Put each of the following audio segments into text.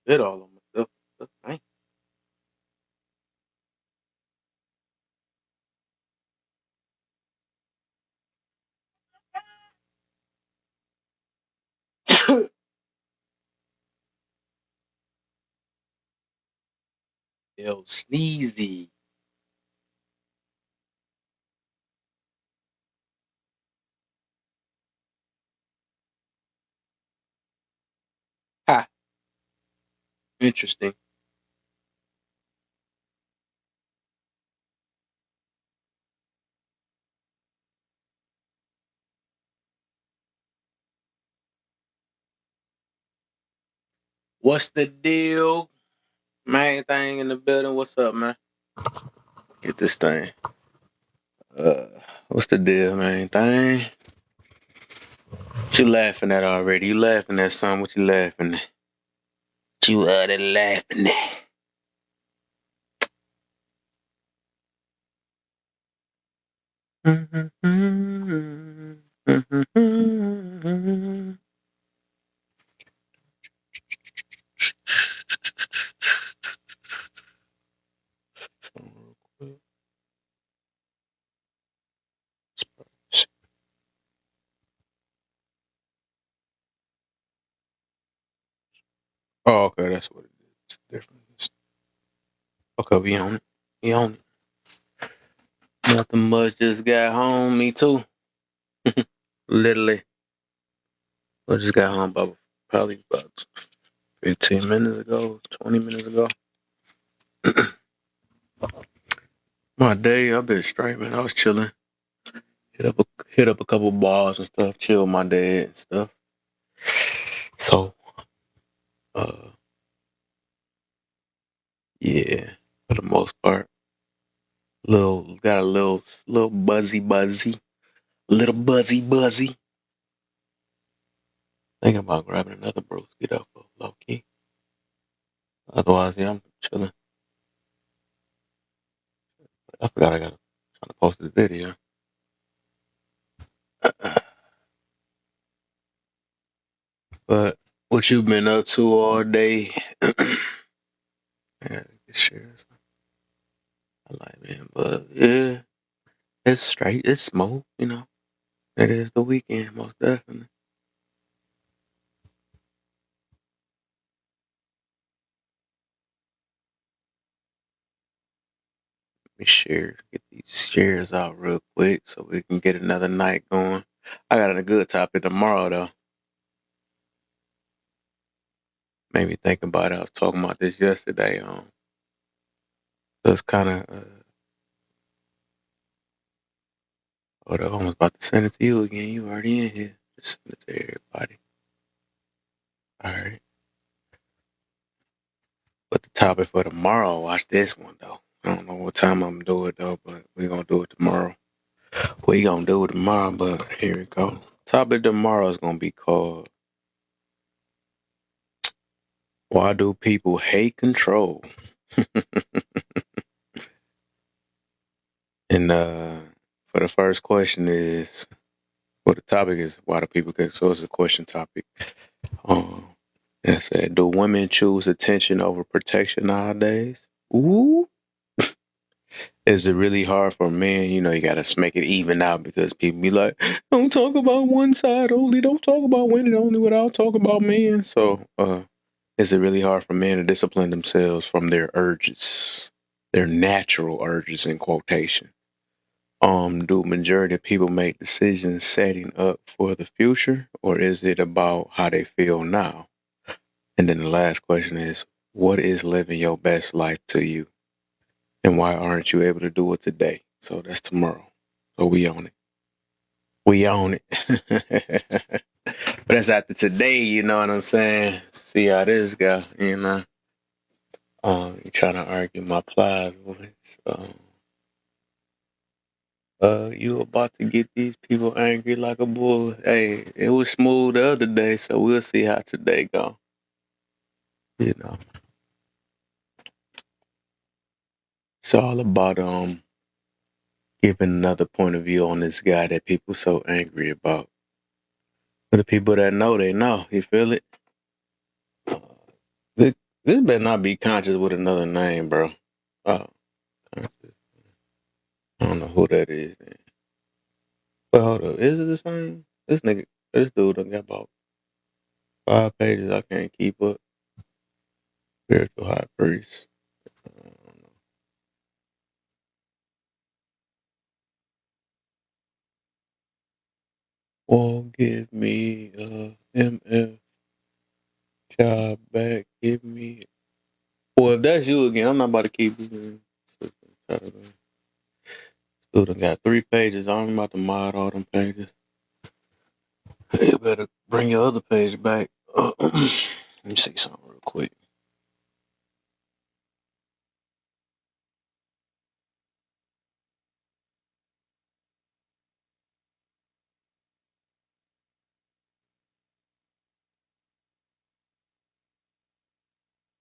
Spit all on myself. Dang. Yo, sneezy. Ha. Interesting. What's the deal? Main thing in the building. What's up, man? Get this thing. Uh, what's the deal, main thing? What you laughing at already? You laughing at something? What you laughing at? What you laughing at? Oh, okay, that's what it is. Different. Okay, we on it. We on it. Nothing much. Just got home. Me too. Literally. I just got home probably about 15 minutes ago, 20 minutes ago. My day, I've been straight, man. I was chilling. Hit up a couple bars and stuff. Chill my day and stuff. So, uh, yeah, for the most part, got a little little buzzy. Thinking about grabbing another broski up for low key. Otherwise, yeah, I'm chilling. I forgot I got trying to post this video. But what you been up to all day? Yeah, shares. I like, man, but yeah, it's straight. It's smooth, you know. It is the weekend, most definitely. Let me get these shares out real quick so we can get another night going. I got a good topic tomorrow though. Made me think about it. I was talking about this yesterday. So it's kind of. Hold up, I was about to send it to you again. You already in here. Just send it to everybody. All right. But the topic for tomorrow, watch this one though. I don't know what time I'm gonna do it though, but we're gonna do it tomorrow. We gonna do it tomorrow, but here we go. Topic tomorrow is gonna be called "Why Do People Hate Control?" And for the first question is, well, the topic is why do people get so it's a question topic. Um, and I said, do women choose attention over protection nowadays? Ooh. Is it really hard for men? You know, you gotta make it even out because people be like, don't talk about one side only, don't talk about women only without talk about men. So is it really hard for men to discipline themselves from their urges, their natural urges in quotation? Do majority of people make decisions setting up for the future, or is it about how they feel now? And then the last question is, what is living your best life to you? And why aren't you able to do it today? So that's tomorrow. So we own it. We own it. But that's after today, you know what I'm saying? See how this go, you know. You trying to argue my plies voice. You about to get these people angry like a bull. Hey, it was smooth the other day, so we'll see how today go. You know, it's all about giving another point of view on this guy that people so angry about. For the people that know, they know. You feel it? Uh, this, this better not be conscious with another name, bro. Uh, I don't know who that is. Man. But hold up, is it the same? This dude done got about 5 pages. I can't keep up. Spiritual high priest. Won't give me a MF job back. Give me. Well, if that's you again, I'm not about to keep you. Student got 3 pages. I'm about to mod all them pages. You better bring your other page back. Let me see something real quick.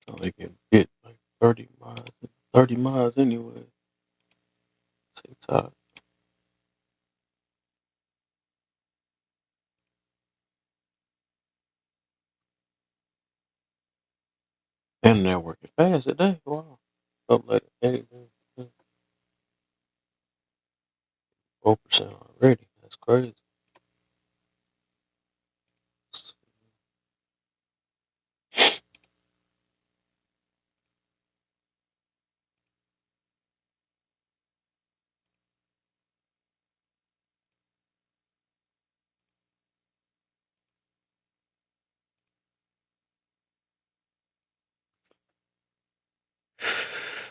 So they can get like 30 miles. 30 miles anyway. TikTok. And they're working fast today. Wow. Up like 4% already. That's crazy.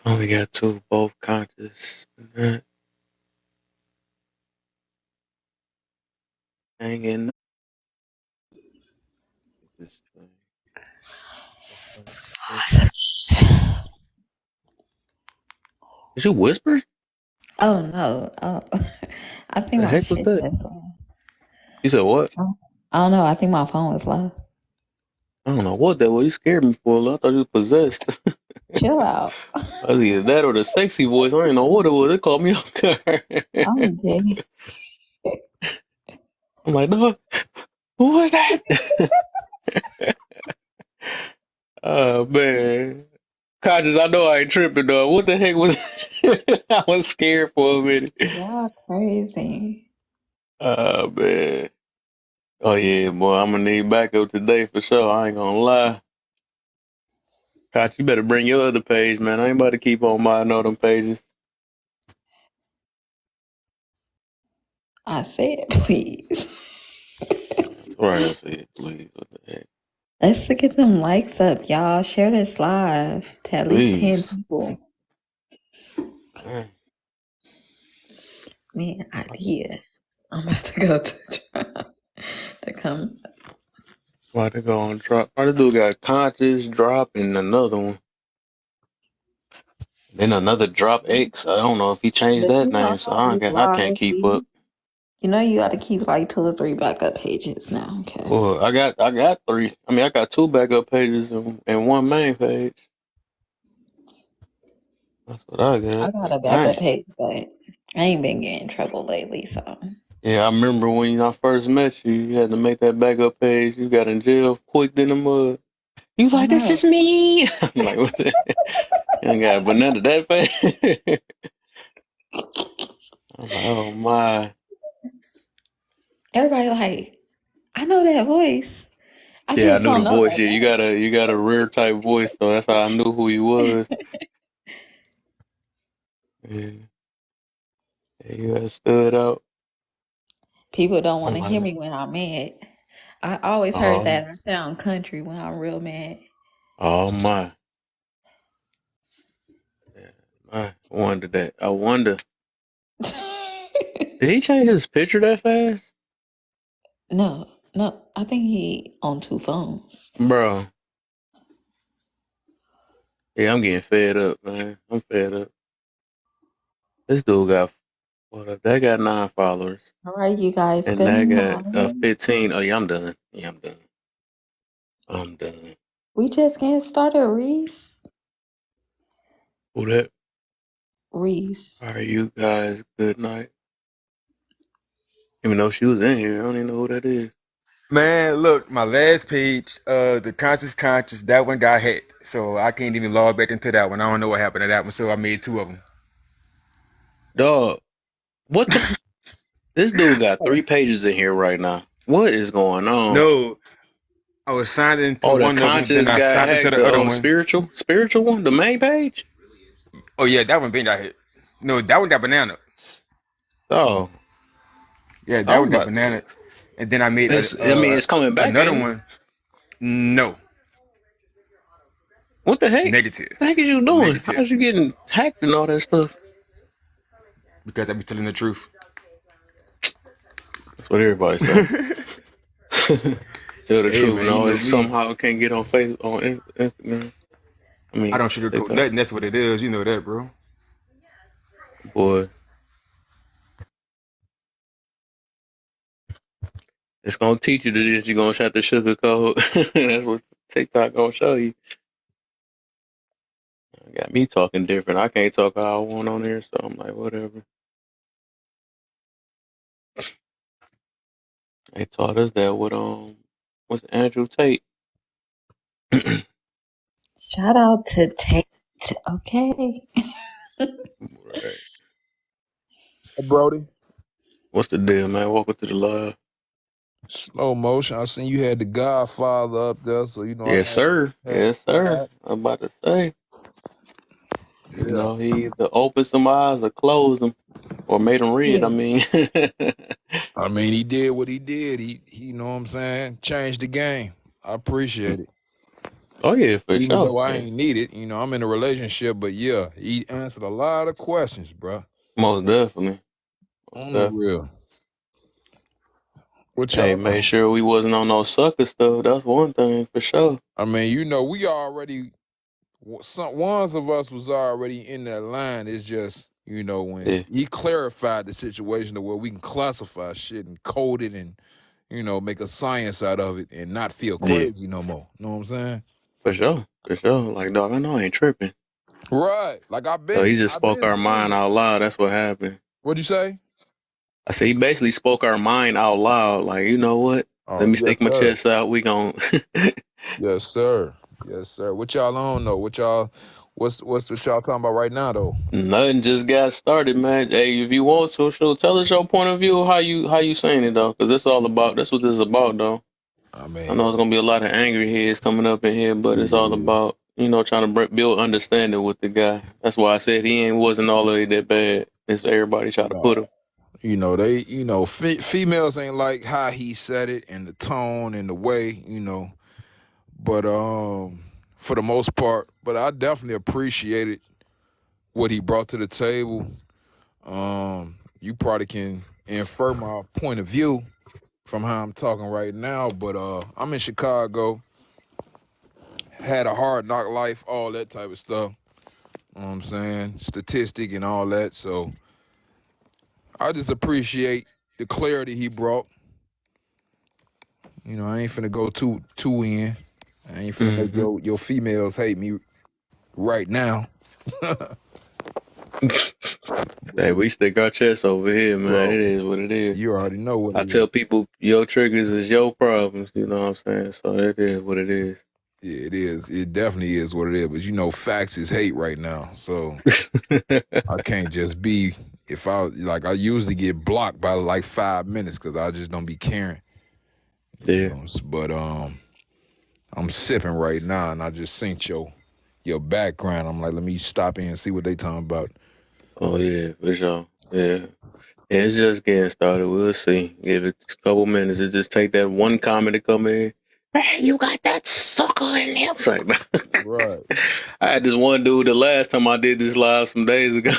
Only got two, both conscious. Hanging. This thing. Did you whisper? Oh no. Oh, I think The my heck was shit that? is low. You said what? I don't know. I think my phone was low. I don't know what that was. You scared me for a lot. I thought you was possessed. Chill out. I was either that or the sexy voice. I didn't know what it was. It called me off guard. I'm dead. I'm like, no, who was that? Oh man. Conscious, I know I ain't tripping though. What the heck was I was scared for a minute. Y'all crazy. Oh man. Oh yeah, boy, I'm gonna need backup today for sure. I ain't gonna lie. Conscious, you better bring your other page, man. I ain't about to keep on modding all them pages. I said please. Right, I see it, please. What the heck? Let's get them likes up, y'all. Share this live to at least 10 Please. people. Man. Man, idea. I'm about to go to to come. Why they go on drop? Why the dude got conscious drop and another one? Then another drop X. I don't know if he changed But that you know name, so how these I can't lives keep up. be. You know you got to keep like 2 or 3 backup pages now. Okay. Well, I got three. I mean, I got two backup pages and one main page. That's what I I got. got a Dang. backup page, but I ain't been getting in trouble lately, so. Yeah, I remember when I first met you. You had to make that backup page. You got in jail quick in the mud. You I like this know. is me? I'm like, what the? You ain't got but none of that fast. I'm like, oh my. Everybody like, I know that voice. I Yeah, I just knew the don't know voice. that Yeah, you got a rare type voice, so that's how I knew who you was. name. Yeah, yeah you had stood out. People don't want I'm to hear like, me when I'm mad. I always heard oh, that I sound country when I'm real mad. oh my. Yeah, I wonder that. I wonder, did he change his picture that fast, No, no, I think he on 2 phones. bro? Yeah, I'm getting fed up, man. I'm fed up. This dude got that got 9 followers, All right, you guys. and Good that got night. 15. Oh yeah, I'm done. Yeah, I'm done. I'm done. We just getting started, Reese. Who that? Reese. All right, you guys. Good night. Even though she was in here, I don't even know who that is. Man, look, my last page, the conscious, that one got hacked. So I can't even log back into that one. I don't know what happened to that one. So I made two of them. Dog, what the? This dude got 3 pages in here right now. What is going on? No, I was signed into Oh, the one of them, then conscious I guy signed into hacked the the other one. spiritual one, the main page. Oh yeah, that one been got hit. No, that one got banana. Oh, Yeah, that I'm one got about. banana. And then I made I mean, it's coming back, another ain't it? one. No, What the heck? negative, What the heck is you doing? negative. How's you getting hacked and all that stuff? Because I be telling the truth. That's what everybody say. Tell the Hey truth, and man, you know always me. somehow can't get on Facebook on Instagram. I I mean, don't sugarcoat TikTok. nothing. That's what it is. You know that, bro. Boy, it's gonna teach you to this. You're gonna have to sugarcoat. That's what TikTok gonna show you. Got me talking different. I can't talk how I want on here, so I'm like, whatever. They taught us that with what's Andrew Tate? Shout out to Tate. Okay. Right. Brody. What's the deal, man? Welcome to the live. Slow motion. I seen you had the Godfather up there, so you know Yes, sir. Yes, sir. I'm about to say, you yeah. know, he either opened some eyes or closed them or made them red. I Yeah. mean, I mean, he did what he did. He you know what I'm saying, changed the game. I appreciate it. oh yeah, for Even sure. though I Yeah. ain't need it, you know, I'm in a relationship, but yeah, he answered a lot of questions, bro. Most definitely. Most On the definitely. real. What Hey, y'all made know? sure we wasn't on no sucker stuff. That's one thing for sure. I mean, you know, we already ones of us was already in that line. It's just, you know, when Yeah, he clarified the situation to where we can classify shit and code it and, you know, make a science out of it and not feel yeah, crazy no more. Know what I'm saying? for sure. For sure. Like, dog, I know I ain't tripping. Right. Like So he just I've spoke been our seeing mind out this. loud. That's what happened. What'd you say? I said he basically spoke our mind out loud. Like, you know what? Let Oh, me yes, stick my sir. chest out. We gon' Yes, sir. Yes, sir. What y'all on though? What's what y'all talking about right now though? Nothing just got started, man. Hey, if you want to, sure, tell us your point of view. How you saying it though? Because that's what this is about though. I I mean, know it's gonna be a lot of angry heads coming up in here, but it's all yeah. about trying to build understanding with the guy. That's why I said he wasn't all the way that bad. It's everybody try to put No. him. You know, females ain't like how he said it and the tone and the way, you know. But for the most part, but I definitely appreciated what he brought to the table. You probably can infer my point of view from how I'm talking right now, but I'm in Chicago, had a hard knock life, all that type of stuff. You know what I'm saying? Statistic and all that. So I just appreciate the clarity he brought. You know, I ain't finna go too in. I ain't finna make Hmm. your females hate me right now. Hey, we stick our chest over here, man. It Bro, is what it is. you already know what I it is. tell people your triggers is your problems. You know what I'm saying? So it is what it is. Yeah, it is. It definitely is what it is. But you know, facts is hate right now. So I can't just be if I usually get blocked by like 5 minutes because I just don't be caring. You Yeah. know, but I'm sipping right now and I just sent your background. I'm like, let me stop in and see what they talking about. Oh yeah, for sure. Yeah. Yeah, it's just getting started. We'll see. Give it a couple minutes. It just take that one comment to come in. Hey, you got that sucker in there. It's like, Right. I had this one dude the last time I did this live some days ago.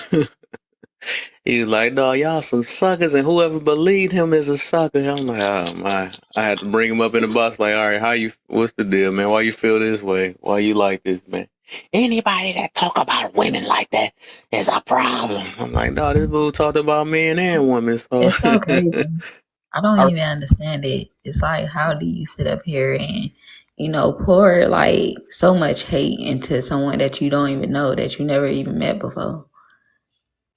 He was like, no, y'all some suckers, and whoever believed him is a sucker. I'm like, oh my. I had to bring him up in the bus, like, all right, what's the deal, man? Why you feel this way? Why you like this, man? Anybody that talk about women like that is a problem. I'm like, no, this boo talked about men and women. So It's so crazy. I don't I, even understand it. It's like, how do you sit up here and, pour like so much hate into someone that you don't even know, that you never even met before?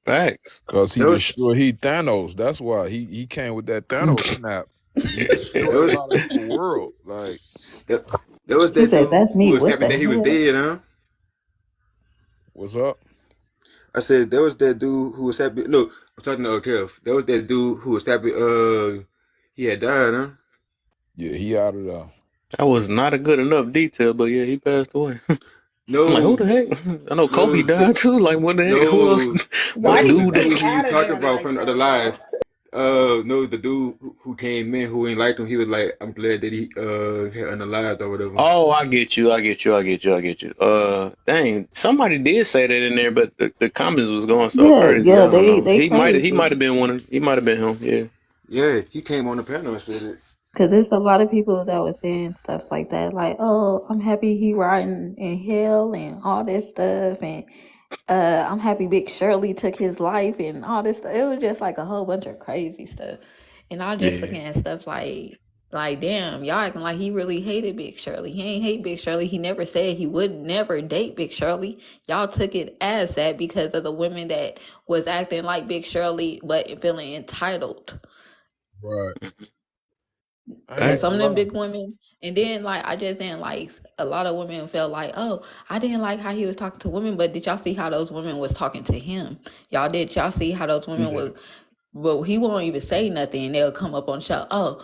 facts. Cause he there was destroyed Thanos. That's why he came with that Thanos snap. He there destroyed a was lot of people's world. Like, there, there was He that said, dude "That's who me. was What happy the that he was hell?" dead, huh? what's up? I said there was that dude who was happy. No, I'm talking to Kev. There was that dude who was happy. He had died, huh? Yeah, he out of there. That was not a good enough detail, but yeah, he passed away. I'm like, who No, the heck? I know Kobe no, died too. Like, what the heck? Who else? no, What no. Why The you dude? say dude who you out of talking there about like from the other that, bro? live. No, the dude who came in who ain't liked him. He was like, I'm glad that he had unalived or whatever. Oh, I get you. I get you. I get you. I get you. Dang, somebody did say that in there, but the comments was going so Yeah, crazy. yeah, I don't they know. they He might crazy have been one of. He might have been him. Yeah. Yeah, he came on the panel and said it. because there's a lot of people that was saying stuff like that, like, "Oh, I'm happy he riding in hell and all this stuff," and I'm happy Big Shirley took his life and all this stuff. It was just like a whole bunch of crazy stuff, and I was just Yeah. looking at stuff like, damn, y'all acting like he really hated Big Shirley. He ain't hate Big Shirley. He never said he would never date Big Shirley. Y'all took it as that because of the women that was acting like Big Shirley but feeling entitled. Right. I ain't Cause Facts. some gonna of them lie. big women, and then like I just didn't like a lot of women felt like, oh, I didn't like how he was talking to women, but did y'all see how those women was talking to him? Y'all see how those women Yeah. were? Well, he won't even say nothing, and they'll come up on the show. Oh,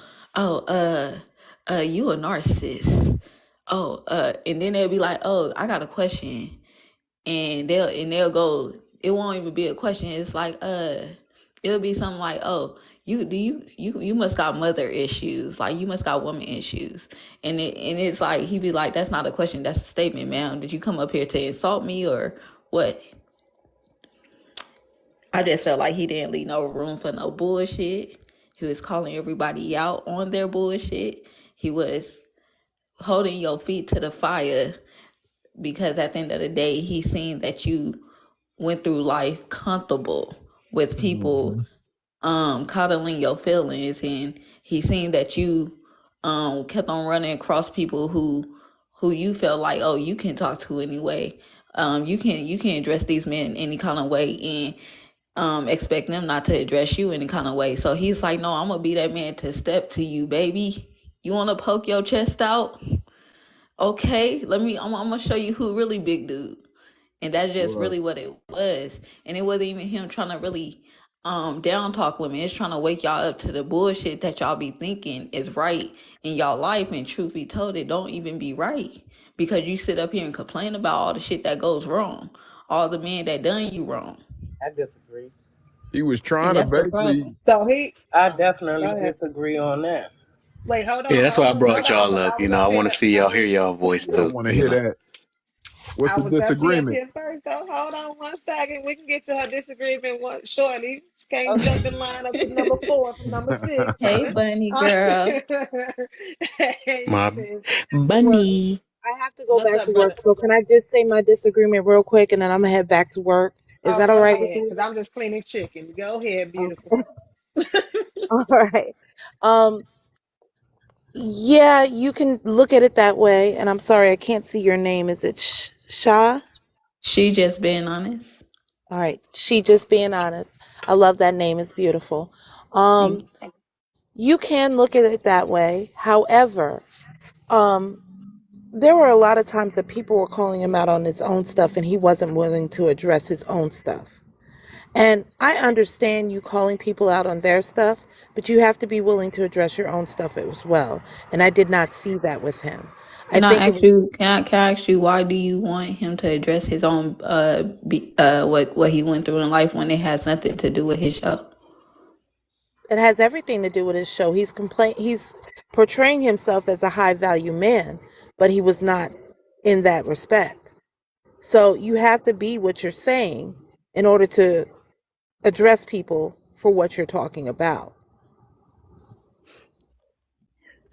you a narcissist. Oh, and then they'll be like, oh, I got a question, and they'll go. It won't even be a question. It's like it'll be something like, oh, you must got mother issues, like you must got woman issues, and it's like he'd be like, that's not a question, that's a statement, man. Did you come up here to insult me or what? I just felt like he didn't leave no room for no bullshit. He was calling everybody out on their bullshit. He was holding your feet to the fire because at the end of the day, he seen that you went through life comfortable with people Mm-hmm. coddling your feelings, and he seen that you kept on running across people who you felt like, oh, you can talk to anyway. You can address these men any kind of way and expect them not to address you any kind of way. So he's like, no, I'm gonna be that man to step to you, baby. You wanna poke your chest out? Okay, I'm gonna show you who really big dude. And that's just Right. really what it was. And it wasn't even him trying to really down talk women. It's trying to wake y'all up to the bullshit that y'all be thinking is right in y'all life, and truth be told, it don't even be right. Because you sit up here and complain about all the shit that goes wrong, all the men that done you wrong. I disagree. He was And trying to that's the basically. problem. So he, I go definitely ahead. disagree on that. Wait, hold Yeah. on, That's why I hold brought on, y'all because up. I want to see y'all hear y'all voice Yeah, I too. want to hear that. What's I the was gonna be up disagreement? here first. So hold on one second. We can get to her disagreement one shortly. Can't Okay. jump in line up to number 4 from number 6. Hey, bunny Uh, girl. hey My sis, what, bunny. I have to go what's back up, to brother? work, so can I just say my disagreement real quick and then I'm gonna head back to work? Is Oh, that all go right with ahead, you? because I'm just cleaning chicken. Go ahead, beautiful. Okay. All right. Um, yeah, you can look at it that way. And I'm sorry, I can't see your name. Is it Shah? She just being honest. All right. She just being honest. I love that name. It's beautiful. Thank Um, you. you can look at it that way. However, um, there were a lot of times that people were calling him out on his own stuff and he wasn't willing to address his own stuff. And I understand you calling people out on their stuff, but you have to be willing to address your own stuff as well. And I did not see that with him. I Can I think it ask was, you? Can I ask you why do you want him to address his own what he went through in life when it has nothing to do with his show? it has everything to do with his show. He's portraying himself as a high value man, but he was not in that respect. So you have to be what you're saying in order to address people for what you're talking about.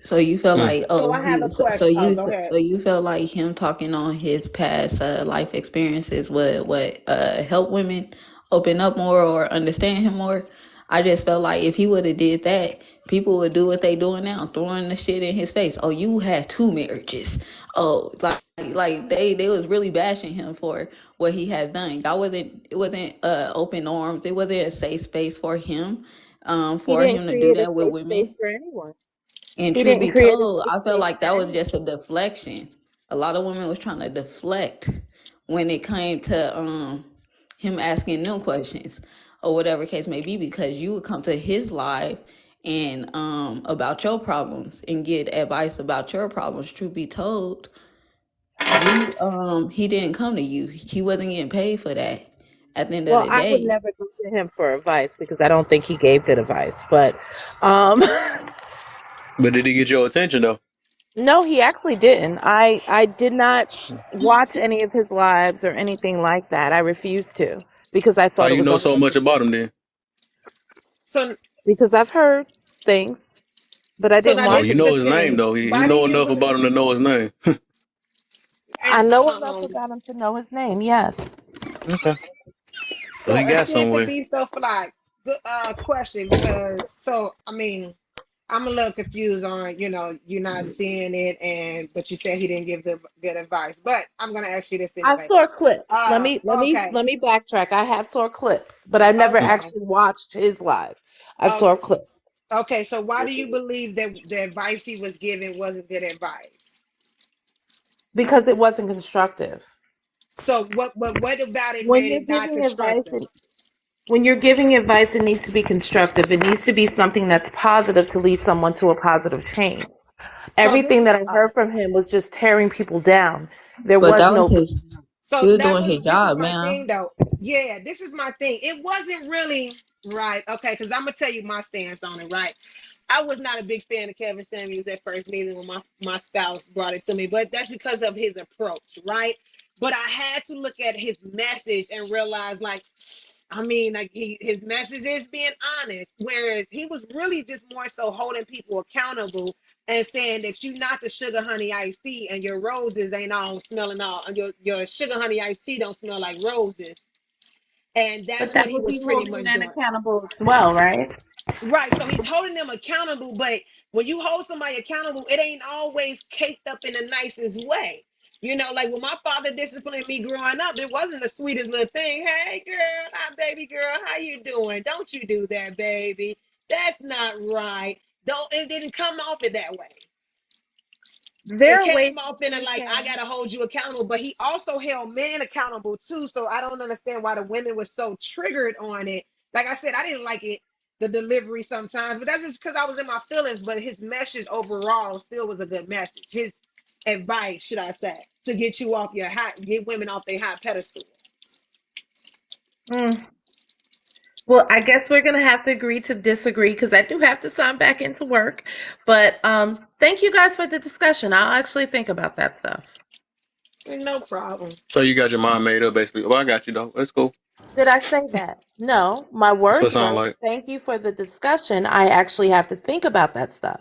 So you feel Mm. like So I have a so question. Oh, you go ahead. so you feel like him talking on his past life experiences would help women open up more or understand him more. I just felt like if he would have did that, people would do what they doing now, throwing the shit in his face. Oh, you had two marriages. Oh, like they was really bashing him for what he has done. Y'all wasn't it wasn't open arms. It wasn't a safe space He for didn't him to do create a that with safe space women. for anyone. And He truth didn't be create a told, safe I felt space like for that was anyone. just a deflection. A lot of women was trying to deflect when it came to him asking them questions or whatever case may be, because you would come to his live and about your problems and get advice about your problems. Truth be told, you he didn't come to you. He wasn't getting paid for that. At the end of Well, the I would day, never go to him for advice because I don't think he gave good advice. But But did he get your attention though? no, he actually didn't. I did not watch any of his lives or anything like that. I refused to because I How thought it you was know so much unnecessary. about him then? So Because I've heard things, but I so didn't now Oh, watch this you is them. the know his name thing. though. He Why do know you enough about him to know his name. I and know enough about him to know his name. Yes. Okay. So so he got instead to somewhere. be so like good question because so I mean I'm a little confused on you're not seeing it and but you said he didn't give the good advice, but I'm gonna ask you this I anyway. saw clips. Okay, Let me backtrack. I have saw clips, but I never okay, actually watched his live. I've okay, saw clips okay. So why do you believe that the advice he was giving wasn't good advice? because it wasn't constructive. So what about it When made you're it not giving advice, constructive? when you're giving advice, it needs to be constructive. It needs to be something that's positive to lead someone to a positive change. So this Everything that I heard from him was just tearing people down. There but was that was no. his. He So was that doing was his this is job, my man. thing though. Yeah, this is my thing. It wasn't really right. Okay, because I'm gonna tell you my stance on it, right? I was not a big fan of Kevin Samuels at first, neither when my spouse brought it to me, but that's because of his approach, right? But I had to look at his message and realize, like, I mean, like his message is being honest, whereas he was really just more so holding people accountable and saying that you not the sugar honey iced tea and your roses ain't all smelling all and your sugar honey iced tea don't smell like roses. And But that's that what he would was be pretty holding much men doing. accountable as well, right? Right. So he's holding them accountable, but when you hold somebody accountable, it ain't always caked up in the nicest way. Like when my father disciplined me growing up, it wasn't the sweetest little thing. Hey girl, hi baby girl, how you doing? Don't you do that, baby. That's not right. Don't it didn't come off it that way. It There are ways came to off feeling like I communicate. gotta hold you accountable, but he also held men accountable too. So I don't understand why the women were so triggered on it. Like I said, I didn't like it, the delivery sometimes, but that's just because I was in my feelings. But his message overall still was a good message. His advice, should I say, to get you off your hot, get women off their hot pedestal. Mm. Well, I guess we're gonna have to agree to disagree because I do have to sign back into work. But thank you guys for the discussion. I'll actually think about that stuff. No problem. So you got your mind made up basically. Well, I got you though. Let's go. Did I say that? No, my That's what it words sound were like. thank you for the discussion. I actually have to think about that stuff.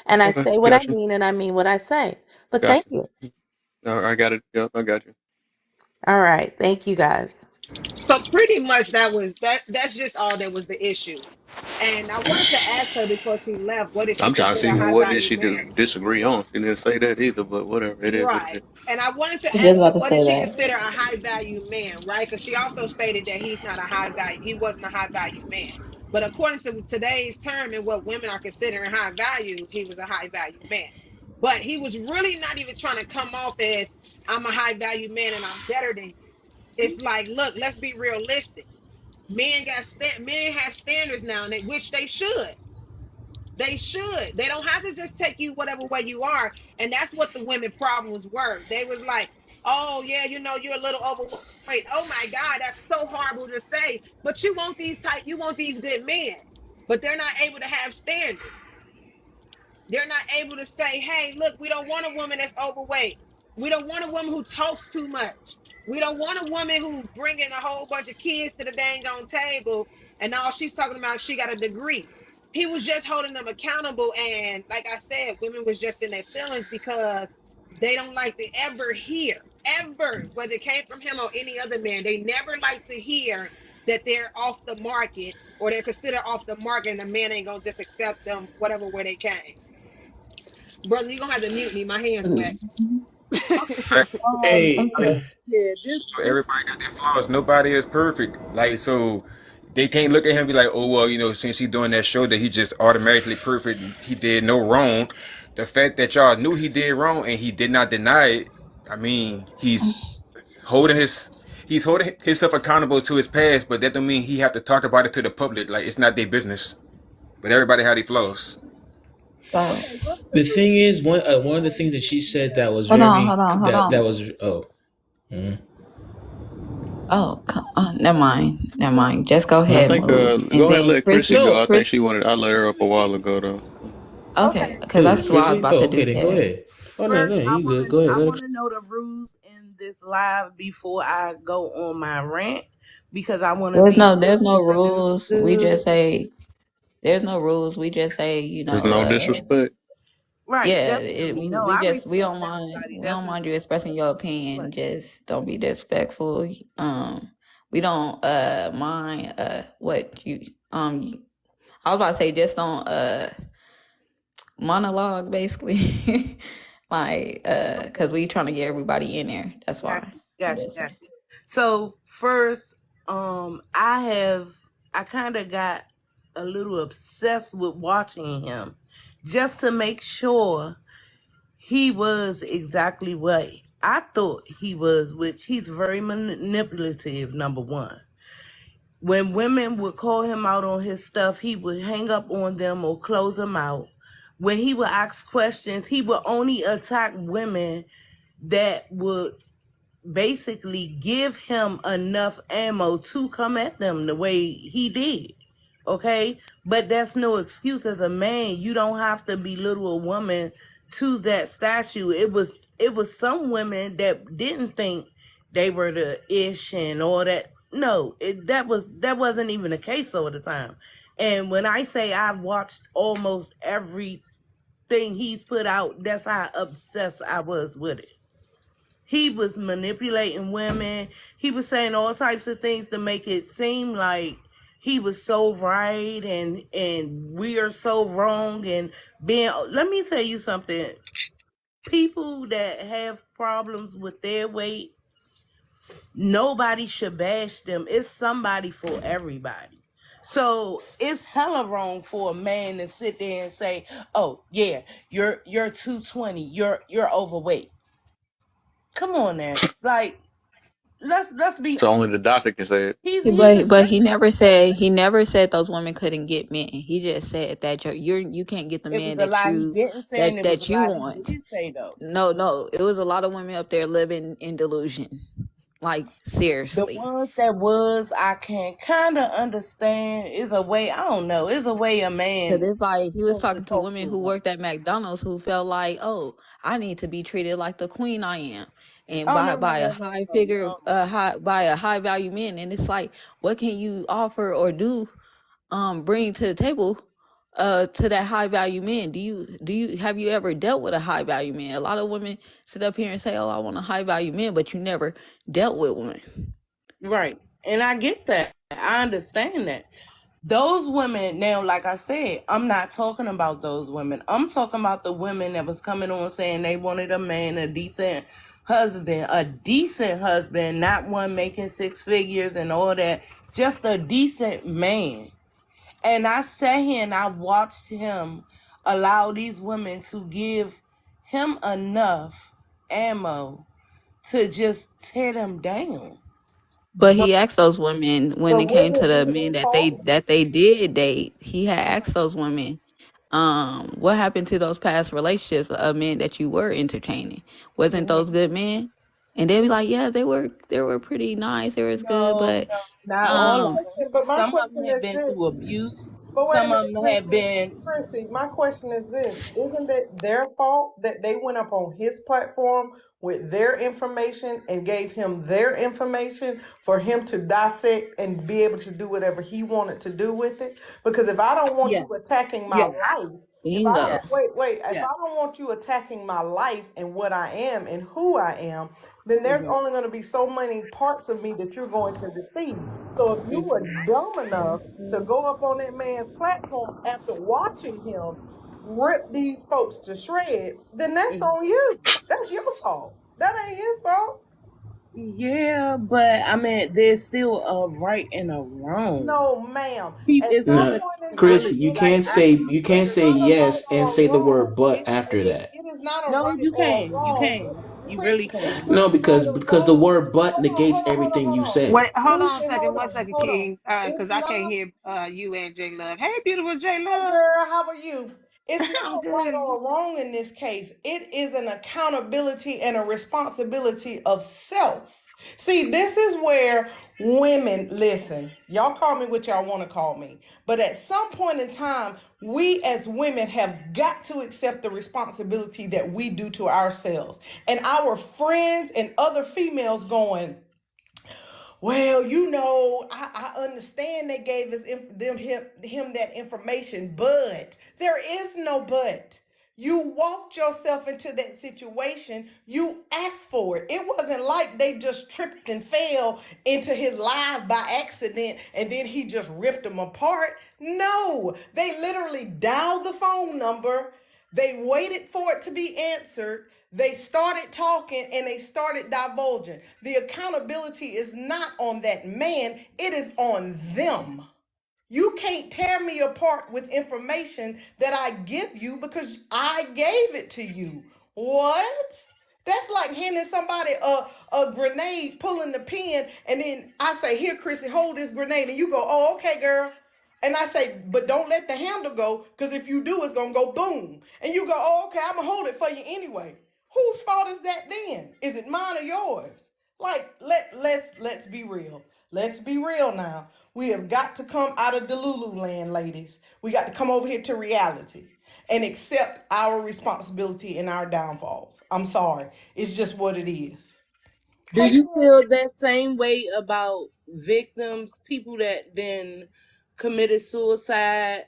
And I Okay, say what I got you. mean and I mean what I say. But Got thank you. you. I got it. Yep, I got you. All right. Thank you guys. So pretty much that's just all that was the issue. And I wanted to ask her before she left, what did she I'm trying to consider see a high what did value she man? disagree on. She didn't say that either, but whatever. It is what it Right. is. And I wanted to I was just ask her, about to what did say she that. consider a high value man, right? Because she also stated that he's not a high value, he wasn't a high value man. But according to today's term and what women are considering high value, he was a high value man. But he was really not even trying to come off as I'm a high value man and I'm better than you. It's like, look, let's be realistic. Men have standards now, and which they should. They should. They don't have to just take you whatever way you are. And that's what the women problems were. They was like, oh yeah, you're a little overweight. Oh my God, that's so horrible to say. But you want these good men. But they're not able to have standards. They're not able to say, hey, look, we don't want a woman that's overweight. We don't want a woman who talks too much. We don't want a woman who's bringing a whole bunch of kids to the dang on table and all she's talking about, she got a degree. he was just holding them accountable. And like I said, women was just in their feelings because they don't like to ever, whether it came from him or any other man, they never like to hear that they're off the market or they're considered off the market and the man ain't gonna just accept them whatever way they came. Brother, you're gonna have to mute me. My hand's wet. Right. Hey, Okay. Yeah, So everybody got their flaws. Nobody is perfect. Like, so they can't look at him and be like, oh well, since he's doing that show that he just automatically perfect. He did no wrong. The fact that y'all knew he did wrong and he did not deny it. I mean, holding his he's holding himself accountable to his past, but that don't mean he have to talk about it to the public. Like, it's not their business. But everybody had their flaws. okay. What's the the thing is, one of the things that she said that was Hold on, very hold on, hold that on. was mhm. Oh, never mind, never mind. Just go I ahead, think move, go and ahead and then let Chrissy Chrissy, go. No, I think Chris. she wanted. I let her up a while ago though. Okay, okay? because who, that's what I was Chrissy? about Oh, to okay, do, then go Kev. ahead. Oh no, First, no, you good. Go ahead. I Let want her. to know the rules in this live before I go on my rant because I want to be There's no rules. We understood. just say there's no rules. We just say, There's no disrespect. Right, yeah. definitely. No, We I just respect we everybody. That's don't not mind you expressing your right. opinion. Just don't be disrespectful. We don't mind what you I was about to say just don't monologue basically. Like because we trying to get everybody in there. That's Gotcha, why. I gotcha, just gotcha. So first, I kind of got a little obsessed with watching him just to make sure he was exactly what I thought he was, which he's very manipulative, number one. When women would call him out on his stuff, he would hang up on them or close them out. When he would ask questions, he would only attack women that would basically give him enough ammo to come at them the way he did. Okay? But that's no excuse as a man. You don't have to belittle a woman to that statue. It was some women that didn't think they were the ish and all that. No, that wasn't even the case all the time. And when I say I've watched almost everything he's put out, that's how obsessed I was with it. He was manipulating women. He was saying all types of things to make it seem like he was so right and we are so wrong and being let me tell you something. People that have problems with their weight, nobody should bash them. It's somebody for everybody. So it's hella wrong for a man to sit there and say, "Oh yeah, you're 220, you're overweight." Come on now, like let's be So only the doctor can say it. he's a But he never said those women couldn't get men. He just said that you can't get the it was man a lie he didn't say and it was a that you lie he want. did say though. No, it was a lot of women up there living in delusion. Like The seriously. ones that was I can kind of understand is a way I don't know is a way a Cause man it's like is he was supposed to talking to talk to women a who woman. worked at McDonald's who felt like, oh, I need to be treated like the queen I am, and Oh no by no a no high no figure, no by a high value man. And it's like, what can you offer or do, bring to the table, to that high value man? Have you ever dealt with a high value man? A lot of women sit up here and say, oh, I want a high value man, but you never dealt with one. no. Right, and I get that. I understand that. Those women now, like I said, I'm not talking about those women. I'm talking about the women that was coming on saying they wanted a man, a decent husband, not one making six figures and all that, just a decent man. And I sat here and I watched him allow these women to give him enough ammo to just tear them down. But But he asked those women when but it came was to it the really men his fault? that they did date. He had asked those women, what happened to those past relationships of men that you were entertaining? Wasn't Mhm. those good men? And they'd be like, yeah, they were pretty nice. They was good, No, but no, not But my all of um, them. question, but my Some of them question have is been through this. abuse. But wait a Some of minute, them have Chrissy. been. Chrissy, my question is this. Isn't it their fault that they went up on his platform with their information and gave him their information for him to dissect and be able to do whatever he wanted to do with it. Because if I don't want Yeah. you attacking my Yeah. life, if I Bingo. don't wait, if Yeah. I don't want you attacking my life and what I am and who I am, then there's only going to be so many parts of me that you're going to receive. So if you were dumb enough to go up on that man's platform after watching him rip these folks to shreds, then that's on you. That's your fault. That ain't his fault. Yeah, but I mean, there's still a right and a wrong. No, ma'am. At It's some No, point in Chris, time, really you like can't I, say it is not a right yes and or a say the wrong. word but after that. It is not a no. right You or a can. You wrong. can. You Chris, really it is can. No, not a right or because the wrong. word but negates everything Hold you on. said. Wait, hold on a Listen, second, one second, hold on. King, It's because I can't not. hear you and J Love. Hey, beautiful J Hey Love. girl, how are you? It's not I'm a right good. or a wrong in this case. It is an accountability and a responsibility of self. See, this is where women listen. Y'all call me what y'all want to call me. But at some point in time, we as women have got to accept the responsibility that we do to ourselves. And our friends and other females going, well, I understand they gave him that information, but there is no but. You walked yourself into that situation. You asked for it. It wasn't like they just tripped and fell into his live by accident and then he just ripped them apart. No, they literally dialed the phone number. They waited for it to be answered. They started talking and they started divulging. The accountability is not on that man, it is on them. You can't tear me apart with information that I give you because I gave it to you. What? That's like handing somebody a grenade, pulling the pin, and then I say, here, Chrissy, hold this grenade. And you go, oh, okay, girl. And I say, but don't let the handle go, because if you do, it's gonna go boom. And you go, oh, okay, I'm gonna hold it for you anyway. Whose fault is that then? Is it mine or yours? Like, let's be real. Let's be real now. We have got to come out of Delulu land, ladies. We got to come over here to reality and accept our responsibility in our downfalls. I'm sorry. It's just what it is. Do Hey, you feel that same way about victims, people that then committed suicide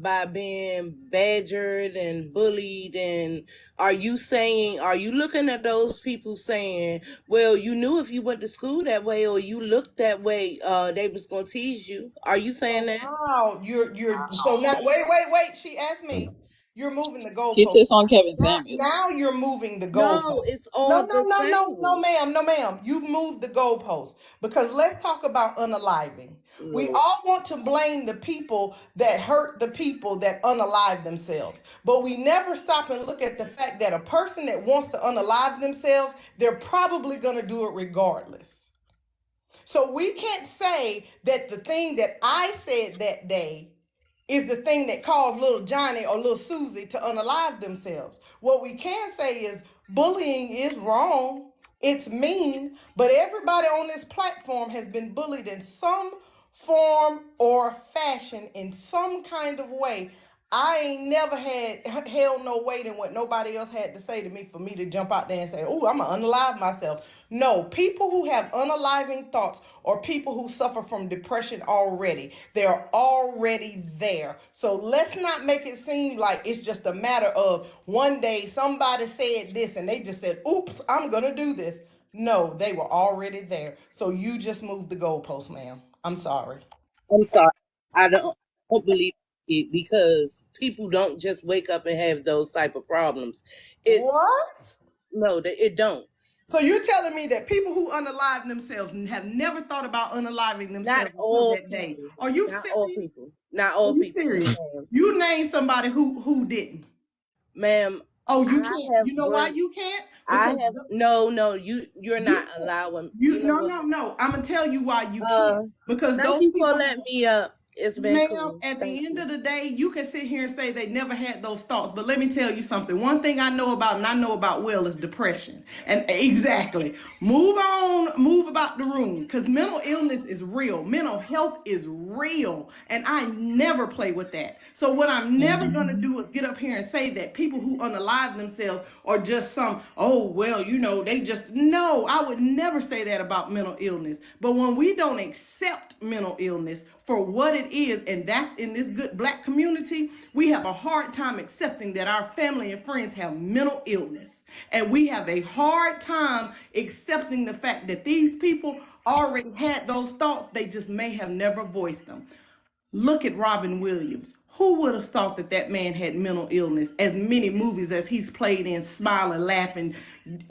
by being badgered and bullied? And are you looking at those people saying, well, you knew if you went to school that way or you looked that way, they was gonna tease you? Are you saying that? wow, you're so now wait. She asked me. You're moving the Keep goalpost. this on Kevin Samuels. Now you're moving the No, goalpost. it's all the same. No, ma'am. You've moved the goalpost because let's talk about unaliving. We No. all want to blame the people that hurt the people that unalive themselves, but we never stop and look at the fact that a person that wants to unalive themselves, they're probably going to do it regardless. So we can't say that the thing that I said that day is the thing that caused little Johnny or little Susie to unalive themselves. What we can say is bullying is wrong. It's mean, but everybody on this platform has been bullied in some form or fashion in some kind of way. I ain't never had held no weight in what nobody else had to say to me for me to jump out there and say, oh, I'm going to unalive myself. No, people who have unaliving thoughts or people who suffer from depression already, they're already there. So let's not make it seem like it's just a matter of one day somebody said this and they just said, oops, I'm going to do this. No, they were already there. So you just moved the goalpost, ma'am. I'm sorry. I'm sorry. I don't believe it because people don't just wake up and have those type of problems. It's What? no, it don't. So you're telling me that people who unalive themselves have never thought about unaliving themselves Not until all that day? people. Are you Not serious? all people. Not Are all you people. serious? You name somebody who didn't. Ma'am, Oh, you I can't. have You know why worked. you can't? I Because have no. You're not allowing. You know what? no. I'm gonna tell you why you Uh, can't. Because thank those you for people have. letting me up. It's been Ma'am, cool. at Thank the end you. of the day, you can sit here and say they never had those thoughts, but let me tell you something. One thing I know about, and I know about Will, is depression. And exactly, move on, move about the room, because mental illness is real. Mental health is real, and I never play with that. So what I'm never gonna do is get up here and say that people who unalive themselves are just some, oh well, they just no. I would never say that about mental illness. But when we don't accept mental illness for what it is, and that's in this good black community, we have a hard time accepting that our family and friends have mental illness. And we have a hard time accepting the fact that these people already had those thoughts, they just may have never voiced them. Look at Robin Williams. Who would have thought that that man had mental illness? As many movies as he's played in, smiling, laughing,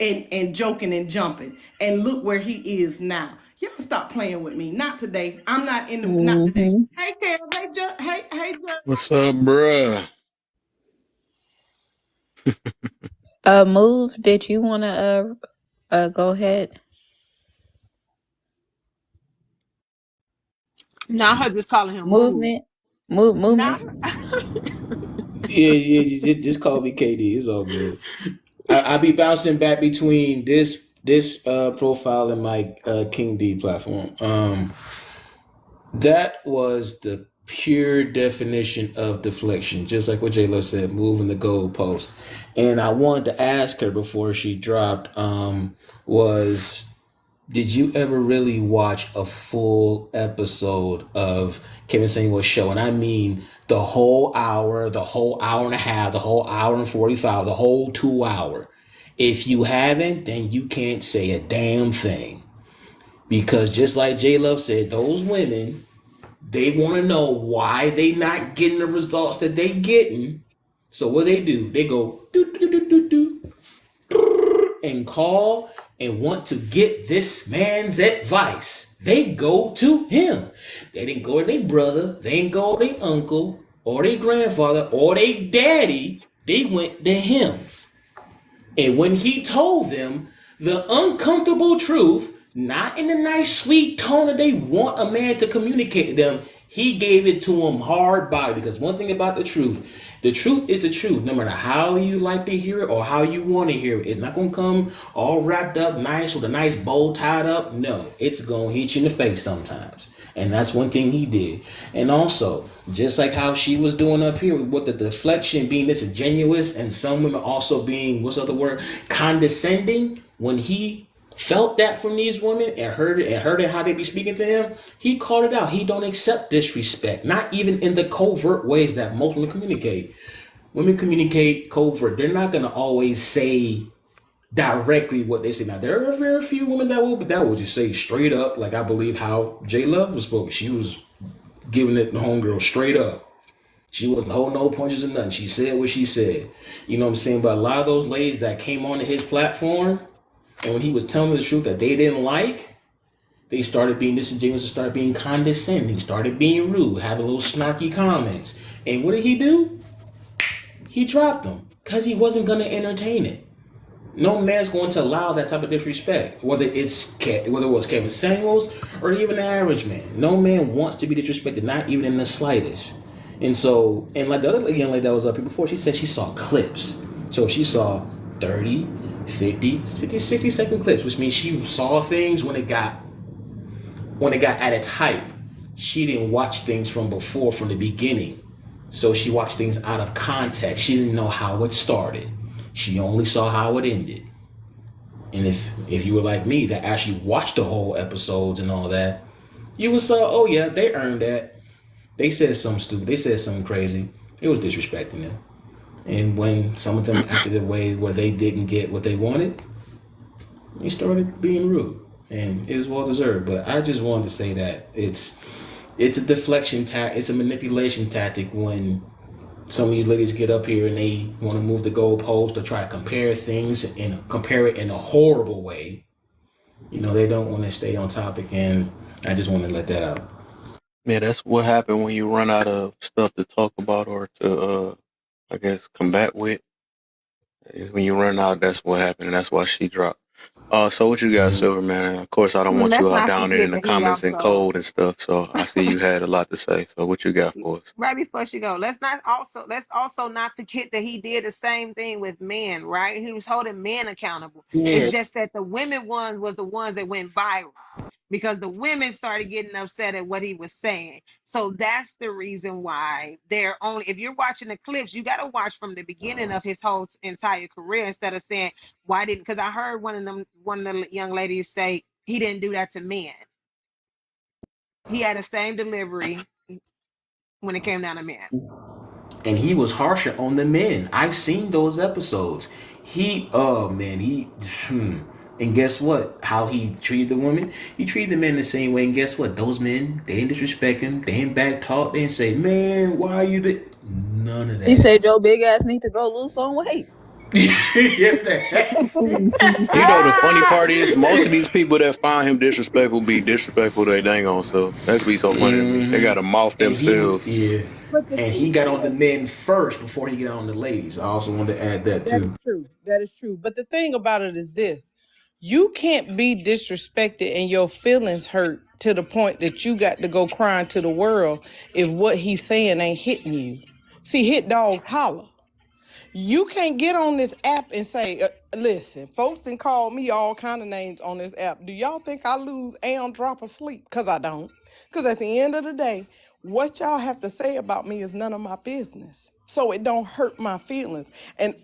and joking and jumping. And look where he is now. Y'all stop playing with me. Not today. I'm not in the not today. Mm-hmm. Hey, Carol. Hey, What's up, bruh? Move. Did you want to go ahead? Not her just calling him move. Movement. Not Movement. her. Yeah, yeah. Just call me KD. It's all good. I be bouncing back between this profile and my King D platform. That was the pure definition of deflection, just like what Jayla said, moving the goalpost. And I wanted to ask her before she dropped, was did you ever really watch a full episode of Kevin Samuel's show? And I mean the whole hour, the whole hour and a half, the whole hour and 45, the whole 2 hour. If you haven't, then you can't say a damn thing. Because just like J Love said, those women, they want to know why they not getting the results that they getting. So what they do, they go do do do do do and call and want to get this man's advice. They go to him. They didn't go to their brother. They didn't go to their uncle or their grandfather or their daddy. They went to him. And when he told them the uncomfortable truth, not in a nice, sweet tone that they want a man to communicate to them, he gave it to them hard body. Because one thing about the truth is the truth. No matter how you like to hear it or how you want to hear it, it's not going to come all wrapped up nice with a nice bow tied up. No, it's going to hit you in the face sometimes. And that's one thing he did. And also, just like how she was doing up here with the deflection being disingenuous and some women also being, what's the other word, condescending, when he felt that from these women and heard it how they be speaking to him, he called it out. He don't accept disrespect, not even in the covert ways that most women communicate. Women communicate covert. They're not going to always say directly what they say. Now there are very few women that will just say straight up, like I believe how J Love was spoken. She was giving it the homegirl straight up. She wasn't holding no punches or nothing. She said what she said. You know what I'm saying? But a lot of those ladies that came onto his platform, and when he was telling the truth that they didn't like, they started being disingenuous and started being condescending, started being rude, having little snarky comments. And what did he do? He dropped them because he wasn't going to entertain it. No man's going to allow that type of disrespect, whether it was Kevin Samuels or even the average man. No man wants to be disrespected, not even in the slightest. And so, and like the other young lady that was up here before, she said she saw clips. So she saw 30, 50, 60-second clips, which means she saw things when it got at its hype. She didn't watch things from the beginning. So she watched things out of context. She didn't know how it started. She only saw how it ended. And if you were like me that actually watched the whole episodes and all that, you would say, oh yeah, they earned that. They said something stupid. They said something crazy. It was disrespecting them. And when some of them acted a way where they didn't get what they wanted, they started being rude. And it was well deserved. But I just wanted to say that it's a deflection tactic. It's a manipulation tactic when some of these ladies get up here and they want to move the goalpost or try to compare things and compare it in a horrible way. You know, they don't want to stay on topic, and I just want to let that out. Yeah, that's what happened when you run out of stuff to talk about or to, I guess, combat with. When you run out, that's what happened, and that's why she dropped. So what you got, Silver Man? Of course, I don't want Let's you not down there in forget the that he comments in also cold and stuff. So I see you had a lot to say. So what you got for us? right before she go, let's also not forget that he did the same thing with men, right? He was holding men accountable. It's Yeah. just that the women ones was the ones that went viral because the women started getting upset at what he was saying. So that's the reason why they're only, if you're watching the clips, you got to watch from the beginning of his whole entire career instead of saying, why didn't, because I heard one of the young ladies say he didn't do that to men. He had the same delivery when it came down to men. And he was harsher on the men. I've seen those episodes. Oh man, and guess what? How he treated the women? He treated the men the same way. And guess what? Those men, they didn't disrespect him. They didn't back talk. They didn't say, "Man, why are you?" None of He that. said your big ass need to go lose some weight. Yes, that. You know, the funny Ah! part is most of these people that find him disrespectful be disrespectful to their dang on self. That's be so funny to me. They got to mouth And themselves. yeah, But the and thing he got on the is, men first before he got on the ladies. I also wanted to add that That is too. true. That is true. But the thing about it is this: you can't be disrespected and your feelings hurt to the point that you got to go crying to the world if what he's saying ain't hitting you. See, hit dogs holler. You can't get on this app and say, listen, folks done called me all kind of names on this app. Do y'all think I lose and drop of sleep? Because I don't. Because at the end of the day, what y'all have to say about me is none of my business. So it don't hurt my feelings. And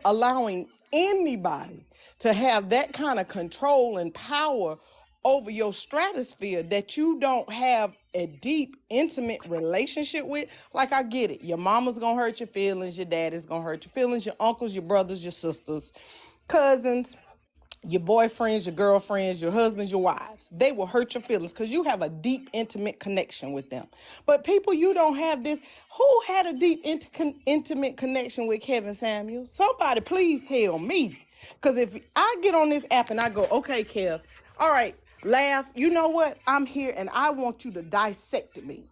allowing anybody to have that kind of control and power over your stratosphere that you don't have a deep, intimate relationship with. Like, I get it. Your mama's gonna hurt your feelings, your daddy's gonna hurt your feelings, your uncles, your brothers, your sisters, cousins, your boyfriends, your girlfriends, your husbands, your wives. They will hurt your feelings because you have a deep, intimate connection with them. But people, you don't have this. Who had a deep, intimate connection with Kevin Samuels? Somebody please tell me. Because if I get on this app and I go, okay, Kev, all right, laugh. You know what? I'm here and I want you to dissect me.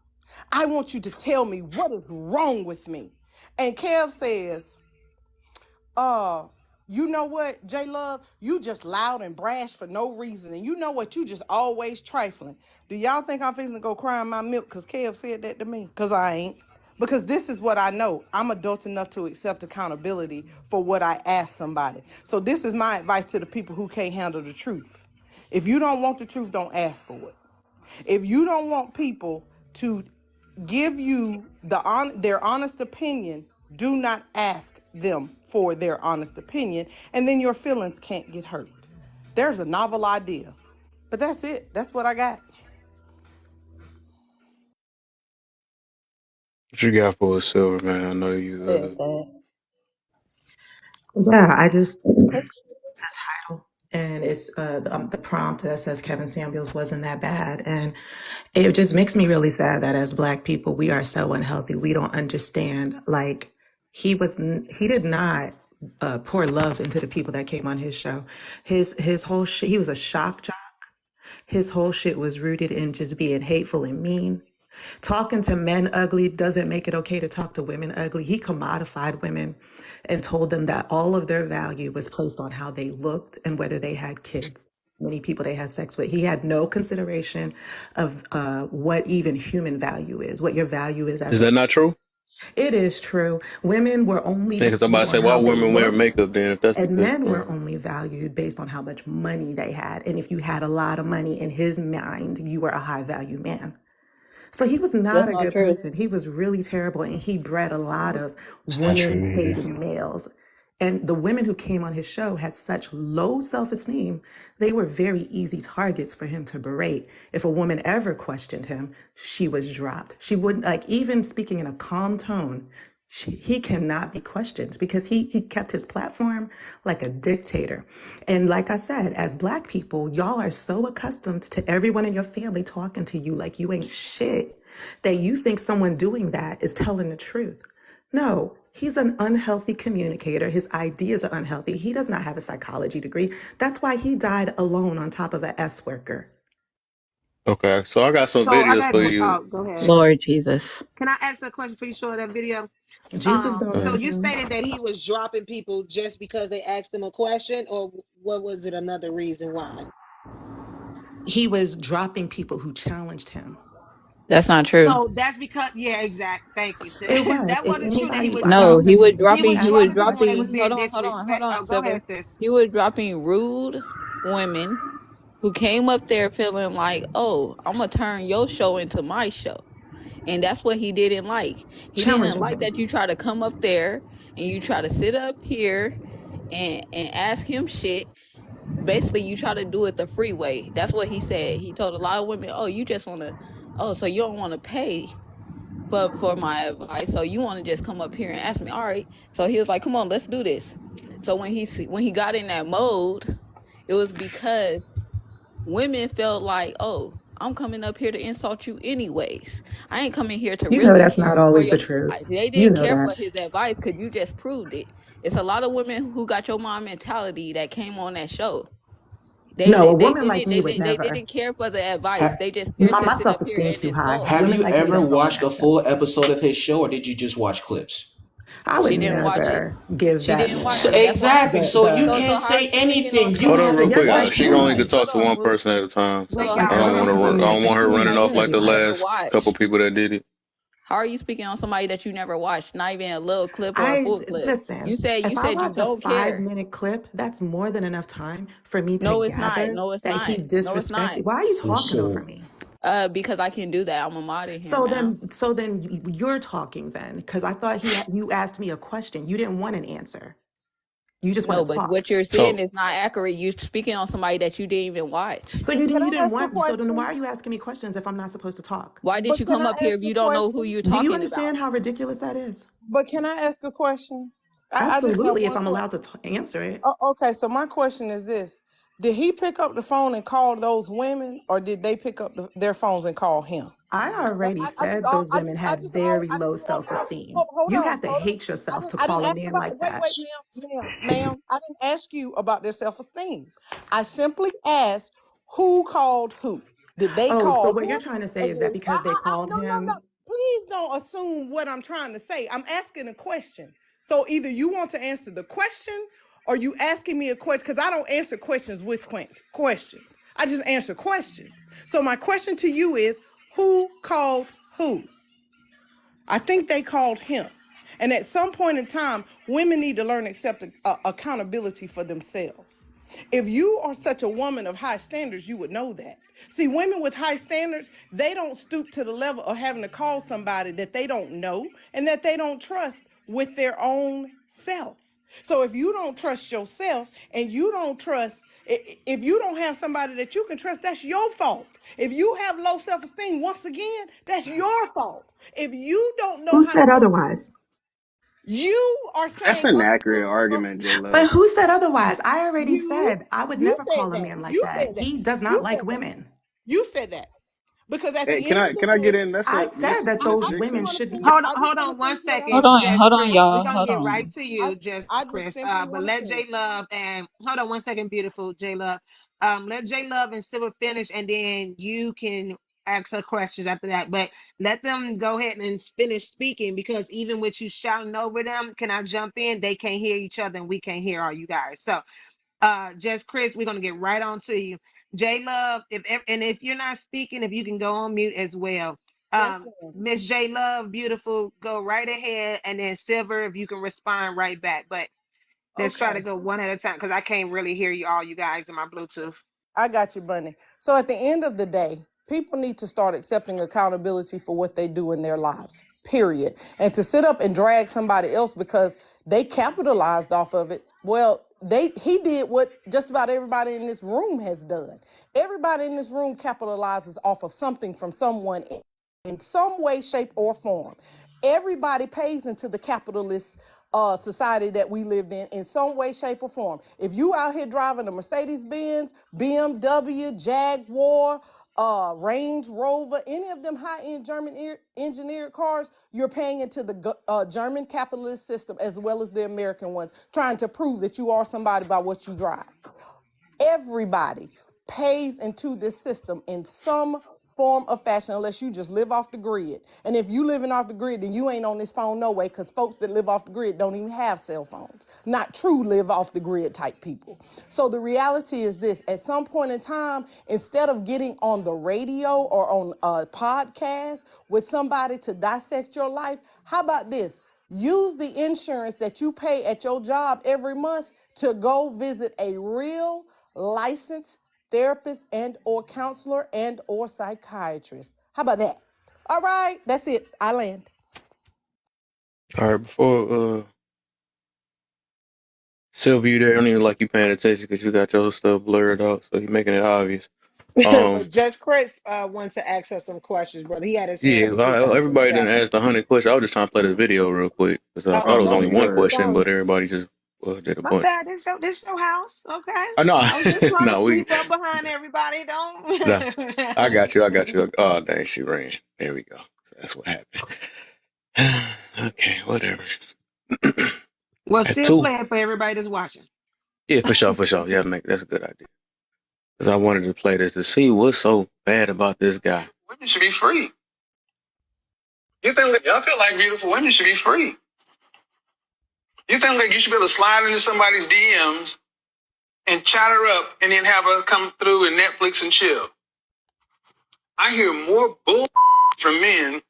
I want you to tell me what is wrong with me. And Kev says, uh, you know what, J Love, you just loud and brash for no reason. And you know what, you just always trifling. Do y'all think I'm fixing to go cry in my milk because Kev said that to me? Because I ain't. Because this is what I know. I'm adult enough to accept accountability for what I ask somebody. So this is my advice to the people who can't handle the truth. If you don't want the truth, don't ask for it. If you don't want people to give you their honest opinion, do not ask them for their honest opinion, and then your feelings can't get hurt. There's a novel idea, but that's it. That's what I got. What you got for us, Silver Man? I know you. Said that. Yeah, I just title and it's the prompt that says Kevin Samuels wasn't that bad, and it just makes me really sad that as Black people we are so unhealthy. We don't understand. Like he did not pour love into the people that came on his show. His whole shit. He was a shock jock. His whole shit was rooted in just being hateful and mean. Talking to men ugly doesn't make it okay to talk to women ugly. He commodified women and told them that all of their value was placed on how they looked and whether they had kids. Many people they had sex with. He had no consideration of what even human value is, what your value is Is as a that not person. true? It is true. Women were only Because valued somebody say, on "Why how they women wear looked, makeup?" Then, if that's the and case, men were only valued based on how much money they had. And if you had a lot of money in his mind, you were a high value man. So he was That's not a not good true. person. He was really terrible. And he bred a lot of It's not true women either. hating males. And the women who came on his show had such low self esteem, they were very easy targets for him to berate. If a woman ever questioned him, she was dropped. She wouldn't, like, even speaking in a calm tone, he cannot be questioned because he kept his platform like a dictator. And like I said, as Black people, y'all are so accustomed to everyone in your family talking to you like you ain't shit that you think someone doing that is telling the truth. No, he's an unhealthy communicator. His ideas are unhealthy. He does not have a psychology degree. That's why he died alone on top of an S worker. Okay, so I got some So I videos got. for you. Oh, go ahead. Lord Jesus. Can I ask a question for you? Show that video. Jesus don't So know you him. stated that he was dropping people just because they asked him a question, or what was it? Another reason why? He was dropping people who challenged him. That's not true. So that's because, yeah, exact. Thank you, sis. It was. That If wasn't true. That he anybody, was No, dropping. he was if He you dropping. was He ask was him dropping a people that dropping. was question, being Hold disrespect. on, Oh, go Silver. ahead, sis. He was dropping rude women who came up there feeling like, oh, I'm gonna turn your show into my show, and that's what he didn't like. He didn't challenging like him. that you try to come up there and you try to sit up here and ask him shit. Basically, you try to do it the free way. That's what he said. He told a lot of women, oh, you just want to, oh, so you don't want to pay for my advice, so you want to just come up here and ask me. All right, so he was like, come on, let's do this. So when he got in that mode, it was because women felt like, oh, I'm coming up here to insult you anyways. I ain't coming here to You know really that's hear not for always your. the truth. They You didn't know care for that. his advice because you just proved it. It's a lot of women who got your mom mentality that came on that show. They No, a they, they woman like didn't me they, would they they never. didn't care for the advice. Ha- They just here to My sit up here self-esteem and too high. insult. have Women you like me ever don't go on watched that a show. full episode of his show, or did you just watch clips? I would She didn't watch it. never give She that didn't watch So it. man That's why. exactly. So you the. So can't how are say you speaking on anything. You Hold somebody on, have real to who quick. Yes, I judge She only him. could can. talk hold to on, one Blue? person at a time. So Thank I y'all I for can don't only want letting to. me speak I for speak. don't me. want her Excuse running me off for like the anybody. never last couple watched. people that did it. How are you speaking on somebody that you never watched? Not even a little clip or a I full clip. You listen. said you If I said you watch a don't care. 5 minute clip, that's more than enough time for me to No, it's not. gather No, it's that not. he No, it's not. disrespected. Why are you talking over So me? Because I can do that. I'm a mod in here So now. then, you're talking then, because I thought you asked me a question. You didn't want an answer. You just No, want to but talk. what you're saying So is not accurate. You're speaking on somebody that you didn't even watch. So you Can didn't I you didn't ask a want. So then why question? are you asking me questions if I'm not supposed to talk? Why did But you can come I up ask here if a you don't know who question? you're Do you talking about? understand how ridiculous that is? But can I ask a question? I just have Absolutely, if one I'm allowed question. to answer it. Okay, so my question is this. Did he pick up the phone and call those women, or did they pick up their phones and call him? I already said those women had very I low just want self-esteem. hold You on, have to hold on. hate yourself to I didn't call a ask man about like wait, that. wait, ma'am. I didn't ask you about their self-esteem. I simply asked who called who. Did they Oh, so call what you're him? trying to Or say is that did, because they called no. him. Please don't assume what I'm trying to say. I'm asking a question. So either you want to answer the question or you asking me a question, because I don't answer questions with questions. I just answer questions. So my question to you is, who called who? I think they called him. And at some point in time, women need to learn to accept accountability for themselves. If you are such a woman of high standards, you would know that. See, women with high standards, they don't stoop to the level of having to call somebody that they don't know and that they don't trust with their own self. So if you don't trust yourself and you don't trust, if you don't have somebody that you can trust, that's your fault. If you have low self-esteem, once again, that's your fault. If you don't know Who how to said make, otherwise? you are That's saying an accurate other argument, J But Love. who said otherwise? I already you said I would you never said call a that. man like You that. said that. He does not You like said that. women. You said that. Because at Hey, the end of the can I get day, in? That's I a said Miss that Miss those I just women Dixon. want to should be. finish. I Hold just want on to one finish what second, I'm Jess Hold on, Chris. We're y'all. gonna Hold get on. right to you, Jess I just Chris. simply But want to let finish. J Love and hold on one second, beautiful J Love. Let J Love and Silver finish, and then you can ask her questions after that. But let them go ahead and finish speaking, because even with you shouting over them, can I jump in? They can't hear each other, and we can't hear all you guys. So just Chris, we're gonna get right on to you. J Love, if you're not speaking, if you can go on mute as well. Yes, ma'am. Miss J Love, beautiful, go right ahead, and then Silver, if you can respond right back. But let's try Okay. to go one at a time because I can't really hear you all, you guys, in my Bluetooth. I got you, Bunny. So at the end of the day, people need to start accepting accountability for what they do in their lives, period. And to sit up and drag somebody else because they capitalized off of it, well, he did what just about everybody in this room has done. Everybody in this room capitalizes off of something from someone in some way, shape, or form. Everybody pays into the capitalist society that we lived in some way, shape, or form. If you out here driving a Mercedes Benz, BMW, Jaguar, Range Rover, any of them high-end German engineered cars, you're paying into the German capitalist system as well as the American ones, trying to prove that you are somebody by what you drive. Everybody pays into this system in some form of fashion unless you just live off the grid. And if you living off the grid, then you ain't on this phone no way, because folks that live off the grid don't even have cell phones. Not true live off the grid type people. So the reality is this: at some point in time, instead of getting on the radio or on a podcast with somebody to dissect your life, how about this? Use the insurance that you pay at your job every month to go visit a real licensed therapist and or counselor and or psychiatrist. How about that? All right, that's it. I land. All right, before Sylvia, you there? I don't even like you paying attention because you got your stuff blurred out, so you're making it obvious. But Judge Chris wanted to ask us some questions, brother. He had his hand Yeah, up. He put something in the everybody chat. didn't ask 100 questions. I was just trying to play this video real quick because I thought it was Okay. only one Keep question, going. but everybody just did a My bunch. bad. This your house. Okay. I know, I was just trying to no, sweep up behind everybody. nah, I Don't. got you. Oh, dang, she ran. There we go. So that's what happened. Okay, whatever. Well, That's still two. playing for everybody that's watching. Yeah, for sure. Yeah, that's a good idea. Because I wanted to play this to see what's so bad about this guy. Women should be free. You think that y'all feel like beautiful women should be free? You think like you should be able to slide into somebody's DMs and chat her up and then have her come through and Netflix and chill? I hear more bull from men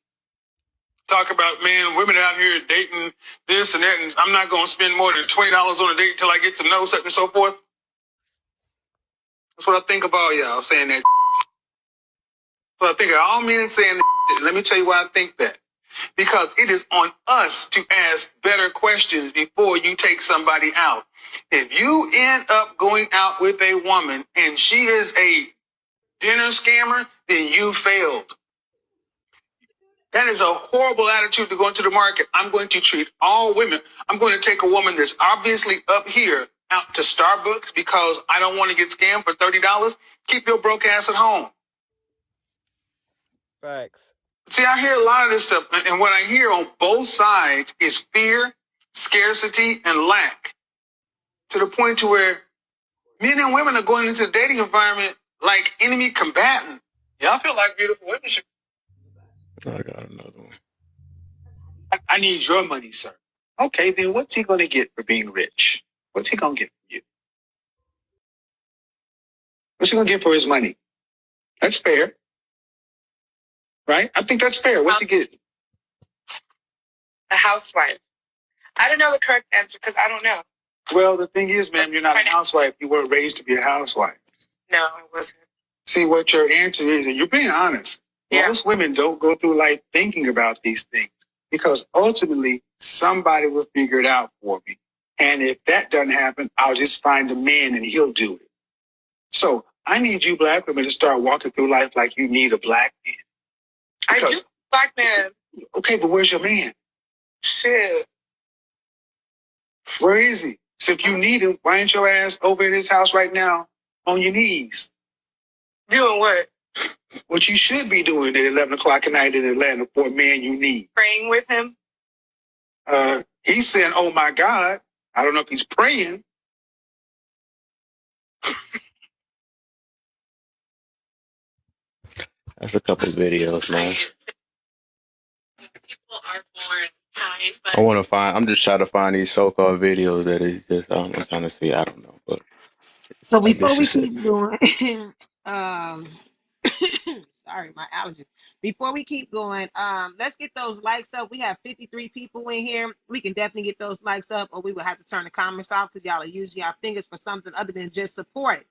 talk about, man, women out here dating this and that, and I'm not going to spend more than $20 on a date until I get to know such and so forth. That's what I think of all y'all saying that. So I think of all men saying that. Let me tell you why I think that. Because it is on us to ask better questions before you take somebody out. If you end up going out with a woman and she is a dinner scammer, then you failed. That is a horrible attitude to go into the market. I'm going to treat all women. I'm going to take a woman that's obviously up here out to Starbucks because I don't want to get scammed for $30. Keep your broke ass at home. Facts. See, I hear a lot of this stuff, and what I hear on both sides is fear, scarcity, and lack, to the point to where men and women are going into the dating environment like enemy combatant. Y'all feel like beautiful women should. I got another one. I need your money, sir. Okay, then what's he going to get for being rich? What's he going to get from you? What's he going to get for his money? That's fair, right? I think that's fair. What's he getting? A housewife. I don't know the correct answer because I don't know. Well, the thing is, ma'am, you're not a housewife. You weren't raised to be a housewife. No, I wasn't. See, what your answer is, and you're being honest. Yeah. Most women don't go through life thinking about these things because ultimately somebody will figure it out for me. And if that doesn't happen, I'll just find a man and he'll do it. So I need you black women to start walking through life like you need a black man. I do, black man. Okay, but where's your man? Shit. Where is he? So if you need him, why ain't your ass over at his house right now on your knees? Doing what? What you should be doing at 11 o'clock at night in Atlanta for a man you need. Praying with him? He's saying, oh my God. I don't know if he's praying. That's a couple of videos, man. People are born kind, but I'm just trying to find these so-called videos that is just, I'm trying to see, I don't know, but So like before this we is it. keep going, um, sorry, my allergies. Before we keep going, let's get those likes up. We have 53 people in here. We can definitely get those likes up, or we will have to turn the comments off because y'all are using our fingers for something other than just support it.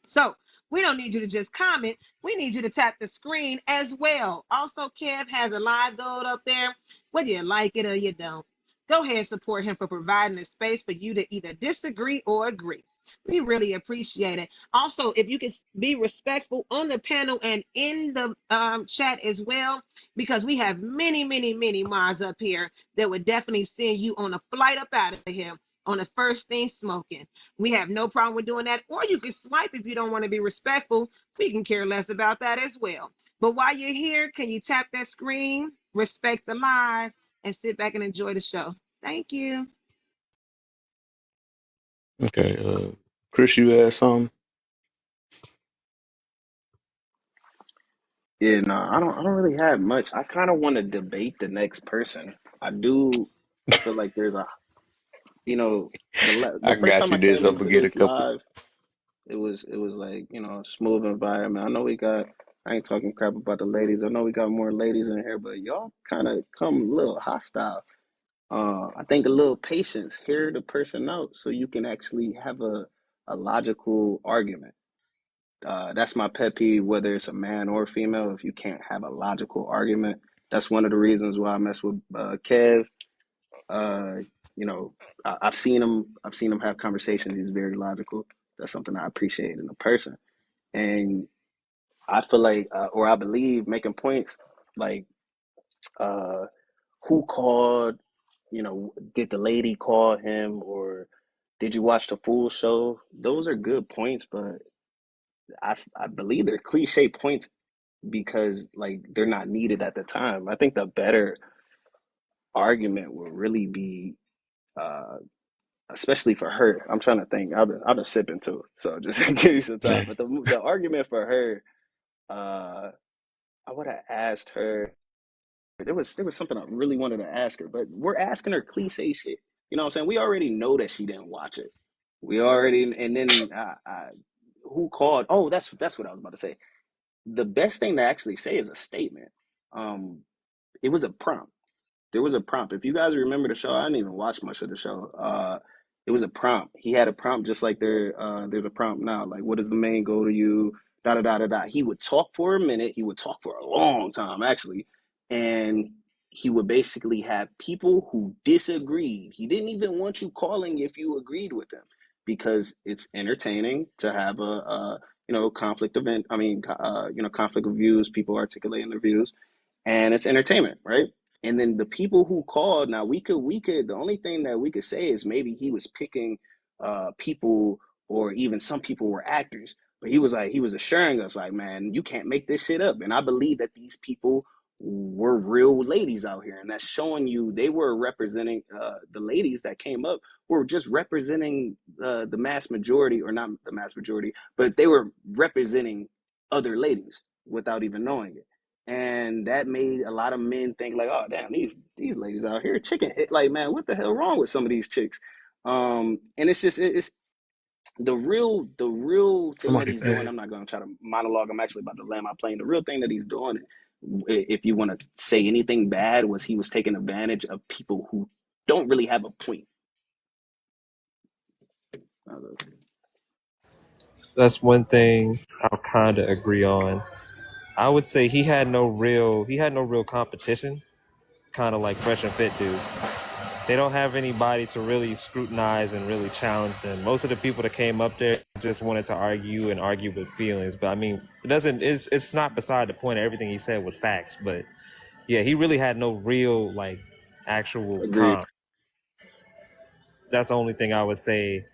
So we don't need you to just comment. We need you to tap the screen as well. Also, Kev has a live gold up there, whether you like it or you don't. Go ahead and support him for providing a space for you to either disagree or agree. We really appreciate it. Also, if you could be respectful on the panel and in the chat as well, because we have many mods up here that would definitely send you on a flight up out of here on the first thing smoking. We have no problem with doing that. Or you can swipe if you don't want to be respectful. We can care less about that as well. But while you're here, can you tap that screen, respect the live, and sit back and enjoy the show? Thank you. Okay, Chris, you had something? Yeah, no, I don't really have much. I kind of want to debate the next person. I do feel like there's a, the I first got time you I this. came I'm into gonna get a this couple. live, it was like, a smooth environment. I know we got, I ain't talking crap about the ladies. I know we got more ladies in here, but y'all kind of come a little hostile. I think a little patience, hear the person out so you can actually have a logical argument. That's my pet peeve, whether it's a man or female. If you can't have a logical argument, that's one of the reasons why I mess with Kev. Uh, you know, I've seen him. I've seen him have conversations. He's very logical. That's something I appreciate in a person. And I feel like, or I believe, making points like uh, who called. Did the lady call him, or did you watch the full show? Those are good points, but I believe they're cliche points because like they're not needed at the time. I think the better argument would really be, uh, especially for her. I'm trying to think. I've been sipping too, so just give you some time. Yeah. But the argument for her, uh, I would have asked her. There was something I really wanted to ask her, but we're asking her cliche shit. You know what I'm saying? We already know that she didn't watch it. We already, and then who called? Oh, that's what I was about to say. The best thing to actually say is a statement. Um, it was a prompt. There was a prompt. If you guys remember the show, I didn't even watch much of the show. It was a prompt. He had a prompt just like there's a prompt now. Like, what is the main goal to you? Da da da da da. He would talk for a minute. He would talk for a long time, actually, and he would basically have people who disagreed. He didn't even want you calling if you agreed with him because it's entertaining to have a conflict event. I mean, conflict of views. People articulating their views, and it's entertainment, right? And then the people who called, now we could the only thing that we could say is maybe he was picking people, or even some people were actors. But he was assuring us like, man, you can't make this shit up. And I believe that these people were real ladies out here, and that's showing you they were representing the ladies that came up were just representing the mass majority, or not the mass majority, but they were representing other ladies without even knowing it. And that made a lot of men think like, oh damn, these ladies out here chicken hit. Like, man, what the hell wrong with some of these chicks? And it's just it's the real thing that Somebody he's doing. bad. I'm not going to try to monologue. I'm actually about to land my plane. The real thing that he's doing, if you want to say anything bad, was he was taking advantage of people who don't really have a point. That's one thing I'll kind of agree on. I would say he had no real competition, kind of like Fresh and Fit do. They don't have anybody to really scrutinize and really challenge them. Most of the people that came up there just wanted to argue and argue with feelings. But I mean, it's not beside the point. Everything he said was facts. But yeah, he really had no real like actual Agreed. comp. That's the only thing I would say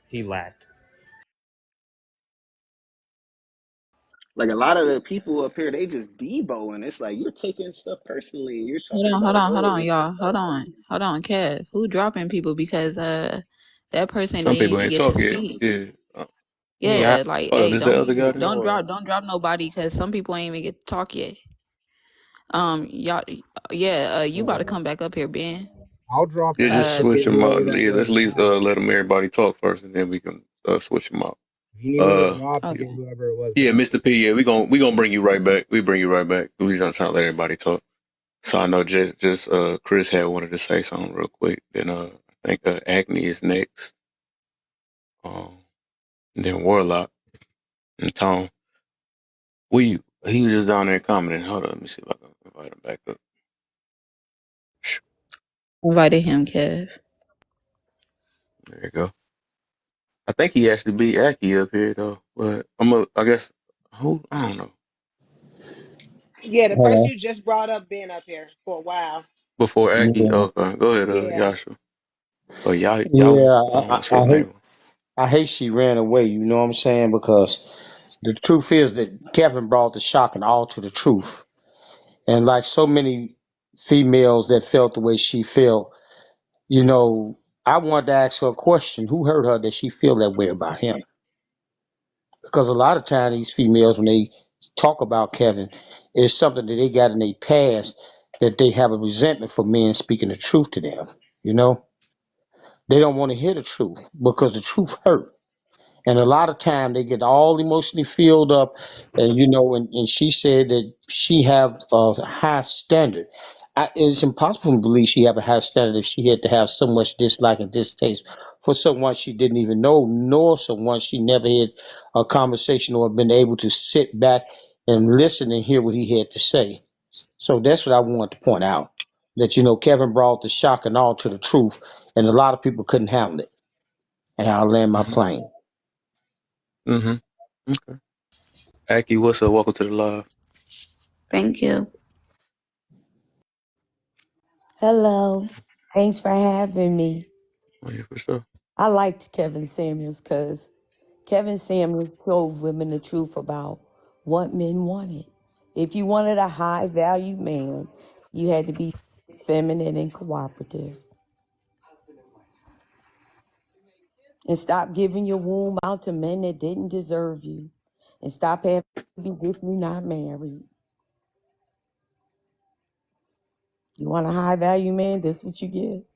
he lacked. Like a lot of the people up here, they just Debo, and it's like you're taking stuff personally. You're Hold talking on, hold about, on, hold oh, on, y'all. Hold on, Kev. Who dropping people because that person Some didn't people even ain't get to talk yet. speak? Yeah. Yeah, Yeah, like, Hold on, hey, this the other guy then? don't drop nobody because some people ain't even get to talk yet. Y'all, yeah, you about to come back up here, Ben. I'll drop Yeah, just Uh, the switch them out. boy that Yeah, let's was at least dropped. let them everybody talk first, and then we can switch them out. If you need me to Uh, drop okay. again, whoever it was that yeah, was Mr. P. Yeah, we gonna bring you right back. We bring you right back. We just trying to let everybody talk. So I know just Chris had wanted to say something real quick. Then I think Acne is next. And then Warlock and Tone. He was just down there commenting. Hold on, let me see if I can invite him back up. Invited him, Kev. There you go. I think he actually beat Aki up here though, but I guess who I don't know. Yeah, the person Hello. you just brought up been up here for a while. Before Aki, Yeah, okay, go ahead, Yeah. Yasha. Oh, y'all, yeah. I don't want to say I the hate. name. I hate she ran away. You know what I'm saying? Because the truth is that Kevin brought the shock and all to the truth. And like so many females that felt the way she felt, I wanted to ask her a question: who hurt her that she feel that way about him? Because a lot of times these females, when they talk about Kevin is something that they got in their past, that they have a resentment for men speaking the truth to them. You know, they don't want to hear the truth because the truth hurt. And a lot of time they get all emotionally filled up, and and she said that she have a high standard. It's impossible to believe she have a high standard if she had to have so much dislike and distaste for someone she didn't even know, nor someone she never had a conversation or been able to sit back and listen and hear what he had to say. So that's what I wanted to point out. That Kevin brought the shock and all to the truth, and a lot of people couldn't handle it. And I'll land my Mm-hmm. plane. Mm-hmm. Okay. Aki, what's up? Welcome to the live. Thank you. Hello. Thanks for having me. Oh, yeah, for sure. I liked Kevin Samuels because Kevin Samuels told women the truth about what men wanted. If you wanted a high value man, you had to be feminine and cooperative. And stop giving your womb out to men that didn't deserve you. And stop having babies if you're not married. You want a high value man, this is what you get.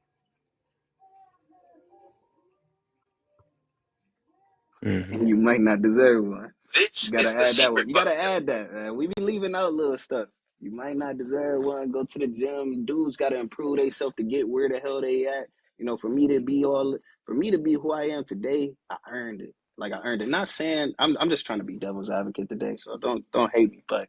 Mm-hmm. And you might not deserve one. This You gotta is the add that one. secret You button. gotta add that, man. We be leaving out little stuff. You might not deserve one. Go to the gym. Dudes gotta improve themselves to get where the hell they at. For me to be who I am today, I earned it. Like I earned it. Not saying I'm just trying to be devil's advocate today, so don't hate me, but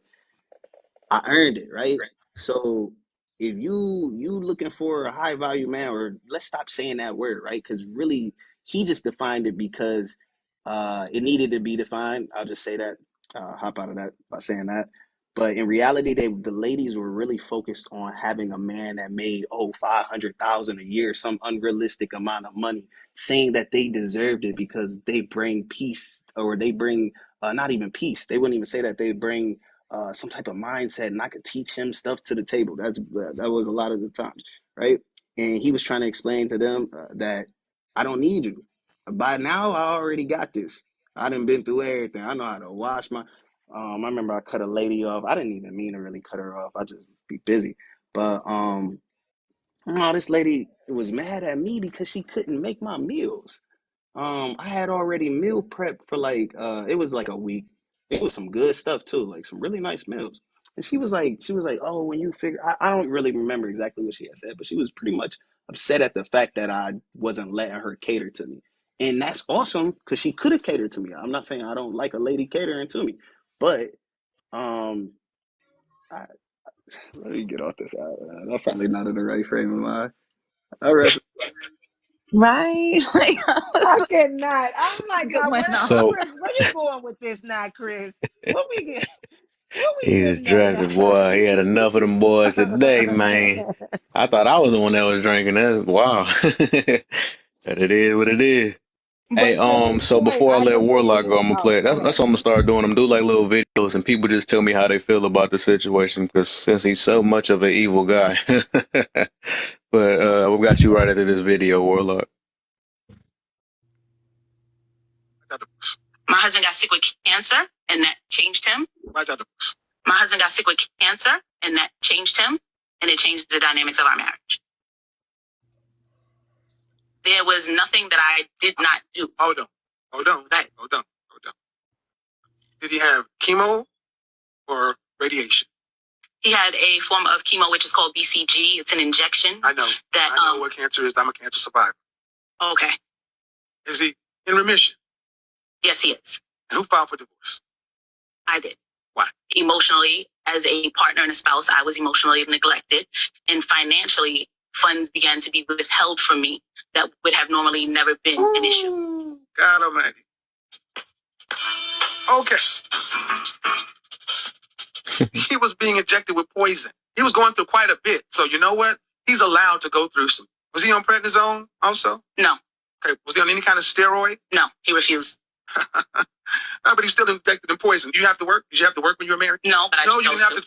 I earned it, right? So if you looking for a high value man, or let's stop saying that word, right? Because really, he just defined it because it needed to be defined. I'll just say that, hop out of that by saying that. But in reality, the ladies were really focused on having a man that made 500,000 a year, some unrealistic amount of money, saying that they deserved it because they bring peace, or they bring not even peace. They wouldn't even say that. They bring some type of mindset, and I could teach him stuff to the table. That was a lot of the times, right? And he was trying to explain to them that I don't need you. By now, I already got this. I done been through everything. I know how to wash my. I remember I cut a lady off. I didn't even mean to really cut her off. I just be busy. But this lady was mad at me because she couldn't make my meals. I had already meal prepped for it was like a week. It was some good stuff too, like some really nice meals. And she was like, oh, when you figure, I don't really remember exactly what she had said, but she was pretty much upset at the fact that I wasn't letting her cater to me. And that's awesome because she could have catered to me. I'm not saying I don't like a lady catering to me, but um, I, let me get off this. I'm probably not in the right frame of mind. All right. Right? Like, I I was cannot. I'm like, God, going where So where you going with this now, Chris? What we get? What we he was getting at drafted, now? boy. He had enough of them boys today, man. I thought I was the one that was drinking. That's wow. But it is what it is. Hey, But to his so point, before I I let Warlock go, completely. I'm gonna Oh, play. go That's ahead. what I'm gonna start doing. I'm gonna do like little videos, and people just tell me how they feel about the situation. Because since he's so much of an evil guy, but we got you right after this video, Warlock. My husband got sick with cancer, and that changed him. My husband got sick with cancer, and that changed him, and it changed the dynamics of our marriage. There was nothing that I did not do. Hold on. Right. Hold on. Did he have chemo or radiation? He had a form of chemo, which is called BCG. It's an injection. I know. I know what cancer is. I'm a cancer survivor. Okay. Is he in remission? Yes, he is. And who filed for divorce? I did. Why? Emotionally, as a partner and a spouse, I was emotionally neglected. And financially, funds began to be withheld from me that would have normally never been an issue. God almighty. Okay. He was being injected with poison. He was going through quite a bit. So you know what? He's allowed to go through some. Was he on prednisone also? No. Okay. Was he on any kind of steroid? No, he refused. No, but he's still injected in poison. Do you have to work? Did you have to work when you were married? No, but I chose to. No, you didn't have to.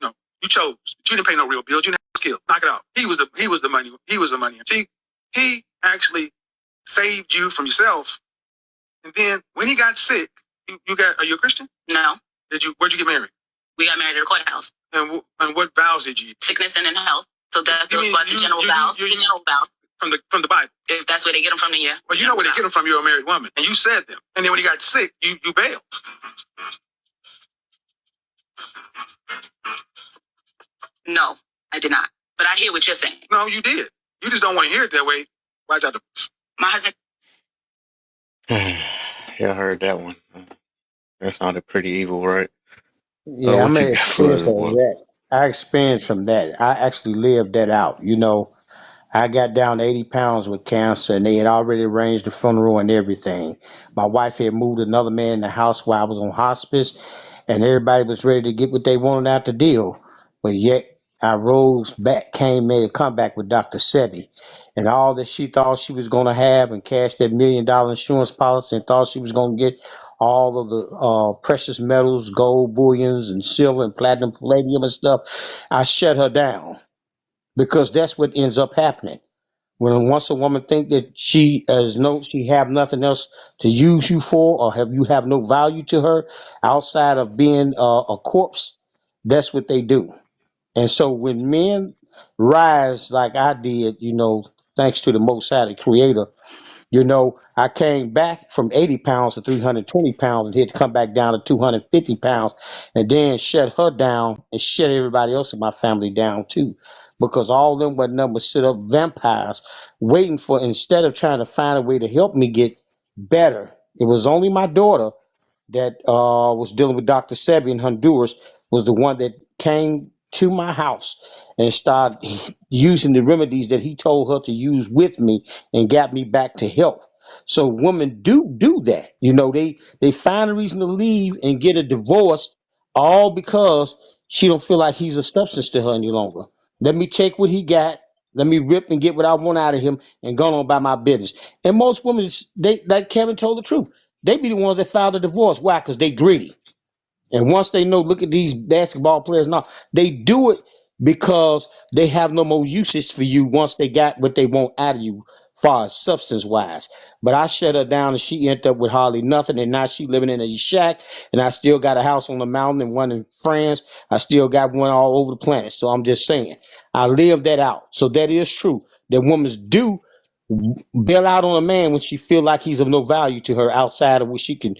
No. You chose. You didn't pay no real bills. You didn't have skill. Knock it out. He was the money. He was the money. See, he actually saved you from yourself. And then when he got sick, are you a Christian? No. Where'd you get married? We got married at the courthouse. And what vows did you? Sickness and in health. So that goes by the general vows. The general vows. From the Bible. If that's where they get them from, then yeah. Well, you know where they get them from. You're a married woman, and you said them. And then when you got sick, you bailed. No, I did not. But I hear what you're saying. No, you did. You just don't want to hear it that way. Watch out. My husband. Yeah, I heard that one. That sounded pretty evil, right? Yeah, I'm What you an got for us, experience of boy? that. I experienced from that. I actually lived that out. You know, I got down to 80 pounds with cancer, and they had already arranged the funeral and everything. My wife had moved another man in the house while I was on hospice, and everybody was ready to get what they wanted out the deal. But yet, I rose back, made a comeback with Dr. Sebi. And all that she thought she was going to have and cash that $1 million insurance policy and thought she was going to get all of the precious metals, gold, bullions, and silver and platinum, palladium and stuff, I shut her down because that's what ends up happening. When once a woman think that she have nothing else to use you for, or you have no value to her outside of being a corpse, that's what they do. And so when men rise like I did, you know, thanks to the Most High, the Creator, you know, I came back from 80 pounds to 320 pounds and had to come back down to 250 pounds and then shut her down and shut everybody else in my family down too. Because all them but number sit up vampires waiting for, instead of trying to find a way to help me get better. It was only my daughter that was dealing with Dr. Sebi in Honduras was the one that came to my house and started using the remedies that he told her to use with me and got me back to health. So women do that. You know, they find a reason to leave and get a divorce all because she don't feel like he's a substance to her any longer. Let me take what he got. Let me rip and get what I want out of him and go on about my business. And most women, they like Kevin told the truth. They be the ones that filed a divorce. Why? Because they greedy. And once they know, look at these basketball players now, they do it because they have no more usage for you once they got what they want out of you, far as substance wise. But I shut her down and she ended up with hardly nothing. And now she living in a shack. And I still got a house on the mountain and one in France. I still got one all over the planet. So I'm just saying, I live that out. So that is true. That women do bail out on a man when she feel like he's of no value to her outside of what she can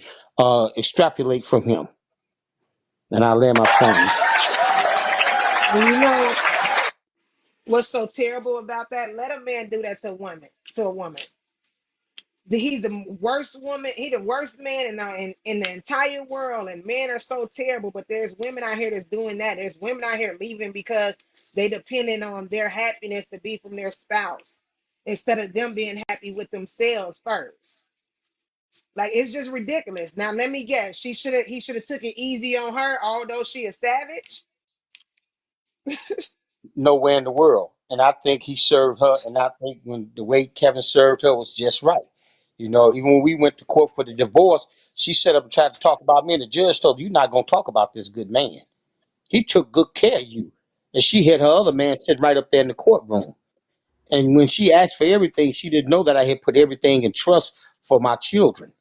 extrapolate from him. And I land my plane. And you know what's so terrible about that? Let a man do that to a woman. To a woman. He's the worst woman. He's the worst man in the entire world. And men are so terrible. But there's women out here that's doing that. There's women out here leaving because they depending on their happiness to be from their spouse instead of them being happy with themselves first. Like it's just ridiculous. Now let me guess. He should have took it easy on her, although she a savage. Nowhere in the world. And I think he served her, and I think when the way Kevin served her was just right. You know, even when we went to court for the divorce, she set up and tried to talk about me, and the judge told her, "You're not going to talk about this good man. He took good care of you." And she had her other man sitting right up there in the courtroom. And when she asked for everything, she didn't know that I had put everything in trust for my children,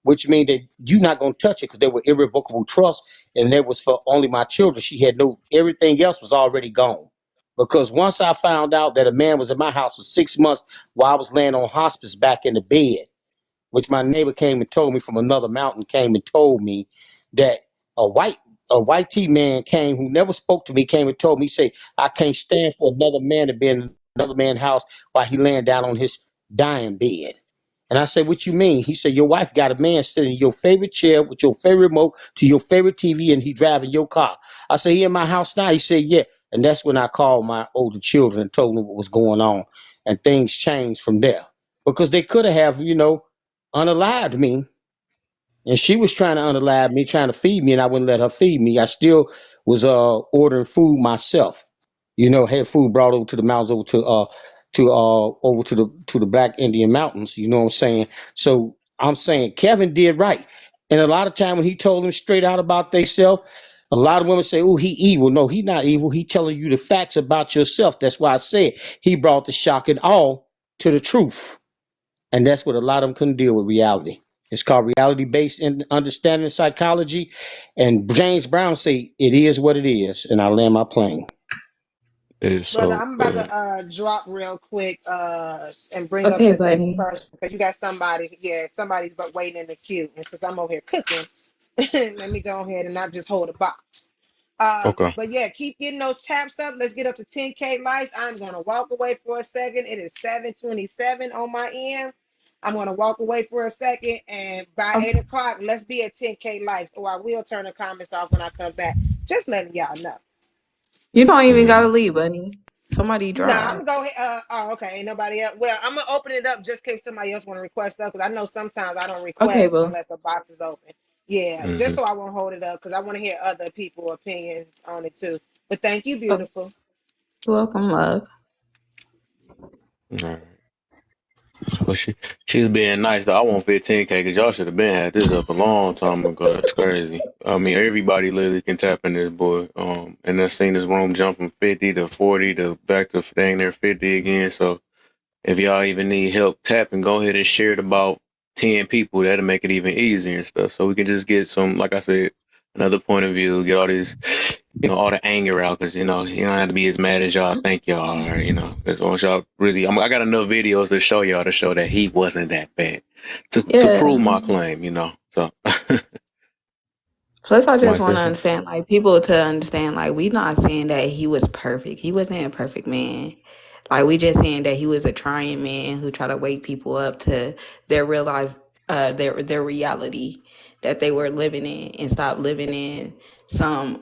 which means that you're not going to touch it because they were irrevocable trusts, and that was for only my children. She had no, everything else was already gone. Because once I found out that a man was in my house for 6 months while I was laying on hospice back in the bed, which my neighbor came and told me from another mountain, came and told me that a white T man came who never spoke to me, came and told me, say, I can't stand for another man to be in another man's house while he laying down on his dying bed. And I said, what you mean? He said, your wife got a man sitting in your favorite chair with your favorite remote to your favorite TV, and he driving your car. I said, he in my house now? He said, yeah. And that's when I called my older children and told them what was going on. And things changed from there. Because they could have, you know, unalived me. And she was trying to unalive me, trying to feed me, and I wouldn't let her feed me. I still was ordering food myself. You know, had food brought over to the mountains, over to the Black Indian mountains. You know what I'm saying? So I'm saying Kevin did right. And a lot of time when he told them straight out about themselves, a lot of women say, "Oh, he evil." No, he not evil. He telling you the facts about yourself. That's why I said he brought the shock and awe to the truth. And that's what a lot of them couldn't deal with reality. It's called reality-based in understanding psychology. And James Brown say it is what it is. And I land my plane. It is Brother, so. I'm Go about ahead. to drop real quick and bring up Okay, the next buddy. person because you got somebody, yeah, somebody's but waiting in the queue. And since I'm over here cooking, let me go ahead and not just hold a box. Okay. But yeah, keep getting those taps up. Let's get up to 10K likes. I'm gonna walk away for a second. It is 7:27 on my end. I'm gonna walk away for a second, and by Oh, 8 o'clock, let's be at 10K likes, or I will turn the comments off when I come back. Just letting y'all know. you don't even gotta Mm. leave, buddy. Somebody Nah, I'm drive. gonna go. Oh, okay. Ain't nobody else. Well, I'm gonna open it up just in case somebody else want to request stuff because I know sometimes I don't Okay, request boo. unless a box is open. Yeah, just Mm-hmm. so I won't hold it up because I want to hear other people's opinions on it too. But thank you, Oh, beautiful. you're welcome, love. All right. Well, she's being nice though. I want 15K because y'all should have been had this up a long time ago. That's crazy. I mean, everybody literally can tap in this boy. And I've seen this room jump from 50 to 40 to back to staying there 50 again. So if y'all even need help tapping, go ahead and share it about 10 people. That'll make it even easier and stuff. So we can just get some, like I said, another point of view, get all these, all the anger out because, you don't have to be as mad as y'all think y'all are, because once y'all really, I got enough videos to show y'all to show that he wasn't that bad to Yeah. prove my claim, So, Plus, I just somebody want say to something? understand, like, people to understand, like, we not saying that he was perfect. He wasn't a perfect man. Like, we just saying that he was a trying man who tried to wake people up to their reality that they were living in and stop living in some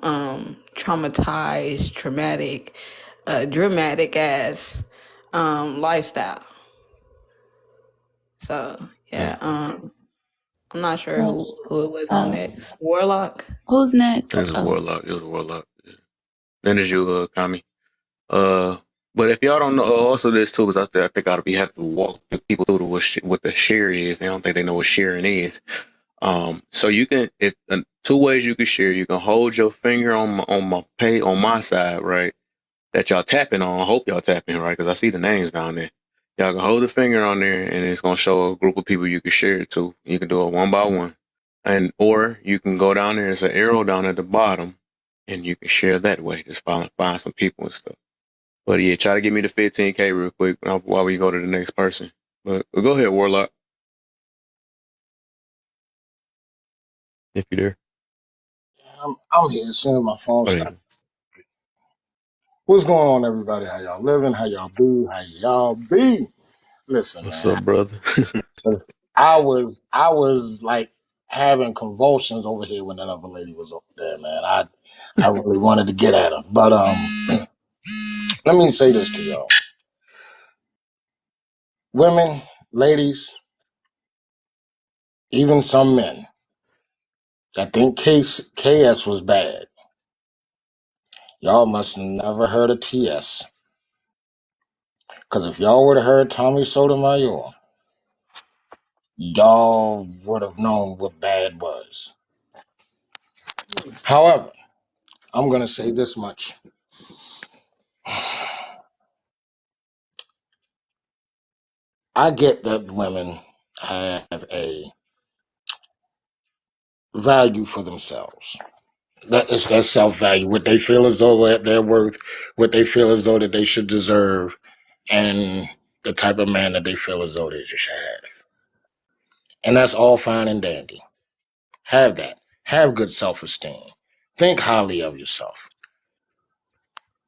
traumatized, traumatic, dramatic ass lifestyle. So yeah, Mm. I'm not sure Next. who it was on Uh, next. Warlock. who's next? It was a Oh, warlock. It was a warlock. Yeah. Then there's you, Kami. Uh, but if y'all don't know, also this too, because I think I'll be have to walk the people through what the share is. They don't think they know what sharing is. So you can, if two ways you can share. You can hold your finger on my side, right? That y'all tapping on. I hope y'all tapping right because I see the names down there. Y'all can hold the finger on there, and it's gonna show a group of people you can share it to. You can do it one by one, or you can go down there. There's an arrow down at the bottom, and you can share that way. Just find some people and stuff. But yeah, try to give me the 15K real quick while we go to the next person. But go ahead, Warlock, if you're there. I'm here. As soon as my phone Oh, there you stopped. go. What's going on, everybody? How y'all living? How y'all be? How y'all be? Listen, What's man. up, brother? 'Cause I was like having convulsions over here when that other lady was over there, man. I really wanted to get at her. But let me say this to y'all. Women, ladies, even some men that think KS was bad. Y'all must have never heard of TS. Because if y'all would have heard Tommy Sotomayor, y'all would have known what bad was. However, I'm going to say this much. I get that women have a value for themselves. That is their self-value, what they feel as though they're worth, what they feel as though that they should deserve, and the type of man that they feel as though they should have. And that's all fine and dandy. Have that. Have good self-esteem. Think highly of yourself.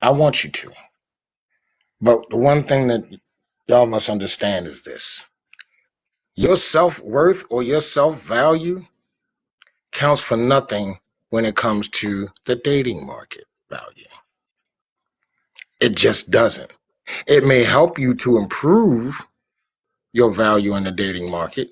I want you to. But the one thing that y'all must understand is this. Your self-worth or your self-value counts for nothing when it comes to the dating market value. It just doesn't. It may help you to improve your value in the dating market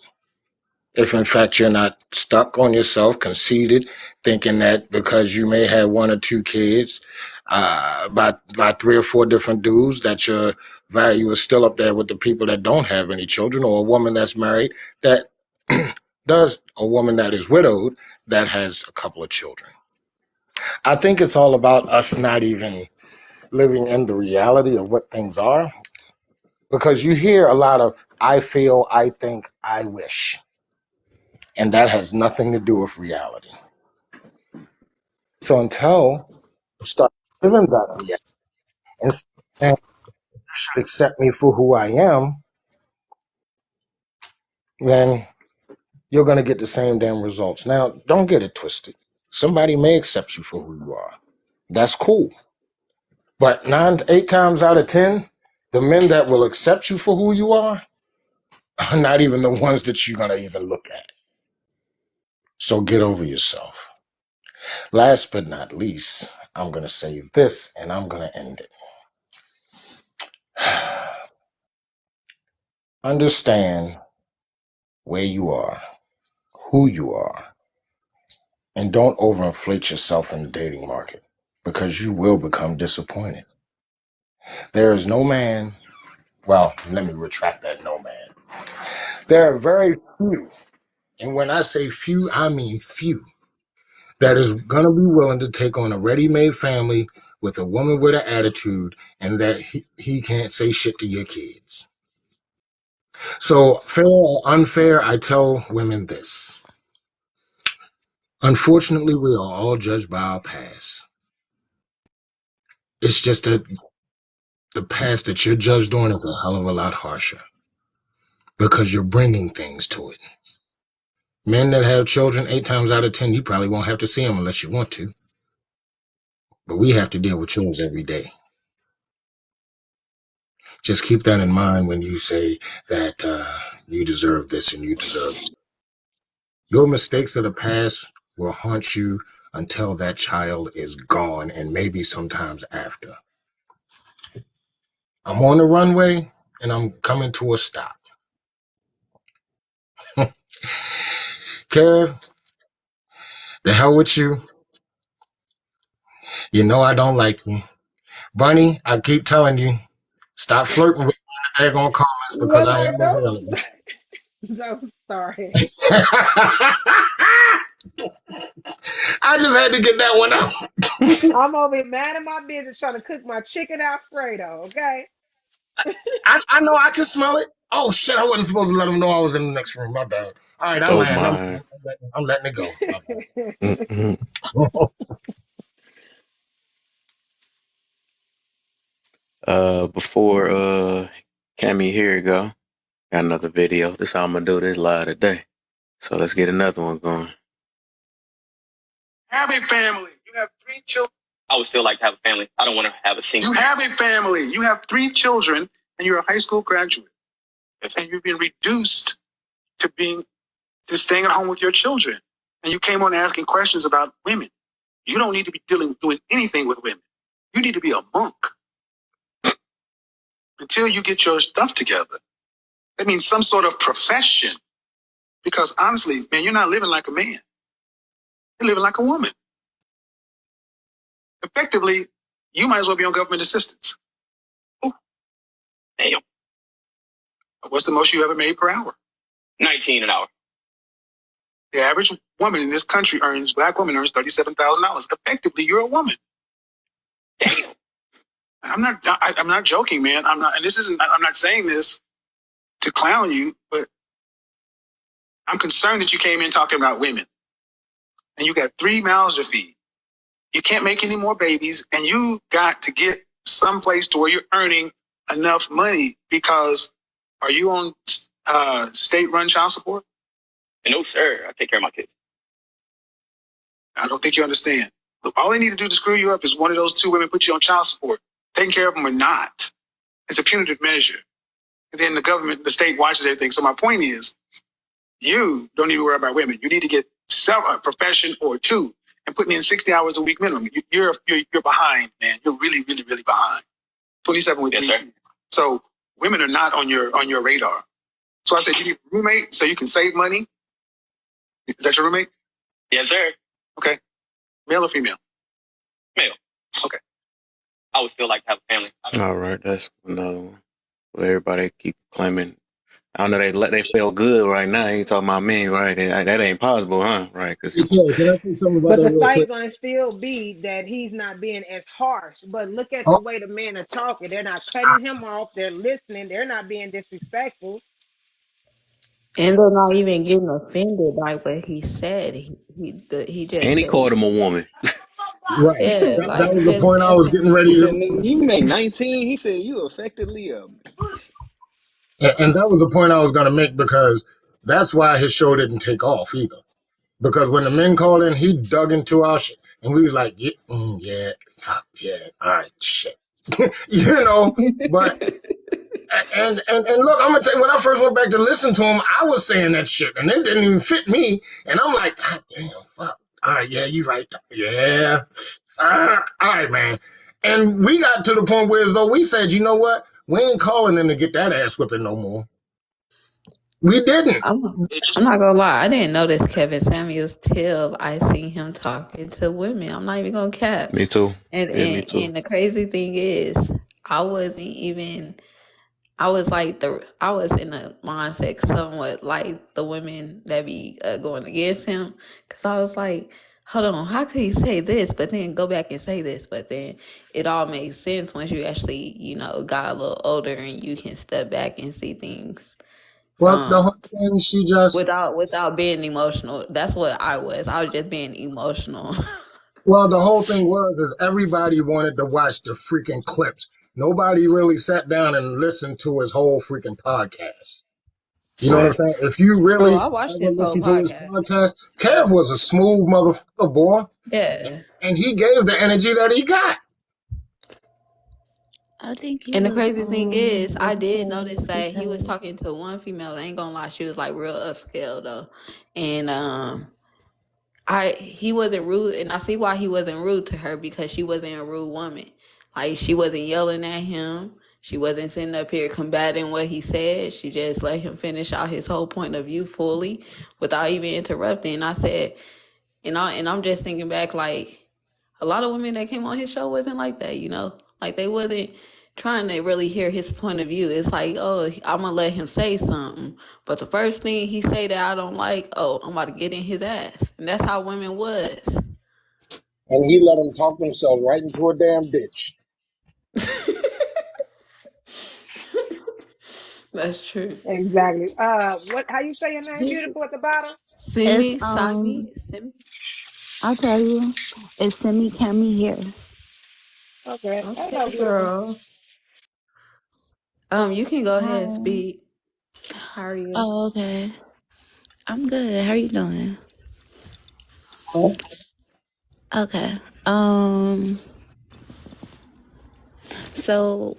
if in fact you're not stuck on yourself, conceited, thinking that because you may have one or two kids by 3 or 4 different dudes that your value is still up there with the people that don't have any children, or a woman that's married that a woman that is widowed that has a couple of children. I think it's all about us not even living in the reality of what things are, because you hear a lot of I feel, I think, I wish. And that has nothing to do with reality. So until you start living that reality and you should accept me for who I am, then you're going to get the same damn results. Now, don't get it twisted. Somebody may accept you for who you are. That's cool. But 8 times out of 10, the men that will accept you for who you are not even the ones that you're going to even look at. So get over yourself. Last but not least, I'm going to say this and I'm going to end it. Understand where you are, who you are, and don't overinflate yourself in the dating market because you will become disappointed. There is no man, well, let me retract that no man. There are very few, and when I say few, I mean few, that is going to be willing to take on a ready-made family with a woman with an attitude and that he can't say shit to your kids. So fair or unfair, I tell women this. Unfortunately, we are all judged by our past. It's just that the past that you're judged on is a hell of a lot harsher because you're bringing things to it. Men that have children, 8 times out of 10, you probably won't have to see them unless you want to. But we have to deal with yours every day. Just keep that in mind when you say that you deserve this and you deserve it. Your mistakes of the past will haunt you until that child is gone and maybe sometimes after. I'm on the runway and I'm coming to a stop. Kev, the hell with you. You know I don't like you. Bunny, I keep telling you, stop flirting with me in the daggone comments because Look, I am don't, available. don't start it. I just had to get that one out. I'm over here mad at my business trying to cook my chicken Alfredo, okay? I know I can smell it. Oh shit! I wasn't supposed to let them know I was in the next room. My bad. All right, I Oh land. my. I'm letting it go. My Mm-mm. Before Cammy, here you go. Got another video. This how I'm gonna do this live today. So let's get another one going. Have a family. You have 3 children. I would still like to have a family. I don't want to have a single. You have a family. You have 3 children, and you're a high school graduate. Yes, and you've been reduced to staying at home with your children. And you came on asking questions about women. You don't need to be doing anything with women. You need to be a monk until you get your stuff together. That means some sort of profession. Because honestly, man, you're not living like a man. You're living like a woman. Effectively, you might as well be on government assistance. Oh, damn. What's the most you ever made per hour? 19 an hour. The average woman in this country black woman earns $37,000. Effectively, you're a woman. Damn. I'm not joking, man. I'm not saying this to clown you, but I'm concerned that you came in talking about women and you got 3 mouths to feed. You can't make any more babies and you got to get someplace to where you're earning enough money because are you on state-run child support? No, sir. I take care of my kids. I don't think you understand. Look, all they need to do to screw you up is one of those 2 women put you on child support. Taking care of them or not. It's a punitive measure. And then the state watches everything. So my point is, you don't need to worry about women. You need to get a profession or 2 and putting in 60 hours a week minimum. You're behind, man. You're really, really, really behind. 27 with 3 kids. So women are not on your radar. So I said, you need a roommate so you can save money. Is that your roommate? Yes, sir. Okay. Male or female? Male. Okay. I would still like to have a family. All right, that's another one. Well, everybody keep claiming. I don't know. They feel good right now. He talking about me, right? That ain't possible, huh? Right? Because Can I say something about But that the real fight quick? gonna still be that he's not being as harsh. But look at the Oh, way the men are talking. They're not cutting him off. They're listening. They're not being disrespectful. And they're not even getting offended by what he said. He just And he said, called him a woman. Right. yeah, That like was the just point I was getting definitely. ready He said, to. "Nigga, you make 19." He said, "You effectively a." And that was the point I was going to make because that's why his show didn't take off either. Because when the men called in, he dug into our shit. And we was like, yeah, yeah, fuck, yeah, all right, shit. you know, but, and look, I'm going to tell you, when I first went back to listen to him, I was saying that shit. And it didn't even fit me. And I'm like, God damn, fuck. All right, yeah, you right. Yeah, fuck. All right, man. And we got to the point where as though we said, you know what? We ain't calling them to get that ass whipping no more. We didn't. I'm not gonna lie, I didn't notice Kevin Samuels till I seen him talking to women. I'm not even gonna cap. Me too. And Yeah, me and, too. and the crazy thing is, I wasn't even. I was in a mindset somewhat like the women that be going against him, because I was like, hold on, how could he say this, but then go back and say this? But then it all makes sense once you actually, got a little older and you can step back and see things Well, the whole from thing, she just, without being emotional. That's what I was. I was just being emotional. well, the whole thing is everybody wanted to watch the freaking clips. Nobody really sat down and listened to his whole freaking podcast. You know what I'm Right. saying? If you Oh, really I watched ever his whole listen to his podcast. podcast, Kev was a smooth motherfucker, boy. Yeah. And he gave the energy that he got. I think he And the was crazy thing is, I did notice listening that he was because talking to one female. I ain't gonna lie, she was like real upscale though, and he wasn't rude, and I see why he wasn't rude to her, because she wasn't a rude woman. Like, she wasn't yelling at him. She wasn't sitting up here combating what he said. She just let him finish out his whole point of view fully without even interrupting. And I said, I'm just thinking back, like, a lot of women that came on his show wasn't like that, Like, they wasn't trying to really hear his point of view. It's like, oh, I'm gonna let him say something, but the first thing he say that I don't like, oh, I'm about to get in his ass. And that's how women was. And he let them talk themselves right into a damn ditch. That's true. Exactly. What? How you say your name? Beautiful at the bottom. it's Simi. I'll tell you, it's Simi Cami here. Okay. Hello, Okay, beautiful. girl. You can go ahead and Hi. speak. How are you? Oh, okay. I'm good. How are you doing? Okay. So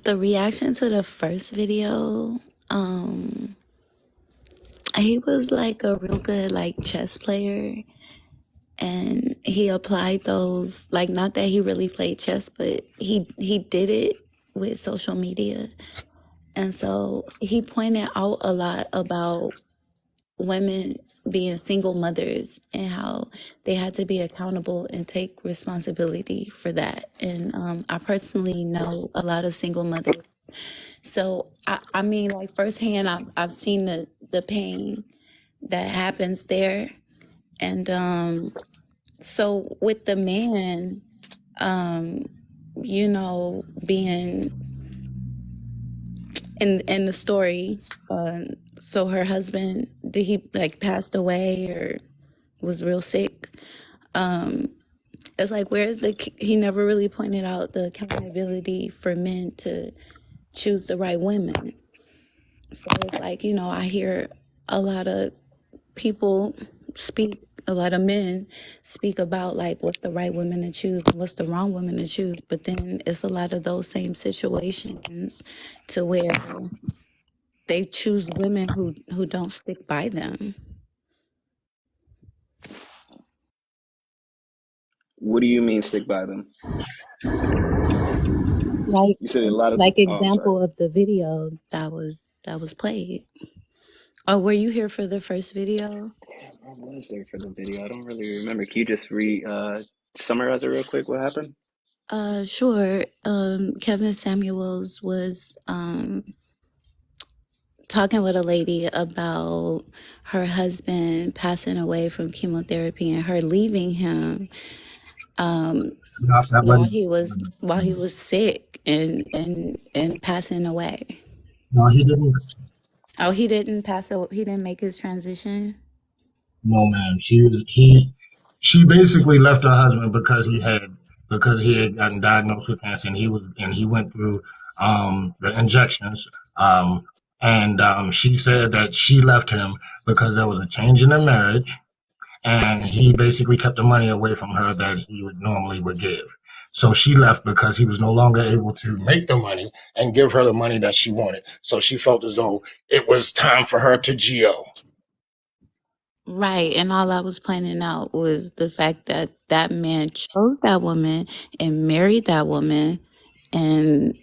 the reaction to the first video, he was like a real good like chess player, and he applied those, like, not that he really played chess, but he did it with social media. And so he pointed out a lot about women being single mothers and how they had to be accountable and take responsibility for that. And I personally know a lot of single mothers. So I mean, like, firsthand, I've seen the pain that happens there. And so with the man, being in the story, so her husband, did he like passed away or was real sick? It's like, he never really pointed out the accountability for men to choose the right women. So it's like, I hear a lot of people speak, a lot of men speak about like what's the right women to choose and what's the wrong women to choose, but then it's a lot of those same situations to where they choose women who don't stick by them. What do you mean stick by them? Like You said a lot of. like Oh, I'm sorry. example of the video that was played. Oh, were you here for the first video? Damn, I was there for the video. I don't really remember. Can you just summarize it real quick? What happened? Sure. Kevin Samuels was talking with a lady about her husband passing away from chemotherapy and her leaving him while he was sick and passing away. No, he didn't. Oh, he didn't pass it. He didn't make his transition. No, man. She basically left her husband because he had gotten diagnosed with cancer, and he went through the injections. She said that she left him because there was a change in their marriage, and he basically kept the money away from her that he would give. So she left because he was no longer able to make the money and give her the money that she wanted. So she felt as though it was time for her to GO. Right. And all I was pointing out was the fact that that man chose that woman and married that woman. And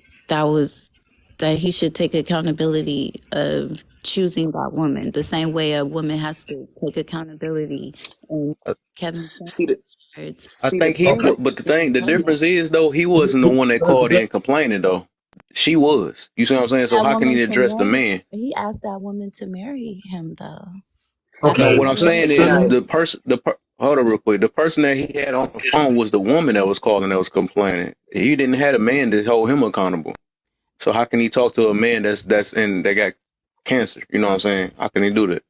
that he should take accountability of choosing that woman the same way a woman has to take accountability. And I, Kevin See the Samuels I see the think he, thing Okay. with but the difference is though he wasn't the one that There's called in complaining though. She was. You see what I'm saying? So that how can woman he to address the marry. man? He asked that woman to marry him, though. After No, Okay. what he I'm made saying the is Sydney. promise. the person, hold on real quick. The person that he had on the phone was the woman that was calling that was complaining. He didn't have a man to hold him accountable. So how can he talk to a man that got cancer? You know what I'm saying? How can he do that?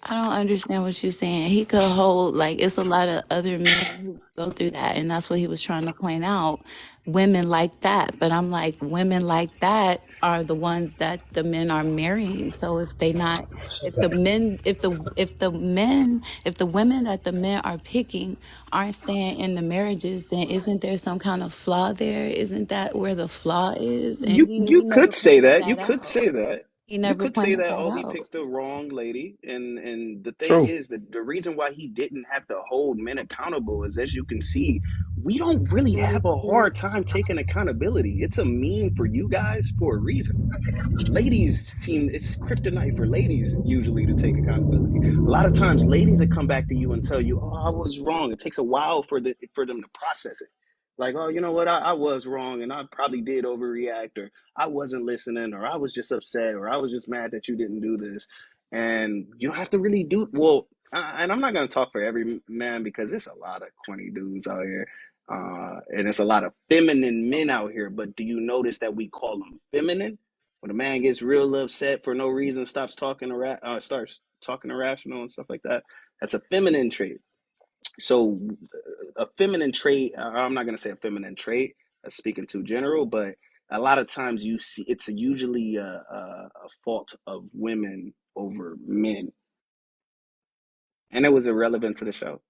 I don't understand what you're saying. He could hold, like, it's a lot of other men who go through that. And that's what he was trying to point out. Women like that. But I'm like, women like that are the ones that the men are marrying. So if they not, if the men, if the women that the men are picking aren't staying in the marriages, then isn't there some kind of flaw there? Isn't that where the flaw is? And he You never could say pointed that. You that could out. say that. He You never could say pointed that. that Oh, he out. picked the wrong lady, and the thing True. is that the reason why he didn't have to hold men accountable is, as you can see, we don't really have a hard time taking accountability. It's a meme for you guys for a reason. Ladies seem it's kryptonite for ladies usually to take accountability. A lot of times ladies that come back to you and tell you, oh, I was wrong. It takes a while for them to process it. Like, oh, you know what, I was wrong and I probably did overreact, or I wasn't listening, or I was just upset, or I was just mad that you didn't do this. And you don't have to really do well. And I'm not going to talk for every man because there's a lot of corny dudes out here, and it's a lot of feminine men out here. But do you notice that we call them feminine? When a man gets real upset for no reason, starts talking irrational and stuff like that, that's a feminine trait. So, a feminine trait, I'm not going to say a feminine trait, that's speaking too general, but a lot of times you see it's usually a fault of women over men. And it was irrelevant to the show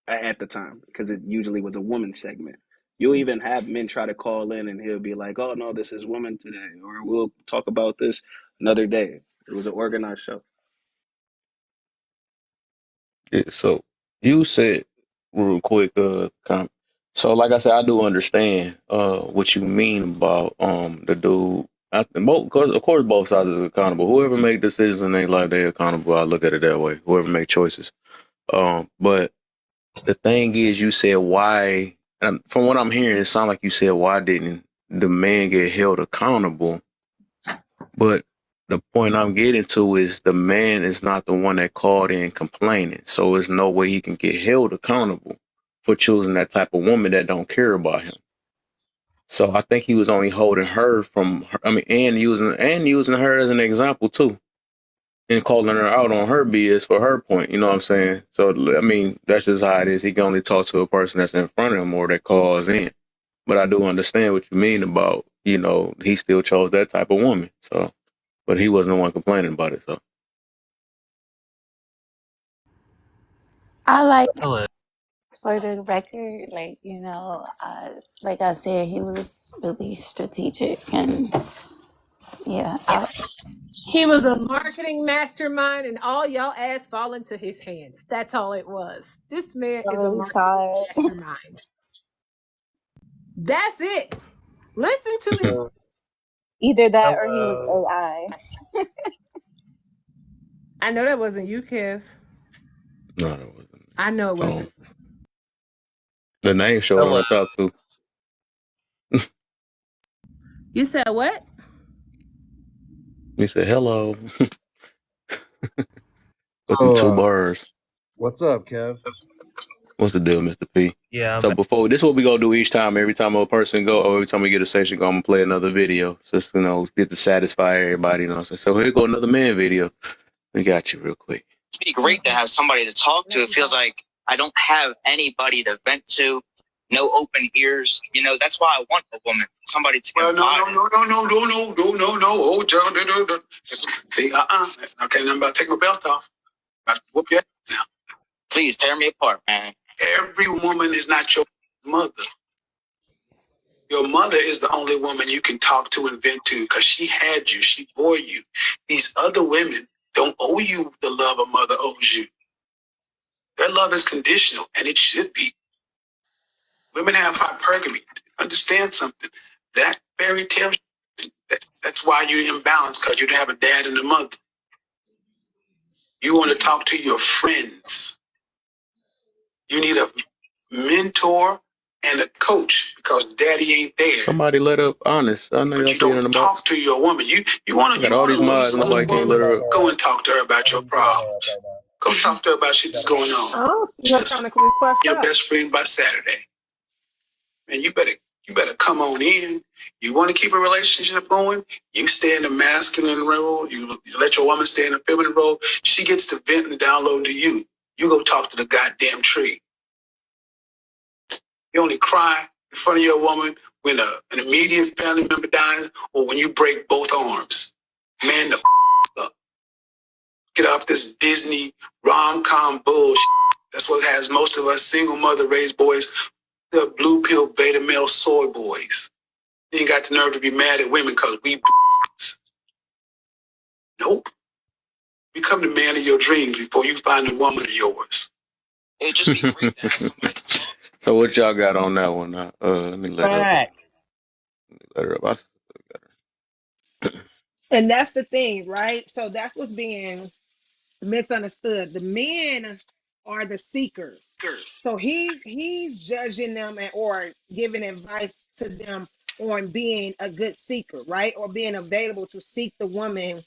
at the time because it usually was a woman segment. You'll even have men try to call in and he'll be like, oh, no, this is woman today, or we'll talk about this another day. It was an organized show. Yeah, so you said real quick, so like I said, I do understand what you mean about the dude. Cause of course both sides is accountable. Whoever make decisions in their life, they accountable. I look at it that way. Whoever make choices. But the thing is, you said why? From what I'm hearing, it sounds like you said why didn't the man get held accountable? But the point I'm getting to is the man is not the one that called in complaining. So there's no way he can get held accountable for choosing that type of woman that don't care about him. So I think he was only holding her and using her as an example too, and calling her out on her BS for her point. You know what I'm saying? So I mean, that's just how it is. He can only talk to a person that's in front of him or that calls in. But I do understand what you mean about, he still chose that type of woman. So, but he wasn't the one complaining about it. So. I like, Hello. for the record, like, like I said, he was really strategic. And yeah, He was a marketing mastermind, and all y'all ass fall into his hands. That's all it was. This man I is a really marketing saw it. mastermind. That's it. Listen to him. Either that or he was Hello. AI. I know that wasn't you, Kev. No, that wasn't. I know it Um, wasn't. the name showed Hello. on top too. You said what? He said hello with them two So, bars. what's up, Kev? What's the deal, Mr. P? Yeah, I'm So back. before this, is what we gonna do each time. Every time a person go, or every time we get a section, go, I'm gonna play another video, just get to satisfy everybody. You know. So here go another man video. We got you real quick. It'd be great to have somebody to talk to. It feels like I don't have anybody to vent to. No open ears. You know, that's why I want a woman, somebody to confide in. No. Oh, John, no. See, okay, I'm about to take my belt off. About to whoop you now. Please tear me apart, man. Every woman is not your mother. Your mother is the only woman you can talk to and vent to because she had you, she bore you. These other women don't owe you the love a mother owes you. Their love is conditional, and it should be. Women have hypergamy. Understand something. That fairy tale, that's why you're imbalanced, because you don't have a dad and a mother. You want to talk to your friends. You need a mentor and a coach because daddy ain't there. Somebody let up honest. I know y'all you don't talk to your woman. You want to all these mods. Nobody can't let her up. Go and talk to her about your problems. Go talk to her about shit that's going on. I don't see her trying to request Your that. best friend by Saturday. And you better come on in. You want to keep a relationship going, you stay in the masculine role, you let your woman stay in the feminine role. She gets to vent and download to you. You go talk to the goddamn tree. You only cry in front of your woman when an immediate family member dies or when you break both arms. Man the up. Get off this Disney rom-com bullshit. That's what has most of us single mother raised boys. The blue pill beta male soy boys. You ain't got the nerve to be mad at women because we nope. Become the man of your dreams before you find the woman of yours. It just be great to have somebody. So what y'all got on that one? Let me let her up. Facts. Let her up. And that's the thing, right? So that's what's being misunderstood. The men are the seekers. So he's judging them or giving advice to them on being a good seeker, right? Or being available to seek the woman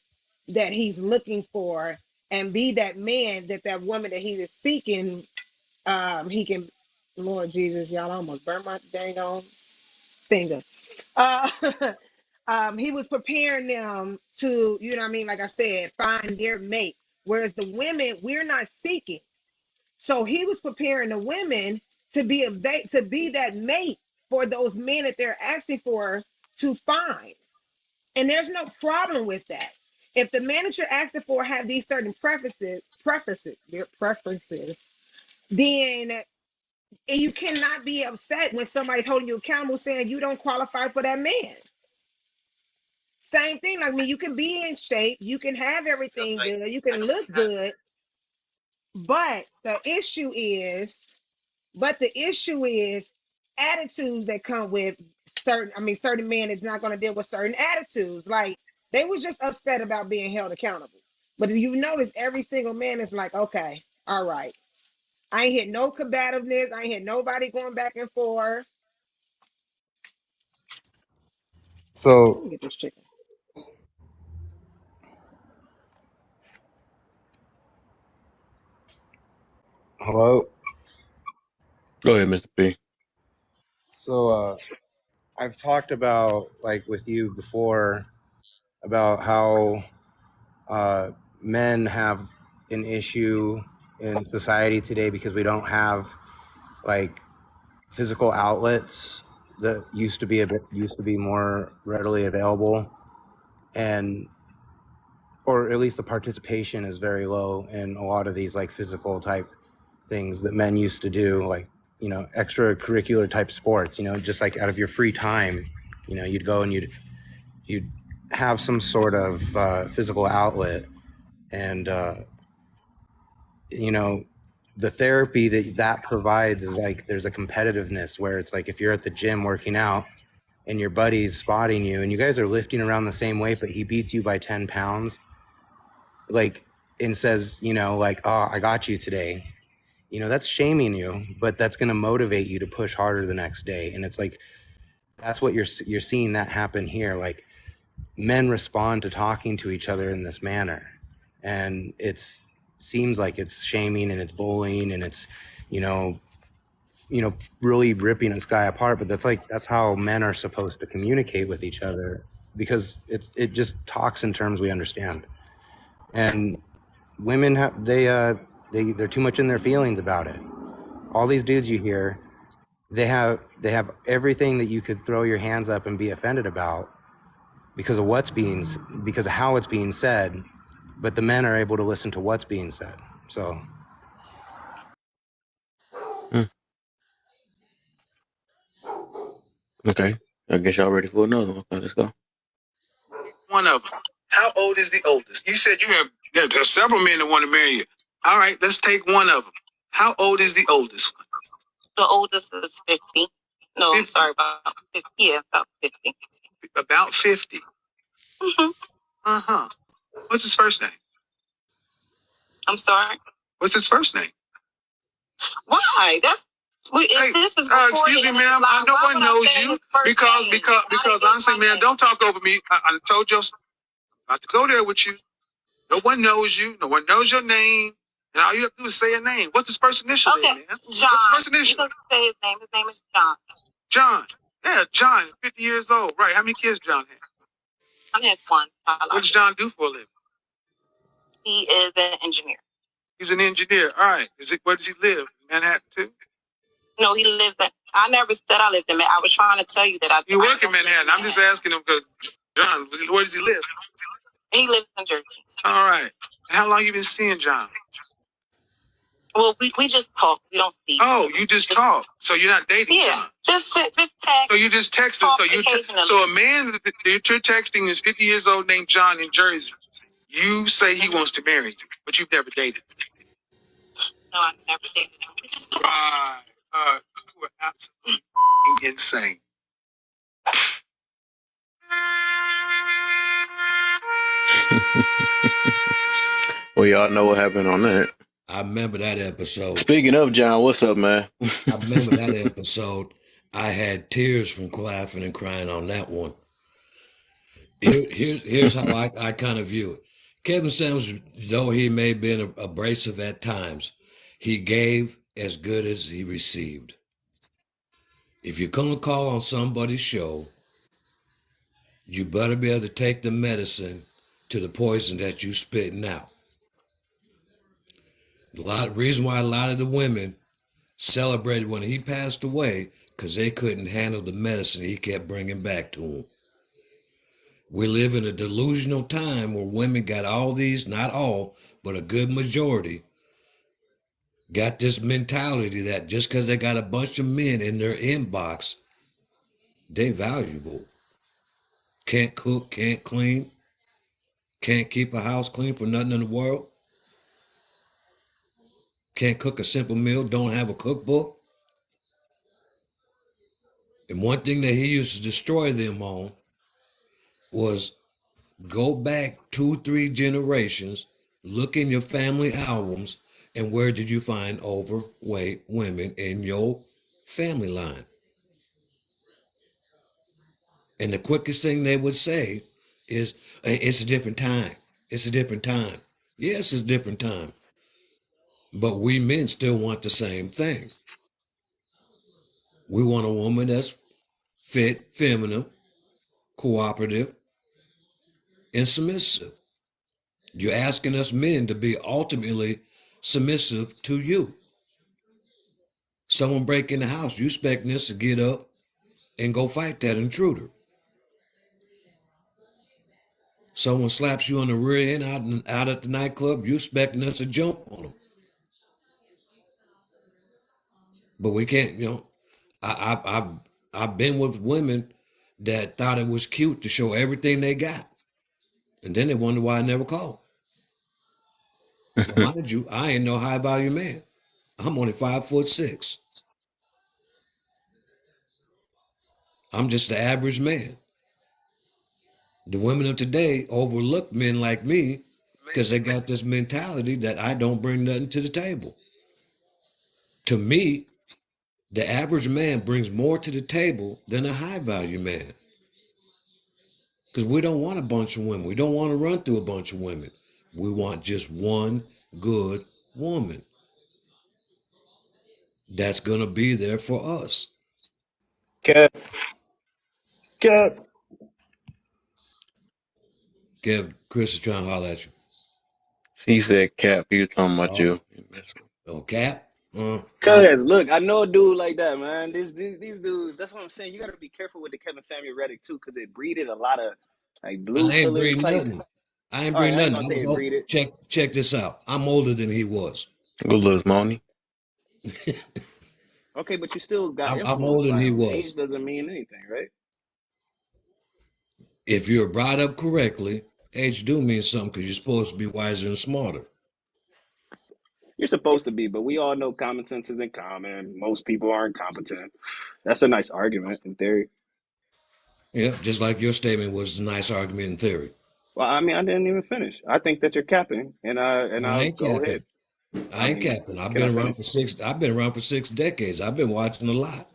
that he's looking for and be that man that woman that he is seeking, he can, Lord Jesus, y'all almost burnt my dang on finger. Uh, he was preparing them to, you know what I mean? Like I said, find their mate. Whereas the women, we're not seeking. So he was preparing the women to be to be that mate for those men that they're asking for to find. And there's no problem with that. If the man that you're asking for have these certain preferences, then you cannot be upset when somebody's holding you accountable saying you don't qualify for that man. Same thing, like me, you can be in shape, you can have everything good, you can look good, but the issue is attitudes that come with certain men is not going to deal with certain attitudes. Like they was just upset about being held accountable. But if you notice, every single man is like, okay, all right. I ain't hit no combativeness. I ain't hit nobody going back and forth. Let So, me get this chicken. hello. Go ahead, Mr. P. So, I've talked about, like, with you before about how men have an issue in society today because we don't have like physical outlets that used to be more readily available, and or at least the participation is very low in a lot of these like physical type things that men used to do, like, you know, extracurricular type sports, you know, just like out of your free time, you know, you'd go and you'd have some sort of physical outlet. And you know, the therapy that provides is like there's a competitiveness where it's like if you're at the gym working out and your buddy's spotting you and you guys are lifting around the same weight, but he beats you by 10 pounds, like, and says, you know, like, oh, I got you today, you know, that's shaming you, but that's going to motivate you to push harder the next day. And it's like, that's what you're seeing that happen here. Like, men respond to talking to each other in this manner, and it's seems like it's shaming and it's bullying and it's, you know, really ripping the sky apart, but that's how men are supposed to communicate with each other, because it just talks in terms we understand. And women they're too much in their feelings about it. All these dudes you hear, they have everything that you could throw your hands up and be offended about because of because of how it's being said, but the men are able to listen to what's being said. So Okay. I guess y'all ready for another one. Okay, let's go. One of them. How old is the oldest? You said there's several men that want to marry you. All right, let's take one of them. How old is the oldest one? The oldest is 50. No, 50. I'm sorry, about 50. Yeah, about 50. About 50. Mm-hmm. Uh-huh. What's his first name? I'm sorry? What's his first name? Why? This is excuse me, ma'am. No one knows you because honestly, man, don't talk over me. I told you not to go there with you. No one knows you. No one knows your name. And all you have to do is say a name. What's this person's initial name, man? John. What's the first initial? You can say his name. His name is John. John. Yeah, John, 50 years old. Right. How many kids John has? John has one. What does John do for a living? He is an engineer. He's an engineer. All right. Where does he live? Manhattan too? No, he lives I never said I lived in Manhattan. I was trying to tell you that You work in Manhattan. I'm just asking him because John, where does he live? He lives in Jersey. All right. And how long you been seeing John? Well, we just talk. We don't see. Oh, you just talk. So you're not dating? Yeah, John. just text. So you just texting. So a man that you're texting is 50 years old named John in Jersey. You say he wants to marry you, but you've never dated. No, I've never dated him. Right. You were absolutely insane. Well, y'all know what happened on that. I remember that episode. Speaking of John, what's up, man? I remember that episode. I had tears from laughing and crying on that one. Here's how I kind of view it. Kevin Samuels, though he may have been abrasive at times, he gave as good as he received. If you're going to call on somebody's show, you better be able to take the medicine to the poison that you spitting out. Reason why a lot of the women celebrated when he passed away, because they couldn't handle the medicine he kept bringing back to them. We live in a delusional time where women got all these, not all, but a good majority, got this mentality that just because they got a bunch of men in their inbox, they valuable. Can't cook, can't clean, can't keep a house clean for nothing in the world. Can't cook a simple meal, don't have a cookbook. And one thing that he used to destroy them on was go back 2-3 generations, look in your family albums, and where did you find overweight women in your family line? And the quickest thing they would say is, hey, it's a different time. It's a different time. Yes, it's a different time. But we men still want the same thing. We want a woman that's fit, feminine, cooperative, and submissive. You're asking us men to be ultimately submissive to you. Someone break in the house, you expecting us to get up and go fight that intruder. Someone slaps you on the rear end out at the nightclub, you expecting us to jump on them. But we can't, I've been with women that thought it was cute to show everything they got. And then they wonder why I never called. Well, mind you, I ain't no high value man. I'm only 5'6". I'm just the average man. The women of today overlook men like me because they got this mentality that I don't bring nothing to the table. To me, the average man brings more to the table than a high value man. Because we don't want a bunch of women. We don't want to run through a bunch of women. We want just one good woman. that's gonna be there for us. Cap, Cap. Kev, Chris is trying to holler at you. He said Cap. He was talking about Oh, you. oh, Cap. Cause look, I know a dude like that, man. These dudes. That's what I'm saying. You got to be careful with the Kevin Samuel Reddick too, because it breeded a lot of like blue I ain't pillars breeding type. nothing. I ain't All right, breeding I ain't nothing. gonna I say was it breeded. check this out. I'm older than he was. Good little Money. Okay, but you still got I'm influenced older than by he him. was. Age doesn't mean anything, right? If you're brought up correctly, age do mean something because you're supposed to be wiser and smarter. You're supposed to be, but we all know common sense isn't common. Most people aren't competent. That's a nice argument in theory. Yeah, just like your statement was a nice argument in theory. Well, I mean, I didn't even finish. I think that you're capping, and I I'll ain't go ahead. capping. I I ain't mean, capping. I've can I been finish? around for six decades. I've been watching a lot.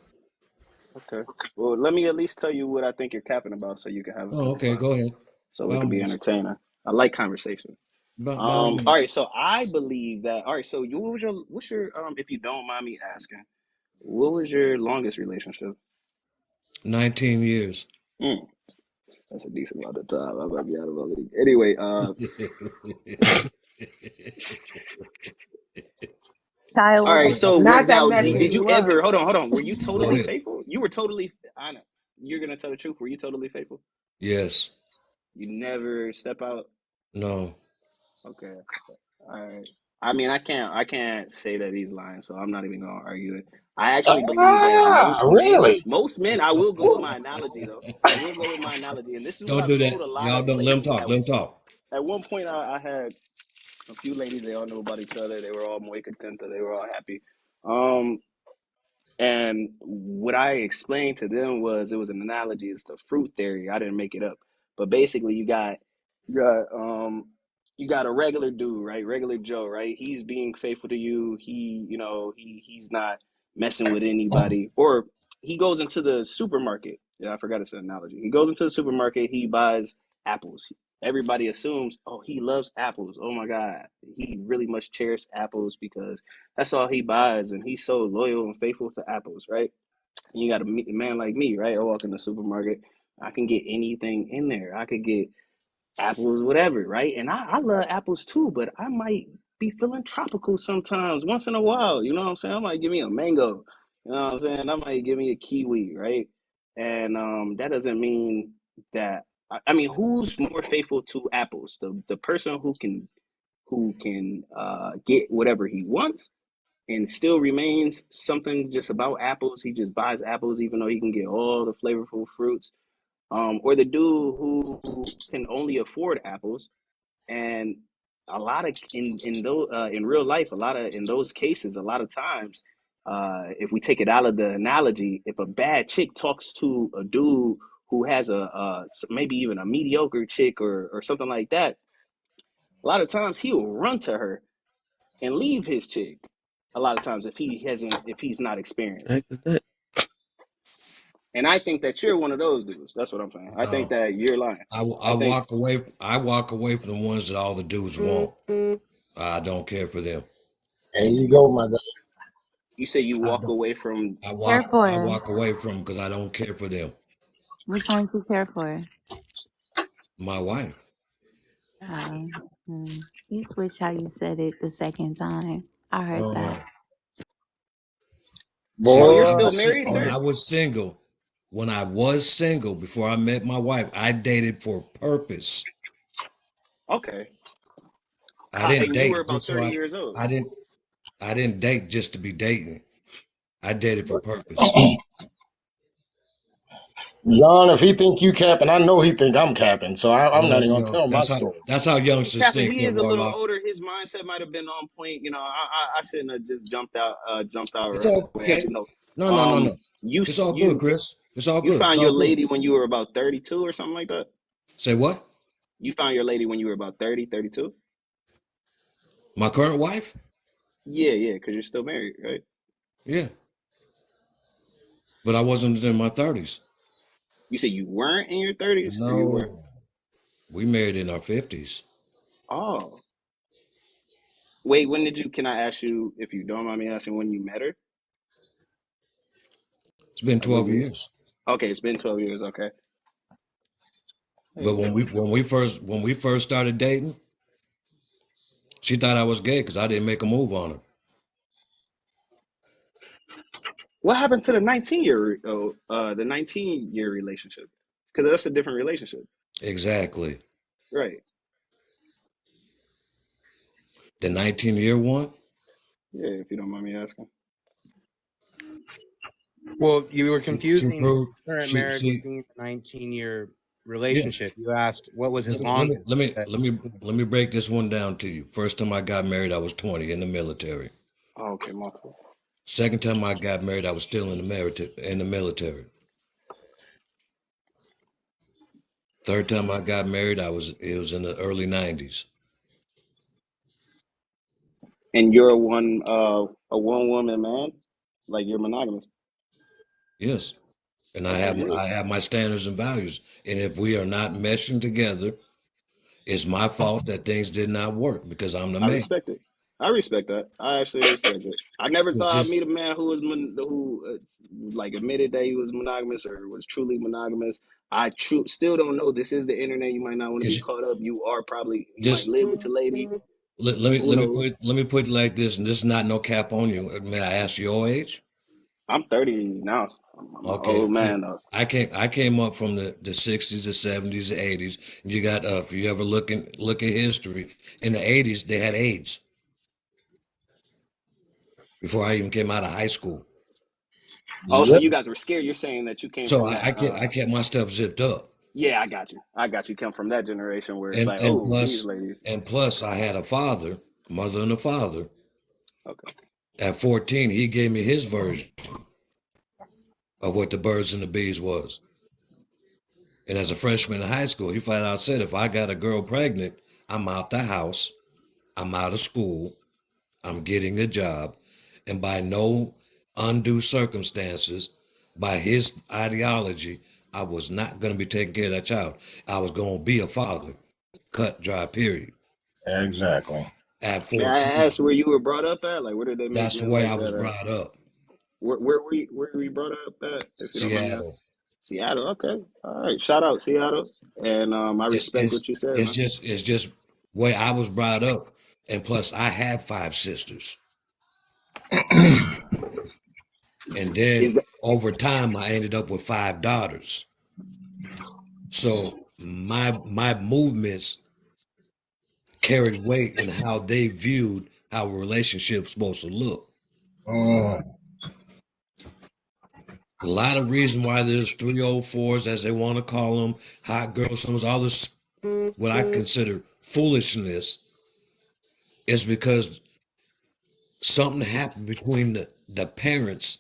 Okay. Well, let me at least tell you what I think you're capping about, so you can have Oh, some okay, fun, go ahead. so By it all could be means. entertaining. I like conversation. By all All means. right. So I believe that. All right. So what's your if you don't mind me asking, what was your longest relationship? 19 years. That's a decent amount of time. I might be out of my league. Anyway, Kyle, all what right. was So Not that now, messy. did He you ever? was. Hold on. Were you Go totally ahead. faithful? You were totally. I know. You're gonna tell the truth. Were you totally faithful? Yes. You never step out. No. Okay. All right. I mean, I can't say that he's lying, so I'm not even gonna argue it. I actually believe that Really? most men. I will go with my analogy though. I will go with my analogy, and this is what Don't I've do told that. a lot Y'all of don't let him ladies. talk. Let him talk. At one point, I had a few ladies. They all knew about each other. They were all muy contenta. They were all happy. Um, And what I explained to them was it was an analogy. It's the fruit theory. I didn't make it up. But basically, you got you got a regular dude, right? Regular Joe, right? He's being faithful to you. He's not messing with anybody. Or he goes into the supermarket. Yeah, I forgot it's an analogy. He goes into the supermarket. He buys apples. Everybody assumes, oh, he loves apples. Oh my God, he really must cherish apples because that's all he buys, and he's so loyal and faithful to apples, right? And you got a man like me, right? I walk in the supermarket, I can get anything in there. I could get apples, whatever, right? And I love apples too, but I might be feeling tropical sometimes, once in a while. You know what I'm saying? I might give me a mango. You know what I'm saying? I might give me a kiwi, right? And that doesn't mean that. I mean, who's more faithful to apples? The person who can get whatever he wants and still remains something just about apples. He just buys apples even though he can get all the flavorful fruits. Or the dude who can only afford apples, and a lot of in real life, a lot of in those cases, a lot of times, if we take it out of the analogy, if a bad chick talks to a dude who has maybe even a mediocre chick or something like that, a lot of times he will run to her and leave his chick. A lot of times, if he's not experienced, and I think that you're one of those dudes. That's what I'm saying. I think No. that you're lying. I I think walk away. I walk away from the ones that all the dudes want. I don't care for them. There you go, my guy. you say you I walk don't. away from. care I for? walk away from because I don't care for them. Which ones you care for? My wife. You switch how you said it the second time. I heard that. See, Oh, you're Boy, still married, when sir? I was single, before I met my wife, I dated for purpose. Okay. I didn't And you were date about just so 30 years old. I didn't I didn't date just to be dating. I dated for purpose. John, if he think you capping, I know he think I'm capping. So I'm not No, even gonna no, tell my story. that's how He's youngsters capping. think, He little is a little warlock. older. His mindset might have been on point. I shouldn't have just jumped out It's right away. I okay. didn't know. No. You It's all good, you Chris. It's all you good. It's found all your good. lady when you were about 32 or something like that. Say what? You found your lady when you were about 30, 32? My current wife? Yeah, because you're still married, right? Yeah. But I wasn't in my 30s. You said you weren't in your 30s, or you were? No. We married in our 50s. Oh, wait. When did you? Can I ask you if you don't mind me asking when you met her? It's been I believe 12 you. years. Okay, it's been 12 years. Okay. But Hey, when we first started dating, she thought I was gay because I didn't make a move on her. what happened to the 19-year the 19-year relationship? Because that's a different relationship, Exactly. right? The 19-year one. Yeah, if you don't mind me asking. Well, you were She confusing proved current marriage with she being a 19-year yeah. relationship. You asked what was his Let me let me longest. let You me said let me 19. let me break this one down to you. First time I got married, I was 20 in the military. Oh, okay, multiple. Second time I got married, I was still in the military. Third time I got married, it was in the early 90s. And you're a one woman man, like you're monogamous. Yes. And Okay, good. I have my standards and values. And if we are not meshing together, it's my fault that things did not work because I'm the I man. respect it. I respect that. I actually respect it. I never It's thought I'd just meet a man who was like admitted that he was monogamous or was truly monogamous. Still don't know. This is the internet. You might not want to be because caught up. You might just live with your lady. Who knows? let me put it like this, and this is not no cap on you. May I ask your age? I'm 30 now. I'm an Okay, old see, man though. I came up from the 60s, the 70s, the 80s. You got if you ever look at history, in the 80s they had AIDS before I even came out of high school. Oh, so So, Yep. you guys were scared. You're saying that you came so from that. I kept my stuff zipped up, Yeah, I got you. I got you. Come from that generation where it's like, oh, these ladies. and plus I had a father, mother, and a father. Okay. At 14, he gave me his version of what the birds and the bees was. And as a freshman in high school, he flat out said, if I got a girl pregnant, I'm out the house, I'm out of school, I'm getting a job, and by no undue circumstances, by his ideology, I was not going to be taking care of that child. I was going to be a father. Cut, dry, period. Exactly. At May I 14. ask where you were brought up at? Like, where did they make That's the men way like I was that at? brought up. Where were you brought up at? If you don't mind me asking. Seattle. Seattle. Okay. All right. Shout out Seattle. And I It's respect it's what you said, man. it's just way I was brought up. And plus I had 5 sisters. And then Is that over time I ended up with 5 daughters. So my movements carried weight in how they viewed how a relationship's supposed to look. Mm. A lot of reason why there's 304s, as they want to call them, hot girls, some all this what I consider foolishness is because something happened between the parents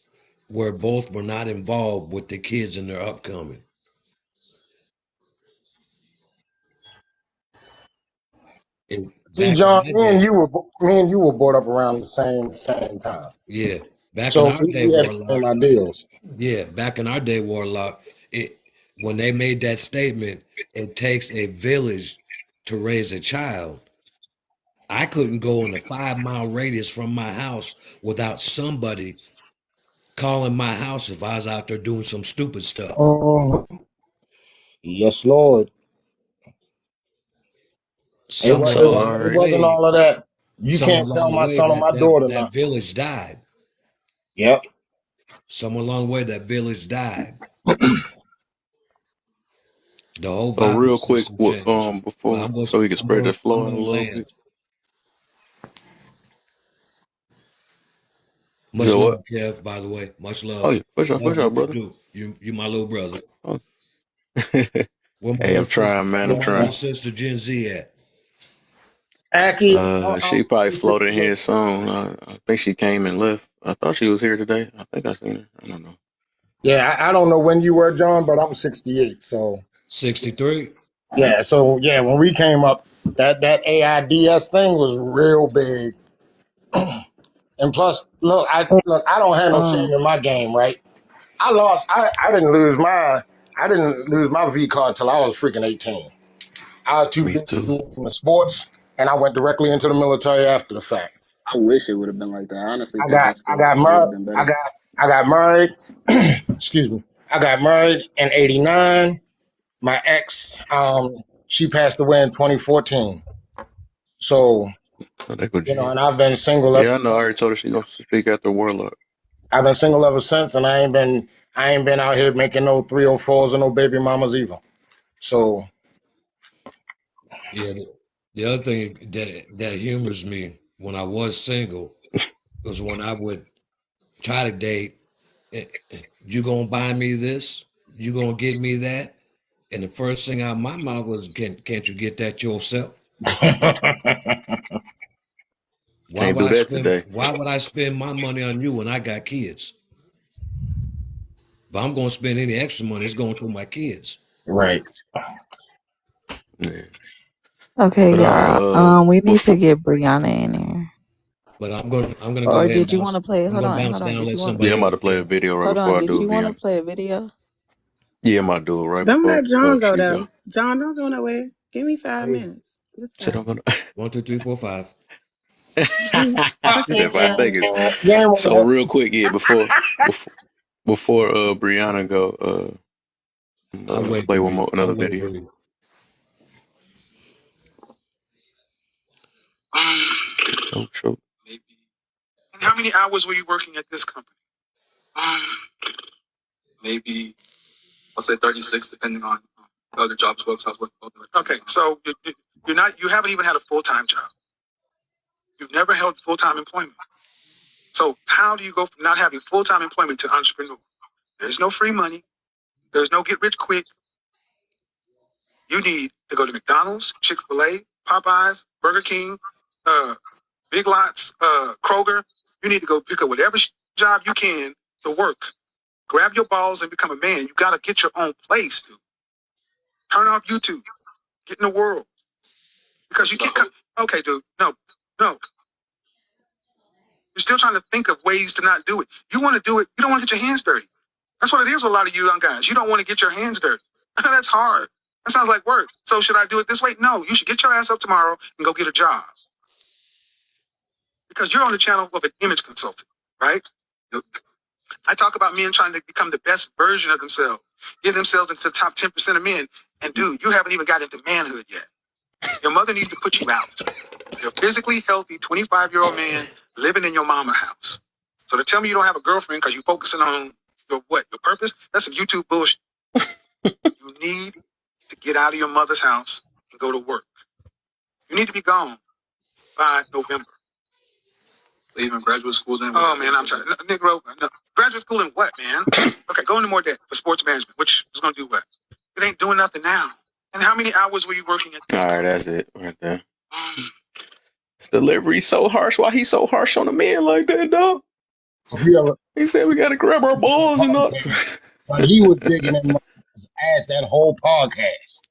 where both were not involved with the kids in their upcoming. And See, back in John, my day, me and you were brought up around the same time, yeah, back in so our day, we had the Warlock, same ideals. yeah, back in our day, Warlock, it when they made that statement, it takes a village to raise a child. I couldn't go in a 5-mile radius from my house without somebody calling my house if I was out there doing some stupid stuff. Yes, Lord. Some So along It the Ari, wasn't way, all of that. You some can't along tell the my way son or my daughter that not. village died. Yep. Some along the way that village died. The whole so value real quick, system changed. But before so we can spread the I'm floor a gonna little bit. land. Much Yo, what? love, Kev, by the way. Much Oh love. yeah, for Love sure, what you brother. do. You my little brother. Oh. Where my Hey, little I'm sister trying, man. where I'm my little trying. sister Gen Z at? Aki, She probably I'm floating 68. here soon. I think she came and left. I thought she was here today. I think I seen her. I don't know. Yeah, I don't know when you were, John, but I'm 68. So 63? yeah, when we came up, that AIDS thing was real big. And plus, look, I don't have no shame in my game, right? I didn't lose my V card till I was freaking 18. I was too Me busy too. doing the sports, and I went directly into the military after the fact. I wish it would have been like that. I honestly I think got that's I the got it would have mar- been I better. got I got married. Excuse me. I got married in '89. My ex, she passed away in 2014. So, Oh, that good and G. I've been single. Yeah, I know. I already told her she gonna speak after Warlock. I've been single ever since, and I ain't been out here making no 304s or no baby mamas either. So, Yeah, the other thing that humors me when I was single was when I would try to date. You gonna buy me this? You gonna get me that? And the first thing out of my mouth was, "Can't you get that yourself? Why Can't would do I that spend? today. Why would I spend my money on you when I got kids? If I'm gonna spend any extra money, it's going to my kids." right. Yeah. Okay, But all right. y'all. We need to Before get Brianna in here. But I'm gonna go Or ahead and did you want bounce. to play? I'm Hold gonna on, bounce hold on. down. Did Let you want? yeah, I'm somebody about else to play a go. video right Hold before on. I Did do you it, want to Brianna. play a video? Yeah, I'm about to do it right Don't before let John go she though. go. John, don't go nowhere. Give me 5 minutes. It's Shit, fine. I'm gonna. 1, 2, 3, 4, 5. It's Yeah, okay. 5 seconds. So real quick, yeah, before Brianna go, I'll wait, play Bree. I'll another wait, video. Bree. Oh, sure. Maybe. And how many hours were you working at this company? Maybe I'll say 36, depending on other jobs, folks I was working with. Okay, so you haven't even had a full-time job. You've never held full-time employment. So how do you go from not having full-time employment to entrepreneur? There's no free money. There's no get rich quick. You need to go to McDonald's, Chick-fil-A, Popeyes, Burger King, Big Lots, Kroger. You need to go pick up whatever job you can to work. Grab your balls and become a man. You got to get your own place, dude. Turn off YouTube. Get in the world. Because you can't. Okay, dude. No. You're still trying to think of ways to not do it. You want to do it. You don't want to get your hands dirty. That's what it is with a lot of you young guys. You don't want to get your hands dirty. That's hard. That sounds like work. So should I do it this way? No. You should get your ass up tomorrow and go get a job. Because you're on the channel of an image consultant, right? I talk about men trying to become the best version of themselves, get themselves into the top 10% of men. And dude, you haven't even got into manhood yet. Your mother needs to put you out. You're a physically healthy 25-year-old man living in your mama house. So to tell me you don't have a girlfriend because you're focusing on your purpose, that's some YouTube bullshit. You need to get out of your mother's house and go to work. You need to be gone by November. Even graduate school then? Oh man, I'm sorry. Negro, no. Graduate school in what, man? Okay, go into more debt for sports management, which is gonna do what? It ain't doing nothing now. And how many hours were you working at this All right, that's it right there. His delivery's so harsh. Why he so harsh on a man like that, dog? He said we gotta grab our balls and not. But he was digging in my ass that whole podcast.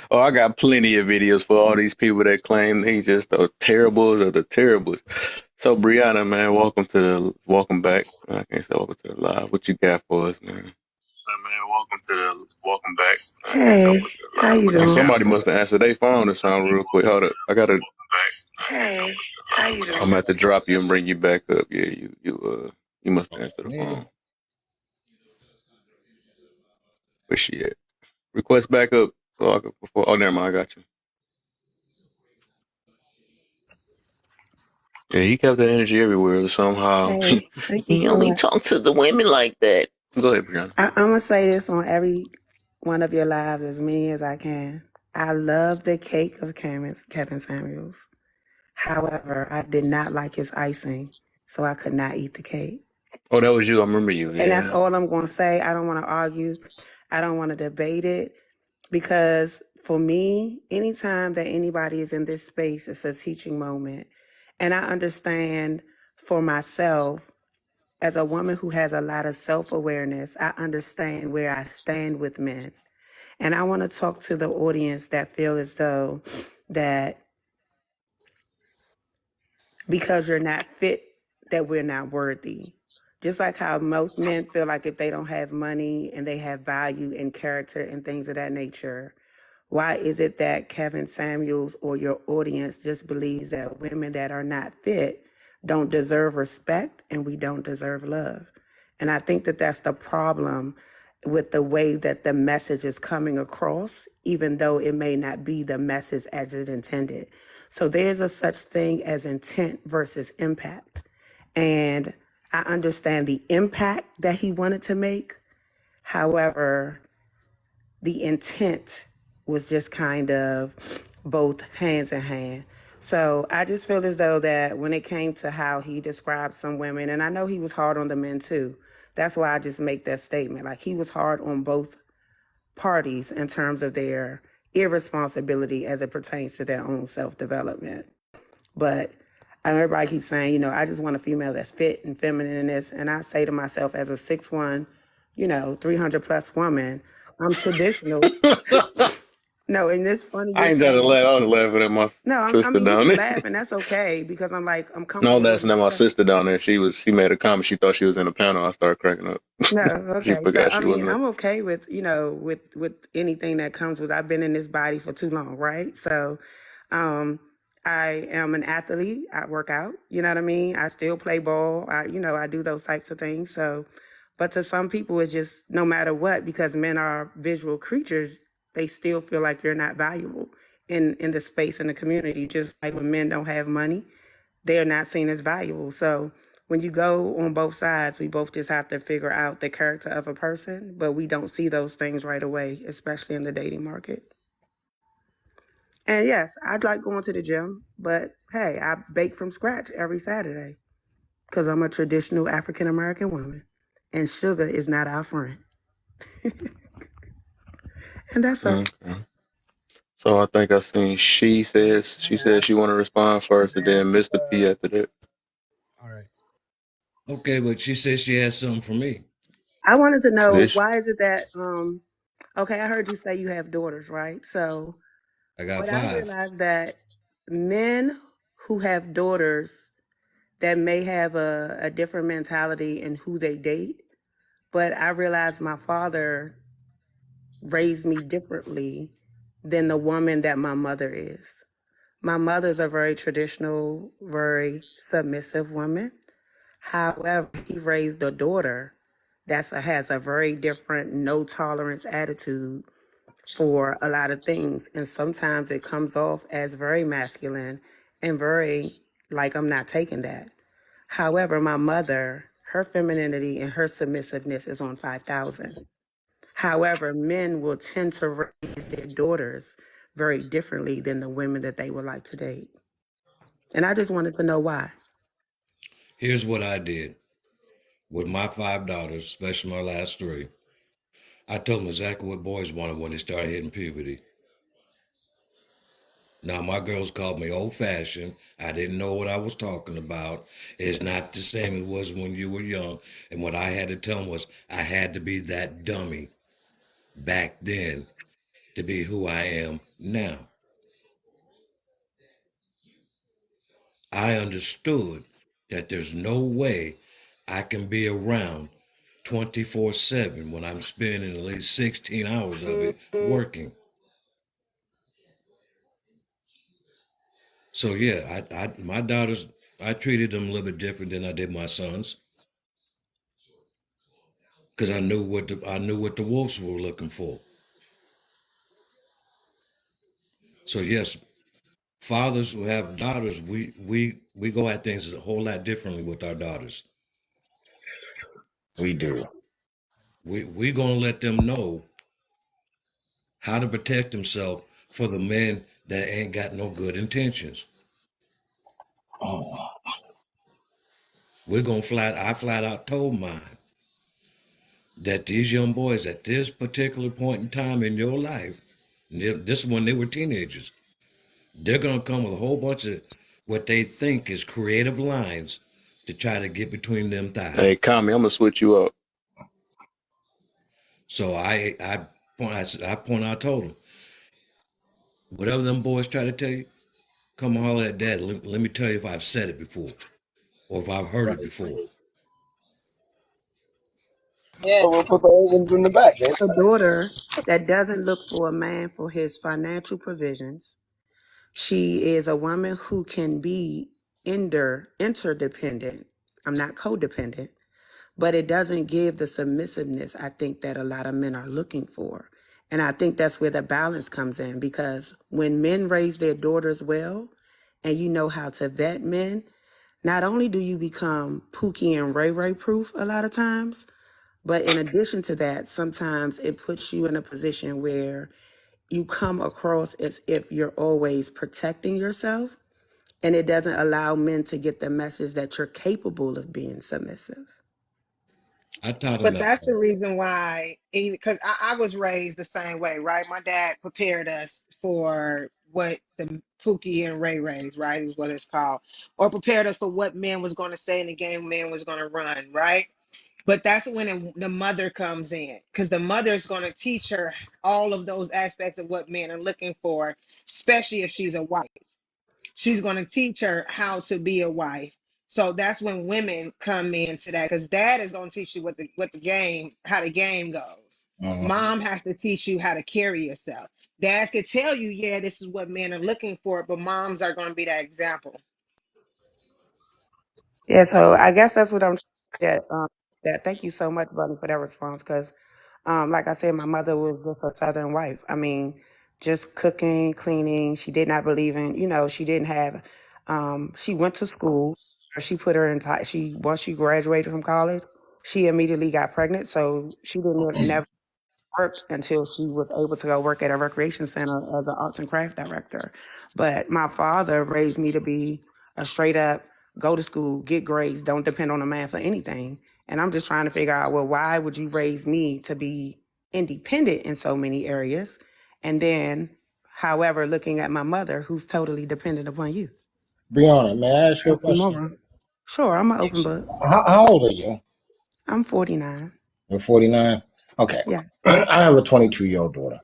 Oh, I got plenty of videos for all these people that claim they just the terribles of the terribles. So Brianna, man, welcome back. I can't say welcome to the live. What you got for us, man? Welcome back. Hey, how you Oh, doing? somebody must have answered their phone to sound real quick. Hold up. Hey, how you doing? I'm gonna have to drop you and bring you back up. Yeah, you must have answered the Man, phone. Where she at? Request back up so I could before. Oh, never mind. I got you. Yeah, he kept that energy everywhere. Somehow Hey, thank you he so only much. talks to the women like that. Go ahead, Brianna. I'm gonna say this on every one of your lives as many as I can. I love the cake of Kevin Samuels. However, I did not like his icing, so I could not eat the cake. Oh, that was you. I remember you. And that's Yeah. all I'm gonna say. I don't want to argue. I don't want to debate it because for me, anytime that anybody is in this space, it's a teaching moment. And I understand for myself, as a woman who has a lot of self-awareness, I understand where I stand with men. And I want to talk to the audience that feel as though that because you're not fit, that we're not worthy. Just like how most men feel like if they don't have money and they have value and character and things of that nature, why is it that Kevin Samuels or your audience just believes that women that are not fit don't deserve respect and we don't deserve love. And I think that that's the problem with the way that the message is coming across, even though it may not be the message as it intended. So there's a such thing as intent versus impact. And I understand the impact that he wanted to make. However, the intent was just kind of both hands in hand. So I just feel as though that when it came to how he described some women, and I know he was hard on the men too, that's why I just make that statement. Like, he was hard on both parties in terms of their irresponsibility as it pertains to their own self-development. But everybody keeps saying, I just want a female that's fit and feminine in this. And I say to myself, as a 6'1", 300 plus woman, I'm traditional. No, and it's funny I you're ain't gotta saying. laugh. I was laughing at my No, I sister mean, you down can there. laugh, and that's okay, because I'm No, comfortable with laughing at my myself. sister down there. She made a comment. She thought she was in a panel. I started cracking up. No, She okay. So forgot I she mean, wasn't there. I'm okay with with anything that comes with. I've been in this body for too long, right? So, I am an athlete. I work out. You know what I mean? I still play ball. I do those types of things. So, but to some people, it's just no matter what, because men are visual creatures. They still feel like you're not valuable in the space in the community. Just like when men don't have money, they're not seen as valuable. So when you go on both sides, we both just have to figure out the character of a person, but we don't see those things right away, especially in the dating market. And yes, I'd like going to the gym, but hey, I bake from scratch every Saturday because I'm a traditional African American woman, and sugar is not our friend. And that's all. Okay. So I think I seen she said she want to respond first, and then Mr. P after that. All right. Okay, but she said she had something for me. I wanted to know, This why is it that okay, I heard you say you have daughters, right? So I got but I 5. realized that men who have daughters that may have a different mentality in who they date, but I realized my father raised me differently than the woman that my mother is. My mother's a very traditional, very submissive woman. However, he raised a daughter that has a very different, no tolerance attitude for a lot of things. And sometimes it comes off as very masculine and very like, I'm not taking that. However, my mother, her femininity and her submissiveness is on 5,000. However, men will tend to raise their daughters very differently than the women that they would like to date. And I just wanted to know why. Here's what I did with my 5 daughters, especially my last 3. I told them exactly what boys wanted when they started hitting puberty. Now, my girls called me old-fashioned. I didn't know what I was talking about. It's not the same as it was when you were young. And what I had to tell them was I had to be that dummy back then to be who I am now. I understood that there's no way I can be around 24/7 when I'm spending at least 16 hours of it working. So yeah, my daughters, I treated them a little bit different than I did my sons, because I knew what the wolves were looking for. So yes, fathers who have daughters, we go at things a whole lot differently with our daughters. We do. We gonna let them know how to protect themselves for the men that ain't got no good intentions. Oh, I flat out told mine that these young boys at this particular point in time in your life, this is when they were teenagers, they're gonna come with a whole bunch of what they think is creative lines to try to get between them Hey, thighs. Kami, I'm gonna switch you up. So I told them, whatever them boys try to tell you, come holler at dad. Let me tell you if I've said it before or if I've heard it before. so we'll put the old ones in the back. A daughter that doesn't look for a man for his financial provisions. She is a woman who can be interdependent. I'm not codependent, but it doesn't give the submissiveness I think that a lot of men are looking for. And I think that's where the balance comes in, because when men raise their daughters well and you know how to vet men, not only do you become Pookie and Ray Ray proof a lot of times, but in addition to that, sometimes it puts you in a position where you come across as if you're always protecting yourself, and it doesn't allow men to get the message that you're capable of being submissive. I taught him But that. that's the reason why, because I was raised the same way, right? My dad prepared us for what the Pookie and Ray Rays, right, is what it's called, or prepared us for what man was going to say in the game man was going to run, right? But that's when the mother comes in, because the mother is going to teach her all of those aspects of what men are looking for, especially if she's a wife. She's going to teach her how to be a wife. So that's when women come into that, because dad is going to teach you what the game, how the game goes. Mom has to teach you how to carry yourself. Dads can tell you, yeah, this is what men are looking for, but moms are going to be that example. Yeah, so I guess that's what I'm that that thank you so much, Bunny, for that response. Because like I said, my mother was just a southern wife. I mean, just cooking, cleaning. She did not believe in, she didn't have she went to school. She put her in she once she graduated from college, she immediately got pregnant. So she didn't never worked until she was able to go work at a recreation center as an arts and craft director. But my father raised me to be a straight up go to school, get grades, don't depend on a man for anything. And I'm just trying to figure out, well, why would you raise me to be independent in so many areas? And then, however, looking at my mother, who's totally dependent upon you. Brianna, may I ask you a question? Oxymoron. Sure, I'm an open book. How old are you? I'm 49. You're 49? Okay. Yeah. I have a 22-year-old daughter.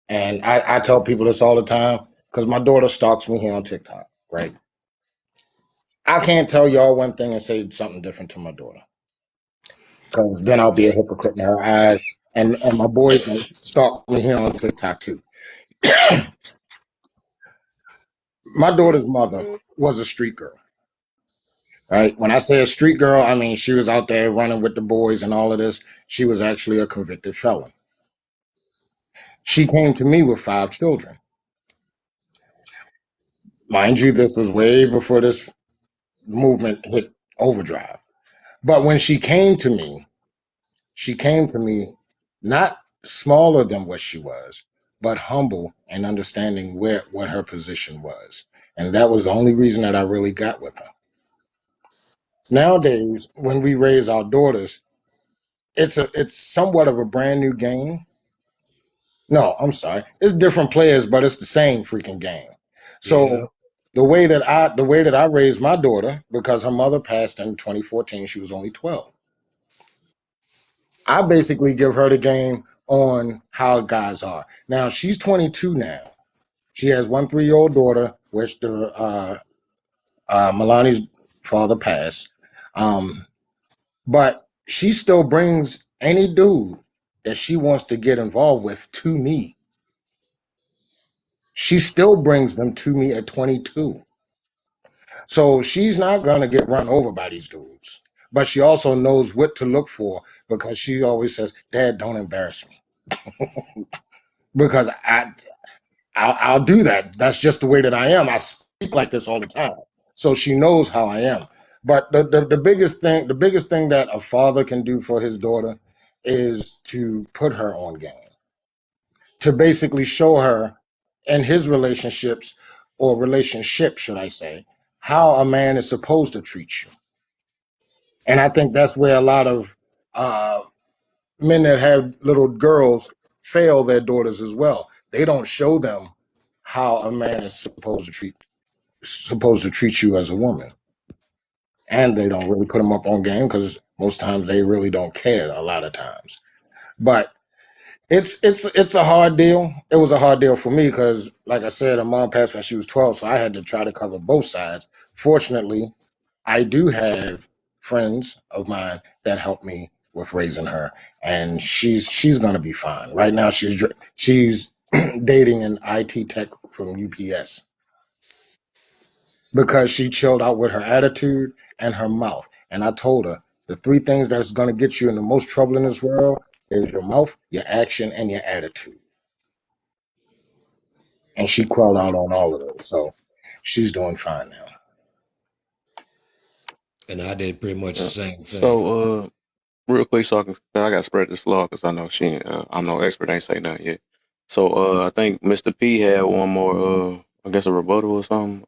And I tell people this all the time because my daughter stalks me here on TikTok, right? I can't tell y'all one thing and say something different to my daughter, because then I'll be a hypocrite in her eyes. And my boys stalk me here on TikTok too. My daughter's mother was a street girl, right? When I say a street girl, I mean she was out there running with the boys and all of this. She was actually a convicted felon. She came to me with 5 children. Mind you, this was way before this movement hit overdrive. But when she came to me not smaller than what she was, but humble and understanding what her position was. And that was the only reason that I really got with her. Nowadays, when we raise our daughters, it's somewhat of a brand new game. No, I'm sorry. It's different players, but it's the same freaking game. So Yeah. the way that I raised my daughter, because her mother passed in 2014, she was only 12. I basically give her the game on how guys are. Now she's 22 now. She has 1 3-year-old daughter, which the Milani's father passed. But she still brings any dude that she wants to get involved with to me. She still brings them to me at 22. So she's not going to get run over by these dudes. But she also knows what to look for, because she always says, Dad, don't embarrass me. Because I'll do that. That's just the way that I am. I speak like this all the time. So she knows how I am. But the biggest thing that a father can do for his daughter is to put her on game, to basically show her in his relationships, or relationship, should I say, how a man is supposed to treat you. And I think that's where a lot of men that have little girls fail their daughters as well. They don't show them how a man is supposed to treat you as a woman. And they don't really put them up on game, because most times they really don't care a lot of times. But it's a hard deal. It was a hard deal for me because, like I said, her mom passed when she was 12, so I had to try to cover both sides. Fortunately, I do have friends of mine that help me with raising her, and she's gonna be fine. Right now, she's dating an IT tech from UPS. because she chilled out with her attitude and her mouth. And I told her the three things that's going to get you in the most trouble in this world is your mouth, your action, and your attitude. And she crawled out on all of those. So she's doing fine now. And I did pretty much the Yeah. same thing. So, real quick, so I got to spread this law because I know I'm no expert, ain't say nothing yet. So, I think Mr. P had one more, I guess a rebuttal or something,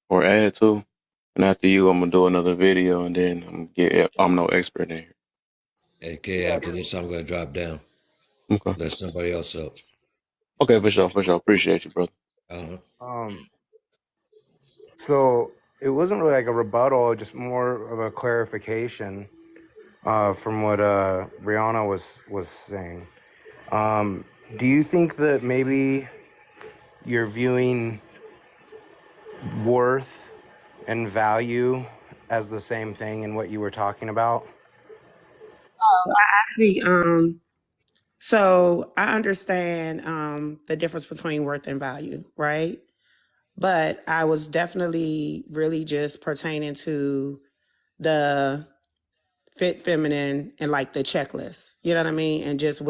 or add to. And after you, I'm gonna do another video, and then I'm no expert in here. AK, after this, I'm gonna drop down. Okay. Let somebody else up. Okay, for sure. Appreciate you, brother. So it wasn't really like a rebuttal, just more of a clarification from what Brianna was saying. Do you think that maybe you're viewing worth and value as the same thing in what you were talking about? Actually, so I understand the difference between worth and value, right? But I was definitely really just pertaining to the fit feminine and like the checklist, you know what I mean? And just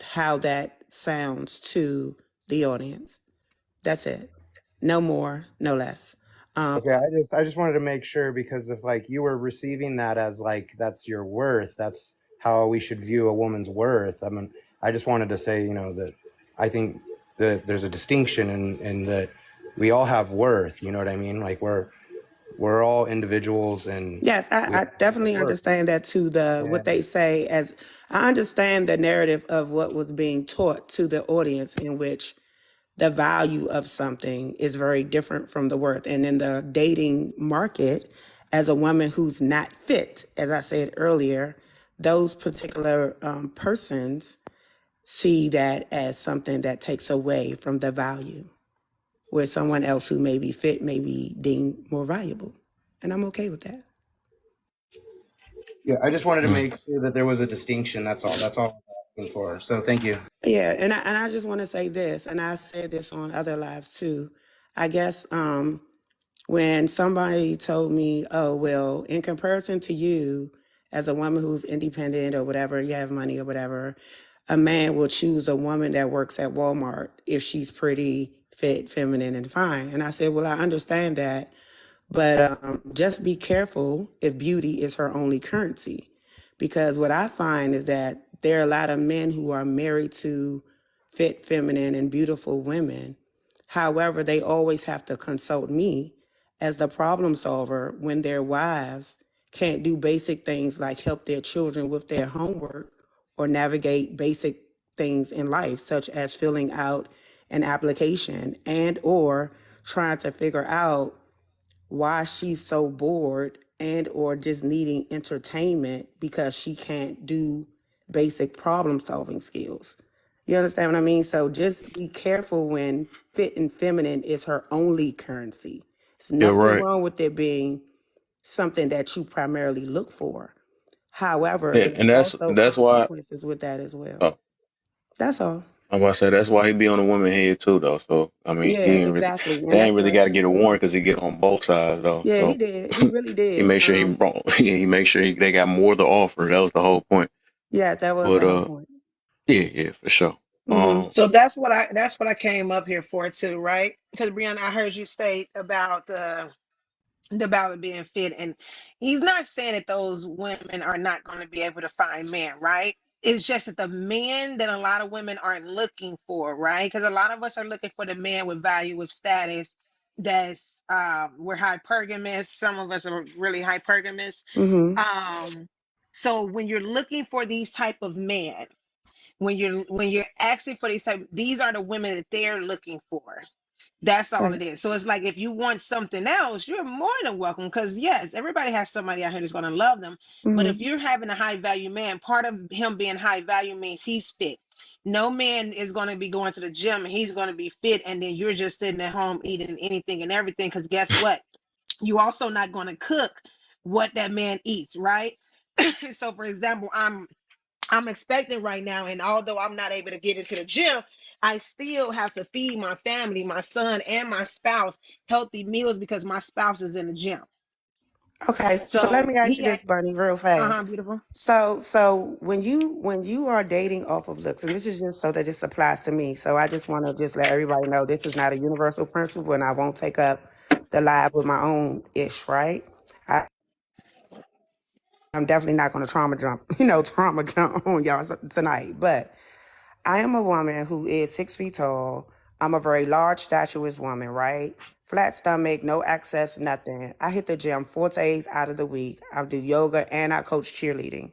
how that sounds to the audience. That's it. No more, no less. Okay, I just wanted to make sure, because if like you were receiving that as like that's your worth, that's how we should view a woman's worth. I mean, I just wanted to say, that I think that there's a distinction in that we all have worth. You know what I mean? Like we're all individuals, and Yes, I definitely understand that too. What they say, as I understand the narrative of what was being taught to the audience, in which the value of something is very different from the worth. And in the dating market, as a woman who's not fit, as I said earlier, those particular persons see that as something that takes away from the value, where someone else who may be fit may be deemed more valuable. And I'm okay with that. Yeah, I just wanted to make sure that there was a distinction. That's all. That's all I'm asking for. So thank you. Yeah, and I just want to say this, and I said this on other lives too. I guess when somebody told me, oh, well, in comparison to you, as a woman who's independent or whatever, you have money or whatever, a man will choose a woman that works at Walmart if she's pretty, fit, feminine, and fine. And I said, well, I understand that, but just be careful if beauty is her only currency. Because what I find is that there are a lot of men who are married to fit, feminine, and beautiful women. However, they always have to consult me as the problem solver when their wives can't do basic things like help their children with their homework or navigate basic things in life, such as filling out an application and or trying to figure out why she's so bored and or just needing entertainment because she can't do basic problem solving skills. You understand what I mean? So just be careful when fit and feminine is her only currency. There's nothing wrong with it being something that you primarily look for. However, Yeah, there's and also that's why. consequences with that as well. Oh, That's all. I'm about to say that's why he be on the woman head too, though. So I mean, Yeah, exactly. they And ain't that's really what, got to get a warrant because he get on both sides though. yeah, he So did. He really he did. make sure he make sure they got more to offer. That was the whole point. Yeah, that was But the whole point. yeah, for sure. So that's what I came up here for too, right? Because Brianna, I heard you state about the about being fit, and he's not saying that those women are not going to be able to find men, right? It's just that the men that a lot of women aren't looking for, right? Because a lot of us are looking for the man with value, with status. That's we're hypergamous. Some of us are really hypergamous. So when you're looking for these type of men, when you're asking for these are the women that they're looking for. That's all Right. it is. So it's like if you want something else, you're more than welcome. Because yes, everybody has somebody out here that's going to love them. But if you're having a high value man, part of him being high value means he's fit. No man is going to be going to the gym and he's going to be fit, and then you're just sitting at home eating anything and everything. Because guess what? You also not going to cook what that man eats, right? So for example, I'm expecting right now, and although I'm not able to get into the gym, I still have to feed my family, my son, and my spouse healthy meals because my spouse is in the gym. Okay, so let So me ask you he, this, Bunny, real fast. beautiful. So when you are dating off of looks, and this is just so that this applies to me, so I just want to just let everybody know this is not a universal principle, and I won't take up the live with my own ish, right? I'm definitely not going to trauma jump on y'all tonight, but I am a woman who is 6 feet tall. I'm a very large, statuous woman, right? Flat stomach, no access, nothing. I hit the gym 4 days out of the week. I do yoga and I coach cheerleading.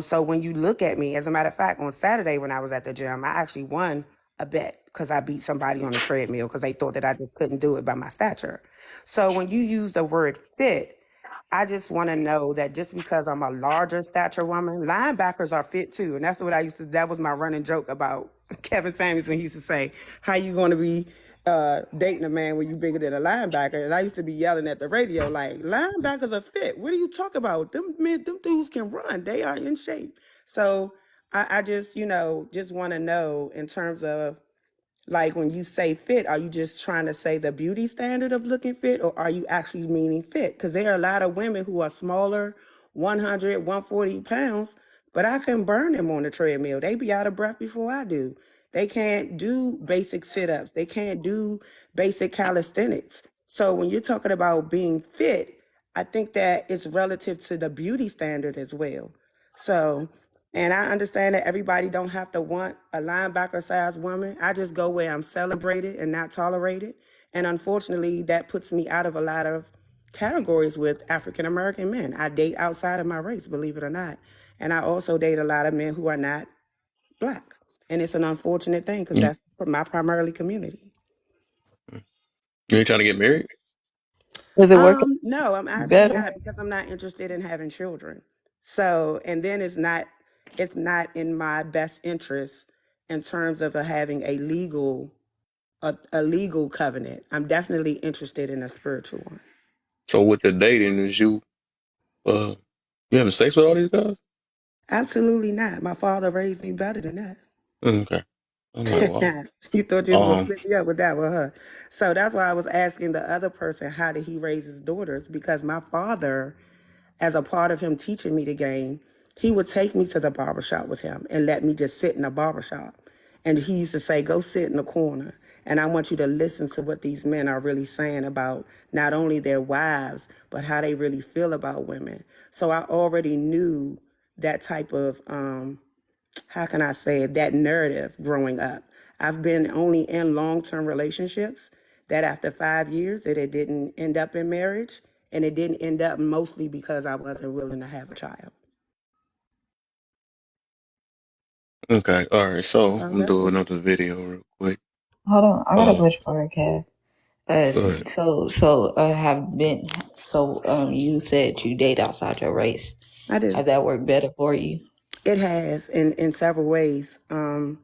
So when you look at me, as a matter of fact, on Saturday when I was at the gym, I actually won a bet because I beat somebody on the treadmill because they thought that I just couldn't do it by my stature. So when you use the word fit, I just want to know that just because I'm a larger stature woman, linebackers are fit too. And that's what that was my running joke about Kevin Samuels when he used to say, how you going to be dating a man when you bigger than a linebacker? And I used to be yelling at the radio like, linebackers are fit. What are you talking about? Them dudes can run. They are in shape. So I just, just want to know in terms of like when you say fit, are you just trying to say the beauty standard of looking fit, or are you actually meaning fit? Because there are a lot of women who are smaller, 100, 140 pounds, but I can burn them on the treadmill. They be out of breath before I do. They can't do basic sit-ups. They can't do basic calisthenics. So when you're talking about being fit, I think that it's relative to the beauty standard as well. So, and I understand that everybody don't have to want a linebacker sized woman. I just go where I'm celebrated and not tolerated. And unfortunately, that puts me out of a lot of categories with African American men. I date outside of my race, believe it or not. And I also date a lot of men who are not Black. And it's an unfortunate thing because You, that's my primarily community. you ain't trying to get married? Does it work No, I'm actually better? not because I'm not interested in having children. So, and then it's not in my best interest in terms of having a legal covenant. I'm definitely interested in a spiritual one. So with the dating, is you having sex with all these guys? Absolutely not. My father raised me better than that. Okay. I'm like, wow. You thought you was gonna slip me up with that one, huh? So that's why I was asking the other person, how did he raise his daughters? Because my father, as a part of him teaching me the game, he would take me to the barbershop with him and let me just sit in the barbershop. And he used to say, go sit in the corner. And I want you to listen to what these men are really saying about not only their wives, but how they really feel about women. So I already knew that type of, how can I say it, that narrative growing up. I've been only in long-term relationships that after 5 years that it didn't end up in marriage, and it didn't end up mostly because I wasn't willing to have a child. Okay. All right. So So I'm that's doing it. another video real quick. Hold on, I got a Oh, question for her, Kev. go ahead. You said you date outside your race. I do. Has that worked better for you? It has in several ways. And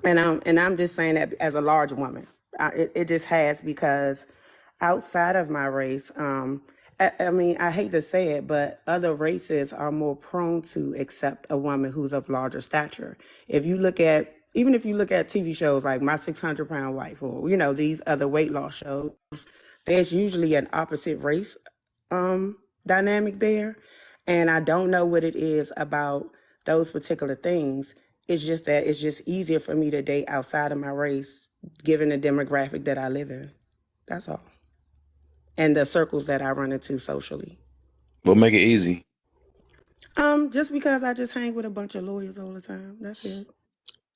I'm just saying that as a large woman, it just has, because outside of my race, I mean, I hate to say it, but other races are more prone to accept a woman who's of larger stature. Even if you look at TV shows like My 600-Pound Wife, or these other weight loss shows, there's usually an opposite race dynamic there. And I don't know what it is about those particular things. It's just that it's just easier for me to date outside of my race, given the demographic that I live in. That's all. And the circles that I run into socially. We'll make it easy. Just because I just hang with a bunch of lawyers all the time. That's it.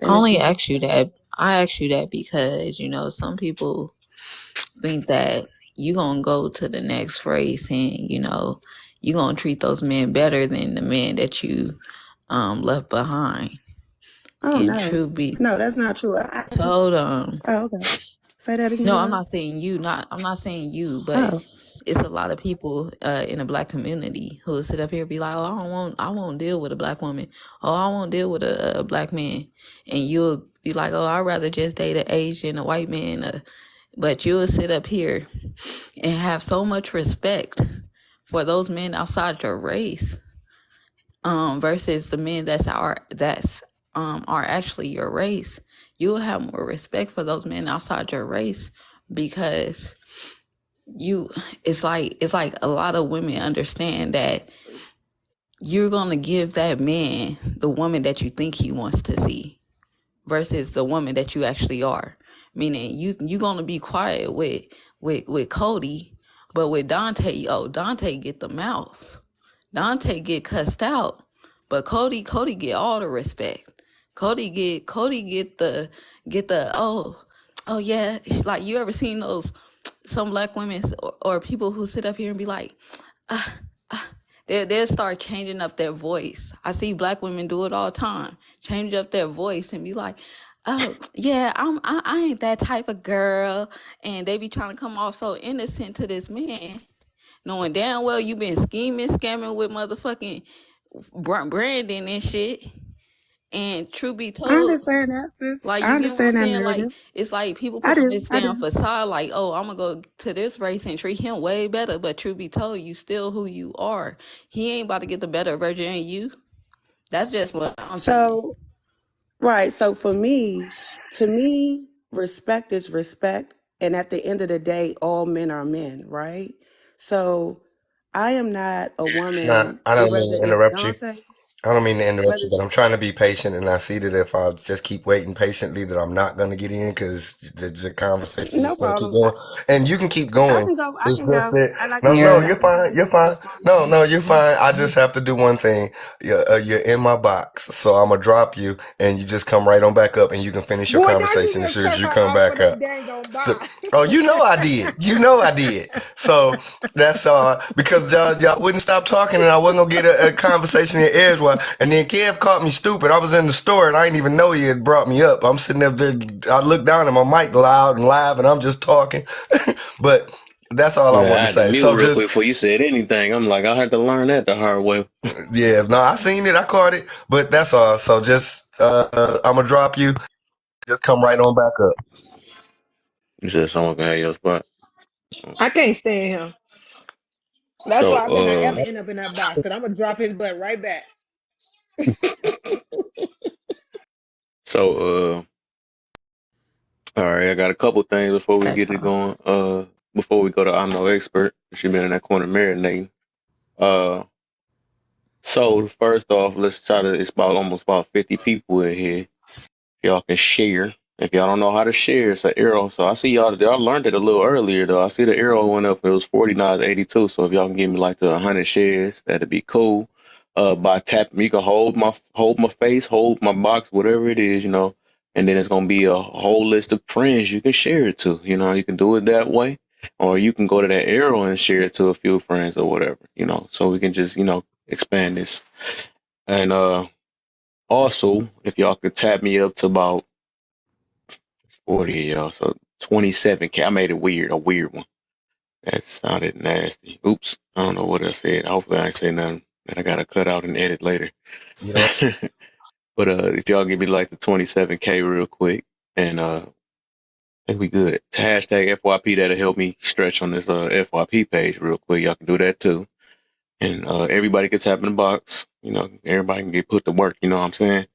I And it's only asked you that. I asked you that because, some people think that you gonna go to the next race and, you gonna treat those men better than the men that you left behind. oh And no. true be No, that's not true. told, Oh, okay. Say that again. no, I'm Love. not saying you, I'm not saying you, but Oh. it's a lot of people in the Black community who will sit up here and be like, oh, I won't deal with a Black woman. Oh, I won't deal with a Black man. And you'll be like, oh, I'd rather just date an Asian, a white man. But you'll sit up here and have so much respect for those men outside your race, versus the men that's are actually your race, you'll have more respect for those men outside your race, because it's like a lot of women understand that you're gonna give that man the woman that you think he wants to see versus the woman that you actually are. Meaning you gonna be quiet with Cody, but with Dante, Dante get the mouth. Dante get cussed out, but Cody get all the respect. Cody get the oh yeah, like, you ever seen those some black women or people who sit up here and be like, they'll start changing up their voice. I see black women do it all the time. Change up their voice and be like, oh yeah, I ain't that type of girl, and they be trying to come off so innocent to this man, knowing damn well you been scamming with motherfucking Brandon and shit. And truth be I told, understand that, sis. like, I you get what I'm understand that saying? Like, narrative. it's like people I put on do. this I damn do. facade, like, oh, I'm gonna go to this race and treat him way better. But truth be told, you still who you are. He ain't about to get the better version of you. That's just what I'm saying. So, right. So for me, to me, respect is respect. And at the end of the day, all men are men, right? So I am not a Nah, woman, I don't mean whether to it's interrupt you. Dante, I don't mean to interrupt whether you, but I'm trying to be patient, and I see that if I just keep waiting patiently, that I'm not going to get in because the conversation no is going to keep problem. going, and you can keep I going. can go. I It's can just go. that I like I no, said, Yeah. I you're can fine, go. you're fine. No, you're fine. I just have to do one thing. You're in my box, so I'm gonna drop you, and you just come right on back up, and you can finish your Boy, now you conversation as just soon as cut you her come off for back that up. dang on So, bye. oh, you know I did. You know I did. So that's because y'all wouldn't stop talking, and I wasn't gonna get a conversation in edgewise. And then Kev caught me stupid. I was in the store, and I didn't even know he had brought me up. I'm sitting up there. I look down, and my mic loud and live, and I'm just talking. But that's all I Yeah, I wanted to had to say. mute So real just quick before you said anything. I'm like, I had to learn that the hard way. yeah, no, I seen it. I caught it. But that's all. So just I'm gonna drop you. Just come right on back up. You said someone can have your spot. I can't stand him. That's So, why I better not ever end up in that box. And I'm gonna drop his butt right back. so, all right, I got a couple things before we Okay, get it Paul. going. Before we go to I'm No Expert, she been in that corner marinating. Uh, so first off, let's try to. It's almost about 50 people in here. Y'all can share. If y'all don't know how to share, it's an arrow. So I see y'all learned it a little earlier though. I see the arrow went up. It was 49 to 82. So if y'all can give me like the 100 shares, that'd be cool. By tapping, you can hold my face, hold my box, whatever it is, and then it's gonna be a whole list of friends you can share it to. You can do it that way, or you can go to that arrow and share it to a few friends or whatever. So we can just expand this. And also, if y'all could tap me up to about 40, y'all. So 27K. I made it weird, a weird one. That sounded nasty. Oops. I don't know what I said. Hopefully I ain't say nothing that I gotta cut out and edit later. You know. But if y'all give me like the 27K real quick, and I think we good. Hashtag FYP, that'll help me stretch on this FYP page real quick. Y'all can do that too. And everybody can tap in the box. Everybody can get put to work, you know what I'm saying?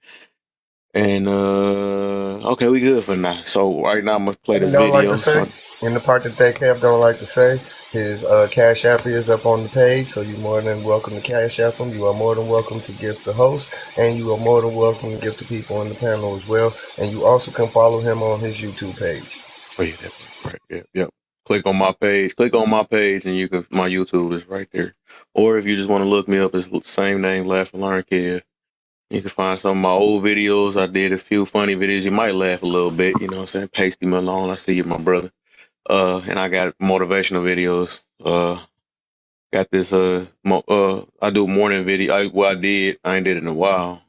And okay, we good for now. So right now I'm gonna play What this he don't like video. to say, in the part that they Kev don't like to say, his Cash App is up on the page, so you're more than welcome to Cash App him. You are more than welcome to gift the host, and you are more than welcome to gift the people on the panel as well. And you also can follow him on his YouTube page. Oh yeah, that's right. Yep. Click on my page. Click on my page, and my YouTube is right there. Or if you just want to look me up, it's the same name, Laugh and Learn Kev. You can find some of my old videos. I did a few funny videos. You might laugh a little bit, you know what I'm saying? Pasty Malone, I see you, my brother. And I got motivational videos. Got this, I do morning video. I did. I ain't did it in a while.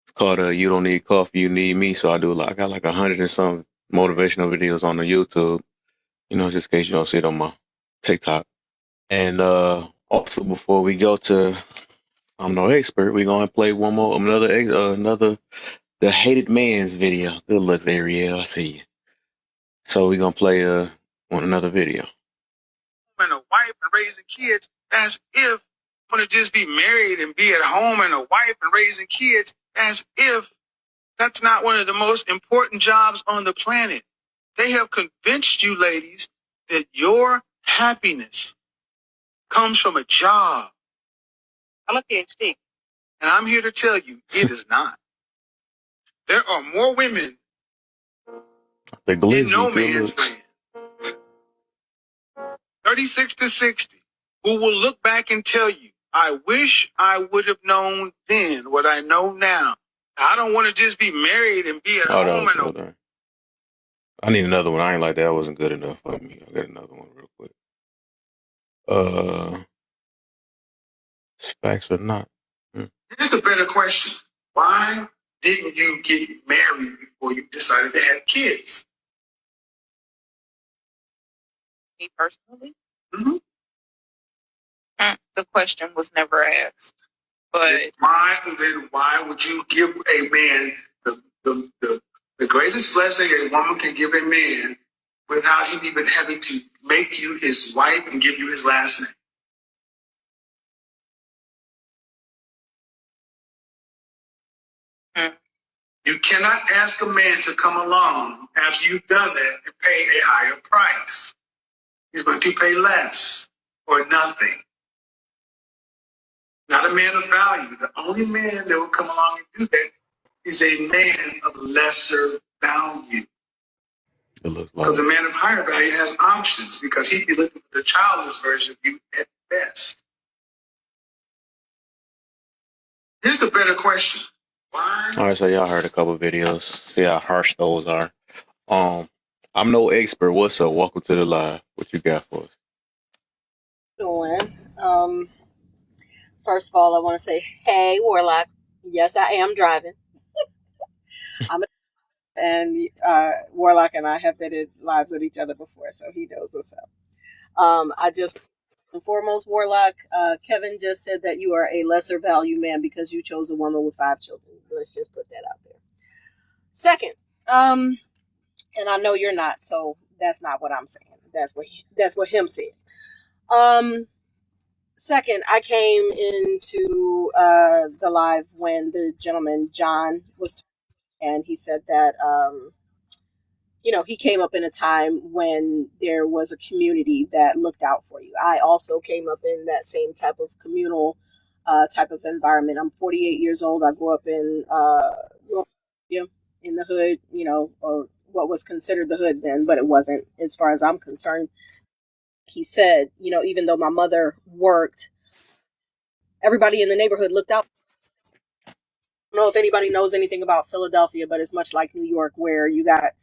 It's called, You Don't Need Coffee, You Need Me. So I got like 100 and some motivational videos on the YouTube, just in case you don't see it on my TikTok. And, also before we go to I'm No Expert, we're going to play another The Hated Man's video. Good luck, Ariel. I see you. So we're gonna play another video. And a wife and raising kids as if want to just be married and be at home and a wife and raising kids as if That's not one of the most important jobs on the planet. They have convinced you, ladies, that your happiness comes from a job. I'm a PhD. And I'm here to tell you, it is not. There are more women The in glizzy, no good man's looks. land, 36 to 60, who will look back and tell you, I wish I would have known then what I know now. I don't want to just be married and be at Oh, that home was and well done. I need another one. I ain't like that. Wasn't good enough for me. I got another one real quick. Facts or not? Here's a better question. Why didn't you get married before you decided to have kids? Me personally? Mm-hmm. The question was never asked. But why would you give a man the greatest blessing a woman can give a man without him even having to make you his wife and give you his last name? You cannot ask a man to come along after you've done that and pay a higher price. He's going to pay less or nothing. Not a man of value. The only man that will come along and do that is a man of lesser value. It looks Because like a man of higher value has options because he'd be looking for the childless version of you at best. Here's the better question. Why? all right. So y'all heard a couple videos. See how harsh those are. I'm no expert. What's up? Welcome to the live. What you got for us? Doing. First of all, I want to say, hey, Warlock. Yes, I am driving. And Warlock and I have been in lives with each other before, so he knows what's up. I just, and foremost, Warlock, Kevin just said that you are a lesser value man because you chose a woman with 5 children. Let's just put that out there. Second, and I know you're not, so that's not what I'm saying. That's what him said. Second, I came into the live when the gentleman John was, and he said that he came up in a time when there was a community that looked out for you. I also came up in that same type of communal type of environment. I'm 48 years old. I grew up in the hood, or what was considered the hood then, but it wasn't as far as I'm concerned. He said, even though my mother worked, everybody in the neighborhood looked out. I don't know if anybody knows anything about Philadelphia, but it's much like New York, where you got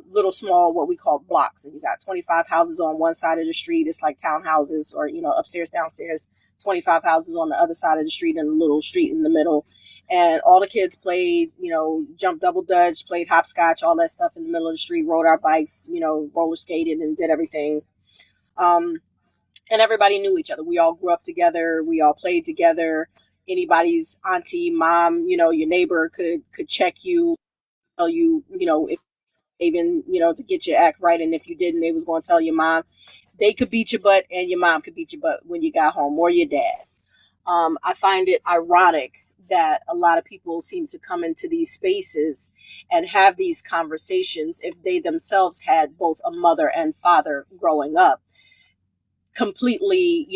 little small, what we call blocks, and you got 25 houses on one side of the street. It's like townhouses, or upstairs, downstairs, 25 houses on the other side of the street, and a little street in the middle. And all the kids played, jumped double dutch, played hopscotch, all that stuff in the middle of the street, rode our bikes, roller skated and did everything. And everybody knew each other. We all grew up together. We all played together. Anybody's auntie, mom, your neighbor could check you, tell you, if even, to get your act right. And if you didn't, they was going to tell your mom. They could beat your butt, and your mom could beat your butt when you got home, or your dad. I find it ironic that a lot of people seem to come into these spaces and have these conversations if they themselves had both a mother and father growing up, completely,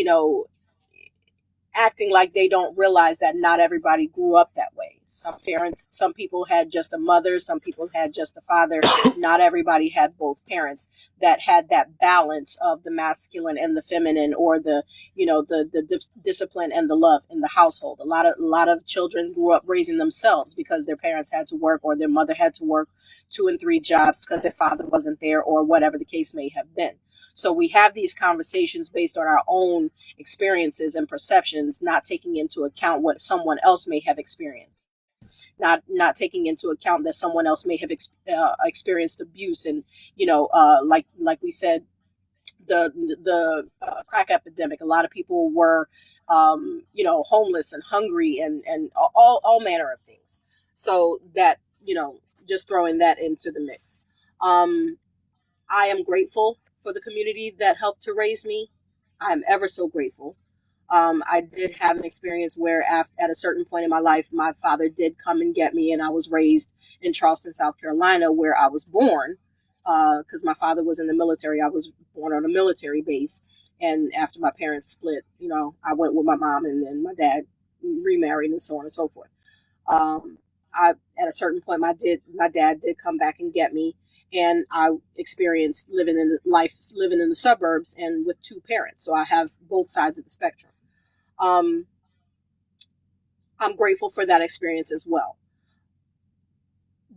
acting like they don't realize that not everybody grew up that way. Some people had just a mother, some people had just a father. Not everybody had both parents that had that balance of the masculine and the feminine, or the discipline and the love in the household. A lot of children grew up raising themselves because their parents had to work, or their mother had to work 2 and 3 jobs because their father wasn't there, or whatever the case may have been. So we have these conversations based on our own experiences and perceptions, not taking into account what someone else may have experienced, not taking into account that someone else may have experienced abuse, and like we said, the crack epidemic. A lot of people were homeless and hungry, and all manner of things. So that, just throwing that into the mix. I am grateful for the community that helped to raise me. I'm ever so grateful. I did have an experience where at a certain point in my life, my father did come and get me, and I was raised in Charleston, South Carolina, where I was born. Because my father was in the military. I was born on a military base. And after my parents split, I went with my mom, and then my dad remarried, and so on and so forth. At a certain point, my dad did come back and get me, and I experienced living in the suburbs and with two parents. So I have both sides of the spectrum. I'm grateful for that experience as well.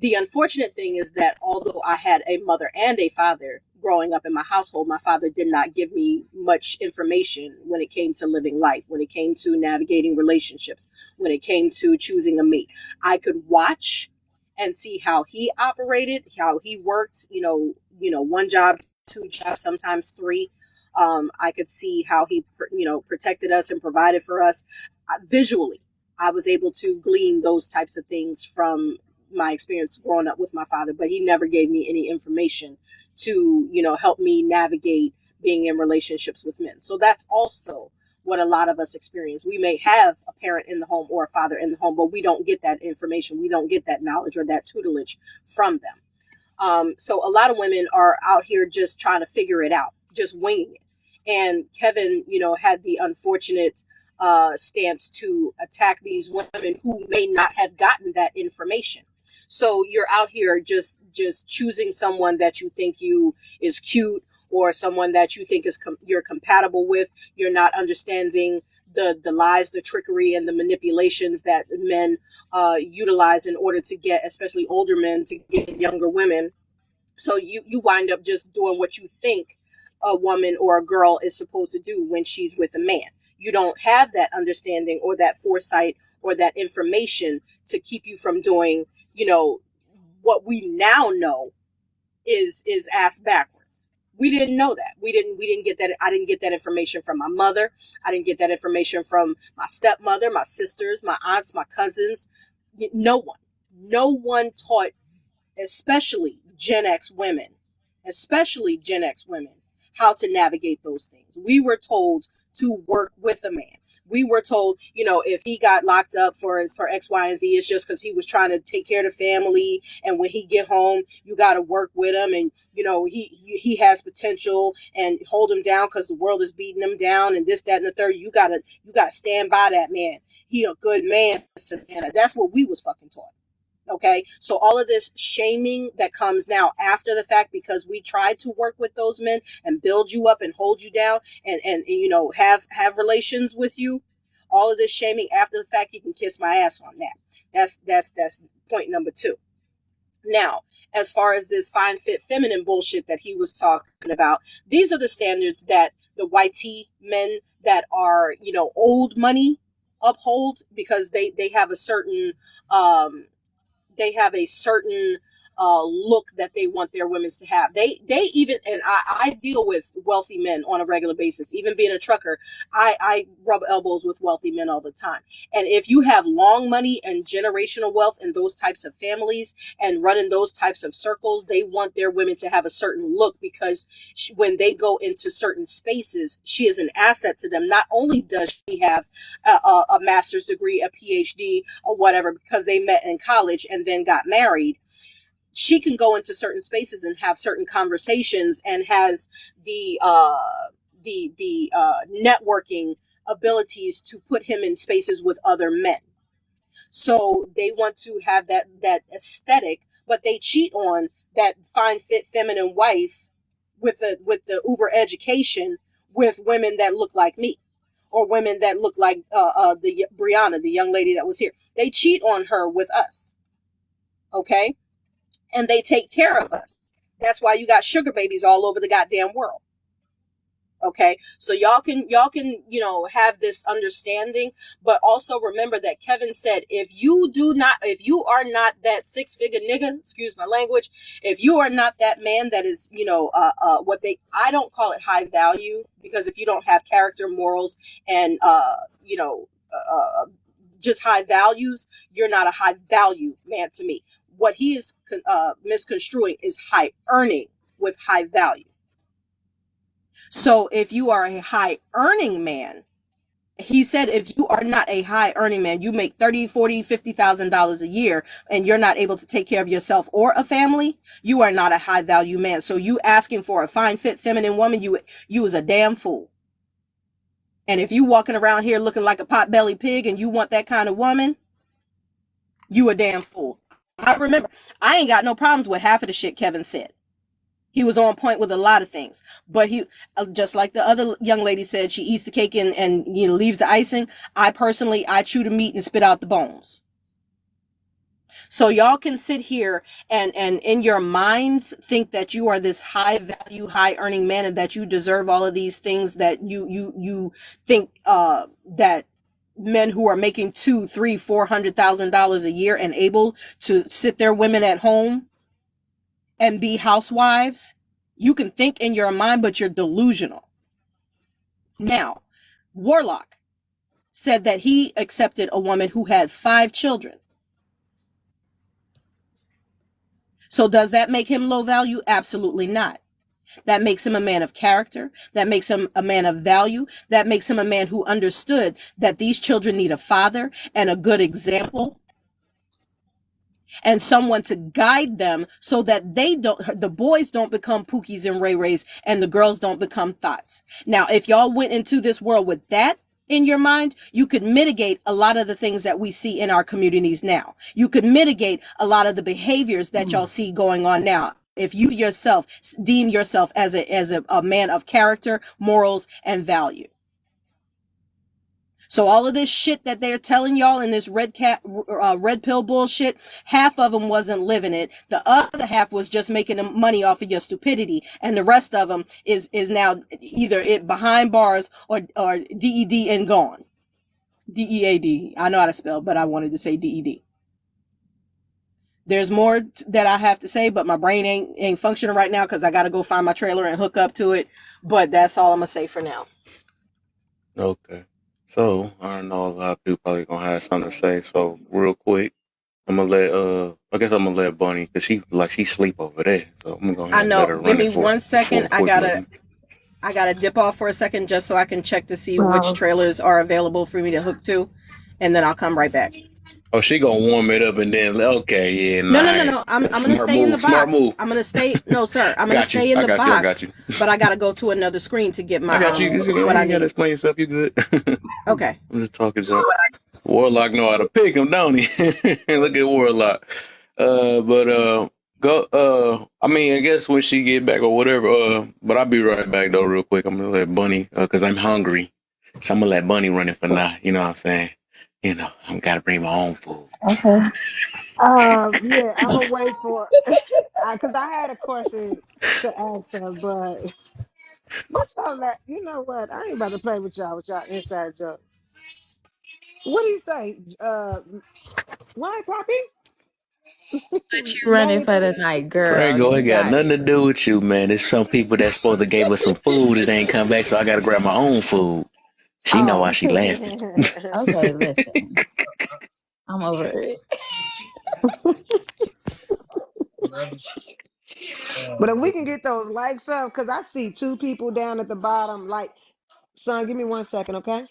The unfortunate thing is that although I had a mother and a father growing up in my household, my father did not give me much information when it came to living life, when it came to navigating relationships, when it came to choosing a mate. I could watch and see how he operated, how he worked, one job, two jobs, sometimes three. I could see how he, protected us and provided for us. Visually, I was able to glean those types of things from my experience growing up with my father, but he never gave me any information to, help me navigate being in relationships with men. So that's also what a lot of us experience. We may have a parent in the home or a father in the home, but we don't get that information. We don't get that knowledge or that tutelage from them. So a lot of women are out here just trying to figure it out, just winging it. And Kevin, had the unfortunate stance to attack these women who may not have gotten that information. So you're out here just choosing someone that you think is cute, or someone that you think you're compatible with. You're not understanding the lies, the trickery, and the manipulations that men utilize in order to get, especially older men, to get younger women. So you wind up just doing what you think a woman or a girl is supposed to do when she's with a man. You don't have that understanding or that foresight or that information to keep you from doing, what we now know is ass backwards. We didn't know that. We didn't get that. I didn't get that information from my mother. I didn't get that information from my stepmother, my sisters, my aunts, my cousins. No one taught, especially Gen X women, how to navigate those things. We were told to work with a man. We were told, if he got locked up for X, Y, and Z, it's just because he was trying to take care of the family. And when he get home, you got to work with him. And, he has potential, and hold him down because the world is beating him down, and this, that, and the third. You gotta stand by that man. He a good man. That's what we was fucking taught. Okay, so all of this shaming that comes now after the fact, because we tried to work with those men and build you up and hold you down and have relations with you, all of this shaming after the fact, you can kiss my ass on that. That's point number 2. Now, as far as this fine fit feminine bullshit that he was talking about, these are the standards that the YT men that are, old money uphold, because they have a certain look that they want their women to have. They even, and I deal with wealthy men on a regular basis. Even being a trucker, I rub elbows with wealthy men all the time. And if you have long money and generational wealth in those types of families and running those types of circles, they want their women to have a certain look, because when they go into certain spaces, she is an asset to them. Not only does she have a master's degree, a PhD, or whatever, because they met in college and then got married, she can go into certain spaces and have certain conversations, and has the networking abilities to put him in spaces with other men. So they want to have that aesthetic, but they cheat on that fine fit feminine wife with the uber education with women that look like me, or women that look like the Brianna, the young lady that was here. They cheat on her with us. Okay? And they take care of us. That's why you got sugar babies all over the goddamn world. Okay, so y'all can have this understanding, but also remember that Kevin said, if you are not that 6-figure nigga, excuse my language, if you are not that man that is, I don't call it high value, because if you don't have character, morals, and just high values, you're not a high value man to me. What he is misconstruing is high earning with high value. So if you are a high earning man he said if you are not a high earning man, you make 30, 40, $50,000 a year and you're not able to take care of yourself or a family, you are not a high value man. So you asking for a fine, fit, feminine woman, you is a damn fool. And if you walking around here looking like a pot-bellied pig and you want that kind of woman, you a damn fool. I remember, I ain't got no problems with half of the shit Kevin said. He was on point with a lot of things, but he, just like the other young lady said, she eats the cake and leaves the icing. I chew the meat and spit out the bones. So y'all can sit here and in your minds think that you are this high value, high earning man and that you deserve all of these things that you think, that men who are making $200,000, $300,000, $400,000 a year and able to sit their women at home and be housewives. You can think in your mind, but you're delusional. Now, Warlock said that he accepted a woman who had 5 children. So does that make him low value? Absolutely not. That makes him a man of character. That makes him a man of value. That makes him a man who understood that these children need a father and a good example and someone to guide them so that the boys don't become Pookies and Ray Rays and the girls don't become Thoughts. Now, if y'all went into this world with that in your mind, you could mitigate a lot of the things that we see in our communities now. You could mitigate a lot of the behaviors that y'all see going on now. If you yourself deem yourself as a man of character, morals, and value. So all of this shit that they're telling y'all in this red pill bullshit, half of them wasn't living it. The other half was just making money off of your stupidity. And the rest of them is now either behind bars or DED and gone. DEAD. I know how to spell, but I wanted to say DED. There's more that I have to say, but my brain ain't functioning right now because I got to go find my trailer and hook up to it. But that's all I'm going to say for now. Okay. So I know a lot of people probably gonna have something to say. So real quick, I'm gonna let Bunny, because she sleep over there. So I'm gonna go ahead and let her run Give me it for 1 second. a quick moment. I gotta dip off for a second just so I can check to see which Well, trailers are available for me to hook to, and then I'll come right back. Oh, she gonna warm it up and then okay, yeah, No. I'm gonna stay in the box. Smart move. I'm gonna stay. No, sir. I'm gonna stay in the box. I got you. But I gotta go to another screen to get my. I got you. What I You gotta need. explain yourself. You good? Okay. I'm just talking junk. Warlock know how to pick him, don't he? Look at Warlock. Go. I mean, I guess when she get back or whatever. But I'll be right back though, real quick. I'm gonna let Bunny, cause I'm hungry, so I'm gonna let Bunny run it for now. You know what I'm saying? You know, I'm gotta bring my own food. okay. Yeah, I'm gonna wait for because I had a question to ask her, but y'all you know what? I ain't about to play with y'all inside jokes. What do you say? What, Poppy? Running Melly for the said, night, girl. Prego, it You got got nothing it. to do with you, man. There's some people that's supposed to gave us some food that ain't come back, so I gotta grab my own food. She know why oh. she laughing. Okay, listen. I'm over it. But if we can get those likes up, because I see 2 people down at the bottom. Like, son, give me 1 second, okay?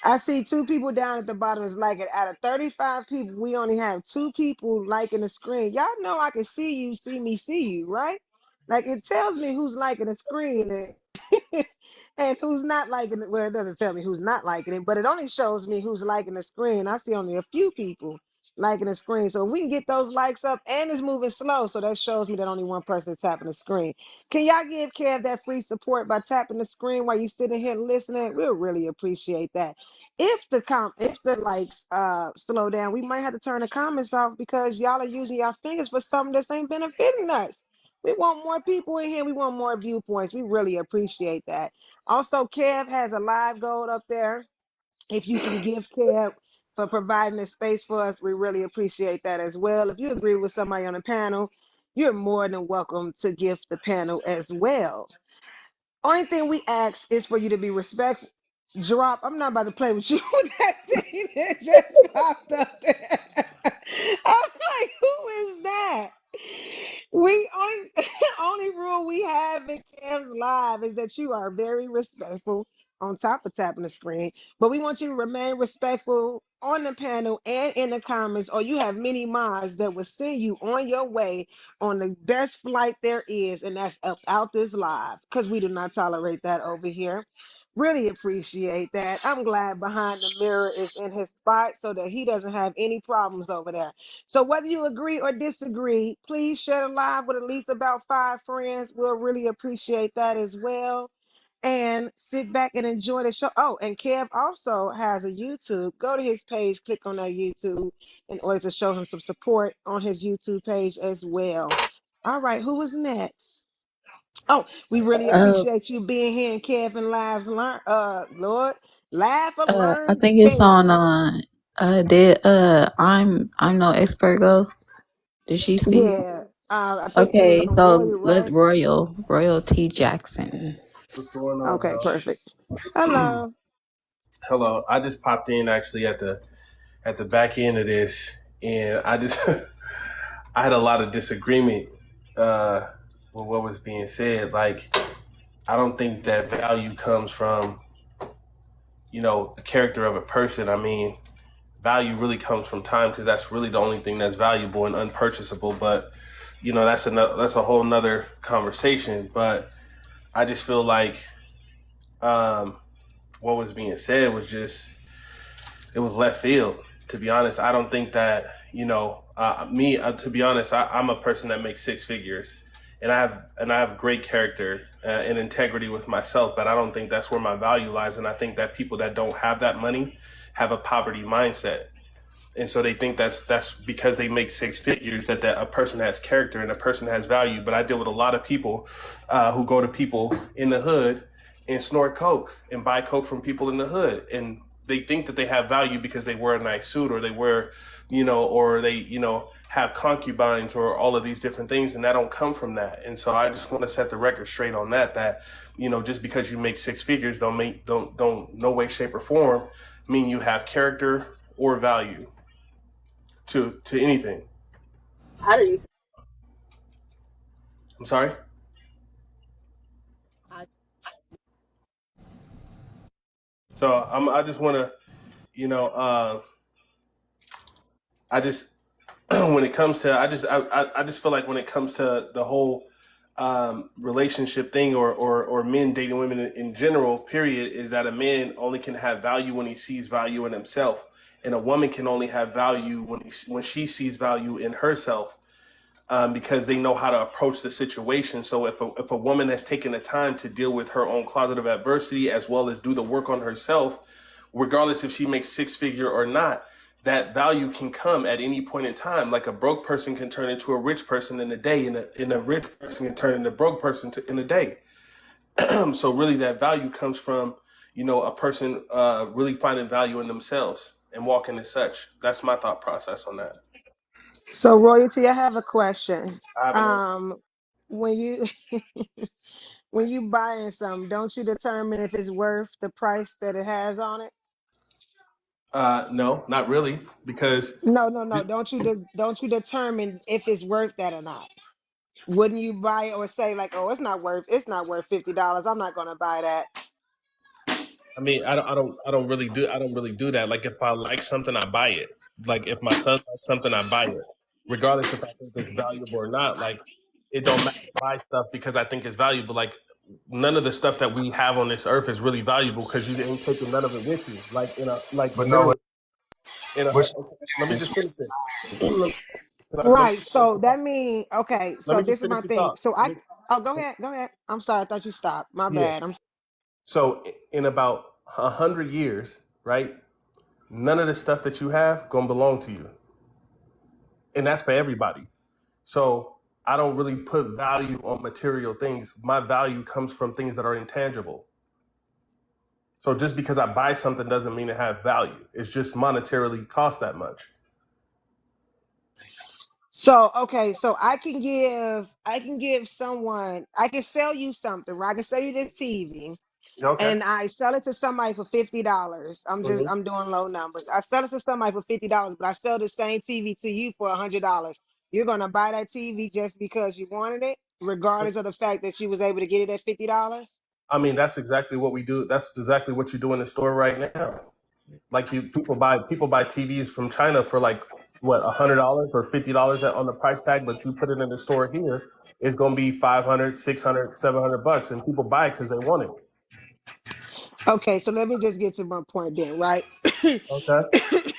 I see 2 people down at the bottom is like it. Out of 35 people, we only have 2 people liking the screen. Y'all know I can see you, see you, right? Like it tells me who's liking the screen and who's not liking it. Well, it doesn't tell me who's not liking it, but it only shows me who's liking the screen. I see only a few people liking the screen. So we can get those likes up and it's moving slow. So that shows me that only one person is tapping the screen. Can y'all give Kev that free support by tapping the screen while you sitting here listening? We'll really appreciate that. If the likes slow down, we might have to turn the comments off because y'all are using your fingers for something that ain't benefiting us. We want more people in here. We want more viewpoints. We really appreciate that. Also, Kev has a live gold up there. If you can give Kev for providing this space for us, we really appreciate that as well. If you agree with somebody on the panel, you're more than welcome to gift the panel as well. Only thing we ask is for you to be respectful. Drop. I'm not about to play with you with that thing that just popped up there. I'm like, who is that? We only only rule we have in Cam's live is that you are very respectful on top of tapping the screen. But we want you to remain respectful on the panel and in the comments, or you have many minds that will send you on your way on the best flight there is, and that's up out this live, because we do not tolerate that over here. Really appreciate that. I'm glad Behind the Mirror is in his spot so that he doesn't have any problems over there. So whether you agree or disagree, please share the live with at least about 5 friends. We'll really appreciate that as well. And sit back and enjoy the show. Oh, and Kev also has a YouTube. Go to his page, click on that YouTube in order to show him some support on his YouTube page as well. All right, who is next? Oh, we really Uh, appreciate you being here in Kevin Lives Learn. Lord, laugh or I learn think it's Kevin. on. Did I'm no expert go? Did she speak? Yeah. I think it was Okay, on so Royal, let right? Royal T Jackson. What's going on, Okay, perfect. y'all? Hello. Hello. I just popped in actually at the back end of this, and I just I had a lot of disagreement with what was being said. Like, I don't think that value comes from the character of a person. I mean, value really comes from time because that's really the only thing that's valuable and unpurchasable. But that's a whole nother conversation. But I just feel like what was being said was just it was left field. To be honest, I don't think that me. To be honest, I'm a person that makes 6 figures, and I have great character and integrity with myself. But I don't think that's where my value lies. And I think that people that don't have that money have a poverty mindset, and so they think that's because they make 6 figures that a person has character and a person has value. But I deal with a lot of people who go to people in the hood and snort coke and buy coke from people in the hood, and they think that they have value because they wear a nice suit or they wear or they have concubines or all of these different things, and that don't come from that. And so I just want to set the record straight on that just because you make 6 figures don't no way, shape, or form mean you have character or value to anything. I didn't say I'm sorry. So I just want to, I just when it comes to, I just feel like when it comes to the whole relationship thing or men dating women in general, period, is that a man only can have value when he sees value in himself, and a woman can only have value when she sees value in herself. Because they know how to approach the situation. So if a woman has taken the time to deal with her own closet of adversity as well as do the work on herself, regardless if she makes 6 figure or not, that value can come at any point in time. Like a broke person can turn into a rich person in a day, and a rich person can turn into a broke person in a day. So really that value comes from, a person really finding value in themselves and walking as such. That's my thought process on that. So Royalty, I have a question. I have an When you when you buying something, don't you determine if it's worth the price that it has on it? No, not really, because No. Don't you determine if it's worth that or not? Wouldn't you buy it or say like, oh, it's not worth $50. I'm not gonna buy that. I mean, I don't really do that. Like if I like something, I buy it. Like if my son likes something, I buy it, regardless if I think it's valuable or not. Like it don't matter to buy stuff because I think it's valuable. Like none of the stuff that we have on this earth is really valuable because you ain't taking none of it with you. Like But no, literally in a. what's Okay, let me just finish it. Let me Right. just finish So the that thought. mean okay. Let So me just this is finish my the thing. thought. So oh, go ahead. Go ahead. I'm sorry. I thought you stopped. My Yeah. bad. So in about 100 years, right? None of the stuff that you have gonna belong to you, and that's for everybody. So I don't really put value on material things. My value comes from things that are intangible. So just because I buy something doesn't mean it has value. It's just monetarily cost that much. So okay, so I can give someone, I can sell you something, right? I can sell you this TV Okay. and I sell it to somebody for $50. Mhm. I'm doing low numbers. I sell it to somebody for $50, but I sell the same TV to you for $100. You're gonna buy that TV just because you wanted it, regardless of the fact that you was able to get it at $50? I mean, that's exactly what we do. That's exactly what you do in the store right now. Like people buy TVs from China for like what $100 or $50 on the price tag, but you put it in the store here, it's going to be 500, 600, $700, and people buy it because they want it. Okay, so let me just get to my point then, right? Okay.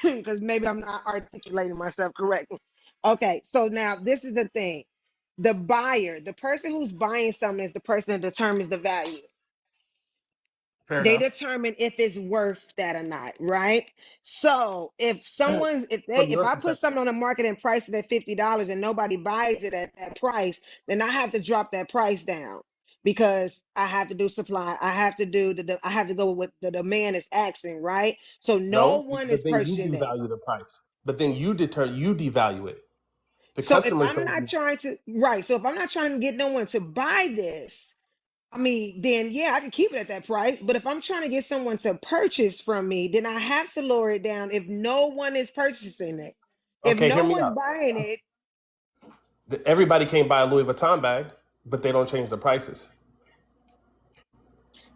Because maybe I'm not articulating myself correctly. Okay, so now this is the thing. The buyer, the person who's buying something is the person that determines the value. Fair They enough. determine if it's worth that or not, right? So if From if your I put perspective. something on the market and price it at $50 and nobody buys it at that price, then I have to drop that price down because I have to do supply. I have to do I have to go with what the demand is asking, right? So no No, one but is then you purchasing this. devalue the price. But then you devalue it. The So if customers I'm don't. not trying to, right, so if I'm not trying to get no one to buy this, I mean, then yeah, I can keep it at that price. But if I'm trying to get someone to purchase from me, then I have to lower it down if no one is purchasing it. If Okay, hear no me one's out. buying it, Everybody can't buy a Louis Vuitton bag, but they don't change the prices.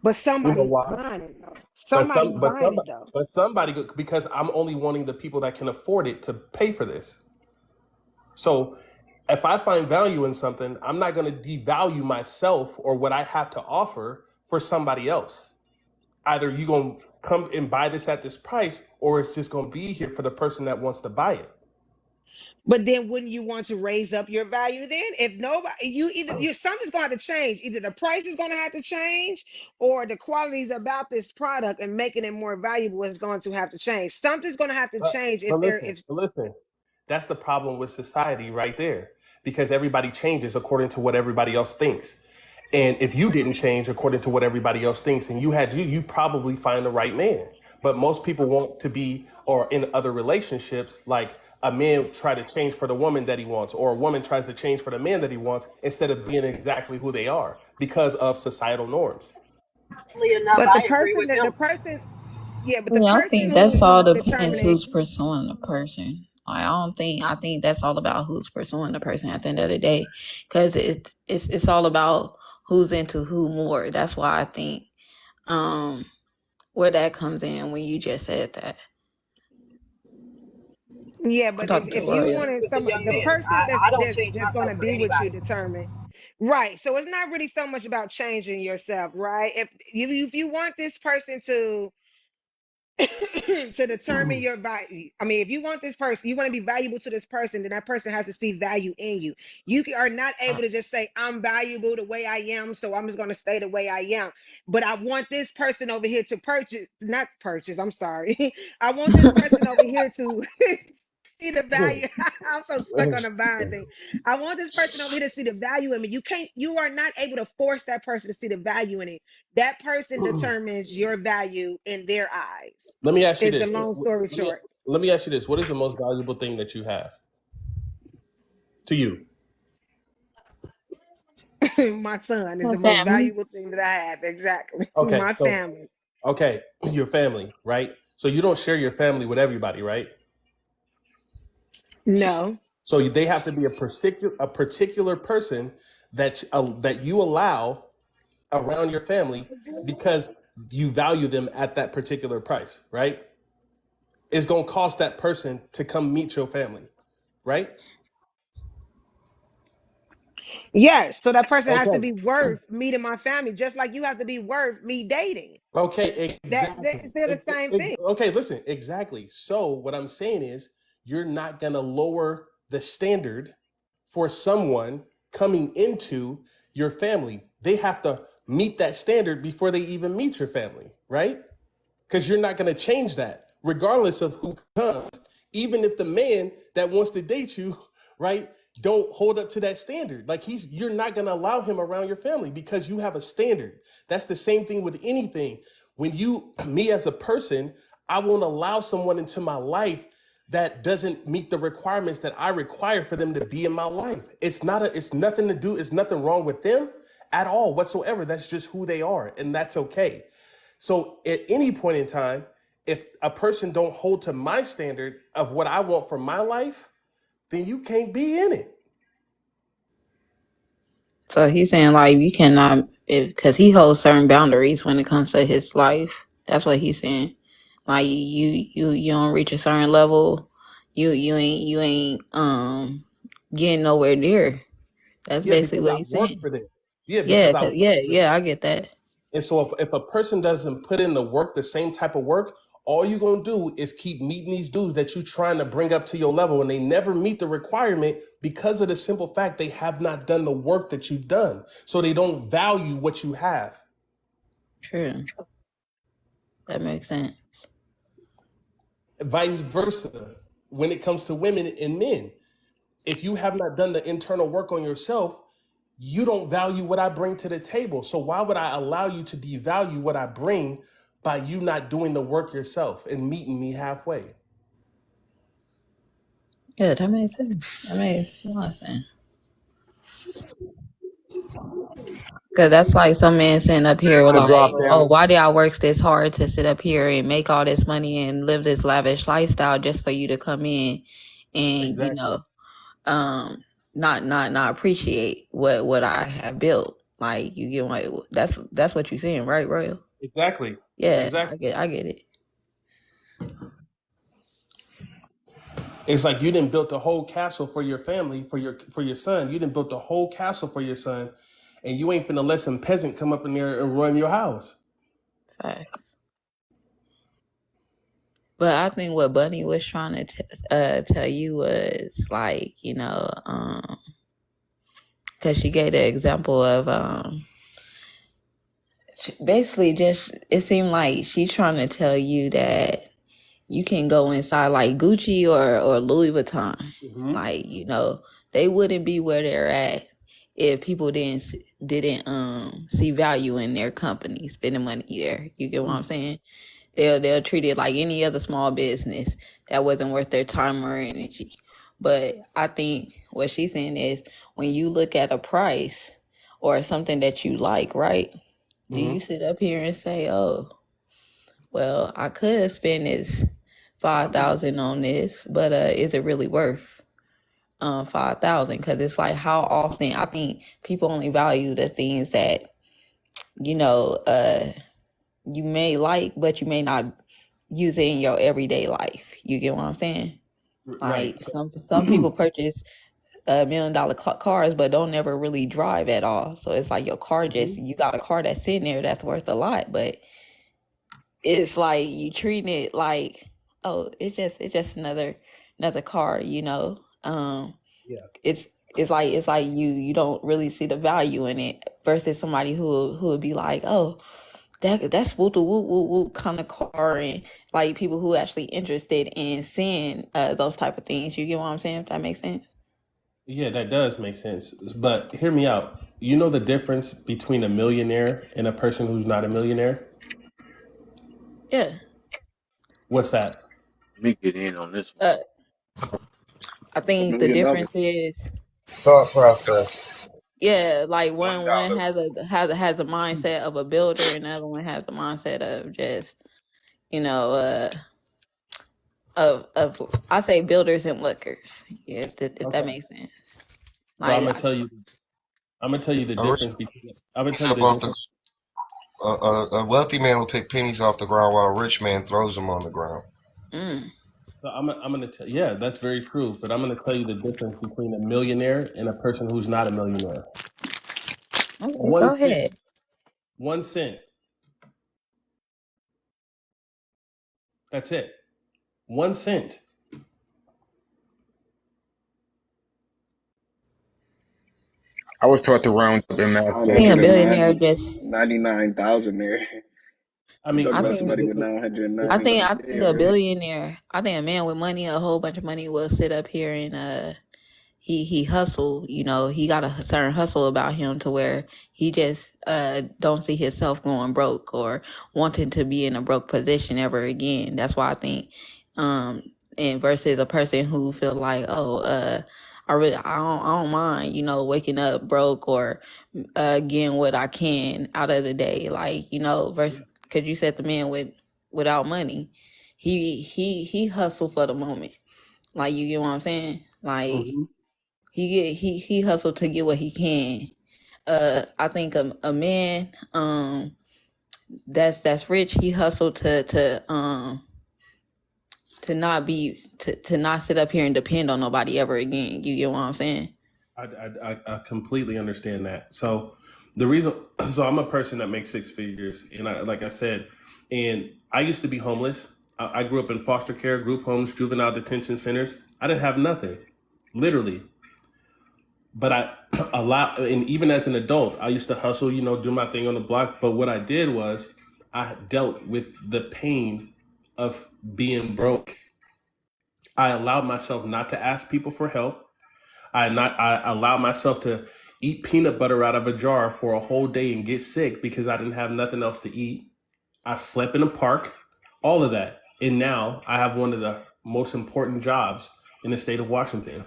but You know somebody's why? buying it though. But Somebody's buying it though. somebody, because I'm only wanting the people that can afford it to pay for this. So if I find value in something, I'm not going to devalue myself or what I have to offer for somebody else. Either you're going to come and buy this at this price, or it's just going to be here for the person that wants to buy it. But then wouldn't you want to raise up your value then? If nobody, something's going to have to change. Either the price is going to have to change or the qualities about this product and making it more valuable is going to have to change. Something's going to have to But, change but if there, listen, if but listen, that's the problem with society right there, because everybody changes according to what everybody else thinks. And if you didn't change according to what everybody else thinks, and you probably find the right man. But most people want to be, or in other relationships, like a man try to change for the woman that he wants, or a woman tries to change for the man that he wants, instead of being exactly who they are because of societal norms. Enough, but I agree with the him. person, yeah, but the Yeah, I person think that's all who's depends determining, who's pursuing the person. Like, I think that's all about who's pursuing the person at the end of the day, because it's all about who's into who more. That's why I think where that comes in when you just said that. yeah, I'm but talking to if you Royal. wanted With the some, young the man, person I don't change that's going myself to for be with you anybody. determine, right? So it's not really so much about changing yourself, right? If you want this person to to determine your value. I mean, if you want this person, you want to be valuable to this person, then that person has to see value in you. Are not able to just say, I'm valuable the way I am, so I'm just going to stay the way I am. But I want this person over here to not purchase, I'm sorry. I want this person over here to see the value. I'm so stuck on the buying thing. I want this person over here to see the value in me. You are not able to force that person to see the value in it. That person determines your value in their eyes. Let me ask you Is the this. long story short. Let me ask you this. What is the most valuable thing that you have to you? My son is My the most family. valuable thing that I have. Exactly. Okay, My so family. okay, your family, right? So you don't share your family with everybody, right? No. So they have to be a particular person that you allow around your family because you value them at that particular price, right? It's gonna cost that person to come meet your family, right? Yes. So that person has to Okay. be worth meeting my family, just like you have to be worth me dating. Okay, exactly. They're the same thing. Okay, listen, exactly. So what I'm saying is you're not going to lower the standard for someone coming into your family. They have to meet that standard before they even meet your family, right? Because you're not going to change that regardless of who comes. Even if the man that wants to date you, right, don't hold up to that standard. Like you're not going to allow him around your family because you have a standard. That's the same thing with anything. When me as a person, I won't allow someone into my life that doesn't meet the requirements that I require for them to be in my life. It's nothing to do, it's nothing wrong with them at all whatsoever. That's just who they are, and that's okay. So at any point in time, if a person don't hold to my standard of what I want for my life, then you can't be in it. So he's saying like because he holds certain boundaries when it comes to his life. That's what he's saying. Like you don't reach a certain level, you ain't getting nowhere near. That's Yeah, basically because what I he's work saying. for them. Yeah, Yeah, because I work for them. yeah, I get that. And so if a person doesn't put in the work, the same type of work, all you're gonna do is keep meeting these dudes that you're trying to bring up to your level, and they never meet the requirement because of the simple fact they have not done the work that you've done. So they don't value what you have. True. That makes sense. Vice versa, when it comes to women and men. If you have not done the internal work on yourself, you don't value what I bring to the table. So why would I allow you to devalue what I bring by you not doing the work yourself and meeting me halfway? Yeah, that makes sense. That makes a lot of sense. Cause that's like some man sitting up here To like, drop oh, down. why did I work this hard to sit up here and make all this money and live this lavish lifestyle just for you to come in and Exactly. not appreciate what I have built. Like you get like that's what you're saying, right, Royal? Exactly. Yeah, Exactly. I get it. It's like you didn't build the whole castle for your family, for your son. You didn't build the whole castle for your son, and you ain't finna let some peasant come up in there and run your house. Facts. But I think what Bunny was trying to tell you was like, because she gave the example of basically just it seemed like she's trying to tell you that you can go inside like Gucci or Louis Vuitton, Mm-hmm. like they wouldn't be where they're at if people didn't see value in their company spending money there. You get what I'm saying? They'll treat it like any other small business that wasn't worth their time or energy. But I think what she's saying is when you look at a price or something that you like, right? Do Mm-hmm. you sit up here and say, "Oh, well, I could spend this 5,000 on this, but is it really worth 5,000?" Because it's like how often I think people only value the things that you know you may like, but you may not use it in your everyday life. You get what I'm saying? Right. Like some people purchase $1 million cars, but don't never really drive at all. So it's like your car Mm-hmm. you got a car that's sitting there that's worth a lot, but it's like you treating it like, oh, it's just another car, Yeah. It's like you don't really see the value in it versus somebody who would be like, oh, that's whoop the whoop whoop whoop kind of car, and like people who actually interested in seeing those type of things. You get what I'm saying? If that makes sense. Yeah, that does make sense. But hear me out. You know the difference between a millionaire and a person who's not a millionaire? Yeah. What's that? Let me get in on this one. Uh, I $1 think the million. difference is, Thought process. yeah, like $1. one has a mindset of a builder, and the other one has a mindset of just you know of I say builders and lookers. Yeah, if that Okay. makes sense. So I'm Like gonna tell you. I'm gonna tell you the A rich difference between. I'm gonna tell you up the off the difference. a wealthy man will pick pennies off the ground while a rich man throws them on the ground. mm, So I'm gonna tell. Yeah, that's very true. But I'm gonna tell you the difference between a millionaire and a person who's not a millionaire. okay, One go cent. ahead. 1 cent. That's it. 1 cent. I was taught to round up in I math. don't I know. So think Get a a billionaire just 99,000 there. I You mean, talking I about listen. think somebody with Listen. 990? I think a Yeah, right. billionaire. I think a man with money, a whole bunch of money, will sit up here and he hustle. He got a certain hustle about him to where he just don't see himself going broke or wanting to be in a broke position ever again. That's why I think and versus a person who feel like, oh, I don't mind, waking up broke or getting what I can out of the day, like versus because you said the man without money, he hustle for the moment, like you get what I'm saying, like Mhm. he hustled to get what he can, I think a man that's rich, he hustled to not be to not sit up here and depend on nobody ever again. You get what I'm saying? I completely understand that. So the reason, so I'm a person that makes six figures, and like I said, and I used to be homeless. I grew up in foster care, group homes, juvenile detention centers. I didn't have nothing, literally. But I and even as an adult, I used to hustle, do my thing on the block. But what I did was I dealt with the pain of being broke. I allowed myself not to ask people for help. I allowed myself to eat peanut butter out of a jar for a whole day and get sick because I didn't have nothing else to eat. I slept in a park, all of that. And now I have one of the most important jobs in the state of Washington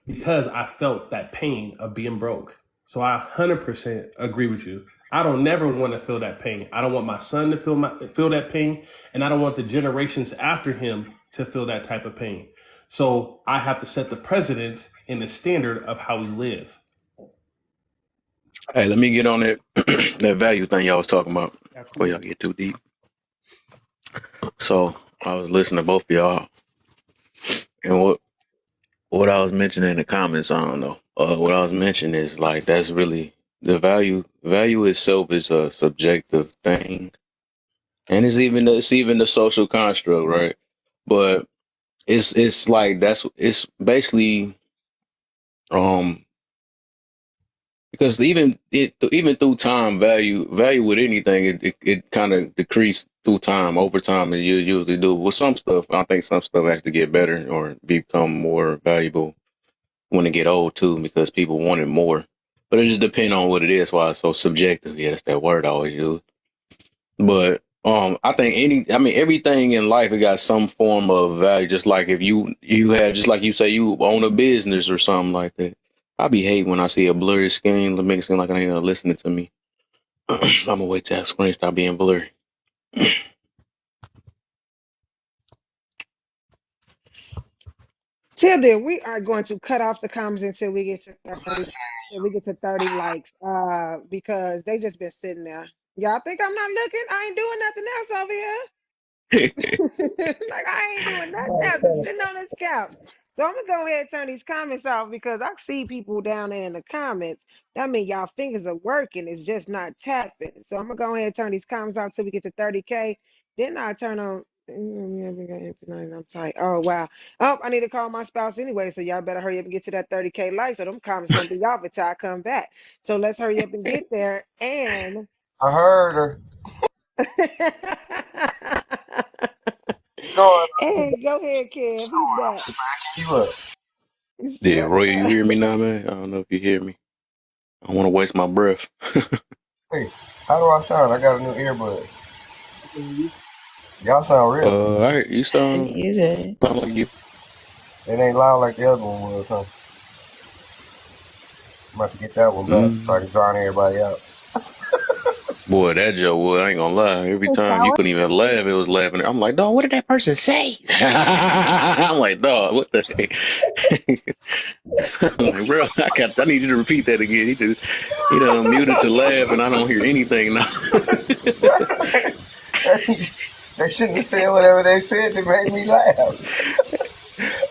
because I felt that pain of being broke. So I 100% agree with you. I don't never want to feel that pain. I don't want my son to feel that pain, and I don't want the generations after him to feel that type of pain. So I have to set the precedent and the standard of how we live. Hey, let me get on that that value thing y'all was talking about before y'all get too deep. So I was listening to both of y'all, and what I was mentioning in the comments, I don't know. What I was mentioning is like that's really the value. Value itself is a subjective thing, and it's even the social construct, right? But it's like it's basically because even through time, value with anything, it kind of decrease through time. Over time, and you usually do with some stuff. I think some stuff has to get better or become more valuable when they get old too, because people want it more. But it just depends on what it is. Why it's so subjective. Yeah, that's that word I always use. But I think everything in life it got some form of value. Just like if you had, just like you say, you own a business or something like that. I be hate when I see a blurry screen. It makes it seem like I ain't listening to me. I'm gonna wait till that screen stop being blurry. Till then, we are going to cut off the comments until we get to 30. Until we get to 30 likes. Because they just been sitting there. Y'all think I'm not looking? I ain't doing nothing else over here. Like I ain't doing nothing else. Just sitting on this couch. So I'm gonna go ahead and turn these comments off because I see people down there in the comments. That means y'all fingers are working. It's just not tapping. So I'm gonna go ahead and turn these comments off till we get to 30K. Then I turn on. I'm tight. Oh wow. Oh, I need to call my spouse anyway. So y'all better hurry up and get to that 30K like. So them comments gonna be off until I come back. So let's hurry up and get there. And I heard her. Going hey, go ahead, Kev. He back. you up. Yeah, Shut Roy, you up. hear me now, man? I don't know if you hear me. I don't want to waste my breath. Hey, how do I sound? I got a new earbud. Y'all sound real. All right, you sound You good? like you. It ain't loud like the other one was, huh? I'm about to get that one back so I can drown everybody out. Boy, that joke, boy, I ain't gonna lie. Every time you couldn't even laugh, it was laughing. I'm like, dog, what did that person say? I'm like, dog, what the heck? I'm like, bro, I need you to repeat that again. He done muted to laugh, and I don't hear anything now. They shouldn't have said whatever they said to make me laugh.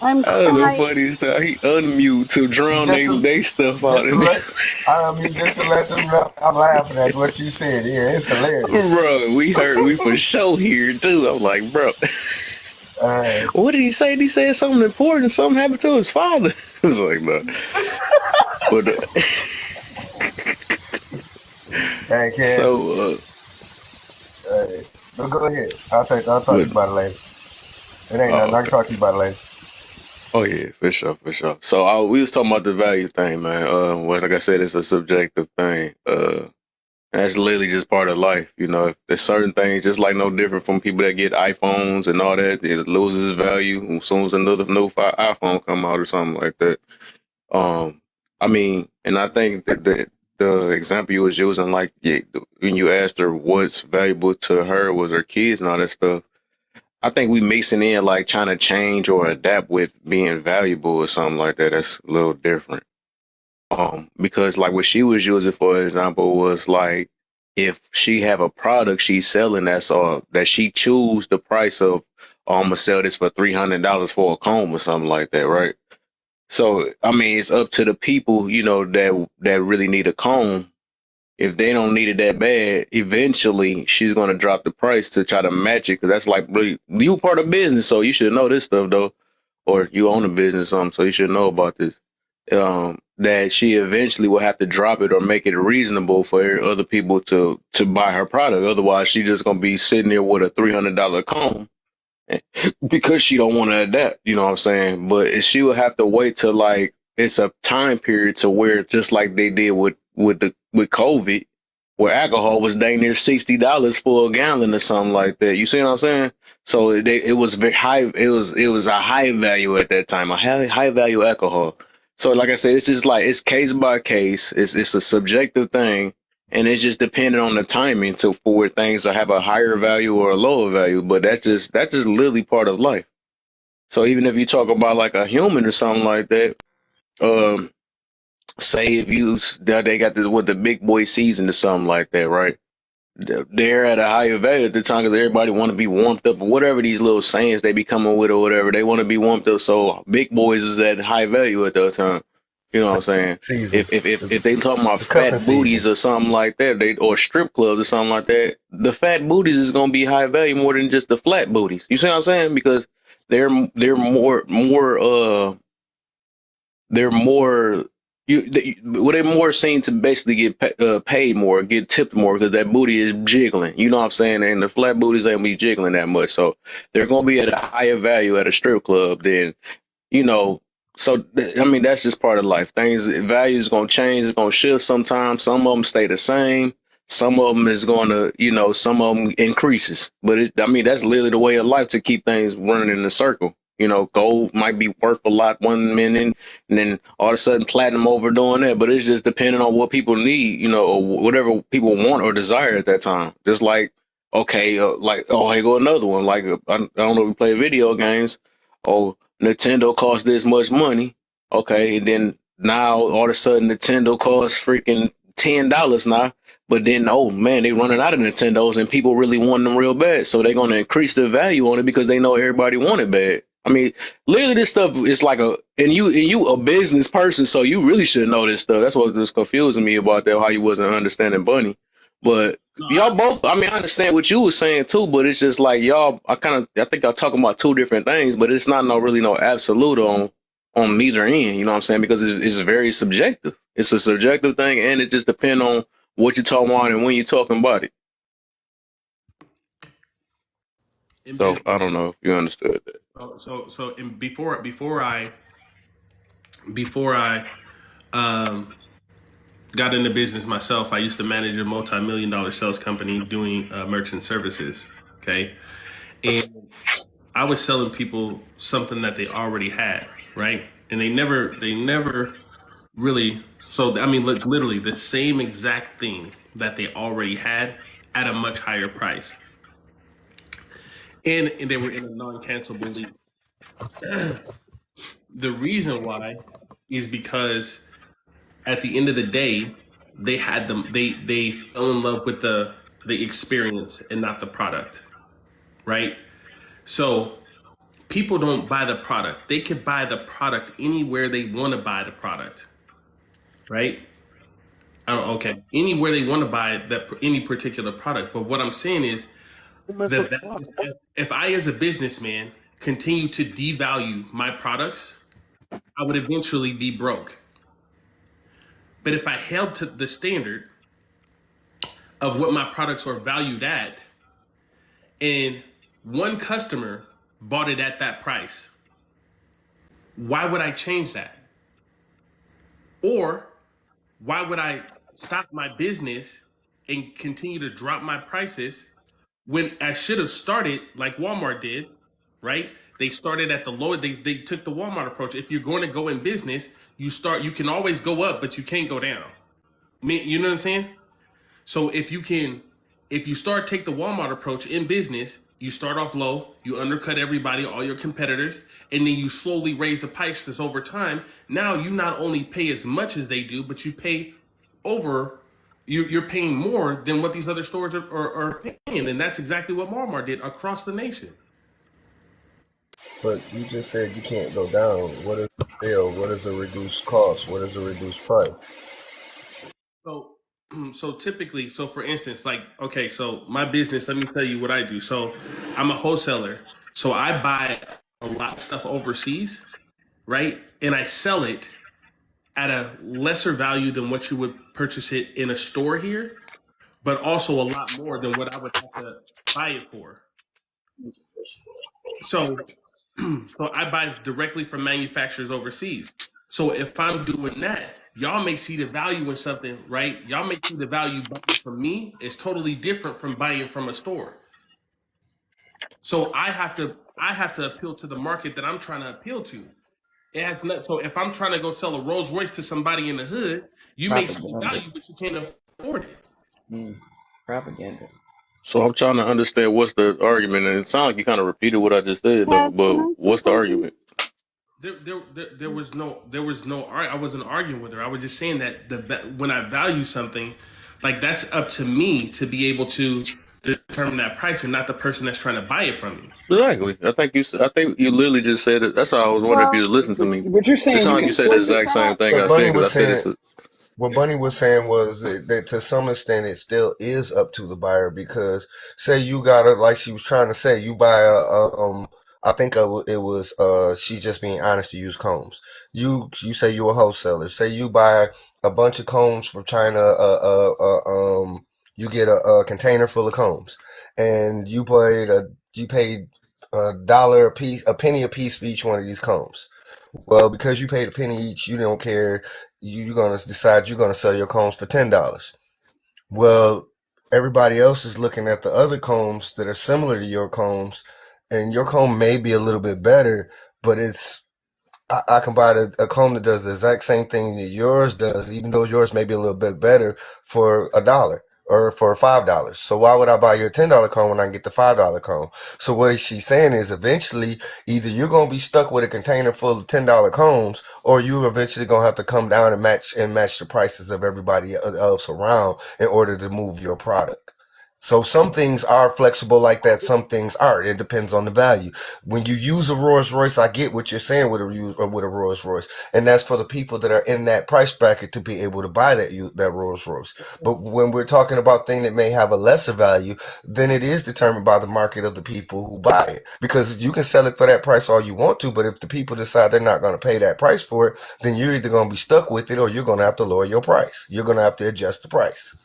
I'm That was the crying. funniest stuff. He unmute to drown they stuff out. Just to let them know I'm laughing at what you said. Yeah, it's hilarious. Bro, we for sure here too. I'm like, bro, what did he say? He said something important. Something happened to his father. I was like, no. But hey, Ken. So, go ahead. I'll talk to you about it later. It ain't nothing. I can talk to you about it later. Oh yeah, for sure. So we was talking about the value thing, man. Like I said, it's a subjective thing. That's literally just part of life. You know, if there's certain things, just like no different from people that get iPhones and all that, it loses value as soon as another new iPhone come out or something like that. I mean, and I think that the example you was using, like when you asked her what's valuable to her was her kids and all that stuff. I think we mixing in like trying to change or adapt with being valuable or something like that. That's a little different. Because like what she was using, for example, was like if she have a product she's selling that she choose the price of, oh, I'm gonna sell this for $300 for a comb or something like that, right? So I mean, it's up to the people, that really need a comb. If they don't need it that bad, eventually she's gonna drop the price to try to match it, because that's like really you part of business, so you should know this stuff though, or you own a business or something, so you should know about this. That she eventually will have to drop it or make it reasonable for other people to buy her product. Otherwise, she just gonna be sitting there with a $300 comb because she don't want to adapt. You know what I'm saying? But she will have to wait till like it's a time period to where, just like they did with COVID, where alcohol was dang near $60 for a gallon or something like that. You see what I'm saying? So it was very high. It was a high value at that time, a high value alcohol. So like I said, it's just like it's case by case. It's a subjective thing, and it's just depending on the timing for where things have a higher value or a lower value. But that's just literally part of life. So even if you talk about like a human or something like that, say if they got this with the big boy season or something like that, right? They're at a higher value at the time because everybody want to be warmed up or whatever these little sayings they be coming with or whatever. They want to be warmed up. So big boys is at high value at that time. You know what I'm saying? If they talking about fat booties or something like that, or strip clubs or something like that, the fat booties is gonna be high value more than just the flat booties. You see what I'm saying? Because they're more they're more seen to basically get paid more, get tipped more, because that booty is jiggling. You know what I'm saying? And the flat booties ain't be jiggling that much, so they're gonna be at a higher value at a strip club than, you know. So I mean, that's just part of life. Value is gonna change. It's gonna shift sometimes. Some of them stay the same. Some of them is gonna, some of them increases. But that's literally the way of life, to keep things running in a circle. Gold might be worth a lot one minute, and then all of a sudden platinum overdoing that. But it's just depending on what people need, or whatever people want or desire at that time. Just like, okay, here go another one. Like, I don't know if we play video games. Oh, Nintendo costs this much money. Okay, and then now all of a sudden Nintendo costs freaking $10 now. But then, oh man, they running out of Nintendos and people really want them real bad. So they're gonna increase the value on it because they know everybody want it bad. I mean, literally, this stuff is like and you a business person, so you really should know this stuff. That's what was confusing me about that, how you wasn't understanding Bunny. But y'all both, I mean, I understand what you were saying too, but it's just like y'all, I think y'all talking about two different things, but it's not really no absolute on neither end. You know what I'm saying? Because it's very subjective. It's a subjective thing, and it just depends on what you're talking about and when you're talking about it. So I don't know if you understood that. So before I got into business myself, I used to manage a multi-million-dollar sales company doing merchant services. Okay, and I was selling people something that they already had, right? And they never really. So I mean, literally the same exact thing that they already had at a much higher price, and they were in a non-cancelable lead. The reason why is because at the end of the day, they had them. They fell in love with the experience and not the product, right? So people don't buy the product. They could buy the product anywhere they want to buy the product, right? Okay, anywhere they want to buy any particular product. But what I'm saying is that if I, as a businessman, continue to devalue my products, I would eventually be broke. But if I held to the standard of what my products are valued at, and one customer bought it at that price, why would I change that? Or why would I stop my business and continue to drop my prices when I should have started like Walmart did, right? They started at the low. They took the Walmart approach. If you're going to go in business, you can always go up, but you can't go down. You know what I'm saying? So if you take the Walmart approach in business, You start off low, you undercut everybody, all your competitors, and then you slowly raise the prices over time. Now you not only pay as much as they do, but you pay over. You're paying more than what these other stores are paying, and that's exactly what Walmart did across the nation. But you just said you can't go down. What is a sale? What is a reduced cost? What is a reduced price? So typically, so for instance, like, okay, so my business, let me tell you what I do. So I'm a wholesaler. So I buy a lot of stuff overseas, right? And I sell it at a lesser value than what you would purchase it in a store here, but also a lot more than what I would have to buy it for. So, so I buy directly from manufacturers overseas. So if I'm doing that, y'all may see the value in something, right? Y'all may see the value buying from me is totally different from buying from a store. So I have to appeal to the market that I'm trying to appeal to. It has not. So if I'm trying to go sell a Rolls Royce to somebody in the hood, you may see the value, but you can't afford it. Propaganda. So I'm trying to understand what's the argument, and it sounds like you kind of repeated what I just said, though. Kev, can But I say what's the something? argument? There was no. I wasn't arguing with her. I was just saying that when I value something, like that's up to me to be able to determine that price, and not the person that's trying to buy it from me. Exactly. I think you literally just said it. That's all I was wondering if you Well, was listening to me. But you're It saying sounded you like you can said the source it, exact same Bob? thing I What said Bunny because I was said saying. it's. What Bunny was saying was that to some extent it still is up to the buyer because say you got a like she was trying to say you buy I think it was she just being honest to use combs. You say you're a wholesaler. Say you buy a bunch of combs from China. You get a container full of combs, and you paid $1 a piece, a penny a piece for each one of these combs. Well, because you paid a penny each, you don't care. You're gonna decide you're gonna sell your combs for $10. Well, everybody else is looking at the other combs that are similar to your combs, and your comb may be a little bit better, but I can buy a comb that does the exact same thing that yours does, even though yours may be a little bit better for $1 or for $5. So why would I buy your $10 comb when I can get the $5 comb? So what she's saying is eventually either you're gonna be stuck with a container full of $10 combs, or you're eventually gonna have to come down and match the prices of everybody else around in order to move your product. So some things are flexible like that, some things aren't. It depends on the value. When you use a Rolls Royce, I get what you're saying with a Rolls Royce, and that's for the people that are in that price bracket to be able to buy that Rolls Royce. But when we're talking about things that may have a lesser value, then it is determined by the market of the people who buy it. Because you can sell it for that price all you want to, but if the people decide they're not going to pay that price for it, then you're either going to be stuck with it or you're going to have to lower your price. You're going to have to adjust the price.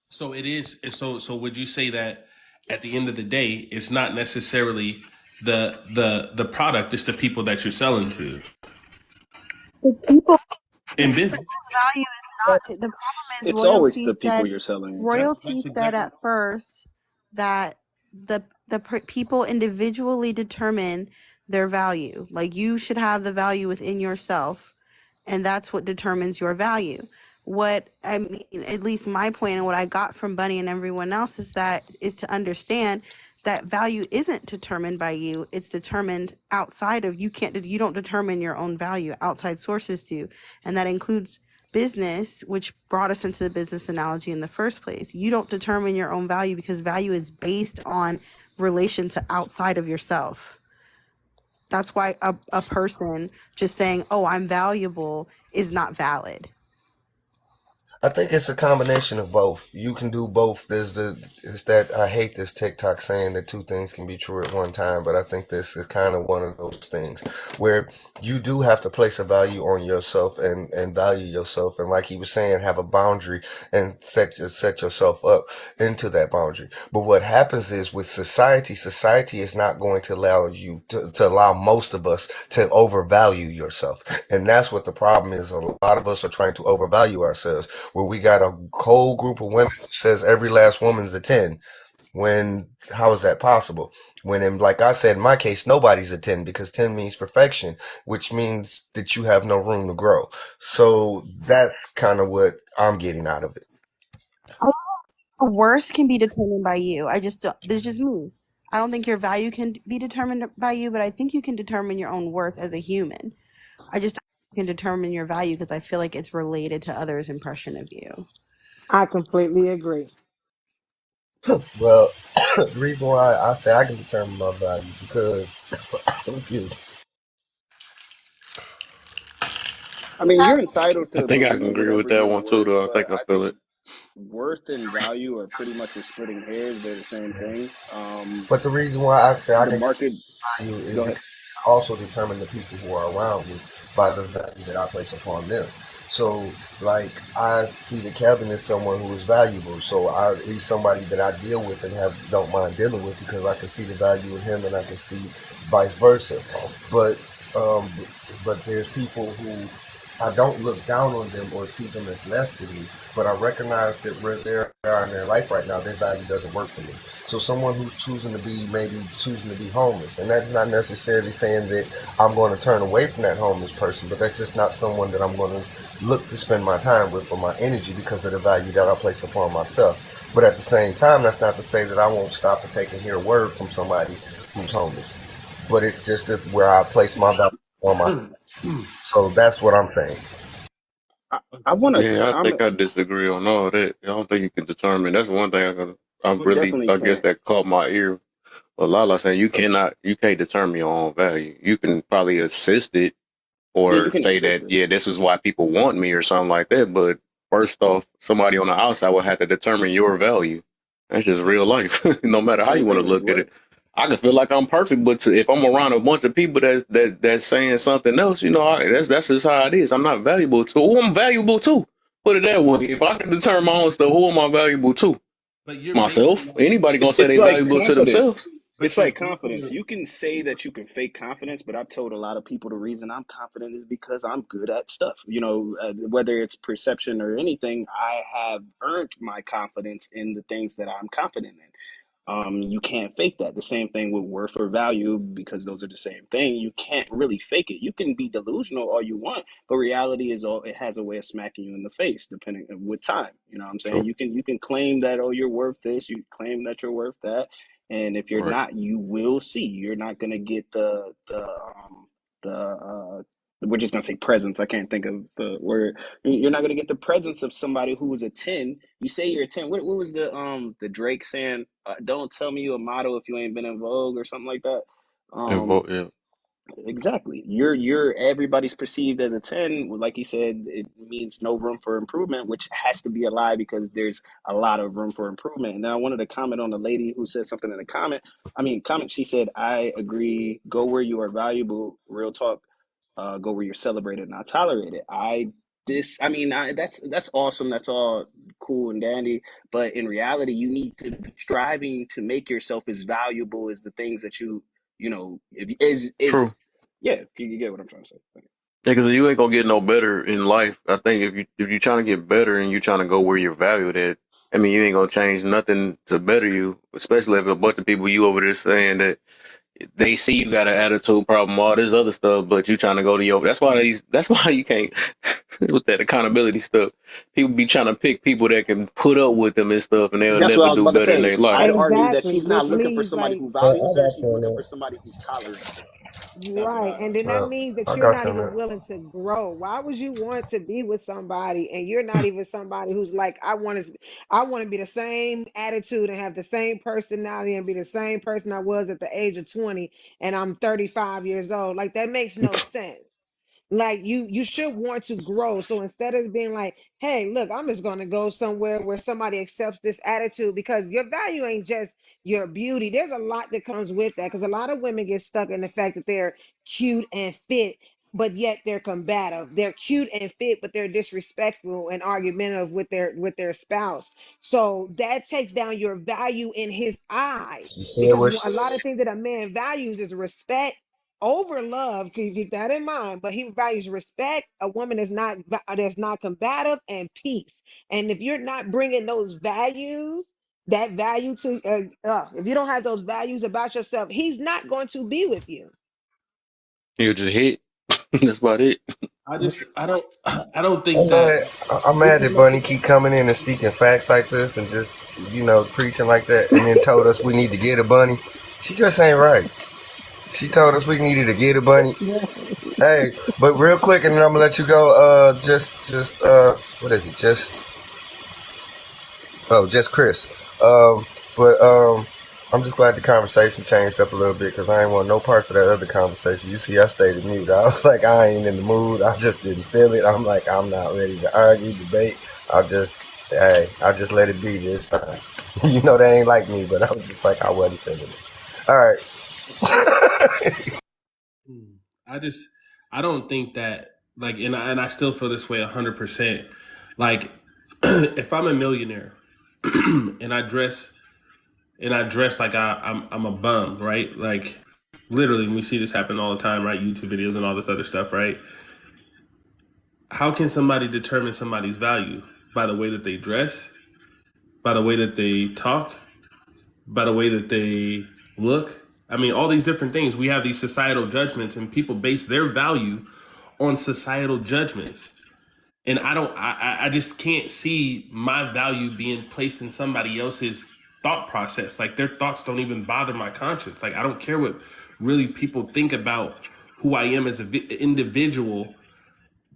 So it is. So would you say that at the end of the day, it's not necessarily the product; it's the people that you're selling to the people, in the business. people's value is not, the problem is It's always the royalty people said, you're selling to. royalty That's said exactly. at first that people individually determine their value. Like you should have the value within yourself, and that's what determines your value. What I mean, at least my point and what I got from Bunny and everyone else is to understand that value isn't determined by you. It's determined outside of you. You don't determine your own value. Outside sources do, and that includes business, which brought us into the business analogy in the first place. You don't determine your own value because value is based on relation to outside of yourself. That's why a person just saying, oh, I'm valuable is not valid. I think it's a combination of both. You can do both. It's that I hate this TikTok saying that two things can be true at one time, but I think this is kind of one of those things where you do have to place a value on yourself and value yourself. And like he was saying, have a boundary and set yourself up into that boundary. But what happens is with society is not going to allow you to allow most of us to overvalue yourself. And that's what the problem is. A lot of us are trying to overvalue ourselves, where we got a whole group of women who says every last woman's a 10. When how is that possible? When like I said, in my case, nobody's a 10 because 10 means perfection, which means that you have no room to grow. So that's kind of what I'm getting out of it. Worth can be determined by you. I just don't, this is just me. I don't think your value can be determined by you, but I think you can determine your own worth as a human. I just don't think you can determine your value because I feel like it's related to others' impression of you. I completely agree. Well, the reason why I say I can determine my value because excuse me. I mean, you're entitled I to think I can believe agree with whatever that you one too, want, though. I but think I I feel think it. worth and value are pretty much in splitting hairs. They're the same thing. But the reason why I say I The can market. value is Go ahead. because I also determine the people who are around me by the value that I place upon them. So, like, I see that Kevin is someone who is valuable. So, he's somebody that I deal with and don't mind dealing with because I can see the value in him, and I can see vice versa. But, um, but there's people who I don't look down on them or see them as less than me, but I recognize that where they are in their life right now, their value doesn't work for me. So someone who's choosing to be maybe choosing to be homeless, and that's not necessarily saying that I'm going to turn away from that homeless person, but that's just not someone that I'm going to look to spend my time with or my energy because of the value that I place upon myself. But at the same time, that's not to say that I won't stop to take and hear a word from somebody who's homeless. But it's just where I place my value on myself. So that's what I'm saying. I want to Yeah, I think comment. I disagree on all that. I don't think you can determine. That's one thing We definitely I guess can't. that caught my ear. But Lala saying you can't determine your own value. You can probably assist it Yeah, you or can say assist that, it. yeah, this is why people want me or something like that. But first off, somebody on the outside will have to determine your value. That's just real life. No It's the matter how same you want thing to with look at work. it. I can feel like I'm perfect, but if I'm around a bunch of people that's saying something else, that's just how it is. I'm not valuable to who I'm valuable to. Put it that way. If I can determine my own stuff, who am I valuable to? But you're Myself. basing that. Anybody gonna say It's they like valuable to confidence. themselves? It's But you're like basing confidence. it. You can say that you can fake confidence, but I've told a lot of people the reason I'm confident is because I'm good at stuff. Whether it's perception or anything, I have earned my confidence in the things that I'm confident in. You can't fake that. The same thing with worth or value, because those are the same thing. You can't really fake it. You can be delusional all you want, but reality is all it has a way of smacking you in the face, depending with time. You know what I'm saying? True. You can claim that, oh, you're worth this, you claim that you're worth that. And if you're Right. not, you will see. You're not gonna get the we're just gonna say presence. I can't think of the word. You're not gonna get the presence of somebody who is a 10. You say you're a 10. What was the Drake saying? Don't tell me you a model if you ain't been in Vogue or something like that. And Um, vote, yeah. Exactly. You're everybody's perceived as a 10. Well, like you said, it means no room for improvement, which has to be a lie because there's a lot of room for improvement. And then I wanted to comment on the lady who said something in the comment. She said, I agree. Go where you are valuable. Real talk. Go where you're celebrated, not tolerated. That's awesome. That's all cool and dandy. But in reality, you need to be striving to make yourself as valuable as the things that if is True. yeah, you get what I'm trying to say. Yeah, because you ain't gonna get no better in life. I think if you trying to get better and you trying to go where you're valued at, I mean, you ain't gonna change nothing to better you. Especially if a bunch of people you over there saying that they see you got an attitude problem, all this other stuff, but you trying to go to your. That's why you can't with that accountability stuff. People be trying to pick people that can put up with them and stuff, and they'll That's what never I was do about to better in say. their life. I'd argue that Exactly, she's not which looking for means somebody like who So I values her. got She's looking something. for somebody who tolerates her. That's what right. And then that Well, means that I you're got not something. even willing to grow. Why would you want to be with somebody and you're not even somebody who's like, I want to be the same attitude and have the same personality and be the same person I was at the age of 20 and I'm 35 years old. Like that makes no sense. Like you should want to grow. So instead of being like, hey, look, I'm just gonna go somewhere where somebody accepts this attitude because your value ain't just your beauty. There's a lot that comes with that because a lot of women get stuck in the fact that they're cute and fit, but yet they're combative. They're cute and fit, but they're disrespectful and argumentative with their spouse. So that takes down your value in his eyes She said because what she a lot of said. things that a man values is respect over love. Keep that in mind. But he values respect. A woman that's not combative and peace. And if you're not bringing those values, that value to if you don't have those values about yourself, he's not going to be with you. You just hit. That's about it. I don't think I'm that mad. I'm mad that Bunny keep coming in and speaking facts like this and just preaching like that, and then told us we need to get a bunny. She just ain't right. She told us we needed to get a bunny. Hey, but real quick, and then I'm gonna let you go. Just what is it? Just Chris. I'm just glad the conversation changed up a little bit because I ain't want no parts of that other conversation. You see, I stayed mute. I was like, I ain't in the mood. I just didn't feel it. I'm like, I'm not ready to argue, debate. I just let it be this time. You know, that ain't like me, but I was just like, I wasn't feeling it. All right. I don't think that, like, and I still feel this way 100%. Like, if I'm a millionaire and I dress like I'm a bum, right? Like, literally, we see this happen all the time, right? YouTube videos and all this other stuff, right? How can somebody determine somebody's value? By the way that they dress, by the way that they talk, by the way that they look. I mean, all these different things. We have these societal judgments, and people base their value on societal judgments. And I just can't see my value being placed in somebody else's thought process. Like, their thoughts don't even bother my conscience. Like, I don't care what really people think about who I am as an individual,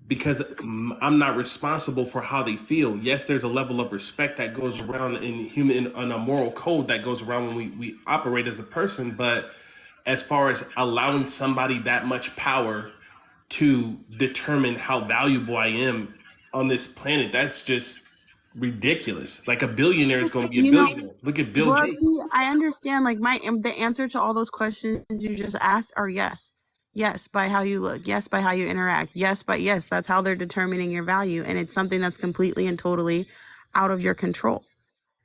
because I'm not responsible for how they feel. Yes, there's a level of respect that goes around in a moral code that goes around when we operate as a person. But as far as allowing somebody that much power to determine how valuable I am on this planet, that's just ridiculous. Like, a billionaire is going to be a billionaire. Look at Bill Gates. I understand. Like, the answer to all those questions you just asked are yes. Yes, by how you look. Yes, by how you interact. Yes, that's how they're determining your value, and it's something that's completely and totally out of your control.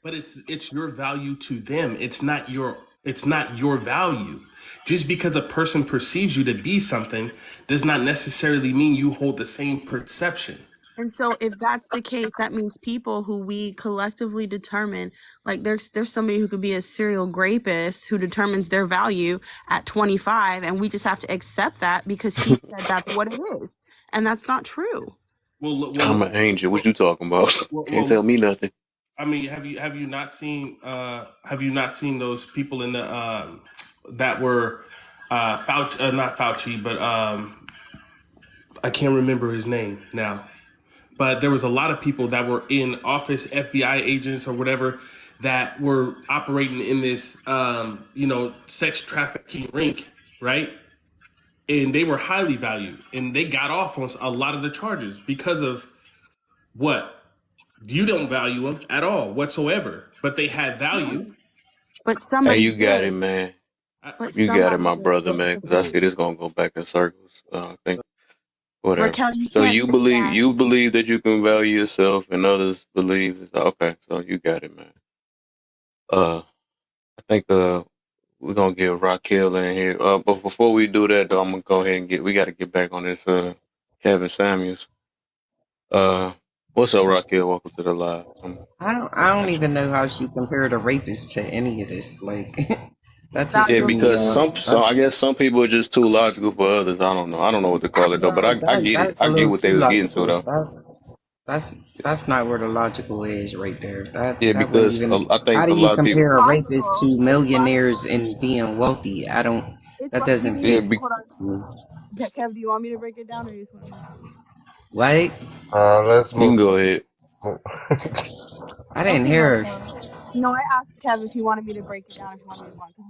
But it's your value to them. It's not your value. Just because a person perceives you to be something does not necessarily mean you hold the same perception. And so if that's the case, that means people who we collectively determine, like, there's somebody who could be a serial rapist who determines their value at 25, and we just have to accept that because he said that's what it is. And that's not true. I'm an angel. What you talking about? Can't tell me nothing. I mean, have you not seen those people in the that were Fauci, not Fauci, but I can't remember his name now. But there was a lot of people that were in office, FBI agents or whatever, that were operating in this, sex trafficking rink, right? And they were highly valued, and they got off on a lot of the charges because of what? You don't value them at all whatsoever, but they had value. But somebody, hey, you got it, man. You got it, my brother, man. Because I see this gonna go back in circles. I think. Whatever. Raquel, so you believe that you can value yourself, and others believe it's okay. So you got it, man. I think we're gonna get Raquel in here. But before we do that, though, I'm gonna go ahead and we got to get back on this. Kevin Samuels. What's up, Raquel? Welcome to the live. I don't even know how she compared a rapist to any of this. Like, that's just because I guess some people are just too logical for others. I don't know what to call it though, but I get it. I get what they was getting to though. That's not where the logical is right there. Because I think how do a you lot of compare people, a rapist to millionaires and being wealthy? That doesn't fit. Kev, do you want me to break it down, or you just What? Let's move. You can go ahead. I didn't hear her. No, I asked Kev if he wanted me to break it down. If you want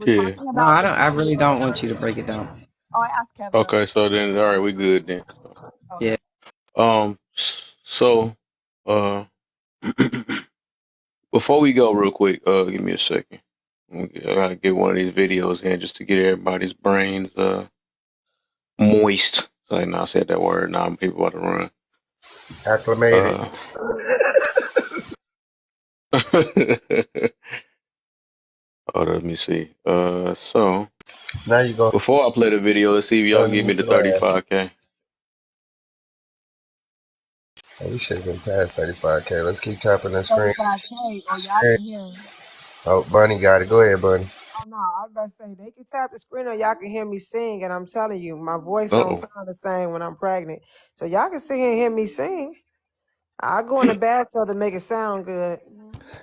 me to Yeah. No, I really don't want you to break it down. Oh, I asked Kev. Okay, so then, all right, we good then. Yeah. So, before we go, real quick, give me a second. I gotta get one of these videos in just to get everybody's brains moist. So now I said that word. Now people about to run. Acclimated. Let me see. So now you go. Before I play the video, let's see if y'all give me the 35K. Oh, we should have been past 35K. Let's keep tapping the screen. 35K, Oh, Bunny got it. Go ahead, Bunny. Oh no, I was about to say they can tap the screen or y'all can hear me sing, and I'm telling you, my voice don't sound the same when I'm pregnant. So y'all can sit here and hear me sing. I'll go in the bathtub to make it sound good.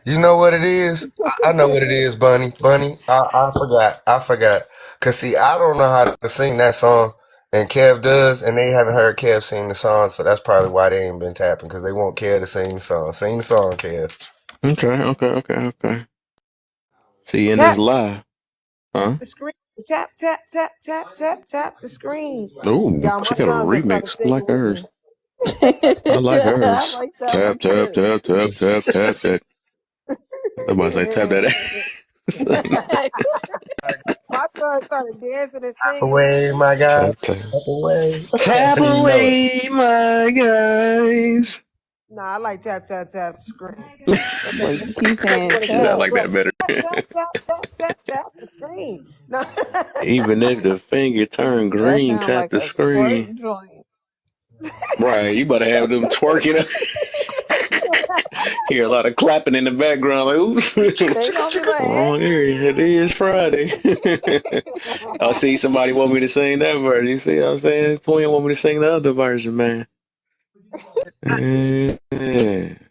You know what it is? I know what it is, Bunny. Bunny, I forgot. I forgot. Cause see, I don't know how to sing that song, and Kev does, and they haven't heard Kev sing the song, so that's probably why they ain't been tapping, cause they want Kev to sing the song. Sing the song, Kev. Okay. See, in this Tap live, huh? the screen. Tap, tap, tap, tap, tap, tap the screen. Ooh, Y'all, my she got a son just started remix. I singing like with hers. me. I like I hers. like that Tap, one tap, too. tap, tap, tap, tap that. Somebody say tap that ass. My son started dancing and Tap singing. away, my guy. Tap, tap. Tap away. Tap And you know it. away, my guys. Nah, I like tap, tap, tap the screen. Well, you keep Make saying one of Shit, I Kevin's tap. like that brothers. better. Tap, tap, tap, tap, tap, tap the screen. No. Even if the finger turn That green, sound tap like the a twerk screen. joint. Right, you better have them twerking. Hear a lot of clapping in the background. Like, oops, They gonna be like, wrong area. It is Friday. I see somebody want me to sing that version. You see what I'm saying? Twin want me to sing the other version, man.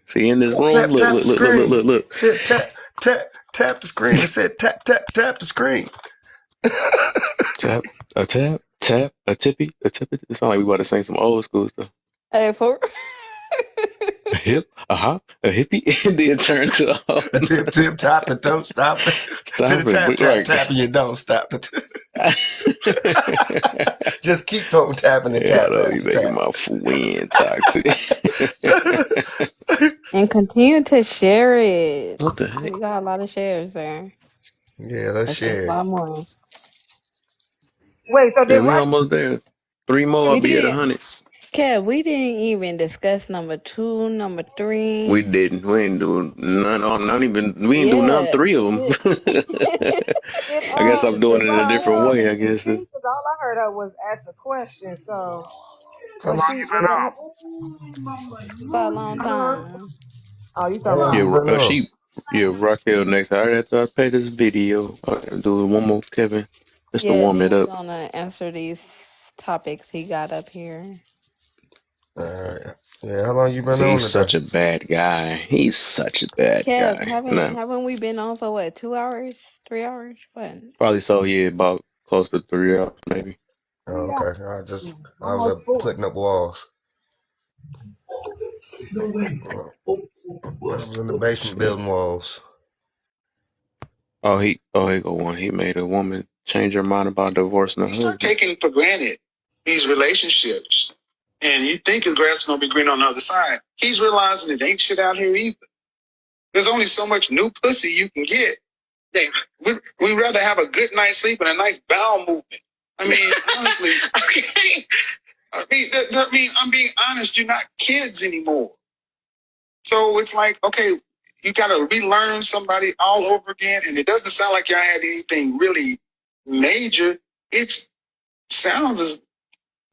See, in this room, Tap, look, tap the look, look, look, look, screen. look, look. Said tap, tap, tap the screen. It said tap, tap, tap the screen. Tap, a tippy, a tippy. It sounds like we about to sing some old school stuff. hey, for A hip, a hop, a hippie, and then turn to a hop. Tip, tip, tap the don't stop. To the Stop it, tap, but tap, right. tap, and you don't stop. Just keep on tapping and Yeah, I tap know you after making tap. my wind toxic. and continue to share it. What the heck? We got a lot of shares there. Yeah, let's Let's get a share it. lot more. Wait, so Yeah, did we Rock almost there. 3 more, I'll We be at did. 100. Kev, we didn't even discuss number 2, number 3. We didn't. We ain't do none. Not even. We ain't do none. Yeah. 3 of them. did I guess I'm did doing it in a Rock different way. I guess. speak? Because all I heard her was ask a question. So How long you been on? For a long uh-huh. time. Oh, you How talking long about you been on? Raquel next. All right, after I play this video, I'll do one more, Kevin, just to Yeah, warm it then we're up. gonna answer these topics he got up here. Yeah, how long you been on He's today? such a bad guy. He's such a bad Kev, guy. No, haven't we been on for what, 2 hours? 3 hours? What? probably so. Yeah, about close to 3 hours, maybe. Oh, 3 okay. hours. I was Almost up 4. putting up walls. I was in the basement building walls. He go one. He made a woman change her mind about divorcing her husband. Taking for granted these relationships, and you think his grass is gonna be green on the other side. He's realizing it ain't shit out here either. There's only so much new pussy you can get. Yeah. We rather have a good night's sleep and a nice bowel movement. I mean, honestly. Okay. I'm being honest. You're not kids anymore. So it's like, okay, you got to relearn somebody all over again. And it doesn't sound like y'all had anything really major. It sounds as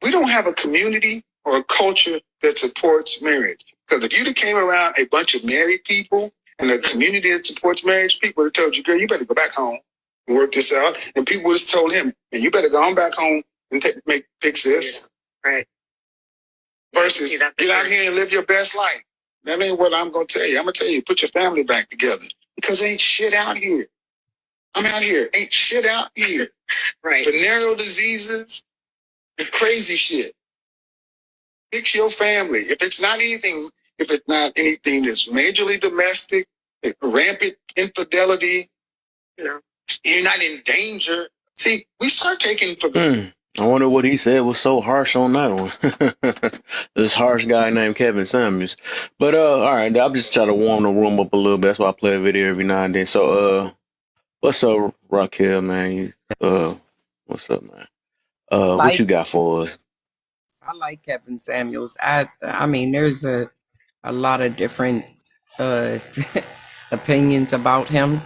we don't have a community or a culture that supports marriage. Because if you'd have came around a bunch of married people and a community that supports marriage, people would have told you, girl, you better go back home and work this out. And people would have told him, man, you better go on back home and fix this. Yeah. Right. Versus get out here and live your best life. That ain't what I'm going to tell you. I'm going to tell you, put your family back together. Because ain't shit out here. I'm out here. Ain't shit out here. Right. Venereal diseases and crazy shit. Fix your family. If it's not anything that's majorly domestic, rampant infidelity, you're not in danger. See, we start taking for I wonder what he said was so harsh on that one. This harsh guy named Kevin Samuels. But all right, I'm just trying to warm the room up a little bit. That's why I play a video every now and then. So what's up, Raquel, man? What's up, man? What Like you got for us? I like Kevin Samuels. I mean, there's a lot of different uh opinions about him,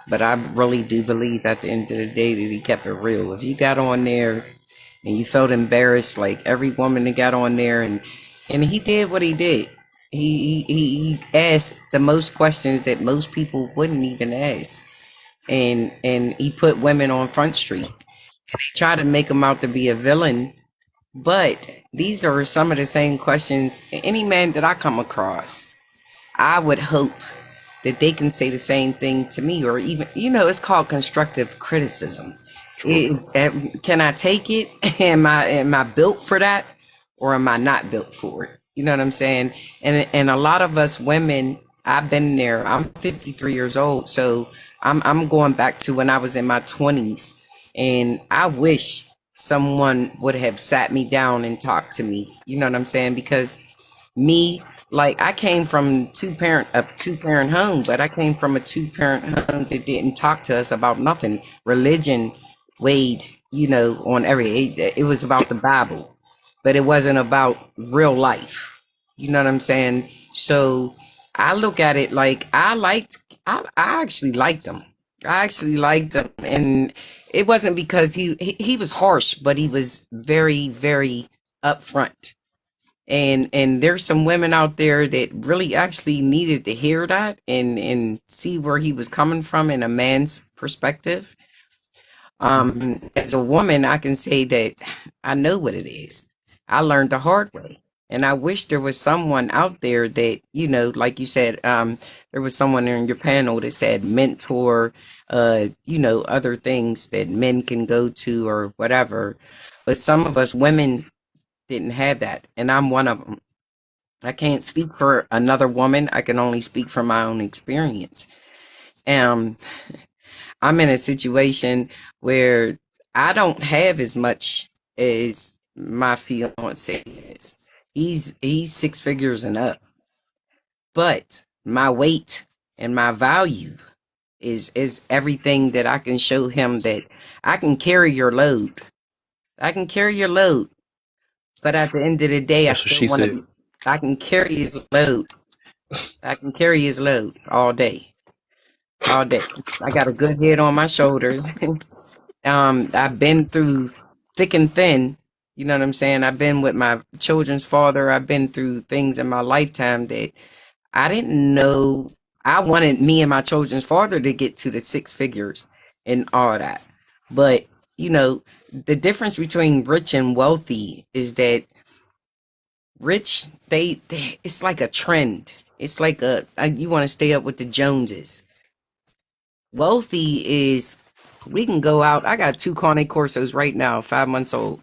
but I really do believe at the end of the day that he kept it real. If you got on there and you felt embarrassed, like every woman that got on there, and he did what he did. He asked the most questions that most people wouldn't even ask, and he put women on Front Street. He tried to make him out to be a villain, but these are some of the same questions any man that I come across. I would hope that they can say the same thing to me, or even, it's called constructive criticism. True. Can I take it? Am I built for that, or am I not built for it? You know what I'm saying? And a lot of us women, I've been there. I'm 53 years old, so I'm going back to when I was in my 20s, and I wish someone would have sat me down and talked to me. You know what I'm saying? Because me, like, I came from a two-parent home, but I came from a two-parent home that didn't talk to us about nothing. Religion weighed, on it was about the Bible, but it wasn't about real life. You know what I'm saying? So I look at it like I actually liked him. I actually liked him, and it wasn't because he was harsh, but he was very, very upfront. And there's some women out there that really actually needed to hear that and see where he was coming from in a man's perspective. As a woman, I can say that I know what it is. I learned the hard way. And I wish there was someone out there that, like you said, there was someone in your panel that said mentor, other things that men can go to or whatever. But some of us women didn't have that. And I'm one of them. I can't speak for another woman. I can only speak from my own experience. I'm in a situation where I don't have as much as my fiance is. He's 6 figures and up, but my weight and my value is everything that I can show him, that I can carry your load. I can carry your load, but at the end of the day, That's what she said. I can carry his load. I can carry his load all day. All day. I got a good head on my shoulders. I've been through thick and thin. You know what I'm saying? I've been with my children's father. I've been through things in my lifetime that I didn't know. I wanted me and my children's father to get to the 6 figures and all that. But, the difference between rich and wealthy is that rich, it's like a trend. It's like you want to stay up with the Joneses. Wealthy is, we can go out. I got 2 Carne Corsos right now, 5 months old.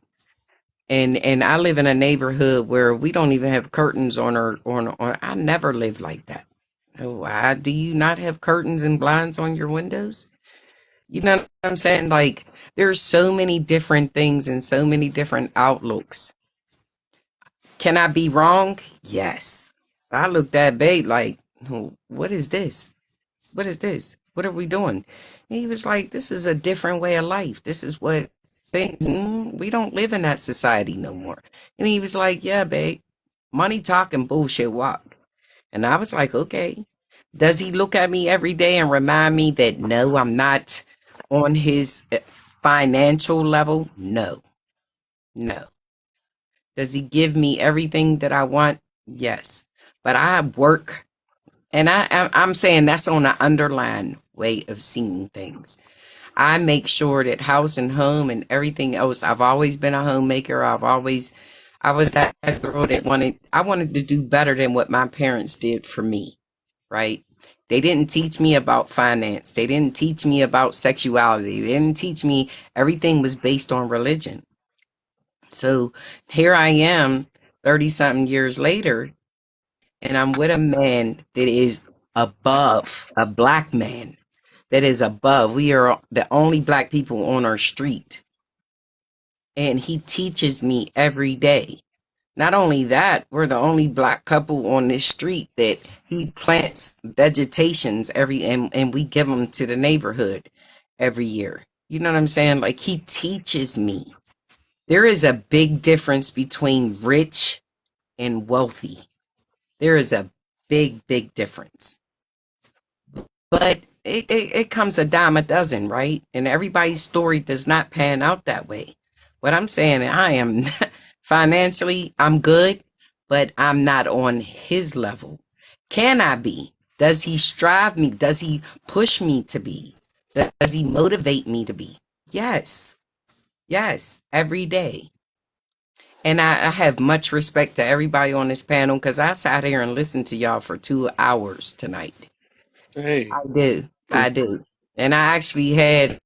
And I live in a neighborhood where we don't even have curtains on I never lived like that. Why do you not have curtains and blinds on your windows? You know what I'm saying? Like, there's so many different things and so many different outlooks. Can I be wrong? Yes. I looked at Babe like, what is this? What is this? What are we doing? And he was like, this is a different way of life. This is what things, we don't live in that society no more. And he was like, yeah, babe, money talk and bullshit walk. And I was like, okay. Does he look at me every day and remind me that, no, I'm not on his financial level? No. Does he give me everything that I want? Yes. But I work, and I'm saying that's on an underlying way of seeing things. I make sure that house and home and everything else, I've always been a homemaker. I was that girl that wanted to do better than what my parents did for me, right? They didn't teach me about finance. They didn't teach me about sexuality. They didn't teach me. Everything was based on religion. So here I am 30-something years later, and I'm with a man that is above, a black man that is above. We are the only black people on our street. And he teaches me every day. Not only that, we're the only black couple on this street that he plants vegetations and we give them to the neighborhood every year. You know what I'm saying? Like, he teaches me. There is a big difference between rich and wealthy. There is a big, big difference. But it comes a dime a dozen, right? And everybody's story does not pan out that way. What I'm saying, I am financially, I'm good, but I'm not on his level. Can I be? Does he strive me? Does he push me to be? Does he motivate me to be? Yes. Yes, every day. And I have much respect to everybody on this panel, because I sat here and listened to y'all for 2 hours tonight. Hey, I do. And I actually had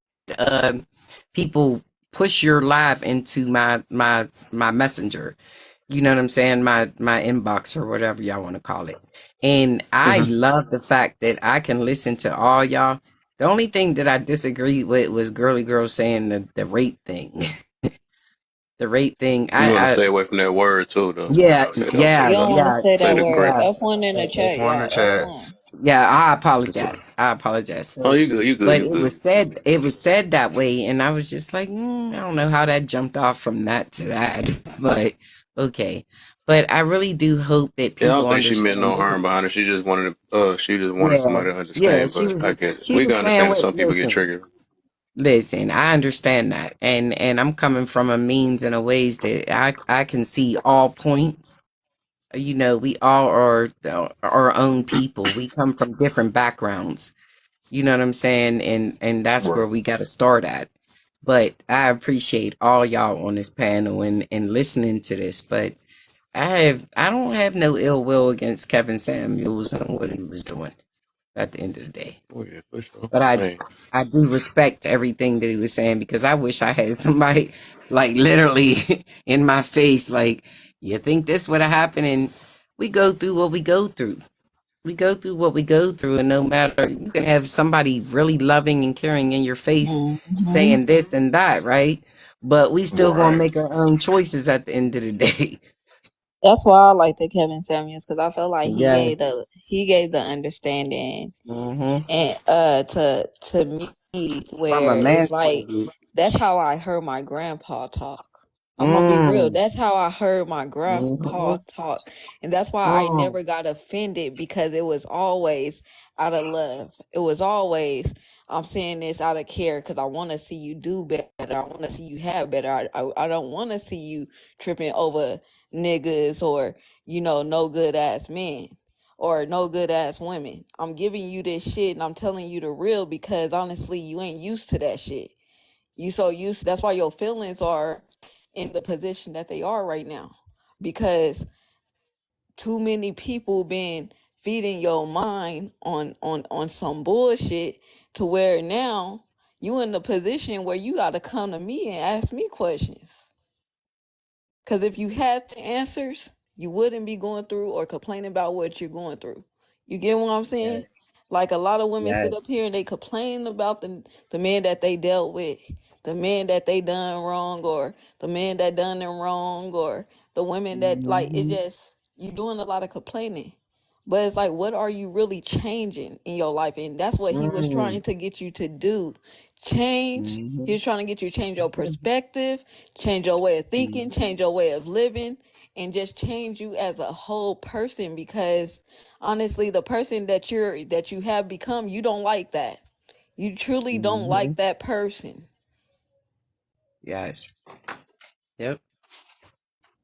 people push your live into my messenger. You know what I'm saying? My inbox or whatever y'all want to call it. And I hmm love the fact that I can listen to all y'all. The only thing that I disagreed with was Girly Girl saying the rate thing. The rate thing. you want to I stay away from that word too, though. yeah, Say don't say yeah, You don't want nothing. to yeah, say Let that it word. pray. yeah. F1 in the chat, F1 the y'all. F1. chats. Yeah, I apologize. I apologize. Oh, So, you good. You good. but You good. it was said that way, and I was just like, I don't know how that jumped off from that to that, but okay. But I really do hope that Yeah, I don't people think she meant understand. no harm behind it. She just wanted she just wanted Yeah, somebody to yeah. understand. But I guess She we can was saying, understand that "What? some people get Listen, triggered. listen. I understand that, and I'm coming from a means and a ways that I can see all points. You know, we all are our own people. We come from different backgrounds. You know what I'm saying? And that's where Right. we got to start at. But I appreciate all y'all on this panel and listening to this. But I don't have no ill will against Kevin Samuels and what he was doing at the end of the day. Oh yeah, for sure. But Hey, I do respect everything that he was saying because I wish I had somebody like literally in my face like, you think this would have happened? And we go through what we go through. We go through what we go through, and no matter, you can have somebody really loving and caring in your face Hmm. saying this and that, right? But we still gonna right. make our own choices at the end of the day. That's why I like the Kevin Samuels, because I feel like Yeah. he gave the understanding Mm-hmm. and to me From a where it's man's point like of view. that's how I heard my grandpa talk. I'm gonna be real. Mm. That's how I heard my Mm-hmm. grandpa talk, and that's why I Mm. never got offended because it was always out of love. It was always I'm saying this out of care because I want to see you do better. I want to see you have better. I don't want to see you tripping over niggas or no good ass men or no good ass women. I'm giving you this shit and I'm telling you the real because honestly, you ain't used to that shit. You so used that's why your feelings are in the position that they are right now. Because too many people been feeding your mind on some bullshit to where now you in the position where you gotta come to me and ask me questions. Because if you had the answers, you wouldn't be going through or complaining about what you're going through. You get what I'm saying? Yes. Like a lot of women sit up Yes. here and they complain about the man that they dealt with, the man that they done wrong, or the man that done them wrong, or the women that like it Mm-hmm. just you doing a lot of complaining. But it's like, what are you really changing in your life? And that's what he was Mm. trying to get you to do. Change. He Mm-hmm. was trying to get you to change your perspective, change your way of thinking, Mm-hmm. change your way of living, and just change you as a whole person because honestly, the person that you have become, you don't like that. You truly don't Mm-hmm. like that person. Yes. Yep.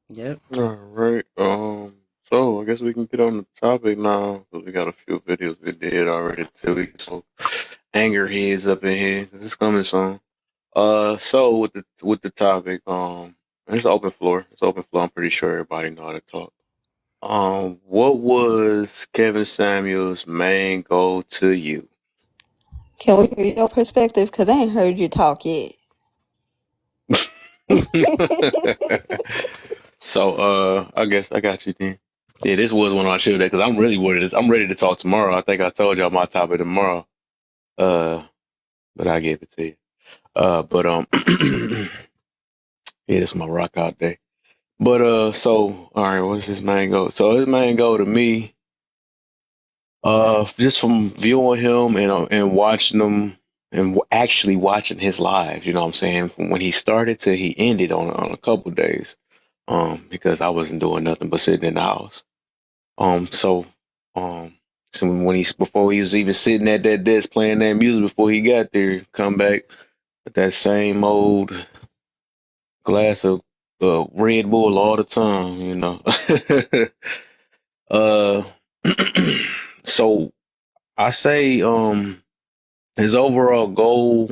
Yep. All right. So I guess we can get on the topic now because we got a few videos we did already too. We can so anger heads up in here 'cause it's coming soon. So with the topic, it's open floor. It's open floor. I'm pretty sure everybody know how to talk. What was Kevin Samuel's main goal to you? Can we hear your perspective? Because I ain't heard you talk yet. So, I guess I got you then. Yeah, this was one of my show because I'm really worried. I'm ready to talk tomorrow. I think I told y'all my topic tomorrow. Uh, but I gave it to you. But yeah, this is my rock out day. But so all right, what's his main goal? So his main goal to me, just from viewing him and watching him and actually watching his lives. You know what I'm saying? From when he started to he ended on a couple days. Because I wasn't doing nothing but sitting in the house. Um, so, um, so when he's before he was even sitting at that desk playing that music before he got there, come back with that same old glass of Red Bull all the time, you know. uh, so I say, his overall goal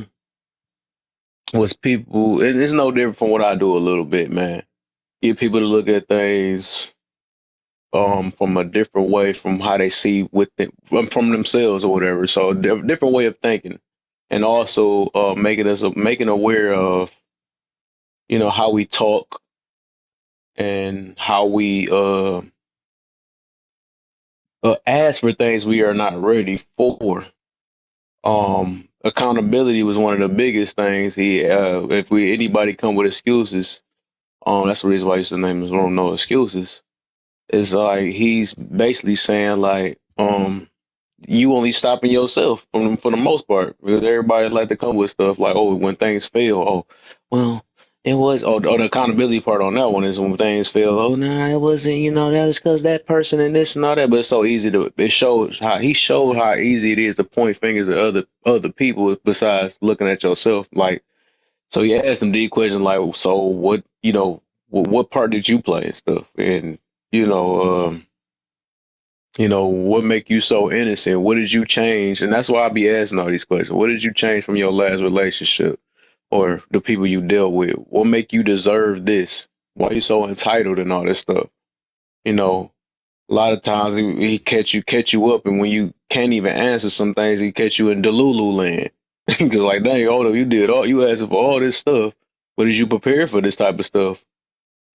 was people. It's no different from what I do a little bit, man. Get people to look at things from a different way from how they see from themselves or whatever. So different way of thinking, and also making aware of how we talk and how we ask for things we are not ready for. Accountability was one of the biggest things. If anybody come with excuses, that's the reason why I used to name his room No Excuses. It's like he's basically saying like, you only stopping yourself for the most part, because everybody like to come with stuff like, oh, when things fail, oh, well, it was, the accountability part on that one is when things fail, oh, nah, it wasn't, that was because that person and this and all that. But it's so easy he showed how easy it is to point fingers at other people besides looking at yourself. Like, so you ask them deep questions like, so what part did you play and stuff, and what make you so innocent? What did you change? And that's why I be asking all these questions. What did you change from your last relationship or the people you dealt with? What make you deserve this? Why you so entitled and all this stuff? A lot of times he catch you up, and when you can't even answer some things, he catch you in Delulu land. Because like, dang, you asked for all this stuff, but did you prepare for this type of stuff?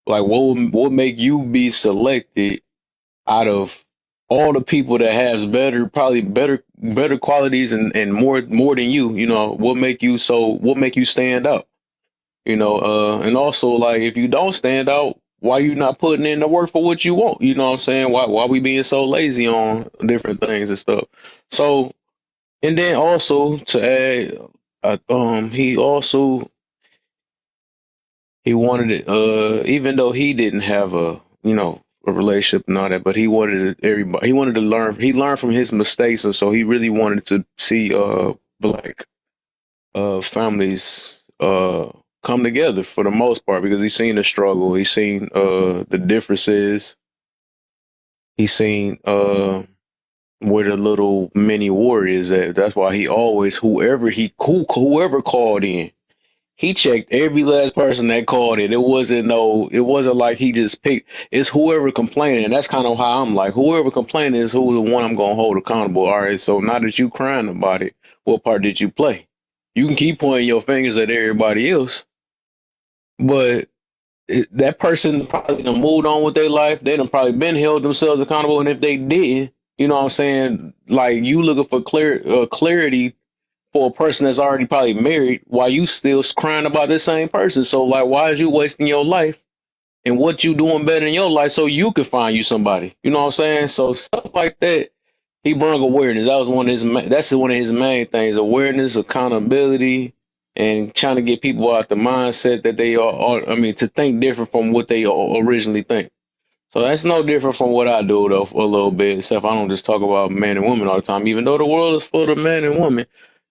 Like, what make you be selected out of all the people that has probably better qualities and more than you? What make you stand out? And also, like, if you don't stand out, why you not putting in the work for what you want? You know what I'm saying? Why we being so lazy on different things and stuff? So, and then also to add, he wanted it, even though he didn't have a relationship and all that, but he wanted everybody. He wanted to learn. He learned from his mistakes, and so he really wanted to see black families come together for the most part, because he's seen the struggle. He's seen the differences. He's seen where the little mini war is at. That's why he always whoever called in. He checked every last person that called it. It wasn't like he just picked. It's whoever complaining. And that's kind of how I'm like, whoever complaining is who the one I'm going to hold accountable. All right. So now that you crying about it, what part did you play? You can keep pointing your fingers at everybody else, but that person probably done moved on with their life. They done probably been held themselves accountable. And if they didn't, you know what I'm saying? Like, you looking for clarity for a person that's already probably married, while you still crying about this same person. So like, why is you wasting your life and what you doing better in your life so you can find you somebody? You know what I'm saying? So stuff like that, he brought awareness. That's one of his main things: awareness, accountability, and trying to get people out the mindset that they are. To think different from what they originally think. So that's no different from what I do, though, a little bit, except I don't just talk about men and women all the time, even though the world is full of men and women.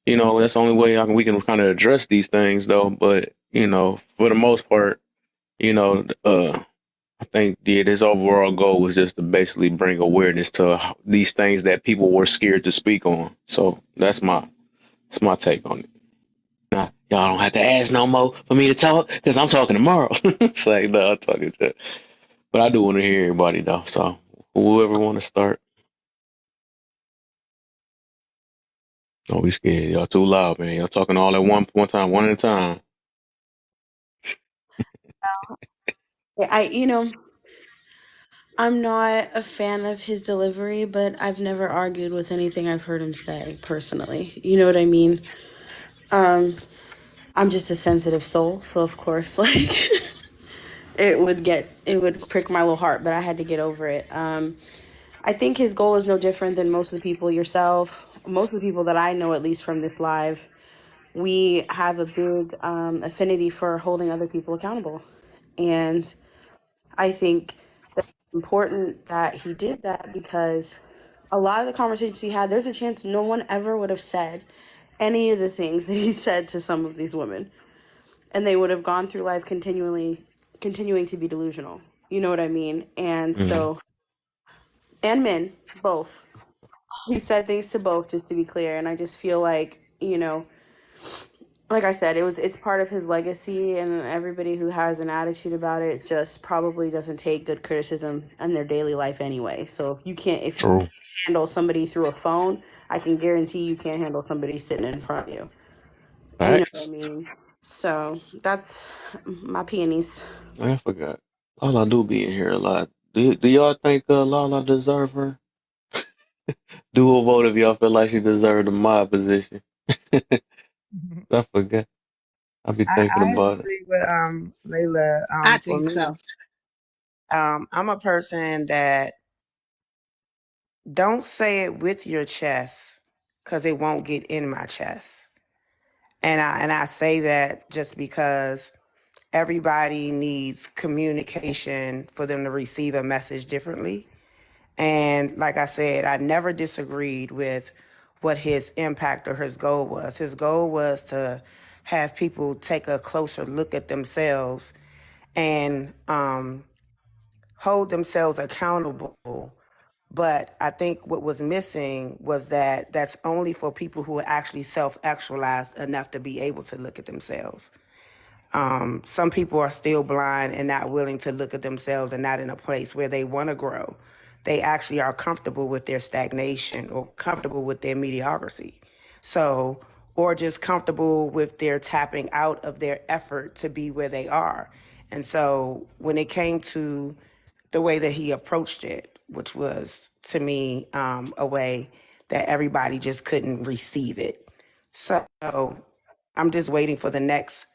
That's the only way we can kind of address these things, though. But, for the most part, I think his overall goal was just to basically bring awareness to these things that people were scared to speak on. So that's my take on it. Nah, y'all don't have to ask no more for me to talk, because I'm talking tomorrow. It's like, no, I'm talking to. But I do want to hear everybody, though. So whoever want to start. Don't be scared. Y'all too loud, man. Y'all talking all at one time, one at a time. I'm not a fan of his delivery, but I've never argued with anything I've heard him say personally. You know what I mean? I'm just a sensitive soul, so of course, like, it would prick my little heart, but I had to get over it. I think his goal is no different than most of the people, most of the people that I know, at least from this live. We have a big affinity for holding other people accountable. And I think that's important that he did that, because a lot of the conversations he had, there's a chance no one ever would have said any of the things that he said to some of these women. And they would have gone through life continuing to be delusional. You know what I mean? And so, and men, both. He said things to both, just to be clear. And I just feel like, like I said, it's part of his legacy, and everybody who has an attitude about it just probably doesn't take good criticism in their daily life anyway. So if you True. handle somebody through a phone, I can guarantee you can't handle somebody sitting in front of you. You know what I Facts. mean? So that's my peonies. I forgot. Lala do be in here a lot. Do y'all think Lala deserve her? Do a vote if y'all feel like she deserved a mod position. I forgot. I be thinking I about it. agree with Layla. I For think me, so. I'm a person that don't say it with your chest because it won't get in my chest. And I say that just because everybody needs communication for them to receive a message differently. And like I said, I never disagreed with what his impact or his goal was. His goal was to have people take a closer look at themselves and hold themselves accountable. But I think what was missing was that that's only for people who are actually self-actualized enough to be able to look at themselves. Some people are still blind and not willing to look at themselves and not in a place where they want to grow. They actually are comfortable with their stagnation or comfortable with their mediocrity. So, or just comfortable with their tapping out of their effort to be where they are. And so when it came to the way that he approached it, which was to me a way that everybody just couldn't receive it. So I'm just waiting for the next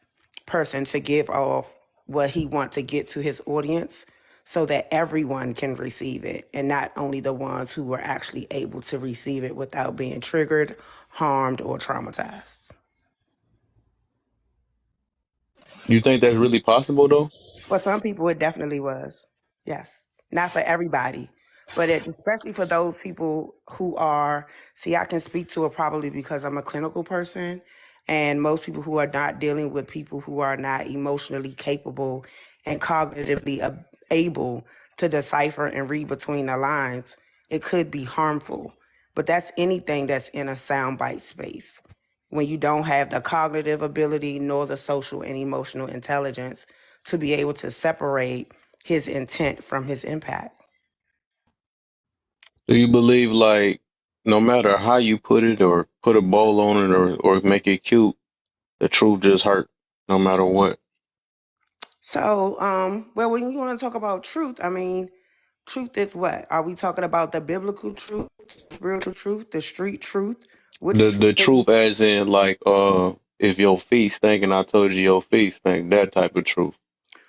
person to give off what he wants to get to his audience so that everyone can receive it and not only the ones who were actually able to receive it without being triggered, harmed, or traumatized. You think that's really possible though? For some people, it definitely was. Yes. Not for everybody, but especially for those people who are, see, I can speak to it probably because I'm a clinical person. And most people who are not dealing with people who are not emotionally capable and cognitively able to decipher and read between the lines, it could be harmful. But that's anything that's in a soundbite space. When you don't have the cognitive ability nor the social and emotional intelligence to be able to separate his intent from his impact. Do you believe like no matter how you put it or put a bowl on it or make it cute, the truth just hurt no matter what? So, well, when you want to talk about truth, I mean, truth is what? Are we talking about the biblical truth, spiritual truth, the street truth? Which truth The are we? truth as in like if your feet stink and I told you your feet stink, that type of truth.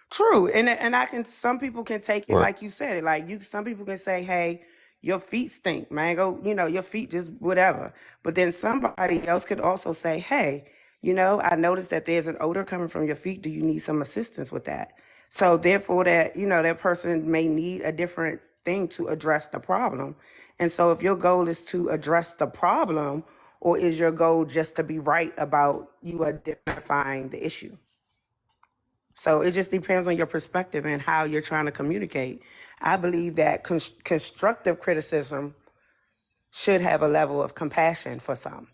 True, and I can. Some people can take it Right. like you said it. Like you, some people can say, "Hey, your feet stink, man. Go, your feet just whatever." But then somebody else could also say, "Hey, I noticed that there's an odor coming from your feet. Do you need some assistance with that?" So therefore, that person may need a different thing to address the problem. And so, if your goal is to address the problem, or is your goal just to be right about you identifying the issue? So it just depends on your perspective and how you're trying to communicate. I believe that constructive criticism should have a level of compassion for some,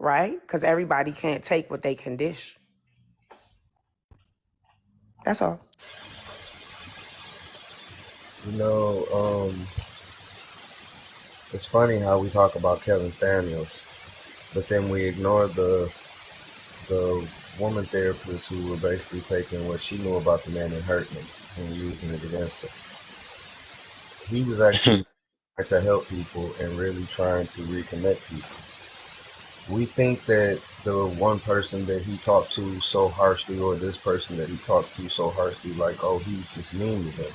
right? Because everybody can't take what they can dish. That's all. It's funny how we talk about Kevin Samuels, but then we ignore the woman therapist who were basically taking what she knew about the man and hurting him and using it against her. He was actually trying to help people and really trying to reconnect people. We think that the one person that he talked to so harshly or this person that he talked to so harshly, like, oh, he was just mean to them.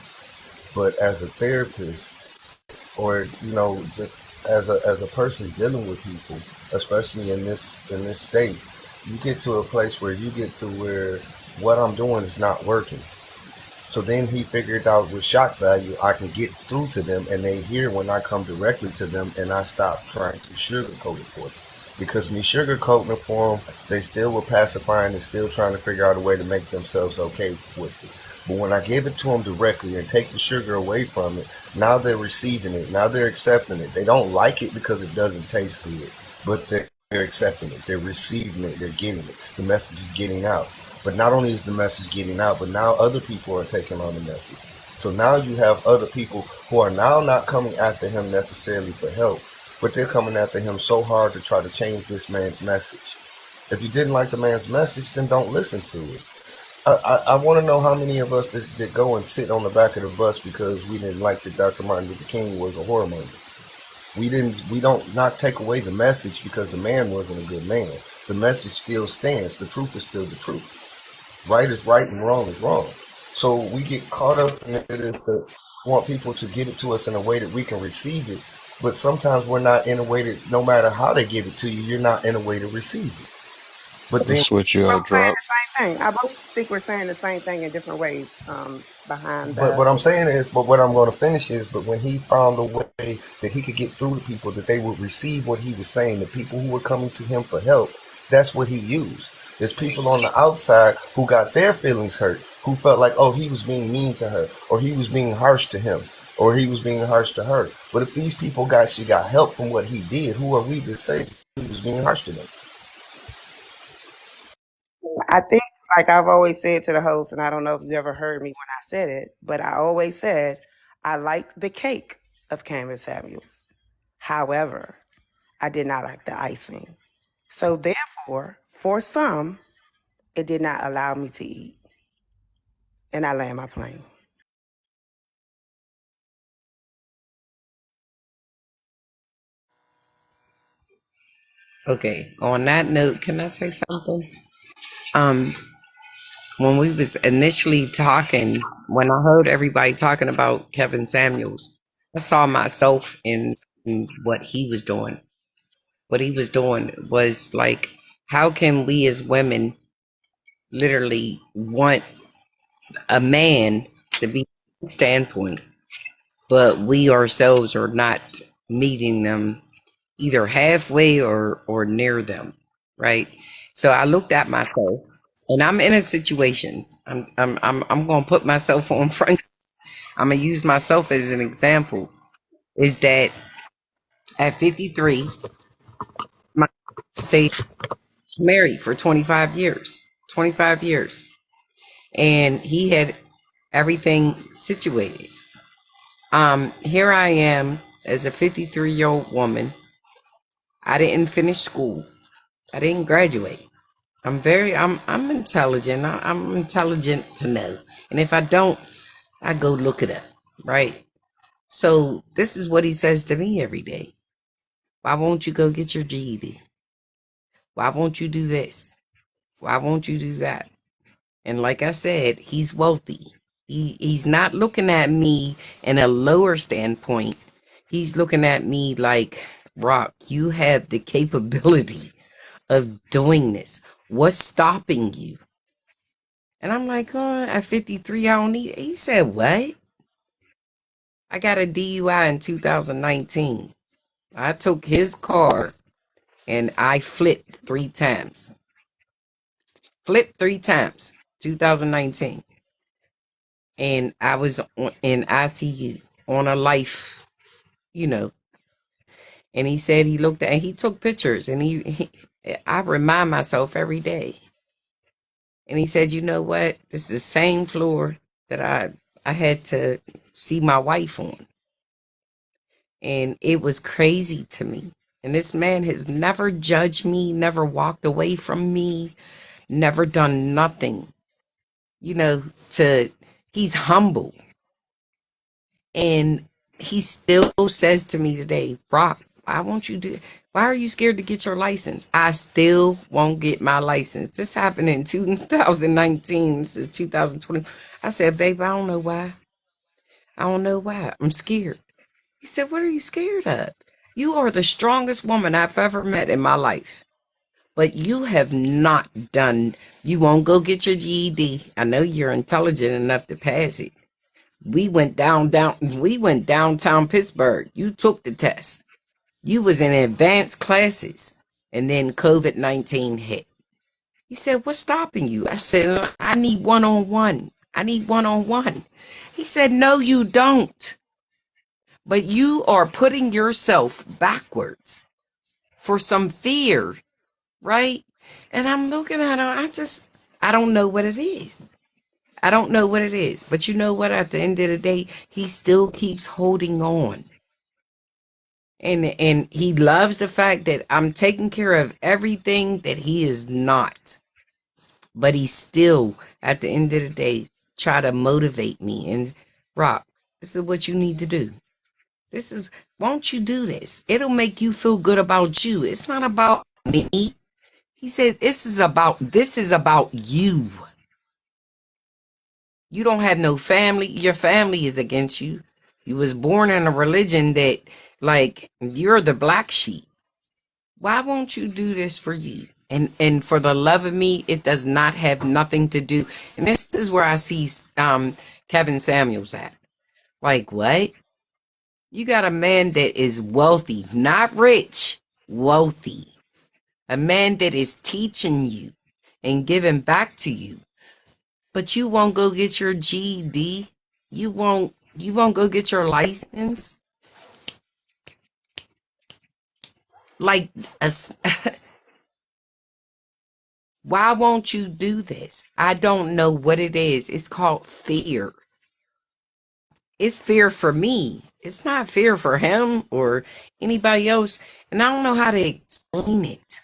But as a therapist, or just as a person dealing with people, especially in this state, you get to a place where you get to where what I'm doing is not working. So then he figured out with shock value, I can get through to them and they hear when I come directly to them and I stop trying to sugarcoat it for them. Because me sugarcoating it for them, they still were pacifying and still trying to figure out a way to make themselves okay with it. But when I give it to them directly and take the sugar away from it, now they're receiving it. Now they're accepting it. They don't like it because it doesn't taste good, but they're they're accepting it, they're receiving it, they're getting it. The message is getting out. But not only is the message getting out, but now other people are taking on the message. So now you have other people who are now not coming after him necessarily for help, but they're coming after him so hard to try to change this man's message. If you didn't like the man's message, then don't listen to it. I want to know how many of us that go and sit on the back of the bus because we didn't like that Dr. Martin Luther King was a whoremonger. We don't not take away the message because the man wasn't a good man. The message still stands. The truth is still the truth. Right is right and wrong is wrong. So we get caught up in this to want people to get it to us in a way that we can receive it. But sometimes we're not in a way that no matter how they give it to you, you're not in a way to receive it. But Let's then switch you We're up, both saying drop. the same thing. I both think we're saying the same thing in different ways. Behind But the what I'm saying is, but what I'm going to finish is, but when he found a way that he could get through to people, that they would receive what he was saying, the people who were coming to him for help, that's what he used. There's people on the outside who got their feelings hurt, who felt like, oh, he was being mean to her, or he was being harsh to him, or he was being harsh to her. But if these people got help from what he did, who are we to say he was being harsh to them? I think, like I've always said to the host, and I don't know if you ever heard me when I said it, but I always said I liked the cake of Canvas Samuels. However, I did not like the icing. So therefore, for some, it did not allow me to eat. And I land my plane. Okay. On that note, can I say something? Um, when we was initially talking, when I heard everybody talking about Kevin Samuels, I saw myself in what he was doing. What he was doing was like, how can we as women literally want a man to be standpoint, but we ourselves are not meeting them either halfway or near them, right? So I looked at myself, and I'm in a situation. I'm gonna put myself on front. I'm gonna use myself as an example. Is that at 53, my say was married for 25 years, 25 years, and he had everything situated. Here I am as a 53-year-old woman. I didn't finish school. I didn't graduate. I'm intelligent. I'm intelligent to know. And if I don't, I go look it up, right? So this is what he says to me every day. Why won't you go get your GED? Why won't you do this? Why won't you do that? And like I said, he's wealthy. He's not looking at me in a lower standpoint. He's looking at me like, Rock, you have the capability of doing this. What's stopping you? And I'm like, oh, at 53, I don't need it. He said, what? I got a DUI in 2019. I took his car and I flipped 3 times. Flipped 3 times, 2019. And I was in ICU on a life, you know. And he said he looked at, and he took pictures, and I remind myself every day. And he said, you know what? This is the same floor that I had to see my wife on. And it was crazy to me. And this man has never judged me, never walked away from me, never done nothing, you know, he's humble. And he still says to me today, Brock, why are you scared to get your license? I still won't get my license. This happened in 2019. This is 2020. I said, babe, I don't know why. I don't know why. I'm scared. He said, what are you scared of? You are the strongest woman I've ever met in my life. But you have not done, you won't go get your GED. I know you're intelligent enough to pass it. We went downtown Pittsburgh. You took the test. You was in advanced classes. And then COVID-19 hit. He said, what's stopping you? I said, I need one-on-one. I need one-on-one. He said, no, you don't. But you are putting yourself backwards. for some fear, right? And I'm looking at her, I don't know what it is. I don't know what it is. But you know what? At the end of the day, he still keeps holding on. And he loves the fact that I'm taking care of everything that he is not. But he still, at the end of the day, try to motivate me. And Rock, this is what you need to do. Won't you do this? It'll make you feel good about you. It's not about me. He said, this is about you. You don't have no family. Your family is against you. You was born in a religion that, like, you're the black sheep. Why won't you do this for you? And for the love of me, it does not have nothing to do. And this is where I see Kevin Samuels at. Like, what? You got a man that is wealthy, not rich, wealthy. A man that is teaching you and giving back to you. But you won't go get your GED. You won't go get your license. Like, why won't you do this? I don't know what it is. It's called fear. It's fear for me. It's not fear for him or anybody else. And I don't know how to explain it.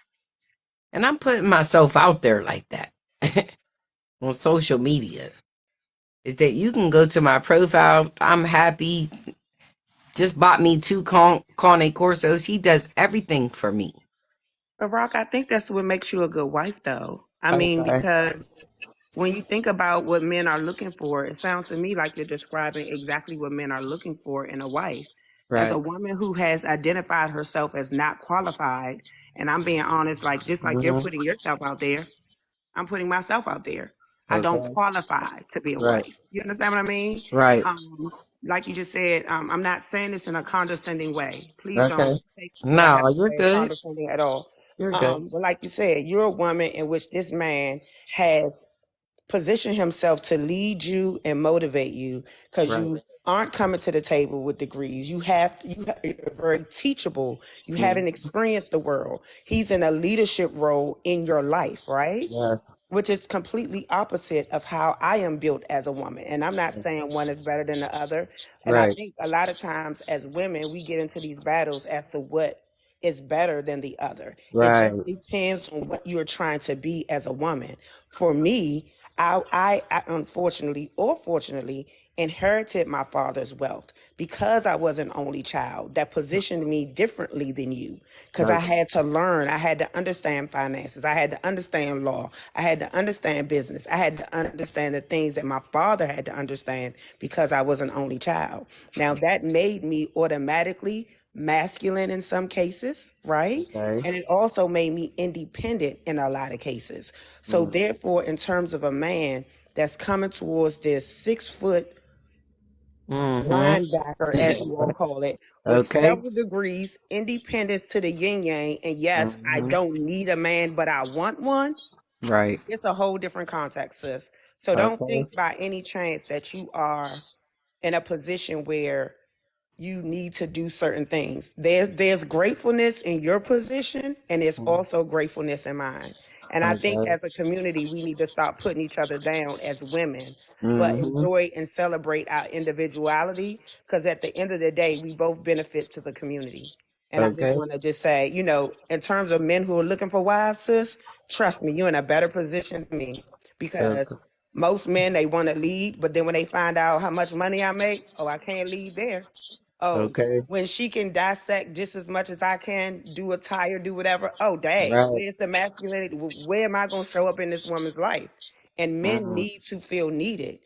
And I'm putting myself out there like that on social media. Is that you can go to my profile. I'm happy. Just bought me 2 Cane Corsos. He does everything for me. But Rock, I think that's what makes you a good wife, though. I mean, Okay. because when you think about what men are looking for, it sounds to me like you're describing exactly what men are looking for in a wife. As a Right. woman who has identified herself as not qualified, and I'm being honest, like just like you're Mm-hmm. putting yourself out there, I'm putting myself out there. I don't Okay. qualify to be a Right. wife. You understand what I mean? Right. Like you just said, I'm not saying this in a condescending way. Please Okay. don't take what I have No, to you're say as good. condescending at all. You're good. But like you said, you're a woman in which this man has position himself to lead you and motivate you because Right. you aren't coming to the table with degrees. You're very teachable. You Mm. haven't experienced the world. He's in a leadership role in your life, right? Yes. Which is completely opposite of how I am built as a woman. And I'm not saying one is better than the other. And I Right. think a lot of times as women, we get into these battles as to what is better than the other. It Right. just depends on what you're trying to be as a woman. For me, I unfortunately or fortunately inherited my father's wealth because I was an only child. That positioned me differently than you because I Okay. had to learn. I had to understand finances. I had to understand law. I had to understand business. I had to understand the things that my father had to understand because I was an only child. Now that made me automatically masculine in some cases, right? Okay. And it also made me independent in a lot of cases. So Mm. therefore, in terms of a man that's coming towards this 6 foot Mm-hmm. linebacker, as you all call it, with Okay. several degrees, independence to the yin yang, and yes, I Mm-hmm. don't need a man, but I want one. Right. It's a whole different context, sis. So don't Okay. think by any chance that you are in a position where you need to do certain things. There's gratefulness in your position, and there's also gratefulness in mine. And I think Okay. as a community, we need to stop putting each other down as women, but Mm-hmm. enjoy and celebrate our individuality. Because at the end of the day, we both benefit to the community. And I just Okay. want to just say, in terms of men who are looking for wives, sis, trust me, you're in a better position than me because Okay. most men they want to lead, but then when they find out how much money I make, oh, I can't lead there. Oh, Okay. when she can dissect just as much as I can, do a tire, do whatever. Oh, dang, Right. where's the masculinity? Where am I going to show up in this woman's life? And men Mm. need to feel needed.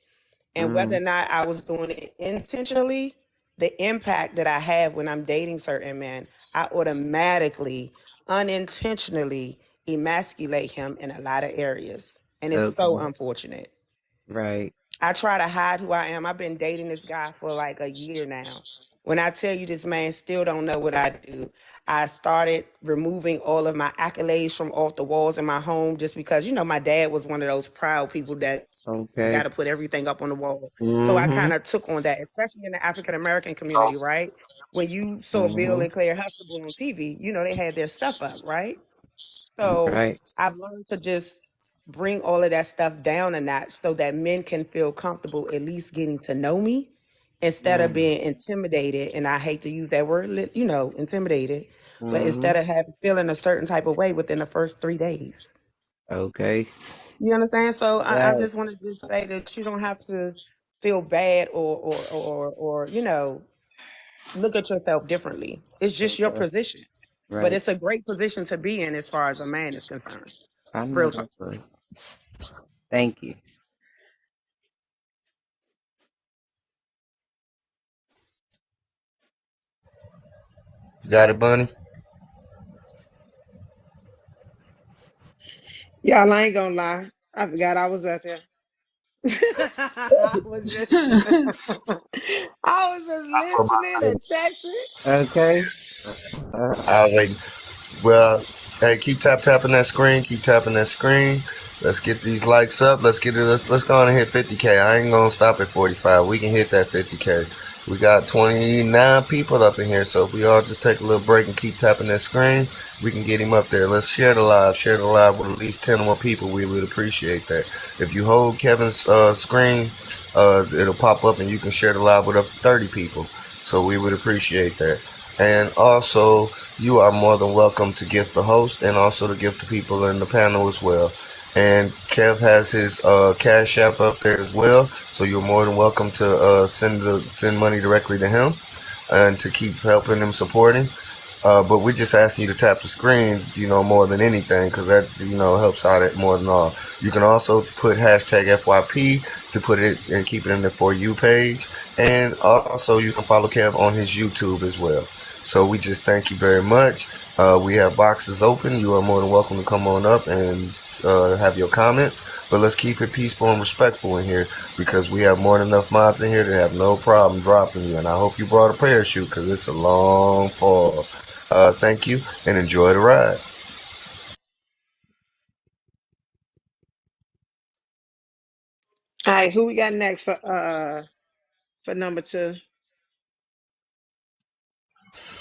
And whether Mm. or not I was doing it intentionally, the impact that I have when I'm dating certain men, I automatically, unintentionally emasculate him in a lot of areas. And it's so Okay. unfortunate. Right. I try to hide who I am. I've been dating this guy for like a year now. When I tell you this man still don't know what I do, I started removing all of my accolades from off the walls in my home just because, my dad was one of those proud people that got Okay. to put everything up on the wall. So I Mm-hmm. kind of took on that, especially in the African American community, right? When you saw Bill and Claire Huxtable on TV, they had their stuff up, right? So Right. I've learned to just bring all of that stuff down a notch so that men can feel comfortable at least getting to know me instead of being intimidated. And I hate to use that word, intimidated, but Mm-hmm. instead of feeling a certain type of way within the first 3 days. Okay. You understand? So I just Yes. want to just say that you don't have to feel bad or look at yourself differently. It's just your Okay. position. But Right. it's a great position to be in as far as a man is concerned. I know Real talk. that's right. Thank you. You got it, Bunny? Y'all, I ain't gonna lie. I forgot I was up here. I was just I was just listening and texting. Okay. All right. Well, hey, keep tapping that screen. Keep tapping that screen. Let's get these likes up. Let's get it. Let's go on and hit 50K. I ain't gonna stop at 45. We can hit that 50K. We got 29 people up in here, so if we all just take a little break and keep tapping that screen, we can get him up there. Let's share the live. Share the live with at least 10 more people. We would appreciate that. If you hold Kevin's screen, it'll pop up and you can share the live with up to 30 people. So we would appreciate that. And also, you are more than welcome to gift the host and also to gift the people in the panel as well. And Kev has his Cash App up there as well, so you're more than welcome to send money directly to him and to keep helping him supporting. But we're just asking you to tap the screen, more than anything, because that, helps out at more than all. You can also put hashtag FYP to put it and keep it in the For You page. And also you can follow Kev on his YouTube as well. So we just thank you very much. We have boxes open. You are more than welcome to come on up and have your comments. But let's keep it peaceful and respectful in here, because we have more than enough mods in here to have no problem dropping you. And I hope you brought a parachute, because it's a long fall. Thank you and enjoy the ride. All right, who we got next for number 2?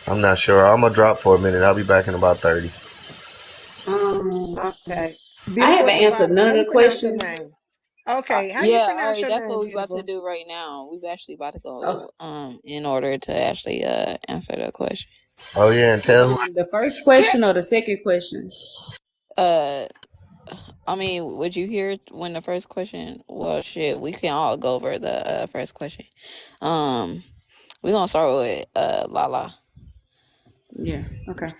I'm not sure. I'm gonna drop for a minute. I'll be back in about 30. Okay. I Beautiful haven't at the answered bottom. none How of you the pronounce your questions. name? Okay, how you Yeah, all pronounce right, your that's name, what we about to beautiful? do right now. We actually about to Oh, go in order to actually answer the question. Oh yeah, and tell who. the first question or the second question? I mean, would you hear when the first question? Well, shit, we can all go over the first question. We're gonna start with Lala. Yeah. Okay.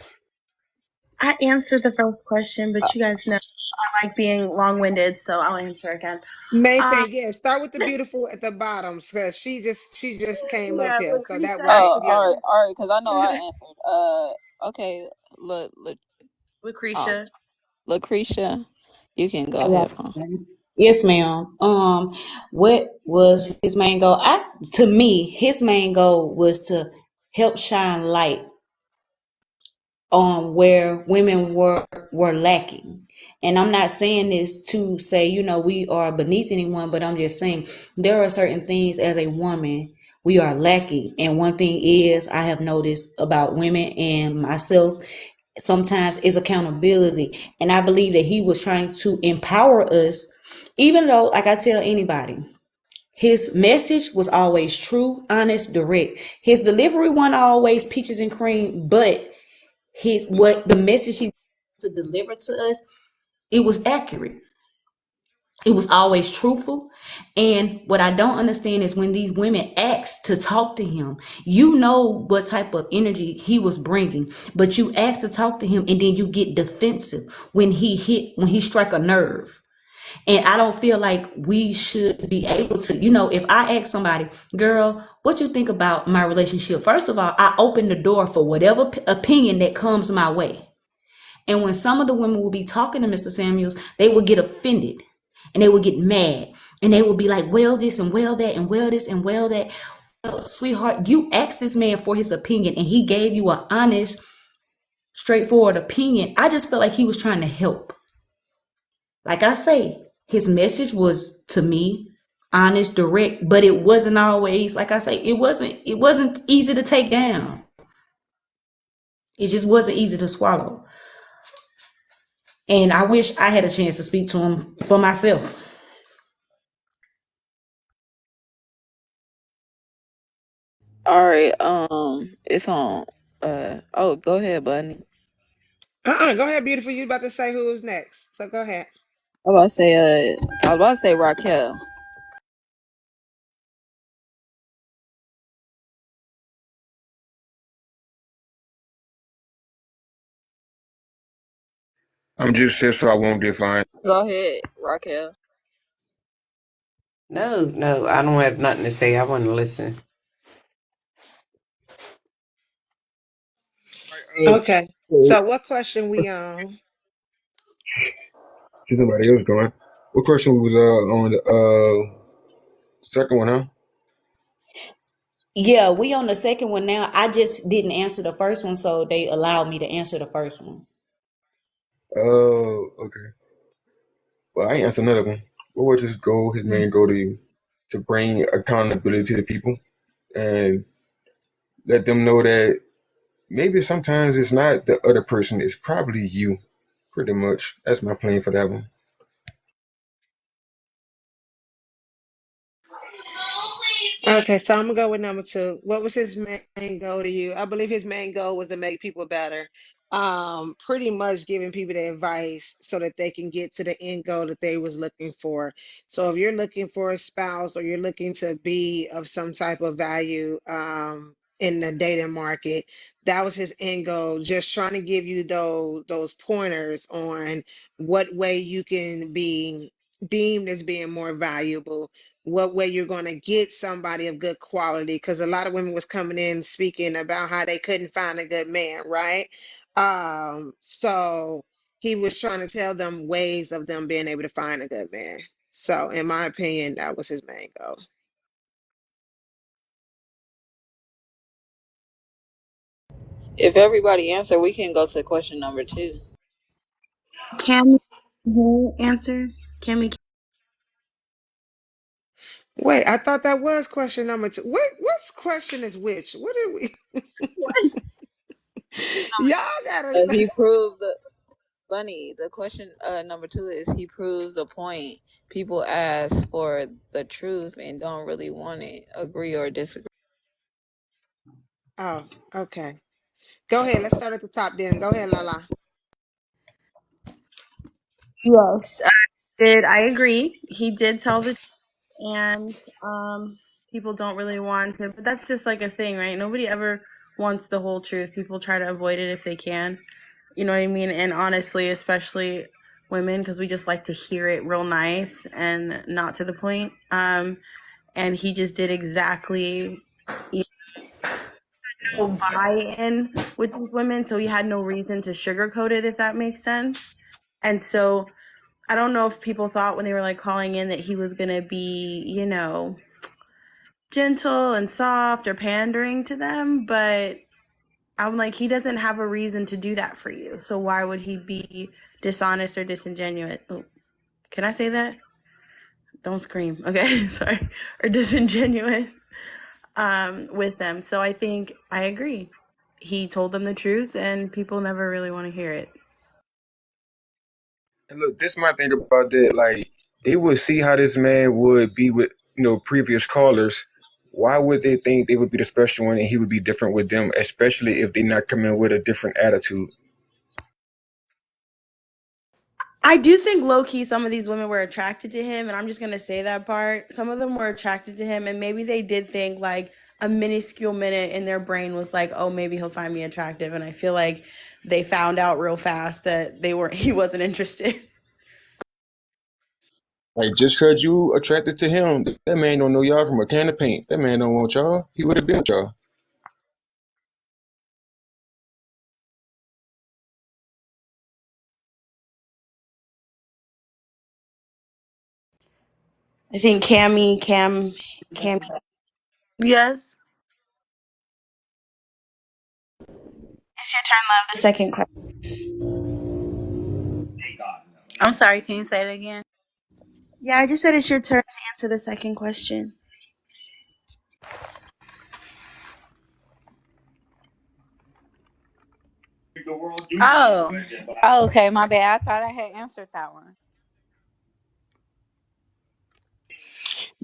I answered the first question, but you guys know I like being long-winded, so I'll answer again. Main thing, yeah. Start with the beautiful at the bottom, because she just came up Yeah, here, so that way, Oh, Lucretia. yeah. all right, because I know I answered. Okay, look, Lucretia. Lucretia, you can go Yeah. ahead, Mom. Yes, ma'am. What was his main goal? To me, his main goal was to help shine light on where women were lacking. And I'm not saying this to say, we are beneath anyone, but I'm just saying there are certain things as a woman we are lacking. And one thing is I have noticed about women and myself sometimes is accountability. And I believe that he was trying to empower us, even though, like I tell anybody, his message was always true, honest, direct. His delivery wasn't always peaches and cream, but what the message he to deliver to us, it was accurate. It was always truthful. And what I don't understand is when these women asked to talk to him, what type of energy he was bringing, but you ask to talk to him and then you get defensive when he strike a nerve. And I don't feel like we should be able to, if I ask somebody, girl, what you think about my relationship? First of all, I open the door for whatever opinion that comes my way. And when some of the women will be talking to Mr. Samuels, they will get offended And they would get mad. And they would be like, well, this and well that and well this and well that. Well, sweetheart, you asked this man for his opinion and he gave you an honest, straightforward opinion. I just felt like he was trying to help. Like I say, his message was to me honest, direct, but it wasn't always, like I say, it wasn't easy to take down. It just wasn't easy to swallow. And I wish I had a chance to speak to him for myself. All right, it's on. Oh, go ahead, Bunny. Go ahead, beautiful. You about to say who's next? So go ahead. I was about to say Raquel. I'm just here so I won't get fined. Go ahead, Raquel. No, I don't have nothing to say. I want to listen. Okay. So what question we on? Should somebody else going? What question was on the second one, huh? Yeah, we on the second one now. I just didn't answer the first one, so they allowed me to answer the first one. Okay. Well, I ain't answer another one. What was his goal, his main goal to you? To bring accountability to the people and let them know that maybe sometimes it's not the other person, it's probably you. Pretty much. That's my plan for that one. Okay, so I'm gonna go with number two. What was his main goal to you? I believe his main goal was to make people better. Pretty much giving people the advice so that they can get to the end goal that they was looking for. So if you're looking for a spouse or you're looking to be of some type of value, in the dating market, that was his end goal. Just trying to give you those pointers on what way you can be deemed as being more valuable, what way you're going to get somebody of good quality, because a lot of women was coming in speaking about how they couldn't find a good man, right? So he was trying to tell them ways of them being able to find a good man. So in my opinion, that was his main goal. If everybody answer, we can go to question number two. Can you answer? Can we? Wait, I thought that was question number two. What's question is which? What did we? Y'all gotta. He proved the Bunny. The question number two is he proves the point. People ask for the truth and don't really want it. Agree or disagree. Oh, okay. Go ahead. Let's start at the top then. Go ahead, Lala. Yes, did I agree? He did tell the and people don't really want to, but that's just like a thing, right? Nobody ever wants the whole truth. People try to avoid it if they can. You know what I mean? And honestly, especially women, because we just like to hear it real nice and not to the point. And he just did exactly, you know, buy-in with these women, so he had no reason to sugarcoat it, if that makes sense. And so I don't know if people thought when they were like calling in that he was gonna be, you know, gentle and soft or pandering to them, but I'm like, he doesn't have a reason to do that for you. So why would he be dishonest or disingenuous? Oh, can I say that? Don't scream. Okay, sorry. Or disingenuous with them. So I think I agree. He told them the truth and people never really want to hear it. And look, this is my thing about that. Like, they would see how this man would be with, previous callers. Why would they think they would be the special one and he would be different with them, especially if they're not coming with a different attitude? I do think low key some of these women were attracted to him, and I'm just gonna say that part. Some of them were attracted to him, and maybe they did think like a minuscule minute in their brain was like, oh, maybe he'll find me attractive. And I feel like they found out real fast that he wasn't interested. Like, just because you attracted to him, that man don't know y'all from a can of paint. That man don't want y'all. He would have been with y'all. I think Cam. Yes. It's your turn, love. The second question. I'm sorry. Can you say it again? Yeah, I just said it's your turn to answer the second question. Oh. Oh, okay. My bad. I thought I had answered that one.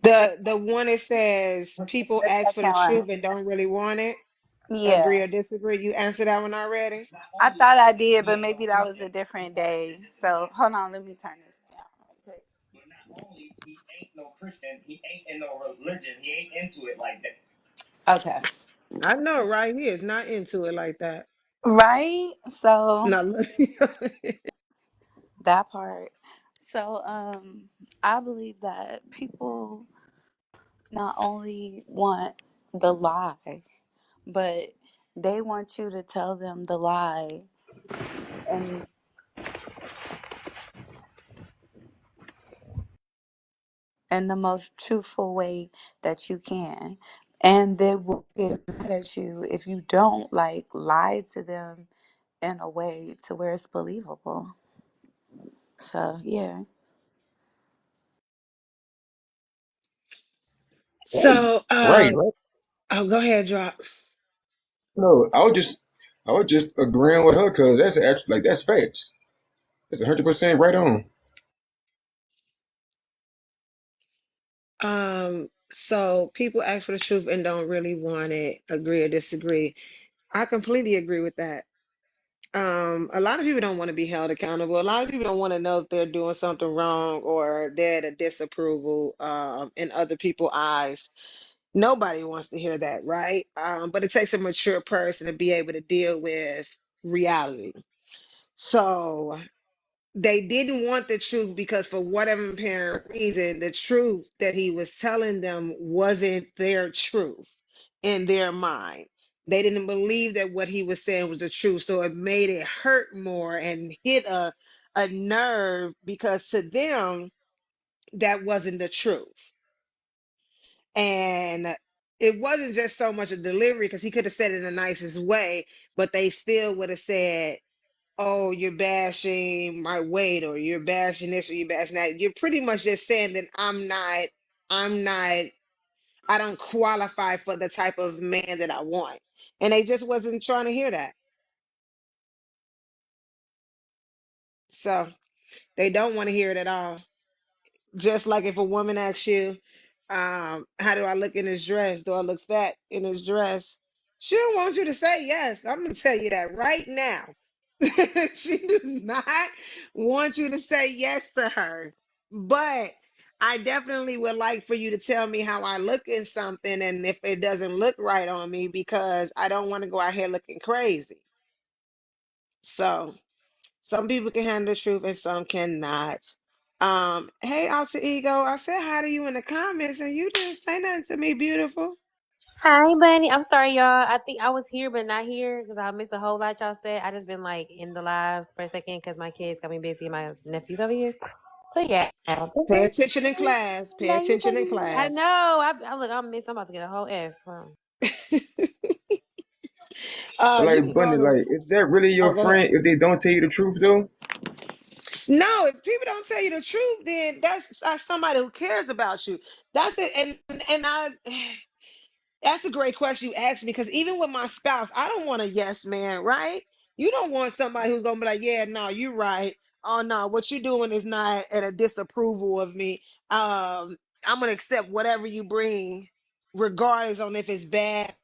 The one that says people The ask for second the one. truth and don't really want it. Yeah. Agree or disagree? You answered that one already? I thought I did, but maybe that was a different day. So hold on. Let me turn this down. Real quick. Okay. I know, right? He is not into it like that. Right? So No, look. that part. So I believe that people not only want the lie, but they want you to tell them the lie and in the most truthful way that you can. And they will get mad at you if you don't like lie to them in a way to where it's believable. So yeah. So, Right, right. oh, go ahead, drop. No, I was just agreeing with her because that's actually like that's facts. That's 100% right on. So people ask for the truth and don't really want it. Agree or disagree? I completely agree with that. A lot of people don't want to be held accountable. A lot of people don't want to know if they're doing something wrong or they're at a disapproval in other people's eyes. Nobody wants to hear that, right? But it takes a mature person to be able to deal with reality. So they didn't want the truth because for whatever apparent reason, the truth that he was telling them wasn't their truth in their mind. They didn't believe that what he was saying was the truth. So it made it hurt more and hit a nerve because to them, that wasn't the truth. And it wasn't just so much a delivery because he could have said it in the nicest way, but they still would have said, oh, you're bashing my weight, or you're bashing this, or you're bashing that. You're pretty much just saying that I'm not, I don't qualify for the type of man that I want. And they just wasn't trying to hear that. So they don't want to hear it at all. Just like if a woman asks you, how do I look in this dress? Do I look fat in this dress? She don't want you to say yes. I'm gonna tell you that right now. She do not want you to say yes to her. But I definitely would like for you to tell me how I look in something and if it doesn't look right on me because I don't want to go out here looking crazy. So some people can handle the truth and some cannot. Hey, Alter Ego, I said hi to you in the comments and you didn't say nothing to me, beautiful. Hi, Bunny. I'm sorry, y'all. I think I was here but not here because I missed a whole lot y'all said. I just been like in the live for a second because my kids got me busy and my nephew's over here. So yeah. Pay attention in class. Pay Love you, attention in baby. I know. class. I look. I'm about to get a whole F from. You Like can go Bunny, to. like is that really Oh, your go ahead. friend if they don't tell you the truth though? No, if people don't tell you the truth, then that's somebody who cares about you. That's it. And I That's a great question you asked me because even with my spouse, I don't want a yes man, right? You don't want somebody who's gonna be like, yeah, no, you're right. Oh no, what you're doing is not at a disapproval of me. I'm gonna accept whatever you bring, regardless on if it's bad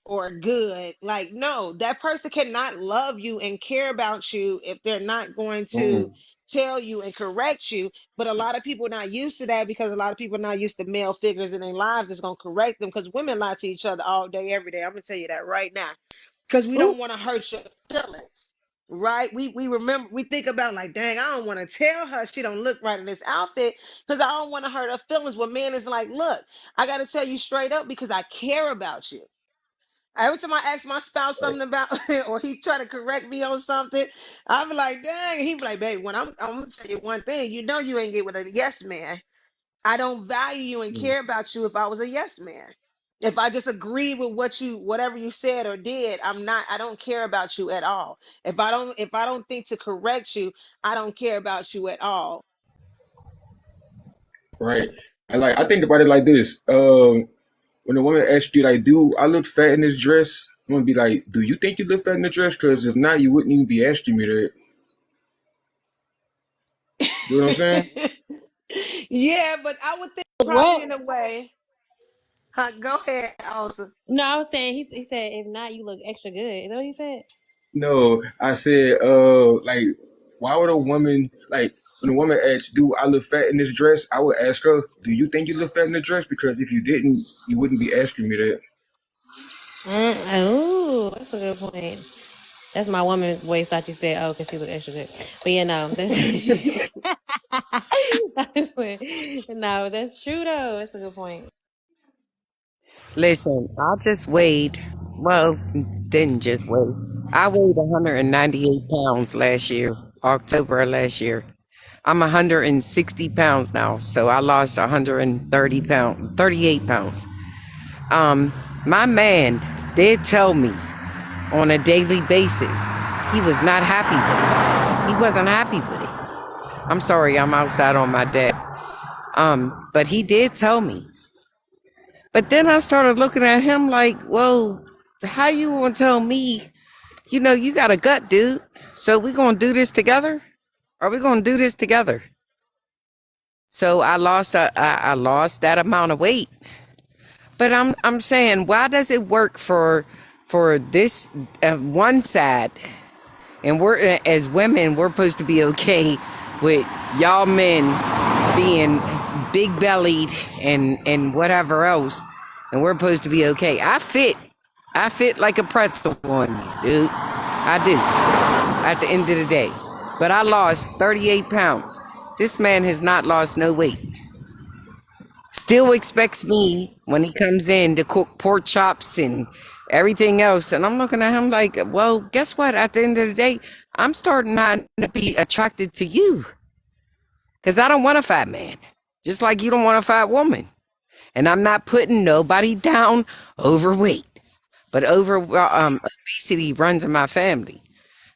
or good. Like, no, that person cannot love you and care about you if they're not going to Mm. tell you and correct you. But a lot of people are not used to that because a lot of people are not used to male figures in their lives that's going to correct them because women lie to each other all day, every day. I'm going to tell you that right now because we Ooh. don't want to hurt your feelings. Right? We remember, we think about like, dang, I don't want to tell her she don't look right in this outfit because I don't want to hurt her feelings. Well, man is like, look, I got to tell you straight up because I care about you. Every time I ask my spouse Right. something about or he try to correct me on something, I be like, dang. He be like, babe, when I'm gonna tell you one thing, you know you ain't get with a yes man. I don't value you and care about you if I was a yes man. If I just agree with whatever you said or did, I don't care about you at all. If I don't think to correct you, I don't care about you at all. Right. I think about it like this. When a woman asks you like, "Do I look fat in this dress?" I'm gonna be like, "Do you think you look fat in the dress? Because if not, you wouldn't even be asking me that." You know what I'm saying? Yeah, but I would think probably What? in a way. Huh, go ahead, Elsa. No, I was saying he said if not, you look extra good. Is that what he said? No, I said, like, why would a woman like when a woman asks, "Do I look fat in this dress?" I would ask her, "Do you think you look fat in the dress?" Because if you didn't, you wouldn't be asking me that. Oh, that's a good point. That's my woman's voice. Thought you said, "Oh, because she look extra good." But yeah, no, that's no, that's true though. That's a good point. Listen, I just weighed, well, didn't just weigh. I weighed 198 pounds last year, October of last year. I'm 160 pounds now, so I lost 38 pounds. My man did tell me on a daily basis he was not happy with it. He wasn't happy with it. I'm sorry, I'm outside on my deck. But he did tell me. But then I started looking at him like, whoa, how you gonna tell me, you got a gut, dude. So we gonna do this together? Are we gonna do this together? So I lost I lost that amount of weight. But I'm saying, why does it work for this one side? And we're as women, we're supposed to be okay with y'all men being big bellied and whatever else, and we're supposed to be okay. I fit like a pretzel on you, dude. I do. At the end of the day, but I lost 38 pounds. This man has not lost no weight. Still expects me when he comes in to cook pork chops and everything else. And I'm looking at him like, well, guess what? At the end of the day, I'm starting not to be attracted to you because I don't want a fat man, just like you don't want a fat woman. And I'm not putting nobody down overweight, but obesity runs in my family.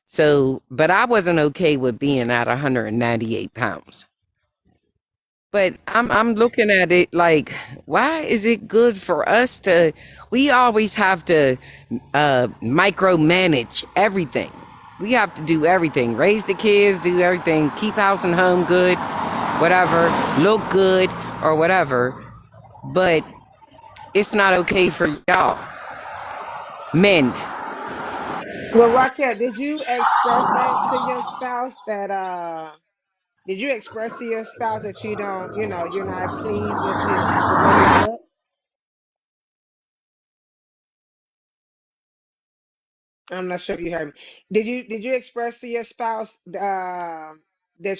So, but I wasn't okay with being at 198 pounds. But I'm looking at it like, why is it good for us to? We always have to micromanage everything. We have to do everything, raise the kids, do everything, keep house and home good, whatever, look good or whatever. But it's not okay for y'all, men. Well, Raquel, did you express that to your spouse did you express to your spouse that you don't, you're not pleased with the way he looks? I'm not sure if you heard me. Did you express to your spouse that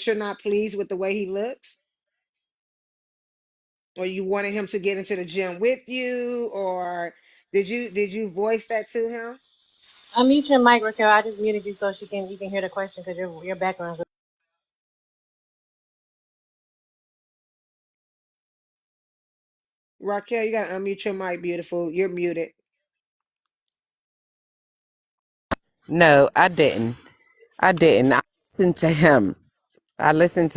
you're not pleased with the way he looks? Or you wanted him to get into the gym with you? Or did you voice that to him? Unmute your mic, Raquel. I just muted you so you can hear the question because your background. Raquel, you gotta unmute your mic, beautiful. You're muted. No, I didn't. I didn't. I listened to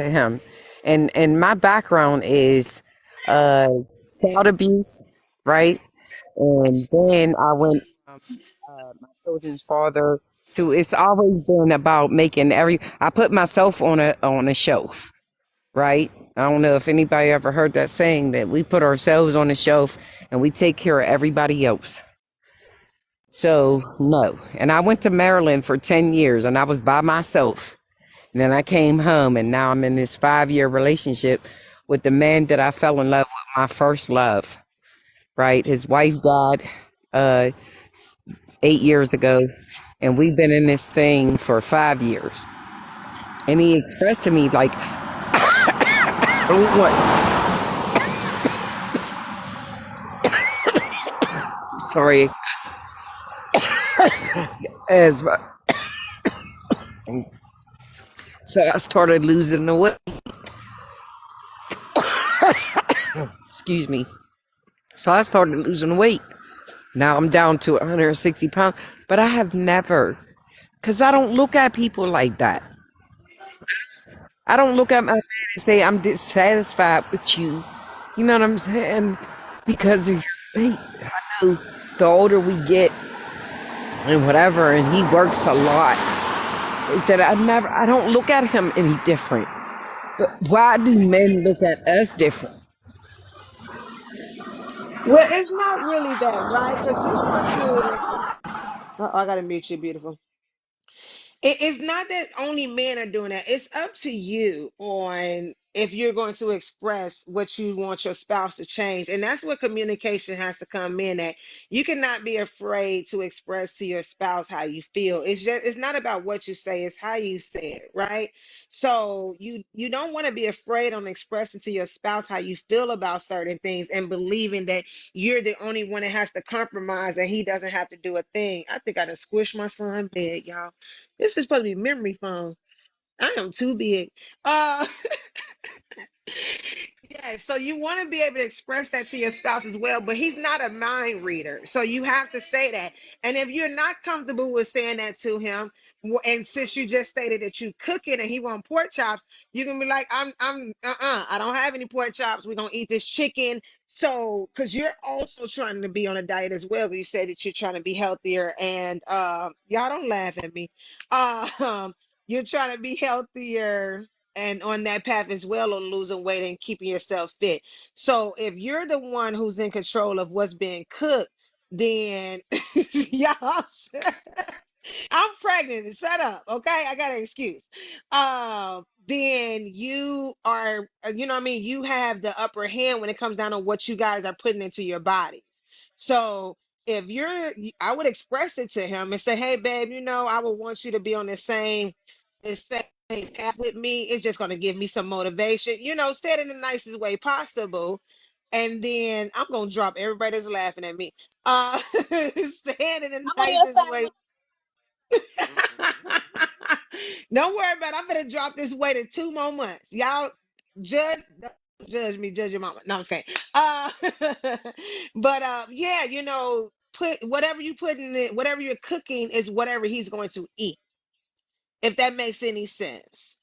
him. And my background is uh child abuse, right? And then I went my children's father to. It's always been about making I put myself on a shelf, right? I don't know if anybody ever heard that saying that we put ourselves on the shelf and we take care of everybody else. So no. And I went to Maryland for 10 years and I was by myself. And then I came home and now I'm in this 5-year relationship with the man that I fell in love with, my first love, right? His wife died 8 years ago and we've been in this thing for 5 years. And he expressed to me like, what? Sorry. So I started losing the weight. excuse me. So I started losing weight. Now I'm down to 160 pounds, but I have never, because I don't look at people like that. I don't look at my man and say I'm dissatisfied with you. You know what I'm saying? Because of your weight. I know the older we get and whatever, and he works a lot, is that I don't look at him any different. But why do men look at us different? Well, it's not really that, right? Because you want to. Oh, I gotta mute you, beautiful. It's not that only men are doing that. It's up to you on if you're going to express what you want your spouse to change. And that's where communication has to come in at. You cannot be afraid to express to your spouse how you feel. It's not about what you say, it's how you say it, right? So you don't want to be afraid on expressing to your spouse how you feel about certain things and believing that you're the only one that has to compromise and he doesn't have to do a thing. I think I done squished my son bed, y'all. This is supposed to be memory foam. I am too big. Uh yeah, so you want to be able to express that to your spouse as well, but he's not a mind reader. So you have to say that. And if you're not comfortable with saying that to him, and since you just stated that you cook it and he want pork chops, you can be like, I don't have any pork chops. We're gonna eat this chicken. So because you're also trying to be on a diet as well. You said that you're trying to be healthier, and y'all don't laugh at me. You're trying to be healthier and on that path as well on losing weight and keeping yourself fit. So if you're the one who's in control of what's being cooked, then y'all I'm pregnant. Shut up. Okay. I got an excuse. Then you are, you know what I mean? You have the upper hand when it comes down to what you guys are putting into your bodies. So if I would express it to him and say, hey, babe, I would want you to be on the same path with me. It's just going to give me some motivation, say it in the nicest way possible. And then I'm going to drop everybody that's laughing at me. Say it in the I'm on your nicest side. way. Don't worry about it. I'm gonna drop this weight in 2 more months. Y'all don't judge me, judge your mama. No, I'm just kidding. But yeah, put whatever you put in it, whatever you're cooking is whatever he's going to eat. If that makes any sense.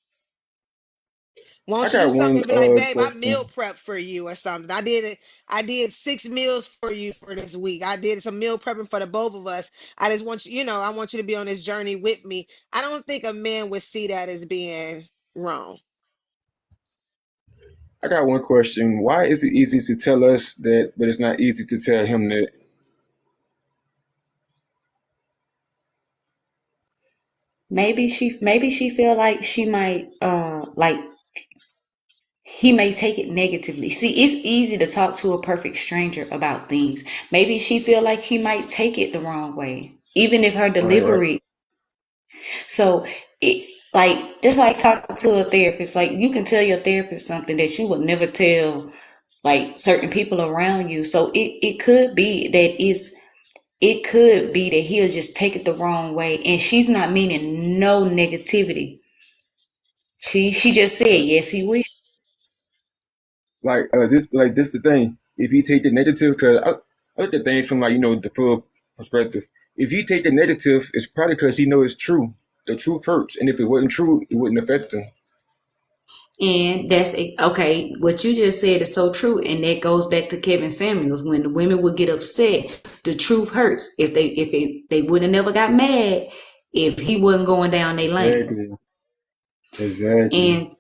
I Won't you do got something one and be like, babe, I question. meal prep for you or something. I did 6 meals for you for this week. I did some meal prepping for the both of us. I just want you, I want you to be on this journey with me. I don't think a man would see that as being wrong. I got one question. Why is it easy to tell us that, but it's not easy to tell him that? Maybe she feel like she might like he may take it negatively. See, it's easy to talk to a perfect stranger about things. Maybe she feel like he might take it the wrong way, even if her Right, right. delivery. So it like just like talking to a therapist. Like you can tell your therapist something that you would never tell like certain people around you. So it could be that it could be that he'll just take it the wrong way, and she's not meaning no negativity. She just said yes, he will. This the thing. If you take the negative, because I look at things from the full perspective. If you take the negative, it's probably because he knows it's true. The truth hurts, and if it wasn't true, it wouldn't affect him. And that's okay. What you just said is so true, and that goes back to Kevin Samuels. When the women would get upset, the truth hurts. If they would have never got mad if he wasn't going down their lane. Exactly. And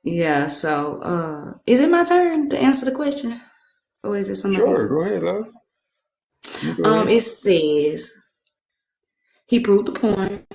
yeah, so is it my turn to answer the question, or is it somebody Sure, go else? ahead, love. You go ahead. It says he proved the point.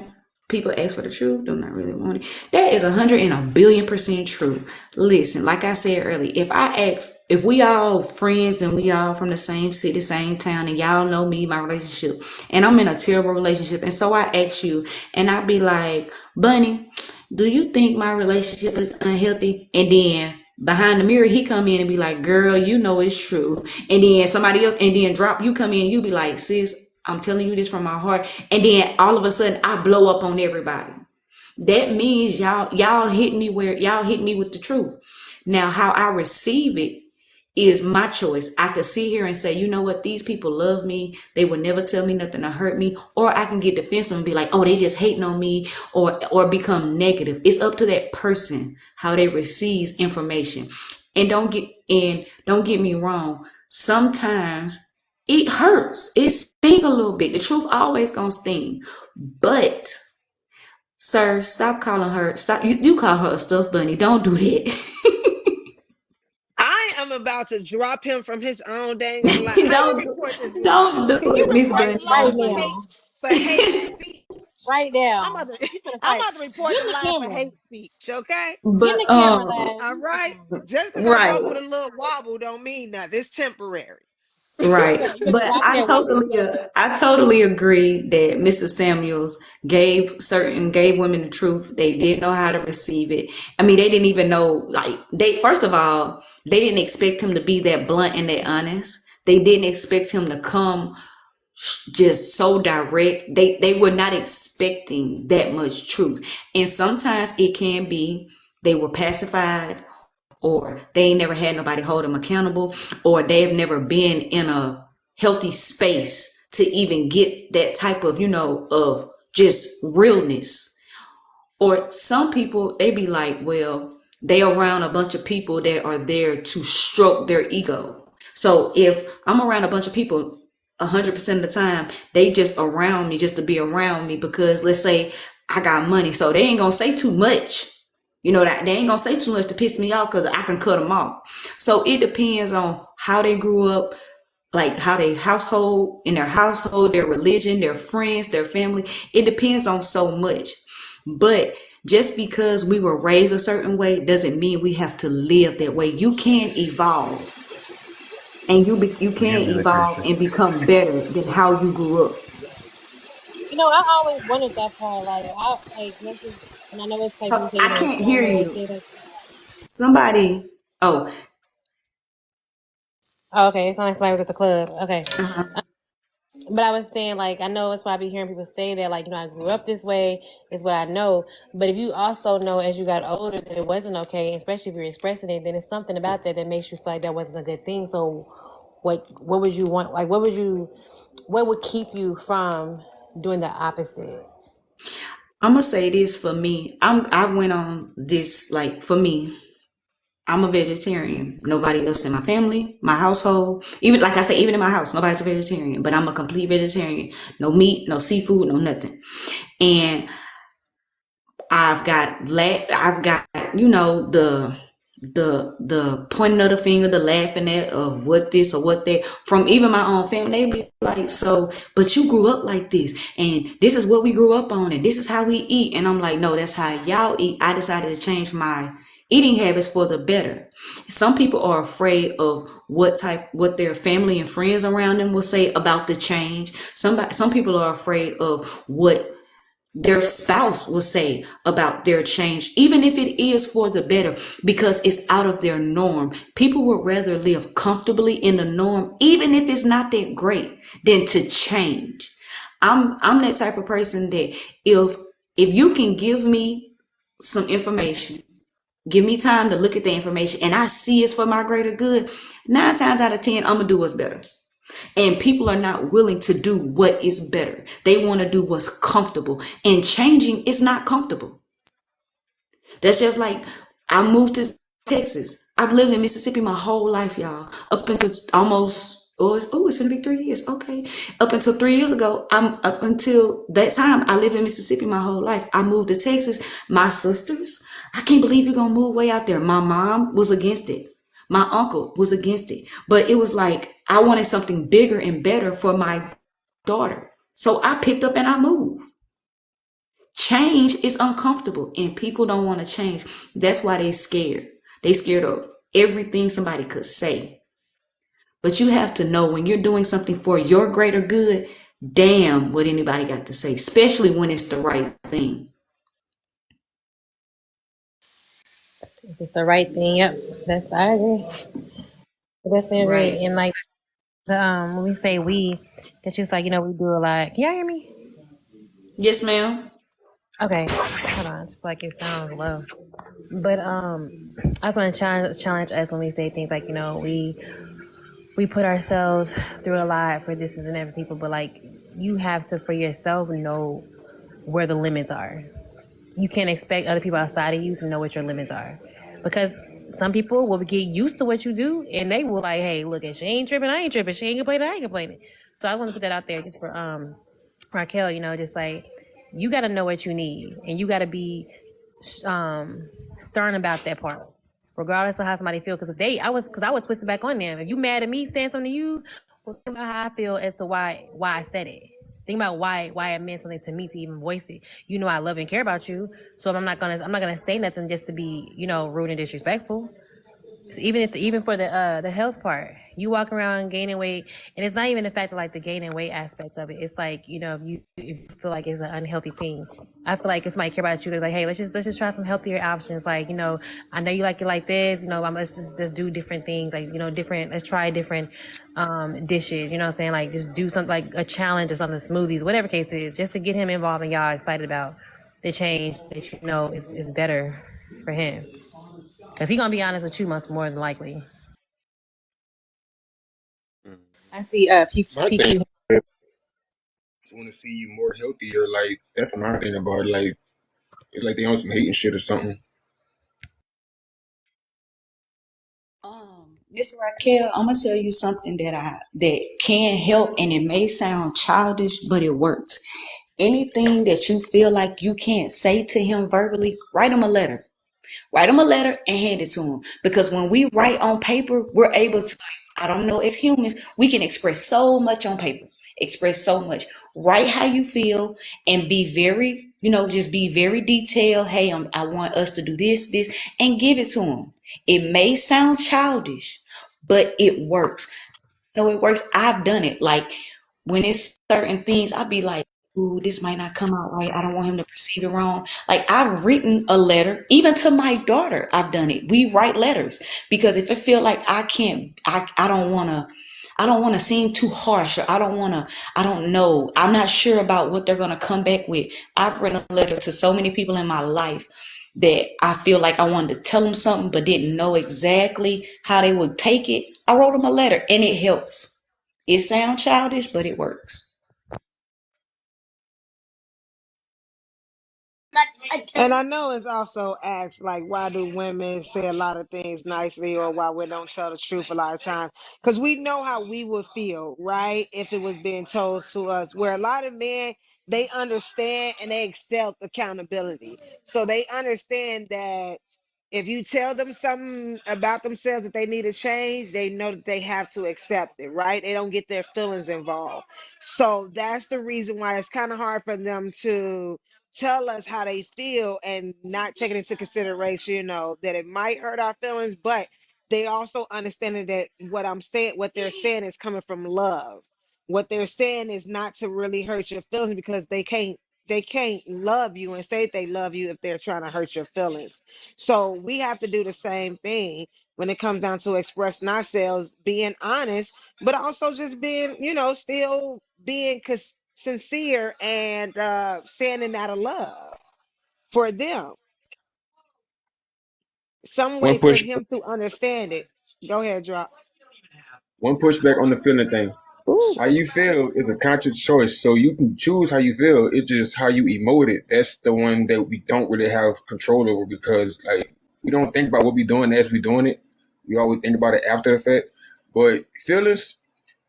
People ask for the truth, do not really want it. That is 101,000,000,000% true. Listen, like I said earlier, if we all friends and we all from the same city, same town, and y'all know me, my relationship, and I'm in a terrible relationship, and so I ask you, and I be like, Bunny, do you think my relationship is unhealthy? And then behind the mirror, he come in and be like, girl, you know it's true. And then somebody else, and then drop, you come in, you be like, sis, I'm telling you this from my heart. And then all of a sudden I blow up on everybody. That means y'all hit me with the truth. Now, how I receive it is my choice. I could sit here and say, you know what, these people love me. They would never tell me nothing to hurt me. Or I can get defensive and be like, oh, they just hating on me, or become negative. It's up to that person how they receives information. And don't get me wrong. Sometimes it hurts. It stings a little bit. The truth always gonna sting. But sir, stop calling her. Stop. You do call her a stuffed bunny. Don't do that. I am about to drop him from his own dang on live. How you don't report this don't live? do Can you it, Miss report Bunny. the Right live now. for hate speech? Right I'm now. about to You finna I'm fight. about to report Get the in the live for camera. hate speech, okay? Get in But the camera, lad. All right. Just because I right. walk with a little wobble don't mean nothing. It's temporary. Right. You better But watch that wobble. I totally agree that Mrs. Samuels gave women the truth. They didn't know how to receive it. I mean, they didn't even know, like, first of all, they didn't expect him to be that blunt and that honest. They didn't expect him to come just so direct. They were not expecting that much truth. And sometimes it can be they were pacified, or they ain't never had nobody hold them accountable, or they've never been in a healthy space to even get that type of, of just realness. Or some people, they be like, well, they around a bunch of people that are there to stroke their ego. So if I'm around a bunch of people 100% of the time, they just around me just to be around me because, let's say, I got money, so they ain't gonna say too much. That they ain't gonna say too much to piss me off because I can cut them off. So it depends on how they grew up, like how their household, their religion, their friends, their family. It depends on so much. But just because we were raised a certain way doesn't mean we have to live that way. You can evolve, and you can Forgive me, evolve Lucretia. and become better than how you grew up. You know, I always wanted that part. And I know it's like you say, I can't hear trauma and you. things like. Somebody. Oh, Oh, okay, it's not like somebody was at the club. Okay. uh-huh. But I was saying, like, I know it's why I be hearing people say that, like, I grew up this way, is what I know. But if you also know as you got older that it wasn't okay, especially if you're expressing it, then it's something about that that makes you feel like that wasn't a good thing. So, what would you want? Like, what would keep you from doing the opposite? I'm gonna say this for me. I went on this, like, for me. I'm a vegetarian. Nobody else in my family, my household, even, like I say, even in my house, nobody's a vegetarian. But I'm a complete vegetarian. No meat, no seafood, no nothing. And I've got the pointing of the finger, the laughing at of what this or what that from even my own family. They be like, so, but you grew up like this, and this is what we grew up on, and this is how we eat. And I'm like, no, that's how y'all eat. I decided to change my eating habits for the better. Some people are afraid of what their family and friends around them will say about the change. Some people are afraid of what their spouse will say about their change, even if it is for the better, because it's out of their norm. People would rather live comfortably in the norm, even if it's not that great, than to change. I'm that type of person that if you can give me some information, give me time to look at the information, and I see it's for my greater good, 9 times out of 10, I'm gonna do what's better. And people are not willing to do what is better. They want to do what's comfortable. And changing is not comfortable. That's just like I moved to Texas. I've lived in Mississippi my whole life, y'all. Up until it's gonna be 3 years. Okay. Up until 3 years ago, up until that time, I lived in Mississippi my whole life. I moved to Texas. My sisters, I can't believe you're gonna move way out there. My mom was against it. My uncle was against it. But it was like I wanted something bigger and better for my daughter. So I picked up and I moved. Change is uncomfortable and people don't want to change. That's why they're scared. They scared of everything somebody could say. But you have to know when you're doing something for your greater good, damn what anybody got to say, especially when it's the right thing. If it's the right thing, yep. I agree. I definitely agree. Right. And like when we say we, it's just like, we do a lot. Can y'all hear me? Yes, ma'am. Okay. Hold on. It's like it sounds low. But I just want to challenge us when we say things like, we put ourselves through a lot for this and every people, but like you have to for yourself know where the limits are. You can't expect other people outside of you to know what your limits are, because some people will get used to what you do and they will like, hey, look, if she ain't tripping, I ain't tripping. She ain't complaining, I ain't complaining. So I want to put that out there just for Raquel, just like you got to know what you need and you got to be stern about that part, regardless of how somebody feel. Because I would twist it back on them. If you mad at me saying something to you, well, think about how I feel as to why I said it. Think about why it meant something to me to even voice it. I love and care about you, so I'm not gonna say nothing just to be rude and disrespectful. So even for the health part, you walk around gaining weight, and it's not even the fact of like the gaining weight aspect of it. It's like if you feel like it's an unhealthy thing, I feel like if somebody care about you, they're like, hey, let's just try some healthier options. Like I know you like it like this. Let's do different things. Like different. Let's try different dishes. You know what I'm saying? Like just do something like a challenge or something, smoothies, whatever case it is, just to get him involved and y'all excited about the change that is better for him. Because he's going to be honest with you much more than likely. I see My thing, PQ. I want to see you more healthier. Like that's what my thing about it. Like it's like they on some hating shit or something. Miss Raquel, I'm gonna tell you something that can help, and it may sound childish, but it works. Anything that you feel like you can't say to him verbally, write him a letter. Write him a letter and hand it to him. Because when we write on paper, we're able to, I don't know, as humans, we can express so much on paper. Express so much. Write how you feel and be very, just be very detailed. Hey, I want us to do this, and give it to him. It may sound childish, but it works. It works. I've done it. Like when it's certain things, I'd be like, ooh, this might not come out right. I don't want him to perceive it wrong. Like I've written a letter, even to my daughter. I've done it. We write letters because if it feel like I don't want to seem too harsh, or I don't know. I'm not sure about what they're going to come back with. I've written a letter to so many people in my life that I feel like I wanted to tell them something, but didn't know exactly how they would take it. I wrote them a letter and it helps. It sounds childish, but it works. And I know it's also asked, like, why do women say a lot of things nicely or why we don't tell the truth a lot of times? Because we know how we would feel, right? If it was being told to us, where a lot of men, they understand and they accept accountability. So they understand that if you tell them something about themselves that they need to change, they know that they have to accept it, right? They don't get their feelings involved. So that's the reason why it's kind of hard for them to tell us how they feel and not taking into consideration, that it might hurt our feelings, but they also understanding that what they're saying is coming from love. What they're saying is not to really hurt your feelings because they can't love you and say they love you if they're trying to hurt your feelings. So we have to do the same thing when it comes down to expressing ourselves, being honest, but also just being, still being sincere and saying it out of love for them. Some One way for push, him to understand it. Go ahead, drop. one pushback on the feeling thing. Ooh. How you feel is a conscious choice, so you can choose how you feel. It's just how you emote it. That's the one that we don't really have control over because, like, we don't think about what we're doing as we're doing it. We always think about it after the fact. But feelings,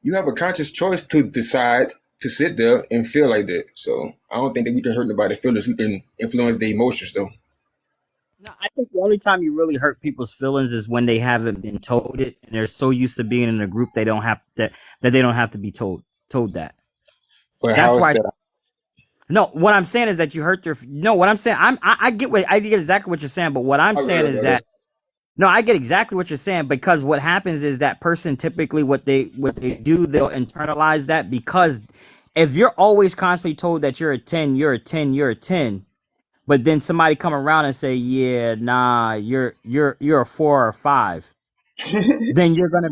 you have a conscious choice to decide to sit there and feel like that. So I don't think that we can hurt nobody's feelings. We can influence the emotions, though. No, I think the only time you really hurt people's feelings is when they haven't been told it, and they're so used to being in a group they don't have that they don't have to be told that. But That's how is why. that? No, what I'm saying is that you hurt their. No, what I'm saying, I get exactly what you're saying, but what I'm saying is that no, I get exactly what you're saying because what happens is that person typically what they do, they'll internalize that because if you're always constantly told that you're a 10, you're a 10, you're a 10, but then somebody come around and say, yeah, nah, you're a 4 or a 5, then you're gonna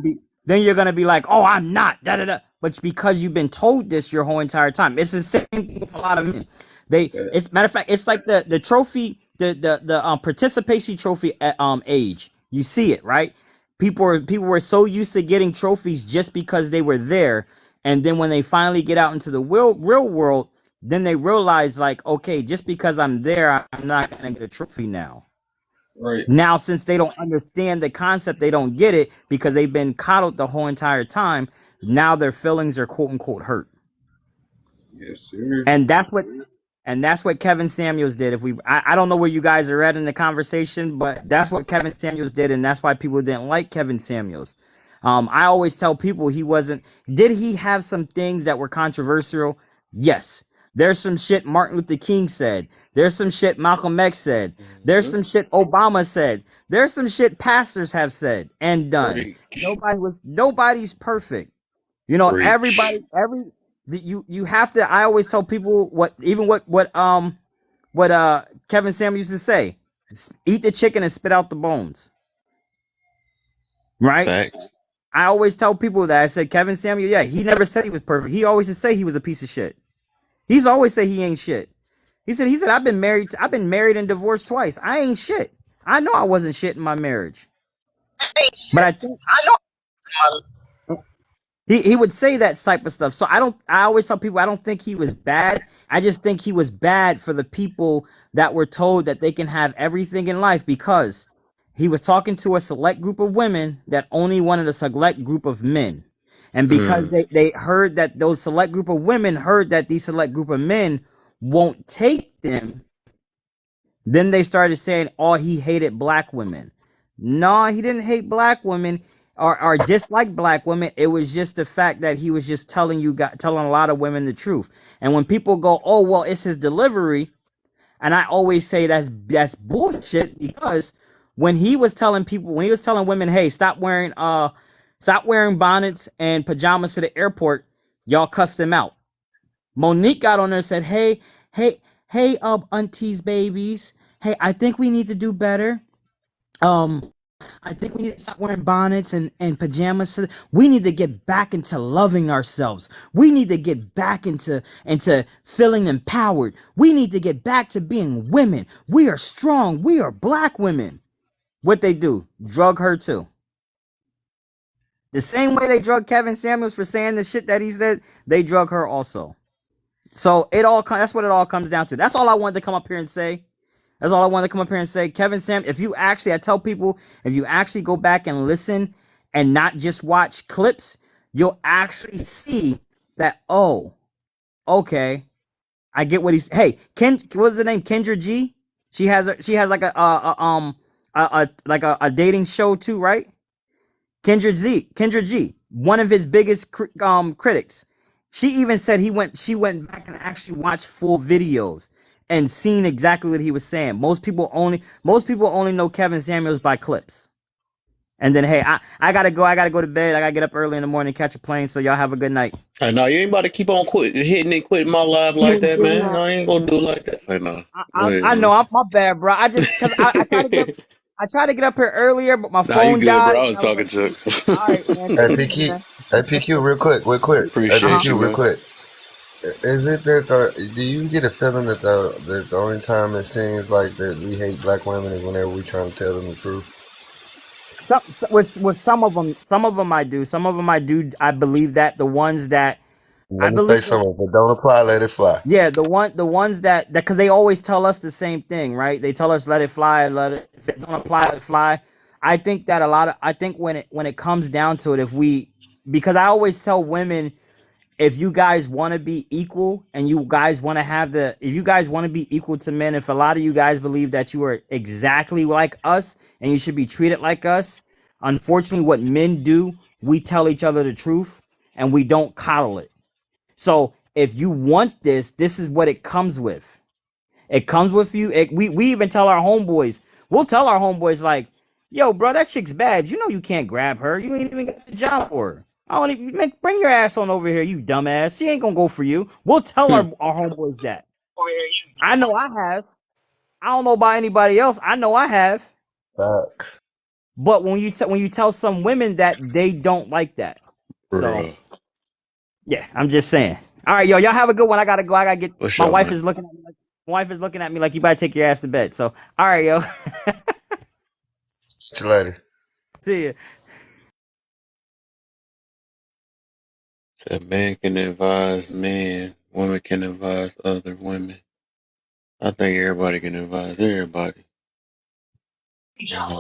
be like, oh, I'm not, da da da. But because you've been told this your whole entire time, it's the same thing with a lot of men. It's matter of fact, it's like the trophy. the participation trophy age. You see it, right? People were so used to getting trophies just because they were there, and then when they finally get out into the real world, then they realize like, okay, just because I'm there, I'm not gonna get a trophy now. Right. Now, since they don't understand the concept, they don't get it because they've been coddled the whole entire time. Now their feelings are quote unquote hurt. Yes, sir. And that's what Kevin Samuels did. I don't know where you guys are at in the conversation, but that's what Kevin Samuels did, and that's why people didn't like Kevin Samuels. I always tell people he wasn't. Did he have some things that were controversial? Yes. There's some shit Martin Luther King said. There's some shit Malcolm X said. There's some shit Obama said. There's some shit pastors have said and done. Nobody's perfect. You know, you have to. I always tell people what Kevin Samuels used to say: eat the chicken and spit out the bones. Right? Facts. I always tell people that. I said Kevin Samuel, yeah, he never said he was perfect. He always just say he was a piece of shit. He's always say he ain't shit. He said I've been married and divorced twice. I ain't shit. I know I wasn't shit in my marriage. But I think he would say that type of stuff. So I always tell people I don't think he was bad. I just think he was bad for the people that were told that they can have everything in life because he was talking to a select group of women that only wanted a select group of men. And because they heard that those select group of women heard that these select group of men won't take them, then they started saying, oh, he hated black women. No, he didn't hate black women or dislike black women. It was just the fact that he was just telling a lot of women the truth. And when people go, oh, well, it's his delivery. And I always say that's bullshit because when he was telling women, hey, stop wearing bonnets and pajamas to the airport, y'all cussed him out. Monique got on there and said, hey, aunties, babies. Hey, I think we need to do better. I think we need to stop wearing bonnets and pajamas. We need to get back into loving ourselves. We need to get back into feeling empowered. We need to get back to being women. We are strong. We are black women. What they do? Drug her too. The same way they drug Kevin Samuels for saying the shit that he said, they drug her also. So that's what it all comes down to. That's all I wanted to come up here and say. Kevin Sam, I tell people, if you actually go back and listen and not just watch clips, you'll actually see that, oh, okay, I get what he's. Hey, what's the name? Kendra G. She has like a dating show too, right? Kendra G, one of his biggest critics. She even said she went back and actually watched full videos and seen exactly what he was saying. Most people only know Kevin Samuels by clips. And then, hey, I gotta go to bed. I gotta get up early in the morning, catch a plane. So y'all have a good night. Hey, no, you ain't about to keep on hitting and quitting my live like that, man. No, I ain't gonna do like that. Hey, no. I know, I'm my bad, bro. I tried to get up here earlier, but my phone you good, died. Bro. I was talking to. All right, man. Hey, PQ, real quick. Appreciate Hey, PQ, you, real man. quick. Is it that do you get a feeling that the only time it seems like that we hate black women is whenever we trying to tell them the truth? With some of them I do. Some of them I do. I believe that the ones that Let me say something, but don't apply, let it fly. Yeah, the ones that because they always tell us the same thing, right? They tell us let it fly, if it don't apply, let it fly. I think that when it comes down to it, because I always tell women, if you guys want to be equal and you guys want to if you guys want to be equal to men, if a lot of you guys believe that you are exactly like us and you should be treated like us, unfortunately what men do, we tell each other the truth and we don't coddle it. So if you want this is what it comes with. It comes with you. We even tell our homeboys, we'll tell our homeboys like, yo, bro, that chick's bad. You know you can't grab her. You ain't even got the job for her. I don't even bring your ass on over here, you dumbass. She ain't gonna go for you. We'll tell our homeboys that. I know I have. I don't know about anybody else. I know I have. Facts. But when you tell some women that, they don't like that. So yeah, I'm just saying. All right, y'all have a good one. I gotta go. I gotta get. My wife is looking at me like My wife is looking at me like you better take your ass to bed. So, all right, yo. See you later. See ya. So man can advise men, women can advise other women. I think everybody can advise everybody.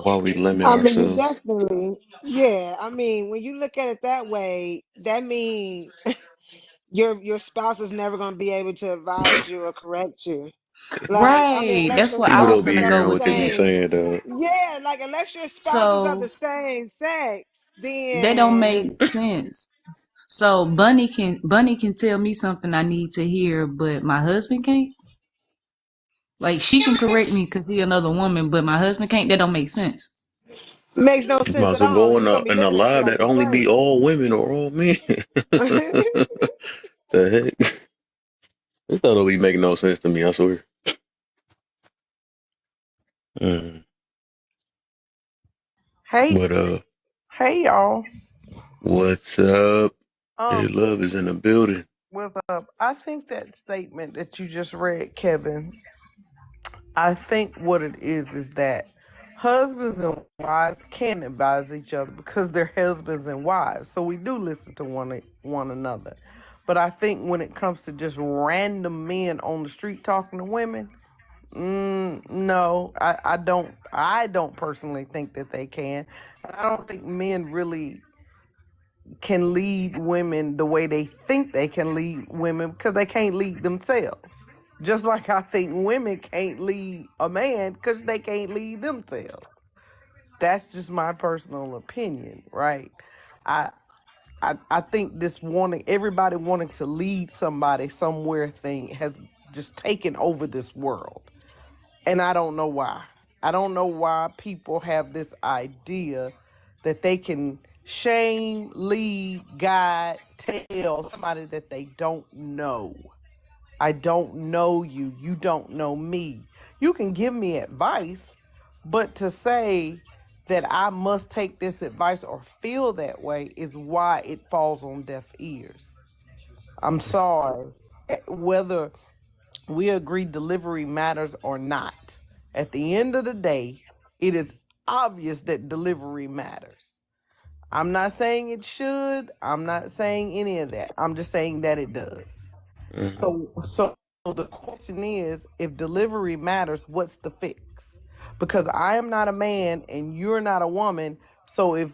Why we limit I mean, ourselves? definitely. Yeah. I mean, when you look at it that way, that means your spouse is never going to be able to advise you or correct you. Like, I mean, Right. unless That's your what I People was spouse don't is be gonna of go the hearing with what they be same, that. saying, though. yeah, like unless your spouse is of So the same sex, that don't then make sense. So Bunny can tell me something I need to hear, but my husband can't. Like she can correct me because he another woman, but my husband can't. That don't make sense. makes no You might sense as at well all. go He's gonna be in a looking at you lie like that you only be crazy. all women or all men. The heck? This don't be making no sense to me, I swear. Mm. Hey, But hey, y'all. what's up? Um, Hey, love is in the building. what's up? I think that statement that you just read, Kevin, I think what it is that husbands and wives can advise each other because they're husbands and wives. So we do listen to one another. But I think when it comes to just random men on the street talking to women, no, I don't personally think that they can. I don't think men really can lead women the way they think they can lead women because they can't lead themselves. Just like I think women can't lead a man because they can't lead themselves. That's just my personal opinion, right? I I think this wanting everybody wanting to lead somebody somewhere thing has just taken over this world. And I don't know why. I don't know why people have this idea that they can shame, lead, guide, tell somebody that they don't know. I don't know you. You don't know me. You can give me advice, but to say that I must take this advice or feel that way is why it falls on deaf ears. I'm sorry. Whether we agree delivery matters or not. At the end of the day, it is obvious that delivery matters. I'm not saying it should. I'm not saying any of that. I'm just saying that it does. Mm. So the question is, if delivery matters, what's the fix? Because I am not a man and you're not a woman. So if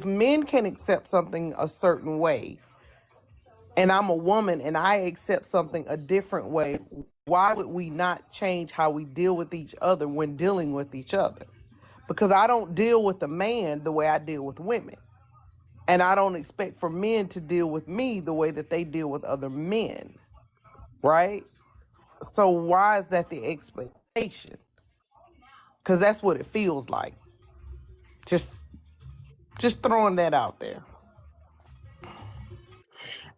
men can accept something a certain way, and I'm a woman and I accept something a different way, why would we not change how we deal with each other when dealing with each other? Because I don't deal with a man the way I deal with women. And I don't expect for men to deal with me the way that they deal with other men, right? So why is that the expectation? Because that's what it feels like. Just throwing that out there.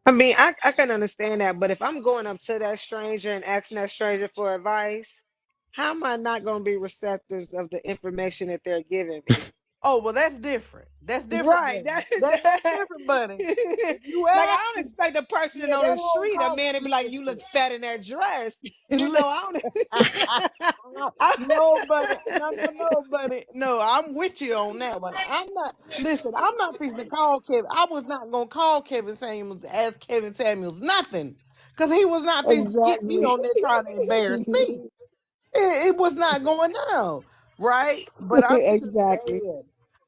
I mean, I can understand that, but if I'm going up to that stranger and asking that stranger for advice, how am I not going to be receptive of the information that they're giving me? Oh, well, that's different. That's different, Right. buddy. That's different, buddy. If you Like ask I don't me, expect a person yeah, on that the whole street, a man, to be like, "You conversation. look fat in that dress." You know, I don't. No, buddy. No, buddy. No, I'm with you on that one. I'm not. Listen, I'm not fixing to call Kevin. I was not gonna call Kevin Samuels, ask Kevin Samuels nothing, because he was not fixing to get me Exactly. on there trying to embarrass me. It was not going down, right? But I'm just Exactly. saying.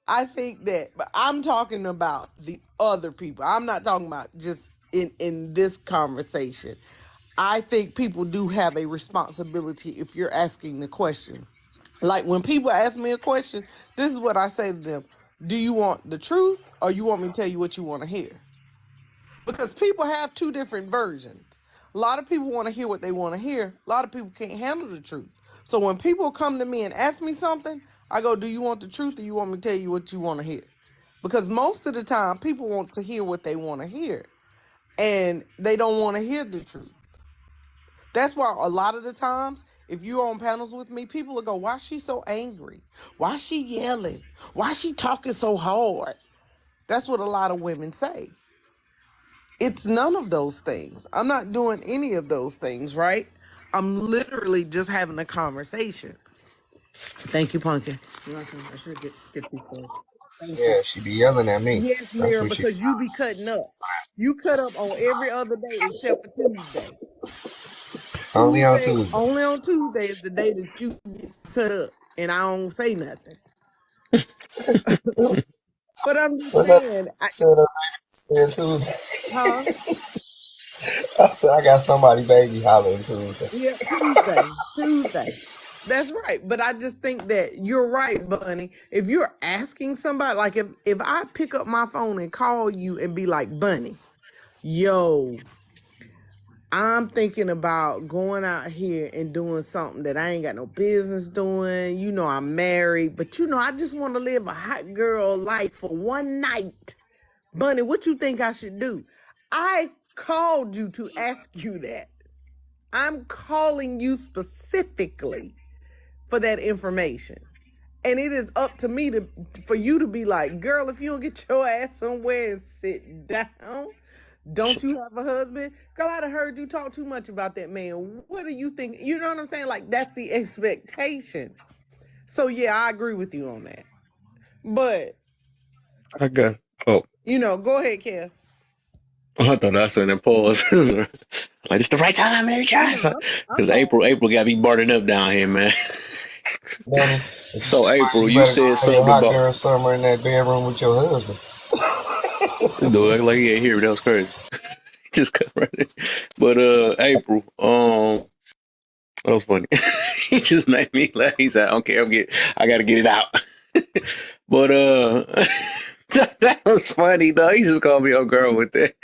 I think that, but I'm talking about the other people. I'm not talking about just in this conversation. I think people do have a responsibility if you're asking the question. Like when people ask me a question, this is what I say to them. Do you want the truth or you want me to tell you what you want to hear? Because people have two different versions. A lot of people want to hear what they want to hear. A lot of people can't handle the truth. So when people come to me and ask me something, I go, do you want the truth or you want me to tell you what you want to hear? Because most of the time people want to hear what they want to hear and they don't want to hear the truth. That's why a lot of the times, if you're on panels with me, people will go, why is she so angry? Why is she yelling? Why is she talking so hard? That's what a lot of women say. It's none of those things. I'm not doing any of those things, right? I'm literally just having a conversation. Thank you, Pumpkin. You're welcome. I should get these first. Thank you. Yeah, she be yelling at me. Yes, That's Mira, what she. because you be cutting up. You cut up on every other day except for Tuesday. Only on Tuesday, Tuesday. only on Tuesday is the day that you get cut up, and I don't say nothing. But I'm just What's that? saying, Said Tuesday. huh? I said I got somebody baby hollering Tuesday. Yeah, Tuesday. That's right. But I just think that you're right, Bunny. If you're asking somebody, like if I pick up my phone and call you and be like, Bunny, yo, I'm thinking about going out here and doing something that I ain't got no business doing. You know, I'm married, but you know, I just want to live a hot girl life for one night. Bunny, what you think I should do? I called you to ask you that. I'm calling you specifically for that information. And it is up to me for you to be like, girl, if you don't get your ass somewhere and sit down, don't you have a husband? Girl, I'd have heard you talk too much about that man. What do you think? You know what I'm saying? Like, that's the expectation. So, yeah, I agree with you on that. But, I got. Oh, you know, go ahead, Kev. I thought I said that pause. Like it's the right time, man. Because April got me burning up down here, man. Danny, if you So see April, you you better go said have your something hot about. girl summer in that bedroom with your husband. Do act like he ain't here. That was crazy. Just cut right in. But April, that was funny. He just made me laugh. He said, "Okay, I gotta get it out." But that was funny though. He just called me a girl with that.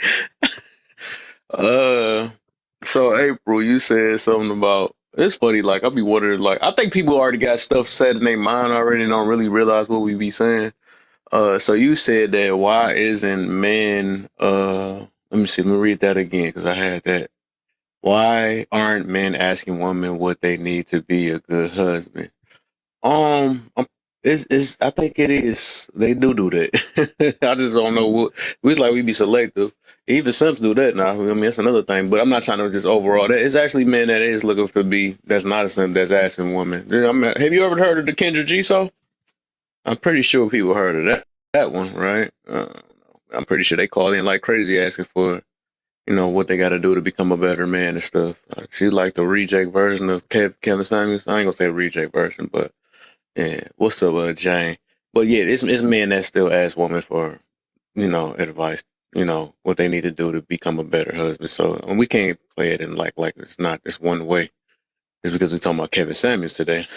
So April, you said something about. It's funny. Like I be wondering. Like I think people already got stuff said in their mind already and don't really realize what we be saying. So you said that why isn't men? Let me see. Let me read that again because I had that. Why aren't men asking women what they need to be a good husband? It's I think it is. They do that. I just don't know what we be selective. Even Simps do that now. I mean, that's another thing. But I'm not trying to just overall that. It's actually men that is looking to be. That's not a Simp. That's asking women. I mean, have you ever heard of the Kendra G? So I'm pretty sure people heard of that one, right? I'm pretty sure they call in like crazy asking for what they got to do to become a better man and stuff. She's like the reject version of Kevin Samuels. I ain't gonna say reject version, but yeah. What's up, Jane? But yeah, it's men that still ask women for advice. What they need to do to become a better husband. So and we can't play it in like it's not just one way. It's because we're talking about Kevin Samuels today.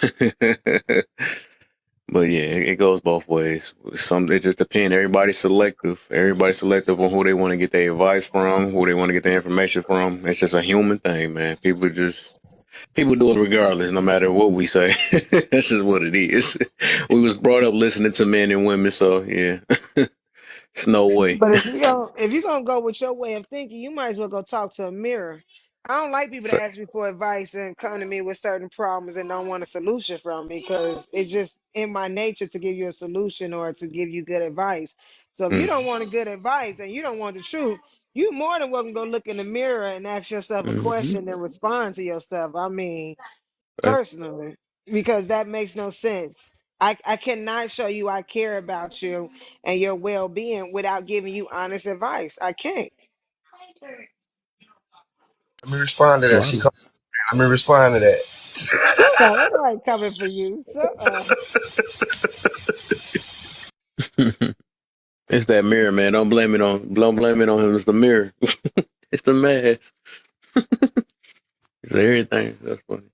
But yeah, it goes both ways. It just depends. Everybody's selective. Everybody's selective on who they want to get their advice from, who they want to get their information from. It's just a human thing, man. People do it regardless, no matter what we say. That's just what it is. We was brought up listening to men and women, so yeah, it's no way. But if you're gonna go with your way of thinking, you might as well go talk to a mirror. I don't like people to ask me for advice and come to me with certain problems and don't want a solution from me because it's just in my nature to give you a solution or to give you good advice. So if you don't want a good advice and you don't want the truth, you more than welcome to go look in the mirror and ask yourself a Mm-hmm. question and respond to yourself. I mean, personally, because that makes no sense. I cannot show you I care about you and your well being without giving you honest advice. I can't. Let me respond to that. She Wow. called. Let me respond to that. So ain't nobody coming for you. So It's that mirror, man. Don't blame it on him. It's the mirror. It's the mask. It's everything. That's funny.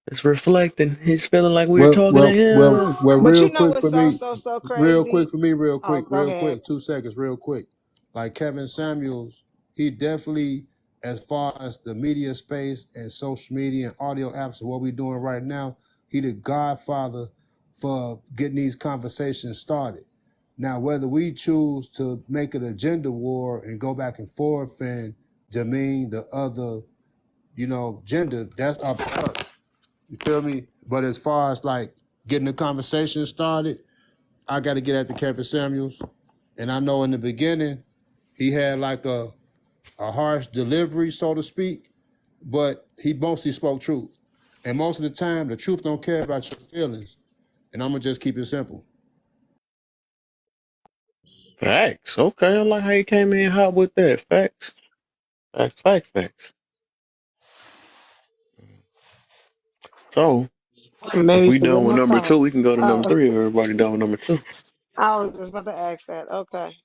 It's reflecting. He's feeling like we were Well, talking to well, well, him. well. but you Real know quick what's for me, so crazy? Oh, go real ahead. quick. 2 seconds, real quick. Like Kevin Samuels, he definitely, as far as the media space and social media and audio apps and what we're doing right now, he the godfather for getting these conversations started. Now, whether we choose to make it a gender war and go back and forth and demean the other, gender, that's up to us. You feel me? But as far as like getting the conversation started, I got to get at the Kevin Samuels. And I know in the beginning, He had like a harsh delivery, so to speak, but he mostly spoke truth. And most of the time, the truth don't care about your feelings. And I'm gonna just keep it simple. Facts. Okay, I like how you came in hot with that. Facts. Facts. So, if Maybe we because done of with my number phone. 2, we can go to number Oh, 3 if everybody done with number 2. I was just about to ask that. Okay.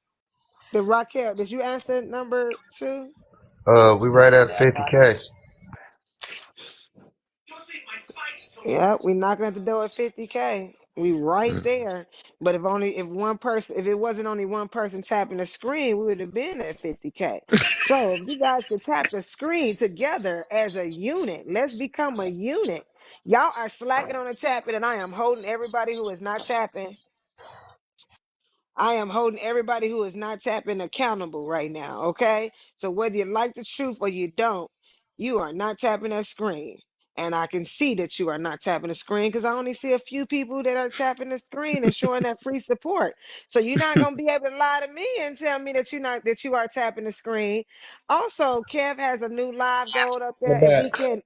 Did Raquel, did you answer number 2? We right at 50K. Yeah, we knocking at the door at 50K. We right Mm. there. But if it wasn't only one person tapping the screen, we would have been at 50K. So if you guys could tap the screen together as a unit, let's become a unit. Y'all are slacking on the tapping, and I am holding everybody who is not tapping. I am holding everybody who is not tapping accountable right now. Okay. So whether you like the truth or you don't, you are not tapping that screen. And I can see that you are not tapping the screen because I only see a few people that are tapping the screen and showing that free support. So you're not gonna be able to lie to me and tell me that you are tapping the screen. Also, Kev has a new live goal up The there. If he backs. can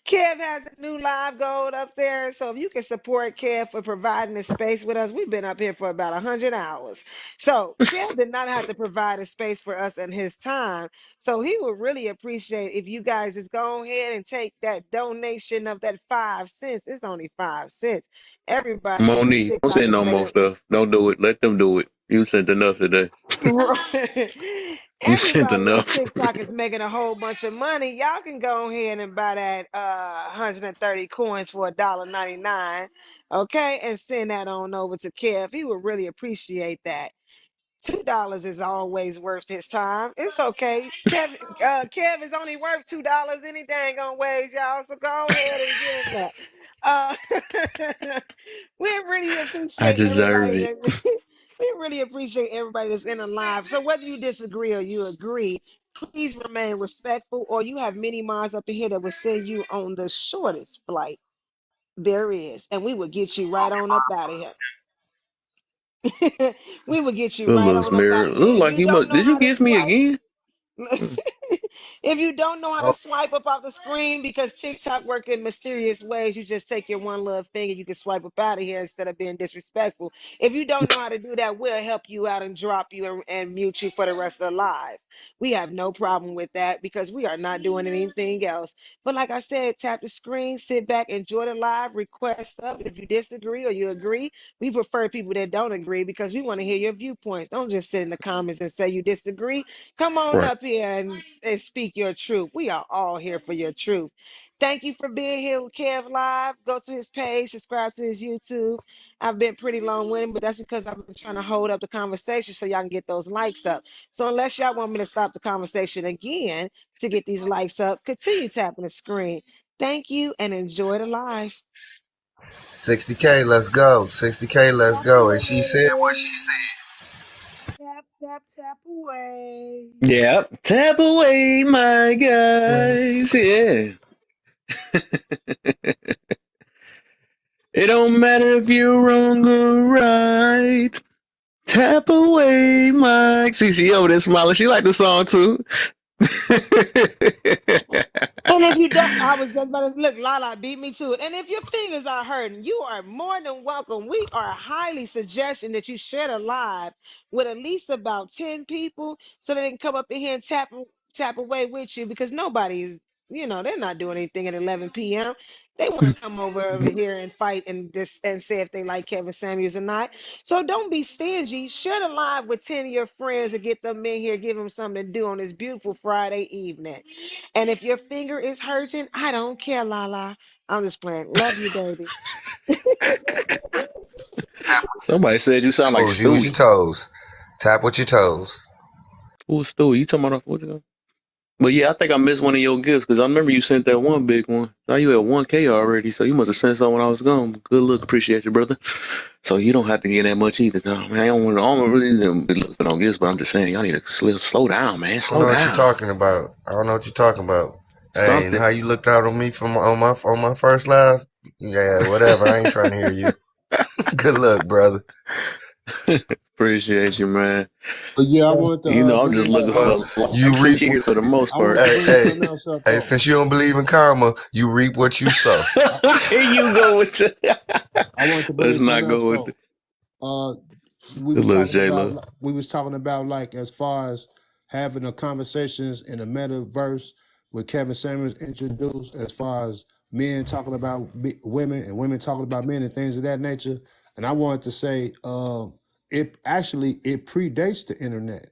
Kev has a new live goal up there. So if you can support Kev for providing the space with us, we've been up here for about 100 hours. So Kev did not have to provide a space for us in his time. So he would really appreciate if you guys just go ahead and take that donation of that 5 cents. It's only 5 cents. Everybody on Monique, don't TikTok send is no more making stuff. Don't do it. Let them do it. You sent enough today. You sent Everybody on enough. TikTok is making a whole bunch of money. Y'all can go ahead and buy that 130 coins for $1.99, okay, and send that on over to Kev. He would really appreciate that. $2 is always worth his time. It's okay. Kev is only worth $2 any dang on ways, y'all. So go ahead and give him that. We really I appreciate deserve everybody it. that we really appreciate everybody that's in the live. So whether you disagree or you agree, please remain respectful, or you have many minds up in here that will send you on the shortest flight there is, and we will get you right on up out of here. We will get you Good right looks, on up Mary. out of here. Look If like you you don't must. know Did you how to give me swipe, again? Mm. if you don't know how to Oh, swipe up off the screen because TikTok work in mysterious ways, you just take your one little finger, you can swipe up out of here instead of being disrespectful. If you don't know how to do that, we'll help you out and drop you and mute you for the rest of the live. We have no problem with that because we are not doing anything else. But like I said, tap the screen, sit back, enjoy the live, request up. If you disagree or you agree, we prefer people that don't agree because we want to hear your viewpoints. Don't just sit in the comments and say you disagree. Come on Right. up here and speak your truth. We are all here for your truth. Thank you for being here with Kev Live. Go to his page, subscribe to his YouTube. I've been pretty long winded, but that's because I've been trying to hold up the conversation so y'all can get those likes up. So unless y'all want me to stop the conversation again to get these likes up, continue tapping the screen. Thank you and enjoy the live. 60K, let's go. 60K, let's Tap go. And she said what away. she said. Tap, tap, tap away. Yep. Tap away, my guys. Yeah. It don't matter if you're wrong or right. Tap away, Mike. See, she over there smiling. She like the song too. And if you don't, I was just about to look, Lala beat me to it. And if your fingers are hurting, you are more than welcome. We are highly suggesting that you share the live with at least about 10 people so they can come up in here and tap away with you because nobody's, they're not doing anything at 11 p.m. They want to come over here and fight and say if they like Kevin Samuels or not. So don't be stingy. Share the live with 10 of your friends and get them in here, give them something to do on this beautiful Friday evening. And if your finger is hurting, I don't care, Lala. I'm just playing. Love you, baby. Somebody said you sound like Toes, use your Stewie. toes. Tap with your toes. Who's Stewie? You talking about what's it? But yeah, I think I missed one of your gifts because I remember you sent that one big one. Now you at 1K already, so you must have sent some when I was gone. Good look, appreciate you, brother. So you don't have to get that much either. No, man, I don't really look for no gifts, but I'm just saying y'all need to slow down, man. I don't Slow know what you're down. talking about. I don't know what you're talking about. Hey, and Something. how you looked out on me from on my first live? Yeah, whatever. I ain't trying to hear you. Good luck, brother. Appreciate you, man. But yeah, I wanted to You know, I'm bring just this looking out. for You likes and reap. cheers for the most I part. wanted to Hey, bring hey, something else up hey. though. Since you don't believe in karma, you reap what you sow. Here you go with the I wanted to bring let's something not else go with though. Uh, we the was little talking J about Lo. like as far as having a conversations in the metaverse with Kevin Samuels introduced, as far as men talking about women and women talking about men and things of that nature. And I wanted to say, it predates the internet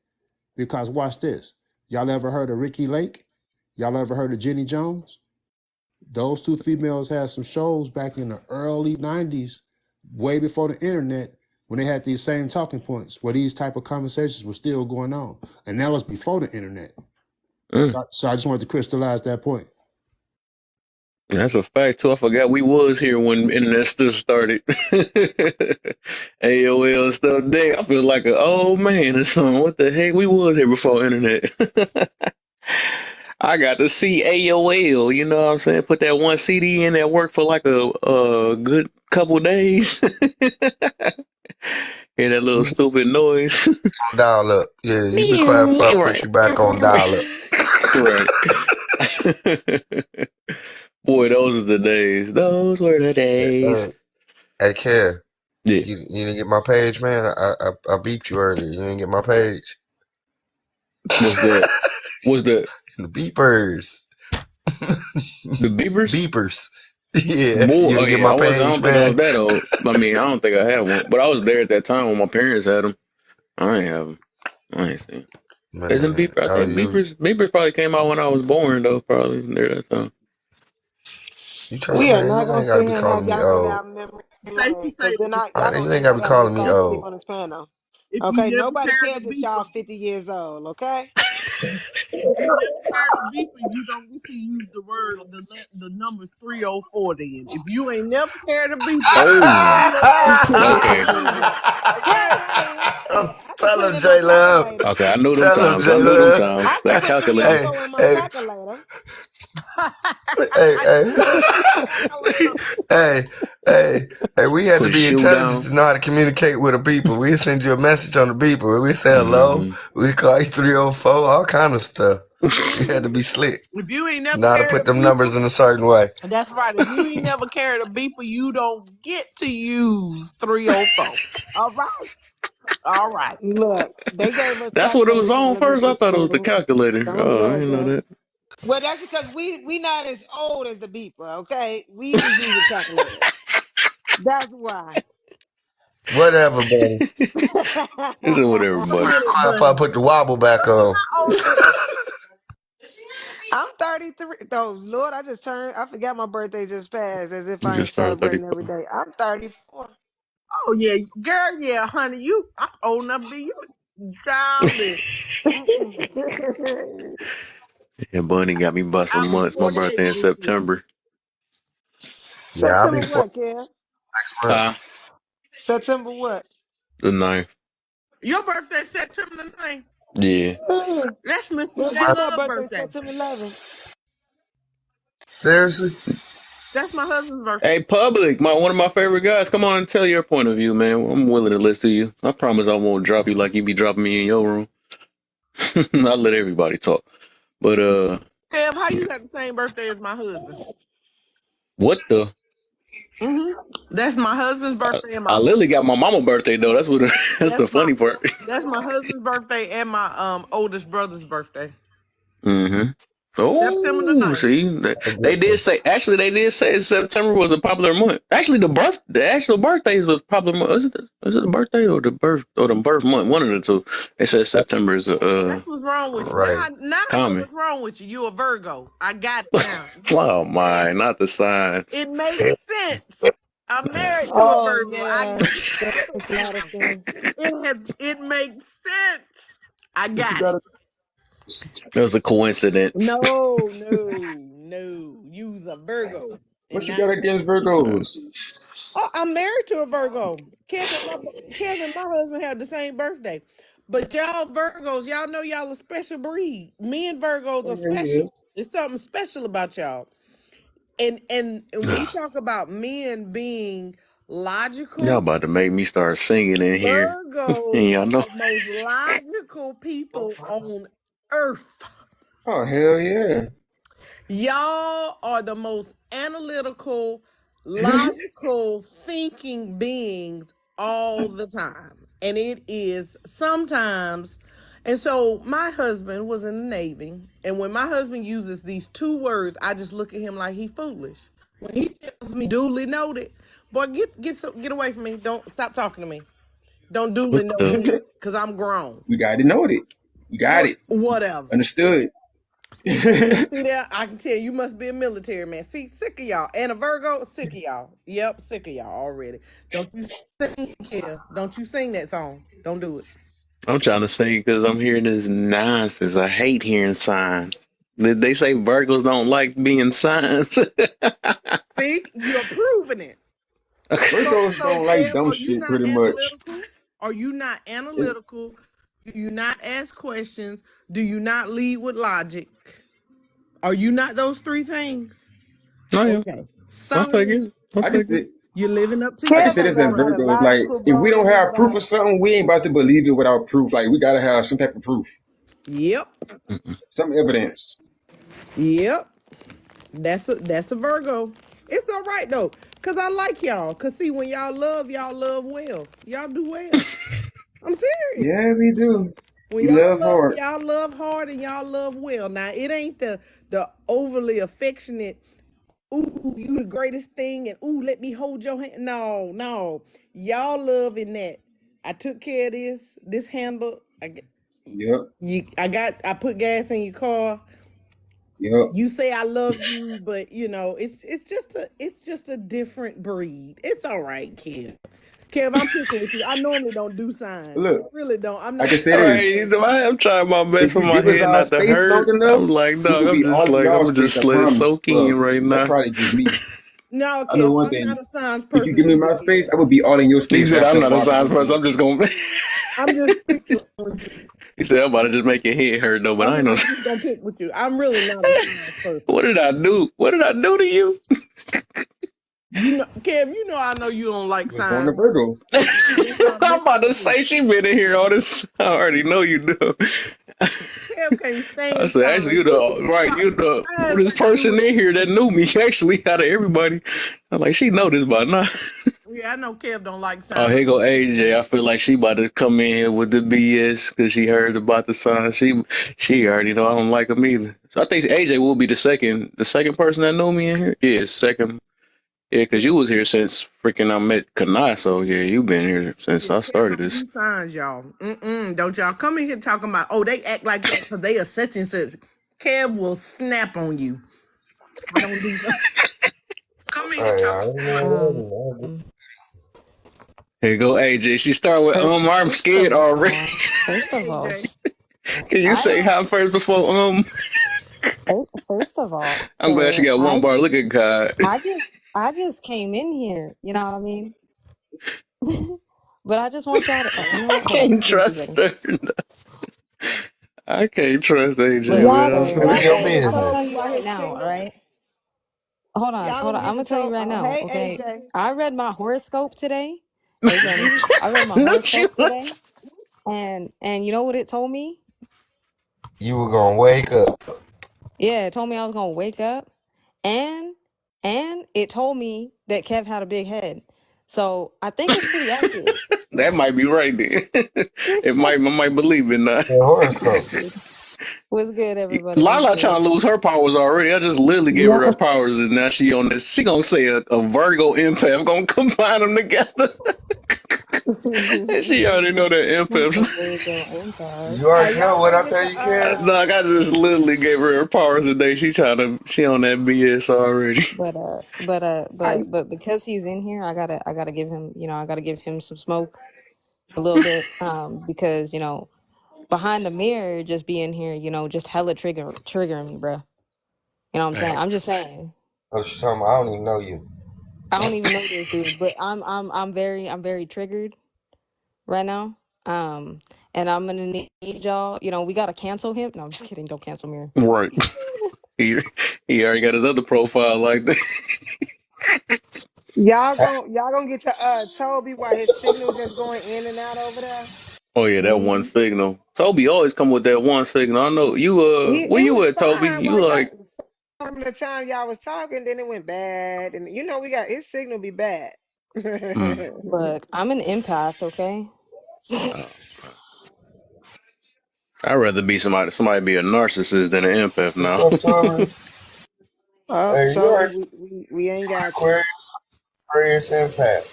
because watch this. Y'all ever heard of Ricky Lake? Y'all ever heard of Jenny Jones? Those two females had some shows back in the early 90s, way before the internet, when they had these same talking points where these type of conversations were still going on. And that was before the internet. So I just wanted to crystallize that point. That's a fact too. I forgot we was here when internet stuff started. AOL and stuff. Dang, I feel like an old man or something. What the heck? We was here before internet. I got to see AOL, you know what I'm saying? Put that one CD in that worked for like a good couple days. Hear that little stupid noise. Dial up. Yeah, you be quiet before I put you back on dial up. Right. Boy, those are the days. Those were the days. Hey, Kev. Yeah. You didn't get my page, man. I beeped you earlier. You didn't get my page. What's that? What's that? The beepers. The beepers? Beepers. Yeah. Boy, You didn't get my I page, don't think I was man. that old. I mean, I don't think I had one, but I was there at that time when my parents had them. I ain't have them. I ain't seen. Isn't Man, beeper? I think beepers probably came out when I was born though. Probably near that time. You trying, We are man? not You gonna ain't gotta sit be here and calling have me y'all go old. down memory Safe to lane, say, because then y'all You gonna ain't think I gotta be gotta calling just me fall asleep old. on this panel. if you Okay, never nobody carried a cares that y'all beeper, 50 years old. Okay. if you never carried a beeper, you don't get to use the numbers 304 then. If you ain't never carried a beeper, Oh, 304 is okay, the number. Yeah, Okay? I am. I can Tell put it him, in my J Love. calculator. okay. I know them Tell him, times. I J know them Love. times. I can That put calculator. Hey, 304 in my hey, calculator. hey, Calculator. hey, hey, we had to Put be shoe intelligent down. to know how to communicate with a beeper. We send you a message on the beeper. We say hello. Mm-hmm. We call you 304, all kind of stuff. We had to be slick. If you ain't never Know how to carried put a them beeper, numbers in a certain way. that's right. If you ain't never carried a beeper, you don't get to use 304. All right? All right. Look, they gave us That's what it was calculators when on I went first. I to thought it was the school. calculator. Don't Oh, I judge didn't know us. that. Well, that's because we not as old as the beeper, okay? We was using calculators. That's why. Whatever, buddy. It's with Wait a everybody. minute, Quiet before I buddy. put the wobble back on. How old is I'm 33. Oh Lord, I forgot my birthday just passed, as if You I ain't just turned celebrating 34. every day. I'm 34. Oh yeah, girl, yeah, honey, I'm old enough to be you, childish. Mm-mm. And Bunny got me by some I'll be months. My 48 birthday in this year. September. Yeah, I'll be September 4 what, Kev? next month. Huh? September what? The 9th. Your birthday September the 9th. Yeah. That's Mr. Well, J guess my Love birthday birthday. September 11th. Seriously? That's my husband's birthday. Hey, Public, one of my favorite guys. Come on and tell your point of view, man. I'm willing to listen to you. I promise I won't drop you like you be dropping me in your room. I'll let everybody talk. But Kev, how you got the same birthday as my husband? what the? That's my husband's birthday and I my literally got my mama birthday though. That's what. That's that's the my funny part. that's my husband's birthday and my oldest brother's birthday. Mm-hmm. September the Oh, 9th. see, they did say. Actually, they did say September was a popular month. Actually, the actual birthdays was popular month. Is it the birthday or the birth month? One of the two. They said September is That's what's wrong with you. Right. Now I know common. what's wrong with you. You a Virgo. I got it now. It Oh makes my, sense. not the signs. It makes sense. I'm married to a Oh Virgo. I yeah, that makes a lot of sense. it makes sense. I What you got it. got? It was a coincidence. No. You's a Virgo. What And you now got against Virgos? I'm married to a Virgo. Kevin, my husband have the same birthday. But y'all Virgos, y'all know y'all a special breed. Me and Virgos Oh are yeah, yeah. special. There's something special about y'all. And when we talk about men being Y'all logical. about to make me start singing in here. Virgos And y'all know. are the most logical people on earth. Oh hell yeah. Y'all are the most analytical, logical thinking beings all the time. And it is sometimes. And so my husband was in the Navy. And when my husband uses these two words, I just look at him like he foolish. When he tells me duly noted, boy, get away from me. Don't stop talking to me. Don't duly What note the? me because I'm grown. You got to know it. You got it. Whatever. Understood. See there? I can tell you must be a military man. See, sick of y'all. And a Virgo, sick of y'all. Yep, sick of y'all already. Don't you sing, Kia. Don't you sing that song. Don't do it. I'm trying to sing because I'm hearing this nonsense. I hate hearing signs. They say Virgos don't like being signs. See, you're proving it. Virgos So don't like Kev, dumb are you shit not pretty much. analytical? Are you not analytical? Do you not ask questions? Do you not lead with logic? Are you not those three things? Oh yeah, Okay. I'll take So it. I'll I just take it. said you're living up to I your just said Kevin this in don't got a Virgos. Like logical if we bone don't in his have proof of body. something, we ain't about to believe it without proof. Like we gotta have some type of proof. Yep. Some evidence. Yep. That's a Virgo. It's all right though. Cause I like y'all. Cause see, when y'all love well. Y'all do well. I'm serious. Yeah, we do. When We love hard. y'all love hard and y'all love well. Now it ain't the overly affectionate, ooh, you the greatest thing, and ooh, let me hold your hand. No. Y'all love in that. I took care of this handle. Yep. I put gas in your car. Yep. You say I love you, but you know, it's just a different breed. It's all right, Kev. Kev, I'm picking with you. I normally don't do signs. I Look, really don't. I'm I not can say All right, this. I'm trying my best If for you my give us head our not to space long hurt. enough, I'm like, we dog, could I'm be all just in like, I'm y'all gonna just space, I let it promise. soak in Well, right that now. probably just me. No, I know Kev, one I'm not thing. a signs If you person give me my either, space, Kev. I would be all in your He space said, after I'm not a about science another person. week. I'm just gonna. I'm just picking with you. He said, I'm about to just make your head hurt though, but I ain't no. I'm just gonna pick with you. I'm really not a signs person. What did I do? What did I do to you? You know, Kev, you know I know you don't like You was born a signs. Virgo. That's why I'm I'm about messing to with you. say she been in here all this. I already know you do. Kev can't I stand said, actually, signs. you the right. You the I this person in here that knew me actually out of everybody. I'm like, she know this by now. Yeah, I know Kev don't like Oh, signs. here go AJ. I feel like she about to come in here with the BS because she heard about the sign. She already know I don't like them either. So I think AJ will be the second person that know me in here. Yeah, second. Yeah, because you was here since freaking I met Kanai. So yeah, you been here since Yeah, I Kev started don't this. do signs, y'all. Don't y'all come in here talking about, oh, they act like that because they are such and such. Kev will snap on you. I don't do that. Come in here Hey, I talking ain't Um, know. Here go AJ. She start with first, I'm first scared of already. all, first of all, AJ. Can you I say hi first before first of all, I'm glad she sir, got one bar. Look at God. I just came in here. You know what I mean? But I just want y'all to, you know I what? Hold up, can't give me two trust seconds. her. I can't trust AJ, Look, man. Y'all I'm just sir, sorry. mind your sir, I'm Y'all gonna business. tell don't you get right his now. All signal. right, hold on, Y'all hold don't on. I'm get gonna to tell you talk. right now. Hey, Okay, AJ. I read my horoscope today. Hey, Granny, I read my No, she horoscope today, was. and you know what it told me? You were gonna wake up. Yeah, it told me I was gonna wake up, and it told me that Kev had a big head. So I think it's pretty accurate. That might be right then. I might believe in that. The horoscope. What's good, everybody? What's Lala good? trying to lose her powers already. I just literally gave her her powers, and now she on this. She gonna say a Virgo empath. Gonna combine them together. And she already know that A empaths. Virgo empath. You Hey, already know y'all what don't I get tell to you, Kev? Dog, I just literally gave her her powers today. She on that BS already. hey, But because he's in here, I gotta give him, I gotta give him some smoke a little bit. Because behind the mirror, just being here, just hella triggering me, bro. You know what I'm saying? I'm just saying. Oh, she's talking about, I don't even know you. I don't even know this dude, but I'm very triggered right now. And I'm gonna need y'all. We gotta cancel him. No, I'm just kidding. Don't cancel Mirror. Right. He already got his other profile like that. Y'all gonna get to Toby while his signal just going in and out over there. Oh yeah, that one Hmm. signal. Toby always come with that one signal. I know you. Where It you was at, Toby? fine You while y'all like? some of the time y'all was talking, then it went bad, and you know we got his signal be bad. Mm, Look, I'm an empath, okay? oh, okay. I'd rather be somebody be a narcissist than an empath What's now. up, Tommy? Oh, Hey, you Toby, heard we ain't got you. Aquarius Impact.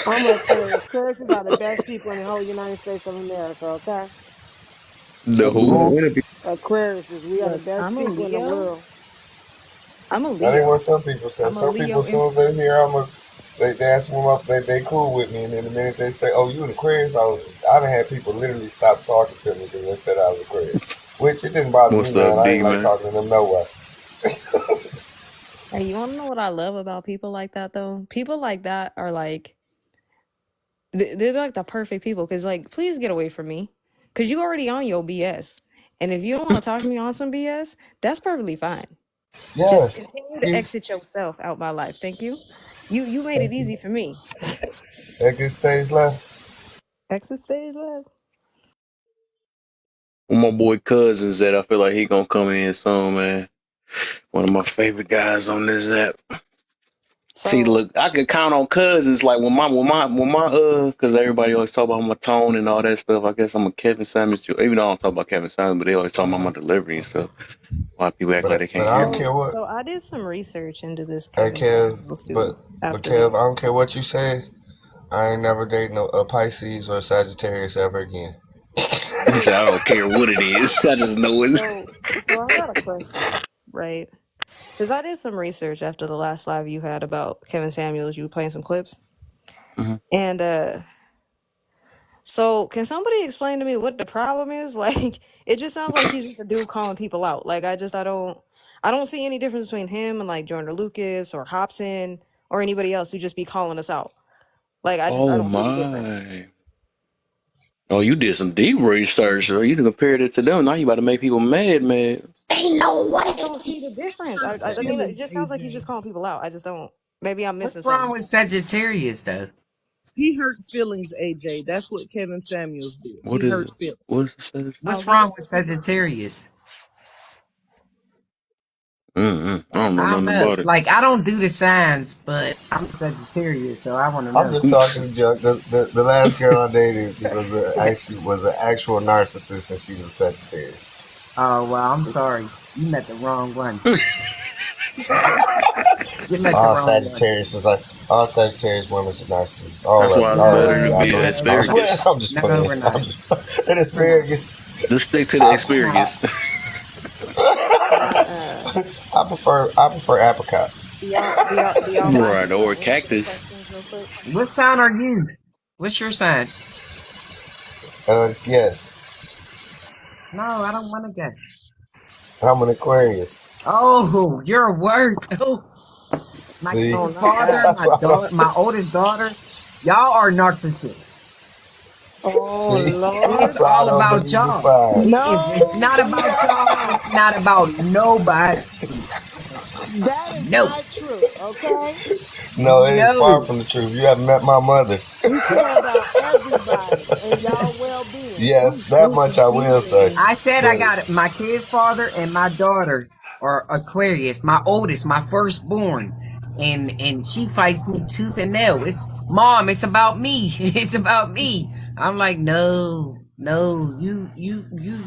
I'm a Aquarius. Aquariuses are the best people in the whole United States of America. Okay, The who? Who? Aquariuses, we are the Look, best I'm a people in the Leo. world. I'm a That ain't what Leo. some people say. I'm a Some people, Leo as soon as they hear they ask them up, they cool with me, and then the minute they say, "Oh, you an Aquarius," I done had people literally stop talking to me because they said I was Aquarius. Which it didn't bother me, What's man. up, I D ain't like man? talking to them no way. Hey, you want to know what I love about people like that, though? People like that are like, they're like the perfect people. Because, like, please get away from me. Because you already on your BS. And if you don't want to talk to me on some BS, that's perfectly fine. Just Yes. continue to You. exit yourself out my life. Thank you. You made it Thank you. easy for me. That good stage left. Exit stage left. Well, my boy Cousins that I feel like he gonna come in soon, man. One of my favorite guys on this app. See, So, look, I could count on Cousins like because everybody always talk about my tone and all that stuff. I guess I'm a Kevin Samuels too. Even though I don't talk about Kevin Samuels, but they always talk about my delivery and stuff. A lot of people act like they But can't I hear don't me. care what. so I did some research into this Hey, Kevin Kev. Samuels dude But after. Kev, I don't care what you say. I ain't never dating a Pisces or a Sagittarius ever again. He said, I don't care what it is. I just know it. So I got a question, right? Because I did some research after the last live you had about Kevin Samuels. You were playing some clips, Mm-hmm. and so can somebody explain to me what the problem is? Like, it just sounds like he's just a dude calling people out. Like, I don't see any difference between him and like Jordan Lucas or Hobson or anybody else who just be calling us out. Like, I Oh don't see the difference. my. Oh, you did some deep research. So you compared it to them. Now you about to make people mad, man. Ain't no I way. just don't see the difference. I mean, it Feelings, just sounds like he's just AJ. calling people out. I just don't. Maybe I'm What's missing wrong something. with Sagittarius though? He hurt feelings, AJ. That's what Kevin Samuels did. What He is hurt it? feelings. What is it? Oh, What's he wrong just with Sagittarius? Mm-mm. I don't know I don't nothing know. about it. Like I don't do the signs, but I'm Sagittarius, so I want to I'm know. just talking to Junk. The last girl I dated was an actual narcissist, and she was a Sagittarius. Oh well, I'm sorry. You met the wrong one. You met the All wrong one. Sagittarius is like all Sagittarius women are narcissists. All That's of why you, it's all of better you. to I be know an this. I'm just playing. asparagus. I'm just No, playing. we're I'm not. just an We're not. asparagus. Just stick to the I, We're not. asparagus. my I prefer apricots. do y'all mind Right, if I or answer some cactus. questions real quick? What sign are you? What's your sign? Yes, No, I don't want to guess. I'm an Aquarius. Oh, you're worse. Oh, my See, Oh, kid's not father, that. that's my why daughter, my oldest daughter, y'all are narcissists. Oh see, It's that's Lord, why I all don't about believe the y'all. signs. If it's no, not you about are y'all, not. it's not about nobody. That is No, not true. Okay, No, it is far no. from the truth. You haven't met my mother. we care about everybody and y'all well-being. Yes, You that so much I will say. I said I But got it. My kid's father and my daughter are Aquarius. My oldest, my firstborn, and she fights me tooth and nail. It's mom. It's about me. It's about me. I'm like, no, no. You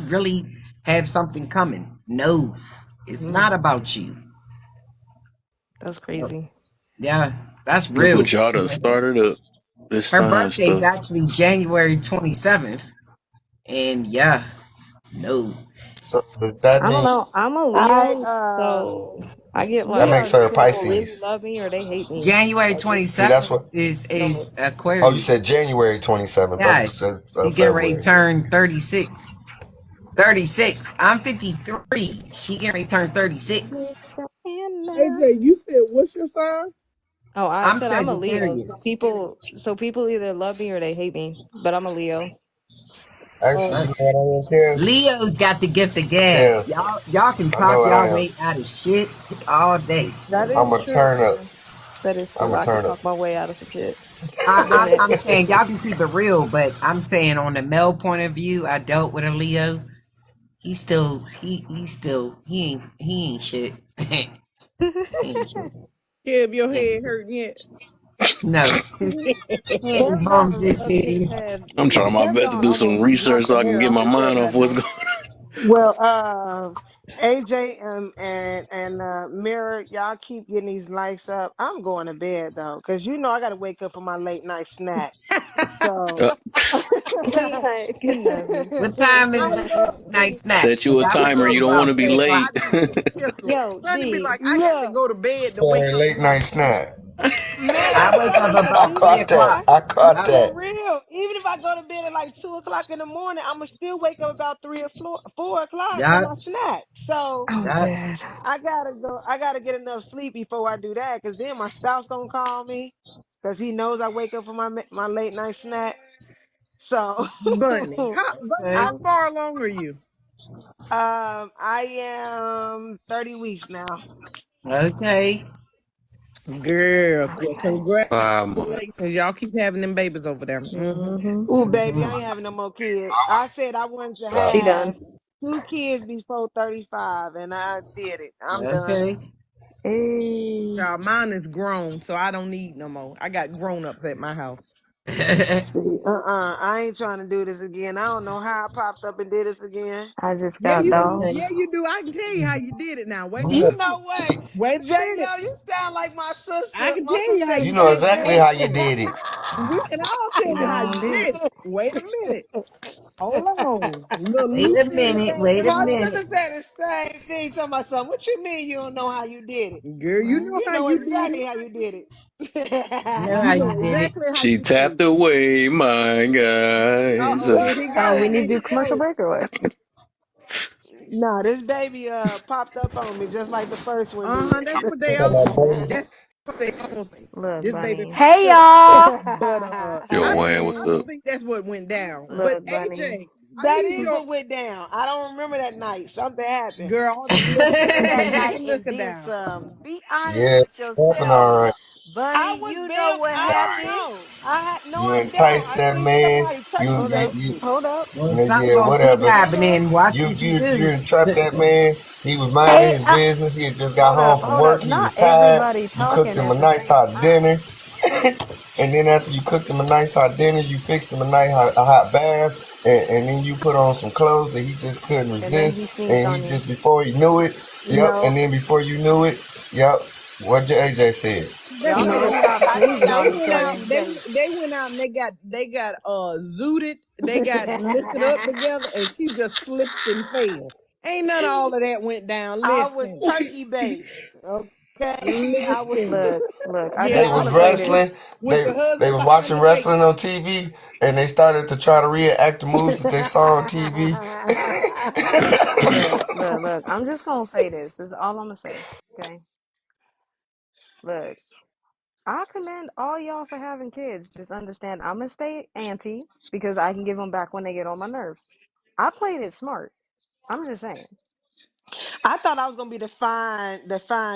really have something coming. No, it's not about you. That's No. crazy. Yeah, that's Look real. what y'all done started up. This Her sign birthday's stuff. actually January 27th, and yeah, no. so does that I don't mean know. I'm a I Leo, so I get that we like makes her a people understand. really Pisces? love me or they hate me. January Like it's See, that's 27th what. is no. Oh, you Aquarius. said January 27th. I just Yes. said She getting ready to February. turn 36. 36. I'm 53. She getting ready to turn 36. AJ, you said what's your sign? Oh, I I'm said I'm a Leo. Sagittarius. People either love me or they hate me, but I'm a Leo. Actually, Uh, you know what I am, Leo's got the gift of gab. Kev? Y'all can I know talk what y'all I am. way out of shit all day. That I'm is a true, turn up. Kevin. That is I'm true. a I could turn up. talk my way out of some shit. I've done I, it. I'm saying y'all can keep it real, but I'm saying on the male point of view, I dealt with a Leo. He ain't shit. He ain't shit. Kev, your Yeah. head hurting yet? No, he ain't bumped Kevin this head. had I'm trying my best to Kevin do some almost research knocked so the I can hair get off my his head mind off that what's time. going. Well, AJ and Mirror, y'all keep getting these likes up. I'm going to bed though, cause you know I got to wake up for my late night snack. So. Good night. Good night. What time I is the love night snack? Set you Like a I would timer. do You don't want about to be Kevin. 4. I late. do too, Jizzle. Yo, Sonny be D. like, I got to Look, go to bed to For wake a up late for my night snack. man, I I'm wake up telling you, about I even three caught if that. I o'clock. I caught Yep. that. for real, even if I go to bed at like 2 o'clock in the morning, I'ma still wake up about 4 o'clock for Yep. my snack. So I'm Yep. dead. I gotta go. I gotta get enough sleep before I do that, cause then my spouse gonna call me, cause he knows I wake up for my late night snack. So, Bunny. Bunny, Okay. I how far along are you? I am 30 weeks now. Okay. Girl, Five months. congratulations. Y'all keep having them babies over there. Mm-hmm. Ooh, baby, I Mhm. ain't having no more kids. I said I wanted to Right. She have done. 2 kids before 35, and I did it. I'm done. Okay. Hey. Child, mine is grown, so I don't need no more. I got grown-ups at my house. See, I ain't trying to do this again. I don't know how I popped up and did this again. I just Yeah, got you do. dogs. Okay. Yeah, you do. I can tell you how you did it now. You know what, Wait a minute. J-Lo, you sound like my I sister. can My tell you sister how named You you know did it. exactly Wait how a you minute. did it. We can all tell you how Sure you did. did it. Wait a minute. Hold on. Little Wait a Lucy in the minute. back Wait of a the My room. minute. sister said the same thing to my son. What you mean you don't know how you did it? Girl, you know You how know you did exactly it. how you did it. Know You how know you did it. exactly how She you did tapped it. away, my guys. Uh-oh, here he Oh, we go. need Here to do he commercial go. break or what? Nah, this baby popped up on me just like the first one Uh-huh, did. that's what they Talking all about Bunny. that's what they all say. Look, This baby Bunny. popped Hey up. y'all. But Yo, Wayne, I what's don't up? think that's what went down. But Look, Bunny. AJ, I That need is your what went down. I don't remember that night. Something happened. girl, all them You liquor, remember that all night them and liquor then down. some. Be honest Yeah, with it's happened yourself. all right. I Bunny, was you know being, what I don't happened? know. No, You I don't. enticed I that seen man. somebody You, turkey Hold you, up. bait. you, Hold up. well, something yeah, gonna keep whatever. happening. Watch You, what you you, do. you entrapped that man. He was minding Hey, his business. He had just got Hold home up, from hold work. up. He was Not tired. everybody You cooked talking him a at the nice same hot time. dinner. And then after you cooked him a nice hot dinner, you fixed him a hot bath, and then you put on some clothes that he just couldn't And then he resist. sneaked And he on you. just before he knew it, yep. No, And then before you knew it, yep. What AJ said. That's Y'all need to no, right. stop I did sneezing They not on each went out. other. exchange They dates. they went out and they got zooted. They got liquored up together, and she just slipped and fell. Ain't none of all of that went down. I was Listen, turkey bait. Okay, I was. listen. Look, Yeah, They I'm all gonna was of that say with this. wrestling. with They your they husband was behind watching the wrestling table. on TV, and they started to try to reenact the moves that they saw on TV. Look. I'm just gonna say this. This is all I'm gonna say. Okay. Look, I commend all y'all for having kids. Just understand, I'm gonna stay auntie because I can give them back when they get on my nerves. I played it smart. I'm just saying. I thought I was gonna be the fine,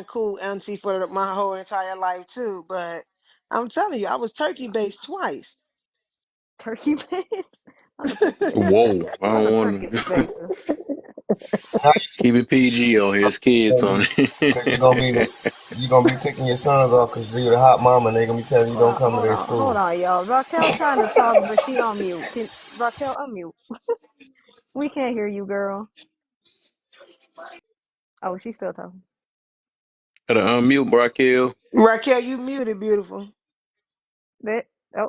cool auntie for my whole entire life too, but I'm telling you, I was turkey based twice. Turkey base? Not a turkey baster. Whoa, I Not a don't turkey want to baster. Now keep it PG on here. It's kids on because you're gonna be taking your sons off because you're the hot mama, and they're gonna be telling you don't come to their Hold school. on, y'all. Raquel trying to talk, but she on mute. Can Raquel unmute? We can't hear you, girl. Oh, she's still talking. Gotta unmute Brackell. Raquel, you muted, beautiful. That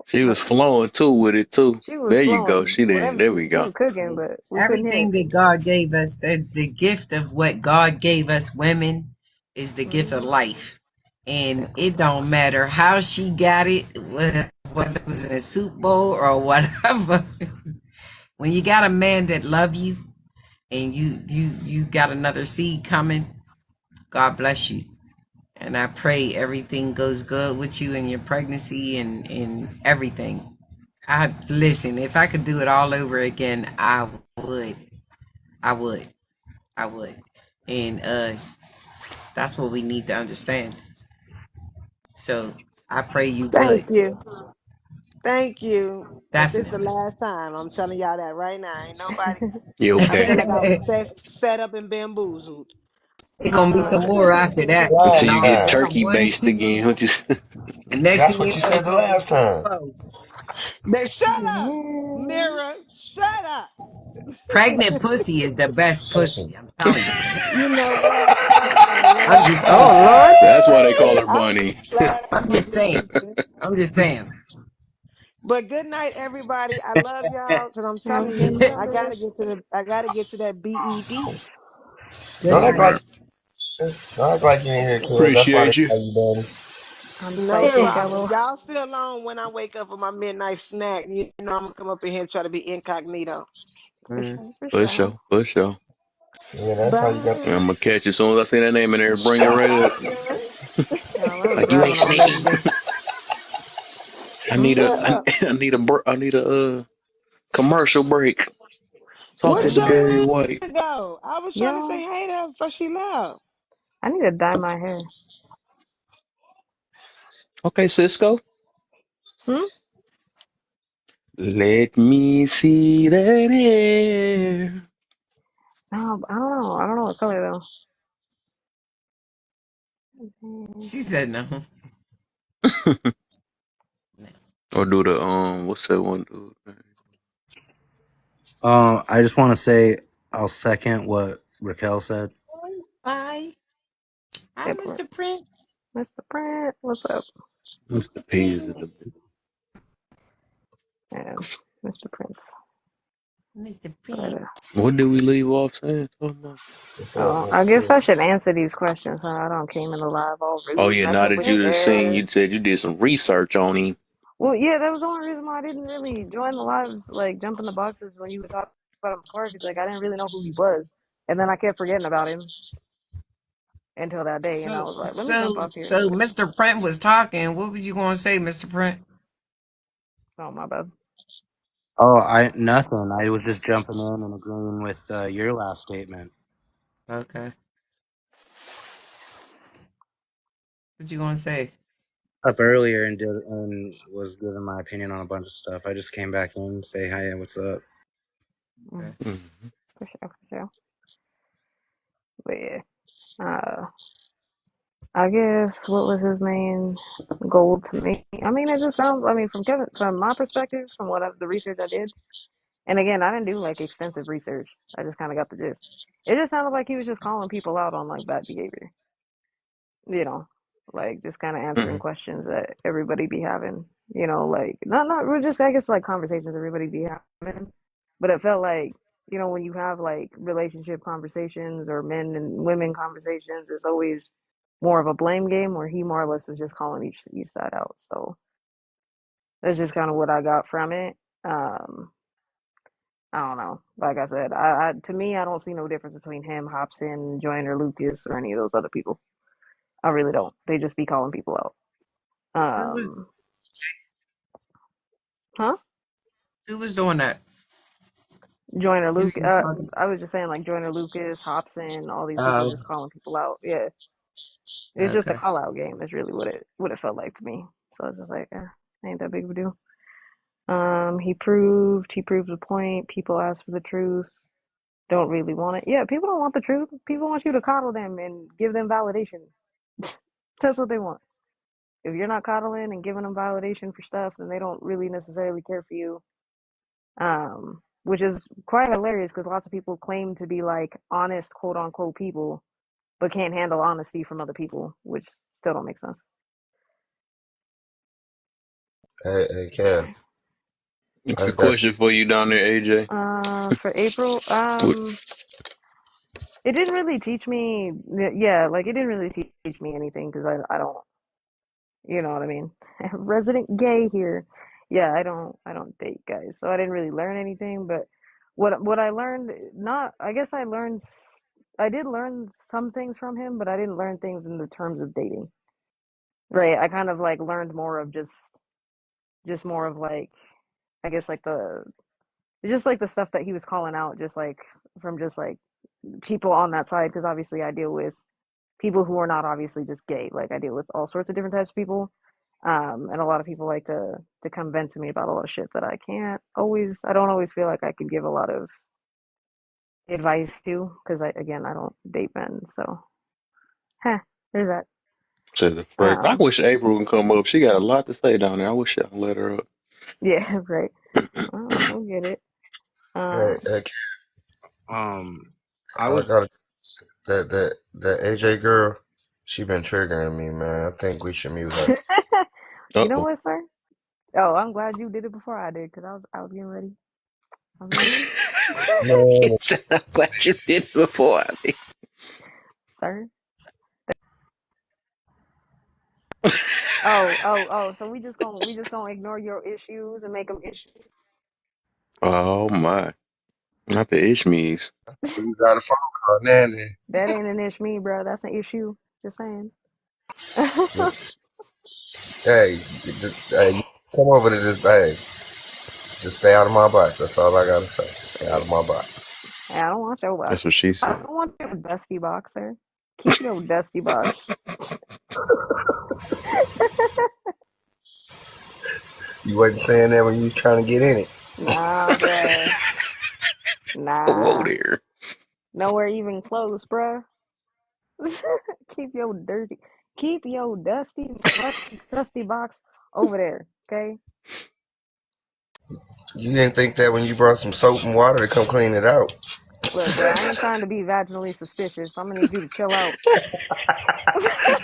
She was but flowing too with it too. she was There you go. flowing. She there. Whatever There we she go. was cooking, but we couldn't hear Everything it. that God gave us, the gift of what God gave us women is the gift of Hmm. life. And That it part. don't matter how she got it, whether it was in a soup bowl or whatever. When you got a man that love you and you got another seed coming, God bless you. And I pray everything goes good with you in your pregnancy and everything. I listen, if I could do it all over again, I would. I would. I would. And that's what we need to understand. So I pray you Thank good. you. Thank you. But this the Definitely. last time. I'm telling y'all that right now. Ain't nobody. You I okay? feel like I was set up and bamboozled. It's gonna be some more after that. Until Last you No, get time. damn, turkey one, based two. again. What you And next That's thing what you you know, said it's the gonna be last time. four. They shut up, Yeah. mirror. Shut up. Pregnant pussy is the best Listen. pussy. I'm telling you. You know what? I ain't gonna I'm lie. just Oh saying. Lord. That's why they call her I was Bunny. just glad I I'm was just saying. listening. I'm just saying. But good night, everybody. I love y'all because I'm Have a telling good you, night. I gotta get to that BED. Good Don't act night. like don't act like you ain't here, Kev. That's why they Appreciate you. call you daddy. I'm No psychic. I problem. will. Y'all still on when I wake up for my midnight snack. You know I'm gonna come up in here and try to be incognito. For Mm, sure. For for sure. sure. For sure. Yeah, that's how you got Bye. the I'm gonna catch you as soon as I see that name in there. Bring it Shut right up, up. mirror. Y'all, I was Like you ain't grabbing on that sneaky. today. I need a. Shut I, up. I need a. I need a commercial break. Talk Where'd to the Yeah. Barry Joanne White. go? I was trying to say Yo, hey to her before she left. I need to dye my hair. Okay, Cisco. Hmm? Let me see that hair. No, I don't know. I don't know what color though. She said no. Or do the what's that one dude? I just want to say I'll second what Raquel said. Bye. Hi, Airport. Mr. Prince. Mr. Prince, what's up? Mr. P is in the Yeah, Mr. Prince. Mr. But Prince. what did we leave off saying? Talking about? what's up, I Mr. guess I Chris? should answer these questions. Huh? I don't came in the live all Oh rude, yeah, now messing that with you just seen, you Jazz. said you did some research on him. Well, yeah, that was the only reason why I didn't really join the lives, like jump in the boxes when you would talk about him before, because like I didn't really know who he was, and then I kept forgetting about him until that day, and I So, was like, let me jump so, off here. so, Mr. Prince was talking. What was you gonna say, Mr. Prince? Oh my bad. Oh, I nothing. I was just jumping in and agreeing with your last statement. Okay. What you gonna say? Up earlier and was giving my opinion on a bunch of stuff. I just came back in, say hi, what's up? Okay. Mm, Mm-hmm. for sure, for sure. But yeah, uh, I guess what was his main goal to me? I mean, it just sounds. I mean, from my perspective, from the research I did, and again, I didn't do like extensive research. I just kind of got the gist. It just sounded like he was just calling people out on like bad behavior. You know, like just kind of answering Mm-hmm. questions that everybody be having. You know, like not we're just I guess like conversations everybody be having. But it felt like when you have like relationship conversations or men and women conversations, it's always more of a blame game where he more or less was just calling each side out. So that's just kind of what I got from it. Um, I don't know. Like I said, I to me, I don't see no difference between him, Hobson, Joyner Lucas, or any of those other people. I really don't. They just be calling people out. Who Um, was huh? who was doing that? Joyner Who Lucas. you talking I was just saying like Joyner Lucas, Hobson, all these people to? just calling people out. Yeah, it's just a Okay. call out game. That's really what it felt like to me. So it's just like, ain't that big of a deal. He proved the point. People ask for the truth. Don't really want it. Yeah, people don't want the truth. People want you to coddle them and give them validation. That's what they want. If you're not coddling and giving them validation for stuff, then they don't really necessarily care for you. Which is quite hilarious because lots of people claim to be like honest, quote unquote, people, but can't handle honesty from other people, which still don't make sense. Hey, Kev. Anyway, It's a How's that? question for you down there, AJ. for April, What, it didn't really teach me. Yeah, like it didn't really teach me anything because I don't. You know what I mean? Resident gay here. Yeah, I don't date guys, so I didn't really learn anything. But what I learned, not I guess I did learn some things from him, but I didn't learn things in the terms of dating. Right? I kind of like learned more of just more of like I guess like the stuff that he was calling out, just like from just like people on that side, because obviously I deal with people who are not obviously just gay. Like I deal with all sorts of different types of people. And a lot of people like to come vent to me about a lot of shit that I don't always feel like I could give a lot of advice to, because I don't date men. So, there's that. Says the first. I Um, wish April would come up. She got a lot to say down there. I wish I'd let her up. yeah, right. We'll get it. Hey, hey, I I was got that AJ girl. She been triggering me, man. I think we should mute her. You know Uh-oh. what, sir? Oh, I'm glad you did it before I did, because I was getting ready. I was getting ready. He Man, said, I'm glad you did it before I did. Sir. Oh. So we just gonna ignore your issues and make them issues. Oh my. Not the Ishmees. you got a phone call, Nanny. That ain't an issue, me, bro. That's an issue. Just saying. Hey, you come over to this bag. Just stay out of my box. That's all I gotta say. Just stay out of my box. Hey, I don't want your box. That's what she I said. don't want your dusty box, sir. Keep your dusty box. You wasn't saying that when you was trying to get in it. Nah, bruh. Whoa Nah. there. Nowhere even close, bruh. Keep your dusty box over there, okay? You didn't think that when you brought some soap and water to come clean it out. Look, bro, I ain't trying to be vaginally suspicious. I'm gonna need you to chill out.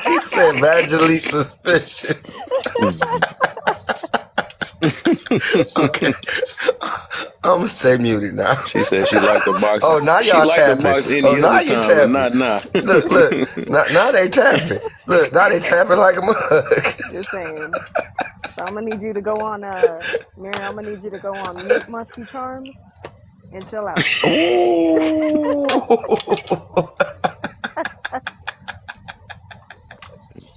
He said vaginally suspicious. Okay. I'm gonna stay muted now. She said she liked the box. Oh, now She y'all liked the tapping. box Oh, any now other you time, but tapping. not now. Look. Now they tapping. Look, now they tapping like a mug. Just saying. So I'm gonna need you to go on Miriam, I'm gonna need you to go on mute musky charms and chill out. Ooh.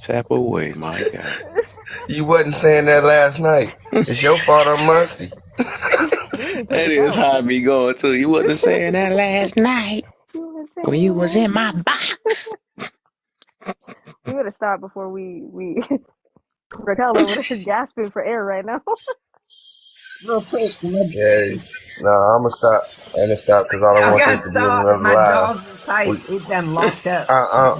Tap away, my God. You wasn't saying that last night. It's your fault I'm musty. You need to take That a is shower. how I be going too. You wasn't saying that last night You were when you was saying in my box. you would have stopped before we Raquel over there gasping for air right now. Real quick. Yeah. No, I'm gonna stop. I'm gonna stop because I don't I want gotta this to be in stop. another My live. jaws is tight. It done locked up.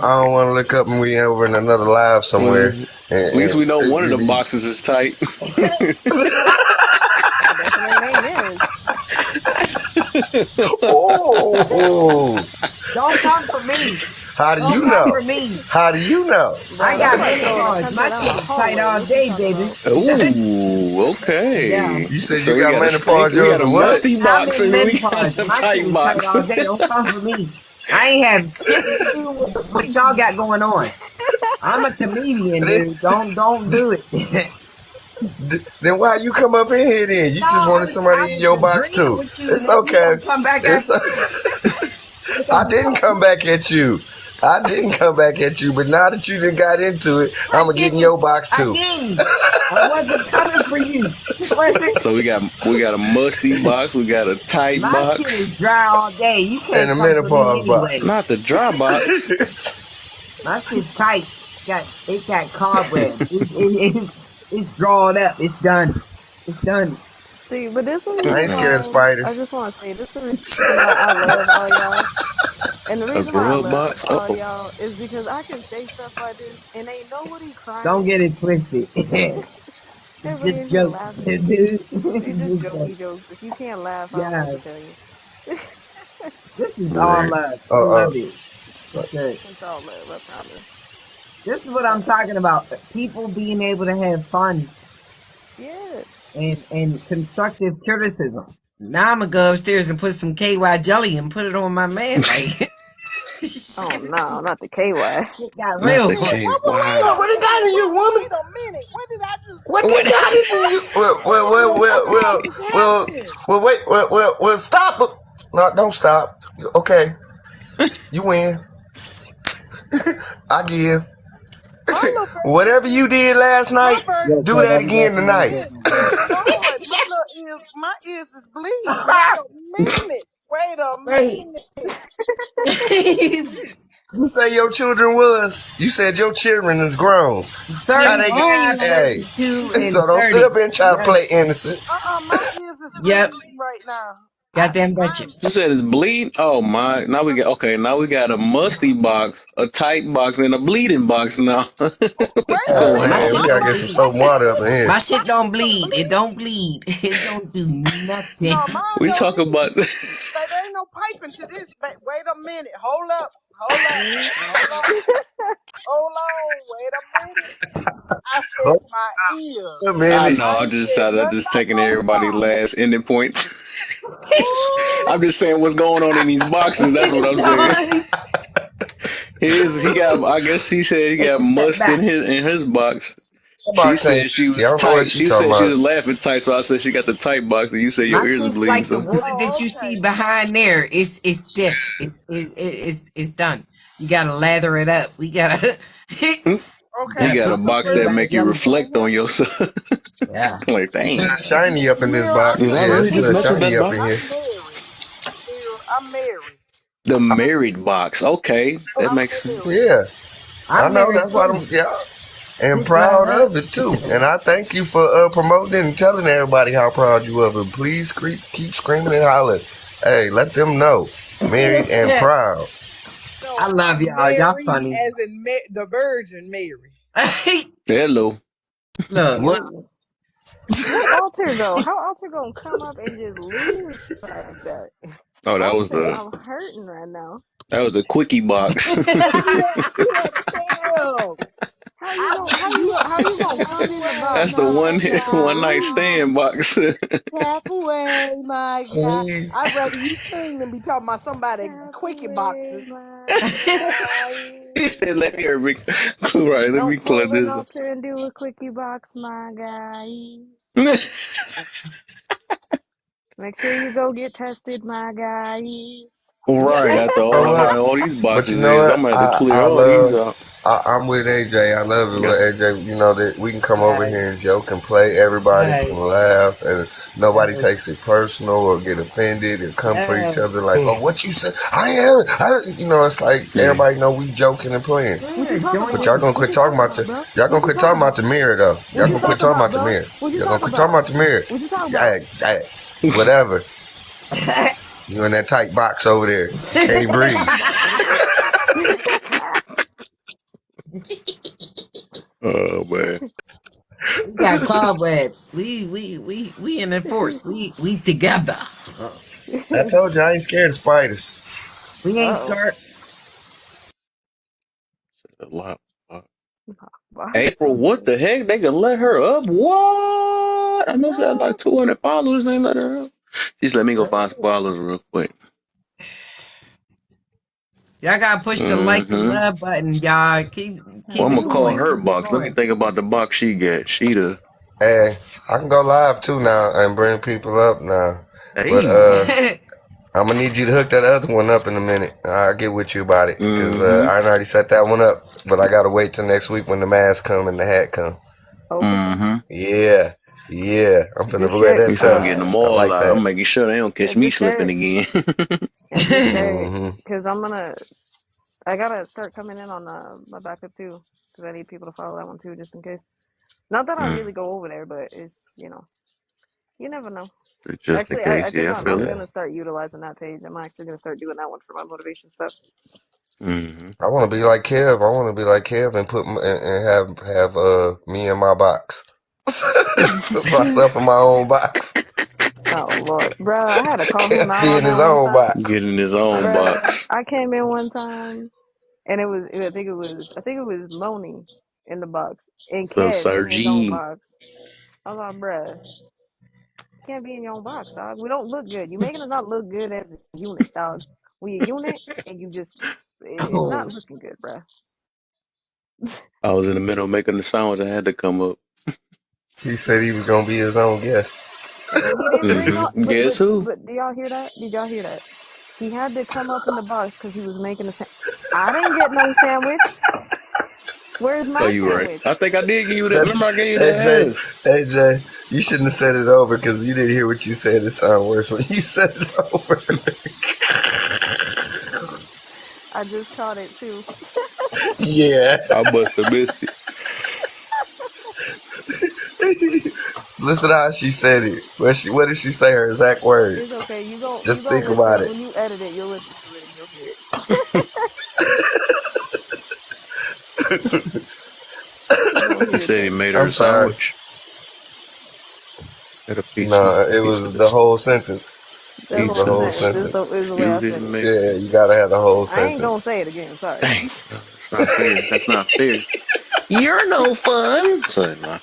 I don't want to look up and we over in another live somewhere. Well, at least we know one of the boxes is tight. Definitely ain't yours. Oh, Don't come for me. how do you Don't come know? for me. How do you know? Bro, I that's got like throwing a menopause. pencil My down shit the is tight hallway. all What you day, talking baby. about? Ooh, Yeah. okay. You said So you we got got a menopause. we got Yours a a what? musty I'm box in and we got menopause. a My shit tight is tight box. all day. Don't come for me. I ain't have shit to do with what y'all got going on. I'm a comedian, dude. Don't do it. Then why you come up in here then? You No, just wanted I somebody in your was box agreeing too. with you, and It's then you okay. gonna come back at It's I didn't come back at you. I didn't come back at you, but now that you done got into it, I'm gonna get in your box I too. didn't. I wasn't coming for you. So we got a musty box, we got a tight My shit is box, dry all day. You And can't a come for me menopause anyway. box. not the dry box. My shit's tight. It got cobwebs. It's drawn up. It's done. It's done. See, but this is the I reason ain't scared of why I spiders. just want to say this is the reason why I love all y'all. And the A reason why I grub love box. all Uh-oh. y'all is because I can say stuff like this and ain't nobody Don't crying. get it twisted. Everybody Just in here jokes, laughing. dude. They just Just jokey jokes. jokes. If you can't laugh, I don't know Yeah, what to tell you. this is all Right. love. I love it. It's good. It's all love, I promise. This is what I'm talking about. People being able to have fun Yeah. and constructive criticism. Now I'm gonna go upstairs and put some KY jelly and put it on my man. Like, Oh no, not the KY. shit got Not real. the What? K. Wow. What it got in you, woman? Wait a minute. What did I just What they What? got in you? Well, stop. No, don't stop. Okay, you win. I give. my little baby Whatever you is did last my night, baby Look, do cause that I'm again glad tonight. is Lord, my ears is bleeding. Wait a minute. Wait a Wait. minute. You say your children was? You said your children is grown. How they 31, get? Hey, 32, so and don't sit 30. up here and try to Yep. play innocent. My kids is Yep. bleeding right now. Goddamn I Duchess. You said it's bleeding. Oh my! Now we got okay. Now we got a musty box, a tight box, and a bleeding box. Now what's wait a going My minute. Hey, we shit on? My gotta don't get some musty bleed. soap and water up in My here. shit don't don't bleed. It bleed. don't bleed. It don't do nothing. No, mine We don't talk either. about But there ain't no piping to this. But wait a minute. Hold up. Hold up. Hold on. Hold on. Wait a minute. I said Hold my ears. a I minute. know. I I'm ain't just said I'm nothing just about taking no everybody's box. last ending points. Ooh. I'm just saying what's going on in these boxes. That's what I'm saying. No, He got. I guess she said he take got a step must back. in his box. That She box ain't said she nasty. I was don't know what tight. she She talking said she about. was laughing tight, so I said she got the tight box, and you said My your ears are shit's bleeding. like the So wood that Oh, you okay. see behind there. It's stiff. It's done. You gotta lather it up. We gotta you Okay. gotta got put a some box shea that butter make you gel. reflect on yourself. Yeah. Like, It's a dang, little shiny up in this Mira, I'm box. is that Yeah, really it's a married. just little mess with shiny that up in I'm here. box? married. Mira, I'm married. The married box. Okay, that I'm makes sense. married. Yeah, I I'm know. married That's why too. I'm. Yeah, and Just not proud her. of it too. And I thank you for promoting it and telling everybody how proud you of it. Please keep screaming and hollering. Hey, let them know. Married and proud. No, I love I'm y'all. Y'all Mary funny. as in the Virgin Mary. Hello. Look, What? Where Alter go? How Alter gonna come up and just leave like that? Oh, Alter, I'm hurting right now. that was a quickie box. She had to tell. I said How you gonna come in the halfway, box That's the my one night guy. stand box. Halfway, my guy. See, I'd rather you sing than be talking about somebody quickie halfway, boxes. my guy? He said, "Let me hear me." Right, let me Don't clear pull an this. Alter and do a quickie box, my guy. Make sure you go get tested, my guy. Right after you know all what? how all these But you boxes know is, what? I'm gonna have to clear I all these love. out. I'm with AJ. I love it Yeah. with AJ. You know that we can come over guys, here and joke and play. Everybody can guys, laugh, and nobody guys, takes it personal or get offended and come for each guys. other like, "Oh, what you said? I am." You know, it's like Yeah. everybody know we joking and playing. What you Yeah, talking But about? y'all join. gonna What quit you talking talking about about, the. bro? Y'all What gonna you quit talking talking about about? the mirror though. What Y'all you gonna quit talking talking about, about the bro? mirror. What you Y'all gonna talking quit talking about? about the mirror. What you talking about? Hey, whatever. You in that tight box over there. You can't breathe. Oh man. We got cobwebs. We in the force. We together. I told you I ain't scared of spiders. We ain't Uh-oh. start. A lot. Box April, what crazy. the heck? They can let her up? What? I know she had like What? 200 followers. They let her up. Just let me go find some followers real quick. Y'all gotta push the like and Mm-hmm. love button, y'all. Well, Keep I'm it gonna call going. her Keep it box. Let me going. think about the box she got. She the Hey, I can go live too now and bring people up now. But hey. I'm gonna need you to hook that other one up in a minute. I'll get with you about it because Mm-hmm. I already set that one up. But I gotta wait till next week when the mask come and the hat come. Oh, for sure. Mm-hmm. Yeah, yeah. I'm finna Just wear share. that He said I'm tough. getting them I all like out. that. I'm making sure they don't Yeah, catch me just share slipping it. again. Yeah, just share it. Hmm. Cause I gotta start coming in on my backup too. Cause I need people to follow that one too, just in case. Not that I Mm. really go over there, but it's you never know. Just in Actually, case. I think Yeah, I feel I'm it. Yeah. gonna start utilizing that page. I'm actually gonna start doing that one for my motivation stuff. Mm-hmm. I want to be like Kev. I want to be like Kev and have me in my box. Put myself in my own box. Oh Lord, bruh, I had to call him Kev out be on in his that one own time. box. Get in his own Bruh, box. I came in one time and I think it was Moni in the box and So Kev Sir in his own G. box. I was like, bruh, you can't be in your own box, dog. We don't look good. You making us not look good as a unit, dog. We a unit and you just it's not Oh, looking good, bruh. I was in the middle of making the sandwich. I had to come up. He said he was gonna be his own guest. He didn't bring all, Mm-hmm. Guess who? but do y'all hear that? Did y'all hear that? He had to come up in the box because he was making a sandwich. I didn't get no sandwich. Where's Oh, my you right. sandwich? I think I did give you that. That Remember I gave you that AJ, half. AJ, you shouldn't have said it over because you didn't hear what you said. It sounded worse when you said it over. I just caught it too. Yeah. I must have missed it. Listen to how she said it. What did she say? Her exact It's words. okay. You Just go think about listen it. when you edit it. You'll listen to it and you'll hear it. You gonna He hear it said he though. made her I'm a sorry. sandwich. Had a No, it piece was of the whole sentence. It That was the pizza. whole whole sentence sentence. is the way You I said didn't it. make. Yeah, you gotta have the whole I ain't gonna sentence. say it again. Sorry. Dang, that's not fair. That's not fair. You're no fun. So, no.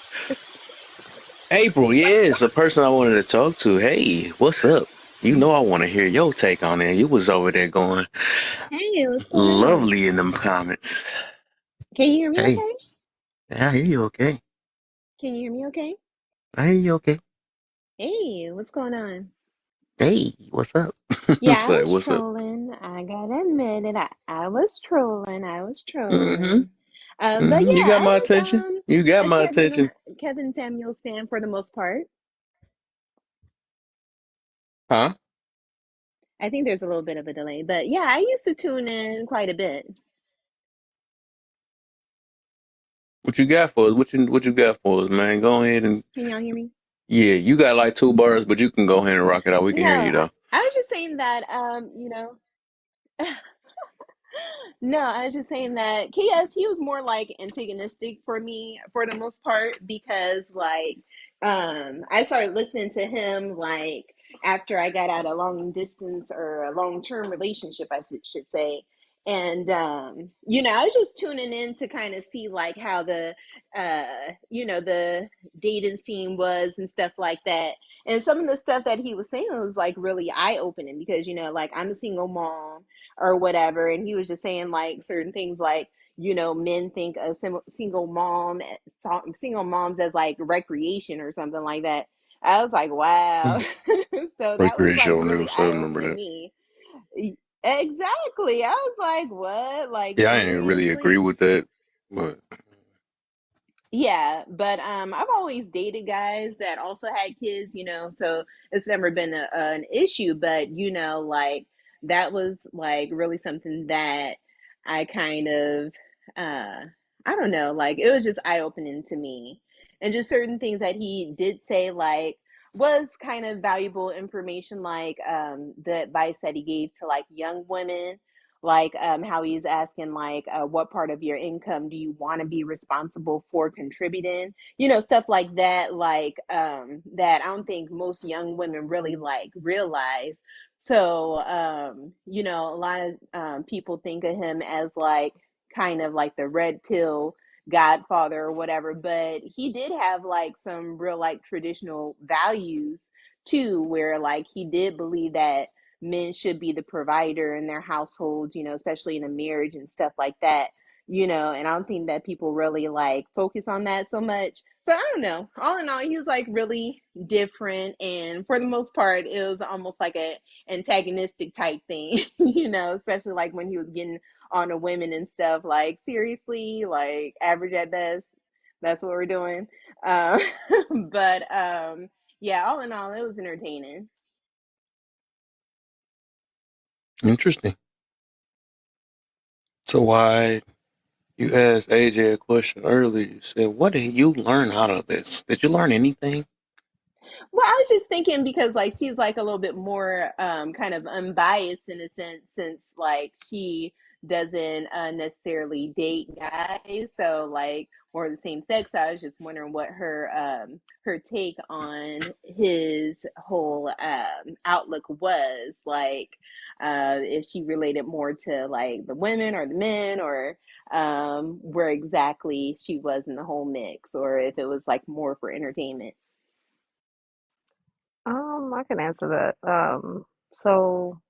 April, yes, a person I wanted to talk to. Hey, what's up? You know I want to hear your take on it. You was over there going Hey, what's going on? lovely in them comments. Can you hear me Hey, okay? I hear you okay. Can you hear me okay? I hear you okay. Hey, what's going on? Hey, what's up? Yeah, I So, was what's up? trolling. I gotta admit it. I was trolling. I was Mm-hmm. trolling. But Mm-hmm. You yeah, got my I attention. was You got a my attention. Kevin Samuels fan for the most part. Huh? I think there's a little bit of a delay, but yeah, I used to tune in quite a bit. What you got for us? What you got for us, man? Go ahead and Can y'all hear me? yeah, you got like 2 bars, but you can go ahead and rock it out. We can No, hear you though. I was just saying that no, I was just saying that KS, he was more like antagonistic for me for the most part because like I started listening to him like after I got out a long distance or a long term relationship, should say. And I was just tuning in to kind of see like how the the dating scene was and stuff like that. And some of the stuff that he was saying was like really eye opening because like I'm a single mom or whatever. And he was just saying like certain things like, men think a single moms as like recreation or something like that. I was like, wow. So that was like Recreational really news. I eye remember opening to that. me. Exactly. I was like, what? Like, Yeah, I didn't really agree seriously? with that, but Yeah, but I've always dated guys that also had kids, so it's never been an issue. But like that was like really something that I kind of, I don't know, like it was just eye opening to me, and just certain things that he did say, like was kind of valuable information, like the advice that he gave to like young women like how he's asking like what part of your income do you want to be responsible for contributing, stuff like that, like that I don't think most young women really like realize. So a lot of people think of him as like kind of like the red pill godfather or whatever, but he did have like some real like traditional values too, where like he did believe that men should be the provider in their households, especially in a marriage and stuff like that, and I don't think that people really like focus on that so much. So I don't know. All in all, he was like really different. And for the most part, it was almost like a antagonistic type thing, especially like when he was getting on the women and stuff like, seriously, like average at best. That's what we're doing. Um, but yeah, all in all, it was entertaining. interesting. So why you asked AJ a question earlier? You said, "What did you learn out of this? Did you learn anything?" Well, I was just thinking because like she's like a little bit more kind of unbiased in a sense since like she doesn't necessarily date guys, so like or the same sex. I was just wondering what her take on his whole outlook was like, if she related more to like the women or the men, or where exactly she was in the whole mix, or if it was like more for entertainment. I can answer that. So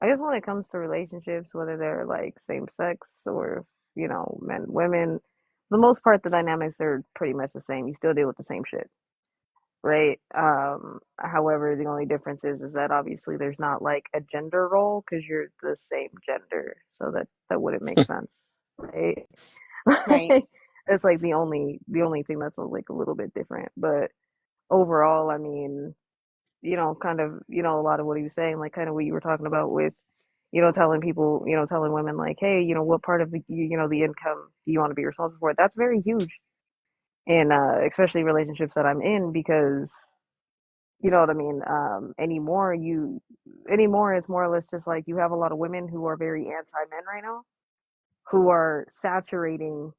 I guess when it comes to relationships, whether they're like same sex or, men, women, for the most part, the dynamics are pretty much the same. You still deal with the same shit, right? However, the only difference is that obviously there's not like a gender role because you're the same gender, so that wouldn't make sense, right? Right. It's like the only thing that's like a little bit different, but overall, I mean, kind of, a lot of what he was saying, like kind of what you were talking about with, telling people, telling women like, hey, what part of the income do you want to be responsible for? That's very huge in especially relationships that I'm in, because you know what I mean. Anymore it's more or less just like you have a lot of women who are very anti-men right now, who are saturating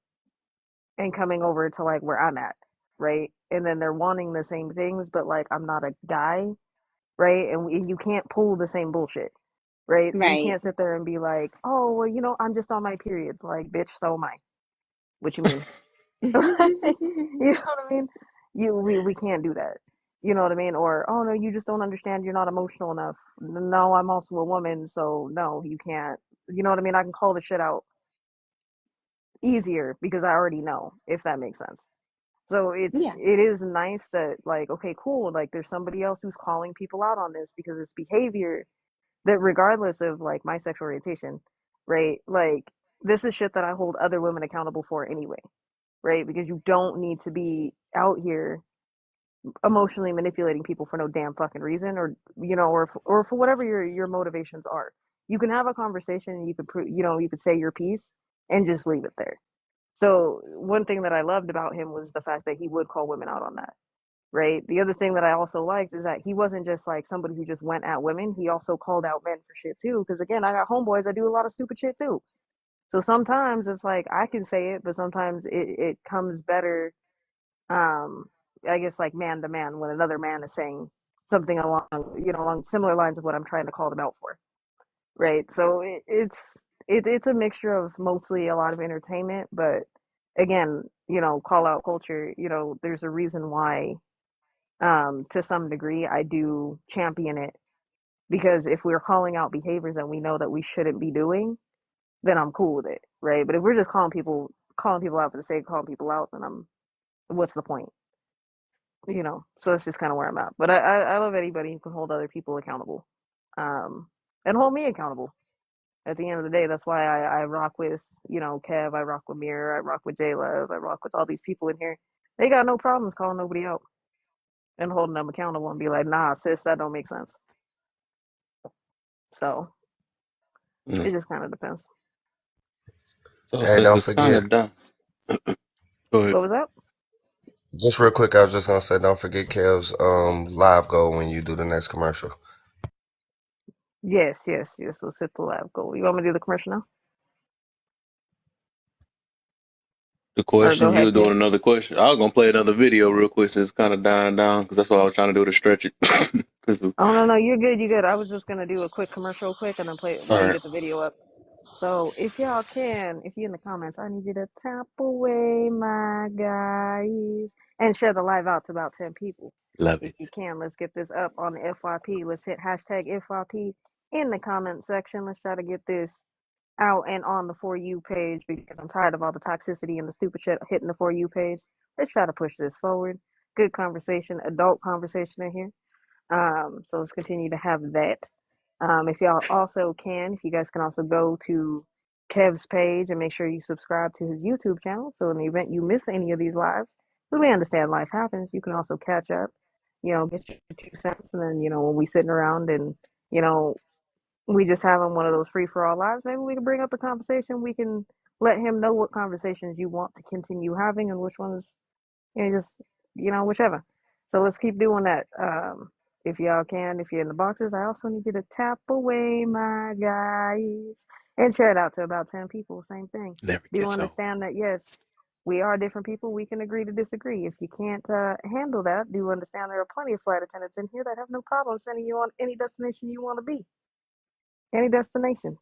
and coming over to like where I'm at, right? And then they're wanting the same things, but like I'm not a guy, right? And you can't pull the same bullshit, right? So you Right. can't sit there and be like, oh, well, I'm just on my period. Like, bitch, so am I. What you mean? You know what I mean? We can't do that. You know what I mean? Or, oh no, you just don't understand. You're not emotional enough. No, I'm also a woman, so no, you can't. You know what I mean? I can call the shit out easier because I already know, if that makes sense. So Yeah. it is nice that like, okay, cool, like there's somebody else who's calling people out on this because it's behavior that regardless of like my sexual orientation, right? Like this is shit that I hold other women accountable for anyway, right? Because you don't need to be out here emotionally manipulating people for no damn fucking reason, or or for whatever your motivations are. You can have a conversation and you could you could say your piece and just leave it there. So one thing that I loved about him was the fact that he would call women out on that, right? The other thing that I also liked is that he wasn't just like somebody who just went at women. He also called out men for shit too. Because again, I got homeboys that do a lot of stupid shit too. So sometimes it's like I can say it, but sometimes it comes better, um, I guess like man to man when another man is saying something along similar lines of what I'm trying to call them out for, right? So it's a mixture of mostly a lot of entertainment, but again, call out culture. There's a reason why, to some degree, I do champion it, because if we're calling out behaviors that we know that we shouldn't be doing, then I'm cool with it, right? But if we're just calling people out for the sake of calling people out, then what's the point? So that's just kind of where I'm at. But I love anybody who can hold other people accountable, and hold me accountable. At the end of the day, that's why I rock with, Kev, I rock with Mirror, I rock with J Love, I rock with all these people in here. They got no problems calling nobody out and holding them accountable and be like, nah, sis, that don't make sense. So it just kind of depends. So Hey, since don't it's kind forget. of done, go ahead. What was that? Just real quick, I was just gonna say, don't forget Kev's live goal when you do the next commercial. Yes. We'll set the live goal. You want me to do the commercial now? The Or go question, you ahead, were doing Kev. another question. I was gonna play another video real quick since it's kind of dying down because that's what I was trying to do to stretch it. Oh, no, you're good. You're good. I was just going to do a quick commercial quick and then play All let me right, get the video up. So if y'all can, if you're in the comments, I need you to tap away, my guys, and share the live out to about 10 people. love If it. you can, let's get this up on the FYP. Let's hit hashtag FYP in the comment section. Let's try to get this out and on the For You page, because I'm tired of all the toxicity and the stupid shit hitting the For You page. Let's try to push this forward. Good conversation, adult conversation in here. So let's continue to have that. If y'all also can, if you guys can also go to Kev's page and make sure you subscribe to his YouTube channel. So in the event you miss any of these lives, because we understand life happens, you can also catch up, get your 2 cents. And then, when we sitting around and, you know, we just having one of those free for all lives, maybe we can bring up the conversation. We can let him know what conversations you want to continue having and which ones, just whichever. So let's keep doing that. If y'all can, if you're in the boxes, I also need you to tap away, my guys, and share it out to about 10 people. Same thing. Never Do get so. understand that, yes, we are different people. We can agree to disagree. If you can't handle that, do understand there are plenty of flight attendants in here that have no problem sending you on any destination you want to be. Any destination.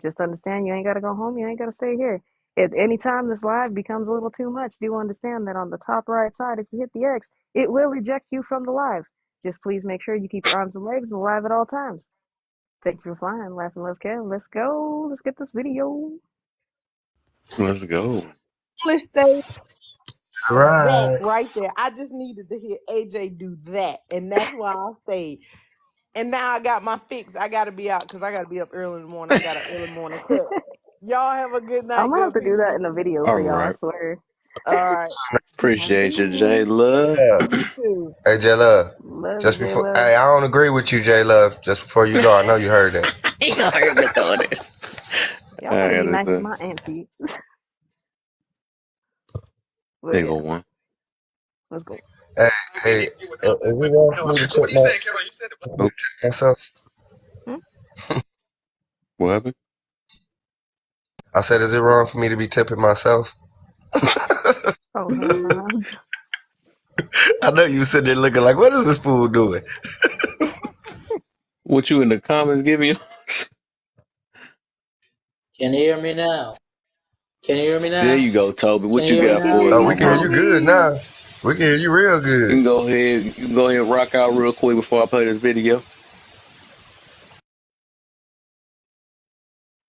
Just understand you ain't got to go home. You ain't got to stay here. At any time this live becomes a little too much, do understand that on the top right side, if you hit the X, it will eject you from the live. Just please make sure you keep your arms and legs alive at all times. Thank you for flying. Laugh and love, Kev. Let's go. Let's get this video. Let's go. Let's say that Right. right there. I just needed to hear AJ do that, and that's why I stayed. And now I got my fix. I got to be out because I got to be up early in the morning. I got an early morning cut. Y'all have a good I'm night, gonna have good to do that people. in the video All for y'all, I right. swear. All right. Have a good Appreciate you, J evening. Love. Yeah. You too. Hey, J Love. Love you, Just J before, Love. hey, I don't agree with you, J Love. Just before you go, I know you heard that. He gonna hear me going there. Y'all I better be gotta nice to say, my auntie. But there go yeah, one. let's go. Hey, hey, is it wrong for me to tip Oh, myself? Hmm? what happened? I said, is it wrong for me to be tipping myself? Oh hell no. I know you sitting there looking like, what is this fool doing? What you in the comments giving you? Can you hear me now? Can you hear me There now? you go, Toby. Can What you you hear me We got can now? for hear us, Oh, you, we my can hear brother? you good Toby. now. We can hear you real You good. can go ahead. You can go ahead and rock out real quick before I play this video.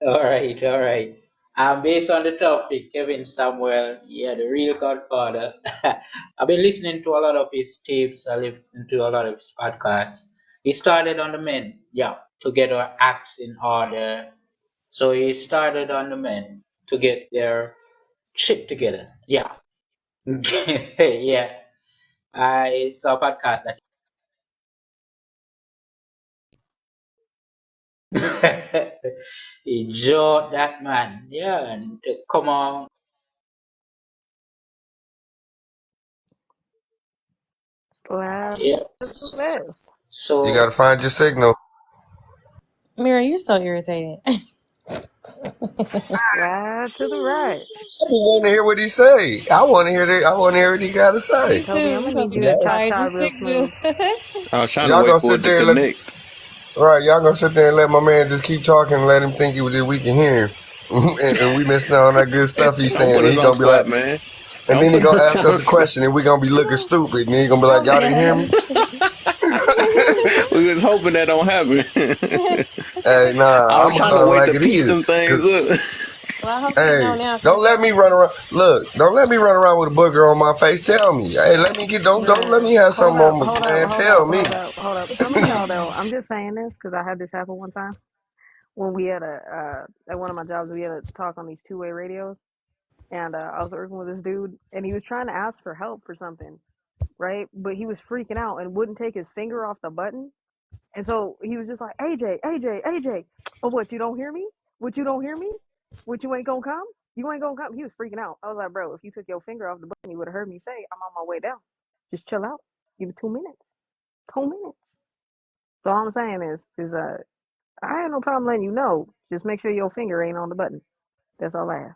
All right, all right. Based on the topic, Kevin Samuel, yeah, the real godfather. I've been listening to a lot of his tapes. I listened to a lot of his podcasts. He started on the men, yeah, to get our acts in order. So he started on the men to get their shit together. Yeah. Yeah. I saw a podcast that he joked that man. Yeah, and come on. Slap Yeah. to the left. You So got to find your signal. Mira, you're so irritated. Slide to the right. I just want to hear what he say. I want to hear that. I want to hear what he got to Me say. Toby, I'm too. gonna You supposed need to you be to Y'all, cha quiet. cha Just real stick to smooth. I was trying to y'all wait gonna for sit it to there and let, connect. right? Y'all gonna sit there and let my man just keep talking and let him think that we can hear him, and we missing out on that good stuff he's Don't saying, put and us he on gonna be spot, like, man. and Don't then he put gonna us ask on us a spot. question, and we gonna be looking stupid, and then he gonna be like, Toby, y'all didn't hear me? We was hoping that don't happen. Hey, nah, I was I'm gonna trying to call it wait like to it piece is. them things 'Cause, up. Well, I hope you know hey, now, cause don't let me run around. Look, don't let me run around with a booger on my face. Tell me, hey, let me get. Don't let me bruh. have Hold something up, on my hold up, man. hold up, Tell me. hold up, hold up. Some of y'all though, I'm just saying this because I had this happen one time when we had at one of my jobs we had a talk on these two-way radios, and I was working with this dude, and he was trying to ask for help for something, right? But he was freaking out and wouldn't take his finger off the button. And so he was just like, AJ. Oh, what, you don't hear me? What, you don't hear me? What, you ain't gonna come? You ain't gonna come? He was freaking out. I was like, bro, if you took your finger off the button, you would have heard me say, I'm on my way down. Just chill out. Give it 2 minutes. 2 minutes. So all I'm saying is I had no problem letting you know. Just make sure your finger ain't on the button. That's all I ask.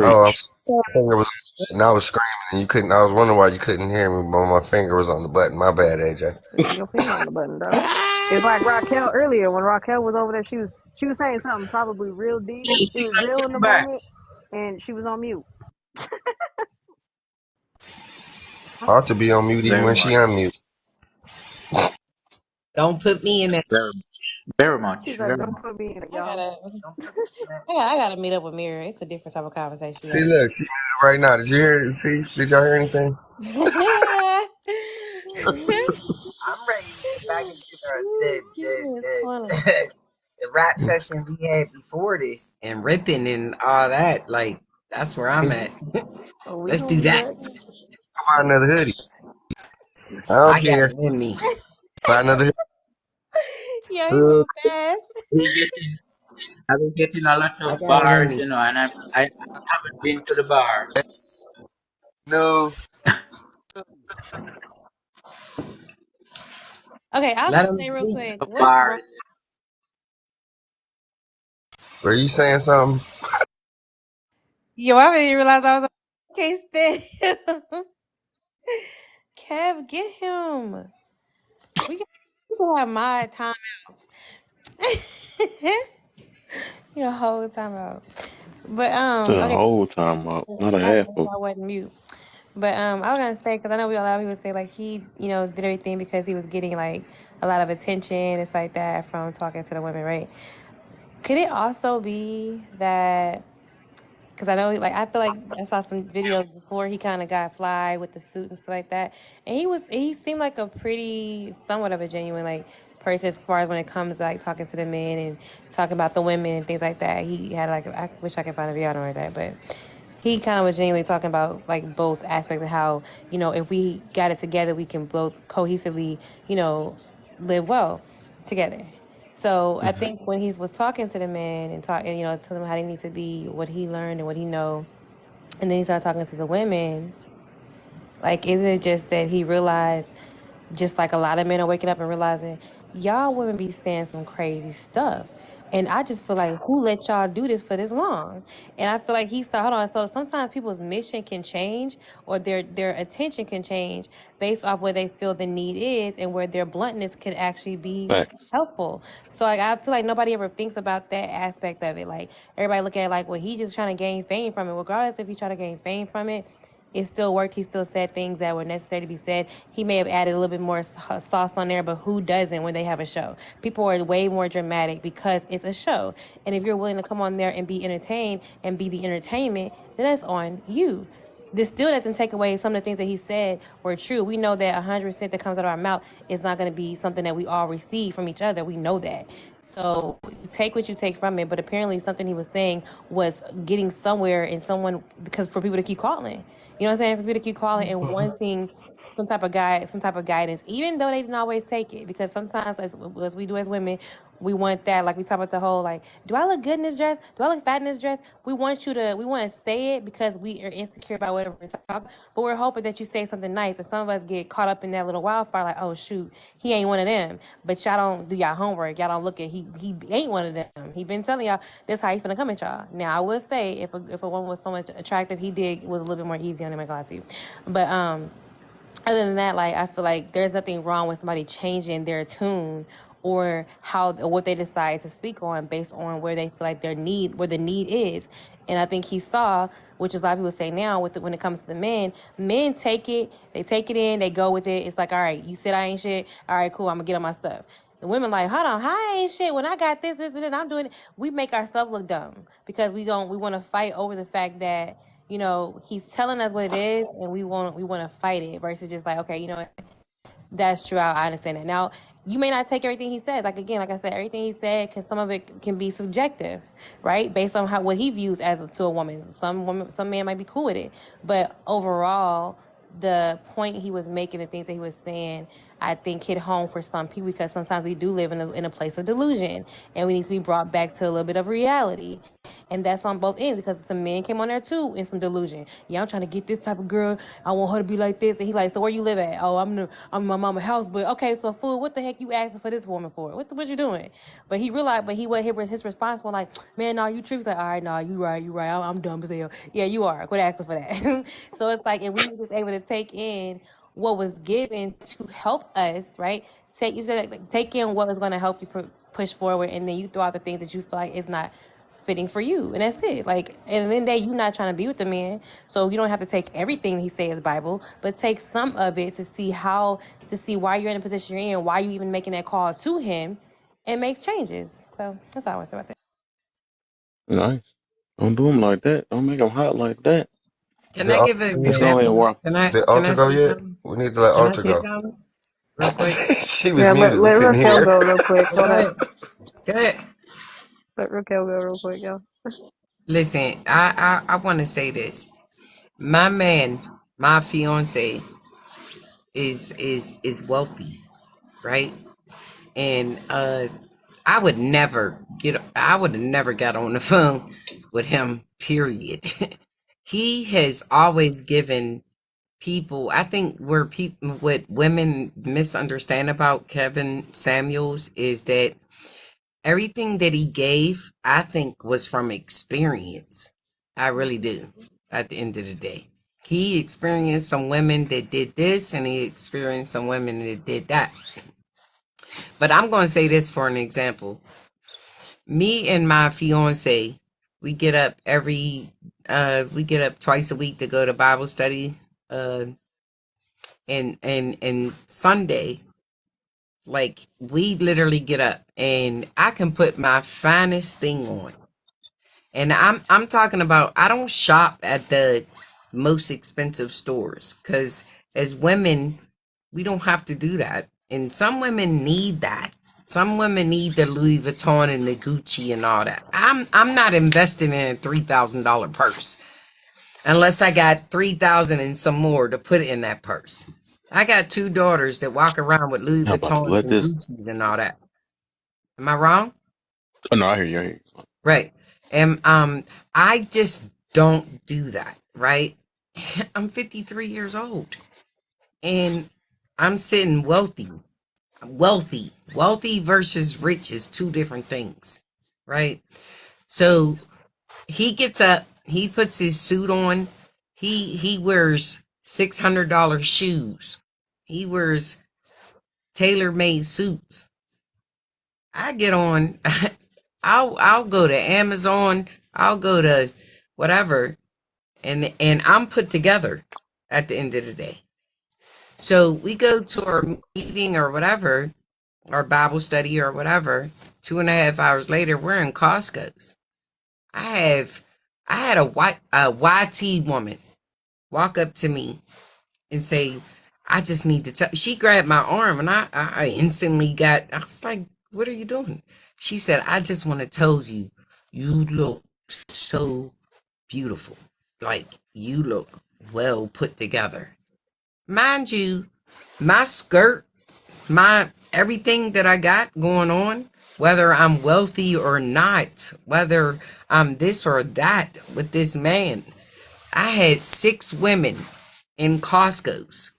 Oh, I'm Preach. sorry. My finger was, and I was screaming, and you couldn't. I was wondering why you couldn't hear me, but my finger was on the button. My bad, AJ. Your finger on the button, dog. It's like Raquel earlier when Raquel was over there. She was saying something probably real deep. hey, She she was not real in the coming back. moment, and she was on mute. Ought to be on mute even Very when she much. unmute. Don't put me in that. Very, very She's much. like, Very "Don't much. put me in it, I y'all." gotta, Don't put me in that. I gotta meet up with Mira. It's a different type of conversation we See, gotta look, she did it right now. Did you hear it? See, did y'all hear anything? have. I'm ready to get back into the the It's the, funny. the, the rap session we had before this and ripping and all that. Like that's where I'm at. Oh, we Let's gonna do do that. that. Buy another hoodie. I I don't got care. it in me. Buy another Yeah, he Uh, moved fast. I've been getting a lot I of got it in bars, me. and I haven't been to the bar. hoodie. No. Okay, I was Let gonna them say real see. quick, The what's wrong? bars. Were you saying something? Yo, I didn't realize I was on. Can't stand him. Kev, get him. We can have my time out. Your whole time out. But The okay. whole time out, not a I, half of. I wasn't mute. But I was gonna say because I know we a lot of people say like he, did everything because he was getting like a lot of attention and stuff like that from talking to the women, right? Could it also be that? Because I know, like, I feel like I saw some videos before he kind of got fly with the suit and stuff like that, and he seemed like a pretty, somewhat of a genuine like person as far as when it comes to like talking to the men and talking about the women and things like that. He had like, I wish I could find a video on like that, but he kind of was genuinely talking about like both aspects of how, you know, if we got it together, we can both cohesively, you know, live well together. So I think when he was talking to the men and talking, you know, telling them how they need to be, what he learned and what he know, and then he started talking to the women, like, is it just that he realized, just like a lot of men are waking up and realizing, y'all women be saying some crazy stuff. And I just feel like, who let y'all do this for this long? And I feel like he saw, hold on, so sometimes people's mission can change or their attention can change based off where they feel the need is and where their bluntness could actually be Facts. helpful. So like, I feel like nobody ever thinks about that aspect of it. Like everybody look at it like, well, he just trying to gain fame from it. Regardless if he try to gain fame from it, it still worked. He still said things that were necessary to be said. He may have added a little bit more sauce on there, but who doesn't when they have a show? People are way more dramatic because it's a show. And if you're willing to come on there and be entertained and be the entertainment, then that's on you. This still doesn't take away some of the things that he said were true. We know that 100% that comes out of our mouth is not going to be something that we all receive from each other. We know that. So take what you take from it. But apparently something he was saying was getting somewhere in someone, because for people to keep calling. You know what I'm saying? For people to keep calling and wanting some type of guidance, even though they didn't always take it. Because sometimes, as we do as women, we want that, like we talk about the whole, like, do I look good in this dress? Do I look fat in this dress? We want to say it because we are insecure about whatever we're talking. But we're hoping that you say something nice. And some of us get caught up in that little wildfire, like, oh shoot, he ain't one of them. But y'all don't do y'all homework. Y'all don't look at he ain't one of them. He been telling y'all that's how he finna come at y'all. Now I will say if a woman was so much attractive, he was a little bit more easy on him. I got to. But other than that, like, I feel like there's nothing wrong with somebody changing their tune or what they decide to speak on based on where they feel like where the need is. And I think he saw, which is a lot of people say now, when it comes to the men take it in, they go with it. It's like, all right, you said I ain't shit. All right, cool, I'm gonna get on my stuff. The women like, hold on, I ain't shit. When I got this, and I'm doing it. We make ourselves look dumb because we want to fight over the fact that, you know, he's telling us what it is, and we want to fight it versus just like, okay, you know what? That's true. I understand that. Now, you may not take everything he said. Like I said, everything he said, some of it can be subjective, right? Based on what he views to a woman. Some man might be cool with it, but overall, the point he was making, the things that he was saying, I think hit home for some people because sometimes we do live in a place of delusion, and we need to be brought back to a little bit of reality. And that's on both ends because some men came on there too in some delusion. Yeah, I'm trying to get this type of girl. I want her to be like this. And he like, so where you live at? Oh, I'm in my mama's house. But okay, so fool, what the heck you asking for this woman for? What you doing? But he realized, his response was like, man, no, you tripping. Like, all right, no, you right. I'm dumb as hell. Yeah, you are. Quit asking for that. So it's like, if we were just able to take in what was given to help us, right? Take in what was going to help you push forward, and then you throw out the things that you feel like is not fitting for you, and that's it. Like, at the end of the day, you're not trying to be with the man, so you don't have to take everything he says Bible, but take some of it to see why you're in the position you're in, why you even making that call to him, and make changes. So that's all I want to say about that. Nice. Don't do them like that. Don't make them hot like that. Can I give an Just go ahead and example? walk. Did Can I Alter go say yet? something? We need to let Can I Alter say go. something real quick? She was Yeah, muted. let We couldn't Raquel hear go her. real quick. Hold Go on. ahead. Go ahead. Let Raquel go real quick, y'all. Listen, I want to say this. My man, my fiance is wealthy, right? And I would have never got on the phone with him, period. He has always given people, I think what women misunderstand about Kevin Samuels is that everything that he gave, I think, was from experience. I really do, at the end of the day. He experienced some women that did this, and he experienced some women that did that. But I'm going to say this for an example. Me and my fiance, we get up twice a week to go to Bible study. And Sunday, like, we literally get up and I can put my finest thing on. And I'm talking about, I don't shop at the most expensive stores, because as women, we don't have to do that. And some women need that. Some women need the Louis Vuitton and the Gucci and all that. I'm not investing in a $3,000 purse. unless I got 3,000 and some more to put in that purse. I got 2 daughters that walk around with Louis I'm about to Vuittons let and this. Gucci's and all that. Am I wrong? Oh no, I hear you. I hear you. Right. And I just don't do that, right? I'm 53 years old and I'm sitting wealthy. Wealthy versus rich is 2 different things, right? So he gets up, he puts his suit on, he wears $600 shoes, he wears tailor-made suits. I get on, I'll go to Amazon, I'll go to whatever, and I'm put together at the end of the day. So we go to our meeting or whatever, our Bible study or whatever. 2.5 hours later, we're in Costco's. I had a YT woman walk up to me and say, I just need to tell. She grabbed my arm and I instantly I was like, what are you doing? She said, I just want to tell you, you look so beautiful. Like, you look well put together. Mind you, my skirt, my everything that I got going on, whether I'm wealthy or not, whether I'm this or that with this man, I had 6 women in Costco's,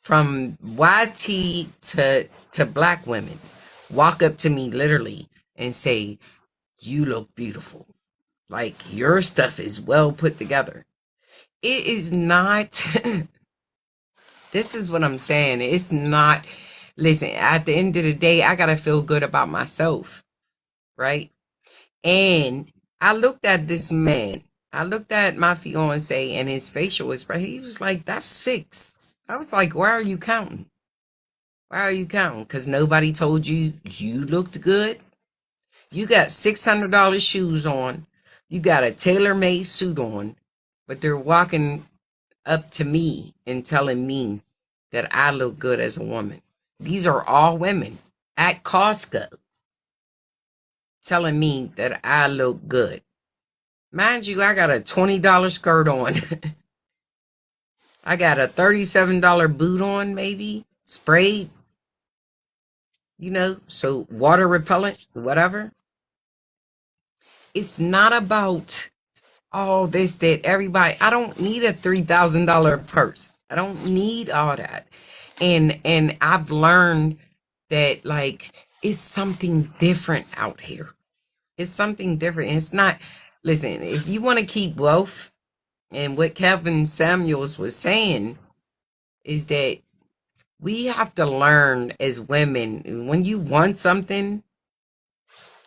from YT to black women, walk up to me literally and say, you look beautiful. Like, your stuff is well put together. It is not. This is what I'm saying. It's not. Listen, at the end of the day, I gotta feel good about myself, right? And I looked at this man. I looked at my fiance and his facial expression. He was like, that's 6. I was like, why are you counting? Why are you counting? Because nobody told you you looked good. You got $600 shoes on. You got a tailor-made suit on. But they're walking up to me and telling me that I look good as a woman. These are all women at Costco telling me that I look good. Mind you, I got a $20 skirt on. I got a $37 boot on, maybe sprayed, so water repellent, whatever. It's not about all this, that everybody. I don't need a $3,000 purse. I don't need all that. And I've learned that, like, it's something different out here. It's something different. It's not. Listen, if you want to keep wealth, and what Kevin Samuels was saying is that we have to learn as women, when you want something,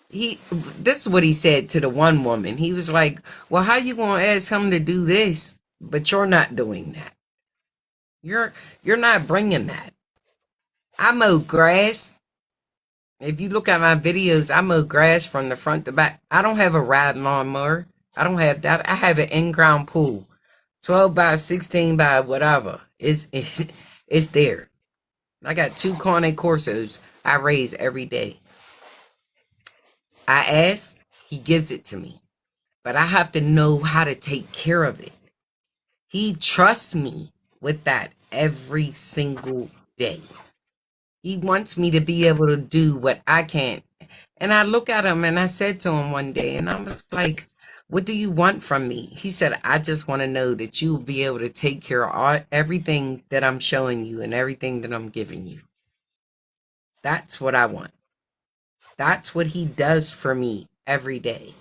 this is what he said to the one woman. He was like, well, how you gonna ask him to do this, but you're not doing that? You're not bringing that. I mow grass. If you look at my videos, I mow grass from the front to back. I don't have a riding lawnmower. I don't have that. I have an in-ground pool, 12 by 16 by whatever. It's there. I got 2 Carne Corsos I raise every day. I asked, he gives it to me, but I have to know how to take care of it. He trusts me with that every single day. He wants me to be able to do what I can't. And I look at him and I said to him one day, and I was like, what do you want from me? He said, I just want to know that you will be able to take care of everything that I'm showing you and everything that I'm giving you. That's what I want. That's what he does for me every day.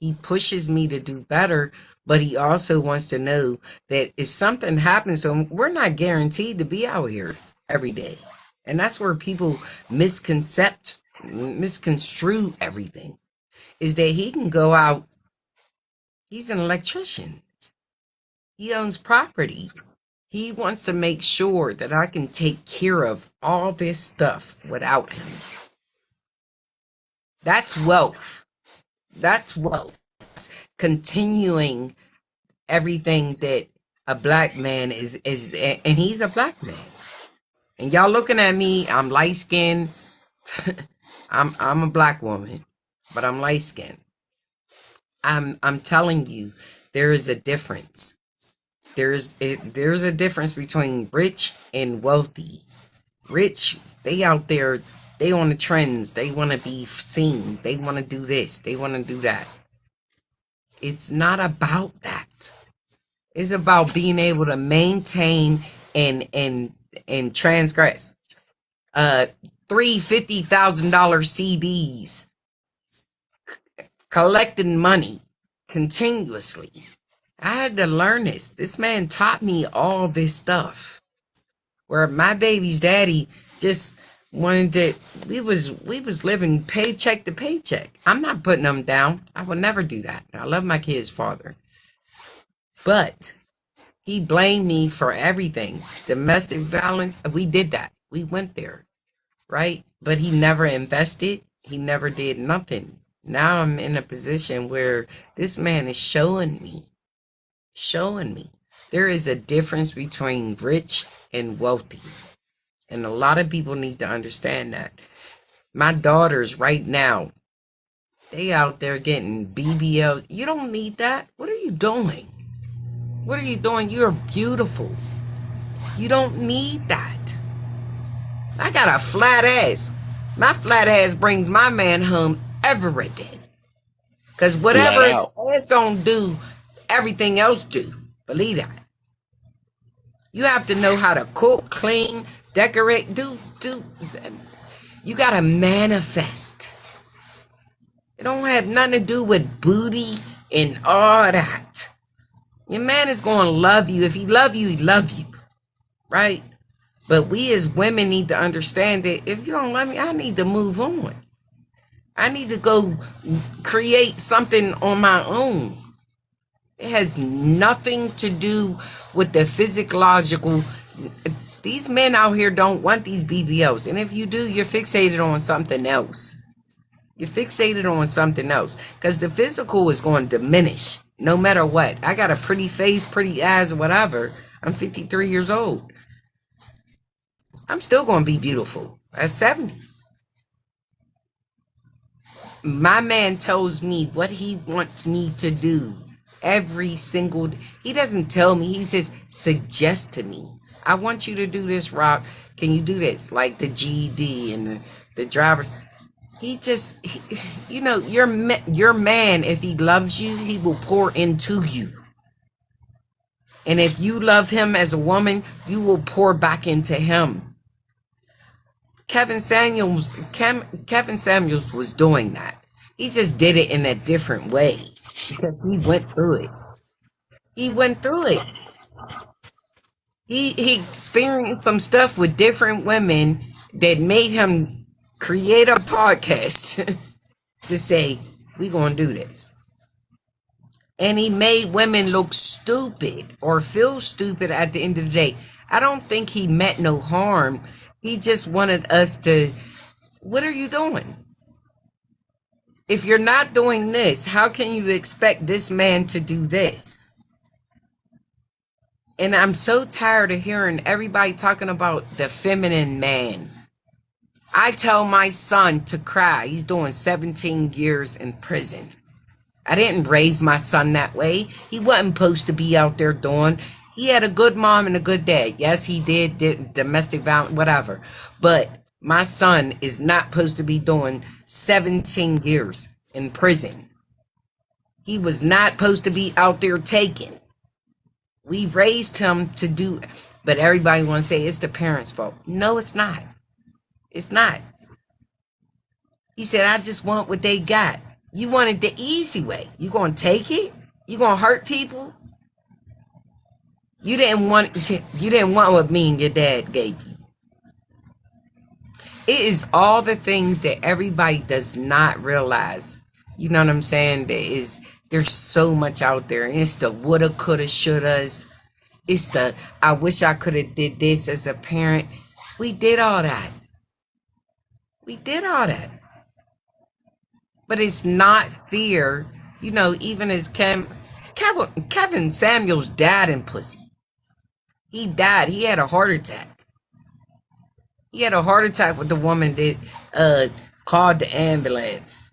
He pushes me to do better, but he also wants to know that if something happens to him, we're not guaranteed to be out here every day. And that's where people misconstrue everything, is that he can go out. He's an electrician. He owns properties. He wants to make sure that I can take care of all this stuff without him. That's wealth. That's wealth. Continuing everything that a black man is, and he's a black man. And y'all looking at me, I'm light skinned. I'm a black woman, but I'm light skinned. I'm telling you, there is a difference. There's a difference between rich and wealthy. Rich, they out there, they on the trends, they want to be seen, they want to do this, they want to do that. It's not about that. It's about being able to maintain and transgress. Three $50,000 CDs, collecting money continuously. I had to learn this. This man taught me all this stuff. Where my baby's daddy just wanted to, we was living paycheck to paycheck. I'm not putting them down. I would never do that. I love my kid's father. But he blamed me for everything. Domestic violence, we did that. We went there, right? But he never invested. He never did nothing. Now I'm in a position where this man is showing me. There is a difference between rich and wealthy. And a lot of people need to understand that. My daughters right now, they out there getting BBL. You don't need that. What are you doing? What are you doing? You're beautiful. You don't need that. I got a flat ass. My flat ass brings my man home every day. Because whatever Flat his out. ass don't do, everything else do. Believe that. You have to know how to cook, clean, decorate, do. You gotta manifest. It don't have nothing to do with booty and all that. Your man is gonna love you. If he love you, he love you. Right? But we as women need to understand that if you don't love me, I need to move on. I need to go create something on my own. It has nothing to do with the physiological. These men out here don't want these BBLs. And if you do, you're fixated on something else. You're fixated on something else. Because the physical is going to diminish no matter what. I got a pretty face, pretty eyes, whatever. I'm 53 years old. I'm still going to be beautiful at 70. My man tells me what he wants me to do. Every single, he doesn't tell me, he says, suggest to me. I want you to do this, Rock. Can you do this? Like the GED and the drivers. He just, you know, your man, if he loves you, he will pour into you. And if you love him as a woman, you will pour back into him. Kevin Samuels was doing that. He just did it in a different way. Because he went through it. He experienced some stuff with different women that made him create a podcast to say, we're going to do this. And he made women look stupid or feel stupid at the end of the day. I don't think he meant no harm. He just wanted us to, what are you doing? If you're not doing this, how can you expect this man to do this? And I'm so tired of hearing everybody talking about the feminine man. I tell my son to cry. He's doing 17 years in prison. I didn't raise my son that way. He wasn't supposed to be out there doing. He had a good mom and a good dad. Yes, he did domestic violence, whatever. But my son is not supposed to be doing 17 years in prison. He was not supposed to be out there taking. We raised him to do, but everybody want to say it's the parents' fault. No, it's not. It's not. He said, I just want what they got. You wanted the easy way. You gonna take it? You gonna hurt people? You didn't want what me and your dad gave you. It is all the things that everybody does not realize. You know what I'm saying? There's so much out there. And it's the woulda, coulda, shouldas. It's the I wish I could have did this as a parent. We did all that. But it's not fear. You know, even as Kevin Samuels died in pussy. He died. He had a heart attack. He had a heart attack with the woman that called the ambulance.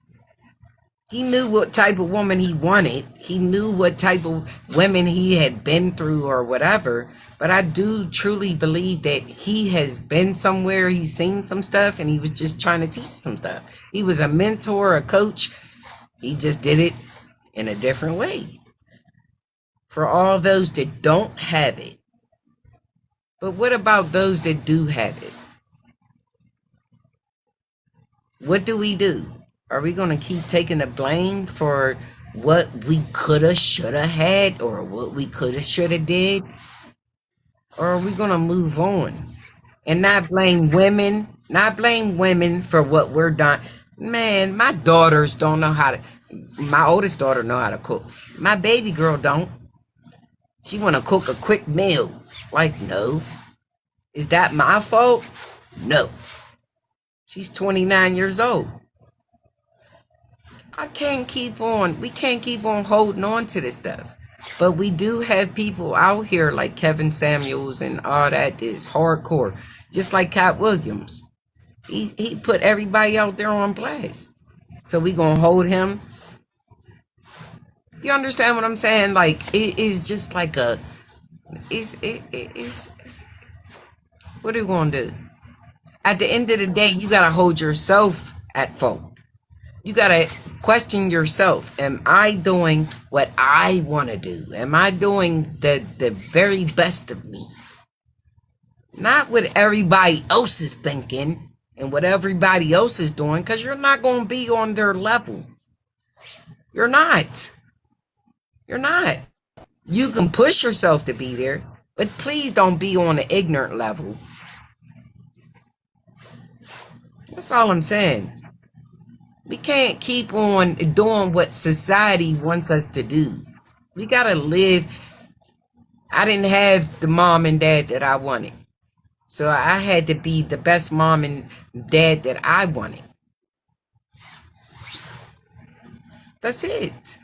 He knew what type of woman he wanted. He knew what type of women he had been through or whatever. But I do truly believe that he has been somewhere, he's seen some stuff, and he was just trying to teach some stuff. He was a mentor, a coach. He just did it in a different way. For all those that don't have it. But what about those that do have it? What do we do? Are we going to keep taking the blame for what we coulda, shoulda had, or what we coulda, shoulda did? Or are we going to move on and not blame women, for what we're done? Man, my daughters don't know how to, my oldest daughter know how to cook. My baby girl don't. She want to cook a quick meal. Like, no. Is that my fault? No. She's 29 years old. We can't keep on holding on to this stuff. But we do have people out here like Kevin Samuels and all that is hardcore. Just like Cat Williams. He put everybody out there on blast. So we gonna hold him. You understand what I'm saying? Like, it is just like it's what are we gonna do? At the end of the day, you gotta hold yourself at fault. You gotta question yourself. Am I doing what I want to do? Am I doing the very best of me? Not what everybody else is thinking and what everybody else is doing, because you're not going to be on their level. You're not. You're not. You can push yourself to be there, but please don't be on the ignorant level. That's all I'm saying. We can't keep on doing what society wants us to do. We gotta live. I didn't have the mom and dad that I wanted. So I had to be the best mom and dad that I wanted. That's it.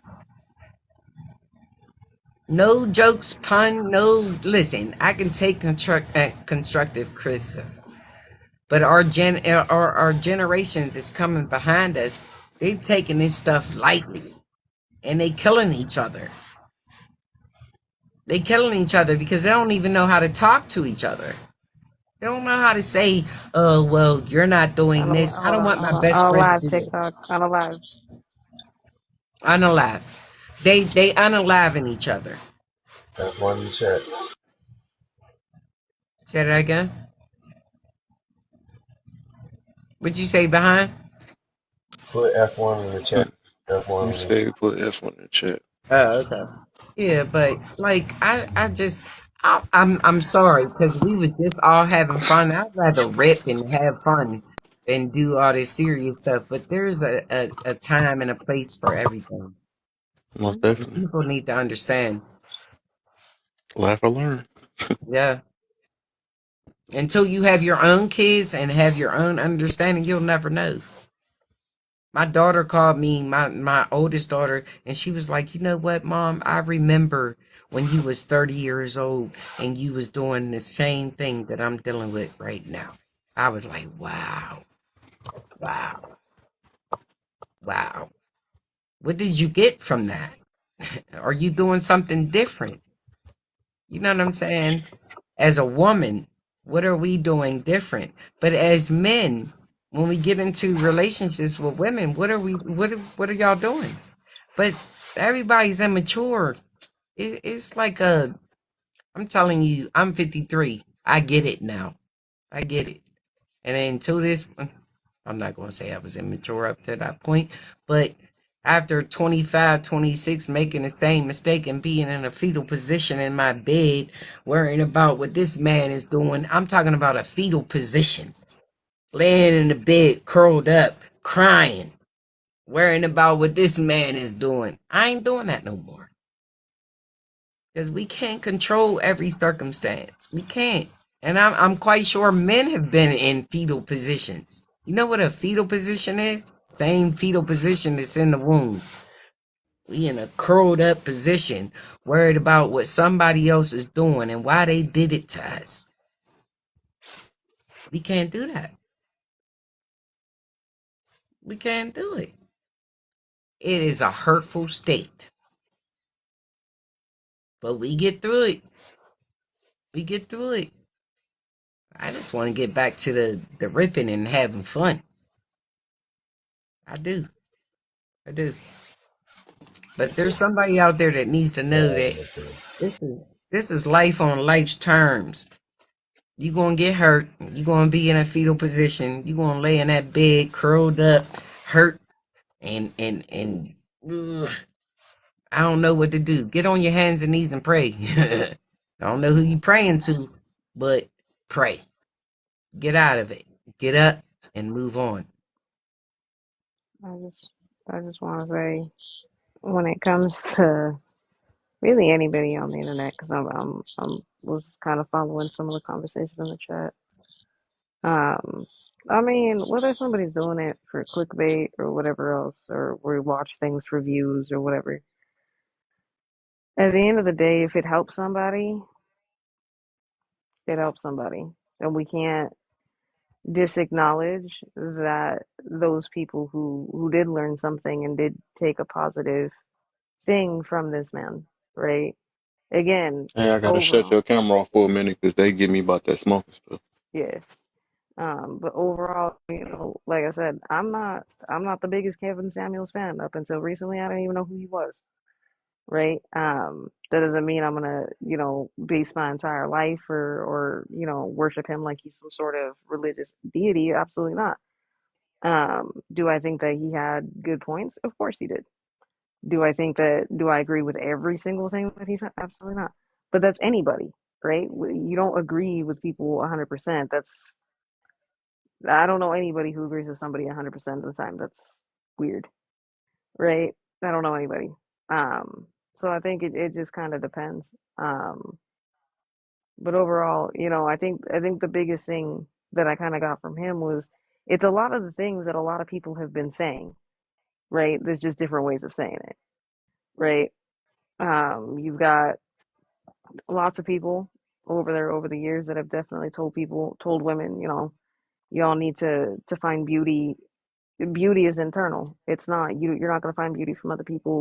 No jokes, pun, no, listen, I can take constructive criticism. But our generation that's coming behind us, they've taken this stuff lightly. And they killing each other. They killing each other because they don't even know how to talk to each other. They don't know how to say, oh, well, you're not doing this. I don't want my best On a friend to live do TikTok. this. On a live. Unalive. They unaliving each other. F1 in the chat. Say that again. What'd you say behind? Put F1 in the chat. F1 You in the say chat. put F on the chat. Oh, okay. Yeah, but like I'm sorry because we was just all having fun. I'd rather rip and have fun than do all this serious stuff. But there's a time and a place for everything. Most And definitely. people need to understand. Laugh or learn. Yeah. Until you have your own kids and have your own understanding, you'll never know. My daughter called me, my oldest daughter, and she was like, you know what, Mom? I remember when you was 30 years old and you was doing the same thing that I'm dealing with right now. I was like, wow, wow, wow. What did you get from that? Are you doing something different? You know what I'm saying? As a woman, what are we doing different? But as men, when we get into relationships with women, what are y'all doing? But everybody's immature. It's like I'm telling you, I'm 53. I get it now. I get it. And until this, I'm not going to say I was immature up to that point, but after 25, 26, making the same mistake and being in a fetal position in my bed, worrying about what this man is doing, I'm talking about a fetal position, laying in the bed, curled up, crying, worrying about what this man is doing. I ain't doing that no more. Because we can't control every circumstance. We can't. And I'm quite sure men have been in fetal positions. You know what a fetal position is? Same fetal position that's in the womb. We in a curled up position, worried about what somebody else is doing and why they did it to us. We can't do that. We can't do it. It is a hurtful state, but we get through it. We get through it. I just want to get back to the ripping and having fun. I do. I do. But there's somebody out there that needs to know that this is life on life's terms. You're going to get hurt. You're going to be in a fetal position. You're going to lay in that bed, curled up, hurt, and ugh, I don't know what to do. Get on your hands and knees and pray. I don't know who you praying to, but pray. Get out of it. Get up and move on. I just want to say, when it comes to really anybody on the internet, because I'm was kind of following some of the conversation in the chat. I mean, whether somebody's doing it for clickbait or whatever else, or we watch things for views or whatever, at the end of the day, if it helps somebody, it helps somebody. And we can't disacknowledge that those people who did learn something and did take a positive thing from this man, right? Again, Hey, I gotta shut overall, your camera off for a minute because they give me about that smoking stuff. yeah. But overall, like I said, I'm not the biggest Kevin Samuels fan. Up until recently, I didn't even know who he was, right? That doesn't mean I'm gonna, base my entire life or worship him like he's some sort of religious deity. Absolutely not. Do I think that he had good points? Of course he did. Do I agree with every single thing that he said? Absolutely not. But that's anybody, right? You don't agree with people 100%. I don't know anybody who agrees with somebody 100% of the time. That's weird, right? I don't know anybody. So I think it just kind of depends. Um, but overall, I think the biggest thing that I kind of got from him was it's a lot of the things that a lot of people have been saying, right? There's just different ways of saying it, right? You've got lots of people over there over the years that have definitely told women, y'all need to find beauty. Beauty is internal. It's not you're not going to find beauty from other people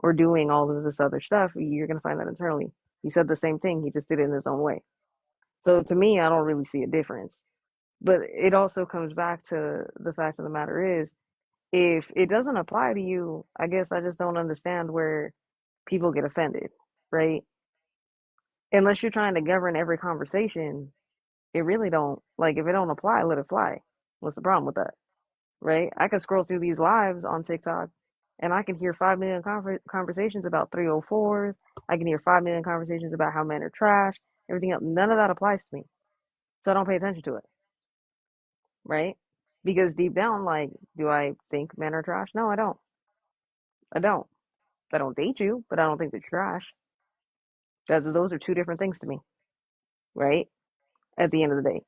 or doing all of this other stuff. You're going to find that internally. He said the same thing. He just did it in his own way. So to me, I don't really see a difference. But it also comes back to the fact of the matter is, if it doesn't apply to you, I guess I just don't understand where people get offended, right? Unless you're trying to govern every conversation, it really don't, like, if it don't apply, let it fly. What's the problem with that? Right? I can scroll through these lives on TikTok and I can hear 5 million conversations about 304s. I can hear 5 million conversations about how men are trash, everything else. None of that applies to me. So I don't pay attention to it. Right? Because deep down, like, do I think men are trash? No, I don't. I don't. I don't date you, but I don't think they're trash. Those are two different things to me. Right? At the end of the day.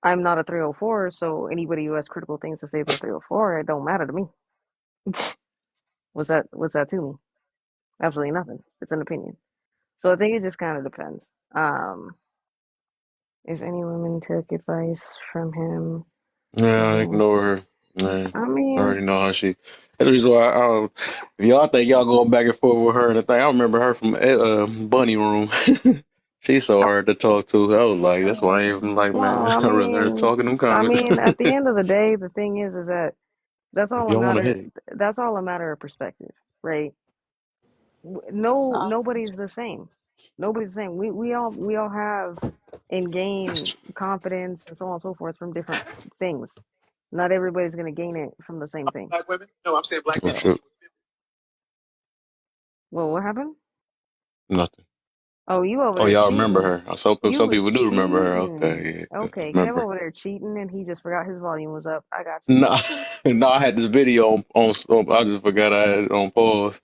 I'm not a 304, so anybody who has critical things to say about 304, it don't matter to me. What's that to me? Absolutely nothing. It's an opinion. So I think it just kind of depends. Um, if any women took advice from him, Yeah, I again, ignore her. Man, I I mean, already know how she. That's the reason why if y'all think y'all going back and forth with her and the thing, I remember her from Bunny Room. She's so hard to talk to. I was like, that's why I ain't even like, man, well, I I'd rather her mean, talk in them I comments. mean, at the end of the day, the thing is that that's If all a y'all want to matter. hit it. That's all a matter of perspective, right? Sausage. Nobody's the same. Nobody's the same. We all have and gain confidence and so on and so forth from different things. Not everybody's gonna gain it from the same thing. Black women? No, I'm saying black So, men. well, what happened? Nothing. Oh, you over Oh, there y'all remember cheating. her. Some You was people do remember her. cheating. Okay, yeah, I Okay, Kev remember. over there cheating and he just forgot his volume was up. I got you. No, no, I had this video on. I just forgot I had it on pause.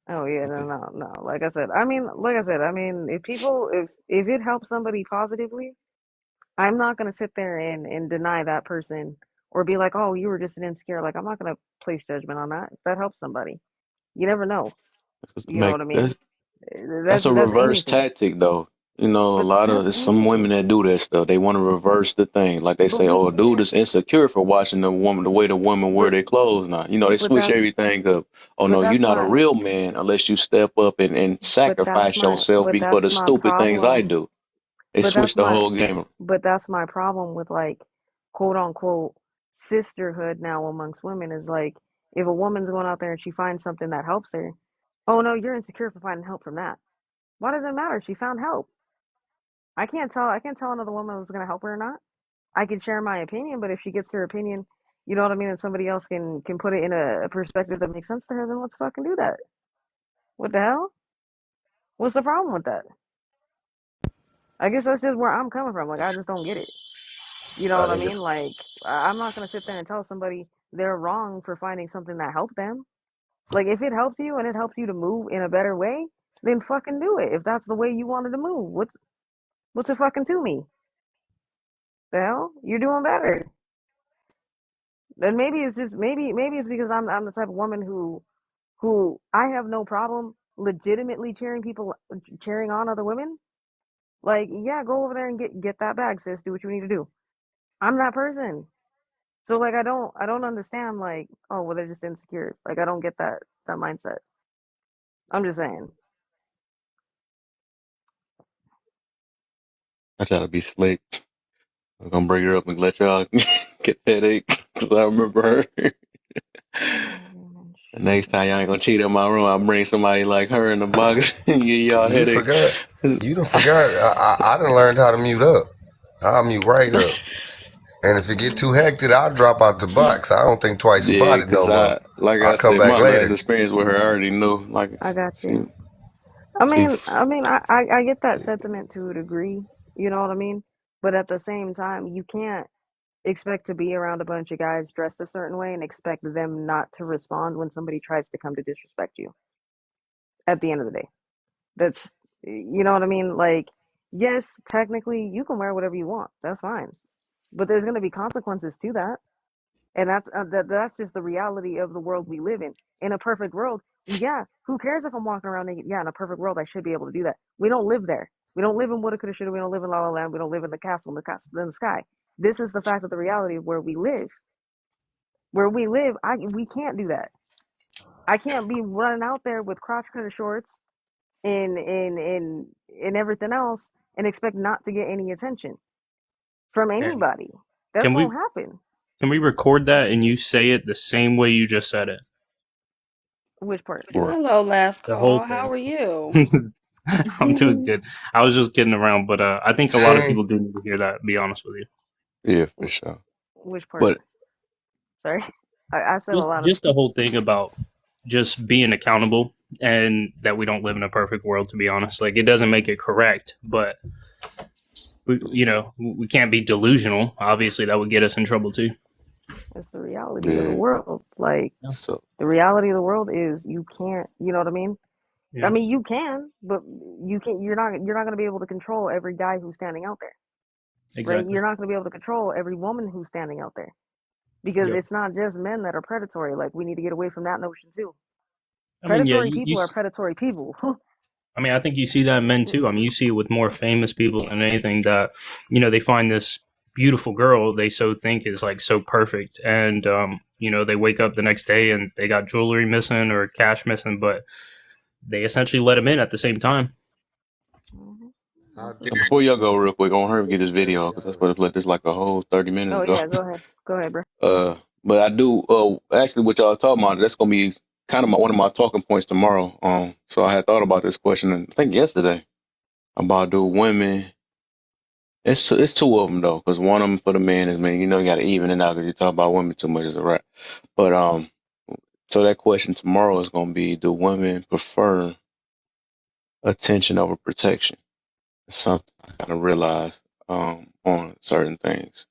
Oh yeah, no. Like I said, if it helps somebody positively, I'm not gonna sit there and deny that person or be like, oh, you were just an insecure. Like I'm not gonna place judgment on that. If that helps somebody, you never know. You know Make what I mean? that's That's a that's reverse anything. tactic though. You know, a But lot of that's there's some women that do that stuff. They want to reverse the thing. Like they but say, we "Oh, a dude can't. is insecure for watching the way the woman wear But their clothes." Now, you know, they but switch that's everything up. Oh but no, you're that's not a my real man unless you step up and sacrifice yourself but before that's the my stupid things I problem. do. They But switch that's the my whole game. but that's my problem with like quote unquote sisterhood now amongst women is like if a woman's going out there and she finds something that helps her, oh no, you're insecure for finding help from that. Why does it matter? She found help. I can't tell another woman who's gonna help her or not. I can share my opinion, but if she gets her opinion, you know what I mean, and somebody else can put it in a perspective that makes sense to her, then let's fucking do that. What the hell? What's the problem with that? I guess that's just where I'm coming from. Like I just don't get it. You know I what I think mean? Like I'm not gonna sit there and tell somebody they're wrong for finding something that helped them. Like if it helps you and it helps you to move in a better way, then fucking do it. If that's the way you wanted to move, what's it fucking to me? The hell? You're doing better. Then maybe it's just maybe it's because I'm the type of woman who I have no problem legitimately cheering on other women. Like, yeah, go over there and get that bag, sis. Do what you need to do. I'm that person. So like I don't understand like, oh well they're just insecure. Like I don't get that mindset. I'm just saying. I try to be slick. I'm gonna bring her up and let y'all get that headache because I remember her. The next time y'all ain't gonna cheat in my room, I'll bring somebody like her in the box and give y'all a you headache. forgot. You done forgot. I done learned how to mute up. I'll mute right up. And if it get too hectic, I'll drop out the box. I don't think twice Yeah, about it cause no more. like I'll I come said, back my last later. experience with her, I already knew. Like I got she, you. she, I get that sentiment to a degree. You know what I mean? But at the same time, you can't expect to be around a bunch of guys dressed a certain way and expect them not to respond when somebody tries to come to disrespect you. At the end of the day, that's you know what I mean. Like, yes, technically you can wear whatever you want. That's fine, but there's going to be consequences to that. And that's just the reality of the world we live in. In a perfect world, yeah, who cares if I'm walking around naked? Yeah, in a perfect world, I should be able to do that. We don't live there. We don't live in woulda, coulda, shoulda. We don't live in La La Land. We don't live in the castle in the sky. This is the fact of the reality of where we live. Where we live, we can't do that. I can't be running out there with crotch cutter shorts and everything else and expect not to get any attention from And anybody. That's can won't we happen. can we record that and you say it the same way you just said it? Which part? right. Hello, last The whole call. How thing. are you? I'm doing good. I was just kidding around, but I think a lot of Hey, people do need to hear that, to be honest with you. Yeah, for sure. Which part? But Sorry, I said a Just lot of. just the whole thing about just being accountable and that we don't live in a perfect world, to be honest. Like it doesn't make it correct, but we can't be delusional. Obviously that would get us in trouble too. It's the reality of the yeah, world. Like Yeah. so the reality of the world is you can't. You know what I mean? I Yeah. mean you can, but you can. You're not going to be able to control every guy who's standing out there, right? Exactly. You're not going to be able to control every woman who's standing out there because Yep. it's not just men that are predatory. Like we need to get away from that notion too. I mean, yeah, Predatory people are predatory people. I mean, I think you see that in men too. I mean, you see it with more famous people than anything that, they find this beautiful girl they so think is like so perfect. And, they wake up the next day and they got jewelry missing or cash missing, but they essentially let him in at the same time. how dare before y'all go real quick, I want her to get this you video because that's what let this like a whole 30 minutes Oh ago. yeah, go ahead. Go ahead, bro. But I do. Actually, what y'all talking about, that's gonna be kind of one of my talking points tomorrow. So I had thought about this question, I think yesterday, about do women. It's two of them though, because one of them for the man is man. You know, you got to even it out because you talk about women too much as a rap. But so that question tomorrow is gonna be: do women prefer attention over protection? It's something I kind of realized on certain things.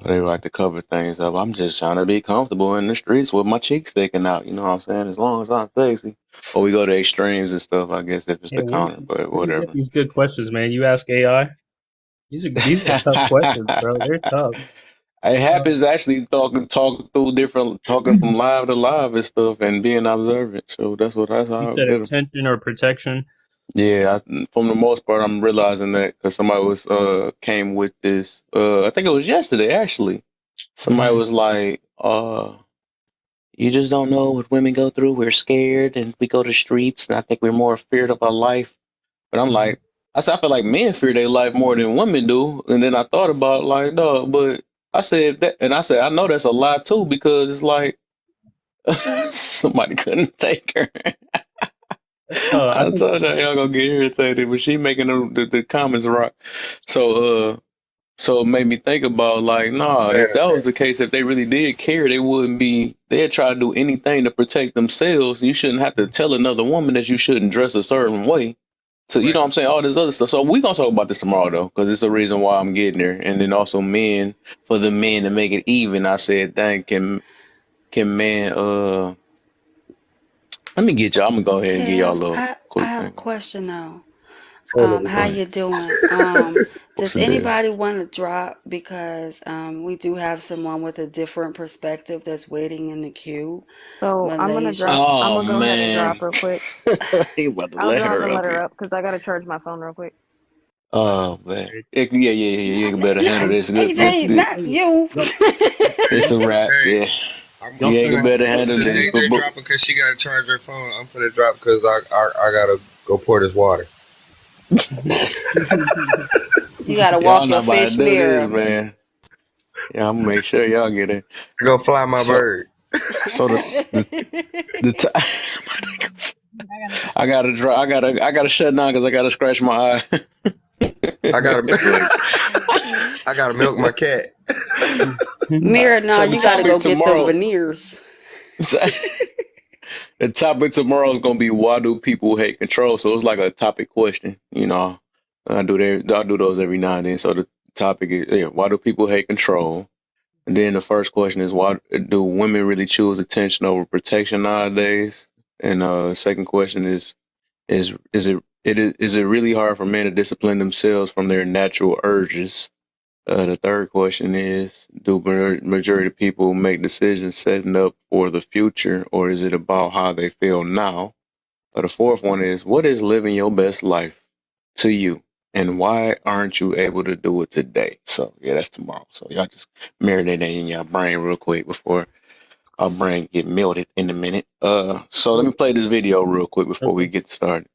They like to cover things up. I'm just trying to be comfortable in the streets with my cheeks sticking out. You know what I'm saying? As long as I'm sexy. Or we go to extremes and stuff, I guess, if it's Yeah, the counter, but where do you get whatever. these good questions, man? You ask AI. These are tough questions, bro. They're tough. It happens actually talking through different, talking from live to live and stuff and being observant. So that's how You I said get them. attention or protection. Yeah, from the most part, I'm realizing that because somebody was came with this. I think it was yesterday actually. Somebody was like, you just don't know what women go through. We're scared and we go to streets, and I think we're more feared of our life." But I'm like, I said, I feel like men fear their life more than women do. And then I thought about it, like, no, but I said that, and I said, I know that's a lie too, because it's like somebody couldn't take her. I I think told y'all gonna get irritated, but she making the comments rock. So it made me think about like, nah, if that was the case, if they really did care, they wouldn't be. They'd try to do anything to protect themselves. You shouldn't have to tell another woman that you shouldn't dress a certain way. So you know what I'm saying? All this other stuff. So we gonna talk about this tomorrow though, because it's the reason why I'm getting there. And then also men, for the men to make it even, I said, dang, can man let me get y'all. I'm gonna go ahead and give y'all a Kev, little I quick have a thing. question though. Go How ahead. you doing? What's Does the deal? anybody want to drop? Because we do have someone with a different perspective that's waiting in the queue, So I'm gonna Malaysia. drop. I'm Oh gonna go ahead and drop man. real quick. He about to I'll let drop her and let up her here. up because I gotta charge my phone real quick. Oh man. Yeah. You better handle Not this. AJ, not you. It's a wrap. Hey, Yeah. I'm Yeah, you finna, better handle since this. AJ dropping because she got to charge her phone, I'm finna drop because I gotta go pour this water. You gotta Y'all walk your not about to fish do this, mirror. man. Yeah, I'm gonna make sure y'all get it. Go fly my So, bird. so the I gotta shut down because I gotta scratch my eye. I gotta Look, I gotta milk my cat. Mirror, now so the you gotta topic go get them tomorrow, veneers. the topic tomorrow is gonna be why do people hate control? So it's like a topic question. You know, I do those every now and then. So the topic is why do people hate control? And then the first question is why do women really choose attention over protection nowadays? And second question is it really hard for men to discipline themselves from their natural urges? The third question is do majority of people make decisions setting up for the future, or is it about how they feel now? The fourth one is what is living your best life to you? And why aren't you able to do it today? So yeah, that's tomorrow. So y'all just marinate that in your brain real quick before our brain get melted in a minute. So let me play this video real quick before we get started.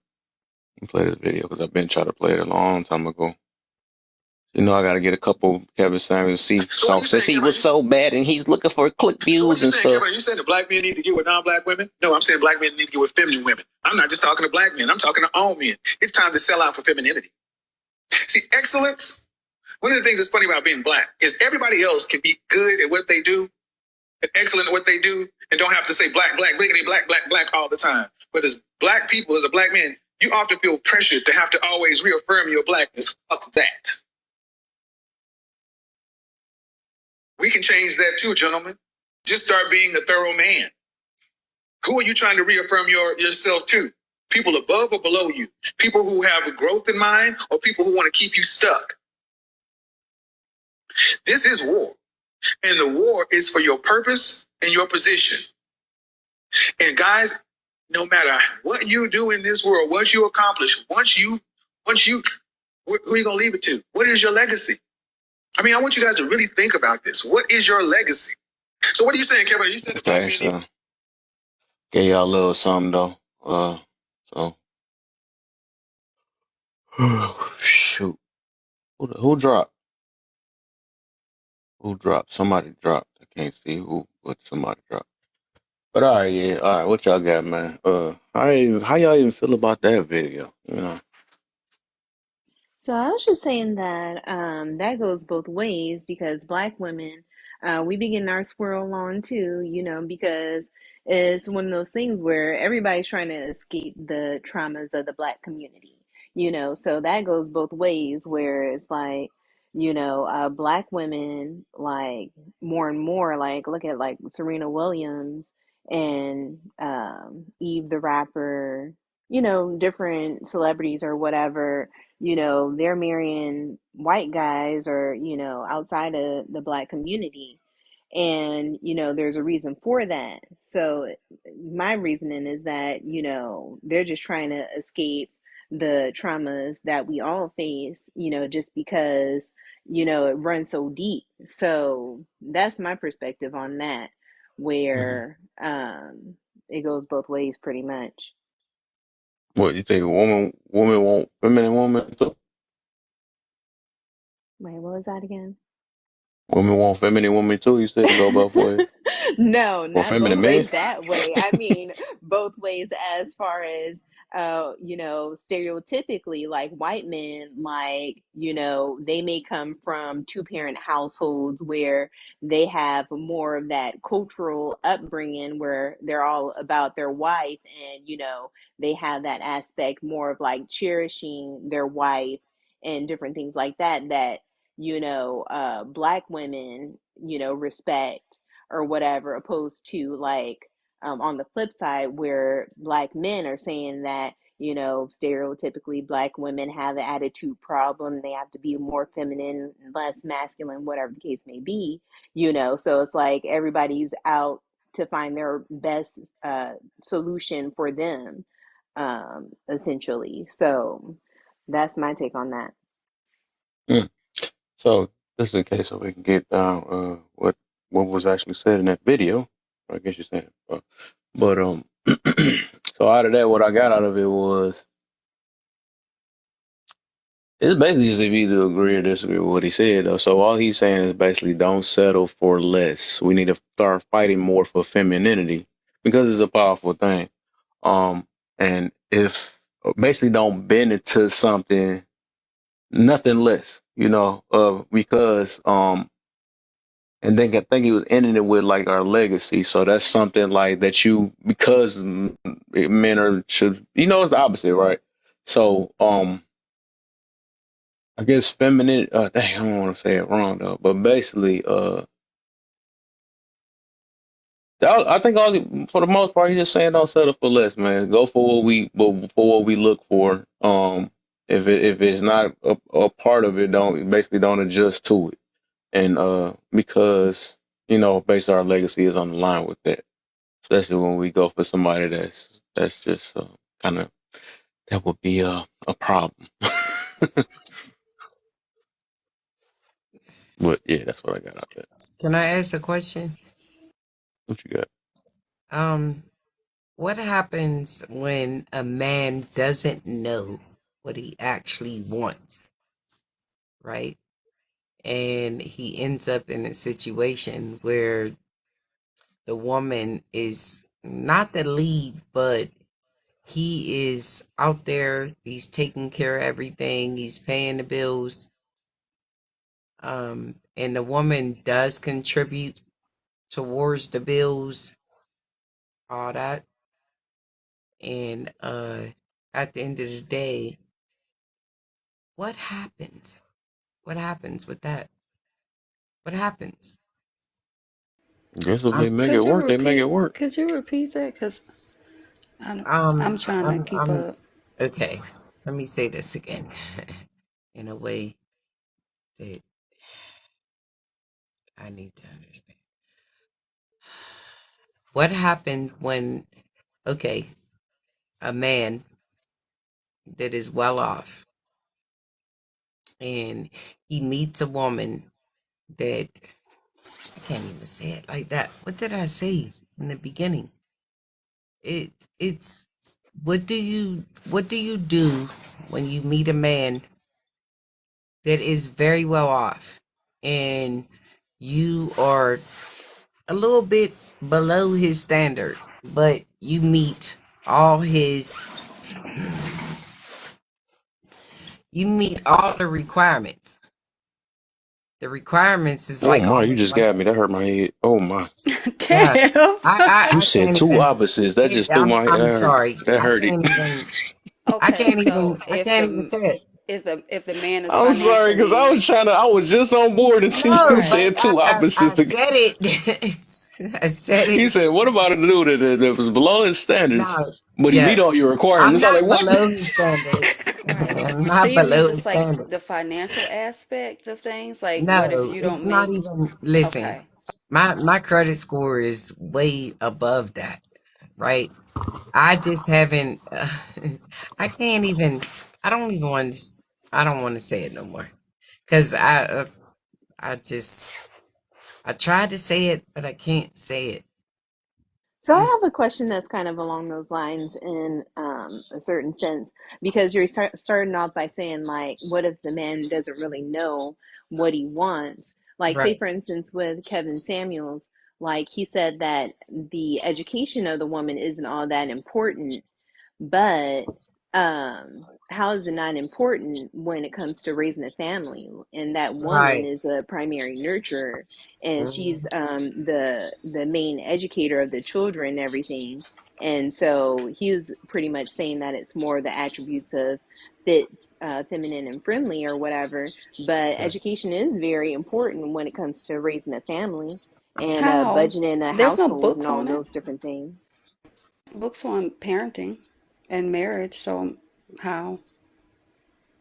Let me play this video because I've been trying to play it a long time ago. You know, I got to get a couple Kevin Samuels see songs since he was so bad and he's looking for click views and stuff. Kevin, you saying that black men need to get with non-black women? No, I'm saying black men need to get with feminine women. I'm not just talking to black men. I'm talking to all men. It's time to sell out for femininity. See, excellence. One of the things that's funny about being black is everybody else can be good at what they do, and excellent at what they do, and don't have to say black, black, bliggity, black, black, black all the time. But as black people, as a black man, you often feel pressured to have to always reaffirm your blackness. Fuck that. We can change that too, gentlemen. Just start being a thorough man. Who are you trying to reaffirm yourself to? People above or below you? People who have growth in mind or people who want to keep you stuck? This is war. And the war is for your purpose and your position. And guys, no matter what you do in this world, what you accomplish, who are you going to leave it to? What is your legacy? I mean, I want you guys to really think about this. What is your legacy? So what are you saying, Kevin? You said the black men need- Gave y'all a little something though. So shoot, who dropped? Who dropped? Somebody dropped. I can't see who, but somebody dropped. But all right, yeah, all right. What y'all got, man? How y'all even feel about that video? You know, So I was just saying that that goes both ways because black women, we be getting our swirl on too, you know, because it's one of those things where everybody's trying to escape the traumas of the black community, you know, so that goes both ways where it's like, you know, black women like more and more like look at like Serena Williams and Eve the rapper, you know, different celebrities or whatever, you know, they're marrying white guys or, you know, outside of the black community. And, you know, there's a reason for that. So my reasoning is that, you know, they're just trying to escape the traumas that we all face, just because, it runs so deep. So that's my perspective on that, Mhm. where it goes both ways pretty much. What you think? A woman want feminine woman too? Wait, what was that again? Women want feminine women too. You said to go both ways. No, Or not both feminine men? ways that way. I mean, both ways as far as, stereotypically, like white men, like, they may come from two-parent households where they have more of that cultural upbringing where they're all about their wife, and, they have that aspect more of like cherishing their wife and different things like that, Black women, respect or whatever, opposed to like, on the flip side, where Black men are saying that, stereotypically Black women have the attitude problem. They have to be more feminine, less masculine, whatever the case may be, So it's like everybody's out to find their best solution for them, essentially. So that's my take on that. Mm. So this is a case so we can get down what was actually said in that video. I guess you're saying, but so out of that, what I got out of it was it's basically just if you either agree or disagree with what he said. Though, so all he's saying is basically don't settle for less. We need to start fighting more for femininity because it's a powerful thing. And if basically don't bend it to something, nothing less, because and then I think he was ending it with like our legacy. So that's something like that because men should, it's the opposite, right? So, I guess feminine, dang, I don't want to say it wrong though, but basically, I think for the most part, he's just saying don't settle for less, man. Go for what we look for. If it's not a part of it, don't adjust to it. And because basically our legacy is on the line with that, especially when we go for somebody that's just kind of that would be a problem. But yeah, that's what I got out there. Can I ask a question? What you got? What happens when a man doesn't know what he actually wants, right? And he ends up in a situation where the woman is not the lead, but he is out there, he's taking care of everything, he's paying the bills, and the woman does contribute towards the bills, all that. And at the end of the day, what happens? What happens with that? What happens? I guess if I'm they make it Could you work, they make it repeat? work. Could you repeat that? Cause I'm trying to keep I'm up. okay. Let me say this again in a way that I need to understand. What happens when, okay, a man that is well off and he meets a woman that, I can't even say it like that. What did I say in the beginning? It's what do you do when you meet a man that is very well off and you are a little bit below his standard, but you meet all the requirements. The requirements is Oh like my, you almost just like, got me. That hurt my head. Oh my. yeah. Kev. You I said can't two even. opposites. That just threw my I'm sorry. that I hurt it. can't even. Okay, so I can't even say it. if the man is I'm sorry because I financially was just on board until you No, but right, said two I opposites. said it. I said He it. said, "What about a dude that was below his standards, No, but he yeah. meet all your I'm requirements?" I was not like, "What?" below his standards. right. I'm So not you mean below his just like standards. the financial aspect of things? Like, what if No, you it's don't not make? even. Listen, Okay, my credit score is way above that. right? I just haven't. I can't even. I don't even want. I don't want to say it no more because I just. I tried to say it, but I can't say it. So I It's have a question that's kind of along those lines in a certain sense, because you're starting off by saying, like, what if the man doesn't really know what he wants? Like, say, right, for instance, with Kevin Samuels, like, he said that the education of the woman isn't all that important, but how is it not important when it comes to raising a family? And that woman right. is a primary nurturer, and she's Mhm. the main educator of the children and everything. And so he was pretty much saying that it's more the attributes of fit, feminine, and friendly, or whatever. But Okay. education is very important when it comes to raising a family and How? budgeting a There's no household and books all on it. those different things. Books on parenting and marriage. So how?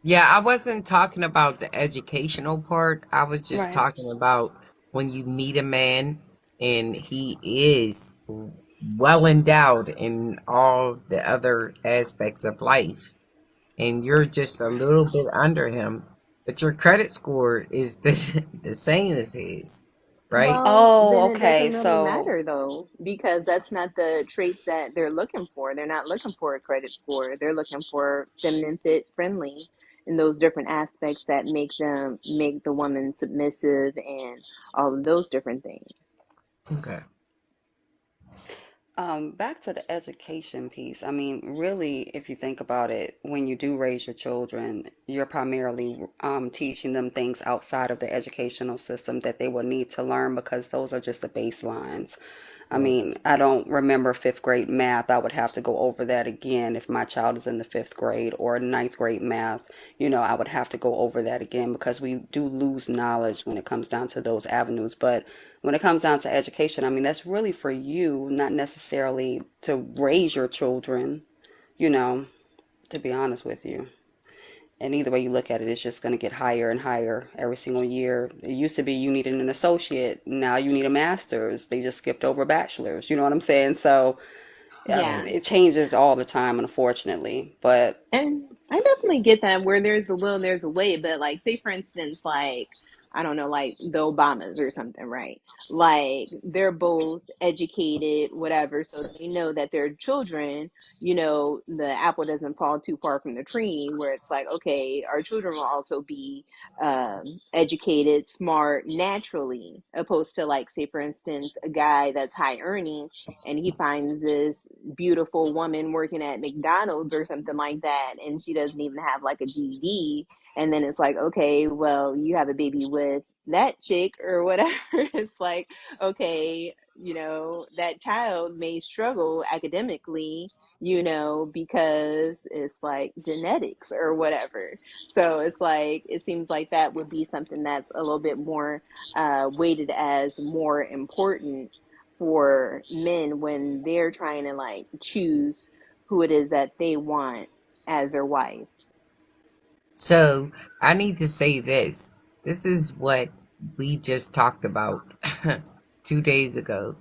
Yeah, I wasn't talking about the educational part. I was just Right. talking about when you meet a man and he is well endowed in all the other aspects of life, and you're just a little bit under him, but your credit score is the same as his, right? Well, Oh, then it okay. doesn't really So matter though, because that's not the traits that they're looking for. They're not looking for a credit score. They're looking for feminine, fit, friendly, and those different aspects that make the woman submissive and all of those different things. Okay. back to the education piece. I mean, really, if you think about it, when you do raise your children, you're primarily teaching them things outside of the educational system that they will need to learn because those are just the baselines. I Right. mean, I don't remember fifth grade math. I would have to go over that again if my child is in the fifth grade, or ninth grade math. I would have to go over that again because we do lose knowledge when it comes down to those avenues. But when it comes down to education, I mean, that's really for you, not necessarily to raise your children, you know, to be honest with you. And either way you look at it, it's just going to get higher and higher every single year. It used to be you needed an associate. Now you need a master's. They just skipped over bachelor's. You know what I'm saying? So Right. Yeah. it changes all the time, unfortunately. But And I definitely get that, where there's a will, there's a way. But like, say for instance, like, I don't know, like the Obamas or something, right? Like, they're both educated, whatever, so they know that their children, the apple doesn't fall too far from the tree. Where it's like, okay, our children will also be educated, smart, naturally, opposed to, like, say for instance, a guy that's high earning and he finds this beautiful woman working at McDonald's or something like that, and she doesn't even have like a GED. And then it's like, okay, well, you have a baby with that chick or whatever. It's like, okay, that child may struggle academically, because it's like genetics or whatever. So it's like, it seems like that would be something that's a little bit more weighted as more important for men when they're trying to, like, choose who it is that they want as their wife. So I need to say this. This is what we just talked about 2 days ago,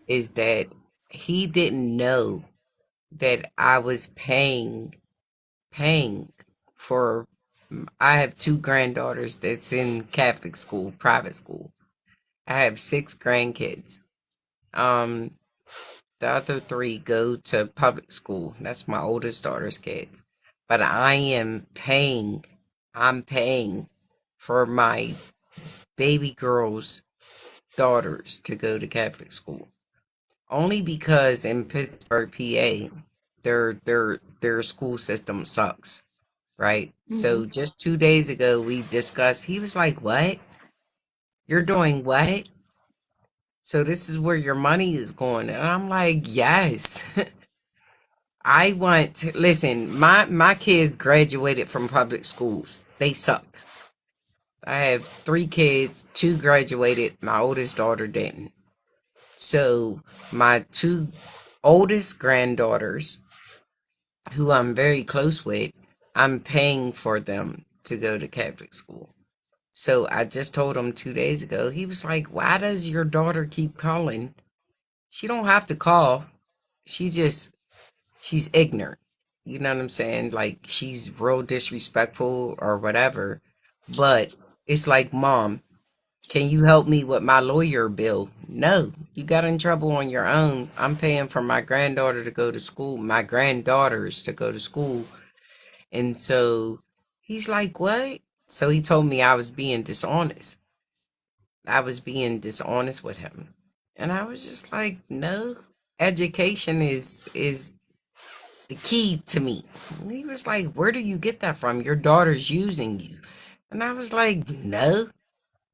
is that he didn't know that I was paying for. I have two granddaughters that's in Catholic school, private school. I have six grandkids. Um, the other three go to public school. That's my oldest daughter's kids. But I'm paying for my baby girls' daughters to go to Catholic school. Only because in Pittsburgh, PA, their school system sucks, right? Hmm. So just 2 days ago we discussed, he was like, "What? You're doing what? So this is where your money is going." And I'm like, "Yes." I want to listen, my kids graduated from public schools. They sucked. I have three kids, two graduated, my oldest daughter didn't. So my two oldest granddaughters, who I'm very close with, I'm paying for them to go to Catholic school. So I just told him 2 days ago. He was like, "Why does your daughter keep calling? She don't have to call." she's ignorant. You know what I'm saying? Like, she's real disrespectful or whatever. But it's like, Mom, can you help me with my lawyer bill? No, you got in trouble on your own. I'm paying for my granddaughter to go to school, my granddaughters to go to school. And so he's like, what? So he told me I was being dishonest. I was being dishonest with him. And I was just like, no, education is the key to me. And he was like, where do you get that from? Your daughter's using you. And I was like, no,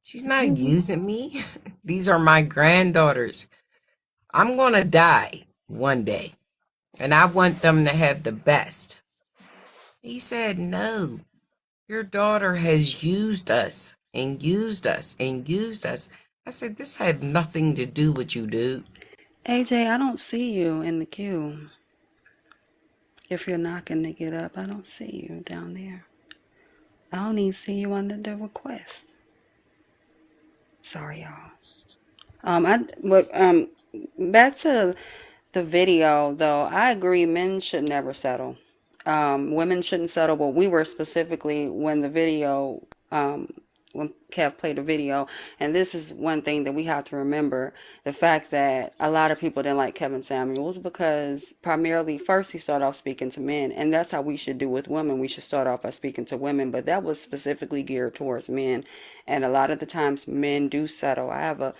she's not using me. These are my granddaughters. I'm going to die one day, and I want them to have the best. He said, no, your daughter has used us and used us and used us. I said, this had nothing to do with you, dude. AJ, I don't see you in the queue. If you're knocking to get up, I don't see you down there. I don't even see you under the request. Sorry, y'all. Back to the video, though, I agree men should never settle. Women shouldn't settle, but we were specifically when the video, when Kev played the video, and this is one thing that we have to remember, the fact that a lot of people didn't like Kevin Samuels because primarily first he started off speaking to men, and that's how we should do with women. We should start off by speaking to women, but that was specifically geared towards men, and a lot of the times men do settle. I have a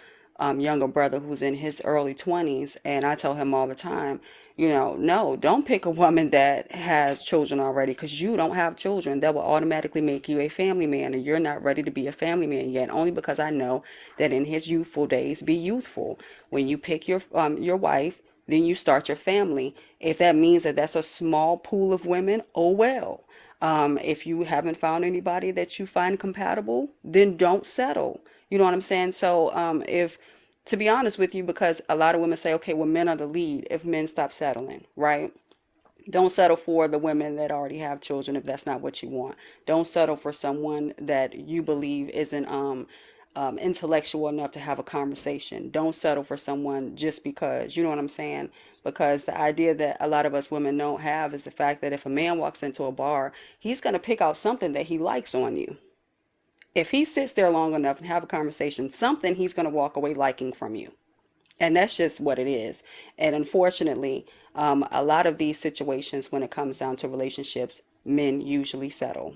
younger brother who's in his early 20s, and I tell him all the time, you know, no, don't pick a woman that has children already because you don't have children. That will automatically make you a family man, and you're not ready to be a family man yet. Only because I know that in his youthful days, be youthful. When you pick your wife, then you start your family. If that means that that's a small pool of women, oh well. If you haven't found anybody that you find compatible, then don't settle. You know what I'm saying? So if to be honest with you, because a lot of women say, okay, well, men are the lead if men stop settling, right? Don't settle for the women that already have children if that's not what you want. Don't settle for someone that you believe isn't intellectual enough to have a conversation. Don't settle for someone just because, you know what I'm saying? Because the idea that a lot of us women don't have is the fact that if a man walks into a bar, he's going to pick out something that he likes on you. If he sits there long enough and have a conversation, something he's going to walk away liking from you. And that's just what it is. And unfortunately, a lot of these situations, when it comes down to relationships, men usually settle.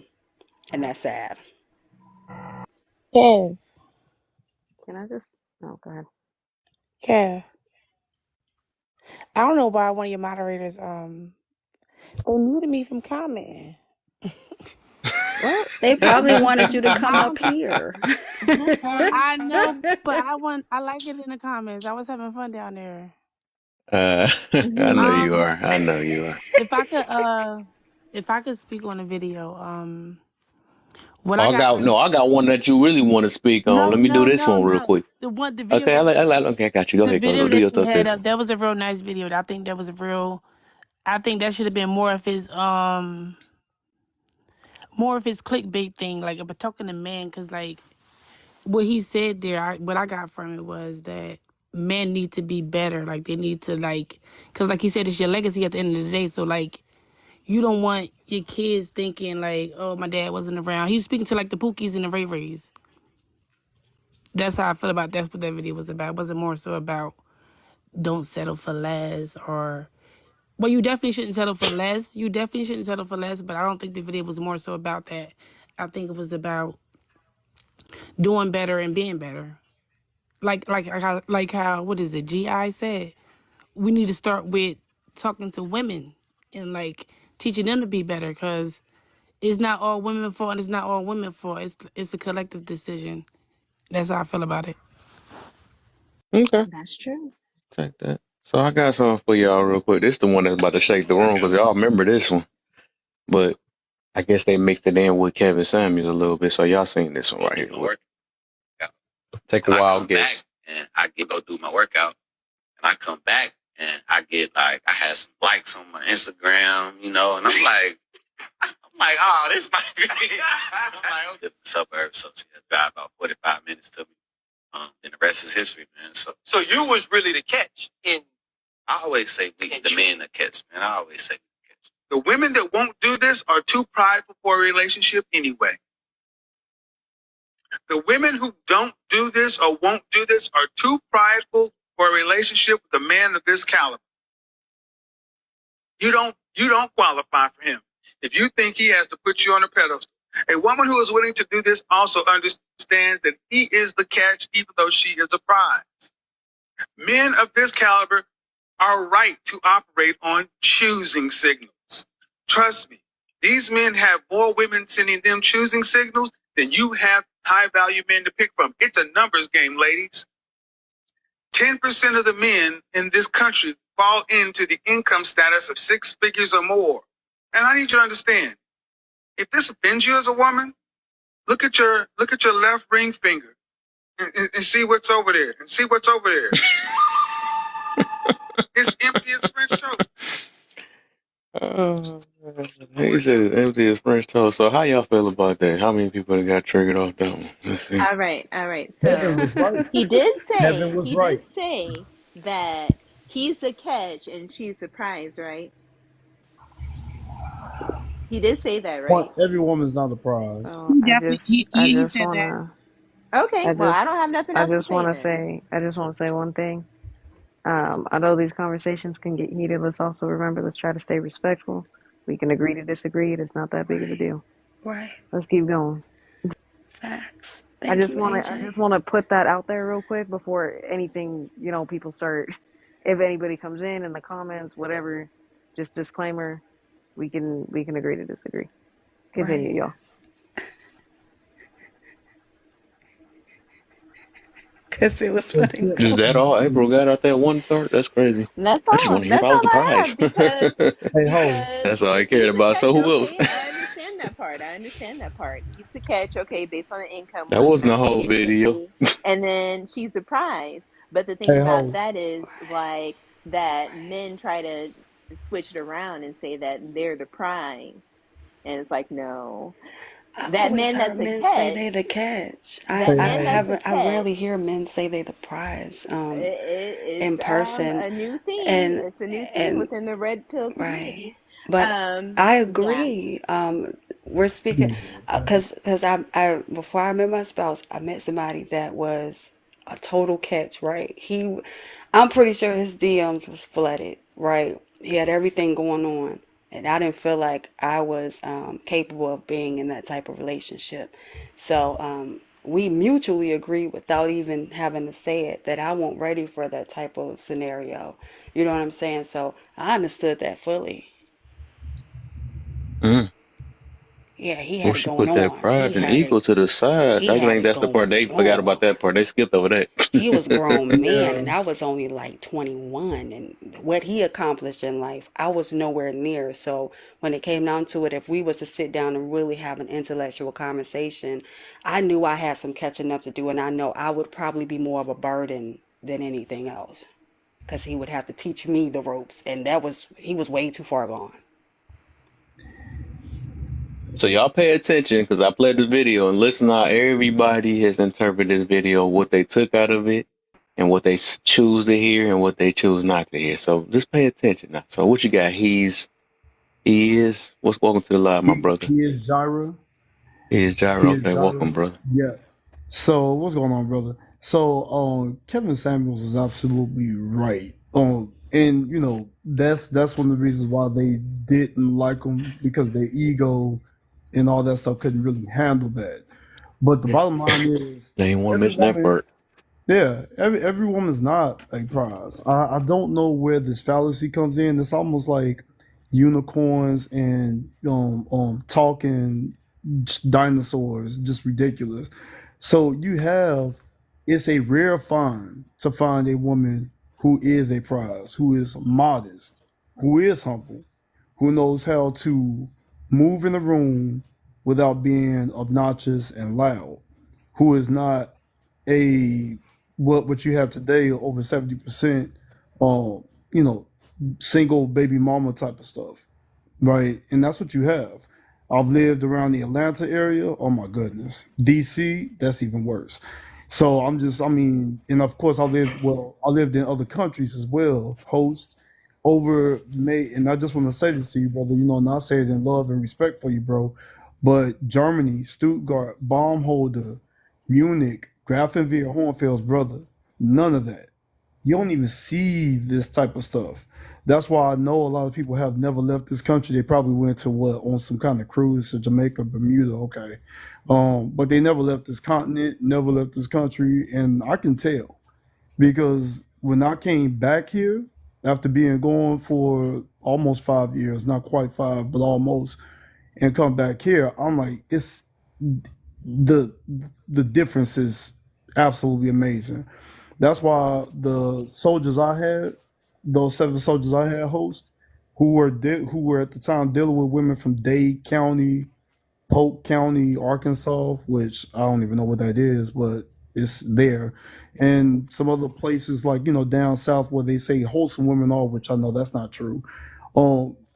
And that's sad. Kev, Can I just? Oh, go ahead. Kev, I don't know why one of your moderators they muted me from commenting. Well, they probably wanted you to come up here. I know, but I like it in the comments. I was having fun down there. I know you are. I know you are. If I could speak on the video, what Oh, I got from I got one that you really want to speak on. Let me do this one real quick. the video Okay, okay, I got you. Go the ahead, video go do your that you thought had this. up, that was a real nice video. I think that was I think that should have been more of his clickbait thing, like about talking to men, because like what he said there, what I got from it was that men need to be better. Like they need to because like he said, it's your legacy at the end of the day. So like you don't want your kids thinking like, oh, my dad wasn't around. He was speaking to like the Pookies and the Ray Rays. That's how I feel about that's what that video was about. It wasn't more so about don't settle for less or well, you definitely shouldn't settle for less. You definitely shouldn't settle for less, but I don't think the video was more so about that. I think it was about doing better and being better. Like how what is it? GI said we need to start with talking to women and like teaching them to be better because it's not all women's fault and it's not all women's fault. It's a collective decision. That's how I feel about it. Okay, That's true. take that. So I got something for y'all real quick. This is the one that's about to shake the room because y'all remember this one. But I guess they mixed it in with Kevin Samuels a little bit. So y'all seen this one right here. Take a wild guess. And I go do my workout, and I come back and I get like I had some likes on my Instagram, and I'm like, oh, this might be. I'm like, okay, the suburbs, so she had drive about 45 minutes to me. And the rest is history, man. So you was really the catch in I always say we, the men that catch, man. I always say catch. The women that won't do this are too prideful for a relationship anyway. The women who don't do this or won't do this are too prideful for a relationship with a man of this caliber. You don't qualify for him if you think he has to put you on a pedestal. A woman who is willing to do this also understands that he is the catch, even though she is a prize. Men of this caliber are right to operate on choosing signals. Trust me, these men have more women sending them choosing signals than you have high value men to pick from. It's a numbers game, ladies. 10% of the men in this country fall into the income status of 6 figures or more. And I need you to understand, if this offends you as a woman, look at your left ring finger and see what's over there. And see what's over there. It's empty as French toast. He said it's empty as French toast. So how y'all feel about that? How many people got triggered off that one? Let's see. All right. Kevin So was right. he did Kevin was right. say that he's the catch and she's the prize, right? He did say that, right? Every woman's not a prize. So He I definitely, just he, I he just said that. wanna Okay. I Well, I just don't have nothing I else to just say wanna then. say one thing. I know these conversations can get heated. Let's also remember, let's try to stay respectful. We can agree to disagree. It's not that big of a deal. Right. Let's keep going. Facts. I Thank just you, wanna AJ. put that out there real quick before anything, people start if anybody comes in the comments, whatever, just disclaimer, we can agree to disagree. Continue, Right. y'all. Because it was letting Is go. that all April got out that one part? That's crazy. That's I just all. want to hear if That's I was all the I prize. have because Hey, hoes. That's all I cared he's a about. catch. So who else? Okay, I understand that part. He's a catch. Okay, based on the income That level wasn't the that whole he is video. making, and then she's the prize. But the thing Hey, about hoes. that is like that men try to switch it around and say that they're the prize, and it's like no, I that always man heard that's a men say catch. they the catch. That Hey, man that's a hoes. I catch. rarely hear men say they the prize It's in person. a new thing. And It's a new thing and within the red pill right. community. But I Yeah. agree. We're speaking because I before I met my spouse, I met somebody that was a total catch, right? I'm pretty sure his DMs was flooded, right? He had everything going on, and I didn't feel like I was capable of being in that type of relationship. So we mutually agreed without even having to say it that I wasn't ready for that type of scenario. You know what I'm saying? So I understood that fully. Mm. Yeah, he Well, had it she going put that on. pride and ego to the side. He I had think it that's the part going they forgot on. about. That part they skipped over that. He was a grown man, Yeah. and I was only like 21. And what he accomplished in life, I was nowhere near. So when it came down to it, if we was to sit down and really have an intellectual conversation, I knew I had some catching up to do, and I know I would probably be more of a burden than anything else, because he would have to teach me the ropes, and he was way too far gone. So y'all pay attention because I played the video and listen how everybody has interpreted this video, what they took out of it, and what they choose to hear and what they choose not to hear. So just pay attention now. So what you got? He is. What's welcome to the live, my brother? He is Gyra. He is Gyro. He is Okay, welcome, Gyra. brother. Yeah. So what's going on, brother? So Kevin Samuels is absolutely right. And that's one of the reasons why they didn't like him, because their ego and all that stuff couldn't really handle that. But the bottom line is, They ain't want to every mention that woman, part. yeah, every woman's not a prize. I don't know where this fallacy comes in. It's almost like unicorns and talking dinosaurs, just ridiculous. So it's a rare find to find a woman who is a prize, who is modest, who is humble, who knows how to move in the room without being obnoxious and loud, who is not a what you have today, over 70%, single baby mama type of stuff, right? And that's what you have. I've lived around the Atlanta area. Oh my goodness, DC, that's even worse. So and of course I lived in other countries as well, host. over may, and I just want to say this to you, brother, you know, and I say it in love and respect for you, bro. But Germany, Stuttgart, Baumholder, Munich, Grafenwehr, Hornfels, brother, none of that. You don't even see this type of stuff. That's why I know a lot of people have never left this country. They probably went to what, on some kind of cruise to Jamaica, Bermuda, okay. But they never left this continent, never left this country, and I can tell because when I came back here after being gone for almost 5 years, not quite five, but almost, and come back here, I'm like, it's the the difference is absolutely amazing. That's why the soldiers I had, those 7 soldiers I had host, who were at the time dealing with women from Dade County, Polk County, Arkansas, which I don't even know what that is, but it's there. And some other places like, you know, down south where they say wholesome women are, which I know that's not true.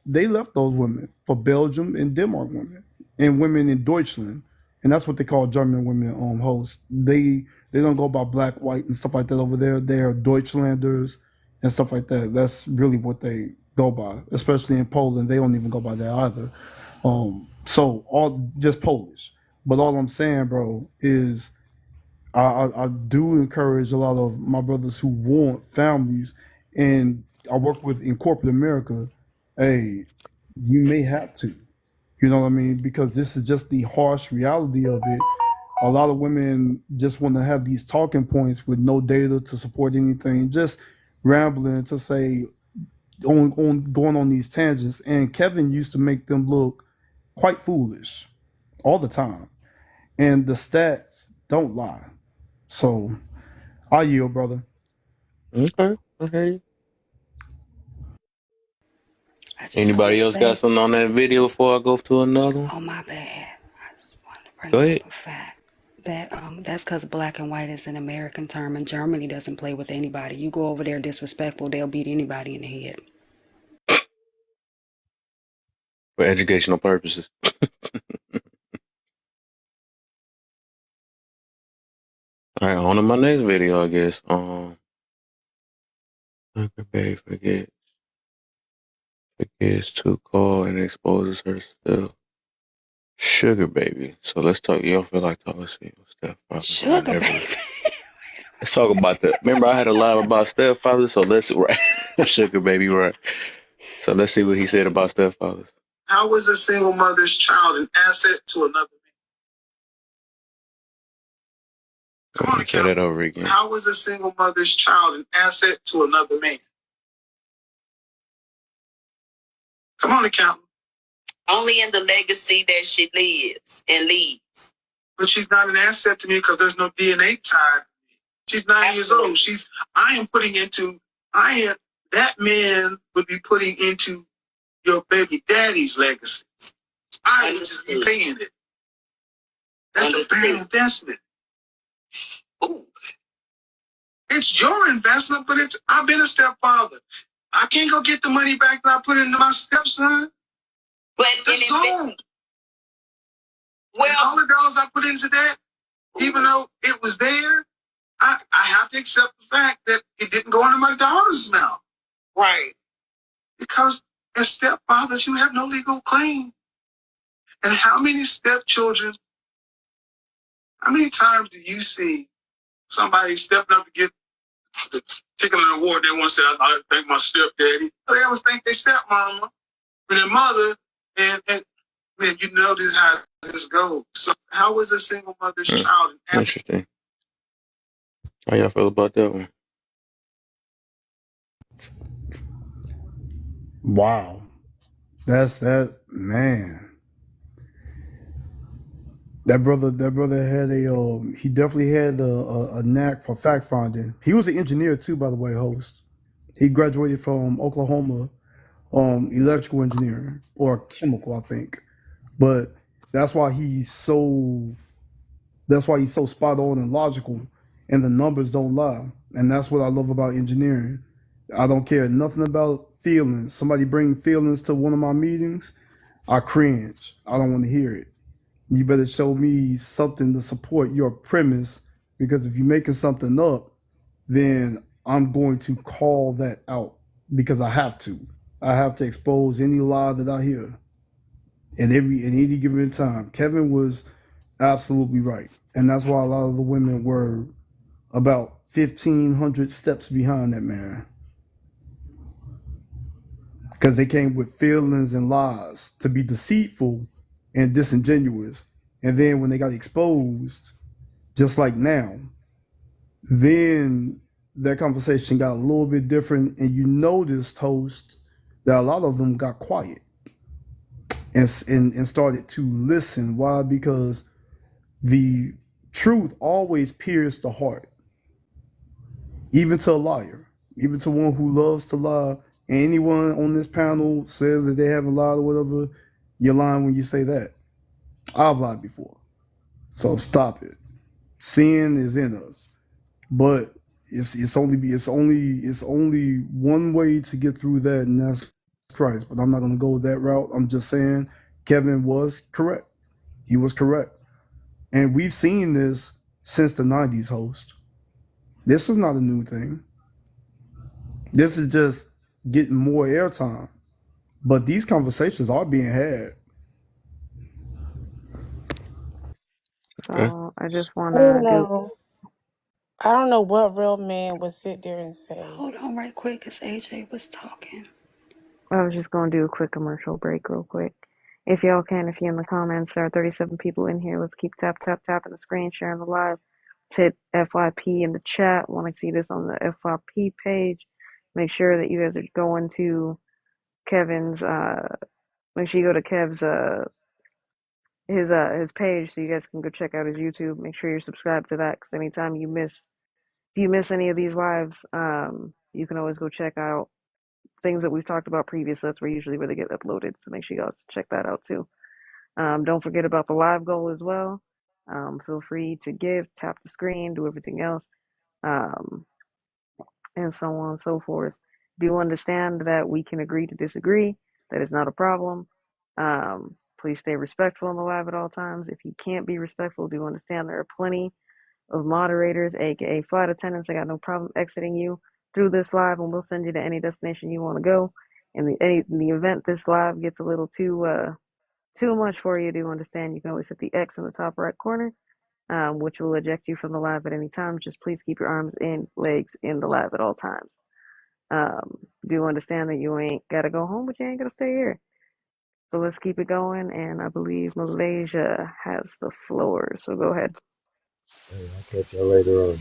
They left those women for Belgium and Denmark women and women in Deutschland. And that's what they call German women hosts. They don't go by black, white, and stuff like that over there. They're Deutschlanders and stuff like that. That's really what they go by, especially in Poland. They don't even go by that either. So all just Polish. But all I'm saying, bro, is I do encourage a lot of my brothers who want families, and I work with in corporate America. Hey, you may have to, you know what I mean? Because this is just the harsh reality of it. A lot of women just want to have these talking points with no data to support anything, just rambling to say on going on these tangents. And Kevin used to make them look quite foolish all the time. And the stats don't lie. So I yield, brother. Okay, okay. I just Anybody want to else got say, something on that video before I go to another one? oh my bad. I just wanted to bring Go up ahead. a fact that that's because black and white is an American term, and Germany doesn't play with anybody. You go over there disrespectful, they'll beat anybody in the head. For educational purposes. All right, on to my next video, I guess. Sugar Baby forgets to call and exposes herself. Sugar Baby. So let's talk. Y'all feel like talking? Let's see. Stepfather. Sugar baby. Let's talk about the. Remember, I had a live about stepfathers. So let's right. Sugar Baby, right? So let's see what he said about stepfathers. How is a single mother's child an asset to another man? Come on, say that over again. How is a single mother's child an asset to another man? Come on, accountant. Only in the legacy that she lives and leaves. But she's not an asset to me because there's no DNA tied. She's 9 years old. That man would be putting into your baby daddy's legacy. I would just be paying it. That's a bad investment. Ooh. It's your investment, but I've been a stepfather. I can't go get the money back that I put into my stepson. But that's gone. Well, and all the dollars I put into that, even though it was there, I have to accept the fact that it didn't go into my daughter's mouth. Right. Because as stepfathers, you have no legal claim. And how many stepchildren, how many times do you see somebody stepping up to get the particular award they want to say, I thank my stepdaddy? They always think they stepmama and their mother, and man, you know this how this goes. So how is a single mother's child? Interesting. How y'all feel about that one? Wow. That's that, man. That brother had he definitely had a knack for fact finding. He was an engineer too, by the way, host. He graduated from Oklahoma, electrical engineering or chemical, I think. But that's why he's so spot on and logical, and the numbers don't lie. And that's what I love about engineering. I don't care nothing about feelings. Somebody bring feelings to one of my meetings, I cringe. I don't want to hear it. You better show me something to support your premise, because if you're making something up, then I'm going to call that out. because I have to. I have to expose any lie that I hear at any given time. Kevin was absolutely right, and that's why a lot of the women were about 1,500 steps behind that man, because they came with feelings and lies to be deceitful and disingenuous, and then when they got exposed, just like now, then that conversation got a little bit different, and you noticed, host, that a lot of them got quiet and started to listen. Why? Because the truth always pierces the heart, even to a liar, even to one who loves to lie. And anyone on this panel says that they haven't lied or whatever, you're lying when you say that. I've lied before, so stop it. Sin is in us, but it's only one way to get through that, and that's Christ. But I'm not going to go that route. I'm just saying Kevin was correct. He was correct, and we've seen this since the '90s. Host, this is not a new thing. This is just getting more airtime. But these conversations are being had. Okay. So I just I want don't to do. know. I don't know what real man would sit there and say. Hold on right quick, because AJ was talking. I was just going to do a quick commercial break, real quick. If y'all can, if you're in the comments, there are 37 people in here. Let's keep tapping the screen, sharing the live. Hit FYP in the chat. Want to see this on the FYP page? Make sure that you guys are going to Kevin's. Make sure you go to Kev's his page so you guys can go check out his YouTube. Make sure you're subscribed to that, because anytime if you miss any of these lives, you can always go check out things that we've talked about previously. That's where they get uploaded. So make sure you guys check that out too. Don't forget about the live goal as well. Feel free to give, tap the screen, do everything else, um, and so on and so forth. Do understand that we can agree to disagree. That is not a problem. Please stay respectful in the live at all times. If you can't be respectful, do understand there are plenty of moderators, aka flight attendants. I got no problem exiting you through this live, and we'll send you to any destination you want to go. In the event this live gets a little too much for you, do understand you can always hit the X in the top right corner, which will eject you from the live at any time. Just please keep your arms and legs in the live at all times. Do understand that you ain't gotta go home, but you ain't gotta stay here. So let's keep it going, and I believe Malaysia has the floor. So go ahead. Hey, I'll catch y'all later on.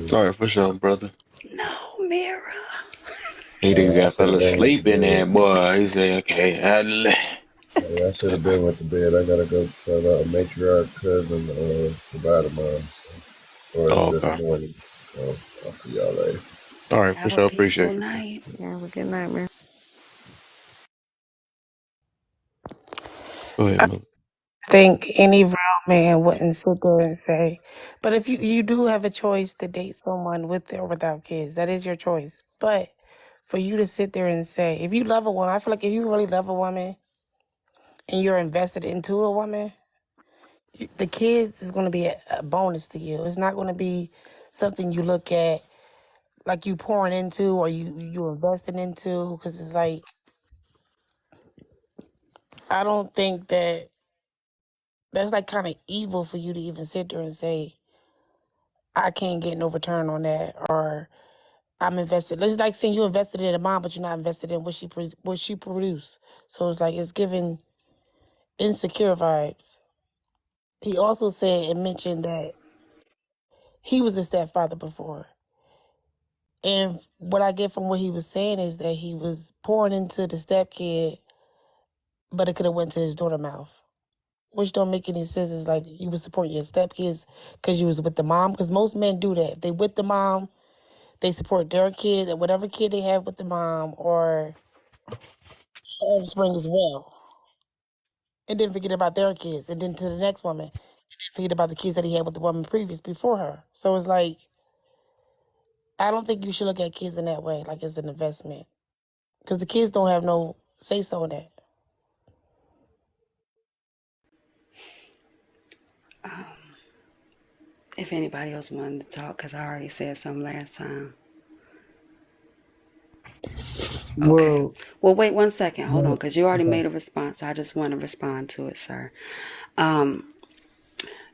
Sorry for sure, brother. No, Mira. He done I got should fell have been with asleep the in there, bed. boy. He said, okay, I should have been with the bed. I gotta go tell our matriarch cousin provide mom for Oh, this okay. morning. So I'll see y'all later. All right, for Have a sure. peaceful Appreciate you. night. Yeah, have a good night, man. Go ahead, I Mel. think any real man wouldn't sit there and say, but if you do have a choice to date someone with or without kids, that is your choice. But for you to sit there and say, if you love a woman, I feel like if you really love a woman and you're invested into a woman, the kids is going to be a bonus to you. It's not going to be something you look at like you pouring into or you investing into, because it's like, I don't think that's like kind of evil for you to even sit there and say, I can't get no return on that, or I'm invested. It's like saying you invested in a mom, but you're not invested in what she produced. So it's like it's giving insecure vibes. He also said and mentioned that he was a stepfather before. And what I get from what he was saying is that he was pouring into the stepkid, but it could have went to his daughter mouth, which don't make any sense. It's like you was supporting your stepkids because you was with the mom. Because most men do that. If they with the mom, they support their kid and whatever kid they have with the mom or offspring as well. And then forget about their kids. And then to the next woman, forget about the kids that he had with the woman previous before her. So it's like, I don't think you should look at kids in that way, like it's an investment. Because the kids don't have no say-so in that. If anybody else wanted to talk, because I already said something last time. Okay. Well, Well, wait 1 second. Hold on, well, because you already okay. made a response. I just want to respond to it, sir. Um,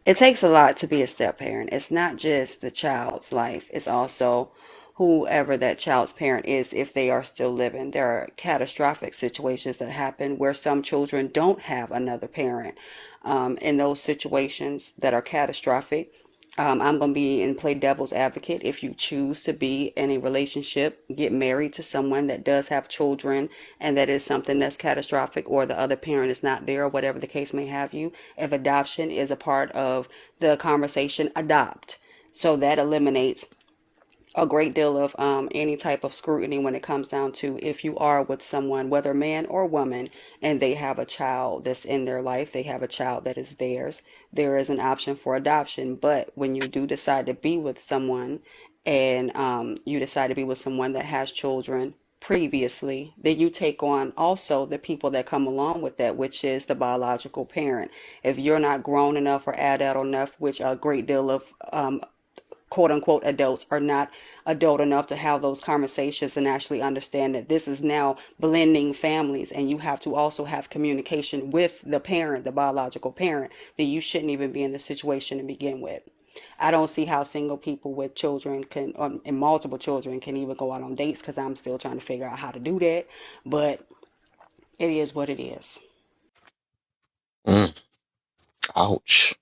it takes a lot to be a step parent. It's not just the child's life, it's also whoever that child's parent is if they are still living. There are catastrophic situations that happen where some children don't have another parent. In those situations that are catastrophic, I'm going to be and play devil's advocate. If you choose to be in a relationship, get married to someone that does have children, and that is something that's catastrophic, or the other parent is not there, or whatever the case may have you, if adoption is a part of the conversation, adopt. So that eliminates a great deal of any type of scrutiny when it comes down to if you are with someone, whether man or woman, and they have a child that's in their life, they have a child that is theirs, there is an option for adoption. But when you do decide to be with someone, and you decide to be with someone that has children previously, then you take on also the people that come along with that, which is the biological parent. If you're not grown enough or adult enough, which a great deal of quote unquote adults are not adult enough to have those conversations and actually understand that this is now blending families, and you have to also have communication with the parent, the biological parent, then you shouldn't even be in the situation to begin with. I don't see how single people with children can, and multiple children, can even go out on dates, because I'm still trying to figure out how to do that. But it is what it is. Ouch.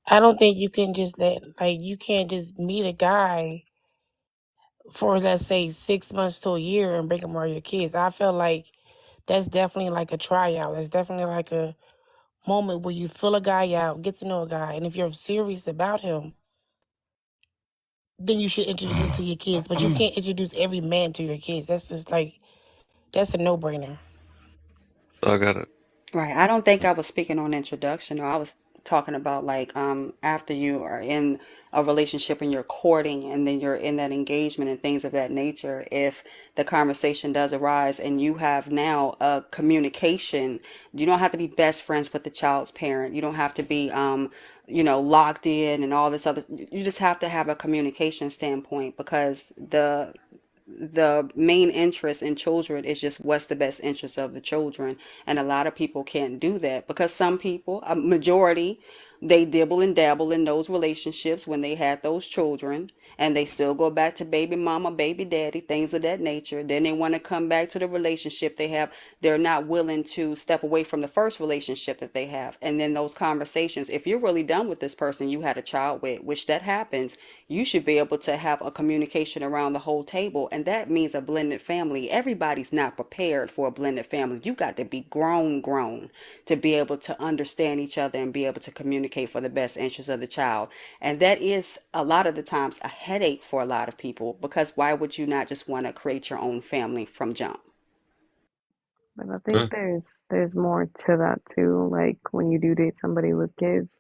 I don't think you can just you can't just meet a guy for, let's say, 6 months to a year and bring him around your kids. I feel like that's definitely like a tryout. That's definitely like a moment where you fill a guy out, get to know a guy, and if you're serious about him, then you should introduce him to your kids. But you can't introduce every man to your kids. That's just like, that's a no-brainer. So I got it. Right. I don't think I was speaking on introduction, or I was talking about like after you are in a relationship and you're courting, and then you're in that engagement and things of that nature. If the conversation does arise and you have now a communication, you don't have to be best friends with the child's parent. You don't have to be locked in and all this other. You just have to have a communication standpoint, because the main interest in children is just what's the best interest of the children. And a lot of people can't do that, because some people, a majority, they dibble and dabble in those relationships when they had those children, and they still go back to baby mama, baby daddy, things of that nature. Then they want to come back to the relationship they have. They're not willing to step away from the first relationship that they have. And then those conversations, if you're really done with this person you had a child with, which that happens, you should be able to have a communication around the whole table. And that means a blended family. Everybody's not prepared for a blended family. You got to be grown to be able to understand each other and be able to communicate for the best interest of the child. And that is a lot of the times a headache for a lot of people, because why would you not just want to create your own family from jump? But I think there's more to that too. Like when you do date somebody with kids,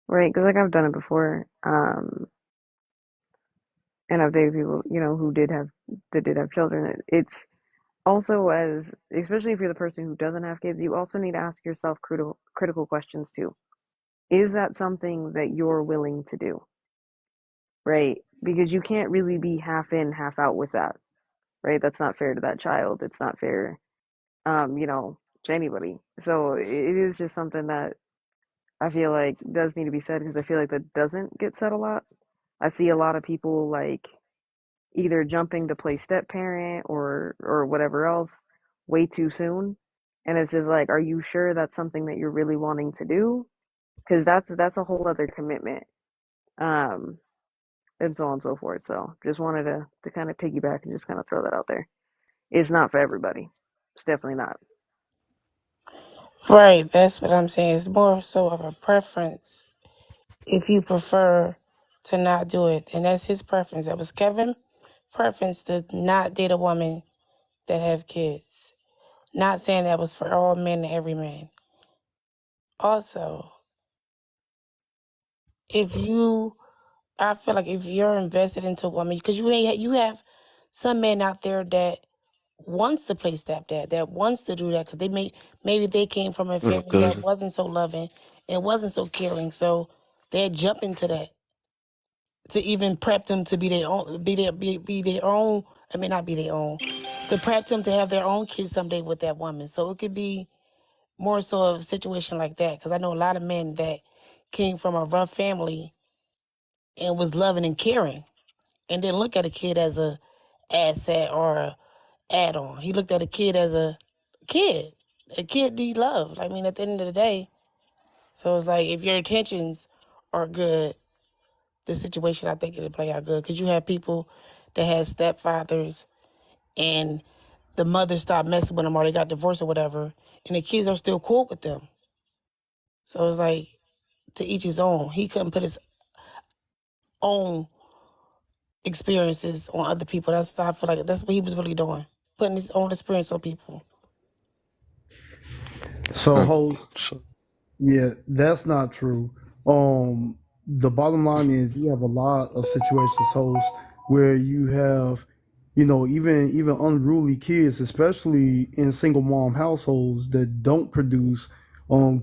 right? Because like I've done it before, and I've dated people, who did have children. It's also, as especially if you're the person who doesn't have kids, you also need to ask yourself critical questions too. Is that something that you're willing to do, right? Because you can't really be half in, half out with that, right? That's not fair to that child. It's not fair, to anybody. So it is just something that I feel like does need to be said, because I feel like that doesn't get said a lot. I see a lot of people like either jumping to play step parent or whatever else way too soon, and it's just like, are you sure that's something that you're really wanting to do? Because that's a whole other commitment, um, and so on and so forth. So just wanted to kind of piggyback and just kind of throw that out there. It's not for everybody. It's definitely not. Right, that's what I'm saying. It's more so of a preference if you prefer to not do it. And that's his preference. That was Kevin's preference, to not date a woman that have kids. Not saying that was for all men and every man. Also, I feel like if you're invested into a woman, because you have some men out there that wants to play stepdad, that wants to do that, because maybe they came from a Little family that cousin. wasn't so loving and wasn't so caring, so they're jumping to that to even prep them to be their own, be their own. I mean, not be their own, to prep them to have their own kids someday with that woman. So it could be more so of a situation like that. Because I know a lot of men that came from a rough family and was loving and caring and didn't look at a kid as a asset or a add-on. He looked at a kid as a kid. A kid need love. I mean, at the end of the day. So it's like if your intentions are good, the situation I think it'll play out good. Because you have people that have stepfathers and the mother stopped messing with them or they got divorced or whatever, and the kids are still cool with them. So it's like to each his own. He couldn't put his own experiences on other people. That's I feel like that's what he was really doing, putting his own experience on people. So, host, yeah, that's not true. The bottom line is you have a lot of situations, host, where you have, even unruly kids, especially in single mom households that don't produce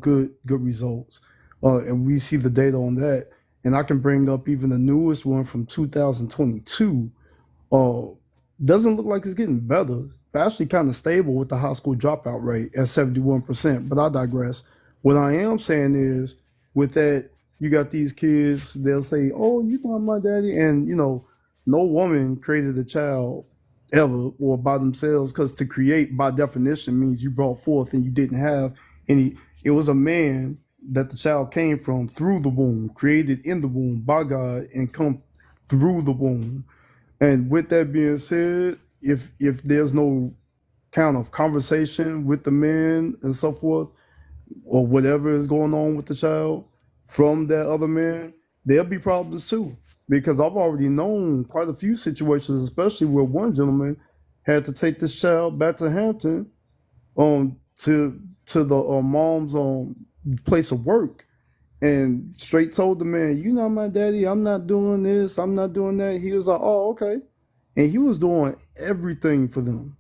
good results. And we see the data on that. And I can bring up even the newest one from 2022. Doesn't look like it's getting better. Actually, kind of stable with the high school dropout rate at 71%. But I digress. What I am saying is, with that, you got these kids. They'll say, "Oh, you not my daddy," and no woman created a child ever or by themselves, because to create by definition means you brought forth and you didn't have any. It was a man that the child came from through the womb, created in the womb by God, and come through the womb. And with that being said, if there's no kind of conversation with the men and so forth, or whatever is going on with the child from that other man, there'll be problems too. Because I've already known quite a few situations, especially where one gentleman had to take this child back to Hampton, to the mom's place of work, and straight told the man, "You not my daddy. I'm not doing this. I'm not doing that." He was like, "Oh, okay." And he was doing everything for them.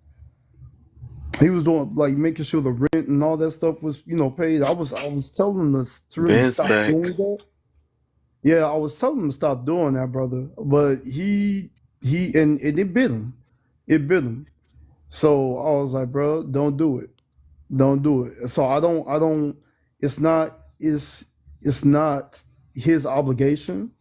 He was doing, like, making sure the rent and all that stuff was paid. I was telling him to really Vince stop back. doing that. Yeah, I was telling him to stop doing that, brother. But and it bit him. It bit him. So I was like, bro, don't do it. Don't do it. So I don't. It's not his obligation,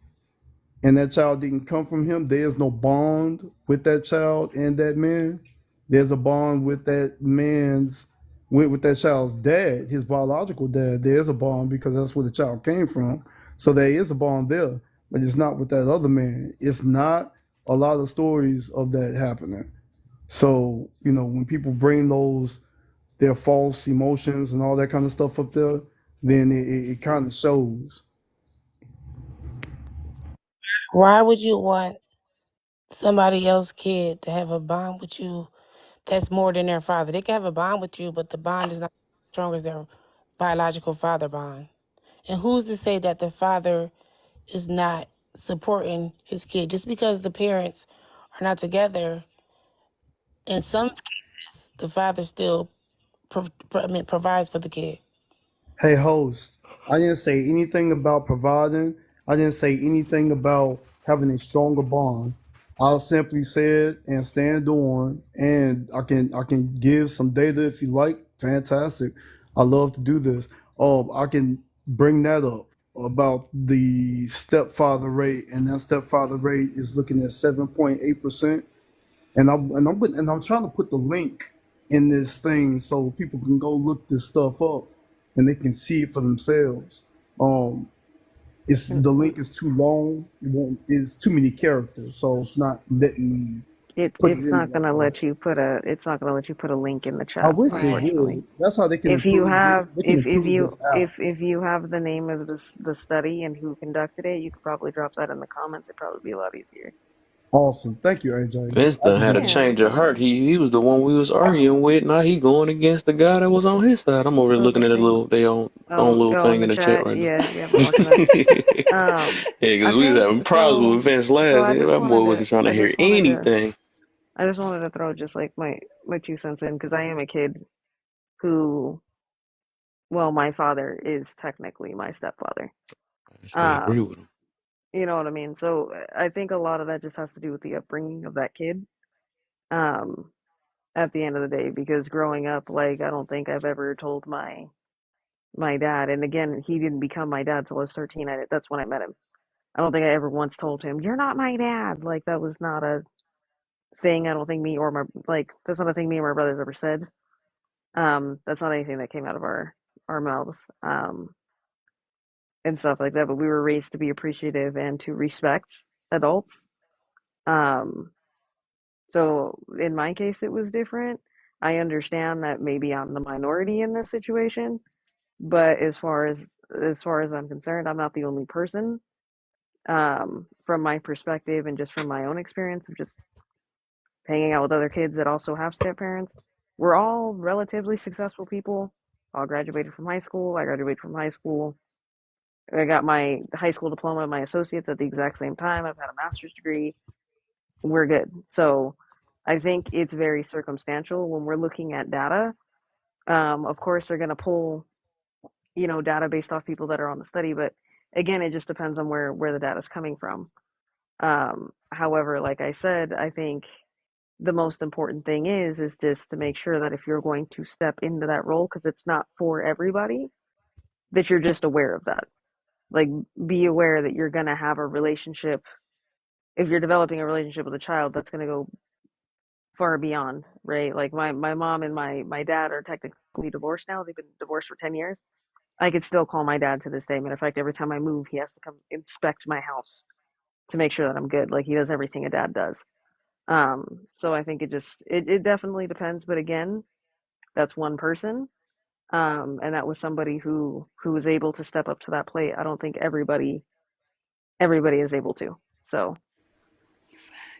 and that child didn't come from him. There's no bond with that child and that man. There's a bond with that man's with that child's dad, his biological dad. There's a bond because that's where the child came from. So there is a bond there, but it's not with that other man. It's not a lot of stories of that happening. So, when people bring their false emotions and all that kind of stuff up there, then it kind of shows. Why would you want somebody else's kid to have a bond with you that's more than their father? They can have a bond with you, but the bond is not as strong as their biological father bond. And who's to say that the father is not supporting his kid? Just because the parents are not together, in some cases, the father still provides for the kid. Hey, host, I didn't say anything about providing. I didn't say anything about having a stronger bond. I simply said and stand on, and I can give some data if you like. Fantastic. I love to do this. I can bring that up about the stepfather rate, and that stepfather rate is looking at 7.8%. And I'm trying to put the link in this thing so people can go look this stuff up and they can see it for themselves. Um, it's the link is too long. It's too many characters, so it's not letting me put it It's in not that gonna way. let you put a link in the I chat, wish it unfortunately. would. That's how they can If you improve this. have They can improve this app. if you have the name of the study and who conducted it, you could probably drop that in the comments. It'd probably be a lot easier. Awesome. Thank you, AJ. Vince I done just had a wanted to Yeah. say change of heart. He was the one we was arguing with. Now he going against the guy that was on his side. I'm over here So looking the at a thing, little they own little oh, thing in in the the chat chat, right now. yeah, I'm watching that. Yeah, I because we was think having problems with so. Vince So last. That boy wasn't trying to hear anything. I just wanted to throw just like my 2 cents in because I am a kid who, well, my father is technically my stepfather. I actually agree with him. You know what I mean? So I think a lot of that just has to do with the upbringing of that kid. Um, at the end of the day, because growing up, like, I don't think I've ever told my dad, and again, he didn't become my dad till I was 13. That's when I met him. I don't think I ever once told him, "You're not my dad." Like, that was not a saying. I don't think me or my like that's not a thing me and my brothers ever said. That's not anything that came out of our mouths. And stuff like that. But we were raised to be appreciative and to respect adults. Um, so in my case, it was different. I understand that maybe I'm the minority in this situation, but as far as I'm concerned, I'm not the only person. From my perspective and just from my own experience of just hanging out with other kids that also have step parents, we're all relatively successful people. All graduated from high school. I graduated from high school. I got my high school diploma and my associates at the exact same time. I've had a master's degree. We're good. So I think it's very circumstantial when we're looking at data. Of course, they're going to pull, data based off people that are on the study, but again, it just depends on where the data is coming from. However, like I said, I think the most important thing is just to make sure that if you're going to step into that role, because it's not for everybody, that you're just aware of that. Like, be aware that you're going to have a relationship. If you're developing a relationship with a child, that's going to go far beyond, right? Like, my mom and my dad are technically divorced now. They've been divorced for 10 years. I could still call my dad to this day. Matter of fact, every time I move, he has to come inspect my house to make sure that I'm good. Like, he does everything a dad does. So I think it definitely depends. But again, that's one person. And that was somebody who was able to step up to that plate. I don't think everybody is able to. So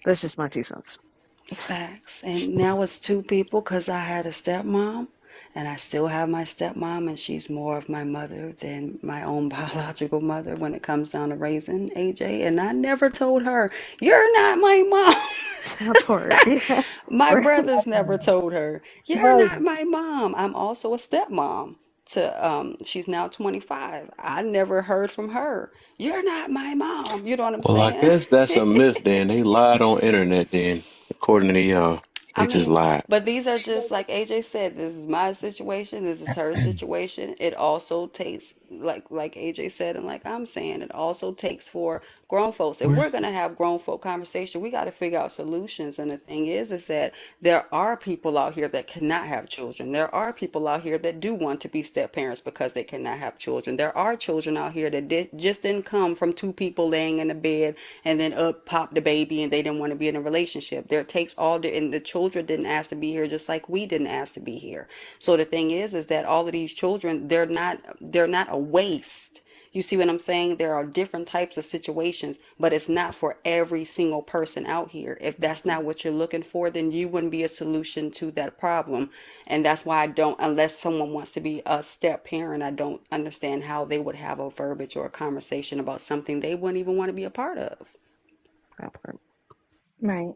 that's just my 2 cents. Facts. And now it's two people because I had a stepmom and I still have my stepmom, and she's more of my mother than my own biological mother when it comes down to raising AJ. And I never told her, "You're not my mom." That part. Yeah. My Right. brothers never told her, "You're Right. not my mom." I'm also a stepmom to she's now 25. I never heard from her, "You're not my mom." You know what I'm Well, I saying? guess that's a myth then. They lied on internet then. According to y'all, I they just mean, lied. but these are just like AJ said, this is my situation, this is her situation. It also takes like AJ said and like I'm saying, it also takes for grown folks. If Where's we're gonna have grown folk conversation, we gotta figure out solutions. And the thing is that there are people out here that cannot have children. There are people out here that do want to be step parents because they cannot have children. There are children out here that just didn't come from two people laying in a bed and then up popped the baby and they didn't want to be in a relationship. There takes and the children didn't ask to be here just like we didn't ask to be here. So the thing is that all of these children, they're not a waste. You see what I'm saying? There are different types of situations, but it's not for every single person out here. If that's not what you're looking for, then you wouldn't be a solution to that problem. And that's why I don't, unless someone wants to be a step parent, I don't understand how they would have a verbiage or a conversation about something they wouldn't even want to be a part of. That part. Right.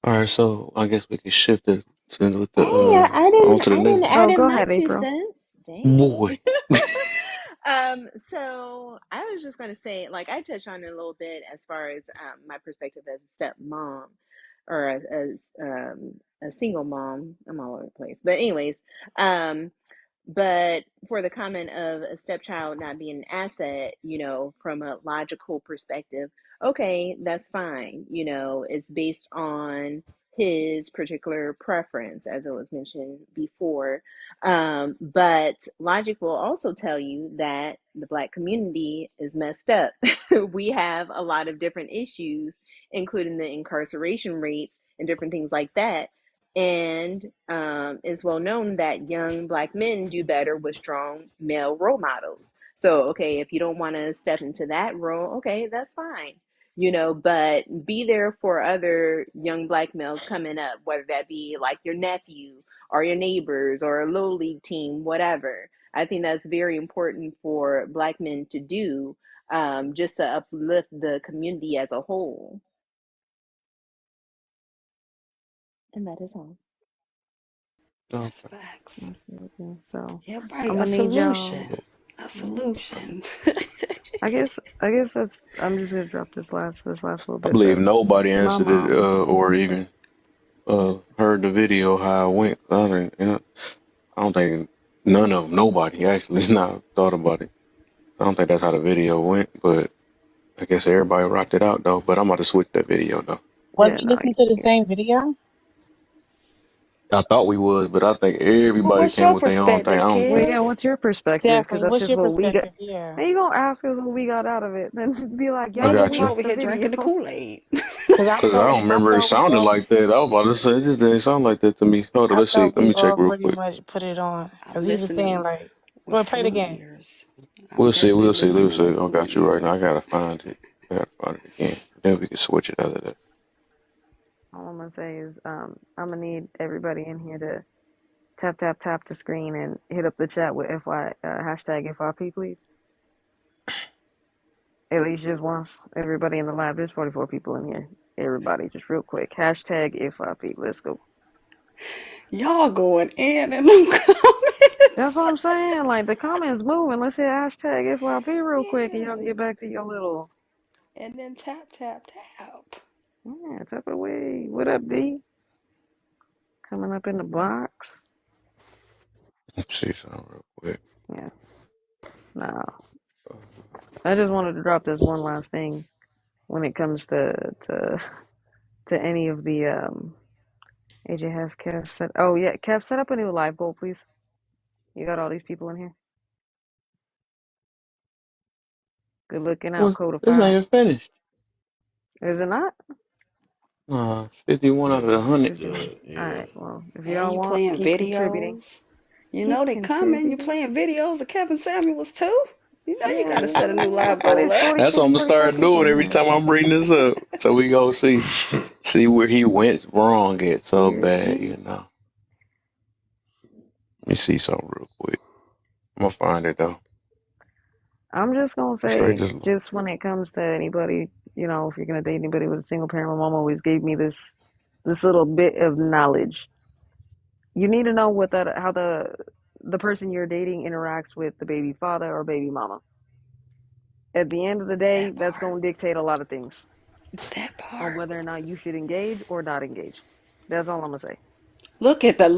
all right? So I guess we can shift it with the Hey, I on didn't to the I didn't next add Oh, in go my ahead, two April. cents. Dang. boy. So I was just gonna say, like I touched on it a little bit as far as my perspective as a stepmom or a single mom. I'm all over the place. But anyways, um but for the comment of a stepchild not being an asset, from a logical perspective, okay, that's fine. It's based on his particular preference, as it was mentioned before. But logic will also tell you that the Black community is messed up. We have a lot of different issues, including the incarceration rates and different things like that. And it's well known that young Black men do better with strong male role models. So, okay, if you don't want to step into that role, okay, that's fine. But be there for other young Black males coming up, whether that be like your nephew or your neighbors or a little league team, whatever. I think that's very important for Black men to do, just to uplift the community as a whole. And that is all. That's Okay. facts. Absolutely. So Yeah, I'm right. A gonna need y'all. solution. A solution. I guess I'm just gonna drop this last little I bit believe though. nobody My answered it, mom. or even heard the video how it went. I don't think none of them, nobody actually, not thought about it. I don't think that's how the video went, but I guess everybody rocked it out though. But I'm about to switch that video though. Was Yeah, you no, listening to the same video? I thought we was, but I think Well, everybody what's came your with their own thing. I perspective, don't well, think. yeah. Kev? What's your perspective? Because Definitely. that's What's just your what we got. perspective? Yeah. And you gonna ask us what we got out of it? Then just be like, I Yeah, yo, but got we you. watch over the here drinking the video. Kool-Aid. Because I Cause I thought don't remember it we sounded all like that. I was about to say it just didn't sound like that to me. Hold on, I let's see. thought Let we me check all real pretty quick. much put it on. I'm Because he was saying listening like, with well, play it full again. ears. I'm We'll see. definitely We'll see. We'll listening see. with I full got you right now. I ears. gotta find it. I gotta find it again. Then we can switch it out of that. All I'm gonna say is, I'm gonna need everybody in here to tap the screen and hit up the chat with hashtag FYP, please. At least just once. Everybody in the live. There's 44 people in here. Everybody, just real quick. Hashtag FYP. Let's go. Y'all going in them That's comments. what I'm saying. Like the comments moving. Let's hit hashtag FYP real quick, and y'all can Yeah. get back to your little. And then tap, tap, tap. Yeah, tap away. What up, D? Coming up in the box. Let's see something real quick. Yeah. No. I just wanted to drop this one last thing when it comes to any of the AJ has Kev set. Oh yeah, Kev, set up a new live goal, please. You got all these people in here. Good looking out, Well, code of this ain't 5. even finished. Is it not? 51 out of 100. 51. All right. Well, if And y'all you want, playing keep contributing. videos. You Keep know they coming. You contributing. playing videos of Kevin Samuels too. You know you Yeah, gotta set a new that's live why goal there's up. That's what I'm gonna 44 start people doing in every here. time I bring this up. So we go see where he went wrong at so bad, Mm-hmm. you know. Let me see something real quick. I'm gonna find it though. I'm just gonna Straight say, just just when it comes to anybody, if you're gonna date anybody with a single parent, my mom always gave me this little bit of knowledge. You need to know how the person you're dating interacts with the baby father or baby mama. At the end of the day, That that's part. gonna dictate a lot of things That on part. whether or not you should engage or not engage. That's all I'm gonna say. Look at the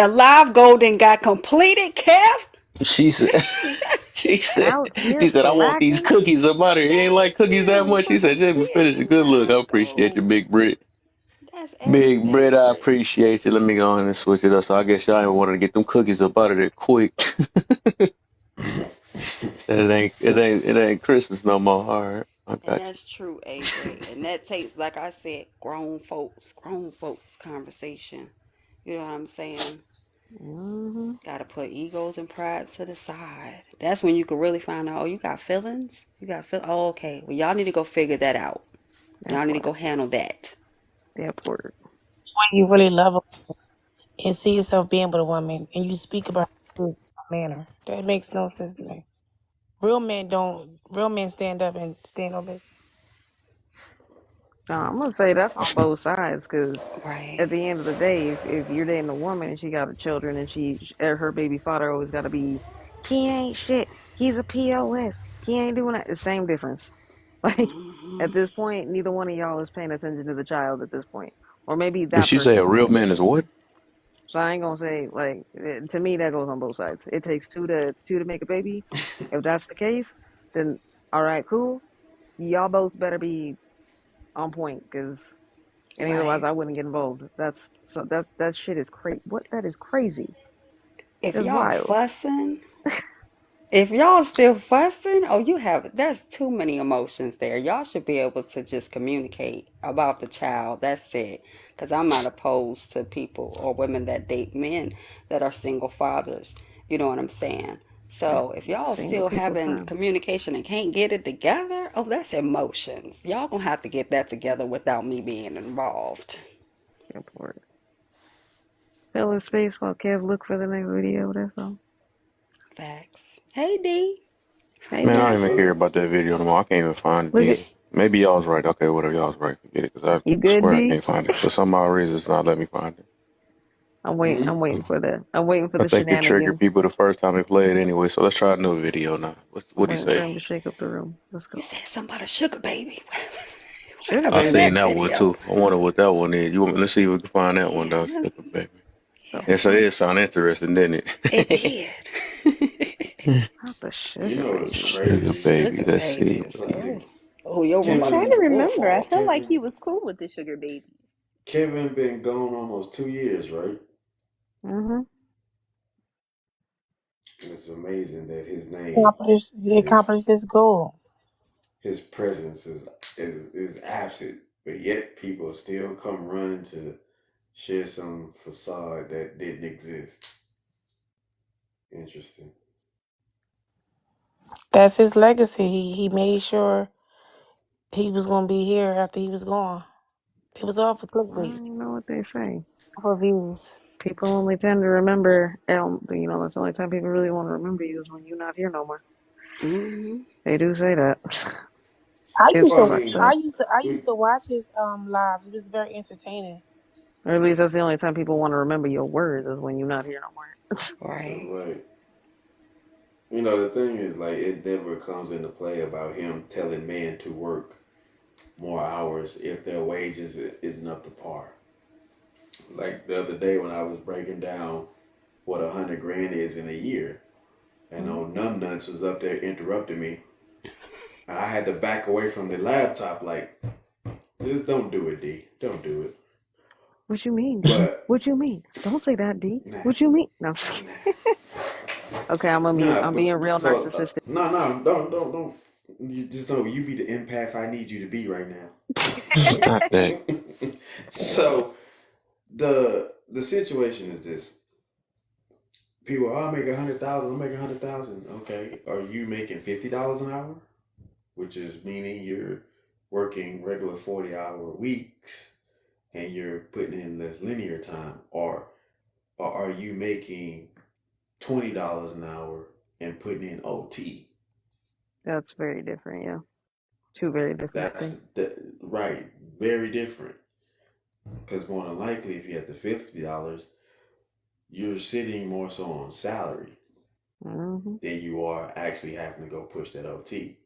live goal then got completed, Kev. she said she said Out here she said I want these slacking. cookies up out here. You ain't like Thank cookies that you much. for She said, just finish it. completing Good look. I live appreciate you, goal. Big Brit. That's Big Brit, I everything. appreciate you. Let me go ahead and switch it up. So I guess y'all wanted to get them cookies up out of there quick. it ain't Christmas no more. All right, I And got you. that's true, AJ. And that takes, like I said, grown folks conversation. You know what I'm saying? Mm-hmm. Gotta put egos and pride to the side. That's when you can really find out, oh, you got feelings? You got feelings? Oh, okay. Well, y'all need to go figure that out. That Y'all need to part. go handle that. That part. When you really love a and see yourself being with a woman and you speak about it in a manner. That makes no sense to me. Real men stand up and stand on business. No, I'm gonna say that's on both sides, because Right. at the end of the day, if you're dating a woman and she got a children and her baby father always got to be, he ain't shit. He's a POS. He ain't doing that. The same difference. Like Hmm. at this point, neither one of y'all is paying attention to the child at this point, or maybe Did that she say person a is. real man is what? So I ain't gonna say to me that goes on both sides. It takes two to make a baby. If that's the case, then all right, cool. Y'all both better be on point, because otherwise Right. I wouldn't get involved. That shit is crazy. What That is crazy. If That's y'all wild. fussing, if y'all still fussing, there's too many emotions there. Y'all should be able to just communicate about the child. That's it. Because I'm not opposed to people or women that date men that are single fathers. You know what I'm saying? So if y'all Single still people's having time. communication and can't get it together, oh, that's emotions. Y'all gonna have to get that together without me being involved. Report. Fill in space while Kev look for the next video. That's all. Facts. Hey, D. Hi, Hey Man, I D. don't even Dazzle. care about that video no more. I can't even find it Look at either. Maybe y'all's right. Okay, whatever, y'all's right. Forget it, because I you. Good swear I D. can't find it. For some odd reason, it's not letting me find it. I'm waiting. I'm waiting for the. I'm waiting for I the think it triggered shenanigans. people the first time they play it anyway. So let's try a new video now. I'm What'd he waiting for say? him to shake up the room. Let's You go. said something about a sugar baby. I I remember seen that that one video. too. I wonder what that one is. Let's see if we can find that one though. Yeah, Sugar baby. The Yes, it fuck? did sound interesting, didn't it it? did. Not the You sugar know what's baby. Sugar crazy? baby. Sugar Let's see. babies. Like Oh, you'll I'm remember trying Kevin, to the remember. I waterfall. felt like he Kevin, was cool with the sugar babies. Kevin been gone almost 2 years, right? Mm-hmm. It's amazing that his name, He his accomplished his goal. his presence is absent, but yet people still come running to share some facade that didn't exist. Interesting. That's his legacy. He made sure he was gonna be here after he was gone. It was all for Well, clickbait, you know what they say. for views. People only tend to remember, you know, that's the only time people really want to remember you is when you're not here no more. Hmm. They do say that. I Kids used will Well, I to watch mean, that. I used we to watch his lives. It was very entertaining. Or at least that's the only time people want to remember your words is when you're not here no more. Right. right. You know, the thing is, like, it never comes into play about him telling men to work more hours if their wages isn't up to par. Like the other day when I was breaking down what 100 grand is in a year, and old Numbnuts was up there interrupting me. I had to back away from the laptop, like, just don't do it, D. Don't do it. What you mean, D? But What you mean? Don't say that, D. nah, What you mean? No, I'm just nah, kidding. Okay, I'm gonna mute. nah. I'm being real So narcissistic. no, don't. You just know you be the empath I need you to be right Not that. now. So the situation is this: people, oh, I make 100,000. I make 100,000. Okay, are you making $50 an hour? Which is meaning you're working regular 40-hour weeks and you're putting in less linear time, or are you making $20 an hour and putting in OT? That's very different, yeah. Two very different things. Right, very different. Because more than likely, if you have the $50, you're sitting more so on salary Mm-hmm. than you are actually having to go push that OT.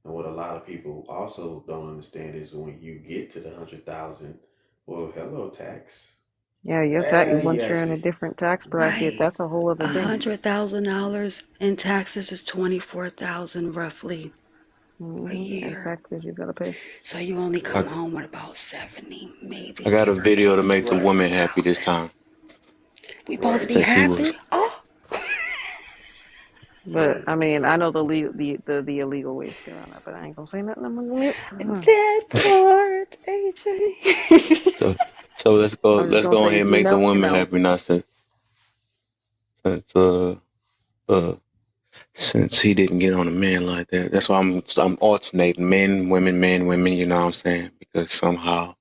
And what a lot of people also don't understand is when you get to the 100,000, well, hello tax. Yeah, You once you're in a actually different tax bracket, Right. that's a whole other thing. $100,000 in taxes is 24,000 roughly a And year. taxes you gotta pay. So you only I, come home with about 70, maybe I got a give or video take to make the seventy right, women one happy this thousand. time. We supposed to right, be Since he was, happy? Oh, But right. I mean, I know the illegal ways to get around that, but I ain't gonna say nothing. I'm gonna mute. that part, AJ. so so let's go I'm just let's gonna go say ahead if and you make the know, you women know. happy now since uh since he didn't get on a man like that. That's why I'm alternating men, women, you know what I'm saying? Because somehow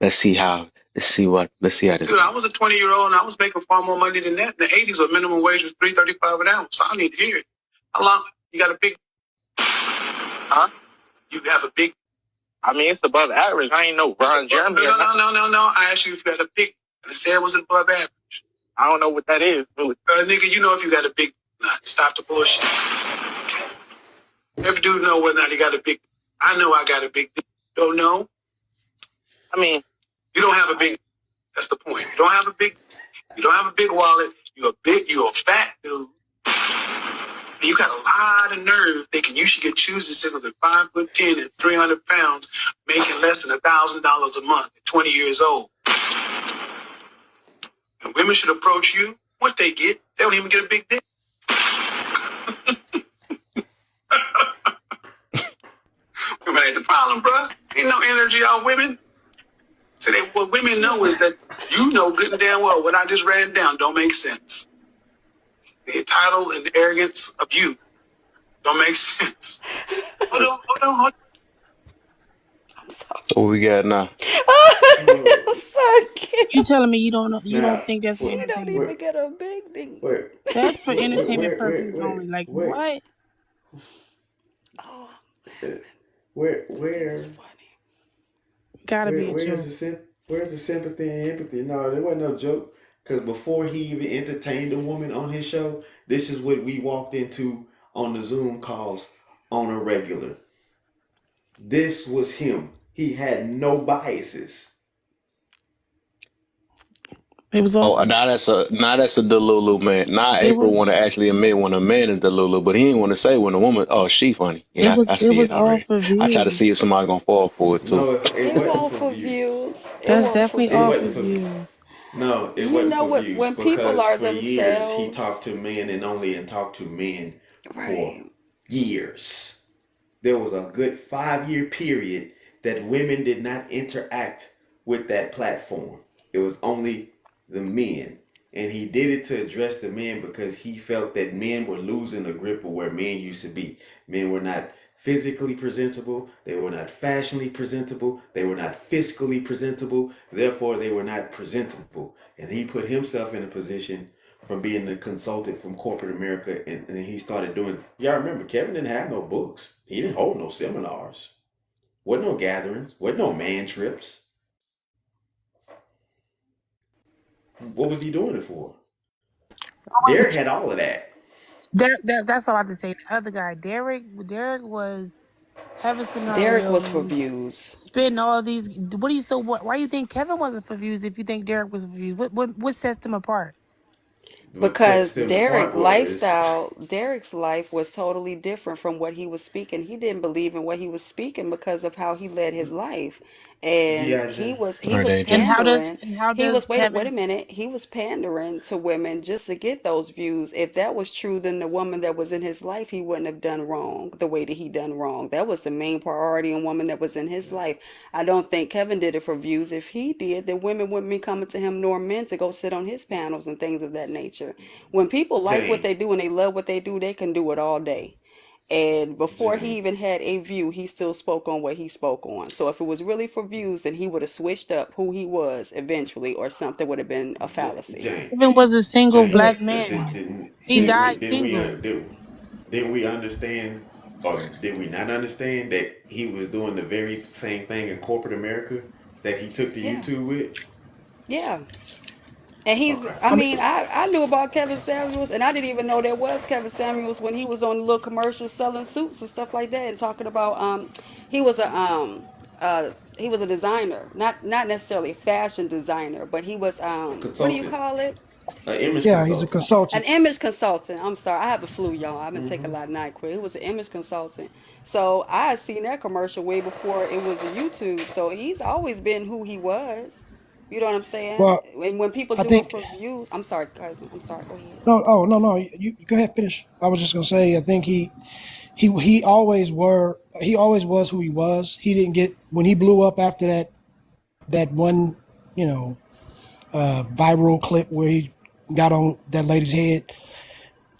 let's see how let's see how this Dude, I was a 20-year-old and I was making far more money than that. In the 80s, where minimum wage was $3.35 an hour. So I need to hear it. How long? You got a big? Huh? You have a big? I mean, it's above average. I ain't no Ron Jeremy. No. I asked you if you had a big. And I said it was above average. I don't know what that is, really. Nigga, you know if you got a big. Nah, stop the bullshit. Every dude know whether or not he got a big. I know I got a big. Don't know. I mean, you don't have a big. That's the point. You don't have a big. You don't have a big wallet. You're a fat dude. And you got a lot of nerve thinking you should get choosing signals at 5'10" and 300 pounds, making less than $1,000 a month at 20 years old. And women should approach you. What they get, they don't even get a big dick. Women ain't the problem, bro. Ain't no energy on women. So what women know is that you know good and damn well what I just ran down don't make sense. The entitled and the arrogance of you don't make sense. Hold on. I'm sorry. what we got now. I'm sorry, kid. You telling me you don't know? You don't Now, think that's for She don't even entertainment? get a big thing. wait, That's for wait, wait, entertainment wait, wait, purposes wait, only. Like wait, what? Oh, uh, where, it was where, funny. Gotta be a where's joke. where's the sympathy and empathy? No, there wasn't no joke. Because before he even entertained a woman on his show, this is what we walked into on the Zoom calls on a regular. This was him. He had no biases. It was all. Oh, now that's a Delulu man. Now It April was. want to actually admit when a man is Delulu, but he didn't want to say when a woman. Oh, she funny. It Yeah, was. I It see was it all already. for I try to views. see if somebody gonna fall for it too. No, it It wasn't won't for for views. views. It That's won't for definitely It all wasn't for for. views. views. No, it You wasn't know for what? views When people because are for years he talked themselves, to men and only talked to men for right? years. There was a good 5-year period that women did not interact with that platform. It was only the men. And he did it to address the men because he felt that men were losing the grip of where men used to be. Men were not physically presentable. They were not fashionably presentable. They were not fiscally presentable. Therefore, they were not presentable. And he put himself in a position from being a consultant from corporate America, and he started doing. Y'all remember, Kevin didn't have no books. He didn't hold no seminars. Wasn't no gatherings. Wasn't no man trips. What was he doing it for? Derek had all of that. That's all I have to say. The other guy, Derek was heaven Derek was for scenarios, views spitting all these. What do you so? Why do you think Kevin wasn't for views? If you think Derek was for views, what sets them apart? What sets because them apart was Derek's life was totally different from what he was speaking. He didn't believe in what he was speaking because of how he led his life. And GI. he Or was they just pandering. And how He does was wait a Kevin? minute. He was pandering to women just to get those views. If that was true, then the woman that was in his life, he wouldn't have done wrong the way that he done wrong. That was the main priority in woman that was in his life. I don't think Kevin did it for views. If he did, then women wouldn't be coming to him nor men to go sit on his panels and things of that nature. When people like what Jane. they do and they love what they do, they can do it all day. And before he Jane. even had a view, he still spoke on what he spoke on. So if it was really for views, then he would have switched up who he was eventually, or something would have been a fallacy. Jane. Kevin was a single Jane. black man. He Didn't died single. didn't we understand, or did we not understand that he was doing the very same thing in corporate America that he took to Yeah, YouTube with? yeah. And Okay. I mean, I knew about Kevin Samuels, and I didn't even know there was Kevin Samuels when he was on the little commercials selling suits and stuff like that, and talking about he was he was a designer, not necessarily a fashion designer, but he was what do you Consultant, call it? an image Yeah, he's a consultant. An consultant. image consultant. I'm sorry, I have the flu, y'all. I've been taking Mm-hmm. a lot of NyQuil. He was an image consultant. So I had seen that commercial way before it was a YouTube. So he's always been who he was. You know what I'm saying? Well, And when people I do it think for views, I'm sorry, cousin. I'm sorry. Go ahead. no. Oh no, no. You go ahead, finish. I was just gonna say. I think he always was who he was. He didn't get when he blew up after that one, you know, viral clip where he got on that lady's head.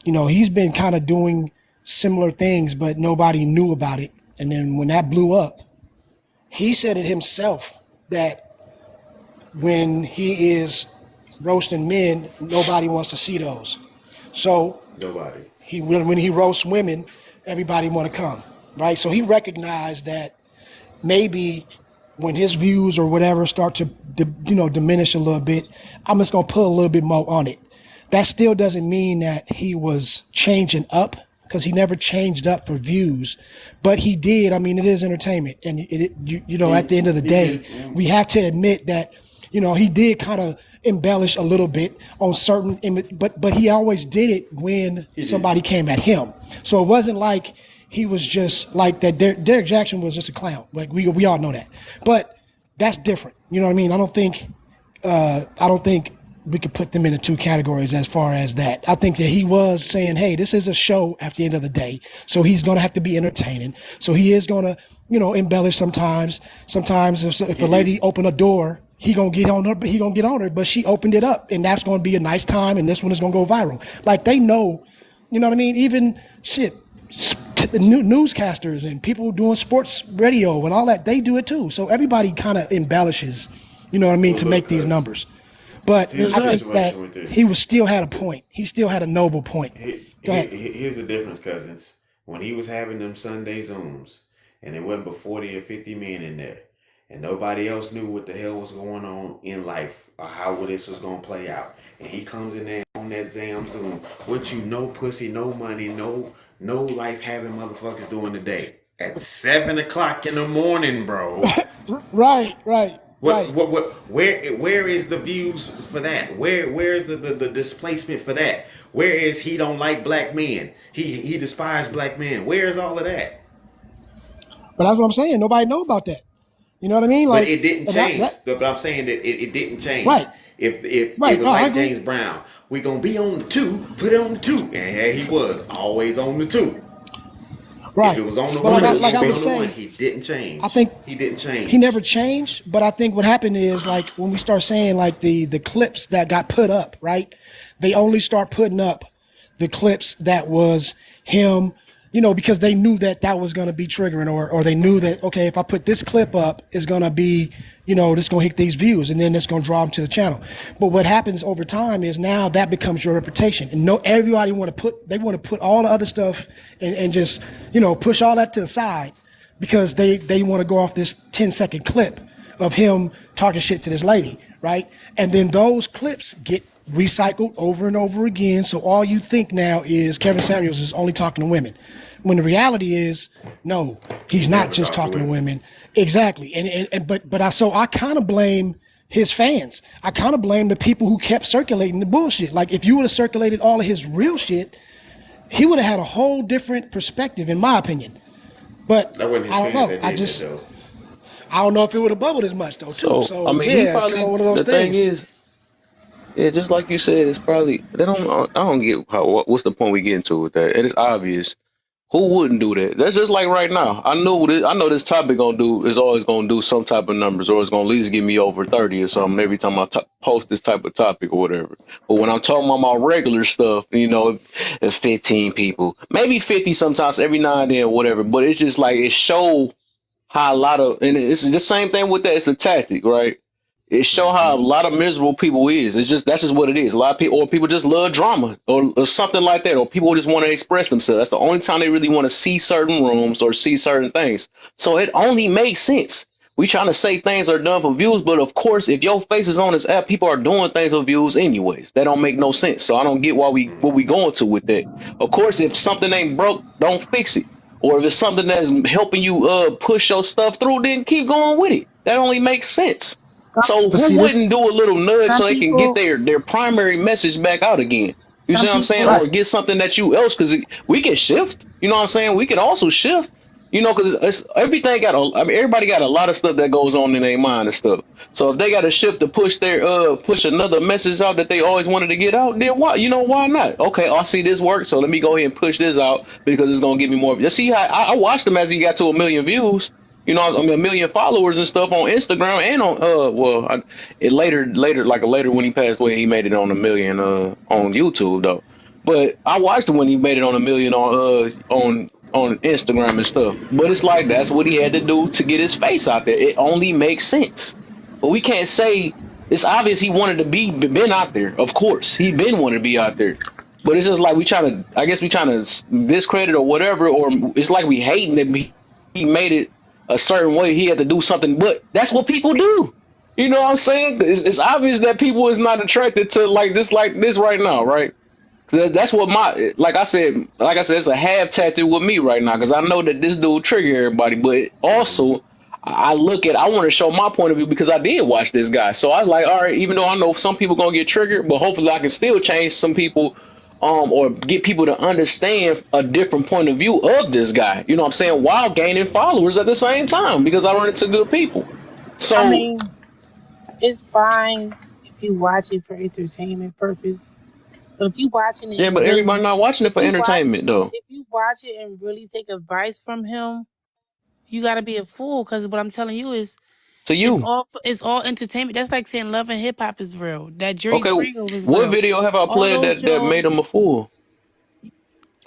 You know, he's been kind of doing similar things, but nobody knew about it. And then when that blew up, he said it himself that when he is roasting men, nobody wants to see those. So Nobody. when he roasts women, everybody want to come, right? So he recognized that maybe when his views or whatever start to diminish a little bit, I'm just gonna put a little bit more on it. That still doesn't mean that he was changing up, because he never changed up for views, but he did. I mean, it is entertainment, and at the end of the He day, did. we have to admit that he did kind of embellish a little bit on certain but he always did it when He did. somebody came at him. So it wasn't like he was just like that. Derek Jackson was just a clown. Like we all know that, but that's different. You know what I mean? I don't think we could put them into two categories as far as that. I think that he was saying, hey, this is a show at the end of the day, so he's going to have to be entertaining. So he is going to, embellish sometimes. Sometimes if a lady open a door, he going to get on her, but she opened it up, and that's going to be a nice time, and this one is going to go viral. Like, they know, you know what I mean? Even newscasters and people doing sports radio and all that, they do it too. So everybody kind of embellishes, you know what I mean, Well, to look, make these cuz. numbers. But Here's I the think that situation with this. he still had a point. He still had a noble point. Go ahead. Here's the difference, cousins. When he was having them Sunday Zooms, and it wasn't but 40 or 50 men in there, and nobody else knew what the hell was going on in life or how this was going to play out, and he comes in there on that Zam Zoom, what you know, pussy, no money, no life having motherfuckers doing today. at 7 o'clock in the morning, bro. Right. Where is the views for that? Where's the displacement for that? Where is he don't like black men? He despises black men. Where's all of that? But that's what I'm saying. Nobody know about that. You know what I mean? But Like it didn't change. that But I'm saying that it didn't change. right. If it Right. was No, I like agree. James Brown, we gonna be on the 2, put it on the 2, and here he was always on the 2. Right. If it was on the But 1, it was like I on the would 1. say, He didn't change. I think he didn't change. he never changed. But I think what happened is like when we start saying like the clips that got put up, right? They only start putting up the clips that was him, you know, because they knew that that was going to be triggering, or they knew that, okay, if I put this clip up, it's going to be, you know, this going to hit these views, and then it's going to draw them to the channel. But what happens over time is now that becomes your reputation, and everybody want to put all the other stuff and just, you know, push all that to the side because they want to go off this 10-second clip of him talking shit to this lady, right? And then those clips get recycled over and over again. So all you think now is Kevin Samuels is only talking to women, when the reality is, no, he's not just talking to women. Exactly. But I kind of blame his fans. I kind of blame the people who kept circulating the bullshit. Like if you would have circulated all of his real shit, he would have had a whole different perspective, in my opinion. But That wasn't his I don't fans know. that did that, though. I don't know if it would have bubbled as much though, too. So So I mean, he yeah, it's kind probably of one of those the thing things. is, yeah, just like you said, it's probably they don't. I don't get what's the point we get into with that. And it's obvious. Who wouldn't do that? That's just like right now. I know this topic is always gonna do some type of numbers, or it's gonna at least give me over 30 or something every time I post this type of topic or whatever. But when I'm talking about my regular stuff, you know, if 15 people, maybe 50 sometimes every now and then, or whatever. But it's just like it show how a lot of, and it's the same thing with that. It's a tactic, right? It show how a lot of miserable people is. That's just what it is. A lot of people, or people just love drama, or something like that, or people just want to express themselves. That's the only time they really want to see certain rooms or see certain things. So it only makes sense. We trying to say things are done for views, but of course, if your face is on this app, people are doing things for views anyways. That don't make no sense. So I don't get what we going to with that. Of course, if something ain't broke, don't fix it. Or if it's something that's helping you push your stuff through, then keep going with it. That only makes sense. So But who see, this wouldn't do a little nudge some so they can get people, their primary message back out again? You see some what I'm saying? people, Or get something that you else, because we can shift. You know what I'm saying? We can also shift. You know, because it's everything everybody got a lot of stuff that goes on in their mind and stuff. So if they got to shift to push another message out that they always wanted to get out, then why not? Okay, I see this work, so let me go ahead and push this out because it's gonna give me more. You see how I watched him as he got to 1 million views. You know, I mean, 1 million followers and stuff on Instagram and on later when he passed away, he made it on 1 million on YouTube though. But I watched him when he made it on 1 million on Instagram and stuff. But it's like that's what he had to do to get his face out there. It only makes sense. But we can't say it's obvious he wanted to been out there. Of course, he been wanting to be out there. But it's just like we trying to discredit or whatever, or it's like we hating that he made it a certain way. He had to do something, but that's what people do. You know what I'm saying? It's obvious that people is not attracted to like this right now, right? That's what like I said, it's a half tattoo with me right now because I know that this dude trigger everybody, but also I want to show my point of view because I did watch this guy. So I was like, all right, even though I know some people gonna get triggered, but hopefully I can still change some people, or get people to understand a different point of view of this guy. You know what I'm saying? While gaining followers at the same time because I run into good people. So I mean, it's fine if you watch it for entertainment purpose. But if you watching it, yeah, but really, everybody not watching it for entertainment though. If you watch it and really take advice from him, you gotta be a fool. Because what I'm telling you is, To you, it's all entertainment. That's like saying Love and Hip Hop is real. That Jerry okay. Springer was What real. video have I All played those that made shows. him a fool?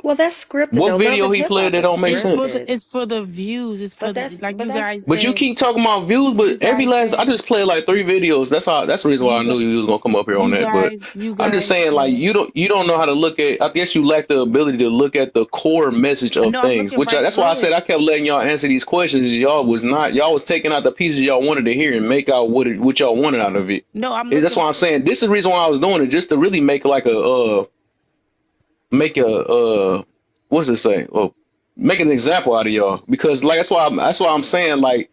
Well, that's scripted. What Though. video Love and he Hip played Hop that is don't make sense? scripted. It's for the views. It's for But that's like but you that's guys. But you said, keep talking about views, but every last I just played like 3 videos. That's the reason why I knew you was gonna come up here on that. But I'm just saying, like you don't know how to look at. I guess you lack the ability to look at the core message of No, I'm things. looking Which right that's why I said through I kept letting y'all answer these questions. Y'all was taking out the pieces y'all wanted to hear and make out what y'all wanted out of it. No, I'm That's why I'm saying this is the reason why I was doing it, just to really make like what's it say? Well, make an example out of y'all because like that's why I'm saying like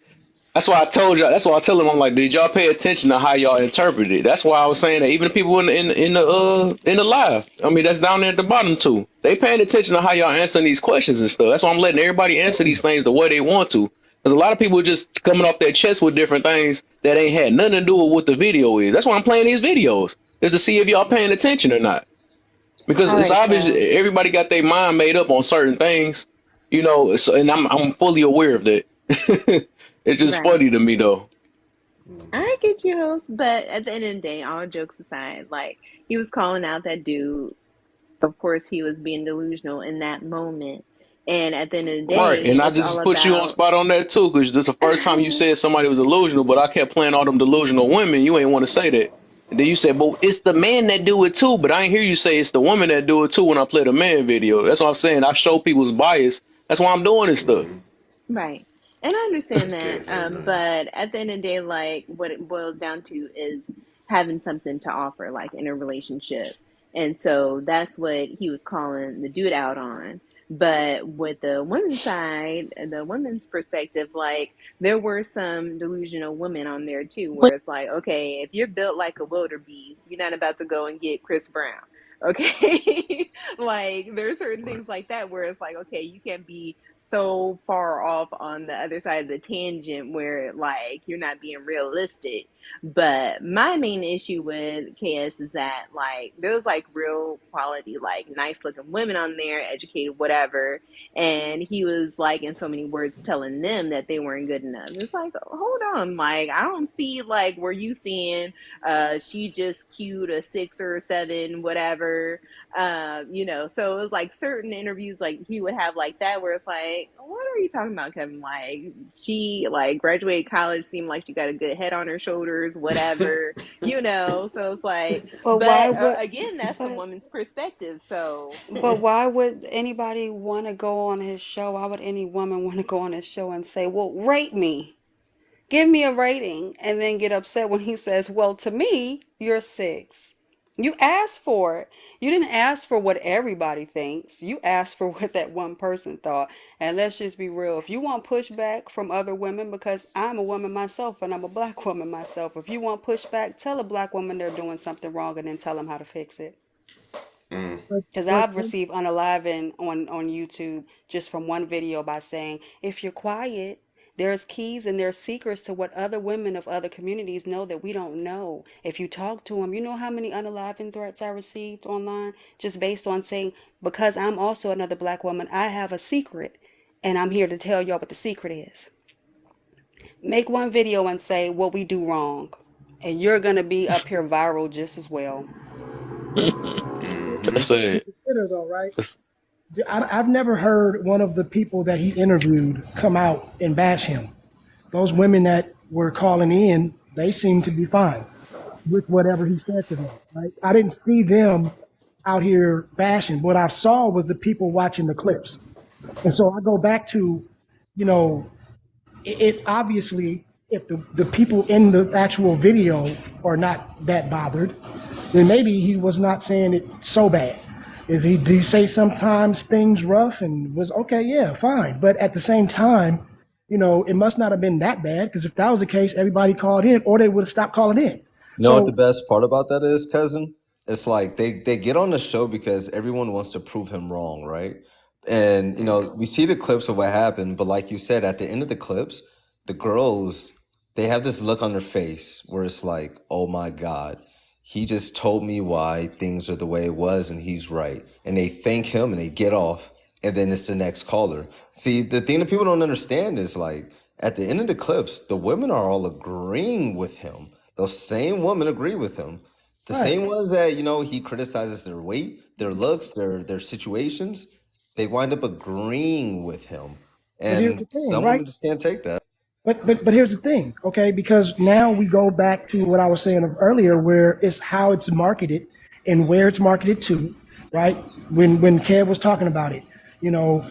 that's why I told y'all. That's why I tell them I'm like, did y'all pay attention to how y'all interpret it? That's why I was saying that even the people in the live, I mean, that's down there at the bottom too. They paying attention to how y'all answering these questions and stuff. That's why I'm letting everybody answer these things the way they want to. Because a lot of people just coming off their chest with different things that ain't had nothing to do with what the video is. That's why I'm playing these videos is to see if y'all paying attention or not. Because All it's right, obvious so everybody got their mind made up on certain things, you know. So, and I'm fully aware of that. It's just right. funny to me though. I get you, host, but at the end of the day, all jokes aside, like he was calling out that dude. Of course, he was being delusional in that moment. And at the end of the Right, day, and I it's all just put you on about. spot on that too, because this is the first time you said somebody was delusional, but I kept playing all them delusional women. You ain't want to say that, and then you said, "But it's the man that do it too." But I ain't hear you say it's the woman that do it too when I play the man video. That's what I'm saying. I show people's bias. That's why I'm doing this stuff. Right. And I understand that. Definitely not. But at the end of the day, like what it boils down to is having something to offer, like in a relationship. And so that's what he was calling the dude out on. But with the women's side, the women's perspective, like there were some delusional women on there too, where it's like, okay, if you're built like a wildebeest, you're not about to go and get Chris Brown. Okay. Like there are certain Right. things like that where it's like, okay, you can't be so far off on the other side of the tangent where like you're not being realistic. But my main issue with KS is that like there's like real quality, like nice looking women on there, educated, whatever. And he was like in so many words telling them that they weren't good enough. It's like, hold on, like I don't see like were you seeing she just cued a 6 or 7, whatever. You know, so it was like certain interviews like he would have like that where it's like, what are you talking about, Kevin? Like she like graduated college, seemed like she got a good head on her shoulders, whatever, you know. So it's like, But why but would again, that's the but woman's perspective. So but why would anybody want to go on his show? Why would any woman want to go on his show and say, "Well, rate me. Give me a rating," and then get upset when he says, "Well, to me, you're 6." You asked for it. You didn't ask for what everybody thinks. You asked for what that one person thought. And let's just be real. If you want pushback from other women, because I'm a woman myself and I'm a black woman myself, if you want pushback, tell a black woman they're doing something wrong and then tell them how to fix it. Mm. Because I've received unaliving on YouTube just from one video by saying, if you're quiet, there's keys and there's secrets to what other women of other communities know that we don't know. If you talk to them, you know how many unaliving threats I received online just based on saying, because I'm also another black woman, I have a secret and I'm here to tell y'all what the secret is. Make one video and say what we do wrong, and you're going to be up here viral just as well. Mm-hmm. That's it. Consider though, right? I've never heard one of the people that he interviewed come out and bash him. Those women that were calling in, they seemed to be fine with whatever he said to them. Right? I didn't see them out here bashing. What I saw was the people watching the clips. And so I go back to, you know, it obviously, if the people in the actual video are not that bothered, then maybe he was not saying it so bad. Did he say sometimes things rough and was okay? Yeah, fine. But at the same time, you know, it must not have been that bad, because if that was the case, everybody called in or they would have stopped calling in. You know what the best part about that is, cousin? It's like they get on the show because everyone wants to prove him wrong, right? And you know, we see the clips of what happened, but like you said, at the end of the clips, the girls, they have this look on their face where it's like, oh my God, he just told me why things are the way it was and he's right. And they thank him and they get off, and then it's the next caller. See, the thing that people don't understand is like at the end of the clips, the women are all agreeing with him. Those same women agree with him. The Right. same ones that, you know, he criticizes their weight, their looks, their situations, they wind up agreeing with him. But here's the And thing, some right? women just can't take that. But here's the thing, okay? Because now we go back to what I was saying earlier, where it's how it's marketed and where it's marketed to, right? When Kev was talking about it, you know,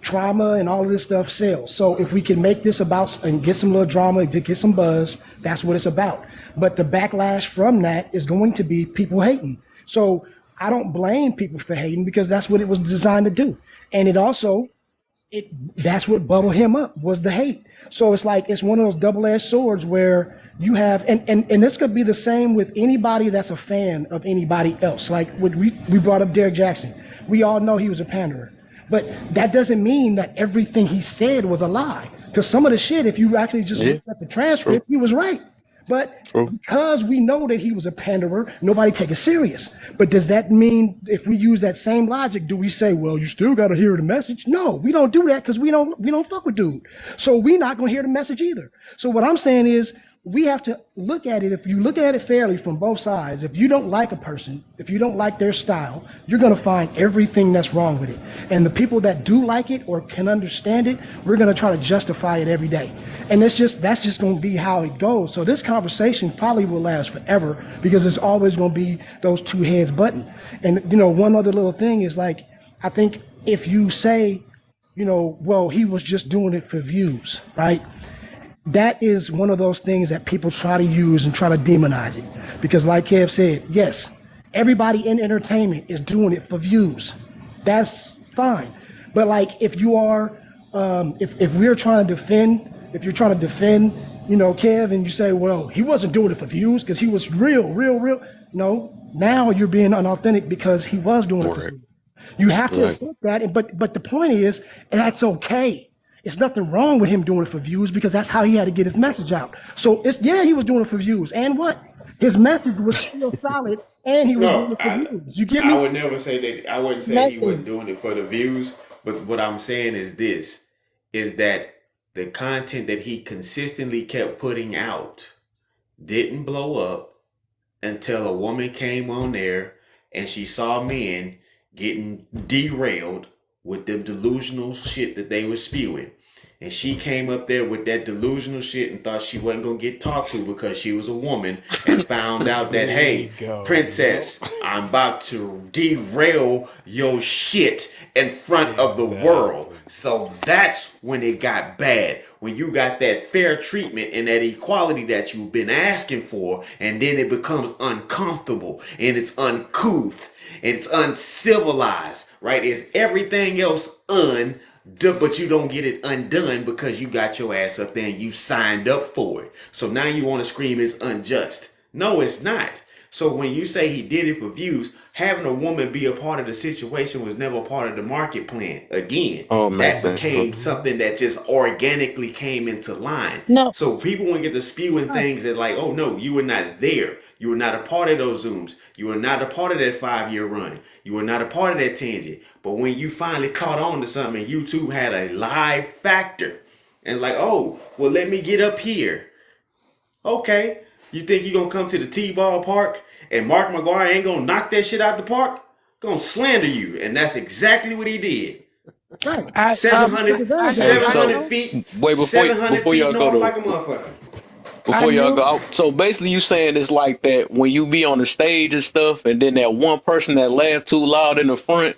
trauma and all of this stuff sells. So if we can make this about and get some little drama, get some buzz, that's what it's about. But the backlash from that is going to be people hating. So I don't blame people for hating, because that's what it was designed to do. And it also That's what bubbled him up, was the hate. So it's like it's one of those double-edged swords where you have, and this could be the same with anybody that's a fan of anybody else. Like we brought up Derek Jackson. We all know he was a panderer, but that doesn't mean that everything he said was a lie. Because some of the shit, if you actually just look at the transcript, he was right. But because we know that he was a panderer, nobody take it serious. But does that mean if we use that same logic, do we say, well, you still got to hear the message? No, we don't do that because we don't fuck with dude. So we're not going to hear the message either. So what I'm saying is we have to look at it. If you look at it fairly from both sides, if you don't like a person, if you don't like their style, you're going to find everything that's wrong with it. And the people that do like it or can understand it, we're going to try to justify it every day. And that's just going to be how it goes. So this conversation probably will last forever because it's always going to be those two heads button. And, one other little thing is like, I think if you say, well, he was just doing it for views, right? That is one of those things that people try to use and try to demonize it. Because like Kev said, yes, everybody in entertainment is doing it for views. That's fine. But like if you are, if you're trying to defend, Kev, and you say, well, he wasn't doing it for views because he was real. No, now you're being unauthentic because he was doing it for views. You have to accept that. But the point is, that's okay. It's nothing wrong with him doing it for views because that's how he had to get his message out. So he was doing it for views. And what? His message was still solid and he was doing it for views. You get me? I would never say that. I wouldn't say he wasn't doing it for the views. But what I'm saying is this, is that the content that he consistently kept putting out didn't blow up until a woman came on there and she saw men getting derailed with the delusional shit that they were spewing. And she came up there with that delusional shit and thought she wasn't going to get talked to because she was a woman and found out that, hey, princess, I'm about to derail your shit in front of the world. So that's when it got bad. When you got that fair treatment and that equality that you've been asking for, and then it becomes uncomfortable and it's uncouth and it's uncivilized, right? It's everything else but you don't get it undone because you got your ass up there and you signed up for it. So now you want to scream it's unjust. No, it's not. So when you say he did it for views, having a woman be a part of the situation was never part of the market plan. Again, that became something that just organically came into line. No. So people won't get to spewing things that like, oh no, you were not there. You were not a part of those Zooms. You were not a part of that 5-year run. You were not a part of that tangent. But when you finally caught on to something, YouTube had a live factor. And like, oh, well, let me get up here. Okay. You think you're going to come to the T-ball park and Mark McGwire ain't going to knock that shit out the park? Going to slander you. And that's exactly what he did. Right. 700 feet. Wait, before y'all go like a motherfucker. Before y'all go out, so basically you saying it's like that when you be on the stage and stuff, and then that one person that laughed too loud in the front,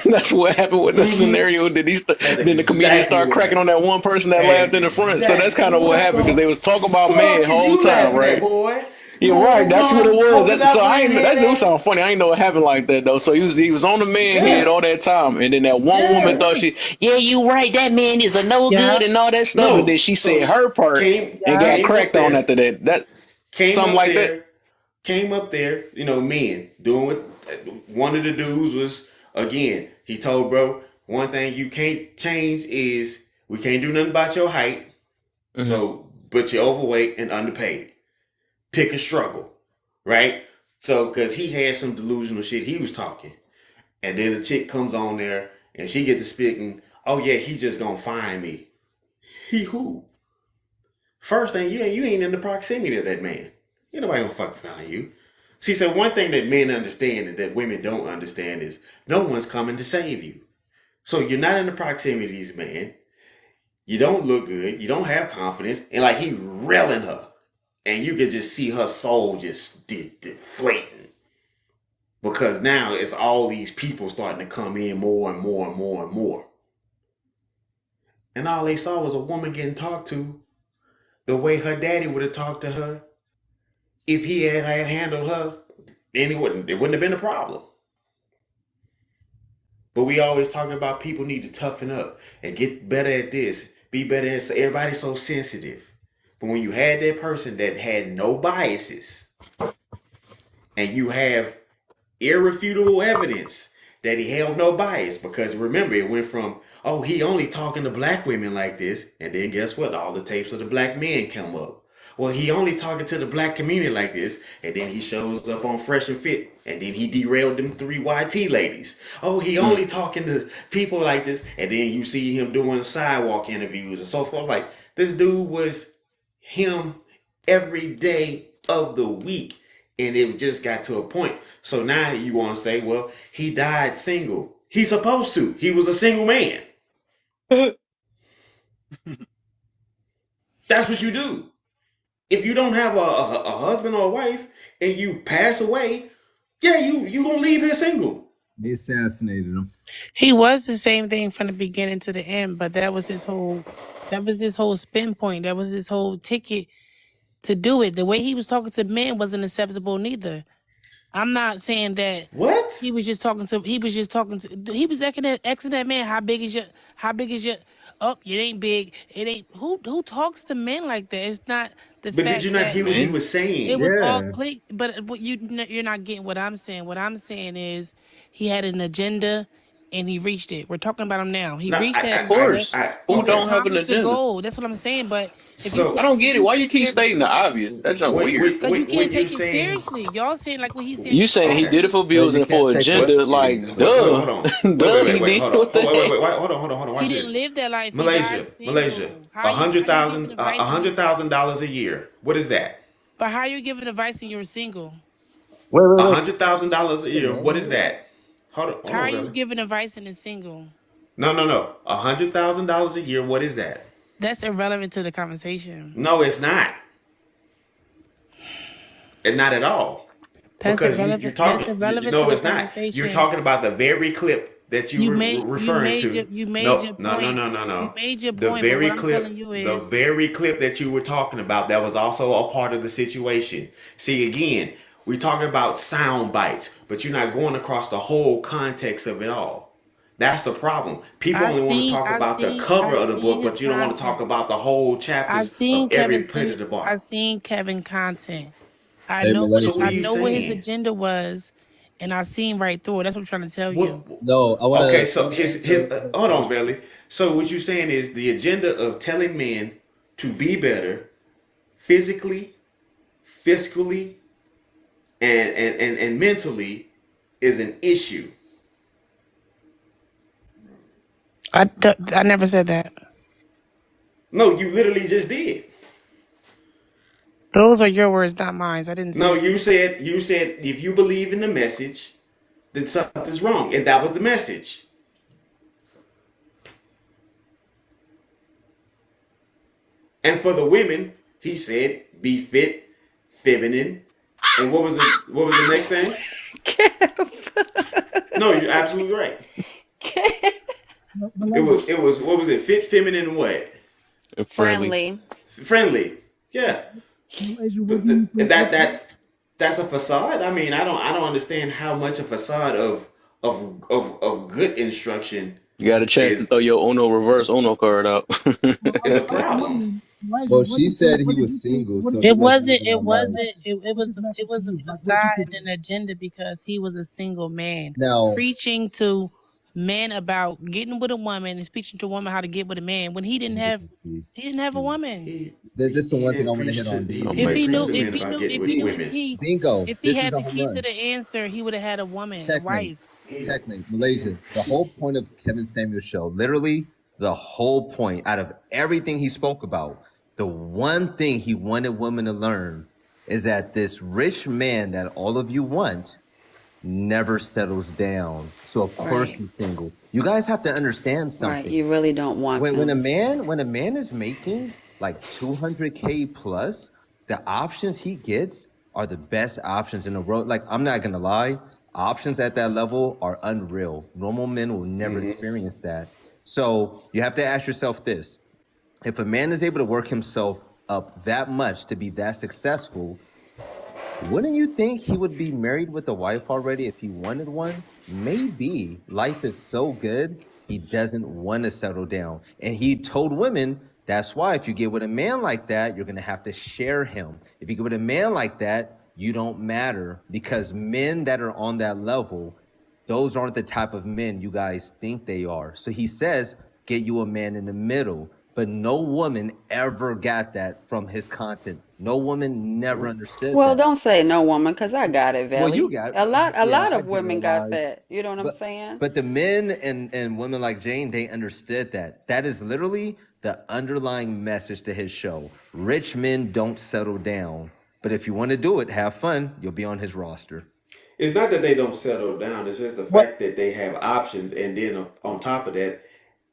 that's what happened with the scenario. Then the comedian started cracking on that one person that laughed in the front. So that's kind of what happened because they was talking about man the whole time, right? You're right. That's what it was. So that do sound funny. I ain't know it happened like that though. So he was on the man head all that time, and then that one woman thought you right. That man is a no good and all that stuff. And then she said her part and got cracked on after that. That something like that. Came up there, men doing what one of the dudes was. Again, he told bro, one thing you can't change is we can't do nothing about your height. So, but you're overweight and underpaid. Pick a struggle, right? So, because he had some delusional shit he was talking. And then the chick comes on there and she get to speaking, oh yeah, he just gonna find me. He who? First thing, you ain't in the proximity of that man. Ain't nobody gonna fucking find you. See, so one thing that men understand and that women don't understand is no one's coming to save you. So you're not in the proximity of these men. You don't look good. You don't have confidence. And like he railing her. And you can just see her soul just deflating. Because now it's all these people starting to come in more and more and more and more. And all they saw was a woman getting talked to the way her daddy would have talked to her. If he had handled her, then it wouldn't have been a problem. But we always talking about people need to toughen up and get better at this, be better at. Everybody's so sensitive. But when you had that person that had no biases, and you have irrefutable evidence that he held no bias, because remember, it went from, oh, he only talking to black women like this, and then guess what? All the tapes of the black men come up. Well, he only talking to the black community like this, and then he shows up on Fresh and Fit, and then he derailed them 3 YT ladies. Oh, he only talking to people like this, and then you see him doing sidewalk interviews and so forth. Like, this dude was him every day of the week. And it just got to a point. So now you want to say, well, he died single. He's supposed to. He was a single man. That's what you do. If you don't have a husband or a wife and you pass away, yeah, you gonna leave here single. They assassinated him. He was the same thing from the beginning to the end, but that was his whole spin point. That was his whole ticket to do it. The way he was talking to men wasn't acceptable neither. I'm not saying that what he was just asking that man, how big is your oh, it ain't big. It ain't who talks to men like that? It's not the But fact did you not that hear what he was saying? it was all click, but what you're not getting what I'm saying. What I'm saying is he had an agenda and he reached it. We're talking about him now. He reached that. Of course. Who don't have an agenda? Goal. That's what I'm saying. But if So I don't get it. Why you keep stating the obvious? That's just weird. because you can't take it seriously. Y'all saying like what he's saying. You saying he did it for views and for agenda? Like, duh. Hold on. Wait, hold on. He didn't live that life. Malaysia. $100,000 a year. What is that? But how are you giving advice and you're single? $100,000 a year. What is that? Hold on. How are you giving advice and is single? No. $100,000 a year. What is that? That's irrelevant to the conversation. No, it's not. And not at all. That's because irrelevant. you're talking. That's irrelevant No, to it's the not. conversation. You're talking about the very clip that you were referring to. You made your point. No. You made your The point. very but what clip. I'm telling you is, The very clip that you were talking about. That was also a part of the situation. See, again, we're talking about sound bites, but you're not going across the whole context of it all. That's the problem. People only want to talk about the cover of the book, but you don't want to talk about the whole chapters of every Predator bar. I've seen Kevin content. I Hey, know Malaysia. I know what his agenda was, and I seen right through it. That's what I'm trying to tell you. No, I want to. Okay, so his hold on, Belly. So what you're saying is the agenda of telling men to be better physically, fiscally, and mentally is an issue. I never said that. No, you literally just did. Those are your words, not mine. I didn't say No, that. you said if you believe in the message, then something's wrong, and that was the message. And for the women, he said, be fit, feminine, and what was the next thing? No, you're absolutely right. It was what was it? Fit, feminine, what? Friendly. Friendly. Yeah. That's a facade. I mean, I don't understand how much a facade of good instruction. You got a chance to throw your reverse Uno card out. Is a problem. Well, she said he was single, so It wasn't. It was a facade and an agenda because he was a single man. Now, Preaching to men about getting with a woman and preaching to a woman how to get with a man when he didn't have a woman. this is the one thing I want to hit on. If he knew Bingo. if he This had is the a key home to run. the answer, he would have had a woman, a Checkmate. wife. Checkmate. Malaysia. The whole point of Kevin Samuel's show, literally the whole point, out of everything he spoke about, the one thing he wanted women to learn is that this rich man that all of you want never settles down. So of course he's single. You guys have to understand something. Right, you really don't want When a man is making like 200K plus, the options he gets are the best options in the world. Like, I'm not gonna lie, options at that level are unreal. Normal men will never experience that. So you have to ask yourself this: if a man is able to work himself up that much to be that successful, Wouldn't you think he would be married with a wife already if he wanted one? Maybe life is so good, he doesn't want to settle down. And he told women, that's why if you get with a man like that, you're going to have to share him. If you get with a man like that, you don't matter, because men that are on that level, those aren't the type of men you guys think they are. So he says, get you a man in the middle. But no woman ever got that from his content. No woman never understood Well, that. don't say no woman, cause I got it, Well, you Valley. got, A yeah, lot I of women got generalized. that. You know what I'm But saying? but the men and women like Jane, they understood that. That is literally the underlying message to his show. Rich men don't settle down. But if you want to do it, have fun, you'll be on his roster. It's not that they don't settle down. It's just the fact that they have options, and then on top of that,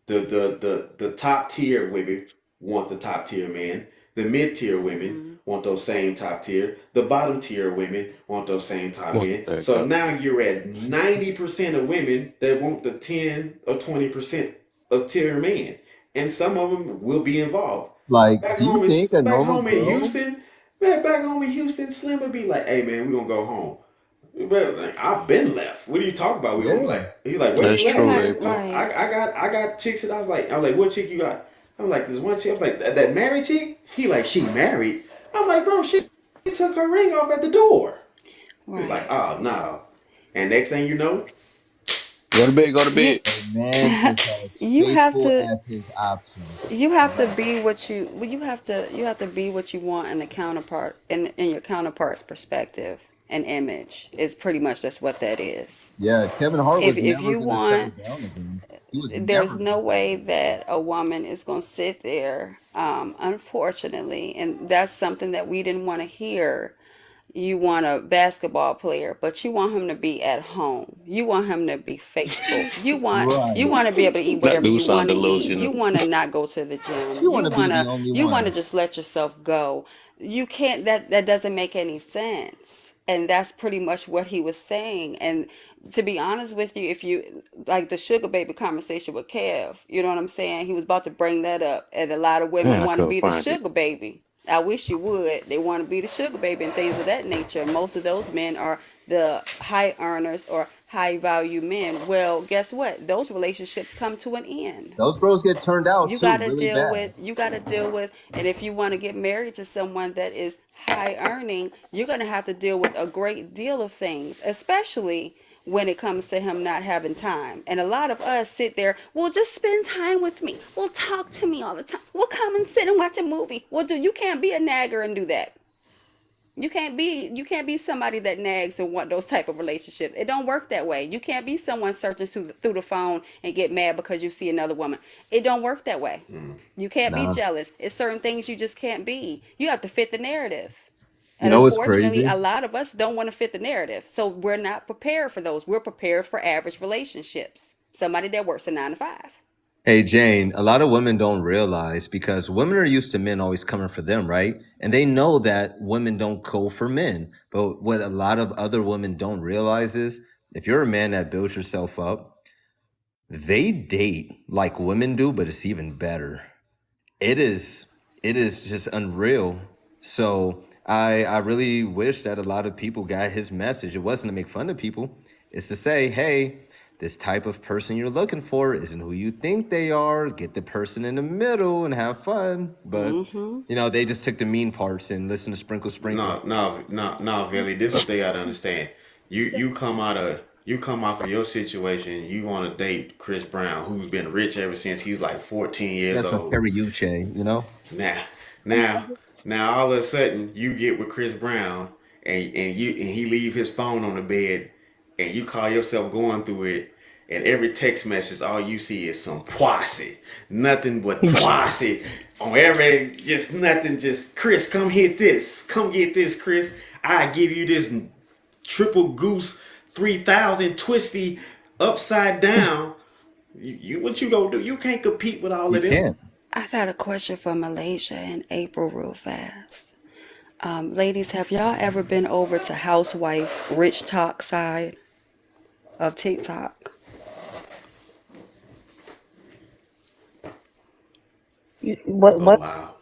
the top tier women want the top tier men. The mid tier women want those same top tier. The bottom tier women want those same top What men. the So top? now you're at 90% of women that want the 10 or 20% of tier men, and some of them will be involved. Like, do you think a Back normal home in girl? Houston, man, back home in Houston, Slim would be like, "Hey man, we gonna go home." But like, I've been left. What are you talking about? We Yeah. gonna like? He's like, where That's you at, true, man? AP. I got chicks that I was like, what chick you got? I'm like, this one chick. I was like, that married chick. He like, she married. I'm like, bro, she took her ring off at the door. He was like, oh no. And next thing you know, Go to bed. Go to You bed. A man is as you have faithful to as his options. you have to be what you well, you have to be what you want in the counterpart in your counterpart's perspective and image is pretty much that's what that is. Yeah, Kevin Hart was If never you gonna settle want, down again. He was there's never no gonna way settle down. that a woman is going to sit there, unfortunately, and that's something that we didn't want to hear. You want a basketball player, but you want him to be at home. You want him to be faithful. You Right. want to be able to eat That whatever do you sound want to eat. delusional. You want to not go to the She gym. wanna be the only You want to one. just let yourself go. You can't that doesn't make any sense. And that's pretty much what he was saying. And to be honest with you, if you like the sugar baby conversation with Kev, you know what I'm saying? He was about to bring that up, and a lot of women Man, I want to couldn't be the find it. sugar baby. I wish you would. They want to be the sugar baby and things of that nature. Most of those men are the high earners or high value men. Well, guess what? Those relationships come to an end. Those girls get turned out You too, got to really deal bad. with, and if you want to get married to someone that is high earning, you're going to have to deal with a great deal of things, especially when it comes to him not having time. And a lot of us sit there, well, just spend time with me. Well, talk to me all the time. We'll come and sit and watch a movie. Well, you can't be a nagger and do that. You can't be somebody that nags and want those type of relationships. It don't work that way. You can't be someone searching through the phone and get mad because you see another woman. It don't work that way. You can't be Nah. jealous. It's certain things you just can't be. You have to fit the narrative. You And know what's unfortunately, crazy? a lot of us don't want to fit the narrative. So we're not prepared for those. We're prepared for average relationships. Somebody that works a 9 to 5. Hey Jane, a lot of women don't realize, because women are used to men always coming for them, right? And they know that women don't go for men. But what a lot of other women don't realize is, if you're a man that builds yourself up, they date like women do, but it's even better. It is just unreal. So I really wish that a lot of people got his message. It wasn't to make fun of people. It's to say, hey, this type of person you're looking for isn't who you think they are. Get the person in the middle and have fun. But they just took the mean parts and listened to Sprinkle Sprinkle. No, Billy. This is what they gotta understand. You come out of your situation. You want to date Chris Brown, who's been rich ever since he was like 14 years That's some old. Perry Uche, Now, now, all of a sudden, you get with Chris Brown, and he leave his phone on the bed, and you call yourself going through it, and every text message, all you see is some posse, nothing but posse on every, just nothing, just Chris, come get this, Chris. I give you this triple goose 3000 twisty upside down. You what you gonna do? You can't compete with all You of them. can't. I got a question for Malaysia and April real fast. Ladies, have y'all ever been over to Housewife Rich Talk side of TikTok? What? Oh What? wow.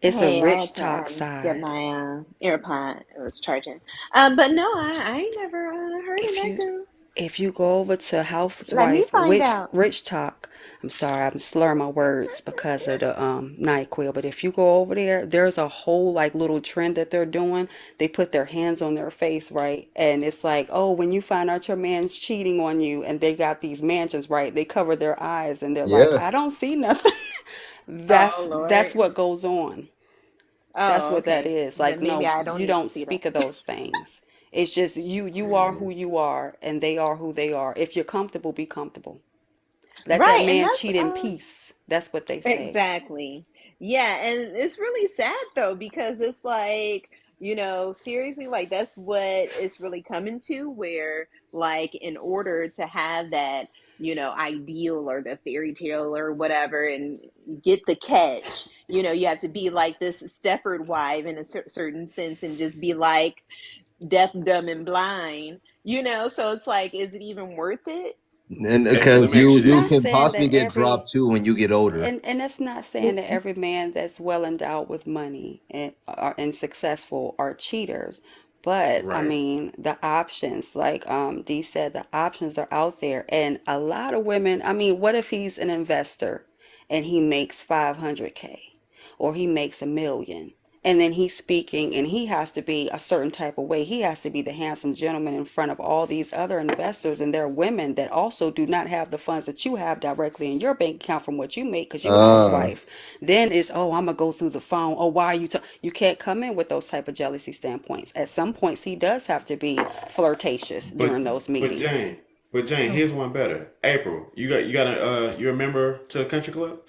It's a Hey, I rich had to talk get side. my AirPod. It was charging. But no, I ain't never heard of If that you girl. if you go over to Let me Housewife find Rich out. Rich Talk, I'm sorry, I'm slurring my words because of the NyQuil, but if you go over there, there's a whole like little trend that they're doing. They put their hands on their face, right? And it's like, oh, when you find out your man's cheating on you and they got these mansions, right? They cover their eyes and they're like, Yeah. I don't see nothing. Oh That's Lord. what goes on. That's Oh, what that okay. is. Like, Then maybe no, I don't you need to don't see that. speak of those things. It's just you are who you are and they are who they are. If you're comfortable, be comfortable. Let that Right, and man that's cheat in peace. That's what they say. exactly. Yeah, and it's really sad though because it's like, seriously, like that's what it's really coming to where like in order to have that, ideal or the fairy tale or whatever and get the catch, you have to be like this Stepford wife in a certain sense and just be like deaf, dumb, and blind, so it's like, is it even worth it? And Hey, let because me ask you you Not this. can saying possibly that get every dropped too when you get older. and that's not saying that every man that's well endowed with money and successful are cheaters. But I Right. mean, the options, like Dee said, the options are out there. And a lot of women, I mean, what if he's an investor and he makes 500K or he makes 1 million? And then he's speaking and he has to be a certain type of way. He has to be the handsome gentleman in front of all these other investors. And there are women that also do not have the funds that you have directly in your bank account from what you make because you a Uh, housewife. Then it's, oh, I'm going to go through the phone. Oh, why are you? You can't come in with those type of jealousy standpoints. At some points, he does have to be flirtatious But during those but meetings. Jane, but Jane, here's one better. April, you're a member to a country club,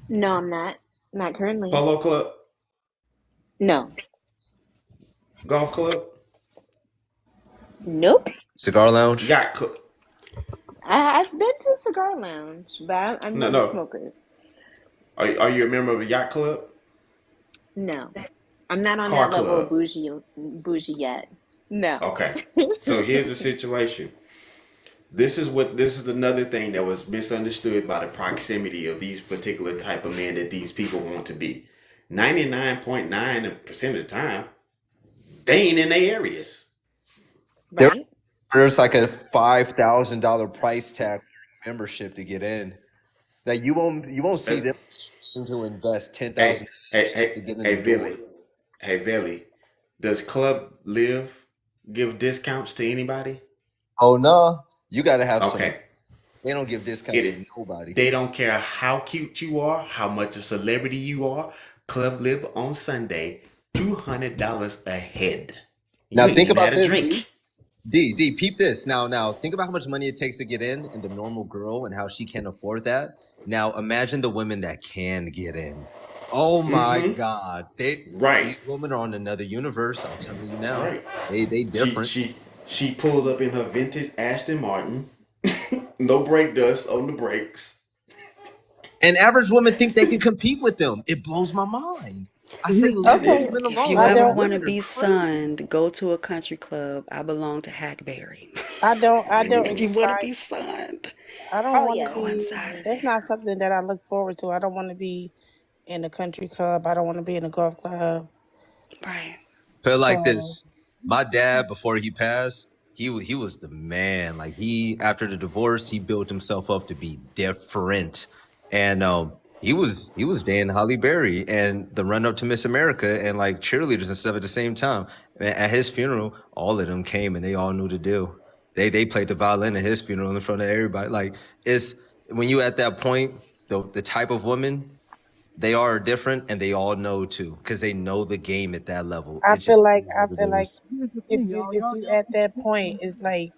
No, I'm not. Not currently. polo club, No. golf club, Nope. cigar lounge. yacht club. I've been to Cigar Lounge, but I'm No, not a no. smoker. Are you a member of a yacht club, No. I'm not on car that level of club? bougie yet. No. Okay. So here's the situation. This is another thing that was misunderstood by the proximity of these particular type of men that these people want to be. 99.9% of the time, they ain't in their areas. There, Right? there's like a $5,000 price tag membership to get in. That you won't see Uh, them to invest Hey, hey, $10,000 just hey, to get in hey, the door. Billy. Hey, Billy. Does Club Live give discounts to anybody? Oh no, you got to have some. Okay. They don't give discounts It to nobody. They don't care how cute you are, how much a celebrity you are. Club Live on Sunday, $200 a head. You Now ain't think even about had a this, D. drink. D, peep this. Now think about how much money it takes to get in, and the normal girl, and how she can't afford that. Now imagine the women that can get in. Oh my Mm-hmm. God, Right. these women are on another universe. I'm telling you now, Right. they She different. she she pulls up in her vintage Aston Martin. No brake dust on the brakes. And average women think they can compete with them. It blows my mind. I say, leave these Okay, men If alone. you I Like, ever these don't, want to women are be crazy. sunned, go to a country club. I belong to Hackberry. I don't If you want to aspire. be sunned, I don't Oh want to yeah. go be. inside of That's there. not something that I look forward to. I don't want to be in a country club. I don't want to be in a golf club. Right. Put it like So this: my dad, before he passed, he was the man. Like he, after the divorce, he built himself up to be different, and he was dating Holly Berry and the run up to Miss America and like cheerleaders and stuff at the same time. At his funeral, all of them came and they all knew the deal. They played the violin at his funeral in front of everybody. Like it's when you at that point, the type of woman. They are different, and they all know too, because they know the game at that level. I It feel just like is what it is. Here's the if thing, you y'all. if Y'all, you y'all. at that point, it's like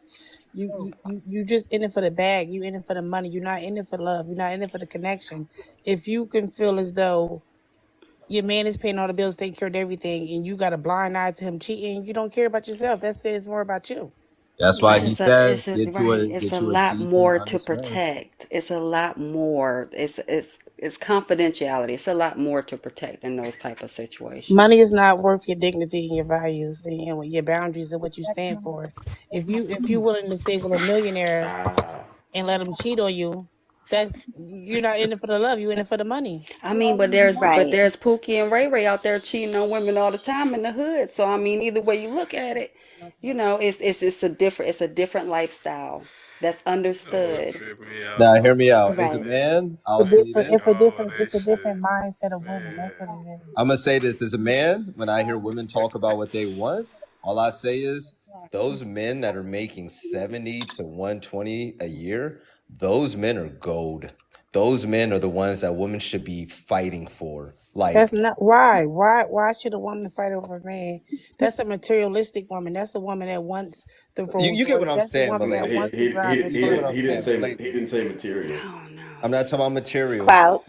you just in it for the bag. You in it for the money. You're not in it for love. You're not in it for the connection. If you can feel as though your man is paying all the bills, taking care of everything, and you got a blind eye to him cheating, you don't care about yourself. That says more about you. That's why It's he just says, a right. It's get a you a lot decent, more to honest man. protect. It's a lot more. It's confidentiality. It's a lot more to protect in those type of Money situations. is not worth your dignity and your values and what your boundaries and what you stand for. If you willing to stay with a millionaire Ah, and let him cheat on you, That you're not in it for the love, you're in it for the money. I mean, but there's Right. Pookie and Ray Ray out there cheating on women all the time in the hood. So I mean, either way you look at it, you know, it's just it's a different lifestyle that's understood. Now, hear me out. As a Right. man, I'll say this. It's a different mindset of women. That's what it is. I'm gonna say this as a man. When I hear women talk about what they want, all I say is those men that are making 70 to 120 a year, those men are gold. Those men are the ones that women should be fighting for. That's Like, not why. Why should a woman fight over a man? That's a materialistic woman. That's a woman that wants the you Rolls get what Royce. I'm That's a saying, but woman But that like, wants to drive the you get what car. I'm saying. But like, he didn't say material. Oh no. I'm not talking about material. Clout.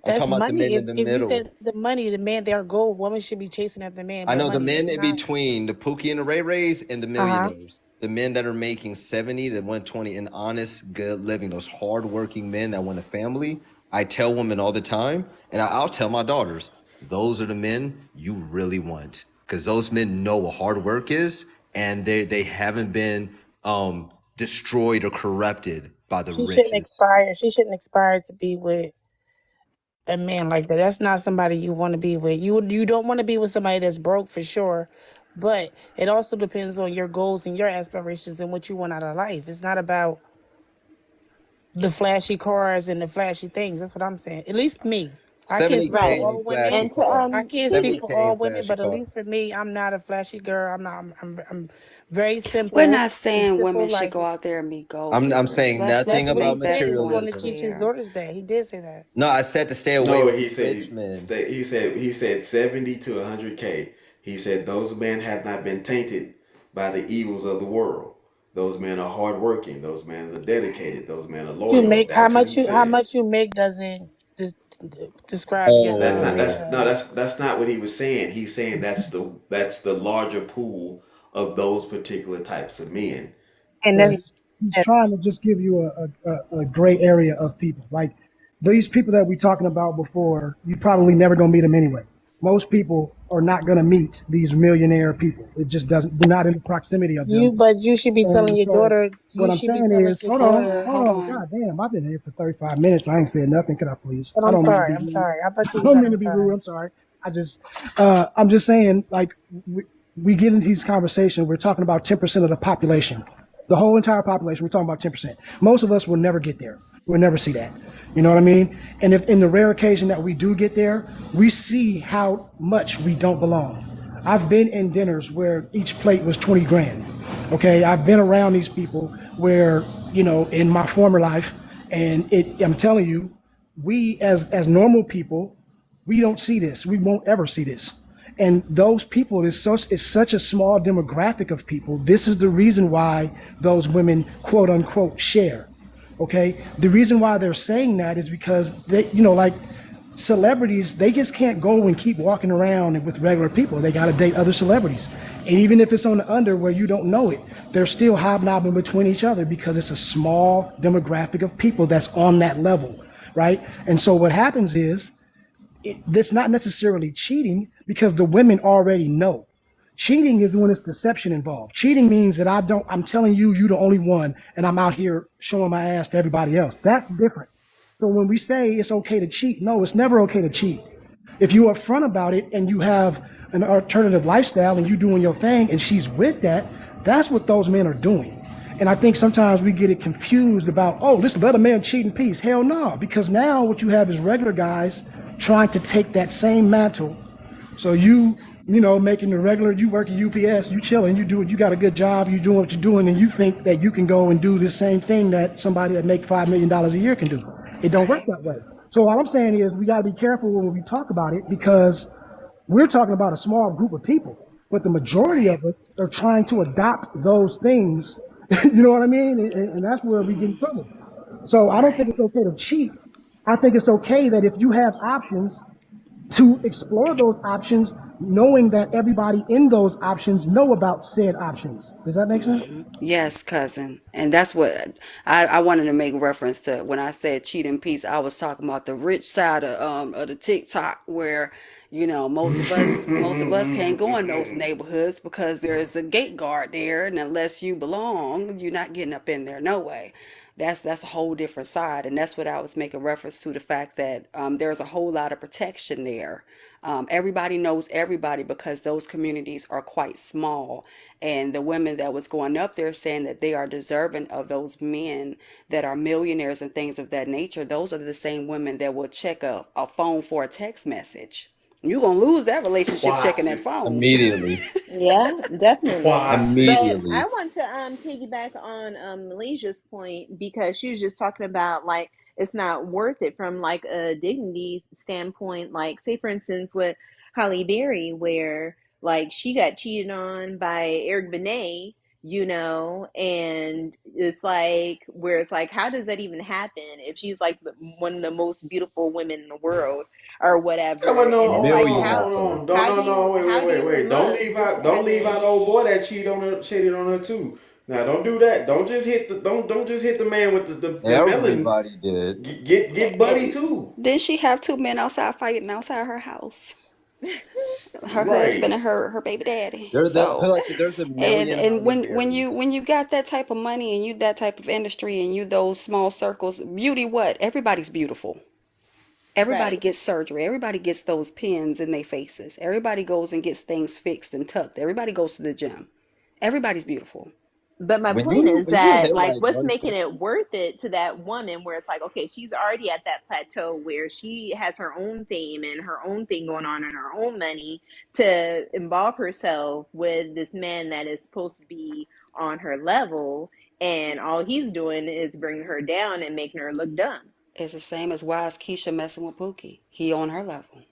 I'm That's talking about the men money. in the If you middle. said the money, the man, they're gold. Women should be chasing after the man, I but know the money is men in not. between, the Pookie and the Ray Rays and the Uh-huh. millionaires. The men that are making 70 to 120 in honest, good living, those hardworking men that want a family. I tell women all the time, and I'll tell my daughters, those are the men you really want. Because those men know what hard work is, and they haven't been destroyed or corrupted by the She shouldn't riches. expire. She shouldn't expire to be with a man like that. That's not somebody you want to be with. You don't want to be with somebody that's broke for sure. But it also depends on your goals and your aspirations and what you want out of life. It's not about the flashy cars and the flashy things. That's what I'm saying. At least me. I can't speak for 70K Right. in all flashy women. And to car. I can't speak Piggy, for 70K all in women, flashy but at car. least for me, I'm not a flashy girl. I'm not. I'm very We're simple. not The saying women simple should like go out there and be gold I'm diggers. saying nothing that's Let's what he about make said. that He was going point to materialism. teach his clear. daughters that. He did say that. No, I said to stay away No, from rich men. he said 70 to 100K. He said those men have not been tainted by the evils of the world. Those men are hardworking. Those men are dedicated. Those men are You loyal. make how That's what he much said. you make doesn't just describe your That's not make that's Oh, no that's not what he was saying. He's saying that's the larger pool of those particular types of men. and Well, that's he's trying to just give you a gray area of people. Like these people that we talking about before, you probably never gonna meet them anyway. Most people are not gonna meet these millionaire people. It just doesn't. We're not in the proximity of them. but you should be telling And your so daughter. what You I'm should be saying telling is, your daughter. Hold on. God damn, I've been here for 35 minutes. I ain't said nothing. Could I please? But I I'm don't mean to sorry. be I'm rude. sorry. I thought you I was don't gonna mean be to be rude. sorry. I'm sorry. I'm just saying, like, we get into these conversations. We're talking about 10% of the population, the whole entire population. We're talking about 10%. Most of us will never get there. We'll never see that. You know what I mean? And if in the rare occasion that we do get there, we see how much we don't belong. I've been in dinners where each plate was 20 grand. Okay, I've been around these people where, in my former life, and I'm telling you, we as normal people, we don't see this. We won't ever see this. And those people is such a small demographic of people. This is the reason why those women quote unquote share. Okay. The reason why they're saying that is because they, like celebrities, they just can't go and keep walking around with regular people. They got to date other celebrities. And even if it's on the under where you don't know it, they're still hobnobbing between each other because it's a small demographic of people that's on that level. Right. And so what happens is, that's not necessarily cheating because the women already know. Cheating is when it's deception involved. Cheating means that I'm telling you, you're the only one, and I'm out here showing my ass to everybody else. That's different. So when we say it's okay to cheat, no, it's never okay to cheat. If you're upfront about it and you have an alternative lifestyle and you doing your thing and she's with that, that's what those men are doing. And I think sometimes we get it confused about, oh, let's let a man cheat in peace. Hell no, because now what you have is regular guys trying to take that same mantle. So making the regular, you work at UPS, you chilling, you got a good job, you doing what you're doing, and you think that you can go and do the same thing that somebody that make $5 million a year can do. It don't work that way. So all I'm saying is we got to be careful when we talk about it because we're talking about a small group of people, but the majority of us are trying to adopt those things. You know what I mean? And that's where we get in trouble. So I don't think it's okay to cheat. I think it's okay that if you have options, to explore those options, knowing that everybody in those options know about said options. Does that make sense? Yes, cousin. And that's what I wanted to make reference to when I said cheat in peace. I was talking about the rich side of the TikTok where, You know, most of us can't go in those neighborhoods because there's a gate guard there, and unless you belong, you're not getting up in there. No way. That's a whole different side, and that's what I was making reference to, the fact that there's a whole lot of protection there. Everybody knows everybody because those communities are quite small, and the women that was going up there saying that they are deserving of those men that are millionaires and things of that nature. Those are the same women that will check a phone for a text message. You're gonna lose that relationship checking that Quasi. phone. Immediately. Yeah, definitely. Quasi. But I Immediately. want to piggyback on Malaysia's point, because she was just talking about like it's not worth it from like a dignity standpoint. Like, say for instance with Holly Berry, where like she got cheated on by Eric Benet, you know, and it's like, where it's like, how does that even happen if she's like one of the most beautiful women in the world or Yeah, but whatever? no, And it's like, Millionaire hold how though. on. how do No, you how do you wait. Don't look leave just out don't because leave of out the old boy that cheated on her too. Now don't do that. Don't just hit the man with the melon. Everybody did. Get buddy too. Then she have two men outside fighting outside her house, her husband Right. and her baby daddy. There, that put So, like there's a and million and Holly when Berries. you got that type of money and you that type of industry and you those small circles, beauty what? Everybody's beautiful. Everybody right. gets surgery. Everybody gets those pins in their faces. Everybody goes and gets things fixed and tucked. Everybody goes to the gym. Everybody's beautiful. But my When point you is when you that, hit like, like what's making 150, it worth it to that woman where it's like, okay, she's already at that plateau where she has her own fame and her own thing going on and her own money, to involve herself with this man that is supposed to be on her level, and all he's doing is bringing her down and making her look dumb. It's the same as why is Keisha messing with Pookie? He on her level.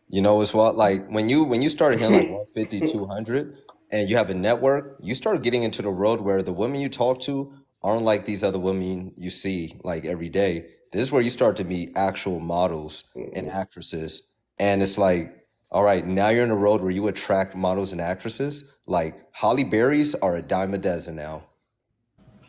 you know, it's what like when you started hitting like 150, 200, and you have a network, you start getting into the road where the women you talk to aren't like these other women you see like every day. This is where you start to meet actual models and actresses. And it's like, all right, now you're in a road where you attract models and actresses. Like Holly Berry's are a dime a dozen now.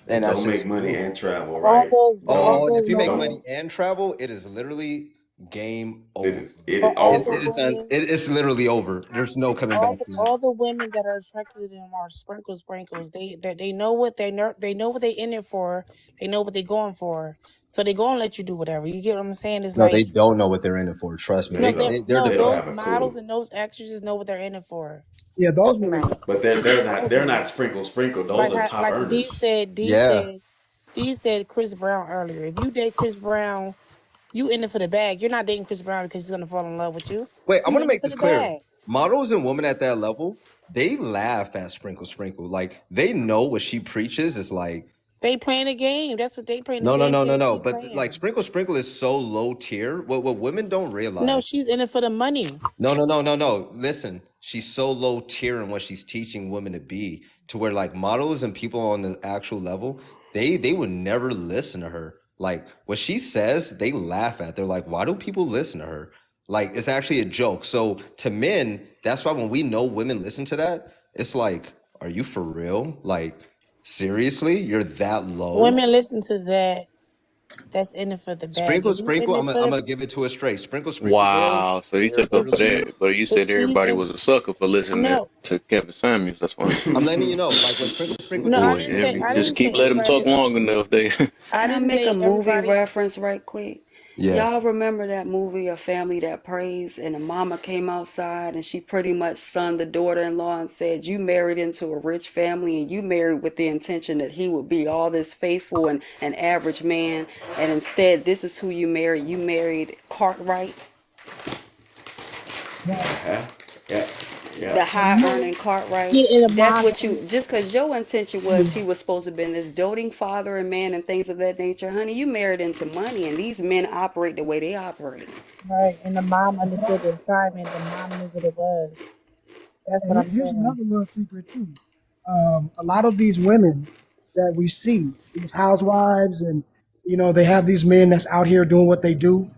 And that's Don't make just money and travel, All right? those, but all oh, and if those you make Don't money women, and travel, it is literally game over. it but is over. It's literally over. There's no coming back from that. all the women that are attracted to them are sprinkles. They know what they know what they in it for. They know what they going for. So they go and let you do whatever. You get what I'm saying? It's No, they like, don't know what they're in it for. Trust me. They They don't. they're no, They don't those have a defenseless. models clue. and those actresses know what they're in it for. Yeah, those women. Right. But they're not sprinkle. Those are top Like earners. Yeah. D said Chris Brown earlier. If you date Chris Brown, you in it for the bag. You're not dating Chris Brown because he's gonna fall in love with you. Wait, I'm You gonna in it make for this the clear. bag. Models and women at that level, they laugh at Sprinkle. Like they know what she preaches is like They playing a game. That's what they playing, the no, no, same no, no, game no. she But like playing. Sprinkle is so low tier. What women don't No, realize. she's in it for the money. No. Listen, she's so low tier in what she's teaching women to be, to where like models and people on the actual level, they would never listen to her. Like what she says, they laugh at. They're like, why do people listen to her? Like it's actually a joke. So to men, that's why when we know women listen to that, it's like, are you for real? Like seriously, you're that low? Women listen to that. That's in it for the bag. If you in Sprinkle. it for I'm the gonna give it to her straight. Sprinkle, girls. Wow. So he They're took up if for literally. she that. But you if said she's everybody in was a sucker for listening no to Kevin Samuels. That's why. I'm letting you know, like when Sprinkle no do I Boy, didn't certain say every, I things. just didn't say keep letting them talk everybody long enough. They I Can I didn't make a say movie everybody. reference right quick? Yeah. Y'all remember that movie, A Family That Prays, and the mama came outside and she pretty much sunned the daughter-in-law and said, you married into a rich family and you married with the intention that he would be all this faithful and an average man, and instead this is who you married. You married Cartwright, Yeah. the high earning Cartwright. Get in the That's mind. what you, just because your intention was he was supposed to be this doting father and man and things of that nature, honey, you married into money, and these men operate the way they operate. Right, and the mom understood the assignment. The mom knew what it was. That's what And I'm here's saying. another little secret too. A lot of these women that we see, these housewives, and they have these men that's out here doing what they do.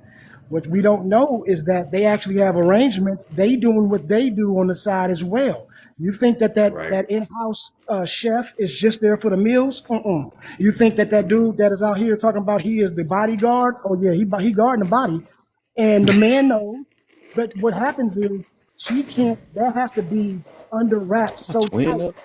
What we don't know is that they actually have arrangements. They doing what they do on the side as well. You think that Right. in-house chef is just there for the meals? You think that dude that is out here talking about he is the bodyguard? Oh yeah, he guarding the body, and the man knows. But what happens is she can't. That has to be under wraps My so twin tight. up.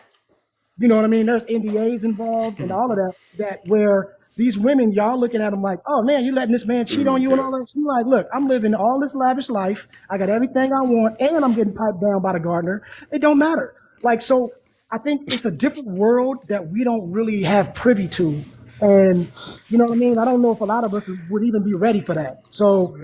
You know what I mean? There's NDAs involved and all of that. That where these women, y'all looking at them like, oh man, you letting this man cheat on you and Yeah. all that. She's like, look, I'm living all this lavish life. I got everything I want, and I'm getting piped down by the gardener. It don't matter. Like so, I think it's a different world that we don't really have privy to, and you know what I mean. I don't know if a lot of us would even be ready for that. So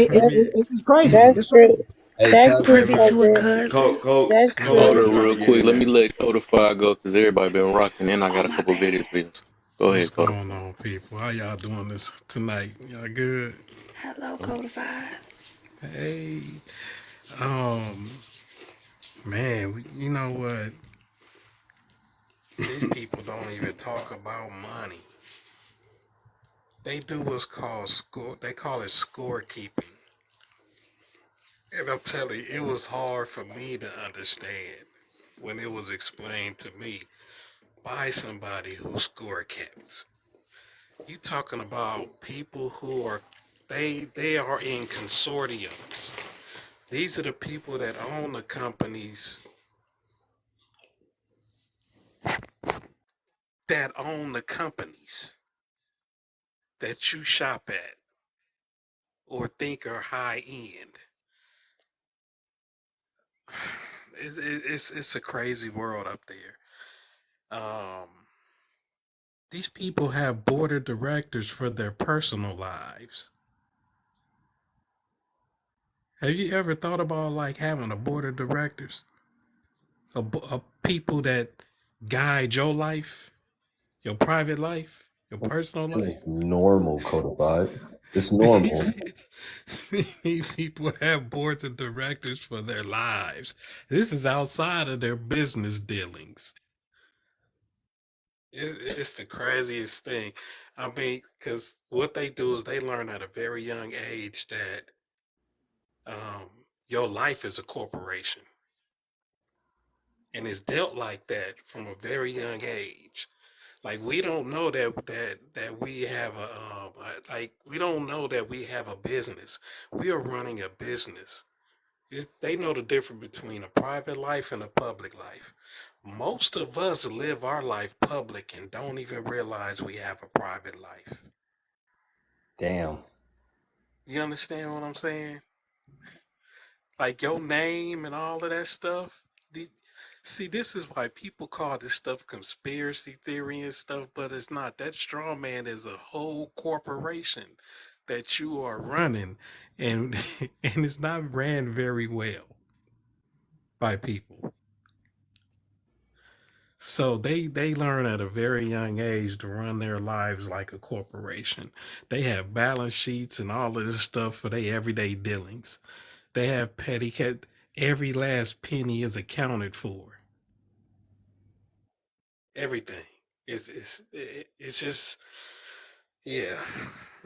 Let me. it's crazy. That's It's true. crazy. Hey, That's true, Let Privy me. to a cousin. cousin. That's Hold Hold true. on. up I'm trying real to get quick. in Let me there. let Codify go because everybody been rocking. Then I got Oh a my couple bad. video views. Go What's ahead, Codify. going on, people? How y'all doing this tonight? Y'all good? Hello, Codified. Hey, um, man, you know what? These people don't even talk about money. They do what's called score. They call it scorekeeping. And I'm telling you, it was hard for me to understand when it was explained to me by somebody who score kept. You talking about people who are they are in consortiums. These are the people that own the companies that own the companies that you shop at or think are high end. It's a crazy world up there. Um, these people have board of directors for their personal lives. Have you ever thought about like having a board of directors, a people that guide your life, your private life, your personal life? It's normal, codified. It's These, normal. these people have boards of directors for their lives. This is outside of their business dealings. It's the craziest thing. I mean, because what they do is they learn at a very young age that um, your life is a corporation, and it's dealt like that from a very young age. Like we don't know that we have like we don't know that we have a business. We are running a business. They know the difference between a private life and a public life. Most of us live our life public and don't even realize we have a private life. Damn. You understand what I'm saying? Like your name and all of that stuff. See, this is why people call this stuff conspiracy theory and stuff, but it's not. That straw man is a whole corporation that you are running, and and it's not ran very well by people. So they learn at a very young age to run their lives like a corporation. They have balance sheets and all of this stuff for their everyday dealings. They have petty cat. Every last penny is accounted for. Everything. It's just yeah.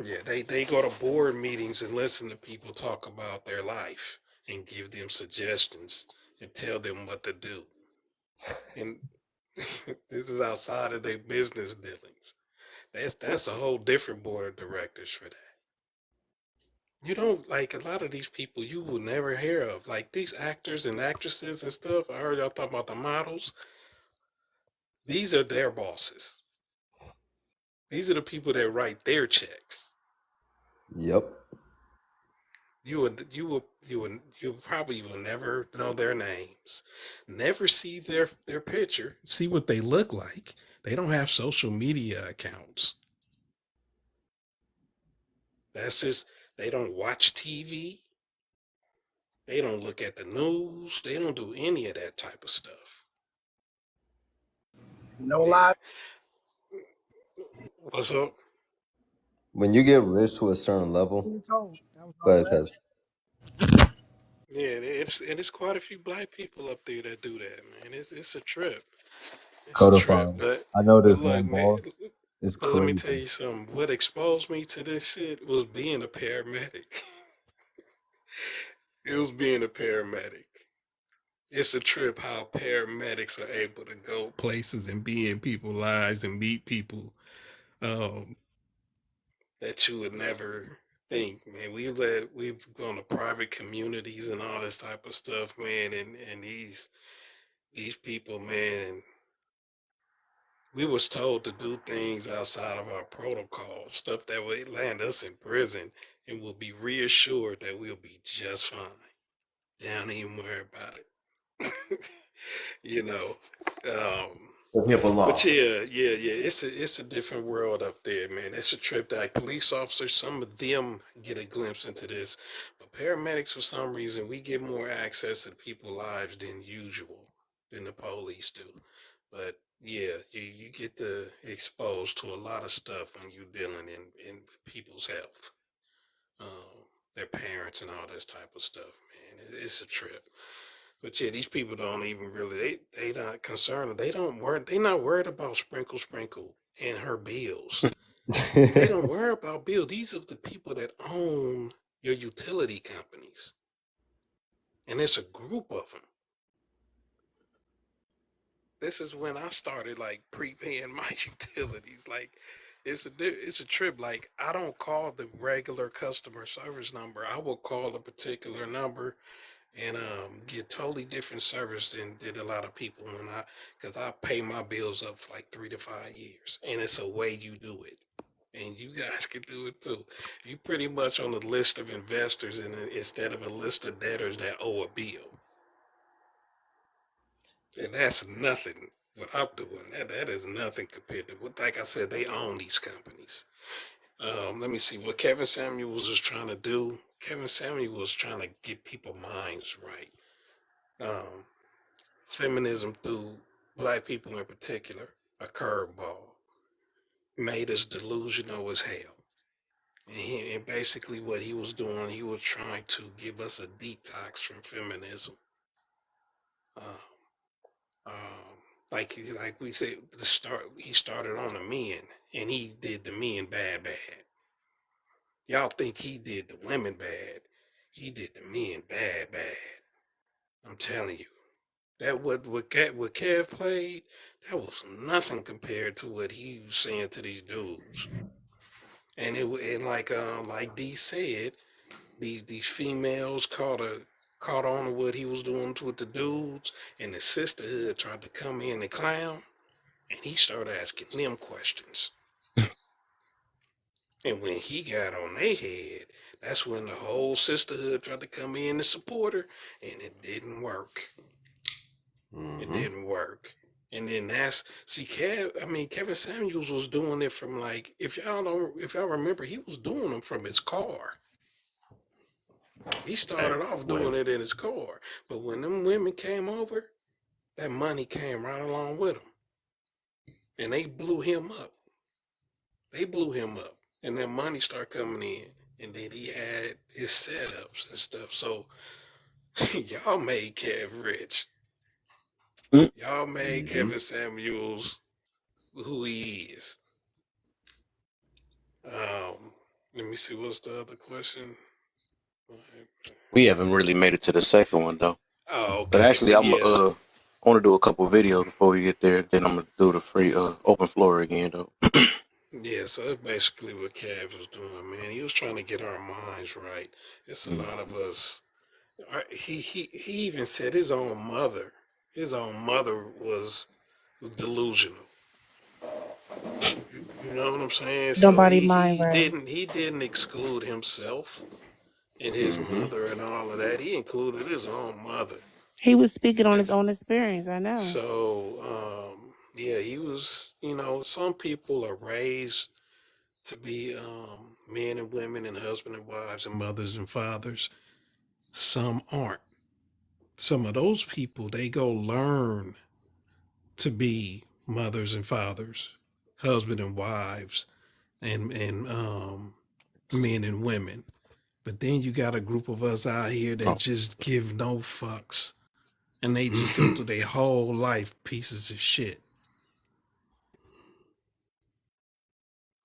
Yeah, they go to board meetings and listen to people talk about their life and give them suggestions and tell them what to do. And this is outside of their business dealings. That's a whole different board of directors for that. You don't like a lot of these people you will never hear of. Like these actors and actresses and stuff. I heard y'all talking about the models. These are their bosses. These are the people that write their checks. Yep. You probably will never know their names, never see their picture, see what they look like. They don't have social media accounts. That's just they don't watch TV. They don't look at the news. They don't do any of that type of stuff. No Yeah. lie. What's up? When you get rich to a certain level, Being told. That was go all ahead, that. Tez. Yeah, it's quite a few black people up there that do that, man. It's a trip. It's a trip. Codified. But I know but this look, one, man. boss. It's But let me crazy. tell you something. What exposed me to this shit was being a paramedic. It was being a paramedic. It's a trip how paramedics are able to go places and be in people's lives and meet people um, that you would never think, man, we've gone to private communities and all this type of stuff, man, and these people, man, we was told to do things outside of our protocol, stuff that would land us in prison, and we'll be reassured that we'll be just fine. Don't even worry about it. You know. HIPAA law. But yeah, it's a different world up there, man. It's a trip that police officers, some of them get a glimpse into this, but paramedics, for some reason, we get more access to people's lives than usual, than the police do. But yeah, you get exposed to a lot of stuff when you're dealing in people's health, their parents and all this type of stuff, man. It's a trip. But yeah, these people don't even really, they not concerned. They not worried about sprinkle and her bills. They don't worry about bills. These are the people that own your utility companies. And it's a group of them. This is when I started like prepaying my utilities. Like it's a trip. Like I don't call the regular customer service number. I will call a particular number and get totally different service than did a lot of people because I pay my bills up for like 3 to 5 years, and it's a way you do it, and you guys can do it too. You pretty much on a list of investors instead of a list of debtors that owe a bill, and that's nothing. What I'm doing, that is nothing compared to what, like I said, they own these companies. Let me see what Kevin Samuels was trying to do. Kevin Samuels was trying to get people's minds right. Feminism through black people in particular, a curveball, made us delusional as hell. And basically what he was doing, he was trying to give us a detox from feminism. Like we said, he started on the men, and he did the men bad. Y'all think he did the women bad. He did the men bad. I'm telling you. That what Kev played, that was nothing compared to what he was saying to these dudes. And like D said, these females caught on to what he was doing with the dudes, and the sisterhood tried to come in and clown, and he started asking them questions. And when he got on their head, that's when the whole sisterhood tried to come in and support her, and it didn't work. It didn't work. And then Kevin Samuels was doing it from like, if y'all remember, he was doing them from his car. He started off doing it in his car. But when them women came over, that money came right along with him. And they blew him up. And then money started coming in. And then he had his setups and stuff. So y'all made Kev rich. Y'all made Kevin Samuels who he is. Let me see, what's the other question? We haven't really made it to the second one though. Oh, okay. But actually, I want to do a couple videos before we get there. Then I'm gonna do the free open floor again though. Yeah, so that's basically what Cav was doing, man. He was trying to get our minds right. It's a lot of us. He even said his own mother was delusional. You know what I'm saying? Nobody So mind he right. didn't exclude himself and his mother and all of that. He included his own mother. He was speaking on his own experience, I know. So yeah, he was, some people are raised to be men and women and husband and wives and mothers and fathers. Some aren't. Some of those people, they go learn to be mothers and fathers, husband and wives, and men and women. But then you got a group of us out here that just give no fucks, and they just go through their whole life pieces of shit.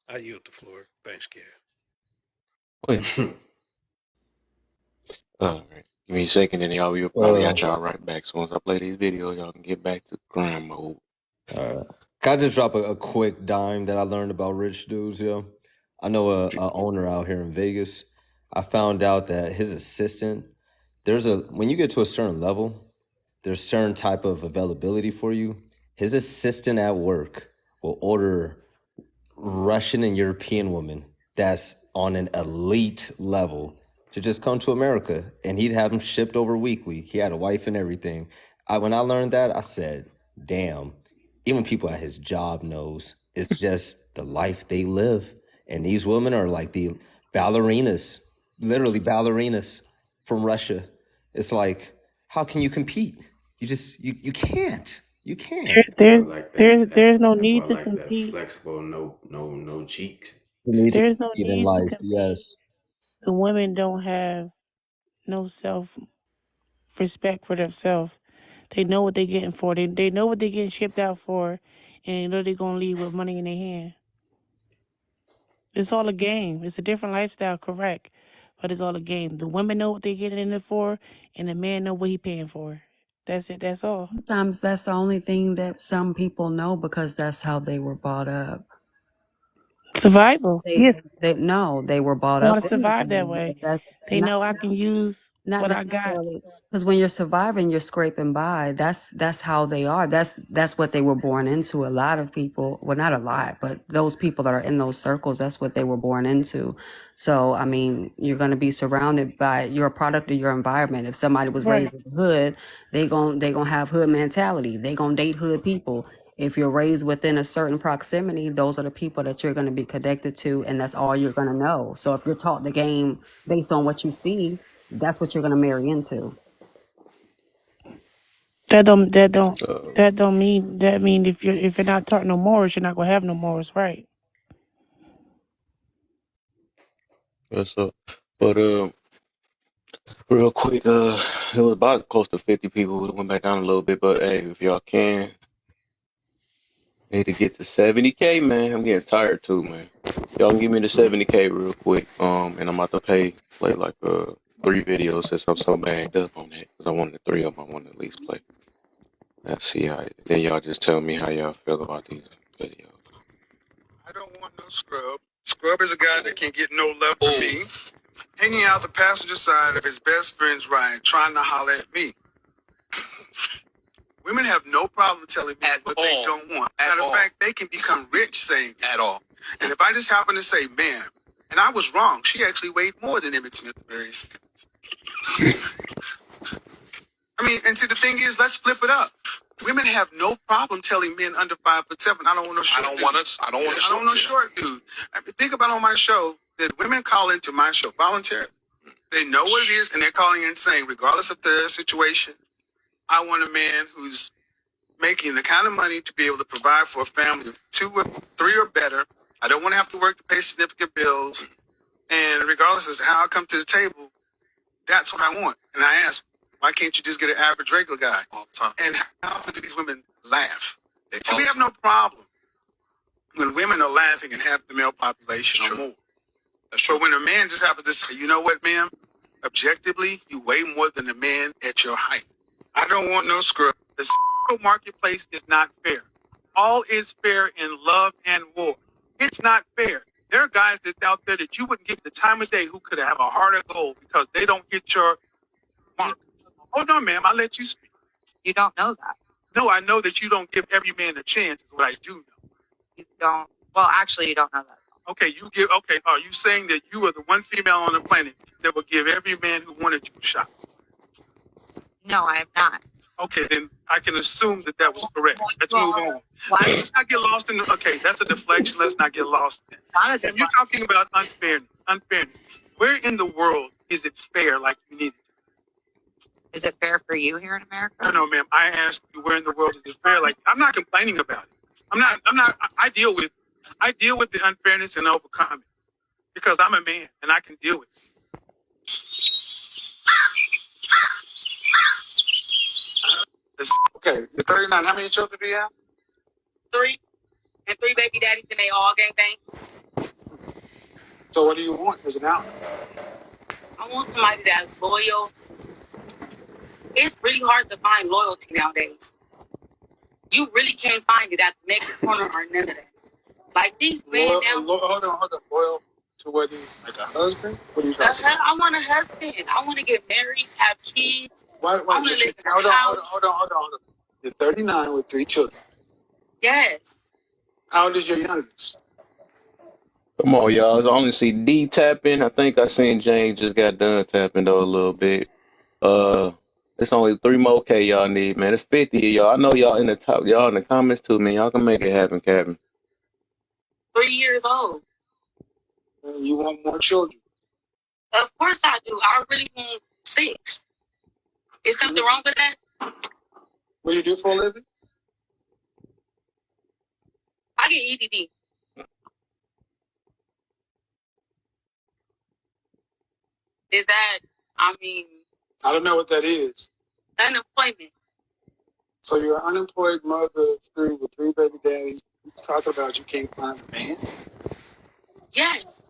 I yield the floor. Thanks, Kev. All right. Give me a second, and y'all will probably got y'all right back. So once I play these videos, y'all can get back to grind mode. Can I just drop a quick dime that I learned about rich dudes, yo? I know a owner out here in Vegas. I found out that his assistant, when you get to a certain level, there's certain type of availability for you. His assistant at work will order Russian and European women that's on an elite level to just come to America, and he'd have them shipped over weekly. He had a wife and everything. When I learned that, I said, damn, even people at his job knows it's just the life they live. And these women are like the ballerinas, literally ballerinas from Russia. It's like, how can you compete? You can't. You can't. I like that. There's no That boy need to like that compete. flexible, no cheeks. You need to There's no compete in need to life, compete. yes. The women don't have no self respect for themselves. They know what they're getting for. They know what they're getting shipped out for, and they know they're gonna leave with money in their hand. It's all a game. It's a different lifestyle, correct? But it's all a game. The women know what they're getting in it for, and the man know what he paying for. That's it. That's all. Sometimes that's the only thing that some people know because that's how they were brought up. Survival. Yes. They no, they were brought They up want to in that survive that way. way. But that's They know I can use not what I got. necessarily because when you're surviving, you're scraping by. That's how they are. That's what they were born into. A lot of people, well, not a lot, but those people that are in those circles, that's what they were born into. So I mean, you're going to be surrounded by. You're a product of your environment. If somebody was Right. raised in the hood, they gonna have hood mentality. They gonna date hood people. If you're raised within a certain proximity, those are the people that you're going to be connected to, and that's all you're going to know. So if you're taught the game based on what you see, that's what you're going to marry into. That don't mean if you're not taught no morals, you're not gonna have no morals, right? What's up? But real quick, it was about close to 50 people. It went back down a little bit, but hey, if y'all can, need to get to 70K, man. I'm getting tired too, man. Y'all can give me the 70K real quick. And I'm about to play like 3 videos since I'm so banged up on that. Cause I wanted 3 of them. I want to at least play. Let's see how. Then y'all just tell me how y'all feel about these videos. I don't want no scrub. Scrub is a guy that can't get no love from me. Hanging out the passenger side of his best friend's ride, trying to holler at me. Women have no problem telling me what they don't want. Matter of fact, they can become rich saying at all. And if I just happen to say, "Ma'am," and I was wrong, she actually weighed more than Emmett Smith Mary said. I mean, and see, the thing is, let's flip it up. Women have no problem telling men under 5'7", I don't want no short dude. I don't want no short dude. I mean, think about on my show that women call into my show voluntarily. They know what it is, and they're calling in saying, regardless of their situation, I want a man who's making the kind of money to be able to provide for a family of 2 or 3 or better. I don't want to have to work to pay significant bills. And regardless of how I come to the table, that's what I want. And I ask, why can't you just get an average regular guy all the time? And how often do these women laugh? So we have no problem when women are laughing and half the male population or more. But when a man just happens to say, you know what, ma'am? Objectively, you weigh more than a man at your height. I don't want no scrub. The marketplace is not fair. All is fair in love and war. It's not fair. There are guys that's out there that you wouldn't give the time of day who could have a heart of gold because they don't get your mark. Oh, no, ma'am, I'll let you speak. You don't know that. No, I know that you don't give every man a chance is what I do know. You don't. Well, actually, you don't know that. Okay, are you saying that you are the one female on the planet that will give every man who wanted you a shot? No, I am not. Okay, then I can assume that was correct. Let's move on. Let's not get lost in the, okay, that's a deflection. Let's not get lost in it. If you're talking about unfairness, where in the world is it fair like you need it? Is it fair for you here in America? No, ma'am. I asked you where in the world is it fair? Like, I'm not complaining about it. I deal with the unfairness and overcome it because I'm a man and I can deal with it. Okay, you're 39. How many children do you have? 3, and 3 baby daddies, and they all gang bang. So what do you want as an outcome? I want somebody that's loyal. It's really hard to find loyalty nowadays. You really can't find it at the next corner or none of that. Like these men now. Hold on. Loyal To what is like a husband? What are you talking about? I want a husband. I want to get married, have kids. Why, I want to live in a house. Hold on. You're 39 with 3 children. Yes. How old is your youngest? Come on, y'all. I only see D tapping. I think I seen Jane just got done tapping though a little bit. It's only 3 more K y'all need, man. It's 50 of y'all. I know y'all in the top. Y'all in the comments too, man. Y'all can make it happen, Captain. 3 years old. You want more children? Of course I do. I really want 6. Is something wrong with that? What do you do for a living? I get EDD. Is that, I don't know what that is. Unemployment. So you're an unemployed mother of 3 with 3 baby daddies. You talk about you can't find a man? Yes.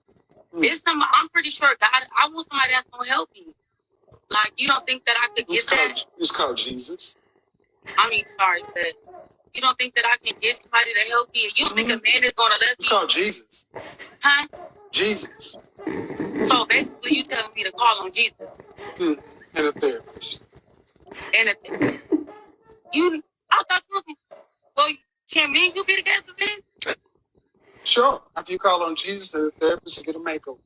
It's I'm pretty sure God, I want somebody that's going to help me. Like, you don't think that I could get that? It's called Jesus. Sorry, but you don't think that I can get somebody to help me? You don't think a man is going to let me? It's called Jesus. Huh? Jesus. So basically, you telling me to call on Jesus. And a therapist. I thought you was, well, can me and you be together then? Sure. After you call on Jesus and the therapist and get a makeover.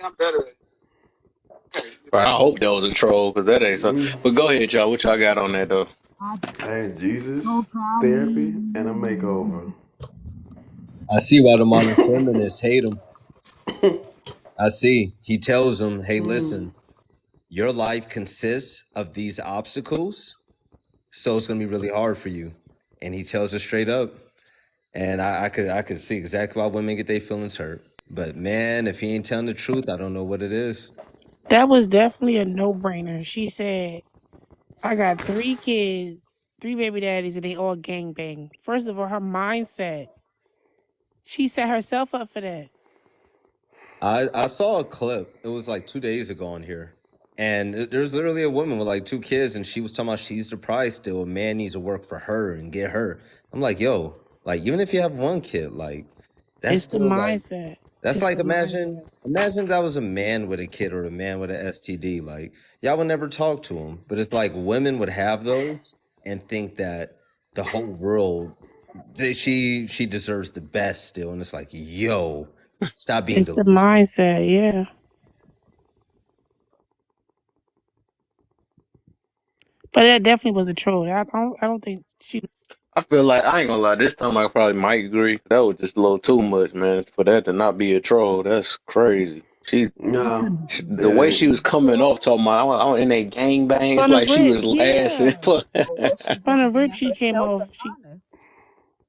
I'm better at it. Okay. I hope that was a troll because that ain't so. But go ahead, y'all. What y'all got on that though? Hey, Jesus, therapy, and a makeover. I see why the modern feminists hate him. I see. He tells them, hey, listen, your life consists of these obstacles, so it's going to be really hard for you. And he tells us straight up. And I could see exactly why women get their feelings hurt. But man, if he ain't telling the truth, I don't know what it is. That was definitely a no-brainer. She said, I got 3 kids, 3 baby daddies, and they all gangbang. First of all, her mindset. She set herself up for that. I saw a clip. It was like 2 days ago on here. And there's literally a woman with like 2 kids, and she was talking about she's surprised still a man needs to work for her and get her. I'm like, yo, like even if you have 1 kid, like that's It's the still mindset. like that's It's like the imagine mindset. that was a man with a kid or a man with an STD. Like y'all would never talk to him. But it's like women would have those and think that the whole world she deserves the best still. And it's like, yo, stop being It's the delusional. mindset, yeah. But that definitely was a troll. I don't think she. I feel like I ain't gonna lie. This time I probably might agree. That was just a little too much, man. For that to not be a troll, that's crazy. No, The it way she was ain't. coming off talking about I in they gangbangs, From the like she rip, was yeah. laughing. From the rip, she came off.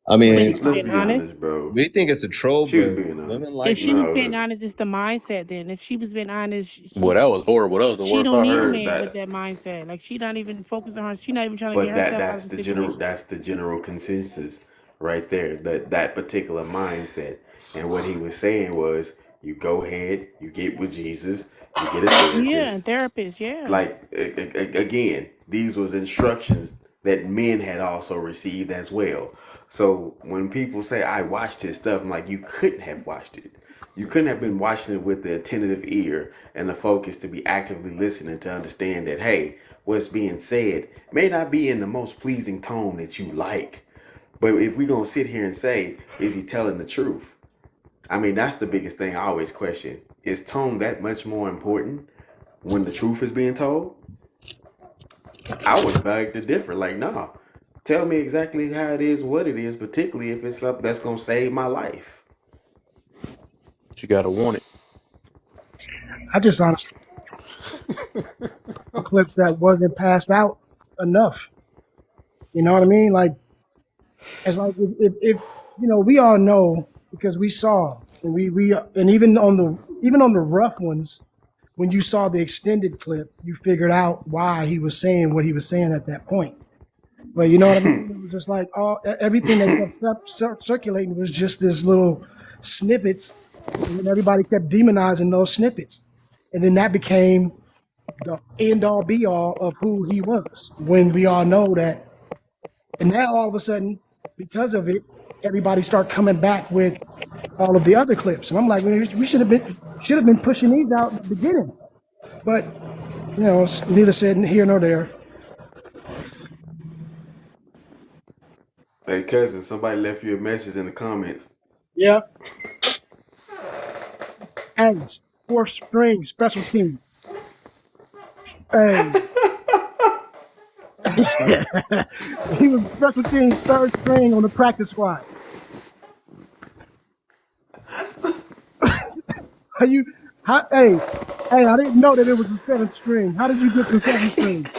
I But she mean, was Let's being be honest. honest, bro. we think it's a troll, She was but being honest. women If like she it. was No, being listen. honest, it's the mindset. Then, if she was being honest, Well, that was horrible. That was the she worst don't I need a heard. man with That, that mindset. Like she not even focusing on her. She not even trying to get but herself out that's of the the general. situation. That's the general consensus, right there. That particular mindset. And what he was saying was, you go ahead, you get with Jesus, you get a Yeah, therapist. therapist. Yeah, Like again, these was instructions that men had also received as well. So when people say I watched his stuff, I'm like, you couldn't have watched it. You couldn't have been watching it with the attentive ear and the focus to be actively listening to understand that, hey, what's being said may not be in the most pleasing tone that you like. But if we're gonna sit here and say, is he telling the truth? I mean, that's the biggest thing I always question. Is tone that much more important when the truth is being told? I would beg to differ. Like, nah, tell me exactly how it is, what it is, particularly if it's something that's gonna save my life. She gotta want it. I just honestly clips that wasn't passed out enough. You know what I mean? Like it's like if we all know because we saw and we and even on the rough ones, when you saw the extended clip, you figured out why he was saying what he was saying at that point. But you know what I mean? It was just like everything that kept circulating was just this little snippets, and then everybody kept demonizing those snippets, and then that became the end all be all of who he was. When we all know that And now all of a sudden, because of it, everybody start coming back with all of the other clips. And I'm like, we should have been pushing these out at the beginning. But it's neither said here nor there. Hey, cousin, somebody left you a message in the comments. Yeah. Hey, fourth string special teams. Hey. He was special teams third string on the practice squad. Hey, I didn't know that it was a seventh string. How did you get to seventh string?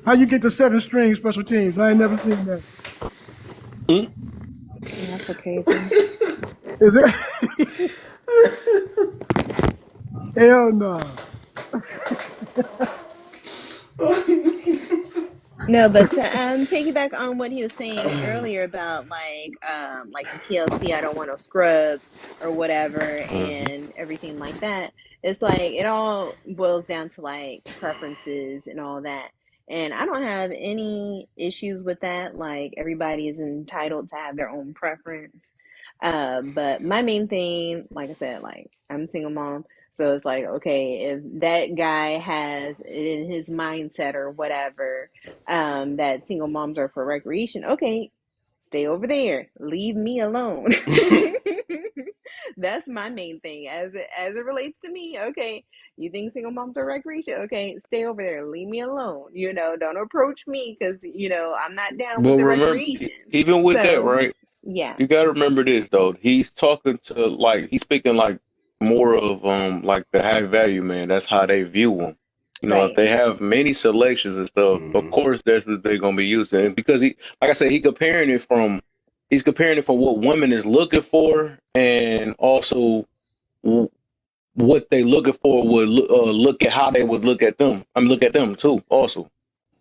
How you get to seventh string special teams? I ain't never seen that. That's so crazy. Is it? Hell no. No, but to piggyback on what he was saying earlier about like the TLC, I don't want no scrub or whatever, and everything like that. It's like it all boils down to like preferences and all that. And I don't have any issues with that. Like everybody is entitled to have their own preference. But my main thing, like I said, like I'm a single mom. So it's like, okay, if that guy has it in his mindset or whatever, that single moms are for recreation, okay, stay over there. Leave me alone. That's my main thing as it relates to me. Okay, you think single moms are recreation? Okay, stay over there. Leave me alone. Don't approach me because I'm not down with Well, the remember, recreation. even with that, So right? yeah, You got to remember this though. He's talking to he's speaking like more of like the high value man. That's how they view them. If right. they have many selections and stuff, of course that's what they're gonna be using. And because like I said, he's comparing it from what women is looking for, and also what they looking for would look at how they would look at them. Look at them too. Also,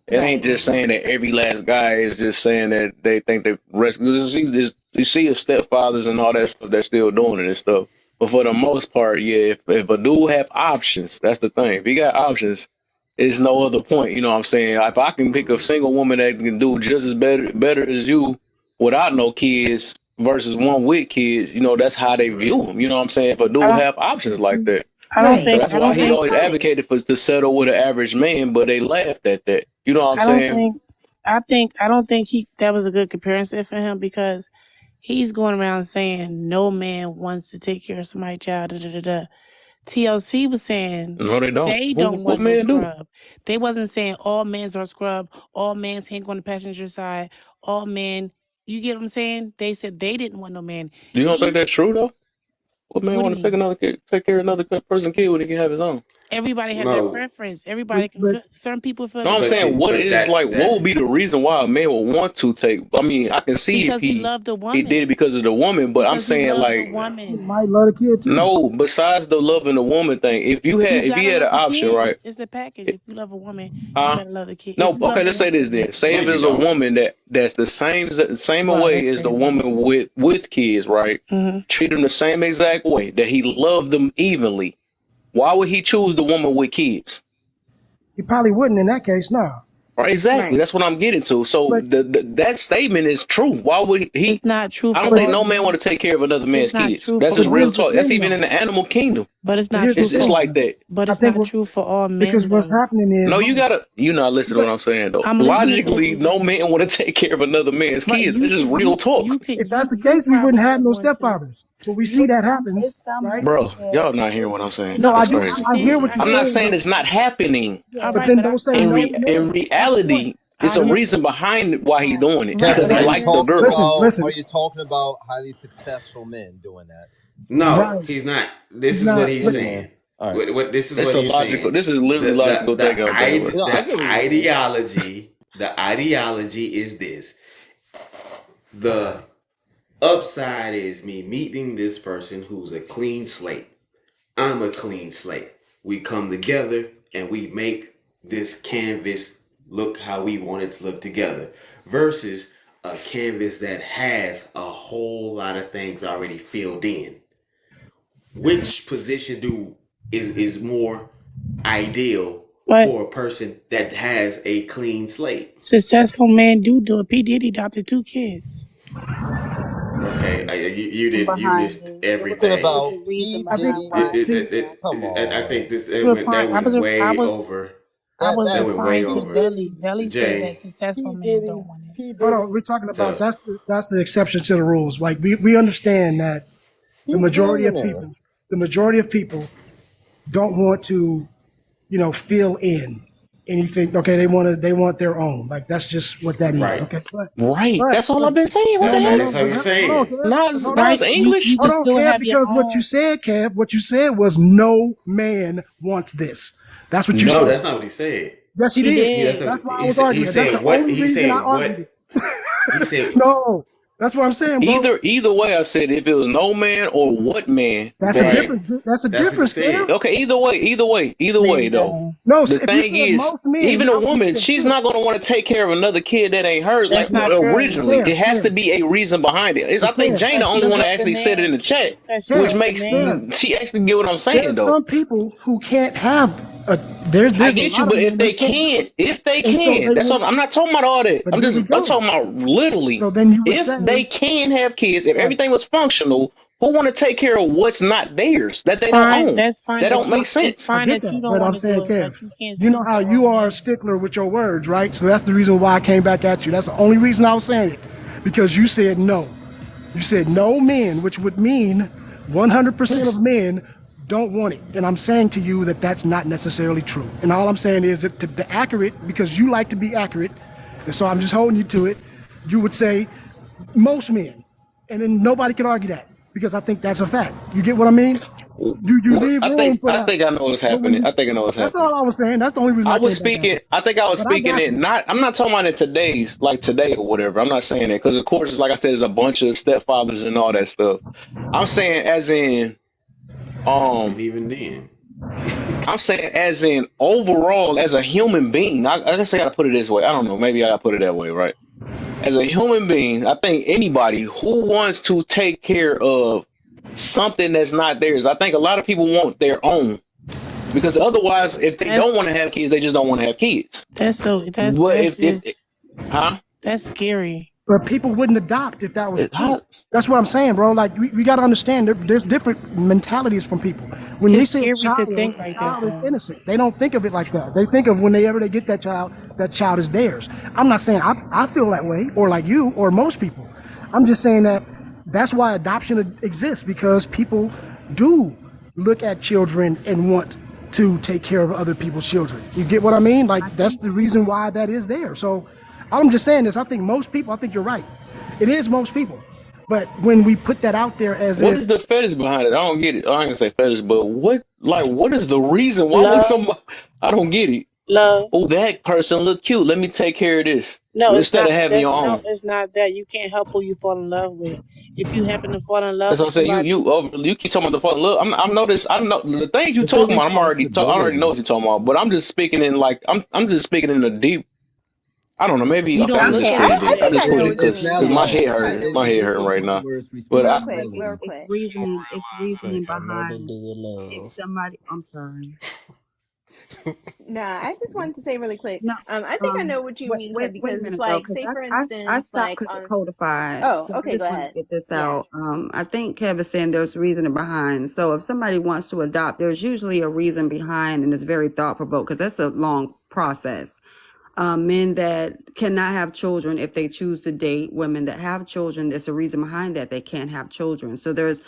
it ain't Right. just saying that every last guy is just saying that they think they rescue. You see his stepfathers and all that stuff. They're still doing it and stuff. But for the most part, yeah, if a dude have options, that's the thing. If he got options, it's no other point. You know what I'm saying? If I can pick a single woman that can do just as better as you without no kids versus one with kids, that's how they view him. You know what I'm saying? If a dude have options like that. I don't Right. So think. that's I why don't he think. always advocated for to settle with an average man, but they laughed at that. You know what I'm I don't saying? think. I don't think that was a good comparison for him because he's going around saying no man wants to take care of somebody's child. Da, da, da, da. TLC was saying No, they don't. they don't What want no man do? scrub. They wasn't saying all men are scrub, all men can't go on the passenger side, all men. You get what I'm saying? They said they didn't want no man. You don't think that's true though? What man What do want you to mean? take care of another person's kid when he can have his own? Everybody has their No, preference. Everybody can feel, certain people feel No, I'm but different. saying see, what but is what would be that's the reason why a man would want to take? I mean, I can see Because if he loved the he did it woman. because of the woman, but I'm Because he saying loved the like He woman. might love the kid too. no. Besides the loving the woman thing, if You he gotta had an love the option, kid. right? It's the package. If you love a woman, you Huh? gotta love the kid. If No, you okay. love the Let's say this woman, then. Say no, if you it's a don't. woman that's the same wow, way that's as the crazy. woman with kids, right? Mm-hmm. Treat them the same exact way that he loved them evenly. Why would he choose the woman with kids? He probably wouldn't in that case, no. Right, exactly. Right. That's what I'm getting to. So But that statement is true. Why would he? It's not true I for don't think but all no man men. want to take care of another man's It's not kids. true That's for but just all. real here's the talk. That's thing even in though. the animal kingdom. But it's But not here's true the It's for. thing like though. that. But I it's think not what, true for all because men what's though. happening is No, hold on. you're not listening to But what I'm saying though. I'm listening to what Logically, you're no saying. man want to take care of another man's Right? kids. That's just real talk. if that's the You case, we wouldn't probably have don't no want to. stepfathers. But we see that happens, right? Bro, y'all not hearing what I'm saying. No, I That's do. crazy. I hear what you're I'm not saying, saying it's not happening. All but right, then but don't say no, In no. That's the point. reality, it's I a hear. reason behind why he's doing it. Right, Because Kevin, but he are I you liked hear. the talking girl. about Listen. are you talking about highly successful men doing that? No, Right. he's not. This He's is what not. he's But saying. All right. What this is That's what a he's logical. saying. This is literally logical thinking. I'm saying, bro. No, I get what you're saying. The ideology is this. The upside is me meeting this person who's a clean slate. I'm a clean slate. We come together and we make this canvas look how we want it to look together versus a canvas that has a whole lot of things already filled in. Which position is more ideal But for a person that has a clean slate. successful men do it. P. Diddy adopted 2 kids. Okay, you Behind missed it. Talking everything. It was a about reason P I think. behind Diddy. why. See, Come I think on. this I was that replying. went I way was over. That went way replying to over. Deli. Deli said that Jay, successful P men Diddy. don't want it. P Hold on, we're Diddy. talking about so that's the exception to the rules. Like we understand that the He's a majority of billionaire. people don't want to, fill in anything. Okay, they want their own. Like that's just what that is. right. Okay, Right. but That's all I've been saying. What no, the no, heck? That's no. how But you're hold on, saying. Kev. Nas, Hold on. Nas English? You Hold can on, still Kev, have your because what you own. said, Kev, what you said was no man wants this. That's what you No, said. that's not what he said. Yes, he He did. did. That's why I was arguing He it. That's the said what only he reason I said argued what it. he said. No, that's what I'm saying, bro. Either way, I said if it was no man or what man, That's a right? Right. difference. That's a That's what he difference, Kev. said. Okay, either way though. Man, No, The if you thing said is, most men, even a I would have woman, said she's shit. not gonna want to take care of another kid that ain't hers. Like that's not true. originally, Kev, it has to Kev, be a reason behind it. I think Kev, Jane the Because only she one that Kev, helped the actually said it in man. the chat, Because she which Kev, helped the makes man. Kev. she actually get what I'm There saying are though. some people who can't have a. I There's a get you, lot of but men who can't do it, if they and so can, they that's will. all. I'm not talking about all that. But here we I'm go. talking about literally. So then you would If say, they can have kids, if right, everything was functional, who want to take care of what's not theirs that they don't Fine. own? That's fine. That But don't make it's sense. I fine get that you that, don't but want I'm to do saying, it. Kev, But you can't you say know you how a grown you are a man. stickler with your words, right? So that's the reason why I came back at you. That's the only reason I was saying it, because you said no. You said no men, which would mean 100% of men don't want it. And I'm saying to you that that's not necessarily true. And all I'm saying is that the accurate, because you like to be accurate, and so I'm just holding you to it, you would say most men. And then nobody could argue that, because I think that's a fact. You get what I mean? You leave room for I that. think I know what's But when happening. you, I think I know what's that's happening. all I was saying. That's the only reason I I was came back at speaking. you. I think I was But I speaking got it. you. Not. I'm not talking about in today's like today or whatever. I'm not saying that because of course, it's like I said, there's a bunch of stepfathers and all that stuff. I'm saying as in, And um, even then. I'm saying as in overall as a human being. I guess I gotta put it this way. I don't know. Maybe I gotta put it that way, right? As a human being, I think anybody who wants to take care of something that's not theirs. I think a lot of people want their own because otherwise, if they don't That's want to have kids, they just don't want to have kids. But that's if just huh? that's scary. But people wouldn't adopt if that was true. How, That's what I'm saying, bro. Like we got to understand there's different mentalities from people. When they It's say scary to a think like that child is though. innocent. They don't think of it like that. They think of whenever they get that child is theirs. I'm not saying I feel that way or like you or most people. I'm just saying that that's why adoption exists, because people do look at children and want to take care of other people's children. You get what I mean? Like that's the reason why that is there. So I'm just saying this. I think most people, I think you're right. It is most people. But when we put that out there as what if, is the fetish behind it? I don't get it. I ain't gonna say fetish, but what is the reason? Why would Love, somebody? I don't get it. love. Oh, that person look cute. Let me take care of this No, it's instead not of having that. your No, own. it's not that. You can't help who you fall in love with. If you happen to fall in love That's what with I'm saying. somebody, You keep talking about the fucking look. I noticed. I know the things you It's a talking about. I already know responsibility. what you're talking about. But I'm just speaking in like I'm just speaking in the deep. I don't know. Maybe you okay. don't I'm look just Okay, at quit it it. like I Then. I that. think just I quit know it what you It's because mean, not my love. Kevin. head Hold hurting. on. My head You're hurting right taking the now. words But Real I quick, But real it's quick. reasoning. It's reasoning Ain't got nothing to behind do with if love. somebody. I'm sorry. Nah, I just wanted to say really quick. No. I think I know what you mean, Kev, Wait a because it's minute though, like, because say for I instance, stopped like on. codified, Oh, so I okay, go just want to ahead. get this Yeah. out. I think Kev is saying there's reasoning behind. So if somebody wants to adopt, there's usually a reason behind, and it's very thought provoking because that's a long process. Men that cannot have children, if they choose to date women that have children, there's a reason behind that they can't have children. So there's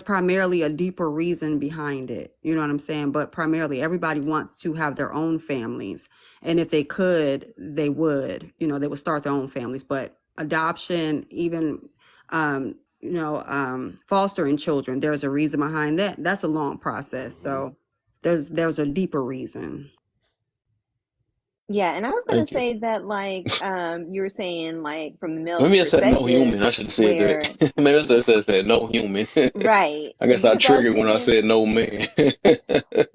primarily a deeper reason behind it. You know what I'm saying? But primarily everybody wants to have their own families. And if they could, they would, they would start their own families. But adoption, even fostering children, there's a reason behind that. That's a long process. So there's a deeper reason. Yeah, and I was gonna thank you. say that like you were saying like from the male's Maybe I said no perspective human. I should have said where that. Maybe I said no human. right, I guess I because I was triggered when I thinking said no man.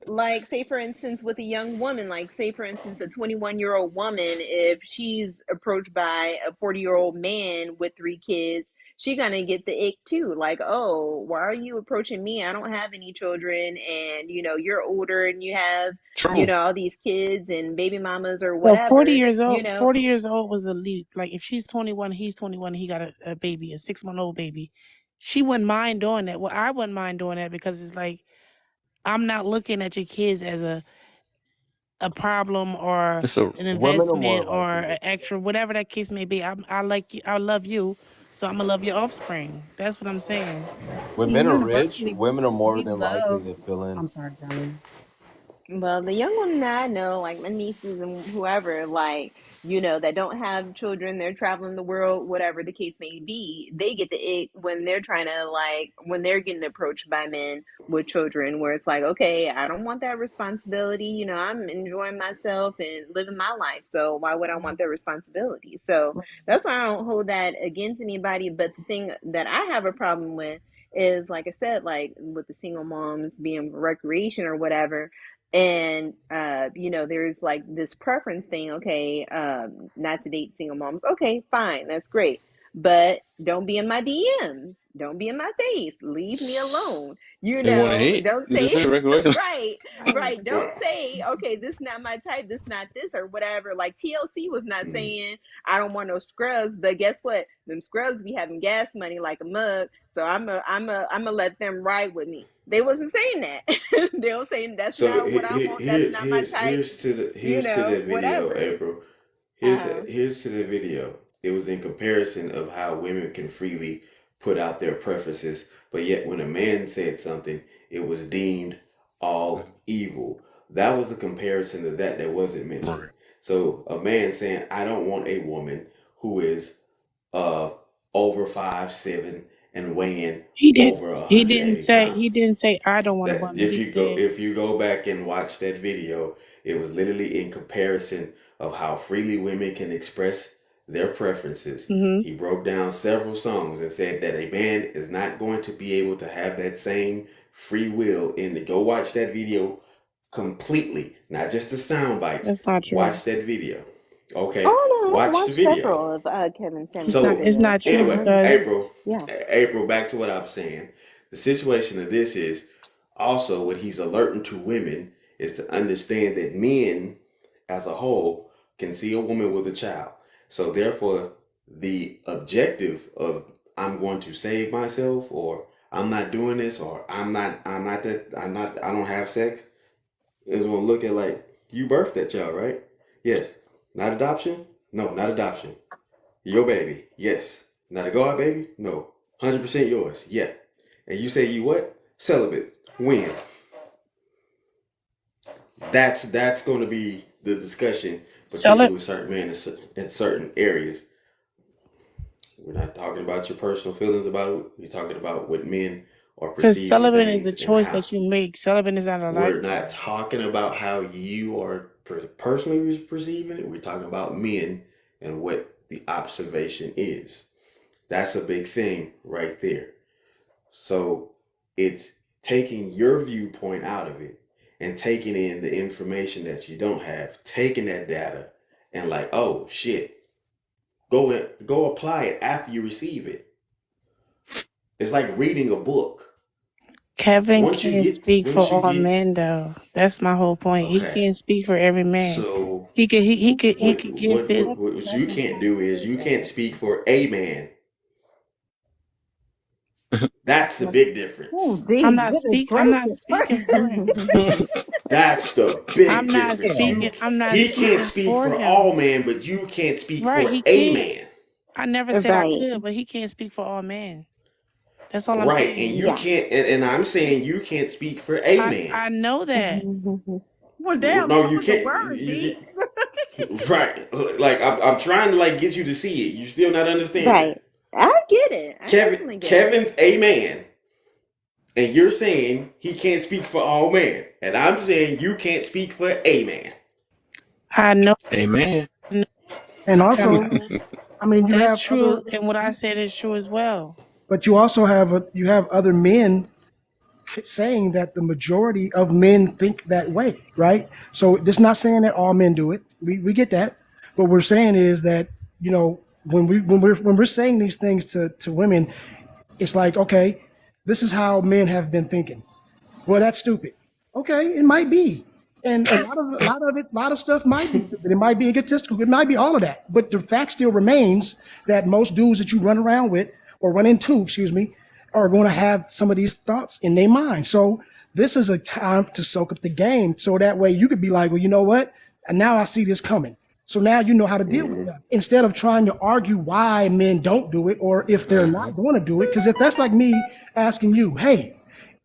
like say for instance with a young woman, like say for instance a 21-year-old woman, if she's approached by a 40-year-old man with 3 kids, she gonna get the ick too. Like, oh, why are you approaching me? I don't have any children, and you're older and you have True. all these kids and baby mamas or So 40 whatever. years old, 40 years old was a leap. Like if she's 21, he's 21, he got a baby, a 6-month-old baby. She wouldn't mind doing that. Well, I wouldn't mind doing that because it's like I'm not looking at your kids as a problem or It's a an Women are more investment or likely an to. extra, whatever that case may be. I like you, I love you, so I'm gonna love your offspring. That's what I'm saying. When men are rich, Universally, women are more we than likely love. to fill in. I'm sorry, darling. Well, the young women that I know, like my nieces and whoever, like, that don't have children, they're traveling the world, whatever the case may be, they get the ick when they're trying to, like, when they're getting approached by men with children, where it's like, okay, I don't want that responsibility. I'm enjoying myself and living my life. So why would I want that responsibility? So that's why I don't hold that against anybody. But the thing that I have a problem with is, like I said, like with the single moms being recreation or whatever, and there's like this preference thing. Okay, not to date single moms. Okay, fine, that's great, but don't be in my DMs, don't be in my face, leave me alone. They want to hit. Don't You just say said recreation. right, don't say, okay, this is not my type, this not this or whatever. Like TLC was not saying I don't want no scrubs, but guess what, them scrubs be having gas money like a mug, so I'm a let them ride with me. They wasn't saying that. They were saying that's So not what I want. That's not my type. here's to the video, Whatever. April. Uh-huh. Here's to the video. It was in comparison of how women can freely put out their preferences, but yet when a man said something, it was deemed all evil. That was the comparison to that wasn't mentioned. Right. So a man saying, "I don't want a woman who is over 5'7" and weighing over He 180 pounds." didn't say I don't want a That woman. He said if you go back and watch that video, it was literally in comparison of how freely women can express their preferences. He broke down several songs and said that a man is not going to be able to have that same free will. Go watch that video completely, not just the sound bites. that's not true. Watch that video. Okay, Oh no, I've watch the watched video. several of Kevin Samuels It's not videos. true Anyway, because April, back to what I'm saying. The situation of this is also what he's alerting to women is to understand that men as a whole can see a woman with a child. So therefore, the objective of I'm going to save myself, or I'm not doing this, or I don't have sex, is going to look at like, you birthed that child, right? Yes. Not adoption? No, not adoption. Your baby? Yes. Not a God baby? No. 100% yours? Yeah. And you say you what? Celibate. When? That's going to be the discussion, particularly with certain men in certain areas. We're not talking about your personal feelings about it. We're talking about what men are because perceiving celibate is a things and choice how. that you make. Celibate is not a We're not lifestyle. talking about how you are personally perceiving it. We're talking about men and what the observation is. That's a big thing right there. So it's taking your viewpoint out of it and taking in the information that you don't have, taking that data and like, oh shit, go apply it after you receive it. It's like reading a book. Kevin Once you can't get, speak for once you all get, men, though. That's my whole point. He okay. can't speak for every man. So He could give his. what you can't do is you can't speak for a man. That's the big difference. Oh, I'm not goodness speaking. I'm not gracious. speaking for him. That's the big I'm not difference. speaking. I'm not He speaking can't speak for for him. all men, but you can't speak Right? for He a can't. man. I never said I Right. could, but he can't speak for all men. That's all I'm Right, saying. and you Yeah. can't, and I'm saying you can't speak for a man. I know that. Well, damn, No, what you was the can't. word, D? Right, like I'm trying to like get you to see it. You still not understanding. Right. I get it. I definitely get it. Kevin's a man, and you're saying he can't speak for all men, and I'm saying you can't speak for a man. I know. Amen. And also, I mean, you That's have true, other, and what I said is true as well. but you also have other men saying that the majority of men think that way, right? So it's not saying that all men do it. We get that. What we're saying is that, when we're saying these things to women, it's like, okay, this is how men have been thinking. Well, that's stupid. Okay, it might be. And a lot of stuff might be stupid. It might be egotistical. It might be all of that. But the fact still remains that most dudes that you run around with or run into, excuse me, are going to have some of these thoughts in their mind. So this is a time to soak up the game. So that way you could be like, well, you know what? And now I see this coming. So now you know how to deal with that. Instead of trying to argue why men don't do it or if they're not going to do it. Because if that's like me asking you, hey,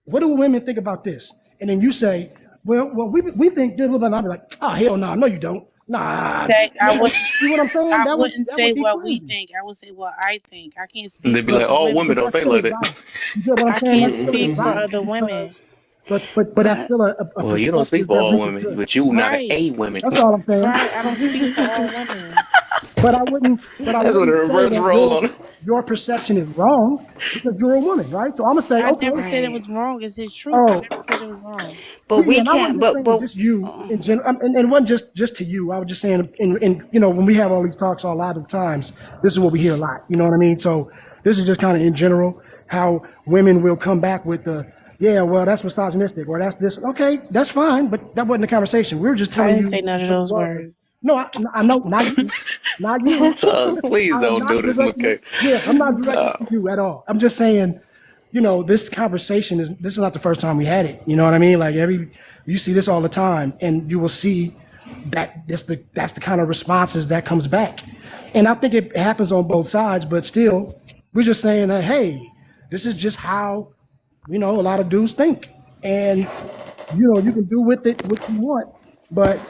what do women think about this? And then you say, well, we think, blah, blah, blah. And I'll be like, oh, hell no, you don't. Nah. I wouldn't, You know what I'm saying? I That wouldn't would say be what we crazy. think. I would say what I think. I can't And speak they'd be for like, other "Oh, women. women don't That's think still like that." advice. You get what I'm I saying? can't That's still speak for advice other women. but that's still a Well, you don't speak perspective for that all we can women, take. but you not Right. a woman. That's all I'm saying. Right. I don't speak for all women. But I wouldn't That's what a say reverse that roll on. your perception is wrong because you're a woman, right? So I'm gonna say, I okay, never said it Right. was wrong. It's his truth. I oh, never said it was wrong. But we and I wasn't can't. just saying just you Oh, in general, and it wasn't just to you. I was just saying, in you know, when we have all these talks, a lot of times, this is what we hear a lot. You know what I mean? So this is just kind of in general how women will come back with the, yeah, well, that's misogynistic, or that's this. Okay, that's fine, but that wasn't the conversation. We were just I telling didn't you say none of what it those was. words. No, I know, not you, not you. Please I am don't do not this, directing McKay. it. Yeah, I'm not directing it to you at all. I'm just saying, you know, this conversation this is not the first time we had it. You know what I mean? Like you see this all the time, and you will see that that's the kind of responses that comes back. And I think it happens on both sides, but still, we're just saying that, hey, this is just how, you know, a lot of dudes think. And, you know, you can do with it what you want, but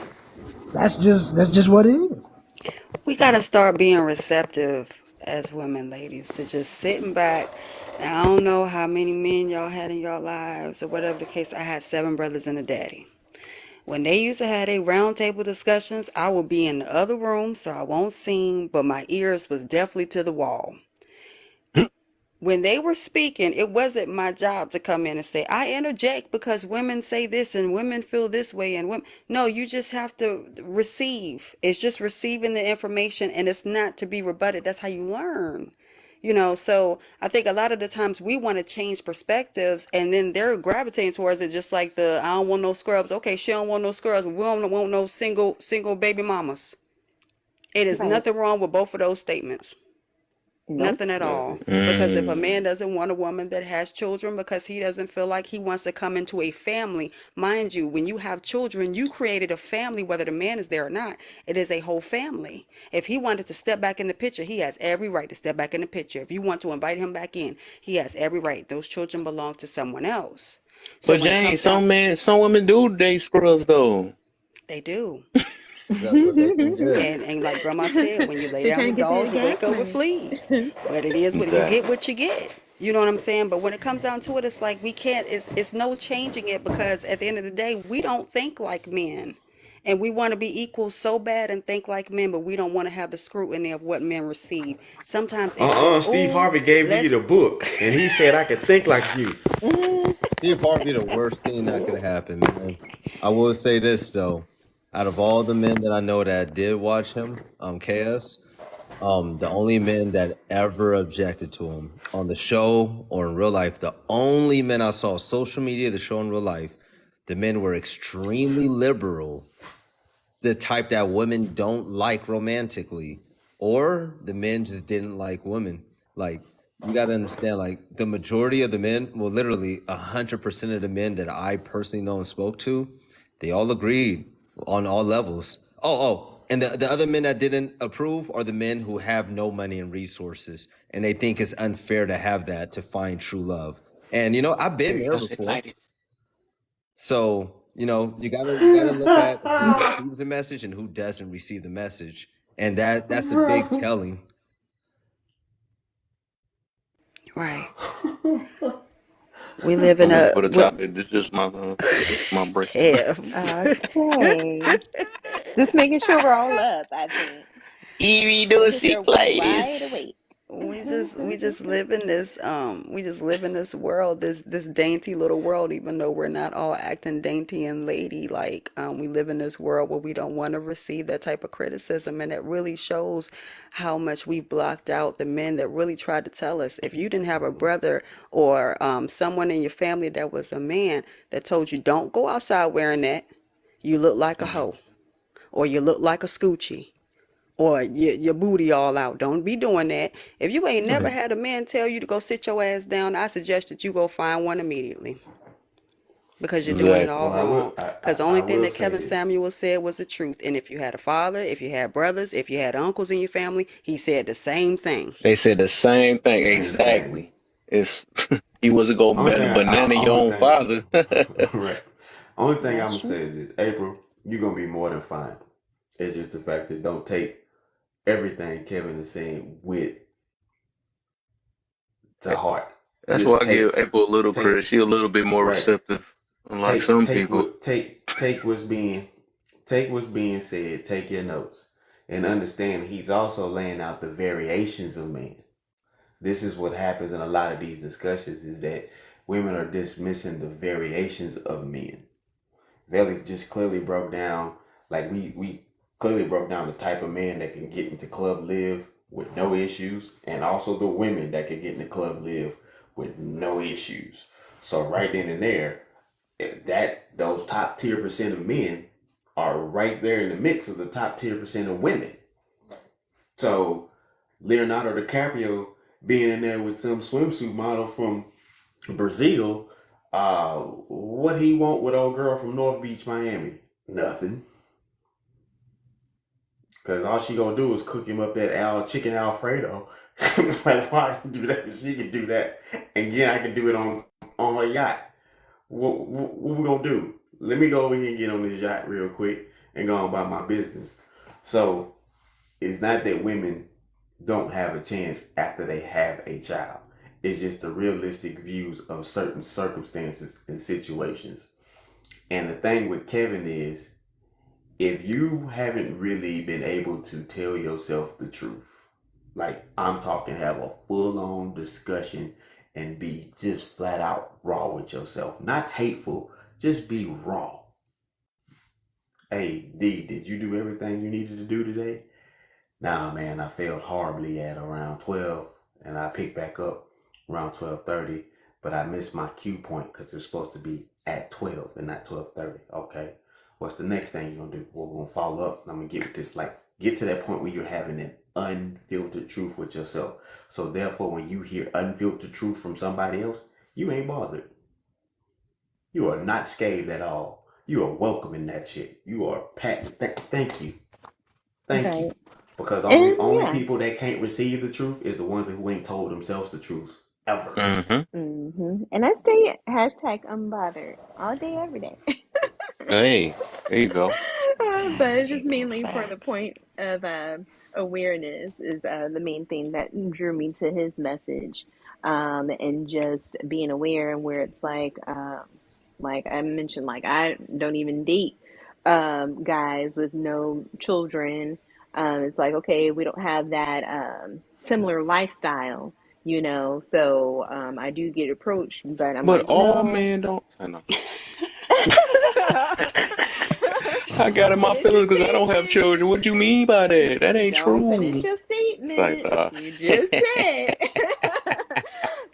that's just what it is. we got to start being receptive as women, ladies, to just sitting back. And I don't know how many men y'all had in your lives or whatever the case. I had 7 brothers and a daddy. When they used to have their round table discussions, I would be in the other room, so I won't sing, but my ears was definitely to the wall. When they were speaking, it wasn't my job to come in and say, I interject because women say this and women feel this way. And women, no, you just have to receive. It's just receiving the information, and it's not to be rebutted. That's how you learn. You know, so I think a lot of the times we want to change perspectives, and then they're gravitating towards it, just like the I don't want no scrubs. Okay, she don't want no scrubs. We don't want no single baby mamas. It is Right. nothing wrong with both of those statements. Nope. Nothing at all. Nothing. Because if a man doesn't want a woman that has children because he doesn't feel like he wants to come into a family, mind you, when you have children, you created a family, whether the man is there or not. It is a whole family. If he wanted to step back in the picture, he has every right to step back in the picture. If you want to invite him back in, he has every right. Those children belong to someone else. So But when it Jane, comes down, some women do date scrubs though. they do. That's what they can get. And like Grandma said, when you lay She down can't with get to the dogs, you wake gas up with fleas. But it is what you Exactly. get, what you get. You know what I'm saying? But when it comes down to it, it's like we can't. It's no changing it because at the end of the day, we don't think like men, and we want to be equal so bad and think like men, but we don't want to have the scrutiny of what men receive. Sometimes it's just, Steve oh, Harvey gave you let's. the book, and he said I could think like you. Steve Harvey, the worst thing that could happen, man. I will say this though, out of all the men that I know that did watch him, KS, the only men that ever objected to him on the show or in real life, the only men I saw social media, the show in real life, the men were extremely liberal, the type that women don't like romantically, or the men just didn't like women. Like, you got to understand, like, the majority of the men, well, literally 100% of the men that I personally know and spoke to, they all agreed on all levels. And the other men that didn't approve are the men who have no money and resources, and they think it's unfair to have that to find true love. And, you know, I've been there before. So, you know, you gotta look at who receives the message and who doesn't receive the message. And that's a big telling. Right. We live in I'm a. ready for the topic. This is my break. Kev. Okay. Just making sure we're all up, I think. Evie Making do sure sick we're wide ladies. awake. we just live in this world, this dainty little world, even though we're not all acting dainty and lady like. We live in this world where we don't want to receive that type of criticism, and it really shows how much we blocked out the men that really tried to tell us. If you didn't have a brother or someone in your family that was a man that told you don't go outside wearing that, you look like a hoe, or you look like a scoochie, or your booty all out. Don't be doing that. If you ain't never Right. had a man tell you to go sit your ass down, I suggest that you go find one immediately, because you're doing it Exactly. all Well, I will. wrong. Because the I only thing will that say Kevin this. Samuel said was the truth. And if you had a father, if you had brothers, if you had uncles in your family, he said the same thing. They said the same thing. Same thing. Exactly. It's you wasn't gonna Only bet a thing. banana your Only own thing. father. Right. Only thing I'm That's gonna true. say is this: April, you're gonna be more than fine. It's just the fact that don't take everything Kevin is saying with to heart. That's why Just I give April a little take credit. She a little bit more right. receptive, unlike Take some take people. what take what's being said. Take your notes and understand. He's also laying out the variations of men. This is what happens in a lot of these discussions: is that women are dismissing the variations of men. Valley just clearly broke down, like we clearly broke down the type of man that can get into club live with no issues, and also the women that can get into club live with no issues. So right then and there, that those top tier percent of men are right there in the mix of the top tier percent of women. So Leonardo DiCaprio being in there with some swimsuit model from Brazil, what he want with old girl from North Beach, Miami? Nothing. Cause all she gonna do is cook him up that chicken Alfredo. Like, why do that? She can do that, and yeah, I can do it on her yacht. What we gonna do? Let me go over here and get on this yacht real quick and go on about my business. So it's not that women don't have a chance after they have a child. It's just the realistic views of certain circumstances and situations. And the thing with Kevin is, if you haven't really been able to tell yourself the truth, like I'm talking, have a full on discussion and be just flat out raw with yourself, not hateful, just be raw. Hey, D, did you do everything you needed to do today? Nah, man, I failed horribly at around 12, and I picked back up around 12:30, but I missed my cue point because it's supposed to be at 12 and not 12:30. Okay, what's the next thing you're gonna do? Well, we're gonna follow up. I'm gonna get with this, like, get to that point where you're having an unfiltered truth with yourself. So therefore, when you hear unfiltered truth from somebody else, you ain't bothered. You are not scathed at all. You are welcoming that shit. You are patting. Thank you. Thank you. Right. Because And only yeah. people that can't receive the truth is the ones who ain't told themselves the truth ever. And I stay hashtag unbothered all day, every day. Hey, there you go. But Facts, it's just April. mainly for the Facts. point of awareness is the main thing that drew me to his message, and just being aware, and where it's like I mentioned, like I don't even date guys with no children. It's like, okay, we don't have that similar lifestyle, so I do get approached, but I'm But like, all no. men don't. I know. I got in my Finish your feelings because I don't have statement. children. What you mean by that? That ain't Don't finish true. your It's like, statement. You just said.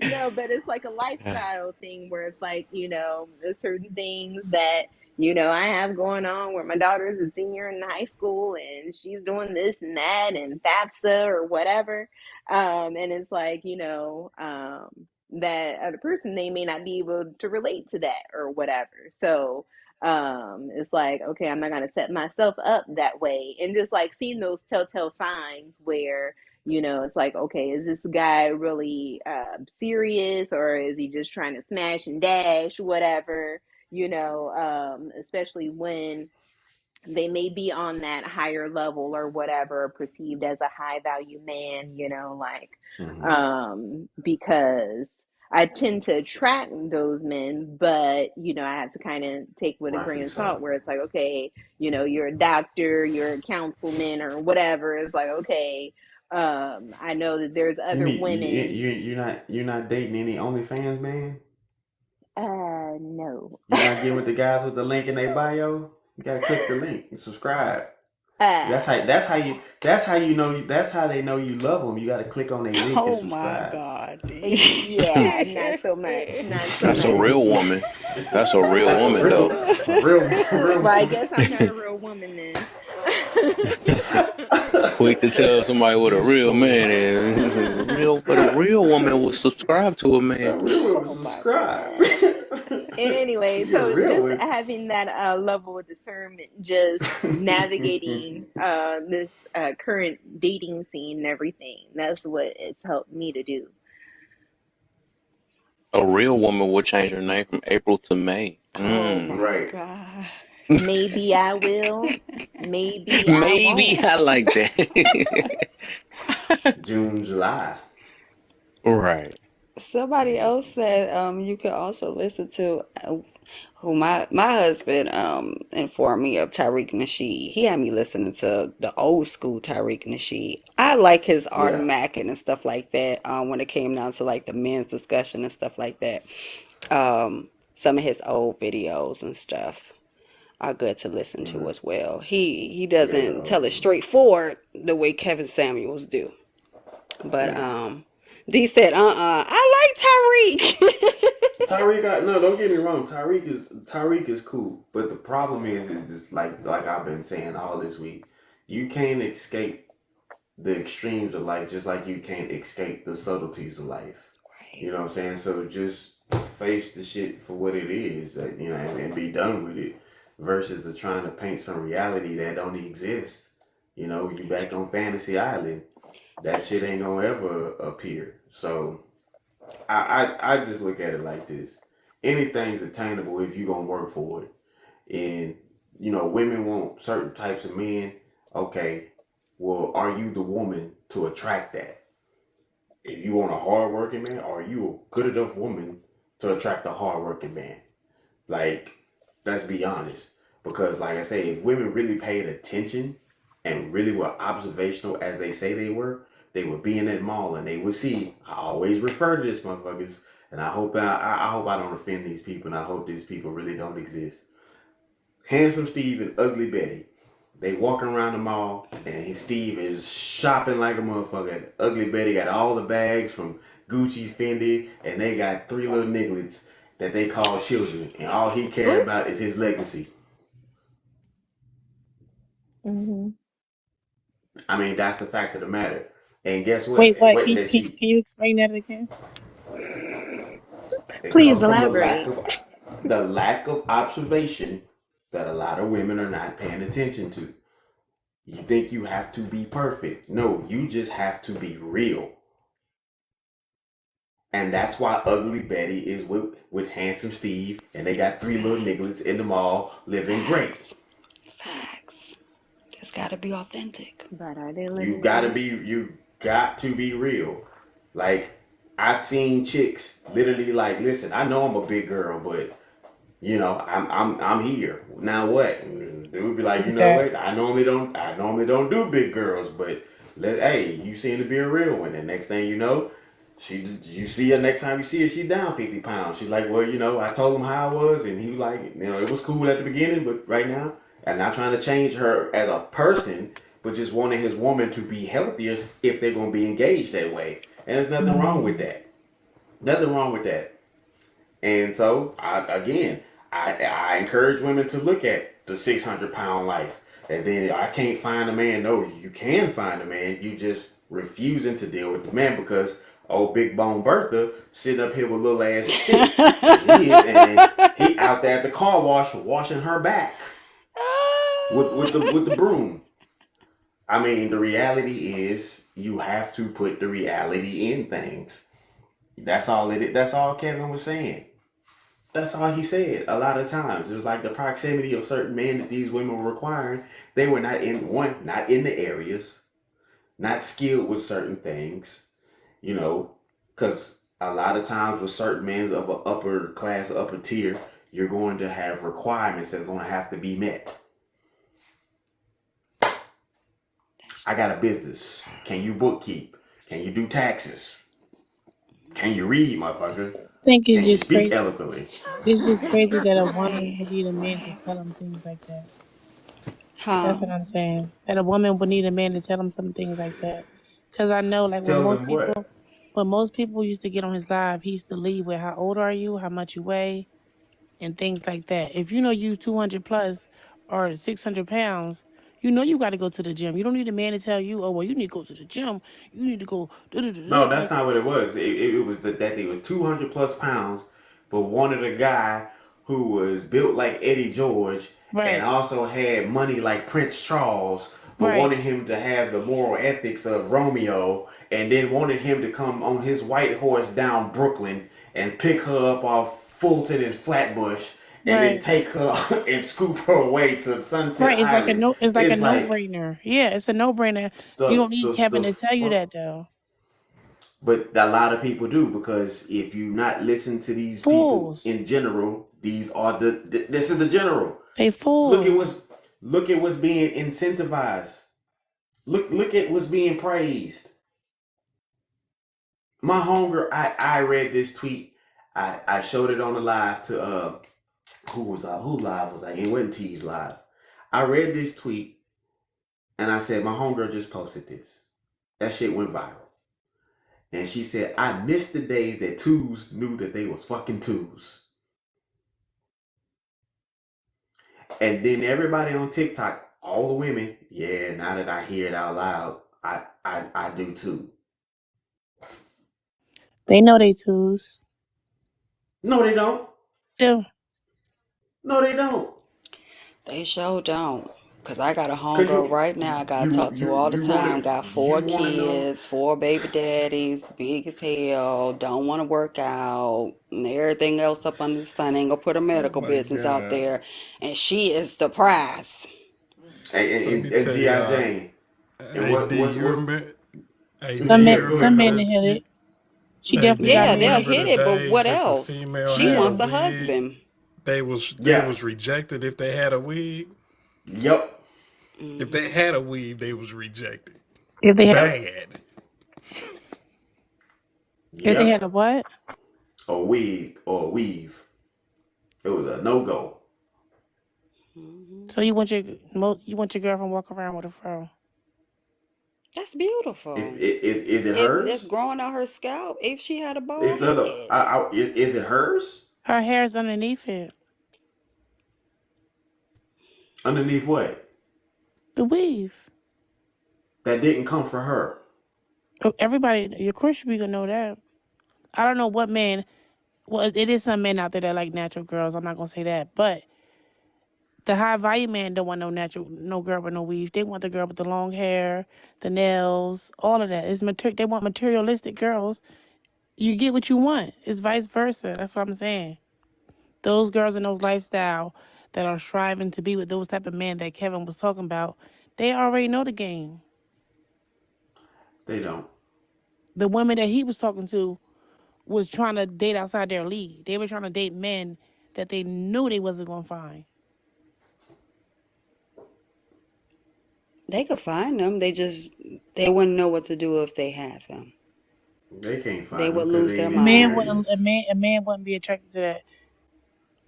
No, but it's like a lifestyle thing where it's like, there's certain things that, I have going on where my daughter's a senior in high school and she's doing this and that and FAFSA or whatever. And it's like, that other person, they may not be able to relate to that or whatever. So, it's like, okay, I'm not gonna set myself up that way, and just like seeing those telltale signs where it's like, okay, is this guy really serious, or is he just trying to smash and dash, whatever, especially when they may be on that higher level or whatever, perceived as a high value man, Mm-hmm. because I tend to attract those men, but I have to kind of take with a grain Rightfully of salt, so. where it's like, okay, you're a doctor, you're a councilman or whatever. It's like, okay, I know that there's You other need women. you're not dating any OnlyFans man. No. You're not getting with the guys with the link in their bio. You gotta click the link and subscribe. Uh, That's how you know that's how they know you love them. You gotta click on their link and Oh my subscribe. God. yeah, not so much. Not so That's a much. real woman. That's a real That's woman, though. a real Well, I woman. guess I'm not a real woman then. Quick to tell somebody what a That's real cool. man is. But a real woman will subscribe to a man. A real woman Oh my subscribe. God. Anyway, You're a so real just one. having that level of discernment, just navigating this current dating scene and everything, that's what it's helped me to do. A real woman will change her name from April to May. Oh my Right. God. Maybe I will. Maybe I Maybe won't. I like that. June, July. Right. Somebody else said you could also listen to who my husband informed me of Tariq Nasheed. He had me listening to the old school Tariq Nasheed. I like his art of Yeah. macking and stuff like that. When it came down to like the men's discussion and stuff like that. Some of his old videos and stuff are good to listen to Mhm. as well. He Yeah, they're doesn't all tell it good. straightforward the way Kevin Samuels do. But Yeah. D said, I like Tariq. No, don't get me wrong. Tyreek is cool, but the problem is just like I've been saying all this week. You can't escape the extremes of life, just like you can't escape the subtleties of life. Right. You know what I'm saying? So just face the shit for what it is, and be done with it, versus the trying to paint some reality that don't exist. You back on Fantasy Island. That shit ain't gonna ever appear. So I just look at it like this: anything's attainable if you gonna work for it. And women want certain types of men. Okay, well, are you the woman to attract that? If you want a hardworking man, are you a good enough woman to attract a hardworking man? Like, let's be honest. Because, like I say, if women really paid attention and really were observational as they say they would be in that mall and they would see. I always refer to this motherfuckers, and I hope I don't offend these people, and I hope these people really don't exist. Handsome Steve and Ugly Betty. They walking around the mall, and Steve is shopping like a motherfucker. Ugly Betty got all the bags from Gucci, Fendi, and they got three little nigglets that they call children, and all he cared about is his legacy. Mm-hmm. I mean, that's the fact of the matter. And guess what? Wait, what? Wait, that Can you explain that again? it Please comes from elaborate. the lack of observation that a lot of women are not paying attention to. You think you have to be perfect. No, you just have to be real. And that's why Ugly Betty is with Handsome Steve, and they got three little nigglets in the mall living great. Facts. It's got to be authentic. But are they You living gotta great? you got to be real. Like, I've seen chicks literally like, listen, I know I'm a big girl, but I'm here. Now what? Dude be like, Okay. what? I normally don't do big girls, but hey, you seem to be a real one. And next thing you know, you see her next time you see her, she's down 50 pounds. She's like, well, I told him how I was, and he was like, it was cool at the beginning, but right now, I'm not trying to change her as a person, but just wanting his woman to be healthier if they're gonna be engaged that way. And there's nothing wrong with that. Nothing wrong with that. And so, I encourage women to look at the 600-pound life. And then I can't find a man. No, you can find a man. You just refusing to deal with the man because old Big Bone Bertha sitting up here with little ass stick. and he out there at the car wash washing her back with the broom. I mean, the reality is you have to put the reality in things. That's all That's all Kevin was saying. That's all he said. A lot of times, it was like the proximity of certain men that these women were requiring. They were not in the areas, not skilled with certain things, because a lot of times with certain men of an upper class, upper tier, you're going to have requirements that are going to have to be met. I got a business. Can you bookkeep? Can you do taxes? Can you read, motherfucker? I think it's Can you just speak crazy. eloquently? It's just crazy that a woman would need a man to tell them things like that. Huh? That's what I'm saying. That a woman would need a man to tell them some things like that. Because I know, like, Tell them what? when most people used to get on his live, he used to lead with how old are you, how much you weigh, and things like that. If you know you 200 plus or 600 pounds, you know you got to go to the gym. You don't need a man to tell you, oh, well, you need to go to the gym. You need to go. No, Like, that's not what it was. It was that he was 200 plus pounds, but wanted a guy who was built like Eddie George and right, also had money like Prince Charles, but right, wanted him to have the moral ethics of Romeo, and then wanted him to come on his white horse down Brooklyn and pick her up off Fulton and Flatbush, and then right, take her and scoop her away to Sunset right. It's like a Island. no. It's like a It's no like brainer. Yeah, it's a no brainer. You the don't need the Kevin the to tell you fuck. that though. But a lot of people do, because if you not listen to these people Fools. in general, these are this is the general. They Look at fools. what's being incentivized. Look at what's being praised. My hunger. I read this tweet. I showed it on the live to who live was I? It wasn't T's live. I read this tweet and I said my hunger just posted this. That shit went viral. And she said, I miss the days that twos knew that they was fucking twos. And then everybody on TikTok, all the women, yeah, now that I hear it out loud, I do too. They know they twos. No, they don't. Do. No, they don't. They sure don't. Cause I got a Cause homegirl right now I gotta talk to all the time. Got 4 wanna know. kids, 4 baby daddies, big as hell, don't wanna work out, and everything else up under the sun. Ain't gonna put her Oh medical my business out God. there. And she is the prize. And, Let me and tell G.I. y'all. Jane. And Hey D, what's you remember? Hey D, Some you men, yeah, go some ahead, men remember that Cole. hit you? it. She Hey definitely D, got Yeah, you it they'll in. remember hit the it, but what days if a else? female She had a Yeah. wants the wig, husband. they Yeah. was rejected if they had a wig. Yep. If they had a weave, they was rejected. If they had, Yep. Bad. if they had Yep. a what? A wig or a weave. It was a no-go. So you want your girlfriend walk around with a fro? That's If beautiful. is it If it's hers? growing out her scalp, if she had a bald It's no. head. Is it hers? Her hair's underneath it. Underneath what? The weave. That didn't come for her. Everybody, of course, we gonna know that. I don't know what man. Well, it is some men out there that like natural girls. I'm not gonna say that, but the high value man don't want no girl with no weave. They want the girl with the long hair, the nails, all of that. They want materialistic girls. You get what you want. It's vice versa. That's what I'm saying. Those girls in those lifestyle that are striving to be with those type of men that Kevin was talking about, they already know the game. They don't. The women that he was talking to was trying to date outside their league. They were trying to date men that they knew they wasn't gonna find. They could find them. They wouldn't know what to do if they had them. They can't They find them would because lose they their ain't A in the man mind. wouldn't. areas. A man wouldn't be attracted to that.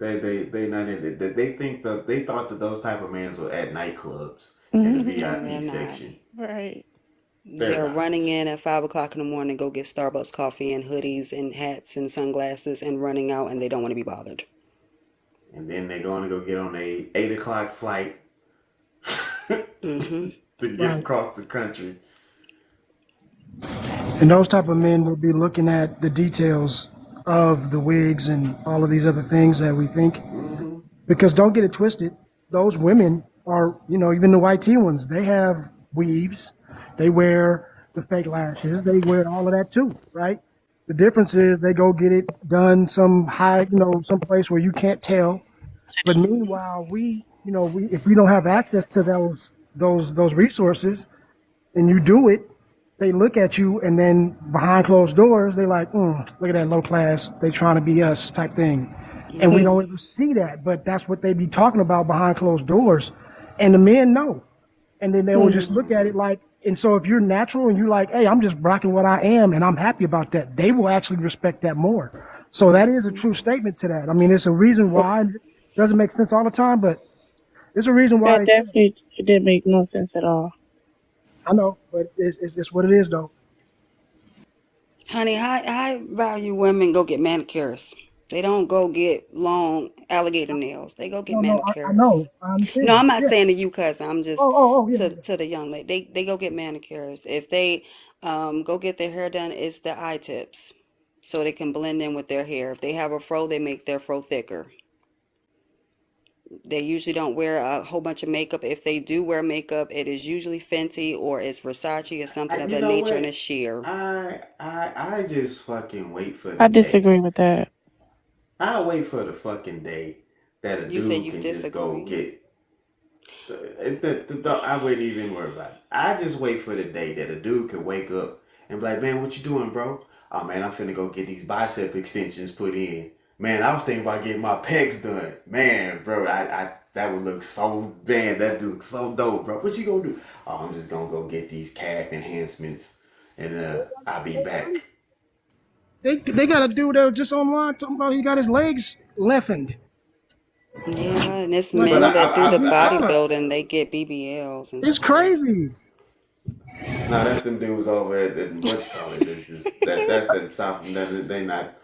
They not in it. They thought that those type of men were at nightclubs in the And they're VIP not. section. Right. They're They're not. running in at 5 o'clock in the morning, go get Starbucks coffee and hoodies and hats and sunglasses and running out, and they don't want to be bothered. And then they're going to go get on a 8 o'clock flight Mm-hmm. to get Right. across the country. And those type of men will be looking at the details of the wigs and all of these other things that we think. Mm-hmm. Because don't get it twisted, those women are, even the white tee ones, they have weaves, they wear the fake lashes, they wear all of that too, right? The difference is they go get it done some some place where you can't tell. But meanwhile, if we don't have access to those resources and you do it, they look at you and then behind closed doors, they like, look at that low class, they trying to be us type thing. And we don't ever see that, but that's what they be talking about behind closed doors. And the men know. And then they will just look at it like, And so if you're natural and you're like, hey, I'm just rocking what I am and I'm happy about that, they will actually respect that more. So that is a true statement to that. I mean, it's a reason why. It doesn't make sense all the time, but there's a reason why That they say it. definitely didn't make no sense at all. I know, but it's what it is, though. Honey, high value women go get manicures. They don't go get long alligator nails. They go get No, I manicures. know. I No, understand. I'm not Yeah. saying to you, cousin. I'm just Yeah. to the young lady. They go get manicures. If they go get their hair done, it's the eye tips, so they can blend in with their hair. If they have a fro, they make their fro thicker. They usually don't wear a whole bunch of makeup. If they do wear makeup, it is usually Fenty or it's Versace or something of You that know nature, and it's what? sheer. I just fucking wait for the I day. disagree with that. I wait for the fucking day that a You say dude you can just go disagree. get. It's I wouldn't even worry about it. I just wait for the day that a dude could wake up and be like, man, what you doing, bro? Oh man, I'm finna go get these bicep extensions put in. Man, I was thinking about getting my pecs done. Man, bro, I that would look so that looks so dope, bro. What you gonna do? Oh, I'm just gonna go get these calf enhancements and I'll be back. They got a dude that was just online talking about he got his legs lengthened. Yeah, and it's Like, But men what that do the the fuck? bodybuilding. They get BBLs and It's stuff. crazy. no, that's them dudes over at what you call it. That's that South. They not.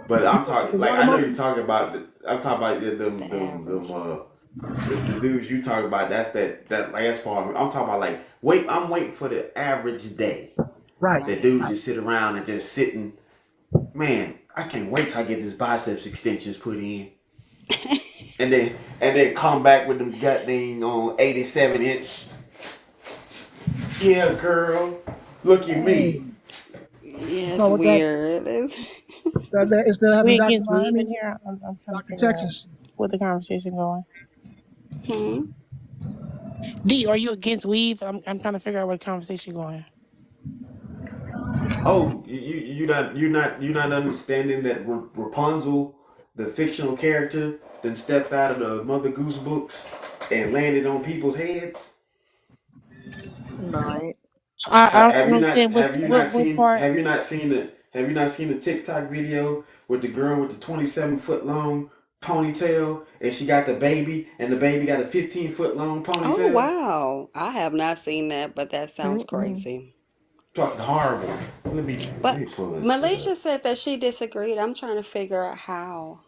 But I'm The talking like water I know you're monkey. talking about. I'm talking about The them average. the dudes you talk about. That's that like as far. I'm talking about like wait. I'm waiting for the average day. Right. That Right. dude just sit around and just sitting. Man, I can't wait till I get this biceps extensions put in, and then come back with them goddamn on 87-inch. Yeah, girl, look at Hey, me. Yeah, it's so with that, weird. It's instead of having We Dr. against weave in Miami, here. I'm trying to Dr. figure out Texas. where the conversation going. hmm. D, are you against weave? I'm trying to figure out where the conversation going. Oh, you're not understanding that Rapunzel, the fictional character, then stepped out of the Mother Goose books and landed on people's heads. Right. I don't understand what part. Have you not seen the TikTok video with the girl with the 27-foot long ponytail and she got the baby and the baby got a 15-foot long Oh ponytail? wow, I have not seen that, but that sounds Mm-mm. crazy. Talking horrible. Let But me pull this shit Malaysia up. said that she disagreed. I'm trying to figure out how.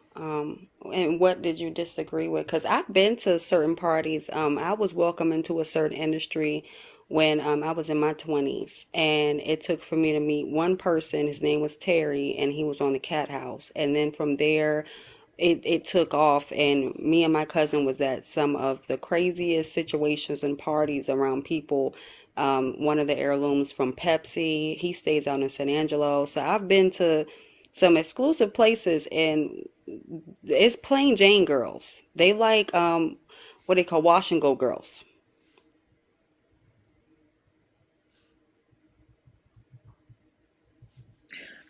And what did you disagree with? Because I've been to certain parties. I was welcome into a certain industry when I was in my 20s, and it took for me to meet one person. His name was Terry, and he was on the Cat House. And then from there, it took off, and me and my cousin was at some of the craziest situations and parties around people. One of the heirlooms from Pepsi, he stays out in San Angelo. So I've been to some exclusive places, and it's plain Jane girls. They like what they call wash and go girls.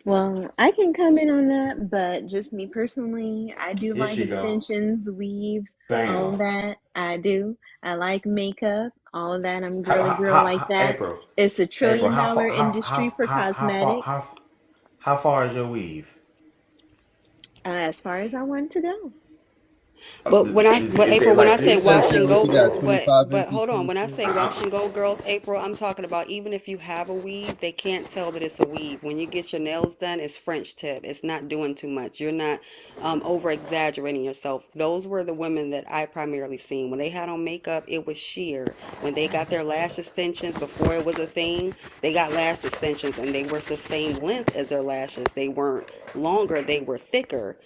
Well, I can comment on that, but just me personally, I do Here like she go. extensions, weaves, all Bam. of that. I do. I like makeup, all of that. I'm a How, girly how, girl how, like how, that. April, It's a April, trillion dollar industry for cosmetics, how far is your weave? as far as I want to go. But Is it April, when I like say He said wash she and only go, got but 25 inches hold to on, the when I say chin. wash and go girls, April, I'm talking about even if you have a weave, they can't tell that it's a weave. When you get your nails done, it's French tip. It's not doing too much. You're not over exaggerating yourself. Those were the women that I primarily seen. When they had on makeup, it was sheer. When they got their lash extensions before it was a thing, they got lash extensions and they were the same length as their lashes. They weren't longer, they were thicker,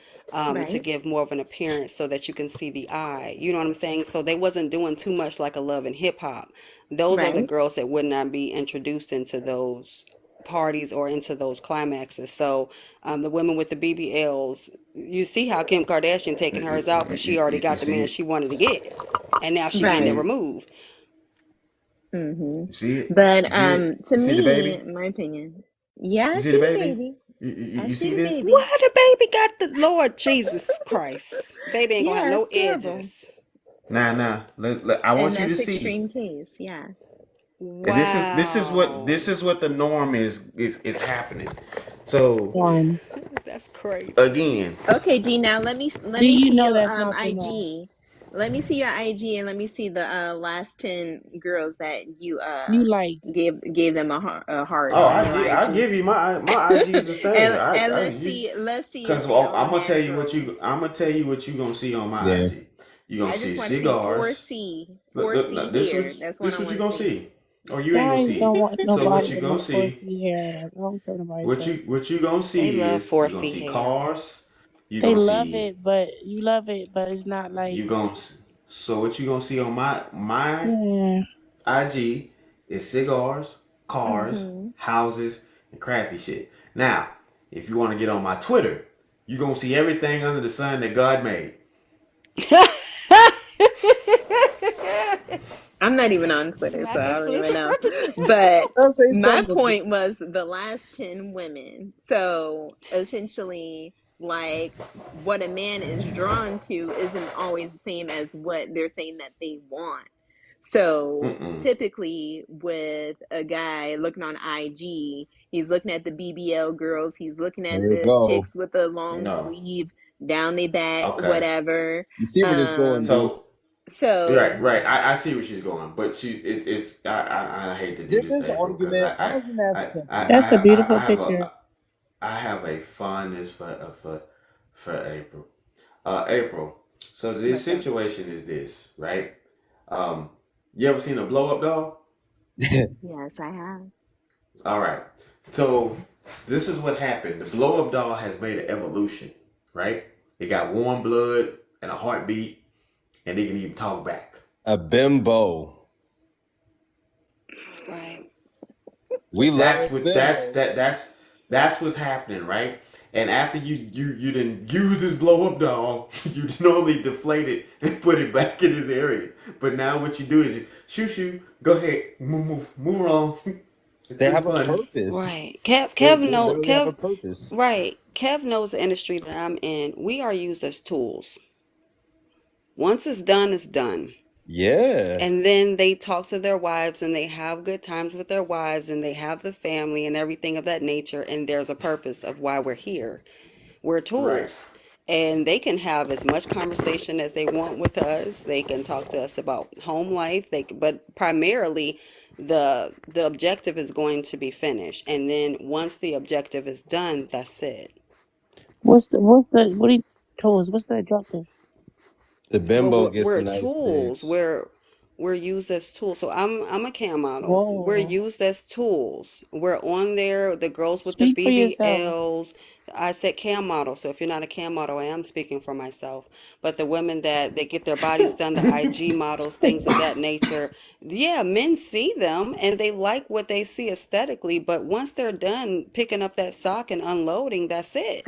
to Right, give more of an appearance so that you can see the eye. You know what I'm saying? So they wasn't doing too much like a Love and Hip Hop. Those are the right. girls that would not be introduced into those parties or into those climaxes. So the women with the BBLs, you see how Kim Kardashian taking hers out because she already You got the see man it? she wanted to get, and now she You getting see it Right. it? removed. Mm-hmm. You see it? But You see it? to You see the me, baby? in my opinion, yeah, You I see the see the baby? baby. I You see see the this? baby. What the baby got the Lord Jesus Christ? Baby ain't gonna have Yeah, no it's terrible. edges. Nah. I And want you to that's see. extreme case. Yeah. And Wow. this is what the norm is happening. So One. That's crazy. again, Okay, D. Now let Do me you see know your that's not the norm? IG. Let me see your IG and let me see the last 10 girls that you You like gave them a heart oh, on your I IG. give you my IG is the same. And I let's you see if because they all I'm gonna tell you natural. what you gonna see on my Yeah. IG. You gonna I see just want to see cigars. 4C hair. That's what This I what you want to gonna see. see, or you ain't gonna guys see don't it. want So what nobody you with gonna no see? 4C hair. Like, I don't care nobody say. What you gonna They see love is you gonna 4C see hair. cars. You They gonna love see it, but you love it, but it's not like, you gonna. So what you gonna see on my yeah. IG is cigars, cars, Hmm. houses, and crafty shit. Now, if you want to get on my Twitter, you're gonna see everything under the sun that God made. I'm not even on Twitter, so Smack I and don't flip even it, know. brother. But I'll say my something. point was the last 10 women. So essentially, like what a man is drawn to isn't always the same as what they're saying that they want. So Mm-mm. typically, with a guy looking on IG, he's looking at the BBL girls, he's looking There at we the go. chicks with the long No. weave down their back, Okay. whatever. You see where this going, Um, D. So right, so right. I see where she's going, but it's I hate to do Give this his to April because argument. Mine isn't as simple. That's a beautiful picture. I have a fondness for April. April. So this what's up? situation is this, right? Um, you ever seen a blow up doll? Yes, I have. All right. So this is what happened. The blow up doll has made an evolution, right? It got warm blood and a heartbeat, and it can even talk back. A bimbo. Right. We love That's a what bimbo. that's what's happening, right? And after you didn't use this blow up doll, you normally deflate it and put it back in this area. But now what you do is shoo, go ahead, move along. It's They been have a fun. purpose. Right. They literally have a purpose. Right. Kev knows the industry that I'm in. We are used as tools. Once it's done, it's done. Yeah. And then they talk to their wives and they have good times with their wives and they have the family and everything of that nature. And there's a purpose of why we're here. We're Right. tools. And they can have as much conversation as they want with us. They can talk to us about home life. But primarily the objective is going to be finished. And then once the objective is done, that's it. What he told us? What's the objective? The Well, bimbo gets the we're nice tools. dicks. We're used as tools. So I'm a cam model. We're Whoa. used as tools. We're on there. The girls with the Speak for yourself. BBLs. I said cam model. So if you're not a cam model, I am speaking for myself. But the women that they get their bodies done, the IG models, things of that nature. Yeah, men see them and they like what they see aesthetically. But once they're done picking up that sock and unloading, that's it.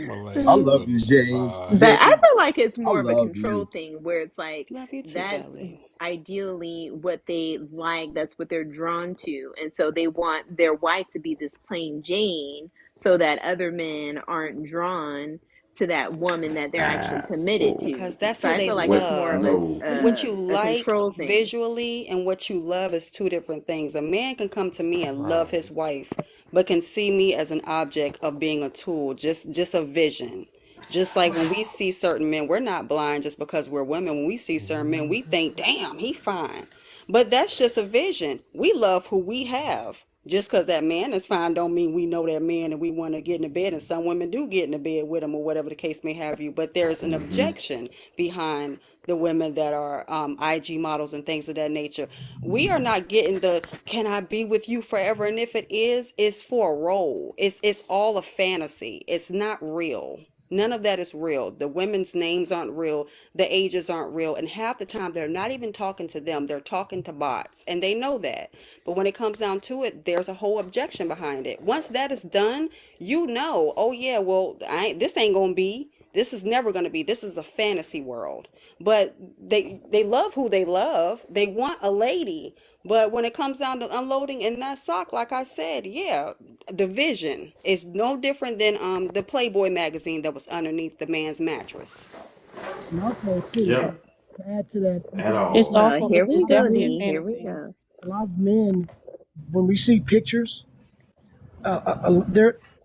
I'm gonna let I you love you, brothers James. survive. But I James, feel like it's I more of a love control you. thing where it's like Love you too, that's Belly. ideally what they like, that's what they're drawn to. And so they want their wife to be this plain Jane so that other men aren't drawn to that woman that they're actually committed Oh, Because to. that's So who I they feel like it's what? more of love. No. What you a like control thing. visually and what you love is two different things. A man can come to me and love Right. his wife, but can see me as an object of being a tool, just a vision. Just like when we see certain men, we're not blind just because we're women. When we see certain men, we think, damn, he fine. But that's just a vision. We love who we have. Just because that man is fine don't mean we know that man and we want to get in the bed. And some women do get in the bed with him or whatever the case may have you. But there's an objection behind the women that are IG models and things of that nature. We are not getting the "can I be with you forever?" And if it is, it's for a role. It's all a fantasy. It's not real. None of that is real. The women's names aren't real. The ages aren't real. And half the time, they're not even talking to them. They're talking to bots. And they know that. But when it comes down to it, there's a whole objection behind it. Once that is done, you know, oh, yeah, well, this ain't going to be. This is never going to be. This is a fantasy world. But they love who they love. They want a lady. But when it comes down to unloading in that sock, like I said, yeah, the vision is no different than the Playboy magazine that was underneath the man's mattress. And also too, Yep. To add to that, at It's all. also Here it's we go, definitely a D. Here we fantasy. go. a lot of men, when we see pictures,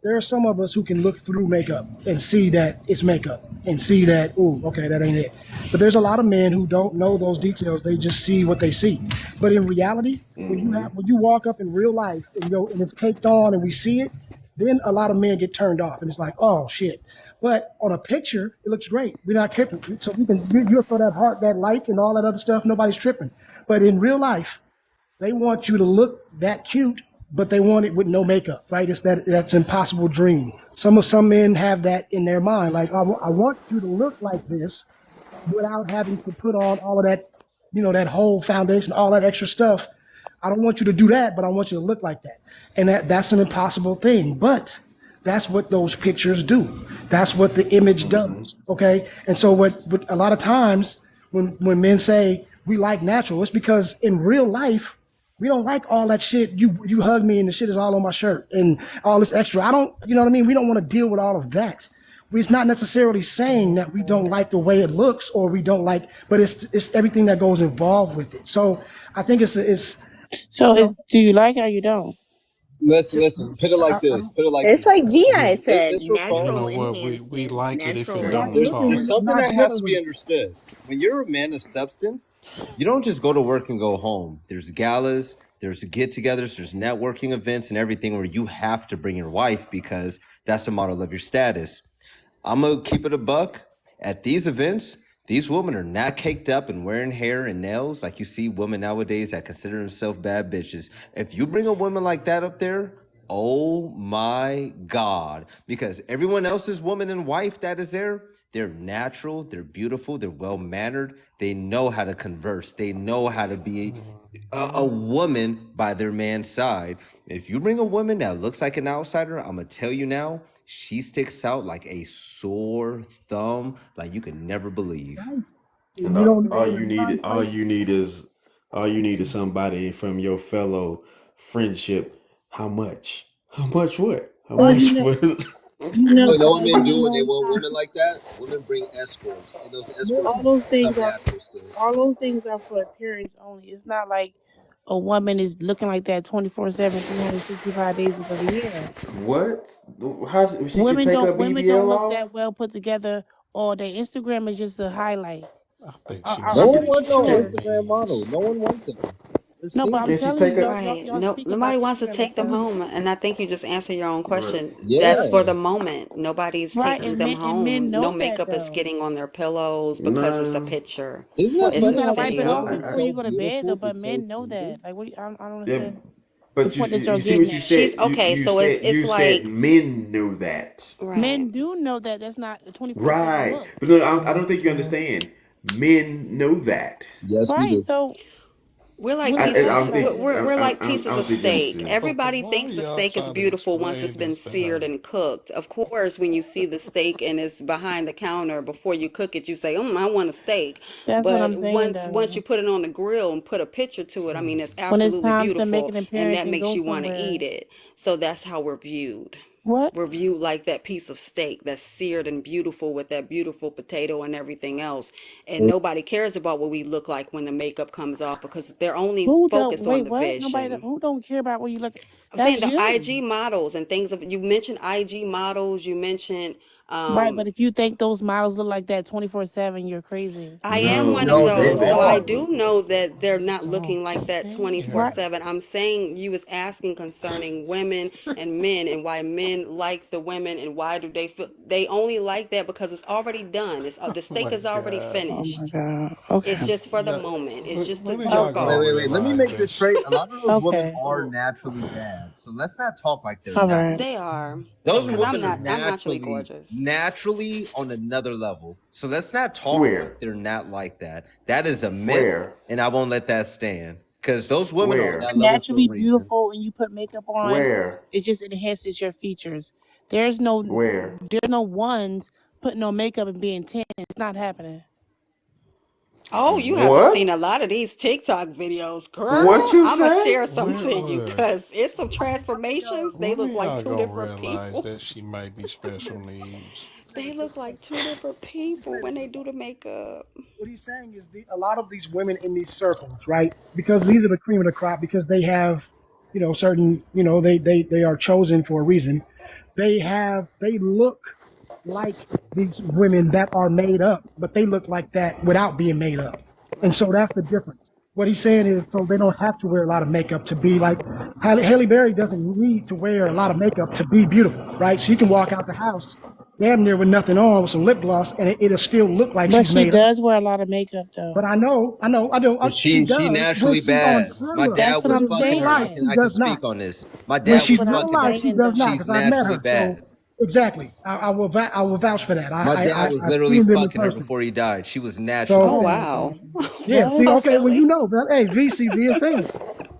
there are some of us who can look through makeup and see that it's makeup and see that, ooh, okay, that ain't it. But there's a lot of men who don't know those details. They just see what they see. But in reality, when you walk up in real life and it's caked on and we see it, then a lot of men get turned off and it's like, oh shit. But on a picture, it looks great. We're not tripping. So you'll throw that heart, that like, and all that other stuff. Nobody's tripping. But in real life, they want you to look that cute, but they want it with no makeup, right? That's an impossible dream. Some men have that in their mind, like I want you to look like this without having to put on all of that, that whole foundation, all that extra stuff. I don't want you to do that, but I want you to look like that, and that's an impossible thing. But that's what those pictures do. That's what the image does. Okay, and so what a lot of times when men say we like natural, it's because in real life we don't like all that shit. You hug me and the shit is all on my shirt and all this extra. I don't, you know what I mean? We don't want to deal with all of that. It's not necessarily saying that we don't like the way it looks or we don't like, but it's everything that goes involved with it. So I think it's So do you like it or you don't? Listen. Put it like this. Put it like It's this. like G.I. said, This will You call. natural know what? We enhancement. like it if it Natural don't listen, talk. There's something not that has to be literally. understood. When you're a man of substance, you don't just go to work and go home. There's galas, there's get-togethers, there's networking events and everything where you have to bring your wife because that's a model of your status. I'm gonna keep it a buck. At these events, these women are not caked up and wearing hair and nails like you see women nowadays that consider themselves bad bitches. If you bring a woman like that up there, oh my God. Because everyone else's woman and wife that is there, they're natural, they're beautiful, they're well-mannered, they know how to converse, they know how to be a woman by their man's side. If you bring a woman that looks like an outsider, I'm gonna tell you now, she sticks out like a sore thumb, like you can never believe. And And you don't all know you the need, context. all you need is somebody from your fellow friendship. How much? How much what? How Or much you know what? you know You know what or men you do when they know want women like that? Women bring escorts, and those escorts all those things come are natural still. all those things are for appearance only. It's not like a woman is looking like that 24/7, 365 days of the year. What? How she can take her Women don't BBL look off? that well put together all day. Instagram is just a highlight. I think she I, No I'm might one pretty be wants She no saying sure. can. Instagram model. No one wants them. They're No, but I'm Can single. she telling take you, her? Right. y'all No, speak about nobody wants to Instagram and take them stuff. home. And I think you just answered your own Right. question. That's Yeah. for the moment. Nobody's Right, taking and them men home. No know that makeup is though. getting on their pillows because it's a Nah. picture. Isn't Well, that It's you funny a gotta how wipe it men off are video. before you so go to bed though. beautiful but But so men know single? that. Like, I don't Yeah, understand the but point that you you're see getting what you at. She's said. okay. So it's You said like, men knew that. right. Men do know that that's not a 24/7 Right. look. But no, I don't think you understand. Men know that. Yes, we Right. do. So We're like what are you I talking don't pieces. think about? We're like I pieces don't of think you steak. understand. Everybody Why thinks the y'all steak is try to beautiful once explain it's been this seared better? and cooked. Of course, when you see the steak and it's behind the counter before you cook it, you say, I want a steak." That's what But I'm saying once you though. put it on the grill and put a picture to it, I mean, it's When it's absolutely time to make beautiful, an and appearance that and makes go you want to eat somewhere. it. So that's how we're viewed. What? We're viewed like that piece of steak that's seared and beautiful with that beautiful potato and everything else. And nobody cares about what we look like when the makeup comes off because they're only Who don't focused on wait, the what? vision. Who don't care about what you look. I'm saying That's the you. IG models and things of, you mentioned IG models, you mentioned, Right, but if you think those models look like that 24/7, you're crazy. I am one of No, No, they those. So no. I are. do know that they're not looking Don't like that Right. care. 24/7. I'm saying you was asking concerning women and men and why men like the women and why do they feel they only like that because it's already done. It's Oh the steak my is already God. Oh my finished. god. It's Okay. just for the Yeah, moment. It's just to when are y'all jerk Okay. gonna off. Wait. Let me realize make this this? straight. A lot of those women Okay. are naturally bad. So let's not talk like they're All not. right. They are. Those Because women are I'm naturally gorgeous. naturally on another level. So let's not talk Where? like they're not like that. That is a myth, Where? and I won't let that stand. Because those women are on Where? that You're level for a naturally reason. beautiful and you put makeup on, Where? it just enhances your features. There's Where? no ones putting on makeup and being 10. It's not happening. Oh, you haven't What? seen a lot of these TikTok videos, What girl. you I'ma say? share some to you because it's some transformations. They When are look like y'all two gonna different realize people. that she might be special needs? They look like two different He said people when they do the makeup. what he's saying is a lot of these women in these circles, right? Because these are the cream of the crop because they have, certain, they are chosen for a reason. They look like these women that are made up, but they look like that without being made up. And so that's the difference. What he's saying is, so they don't have to wear a lot of makeup to be like Halle Berry doesn't need to wear a lot of makeup to be beautiful, right? She can walk out the house damn near with nothing on with some lip gloss, and it'll still look like But she's she made up. does wear a lot of makeup though. But I know, But she does she when naturally she's on bad. My camera. That's dad what But was I'm in fucking real her. life, I saying. can she I can does speak not. on this. My When dad That's was she's what in I'm real fucking life, her. she saying does not, though. She's because I've met naturally her. So bad. exactly, I will vouch for that. My dad was I've literally seen them in fucking her person. before he died. She was naturally So Oh bad. wow. yeah, see, Wow, okay, well, really? but, hey, VCV is saying,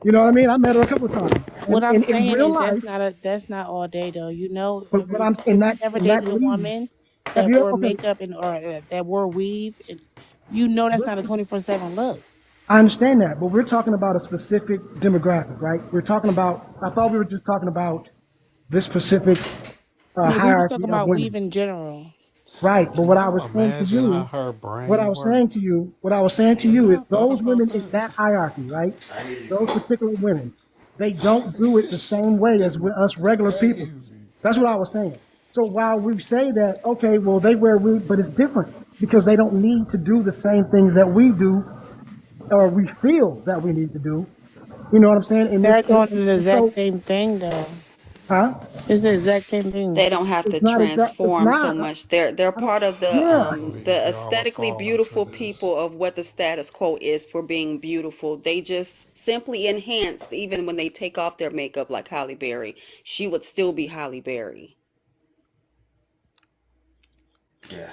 you know what I mean? I met her a couple of times, What and I'm in saying real is life, that's not all day though. You know, but I'm if you ever in that dated a league. woman Have that you wore okay? makeup and or that wore weave, and you know that's not a 24/7 look. I understand that, but we're talking about a specific demographic, right? We're talking about. I thought we were just talking about this specific No, we was hierarchy talking of about weave women, in general. right? But Can what I y'all was saying to imagine how you, her brain what I was saying to Have you is y'all thought those about women in that? that hierarchy, right? Those particular women, they don't do it the same way as with us regular people. That's what I was saying. So while we say that, okay, well, they wear wig, but it's different because they don't need to do the same things that we do or we feel that we need to do. You know what I'm saying? In this, They're doing the and exact so, same thing though. huh? It's the exact same thing. They don't have to It's not exact. It's transform so not. much. They're I don't, part of yeah. the Y'all are aesthetically falling for beautiful this. people of what the status quo is for being beautiful. They just simply enhance even when they take off their makeup like Halle Berry. She would still be Halle Berry. Yeah.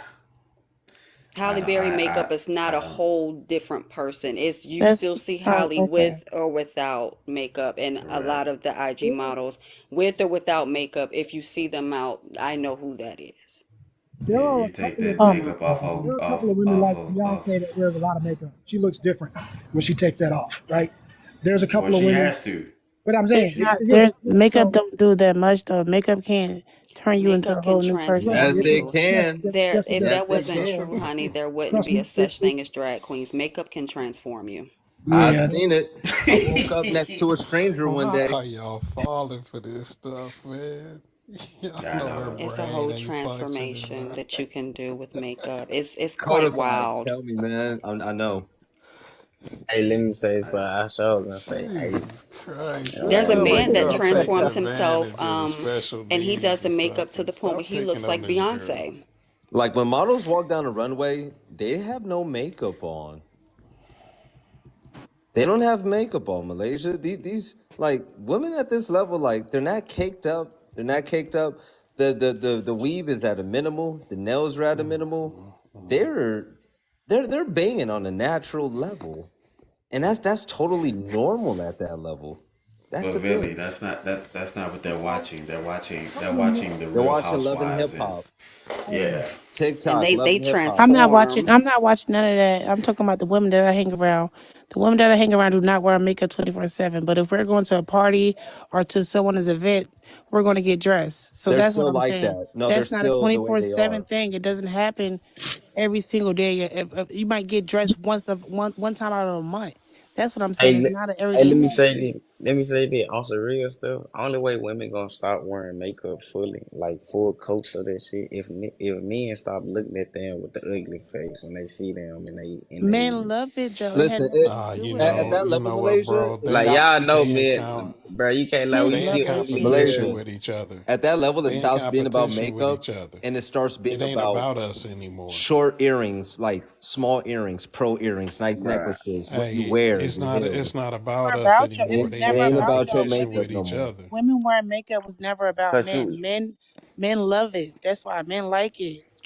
Halle Berry makeup is not I a don't. whole different person. It's you That's still see Halle okay. with or without makeup, and a Right. lot of the IG models with or without makeup. If you see them out, I know who that is. There Yeah, are a you take couple of that Oh women. my makeup off god. of There are a couple of women like Beyonce that wears a lot of makeup. She looks different when she takes that off, right? There's a well, couple of she women, has to. but I'm saying, It's not yeah. there's makeup So don't do that much though. Makeup can't turn you into a Makeup can whole new person. right, transform Yes, it you. can. There, yes, it if does. that Yes, it wasn't can. true, honey, there wouldn't Trust be me, a such thing as drag queens. Makeup can transform you. I've yeah. seen it. I woke up next to a stranger one Why day. are y'all falling for this stuff, man? Y'all I know her know. It's a brain whole ain't functioning transformation right. that you can do with makeup. It's quite Codified. wild. Tell me, man. I know. Hey, let me say so. I sure gonna say, hey, Jesus Christ. It There's a sounds like man that y'all taking transforms himself, advantage of the special and he does needs the or makeup to something. the point where Stop he picking looks on like this girl. Beyonce. Like when models walk down the runway, they have no makeup on. They don't have makeup on, Malaysia. These like women at this level, like they're not caked up. They're not caked up. The weave is at a minimal. The nails are at a minimal. They're they're banging on a natural level, and that's totally normal at that level. That's But the Billy, thing. that's not what they're watching. They're watching the They're Real watching Love and Hip Housewives and Hop, yeah. And TikTok, Love they and Hip Hop. transform. I'm not watching none of that. I'm talking about the women that I hang around. The women that I hang around do not wear makeup 24/7. But if we're going to a party or to someone's event, we're going to get dressed. So They're that's what still I'm like saying. that. No, they're That's not a still the way they 24/7 are. thing. It doesn't happen every single day. You might get dressed one time out of a month. That's what I'm saying. hey, It's not an hey, everyday let me thing. say this. Let me say this on some real stuff. Only way women gonna stop wearing makeup fully, like full coats of that shit, if men stop looking at them with the ugly face when they see them and Men they love it, Joe. It had Listen, nothing to do with at it. that You level, know what, Malaysia, bro? it like They stops. y'all know, they in man, bro. You can't lie. Men We they in see love it. that We shit. competition Malaysia, with each other. at that level, it They in stops being about competition with makeup each other. and it starts being It ain't about about us anymore. short earrings, like small earrings, pro earrings, nice Bruh. necklaces, what you Hey, wear, it's your not hair. it's not Never about us about your. It anymore. was It, They it in never ain't about about your y'all. competition makeup with no each more. other. Women wearing makeup was never about Cause you, men. Men love it. That's why men like it.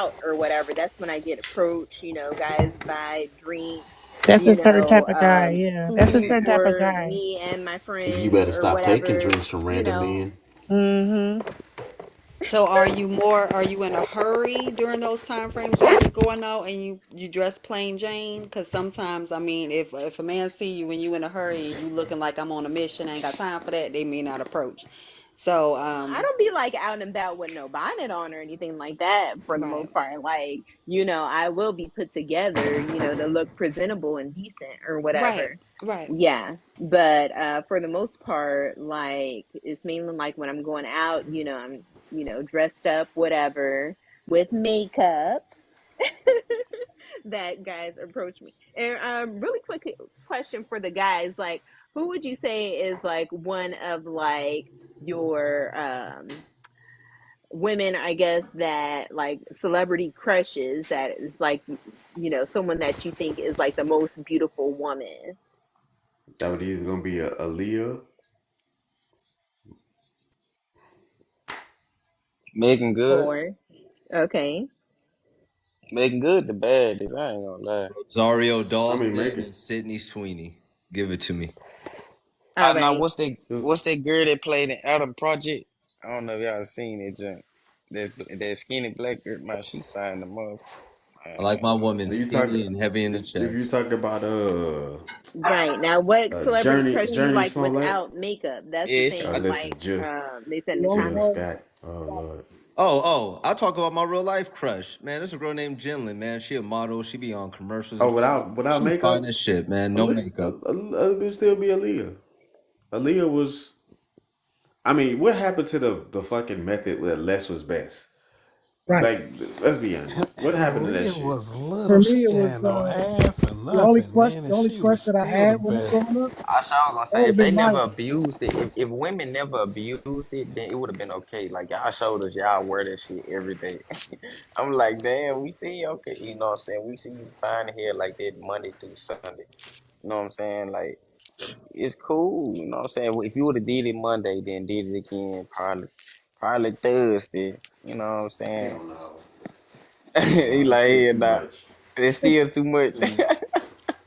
out or whatever, that's when I get approached. You know, guys buy drinks, That's a you certain type know, of guy. Yeah, that's a food certain type of for guy. me and my You friends better or stop taking whatever, drinks from you random know. men. Mm-hmm. So are you in a hurry during those time frames when you're going out and you dress plain Jane? Because sometimes, I mean, if a man see you when you in a hurry and you looking like I'm on a mission, I ain't got time for that, they may not approach. So, I don't be like out and about with no bonnet on or anything like that for the right, most part. Like, I will be put together, to look presentable and decent or right, whatever. right. Yeah. But for the most part, like it's mainly like when I'm going out, I'm, dressed up, whatever, with makeup that guys approach me. And really quick question for the guys, like who would you say is like one of like your women, I guess, that like celebrity crushes that is like, someone that you think is like the most beautiful woman? That would either gonna be a Aaliyah. Megan Good. Or okay. Megan Good the baddest, I ain't gonna lie. Rosario I mean, Dawson Megan. and Sydney Sweeney. Give it to me. All Now right. what's that girl that played in Adam Project? I don't know if y'all seen it, Junk. That skinny black girl, man, she fine the most. I like my woman If you talk, skinny and heavy in the if you chest. talk about Right. Now, what celebrity crush do you Journey like Smollett. without makeup? That's the It's thing. Listen, Like, they said in The the only Jill comments. one, Scott. Oh Lord. I'll talk about my real life crush, man. There's a girl named Jinlin, man. She a model. She be on commercials Oh, and shit. without She fine makeup, as shit, man. No makeup. it would still be Aaliyah. Aaliyah was. I mean, what happened to the fucking method where less was best? right? Like, let's be honest. What happened to that Aaliyah shit? was little. For me, She it was had no ass or nothing, man, the and only she crush was that I still the had when I was best. growing up. I sure gonna That say would if have they been Maya. never abused it, if women never abused it, then it would have been okay. Like y'all showed us y'all wear that shit every day. I'm like, damn, we see okay, you know what I'm saying? We see you fine here like that Monday through Sunday. You know what I'm saying? Like it's cool, you know what I'm saying? If you would have did it Monday, then did it again, probably Thursday. You know what I'm saying? Hell no. He No, it's like, still yeah, too nah, much. it's still too much.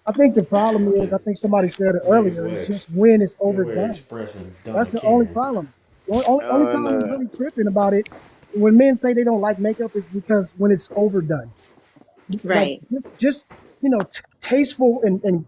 I think the problem is, Yeah. I think somebody said it Niggas earlier, it's wear just when it's they wear overdone. expression That's don't the only care. problem. The only Oh time I'm no. really tripping about it, when men say they don't like makeup, is because when it's overdone. Like Right. just tasteful and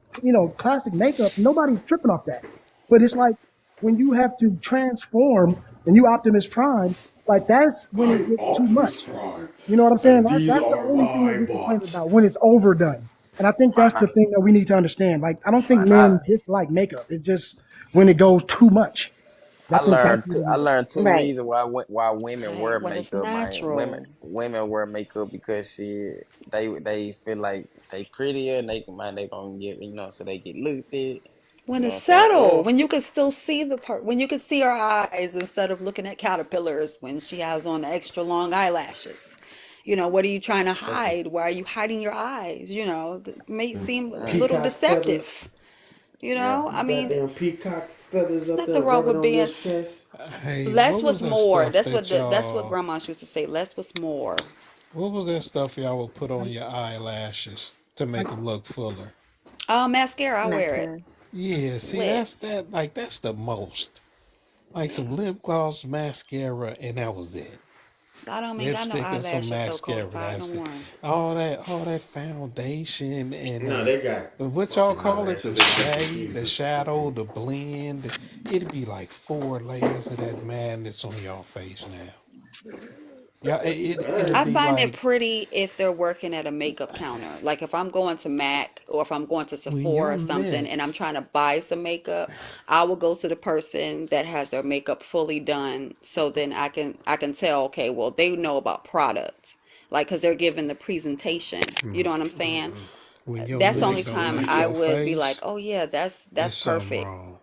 classic makeup, nobody's tripping off that. But it's like when you have to transform and you Optimus Prime, like that's when it I'm gets too Optimus much. Prime, You know what I'm saying? and these That's the are only thing that my we complain bots. about when it's overdone. And I think that's Man, the thing that we need to understand. Like, I don't think man, I men dislike makeup. It just when it goes too much. I think that's what I it is. learned two Right. reasons why women Right. wear When it's makeup, man. natural. Women wear makeup because they feel like they prettier and they gonna get so they get looked at. When You know it's what I'm saying? subtle, Or when you can still see the part, when you can see her eyes instead of looking at caterpillars, when she has on extra long eyelashes. What are you trying to Fucking hide? Why are you hiding your eyes? It may seem a little peacock feathers. deceptive. yeah. I You got mean, them peacock feathers it's up nothing there wrong rubbing with on your being chest. Hey, less what was was that more. stuff That's what that that's what y'all? grandmas used to say. Less was more. What was that stuff y'all would put on your eyelashes to make them look fuller? Mascara, I wear it. Mascara. Yeah, It's see, lit. that's the most. Like some lip gloss, mascara, and that was it. I don't even got no Lipstick and some eyelashes though, mascara. codified That no was it. more. All that foundation and No, they got what y'all fucking call it? eyelashes. The They get shade, the confused. shadow, the blend. It'd be like 4 layers of that madness on your face now. Yeah, it'll I be find it like pretty if they're working at a makeup counter. Like if I'm going to MAC or if I'm going to when Sephora your or something and neck. I'm trying to buy some makeup, I will go to the person that has their makeup fully done so then I can tell, okay, well, they know about products. Like cuz they're giving the presentation. You know what I'm saying? When your That's the neck only Listen, don't time when match I you your would be like, face, "Oh yeah, that's it's something perfect." wrong.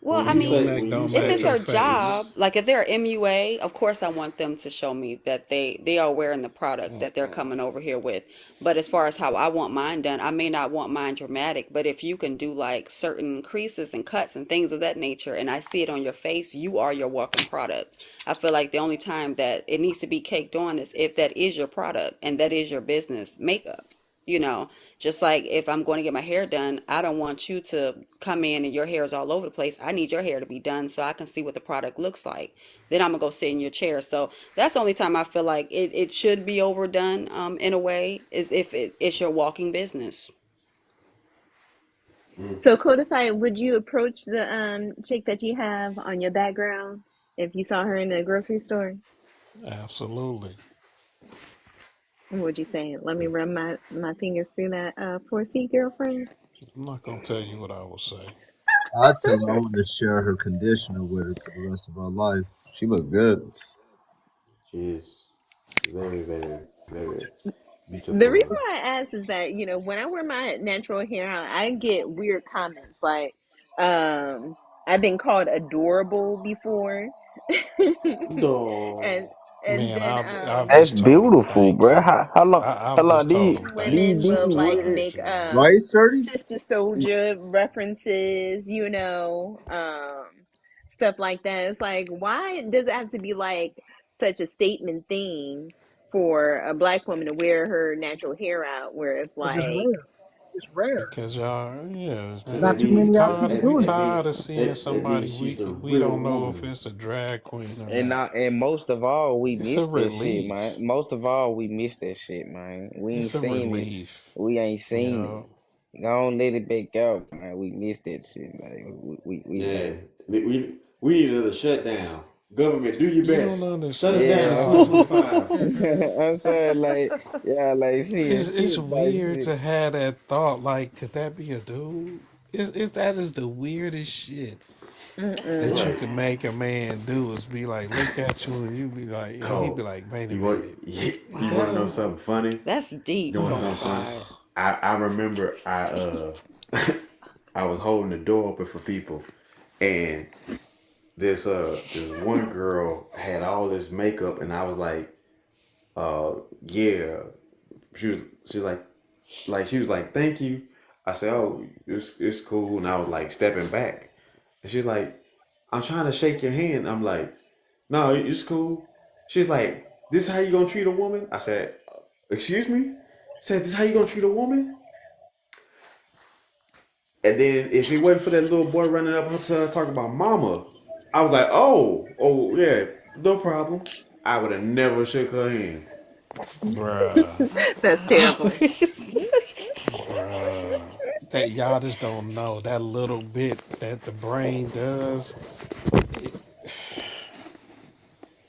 Well, I When your mean, neck when you don't if say match it's your their when you job, face, like if they're MUA, of course I want them to show me that they are wearing the product that they're coming over here with. But as far as how I want mine done, I may not want mine dramatic, but if you can do like certain creases and cuts and things of that nature, and I see it on your face, you are your welcome product. I feel like the only time that it needs to be caked on is if that is your product and that is your business makeup. You know, just like if I'm going to get my hair done, I don't want you to come in and your hair is all over the place. I need your hair to be done so I can see what the product looks like. Then I'm gonna go sit in your chair. So that's the only time I feel like it should be overdone, in a way, is if it's your walking business. So, Codified, would you approach the chick that you have on your background? if you saw her in the grocery store? Absolutely. What would you say? Let me run my fingers through that 4C, girlfriend. I'm not gonna tell you what I will say. I tell her I want to share her conditioner with her for the rest of our life. She look good. She is very, very, very The beautiful reason woman. why I ask is that, when I wear my natural hair out, I get weird comments like, I've been called adorable before. and No. and Man, then I've That's just told him beautiful, thank bro. you. How long? How I've long just told these him thank these women you. will these So I like weird, make got you, man. Right, Sturdy? Sister Soldier references, stuff like that. It's like, why does it have to be like such a statement thing for a black woman to wear her natural hair out, where it's It's just like, rare. It's rare. Because y'all, yeah, There's Because not that too means many out tired. people that We doing that it. tired mean of seeing that somebody. means she's a We real don't know if woman. it's a drag queen or and not. not, and most of all, we It's a missed that shit, relief. man. Most of all, we missed that shit, man. We ain't It's a seen it. relief. We ain't You seen know, it. Go on, let it back out, man. We missed that shit, man. We Yeah. like, We need another shutdown. Government, do your you don't best. Shut us understand, down in yeah. dog. 2025. I'm saying like, yeah, like seeing It's shit like weird shit. to have that thought. Like, could that be a dude? Is that is the weirdest shit that you mm-mm. Right. could make a man do is be like, look at you and you be like, and he be Cole, like, wait a you want minute, is you that want to know Wow. a? something funny? That's You deep. want Oh something funny? God. I remember I was holding the door open for people, and this one girl had all this makeup, and I was like, yeah. She was like she was like, thank you. I said, oh, it's cool, and I was like stepping back, and she's like, I'm trying to shake your hand. I'm like, no, it's cool. She's like, this is how you gonna treat a woman? I said, excuse me? Said, this is how you gonna treat a woman? And then if it wasn't for that little boy running up to her talking about mama, I was like, oh yeah, no problem. I would have never shook her hand. Bruh, That's terrible. bruh. That y'all just don't know that little bit that the brain does. It,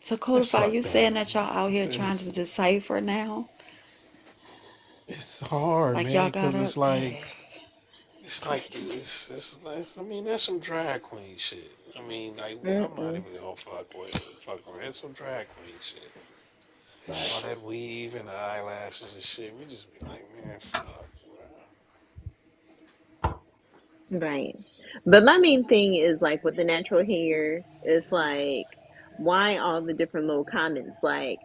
So it's Codify, you fucked saying up. that y'all out here trying to decipher now? It's hard, Like man, y'all because gotta it's dang, like it's it's like crazy. I mean, that's some drag queen shit. I mean, like I'm not Mm-mm. even gonna fuck with it. It's some drag queen shit. All Facts. that weave and the eyelashes and shit. We just be like, man, fuck, Right. But my main thing is like with the natural hair, it's like, why all the different little comments? Like,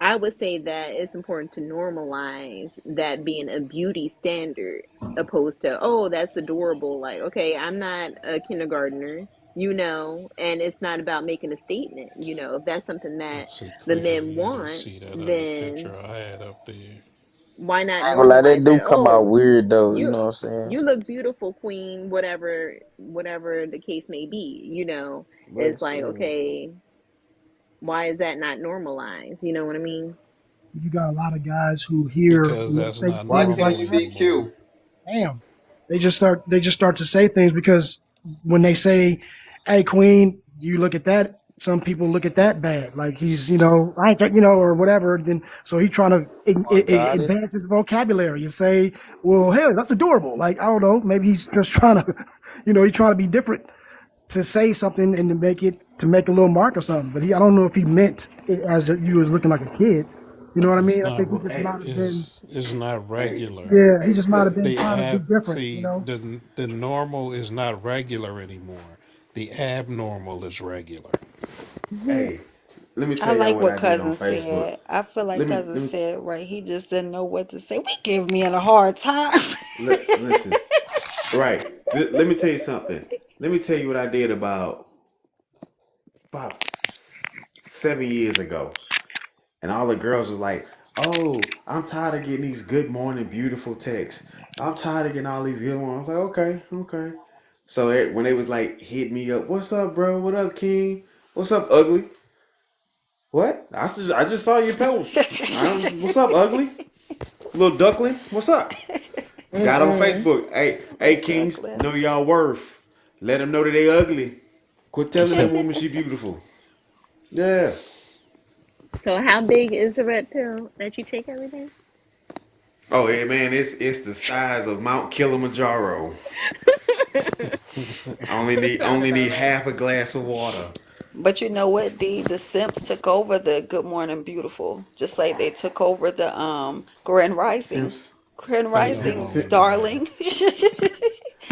I would say that it's important to normalize that being a beauty standard opposed to, oh, that's adorable. Like, okay, I'm not a kindergartner, and it's not about making a statement. If that's something that Let's see the clearly. men You didn't want, see that other then picture I had up there. why not I ain't gonna lie, that normalize do that? come out Oh, weird though. You you know what I'm saying? you look beautiful, queen, whatever the case may be. But It's like, shit. okay, why is that not normalized? You know what I mean? You got a lot of guys who hear Because when they that's say not Why things normal like can't you that. be anymore. cute? Damn, they just start to say things because when they say, "Hey, Queen," you look at that. Some people look at that bad, like he's I ain't or whatever. Then so he's trying to Or goddess. advance his vocabulary and say, "Well, hey, that's adorable." Like I don't know, maybe he's just trying to, he's trying to be different to say something and to make a little mark or something. But I don't know if he meant it as you was looking like a kid. You know what I It's mean? I not. think he just Hey, might have been, It's not hey, regular. yeah, he hey, just might have been The trying to be different. see the normal is not regular anymore. The abnormal is regular. hey, let me I tell y'all like what what I did on cousin Facebook. said. I feel like cousin Let me said right. He just didn't know what to say. We give me a hard time. listen. Right. Let me tell you something. Let me tell you what I did about 7 years ago. And all the girls was like, "Oh, I'm tired of getting these good morning beautiful texts. I'm tired of getting all these good ones." I was like, "Okay, okay." So when they was like, hit me up, "What's up, bro? What up, King? What's up, ugly? What? I just saw your post. What's up, ugly? Little duckling? What's up?" Got on Mm-mm. Facebook. Hey, Little Kings, duckling. know y'all worth. Let them know that they ugly. Quit telling Just that that. woman she beautiful. Yeah. So how big is the red pill that you take every day? Oh yeah, man, it's the size of Mount Kilimanjaro. Only need half a glass of water. But you know what, D? The Simps took over the Good Morning Beautiful, just like they took over the Grand Rising. Sims. Grand They don't Rising, know me, man. darling.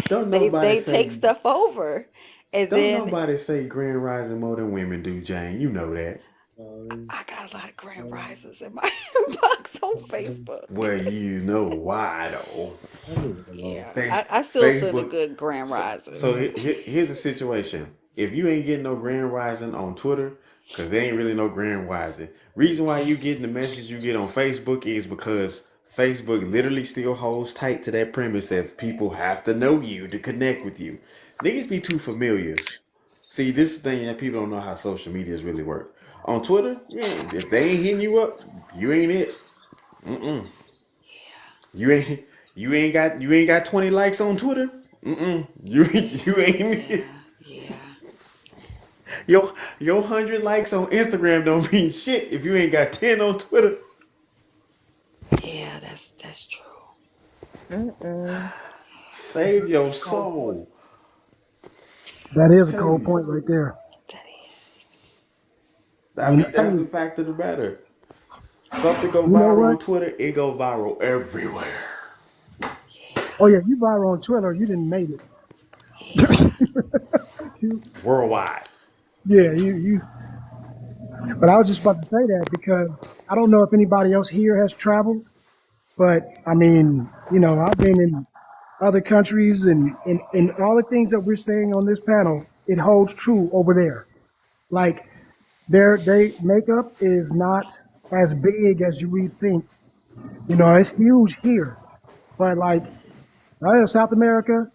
Don't nobody They take say stuff over. And don't then nobody say Grand Rising more than women do, Jane. You know that. I got a lot of Grand Risers in my inbox on Facebook. Well, you know why though. Yeah, Face, I still send a Facebook. good Grand Risers. So here's the situation. If you ain't getting no Grand Rising on Twitter, because there ain't really no Grand Rising. Reason why you getting the message you get on Facebook is because Facebook literally still holds tight to that premise that people have to know you to connect with you. Niggas be too familiar. See, this is the thing that people don't know how social medias really work. On Twitter, yeah, if they ain't hitting you up, you ain't it. Mm-mm. You ain't got 20 likes on Twitter. Mm-mm. You ain't it. Yeah, yeah, Your 100 likes on Instagram don't mean shit if you ain't got 10 on Twitter. yeah. That's true. Mm-mm. Save your soul. That is a Tell cold you. point right there. That is. I And mean, that's the hey, fact of the matter. Something go you know viral what? on Twitter, it go viral everywhere. Oh yeah, you viral on Twitter, you didn't made Yeah, it. You- Worldwide. yeah, you. But I was just about to say that because I don't know if anybody else here has traveled, but I mean, I've been in other countries and all the things that we're saying on this panel, it holds true over there. Like they makeup is not as big as you would think. It's huge here, but like South America,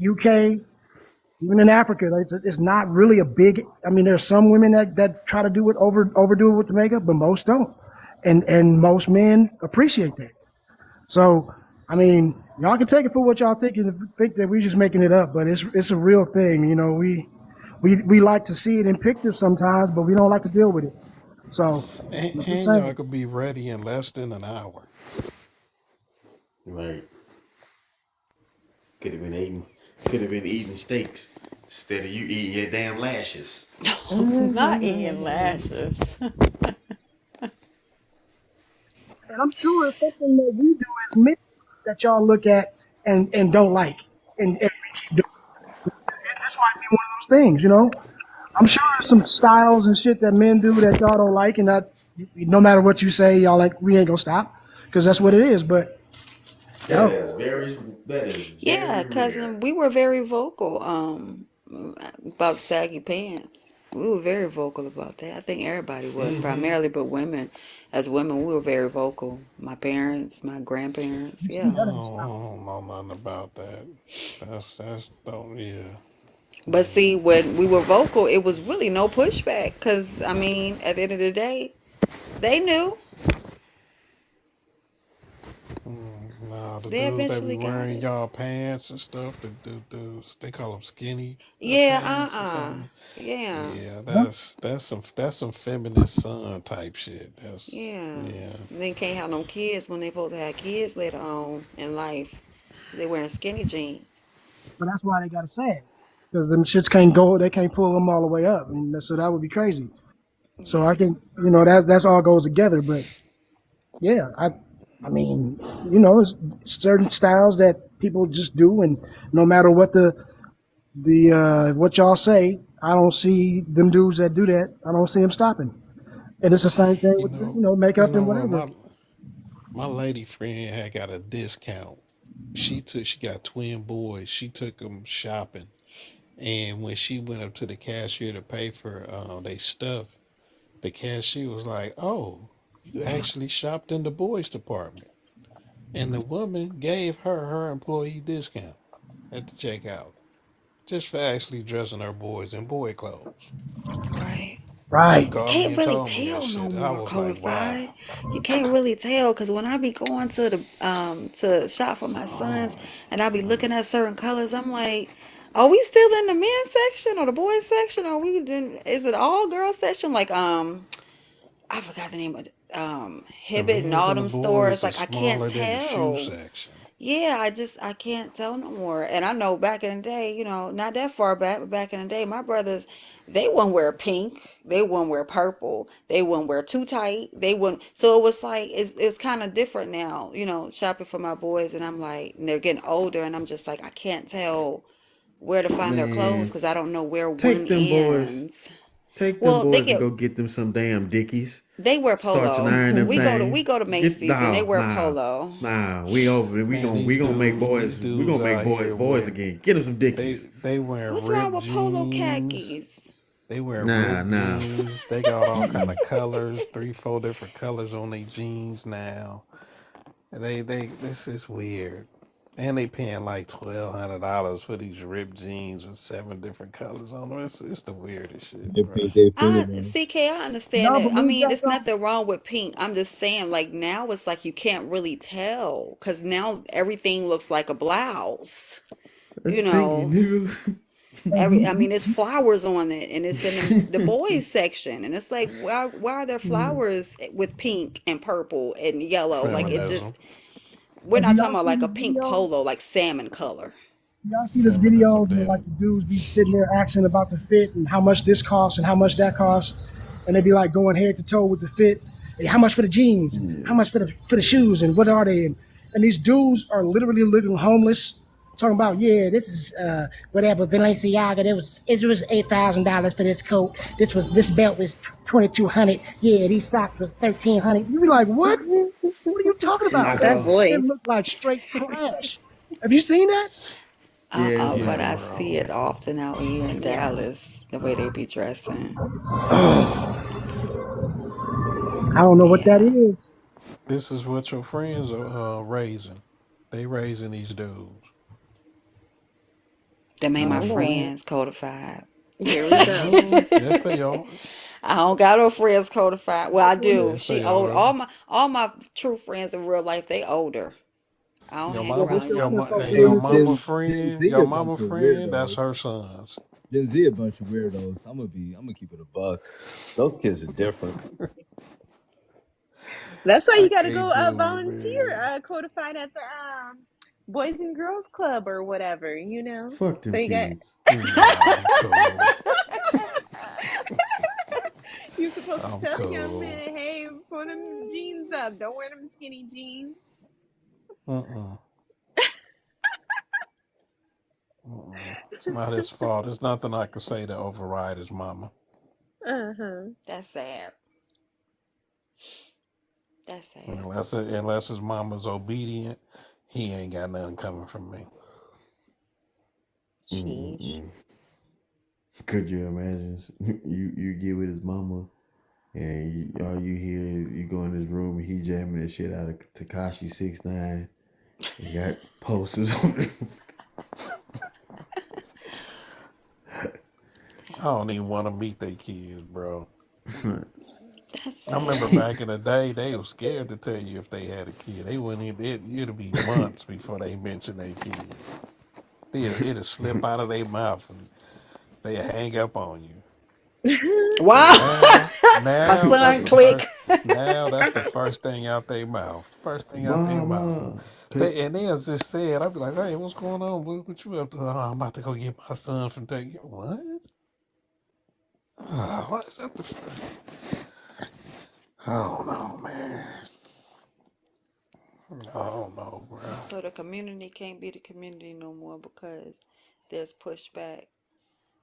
UK, even in Africa, it's not really a big. I mean, there's some women that try to do it overdo it with the makeup, but most don't, and most men appreciate that. So, I mean, y'all can take it for what y'all think and think that we're just making it up, but it's a real thing. We like to see it in pictures sometimes, but we don't like to deal with it. So, I'm just And y'all saying. could be ready in less than an hour. Right. Could have been eating steaks instead of you eating your damn lashes. no, not eating lashes. And I'm sure it's something that we do as men that y'all look at and don't like, and we keep doing. This might be one of those things. I'm sure there's some styles and shit that men do that y'all don't like, and that no matter what you say, y'all like we ain't gonna stop because that's what it is. But That yo, is very that is Yeah, very cousin, rare. we were very vocal about saggy pants. We were very vocal about that. I think everybody was, Mm-hmm. primarily, but women, as women, we were very vocal. My parents, my grandparents, you see I yeah. that don't, ain't I stop. don't know nothing about that. That's don't yeah. But see, when we were vocal, it was really no pushback because, I mean, at the end of the day, they knew. Nah, the They dudes that be eventually got wearing it. y'all pants and stuff, they call them skinny Yeah, pants or something. yeah, Yeah, Yep. that's some feminist son type shit. That's yeah. yeah. And then can't have no kids when they supposed to have kids later on in life. They wearing skinny jeans. But that's why they gotta say it because them shits can't go. They can't pull them all the way up, and so that would be crazy. So I Yeah. think that's all goes together. But yeah, I mean, it's certain styles that people just do, and no matter what the what y'all say, I don't see them dudes that do that. I don't see them stopping. And it's the same thing You with know, makeup and whatever. my lady friend had got a discount. She got twin boys. She took them shopping, and when she went up to the cashier to pay for they stuff, the cashier was like, "Oh, you actually shopped in the boys department," and the woman gave her employee discount at the checkout just for actually dressing her boys in boy clothes. Right. She Right. You called me can't and really told me that tell no shit. I more, was like, wow. Codified. You can't really tell because when I be going to the to shop for my sons and I be looking at certain colors, I'm like, Are we still in the men's section or the boys section? Are we doing, is it all girls section? Like I forgot the name of it. The Hibbett and men's all and the them boys stores. is Like I can't smaller than the shoe tell. section. Yeah, I can't tell no more. And I know back in the day, not that far back, but back in the day, my brothers, they wouldn't wear pink, they wouldn't wear purple, they wouldn't wear too tight, they wouldn't. So it was like it's kind of different now, shopping for my boys, and I'm like, and they're getting older, and I'm just like, I can't tell where to find their clothes Man, because I don't know where one take them boys. ends. Take them Well, boys and go get them some damn Dickies. they wear Start to polo. iron them We go to thing. we go to Get Macy's and they nah, wear nah, polo. nah. We over. We Man, gonna we gonna make these boys. We dudes gonna make out boys here boys wearing again. Get them some Dickies. they wear What's wrong ripped with polo jeans. khakis? They wear Nah, ripped nah. jeans. They got all kind of colors, 3, 4 different colors on their jeans now. And this is weird. And they paying like $1,200 for these ripped jeans with 7 different colors on them. It's the weirdest shit, They bro. paid their I fingernails. CK, I understand Y'all that. I believe mean, that it's though? nothing wrong with pink. I'm just saying, like now it's like you can't really tell because now everything looks like a blouse. That's You pinky, know, nigga. I mean, it's flowers on it, and it's in the boys section, and it's like, why are there flowers with pink and purple and yellow? Like it Feminism. just, we're And do not y'all talking about see like a these pink videos? polo, like salmon color. Y'all see those Feminism videos where did like it. the dudes be sitting there asking about the fit and how much this costs and how much that costs, and they be like going head to toe with the fit. Hey, how much for the jeans? How much for the shoes? And what are they? And these dudes are literally living homeless, talking about this is whatever Balenciaga. It was $8,000 for this coat. This belt was 2,200. Yeah, these socks was 1,300. You be like, what? What are you talking about? Not that And Nah. it voice. looked like straight trash. Have you seen that? Yeah, it's But Yeah, I like see bro. it often out here in Dallas, the way they be dressing. I don't know what that Yeah. is. This is what your friends are raising. They raising these dudes. That made Oh my Lord. friends codified. Here we go. No, yes they are. I don't got no friends codified. Well, I do. Yes She they old. are. All my true friends in real life, they older. I don't Your hang Yeah, mama, what's around your young kinfolk your Hey, men. mama Gen friend, Z your a mama bunch of friend. That's weirdos. her sons. Gen Z a bunch of weirdos. I'm gonna keep it a buck. Those kids are different. That's why I you got to go can't do it, volunteer, man. codified at the Boys and Girls Club or whatever, you know. fuck So them you got kids. Nah, I'm cool. you're supposed to I'm tell the young cool. men, hey, put them jeans up. Don't wear them skinny jeans. Mm-mm. Mm-mm. It's not his fault. There's nothing I can say to override his mama. Uh-huh. That's sad. That's sad. Unless his mama's obedient, he ain't got nothing coming from me. Sheesh. Could you imagine you get with his mama and all you hear is you go in his room and he jamming the shit out of Takashi 6ix9ine and got posters on it. I don't even want to meet their kids, bro. That's I remember sad. back in the day, they were scared to tell you if they had a kid. They wouldn't even, it'd be months before they mentioned their kid. It'll slip out of their mouth and they'll hang up on you. Wow. But now, My now that's son the click. first. Now that's the first thing out their mouth. First thing out their mouth. Mama, And they'll just say it. I'll be like, "Hey, what's going on? What you up to? Oh, I'm about to go get my son from taking what? Oh, what is that? I don't know, man. I don't know, bro. So the community can't be the community no more because there's pushback.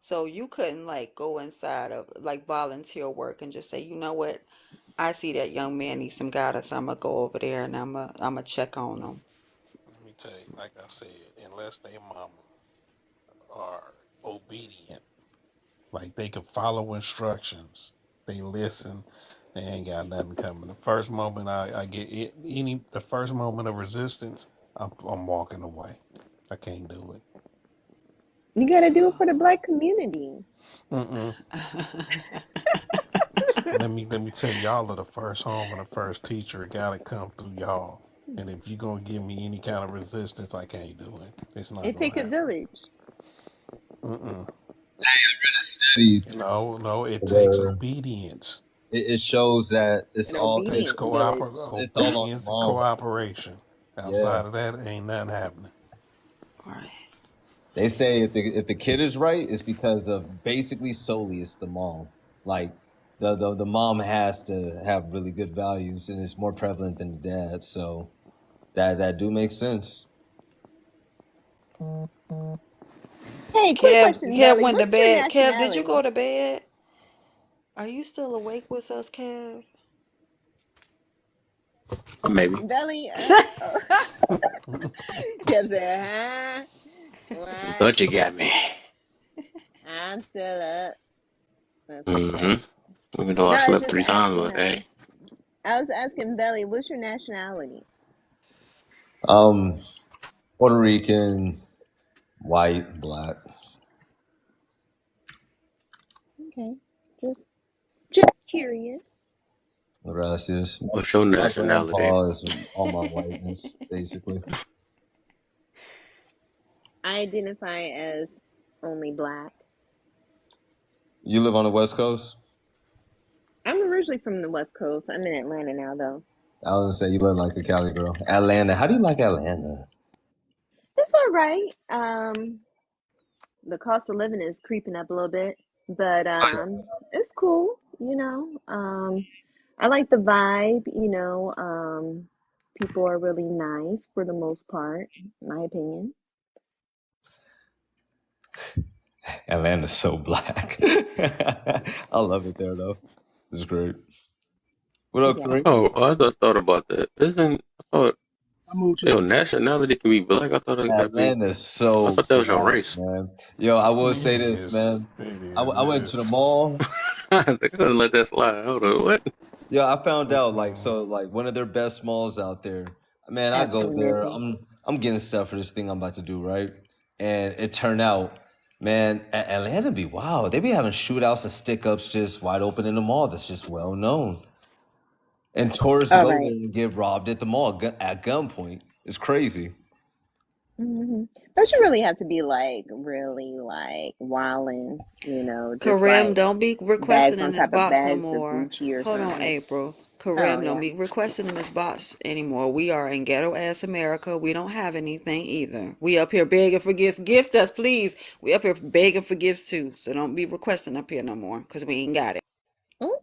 So you couldn't like go inside of like volunteer work and just say, you know what? I see that young man needs some guidance. I'm gonna go over there and I'm gonna check on him. Let me tell you, like I said, unless they mama are obedient, like they can follow instructions, they listen, they ain't got nothing coming. The first moment I get it, the first moment of resistance, I'm walking away. I can't do it. You got to do it for the black community. Mm-mm. Let me tell y'all are the first home and the first teacher. It gotta come through y'all. And if you're gonna give me any kind of resistance, I can't do it. It's not It gonna take a happen. village. Mm-mm. A study No, it takes where obedience. it shows that It takes it's it's all on the obedience and mom. cooperation. Yeah. Outside of that, ain't nothing happening. Right. They say if the kid is right, it's because of basically solely it's the mom. Like the mom has to have really good values and it's more prevalent than the dad. So that do make sense. Hey, quick question, Kev Belly. went to What's your bed. Kev, did you nationality? go to bed? Are you still awake with us, Kev? Maybe. Belly, oh. Kev said, huh? What? Thought you got me. I'm still up. That's Mm-hmm. okay. Even though I No, I was slept just 3 times, asking but her. hey. I was asking Belly, what's your nationality? Puerto Rican, white, black. Okay. Just curious. Gracias. What's your My nationality? grandpa is all my whiteness, basically. I identify as only black. You live on the West Coast? I'm originally from the West Coast. I'm in Atlanta now, though. I was gonna say you look like a Cali girl. Atlanta. How do you like Atlanta? It's all right. The cost of living is creeping up a little bit, but it's cool. I like the vibe. People are really nice for the most part, in my opinion. Atlanta's so black. I love it there though. It's great. What up, Yeah. Kareem? Oh, I just thought about that. I thought I moved to your nationality can be black. I thought Atlanta's I so thought that was your black, race. man. Yo, I will say It this, is. man. It I went is. to the mall. I couldn't let that slide. Hold on, what? Yeah, I found out Mm-mm. like one of their best malls out there. Man, I go there. Absolutely. I'm getting stuff for this thing I'm about to do, right? And it turned out, man, Atlanta be wow. They be having shootouts and stick ups just wide open in the mall. That's just well known. And tourists All go there right. and get robbed at the mall at gunpoint. It's crazy. But you really have to be like really like wilding, just Karim, like don't be bags requesting in on this top of box no bags of more. Gucci or Hold on, something. April. Oh Karim, don't yeah. be requesting in this box anymore. We are in ghetto ass America. We don't have anything either. We up here begging for gifts. Gift us, please. We up here begging for gifts too. So don't be requesting up here no more, because we ain't got it. Ooh.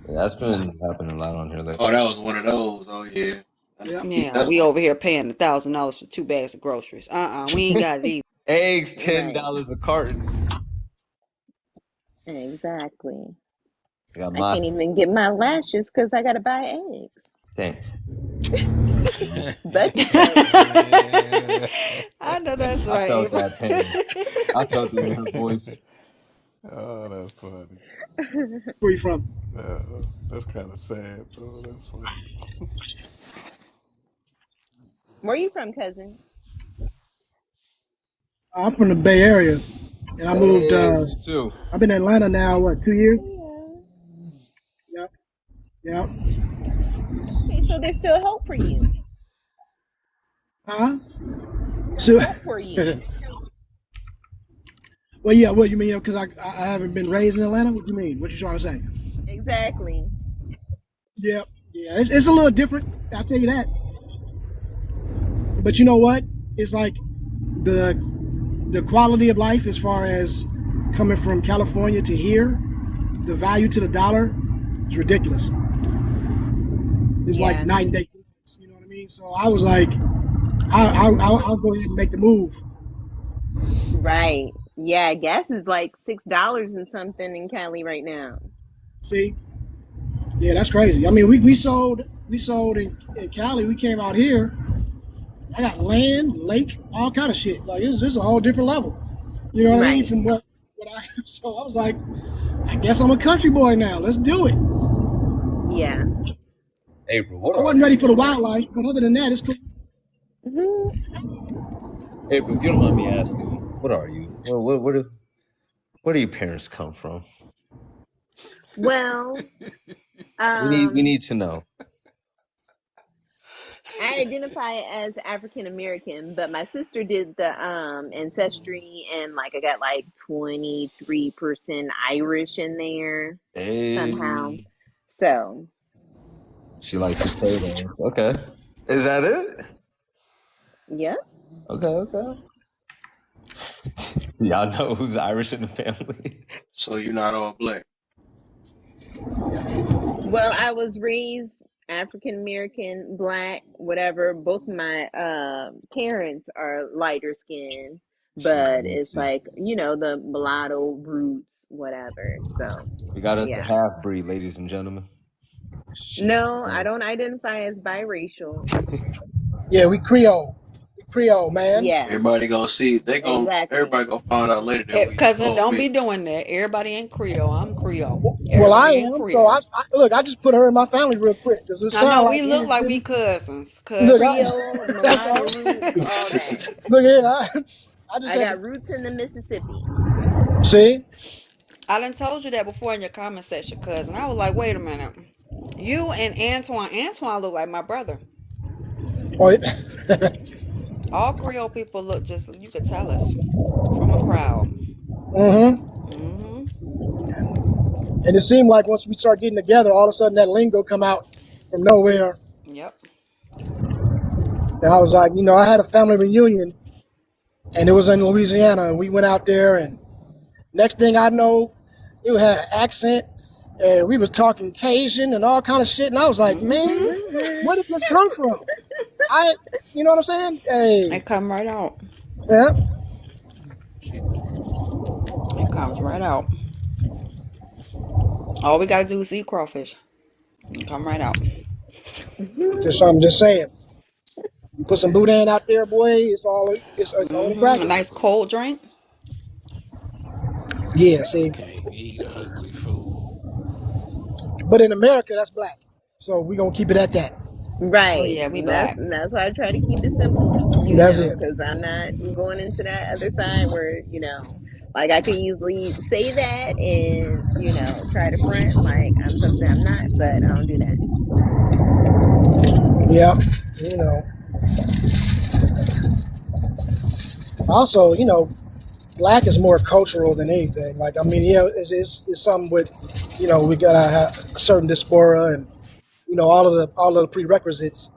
Yeah, that's been happening a lot on here Oh, lately. that was one of those. Oh yeah. I need yeah. to keep Yeah, that we one. over here paying $1,000 for 2 bags of groceries. We ain't got it either. Eggs, Right. $10 a carton. Exactly. I got I my can't even get my lashes because I gotta buy eggs. thing. Budget folks. I know that's I right, felt April. that pain. I felt it in her voice. Oh, that's funny. Where you from? That's kind of sad, though. That's funny. Where you from, cousin? I'm from the Bay Area, and I moved. Hey, me too. I've been in Atlanta now. What, 2 years? Yeah. Yep. Yep. Okay, so there's still hope for you. Huh? There's So, hope for you. well, yeah. What you mean? Because I haven't been raised in Atlanta. What you mean? What you trying to say? Exactly. Yep. Yeah. It's a little different. I'll tell you that. But you know what? It's like the quality of life as far as coming from California to here, the value to the dollar is ridiculous. It's like Yeah. night and day difference. You know what I mean? So I was like, I'll go ahead and make the move. Right. Yeah, gas is like $6 and something in Cali right now. See? Yeah, that's crazy. I mean, we sold in Cali. We came out here. I got land, lake, all kind of shit. Like it's just a whole different level. You know what I mean? Right. From what I so I was like, I guess I'm a country boy now. Let's do it. Yeah. April, what I are wasn't ready for the you? wildlife, but other than that, it's cool. April, if you don't mind me asking, what are you? Where do your parents come from? Well, We need to know. I identify as African American, but my sister did the ancestry, and like I got like 23% Irish in there somehow. Hey, So she likes potatoes. Okay, is that it? yeah. Okay. Y'all know who's Irish in the family? So you're not all black. Well, I was raised African American, black, whatever. Both my parents are lighter skinned, but Shit, it's see, like, the mulatto roots, whatever. So we got us a yeah. half breed, ladies and gentlemen. Shit. No, I don't identify as biracial. Yeah, we Creole. We Creole, man. Yeah, Everybody gonna see. exactly. Everybody gonna find out later that we Cousin, all don't be mixed. doing that. Everybody ain't Creole. I'm Creole. Well, I Everybody ain't am. So Creole. look. I just put her in my family real quick because it I know sound we like look like we Anderson. cousins. Look, Cousin. Creole, that's mulatto all. roots, all that. Look here. I just I had got roots in the Mississippi. to see. I done told you that before in your comment section, cousin. I was like, wait a minute. You and Antoine look like my brother. Oh, All Creole people look just, you could tell us from a crowd. and it seemed like once we start getting together, all of a sudden that lingo come out from nowhere. Yep. And I was like, I had a family reunion, and it was in Louisiana, and we went out there, and next thing I know, it had an accent, and we was talking Cajun and all kind of shit, and I was like, man, where did this come from? You know what I'm saying? Hey, It come right out. yeah. It comes right out. All we gotta do is eat crawfish. It come right out. I'm just saying. You put some boudin out there, boy. It's only A cracking. nice cold drink. Yeah, see. Can't eat ugly food. But in America, that's black. So we gonna keep it at that. Oh Right. yeah, we That's black. that's why I try to keep it simple, That's it. because I'm not going into that other side where, like I could easily say that and, try to front like I'm something I'm not, but I don't do that. Yeah. Also, black is more cultural than anything. Like, I mean, yeah, it's something with, we gotta have a certain diaspora and, all of the prerequisites.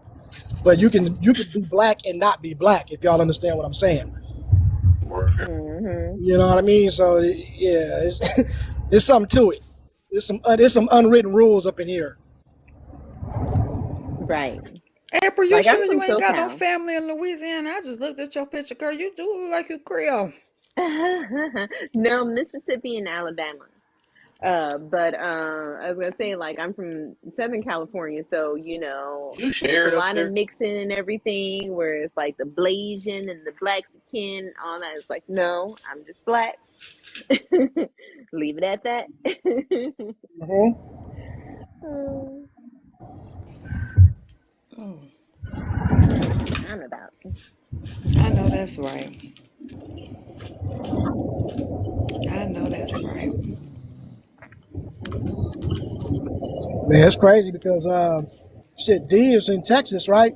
But you can be black and not be black if y'all understand what I'm saying. Mm-hmm. You know what I mean? So yeah, it's something to it. There's some unwritten rules up in here. Right. April, you Like I'm sure you from ain't got no SoCal. family in Louisiana? I just looked at your picture, girl. You do look like you Creole. No, Mississippi and Alabama. But I was gonna say, like, I'm from Southern California, so You it's a shared up lot of there. mixing and everything. Where it's like the Blasian and the Blaxican, all that. It's like, no, I'm just black. Leave it at that. Mm-hmm. Oh, I'm about. I know that's right. I know that's right. Man, it's crazy because D is in Texas, right?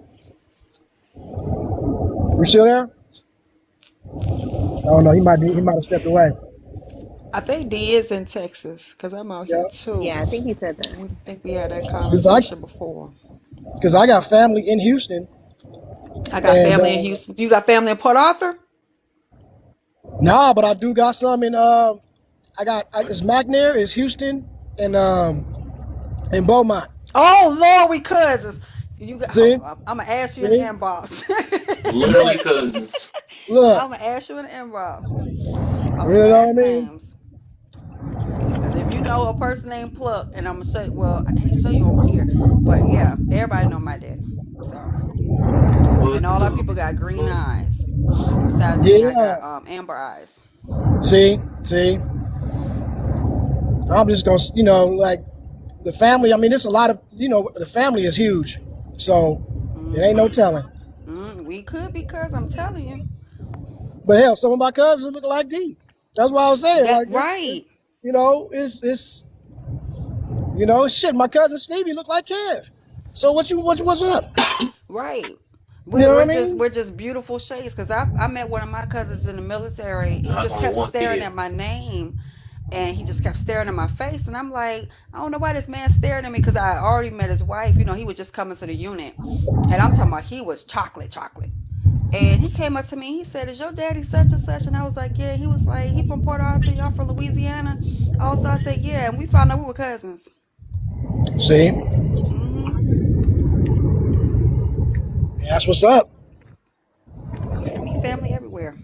You still there? I don't know. He might have stepped away. I think D is in Texas because I'm out here Yeah. too. Yeah, I think he said that. We think we had that Because conversation before. I got family in Houston, I got and family in Houston. You got family in Port Arthur? nah, but I do got some in. It's McNair, it's Houston, and Beaumont. Oh Lord, we cousins. You got. See, I'm gonna ask you in the inbox. Literally cousins. look, I'm gonna ask you in the inbox. you know what I mean? Names. Because if you know a person named Pluck, and I'm gonna show you. Well, I can't show you on here, but yeah, everybody know my daddy. So, and all our people got green eyes. Besides me, I Yeah. got amber eyes. See. I'm just gonna, like the family. I mean, it's a lot of, the family is huge, so it ain't no telling. We could because I'm telling you. But hell, some of my cousins look like D. That's what I was saying. That Like, right. it's shit. My cousin Stevie look like Kev. So what's up? Right. You know what I We're mean? just beautiful shades. Cause I met one of my cousins in the military. He I just only kept one staring kid. at my name, and he just kept staring at my face. And I'm like, I don't know why this man staring at me, because I already met his wife. You know, he was just coming to the unit, and I'm talking about he was chocolate. And he came up to me. He said, "Is your daddy such and such?" And I was like, "Yeah." He was like, "He from Port Arthur. Y'all from Louisiana?" Also, I said, "Yeah." And we found out we were cousins. See, Hmm. that's what's up. Yeah, me family everywhere.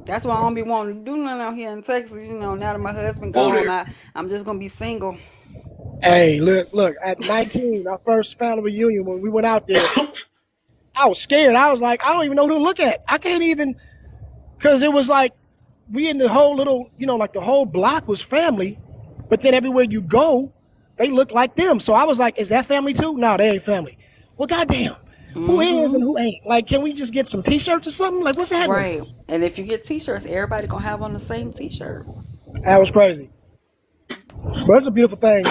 That's why I don't be wanting to do nothing out here in Texas. You know, now that my husband Whoa gone, there. I'm just gonna be single. Hey, look. At 19, our first family reunion, when we went out there, I was scared. I was like, I don't even know who to look at. I can't even, because it was like we in the whole little, like the whole block was family, but then everywhere you go, they look like them. So I was like, is that family too? No, they ain't family. Well, goddamn, who is Hmm. and who ain't? Like, can we just get some T-shirts or something? Like, what's happening? Right. And if you get T-shirts, everybody gonna have on the same T-shirt. That was crazy. But it's a beautiful thing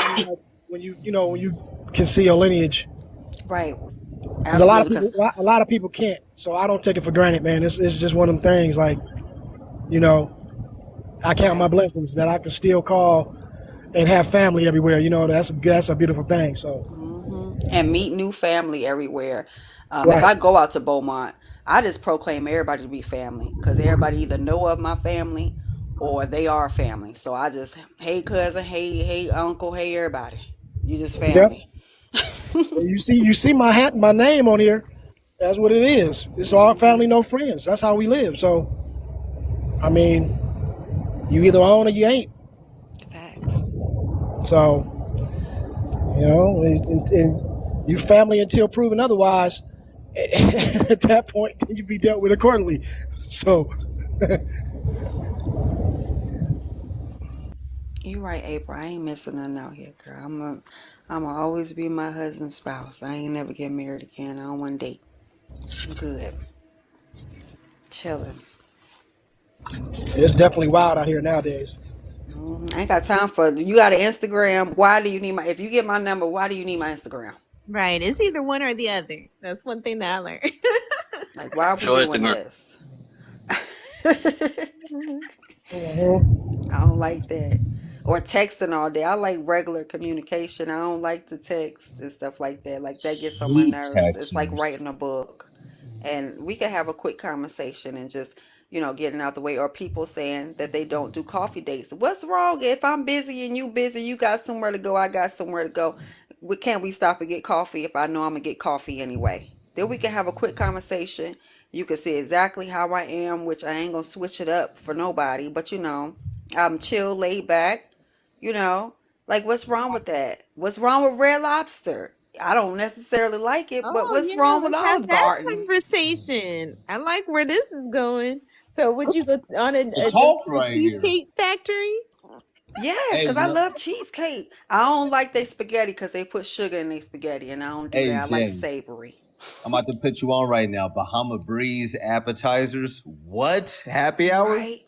when you can see your lineage. Right. Because a lot of Absolutely. people, Cause a lot of people can't. So I don't take it for granted, man. It's just one of them things. Like, you know, I count my right. blessings that I can still call and have family everywhere. That's a beautiful thing. So, And meet new family everywhere. If right. I go out to Beaumont, I just proclaim everybody to be family, because everybody either know of my family or they are family. So I just, hey cousin, hey uncle, hey everybody. You just Yep. family. You see my name on here. That's what it is. It's all Hmm. family, no friends. That's how we live. So, I mean, you either on or you ain't. Facts. So, and you family until proven otherwise. At that point, then you be dealt with accordingly. So, You right, April. I ain't missing nothing out here, girl. I'm gonna always be my husband's spouse. I ain't never get married again. I don't want to date. I'm good. Chilling. it's definitely wild out here nowadays. I ain't got time for. You got an Instagram. Why do you need my? If you get my number, why do you need my Instagram? Right. It's either one or the other. That's one thing that I learned. Like, why are we Show doing Instagram. this? Hmm. I don't like that. Or texting all day. I like regular communication. I don't like to text and stuff like that. Like, that gets on my He nerves. It's like Texas. writing a book. And we can have a quick conversation and just, getting out the way. Or people saying that they don't do coffee dates. What's wrong? If I'm busy and you busy, you got somewhere to go, I got somewhere to go. Can't we stop and get coffee if I know I'm going to get coffee anyway? Then we can have a quick conversation. You can see exactly how I am, which I ain't going to switch it up for nobody. But, I'm chill, laid back, you know. Like, what's wrong with that? What's wrong with Red Lobster? I don't necessarily like it, but Oh, what's yeah, wrong with let's have Olive that Garden? conversation. I like where this is going. So, would you go on The a talk the right here. Cheesecake Factory? Yes, Hey, because I love cheesecake. I don't like their spaghetti because they put sugar in their spaghetti, and I don't do hey, that. I like Jay. savory. I'm about to put you on right now. Bahama Breeze appetizers. What? Happy hour? Right?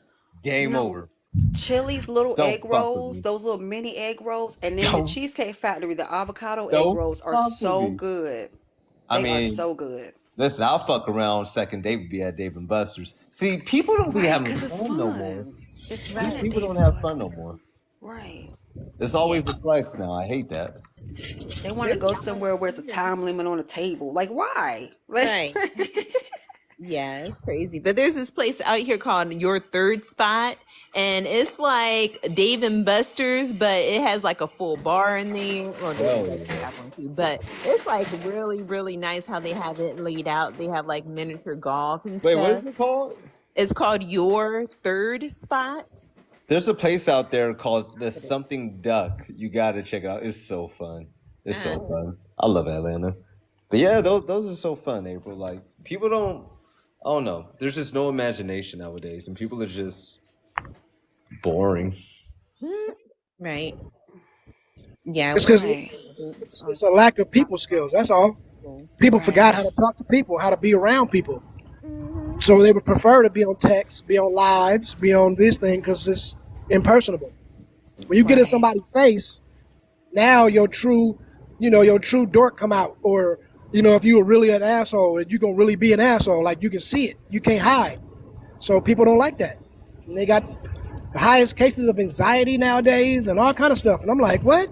Game No. over. Chili's little Don't egg fuck with rolls, me. those little mini egg rolls, and then the Don't Cheesecake Factory, the avocado egg don't rolls are fuck with so me. good. I They are mean, so good. listen, I'll fuck around second date would be at Dave and Buster's. See, people don't be Right, having because it's fun no more. fun. It's fun at People Dave don't and have fun no Buster's. more. Right. It's always the flex now. I hate that. They want to go somewhere where it's a time limit on the table. Like, why? Like, Right. Yeah, it's crazy. But there's this place out here called Your Third Spot, and it's like Dave and Buster's, but it has like a full bar in there. Well, Dave and Hell Buster's yeah. have one too, but it's like really, really nice how they have it laid out. They have like miniature golf and Wait, what is stuff. it called? It's called Your Third Spot. There's a place out there called the Something Duck. You gotta check it out. It's so fun. It's so Uh, fun. I love Atlanta. But yeah, those are so fun, April. Like people don't I don't know. There's just no imagination nowadays and people are just boring. right. Yeah, It's because right. it's a lack of people skills. That's all. People forgot Right. how to talk to people, how to be around people. mm-hmm. So they would prefer to be on text, be on lives, be on this thing because it's impersonable. When you get in Right. somebody's face, now your true dork come out, or You know, if you were really an asshole, you're gonna really be an asshole. Like you can see it, you can't hide. So people don't like that. And they got the highest cases of anxiety nowadays and all kind of stuff. And I'm like, what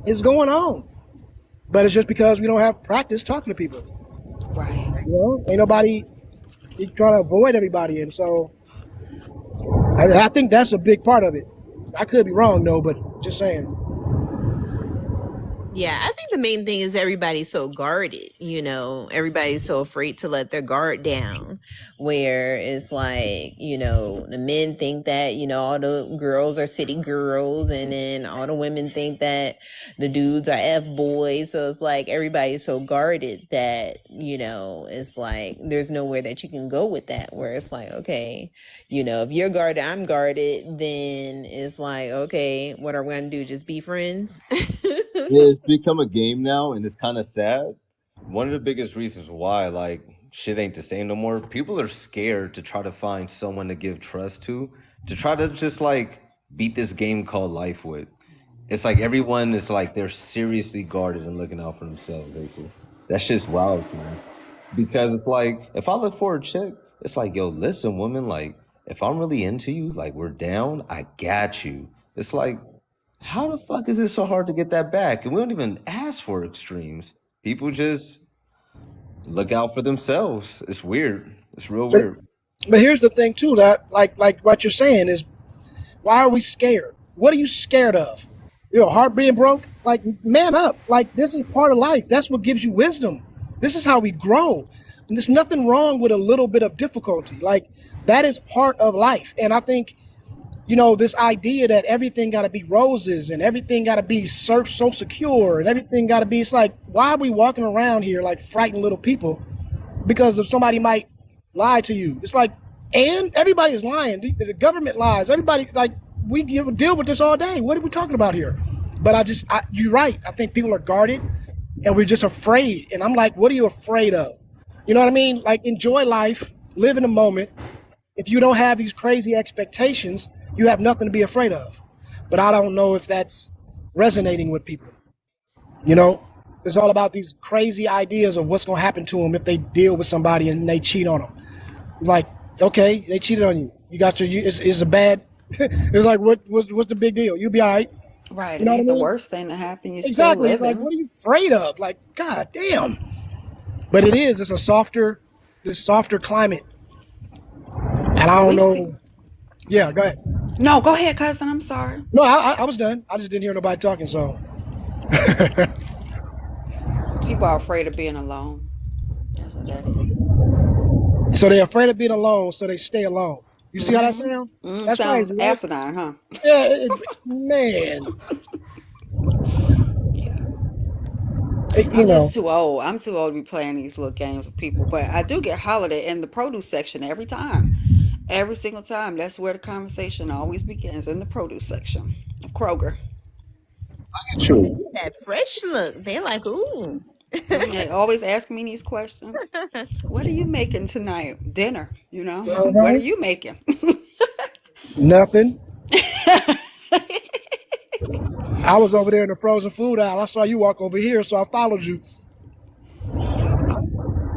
is going on? But it's just because we don't have practice talking to people. Right. You know, ain't nobody trying to avoid everybody, and so I think that's a big part of it. I could be wrong though, but just saying. Yeah, I think the main thing is everybody's so guarded, you know, everybody's so afraid to let their guard down, where it's like, you know, the men think that, you know, all the girls are city girls, and then all the women think that the dudes are F-boys. So it's like everybody's so guarded that, you know, it's like there's nowhere that you can go with that, where it's like, okay, you know, if you're guarded, I'm guarded, then it's like, okay, what are we going to do? Just be friends? Yeah, it's become a game now, and it's kind of sad. One of the biggest reasons why, like, shit ain't the same no more. People are scared to try to find someone to give trust to try to just like beat this game called life with. It's like everyone is like they're seriously guarded and looking out for themselves. April. That's just wild, man. Because it's like if I look for a chick, it's like, yo, listen, woman, like if I'm really into you, like we're down, I got you. It's like, how the fuck is it so hard to get that back? And we don't even ask for extremes. People just look out for themselves. It's weird. It's real weird. But here's the thing too, that like what you're saying is, why are we scared? What are you scared of? You know, heart being broke? Like, man up. Like, this is part of life. That's what gives you wisdom. This is how we grow. And there's nothing wrong with a little bit of difficulty. Like, that is part of life. And I think, you know, this idea that everything got to be roses and everything got to be so secure and everything got to be, it's like, why are we walking around here like frightened little people because if somebody might lie to you? It's like, and everybody is lying. The government lies. Everybody, like, we deal with this all day. What are we talking about here? But you're right. I think people are guarded and we're just afraid. And I'm like, what are you afraid of? You know what I mean? Like, enjoy life, live in the moment. If you don't have these crazy expectations, you have nothing to be afraid of. But I don't know if that's resonating with people. You know, it's all about these crazy ideas of what's going to happen to them if they deal with somebody and they cheat on them. Like, okay, they cheated on you. You got your, it's a bad, it's like, what's the big deal? You'll be all right. Right. You It know what I ain't the mean? worst thing to happen. You're still Exactly. Like, living. what are you afraid of? Like, God damn. But it is, it's a softer climate. And I don't know. Yeah, go ahead. No, go ahead, cousin. I'm sorry. No, I was done. I just didn't hear nobody talking, so. People are afraid of being alone. That's what that is. So they're afraid of being alone, so they stay alone. You see how that sounds? That's Sounds crazy, right? asinine, huh? Yeah, man. I'm just too old. I'm too old to be playing these little games with people. But I do get hollered at in the produce section every time. Every single time. That's where the conversation always begins, in the produce section of Kroger. Sure. That fresh look. They're like, ooh. They always ask me these questions. What are you making tonight? Dinner, you know? Uh-huh. What are you making? Nothing. I was over there in the frozen food aisle. I saw you walk over here, so I followed you.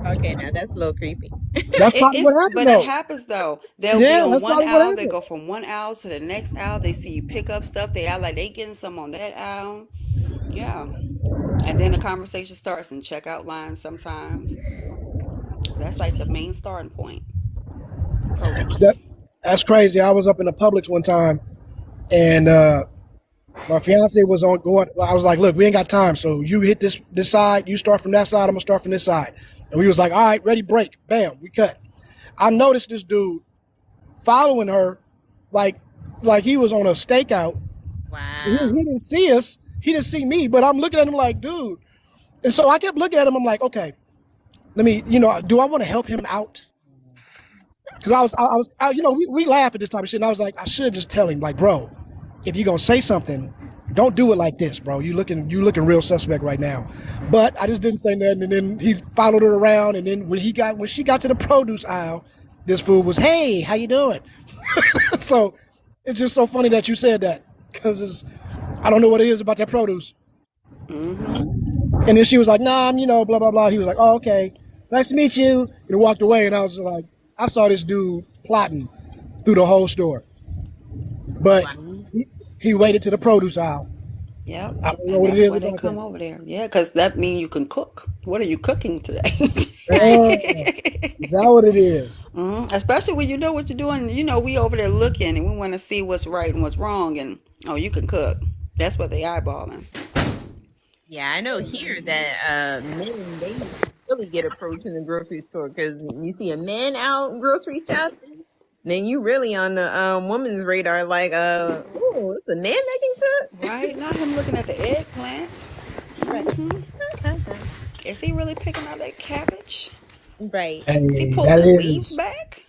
Okay, now that's a little creepy. That's probably what happened, But though. it happens though. They'll Yeah, be on that's one probably what aisle. They happened. go from one aisle to the next aisle. They see you pick up stuff. They act like they getting some on that aisle. Yeah. And then the conversation starts in checkout lines sometimes. That's like the main starting point. Produce. That's crazy. I was up in the Publix one time, and my fiance was on going. I was like, "Look, we ain't got time, so you hit this side. You start from that side. I'm gonna start from this side." And we was like, "All right, ready, break, bam, we cut." I noticed this dude following her, like he was on a stakeout. Wow. He didn't see us. He didn't see me, but I'm looking at him like, dude. And so I kept looking at him. I'm like, okay, let me, do I want to help him out? Because we laugh at this type of shit. And I was like, I should just tell him, like, bro, if you're gonna say something, don't do it like this, bro. You looking real suspect right now. But I just didn't say nothing. And then he followed her around. And then when she got to the produce aisle, this fool was, hey, how you doing? So it's just so funny that you said that, because I don't know what it is about that produce. Mm-hmm. And then she was like, nah, I'm, blah, blah, blah. He was like, oh, okay. Nice to meet you. And walked away. And I was like, I saw this dude plotting through the whole store. But he waited to the produce aisle. Yep. I don't know And what it that's is why they about come that. over there. Yeah, because that means you can cook. What are you cooking today? Is that what it is? Especially when you know what you're doing. We over there looking and we want to see what's right and what's wrong. And, oh, you can cook. That's what they eyeballing. Yeah, I know here that men they really get approached in the grocery store because you see a man out grocery shopping, then you really on the woman's radar like oh, it's a man that can cook. Right? Not him looking at the eggplants. Right. Is he really picking out that cabbage? Right. Is he Hey, pulling the leaves back?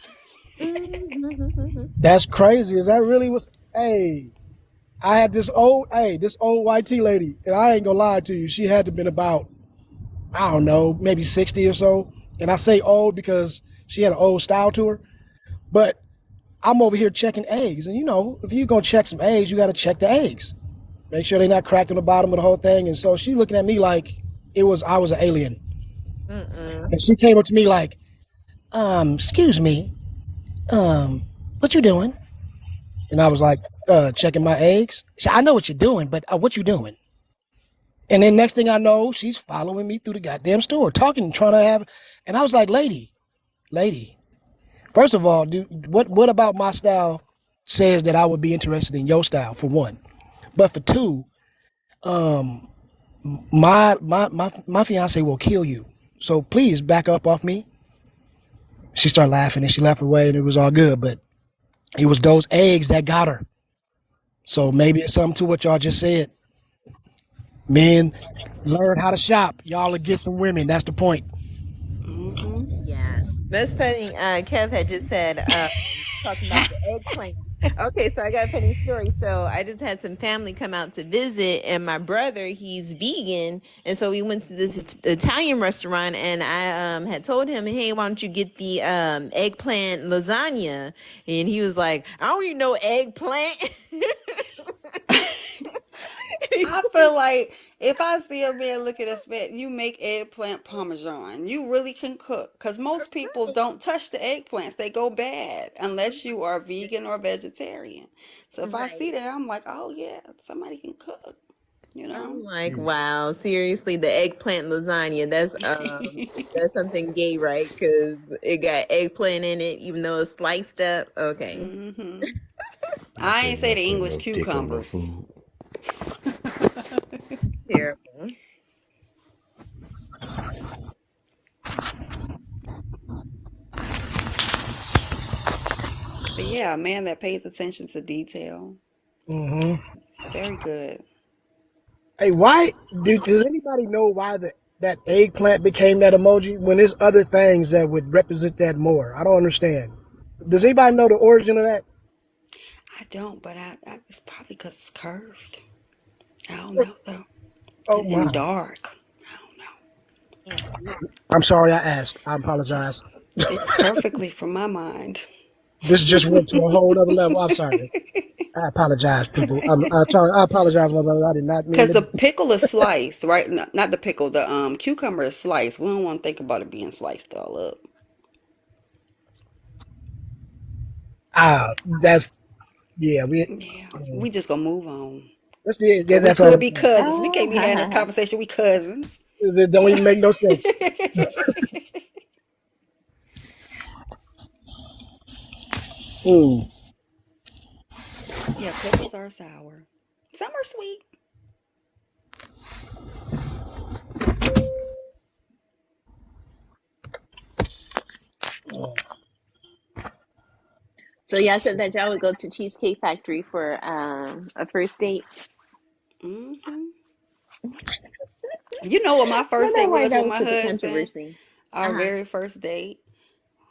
that's crazy. Is that really what's, hey, I had this old white tea lady, and I ain't gonna lie to you. She had to been about, I don't know, maybe 60 or so. And I say old because she had an old style to her. But I'm over here checking eggs. And if you're gonna check some eggs, you gotta check the eggs. Make sure they're not cracked on the bottom of the whole thing. And so she looking at me like I was an alien. And she came up to me like, excuse me, what you doing? And I was like, checking my eggs. She said, I know what you're doing, but what you doing? And then next thing I know, she's following me through the goddamn store, talking, trying to have, and I was like, lady, first of all, dude, what about my style says that I would be interested in your style, for one. But for two, my fiance will kill you. So please back up off me. She started laughing and she laughed away and it was all good, but it was those eggs that got her. So maybe it's something to what y'all just said. Men, learn how to shop. Y'all will get some women. That's the point. Yeah, that's funny. Kev had just said talking about the eggplant. Okay, so I got a funny story. So I just had some family come out to visit, and my brother, he's vegan, and so we went to this Italian restaurant, and I had told him, hey, why don't you get the eggplant lasagna? And he was like, I don't even know eggplant. I feel like if I see a man look at us, man, you make eggplant parmesan. You really can cook because most people don't touch the eggplants. They go bad unless you are vegan or vegetarian. So if I see that, I'm like, oh yeah, somebody can cook. I'm like, wow, seriously, the eggplant lasagna, that's something gay, right? Because it got eggplant in it, even though it's sliced up. Okay. I ain't say the English cucumbers. Terrible. But yeah, a man that pays attention to detail. Very good. Hey, does anybody know why that eggplant became that emoji when there's other things that would represent that more? I don't understand. Does anybody know the origin of that? I don't, but it's probably because it's curved. I don't know though. Oh, And wow. dark. I'm sorry I asked. I apologize. Fits perfectly for my mind. This just went to a whole other level. I'm sorry. I apologize, people. I apologize, my brother. I did not mean Because the to. pickle is sliced, right? Not the pickle. The cucumber is sliced. We don't want to think about it being sliced all up. That's, yeah. We just gonna move on. We That's all. could be cousins. We can't be having this conversation. We cousins. It don't even make no sense. Yeah, pickles are sour. Some are sweet. So y'all said that y'all would go to Cheesecake Factory for a first date. You know what my first date Why was that with was my such a husband? controversy. Our very first date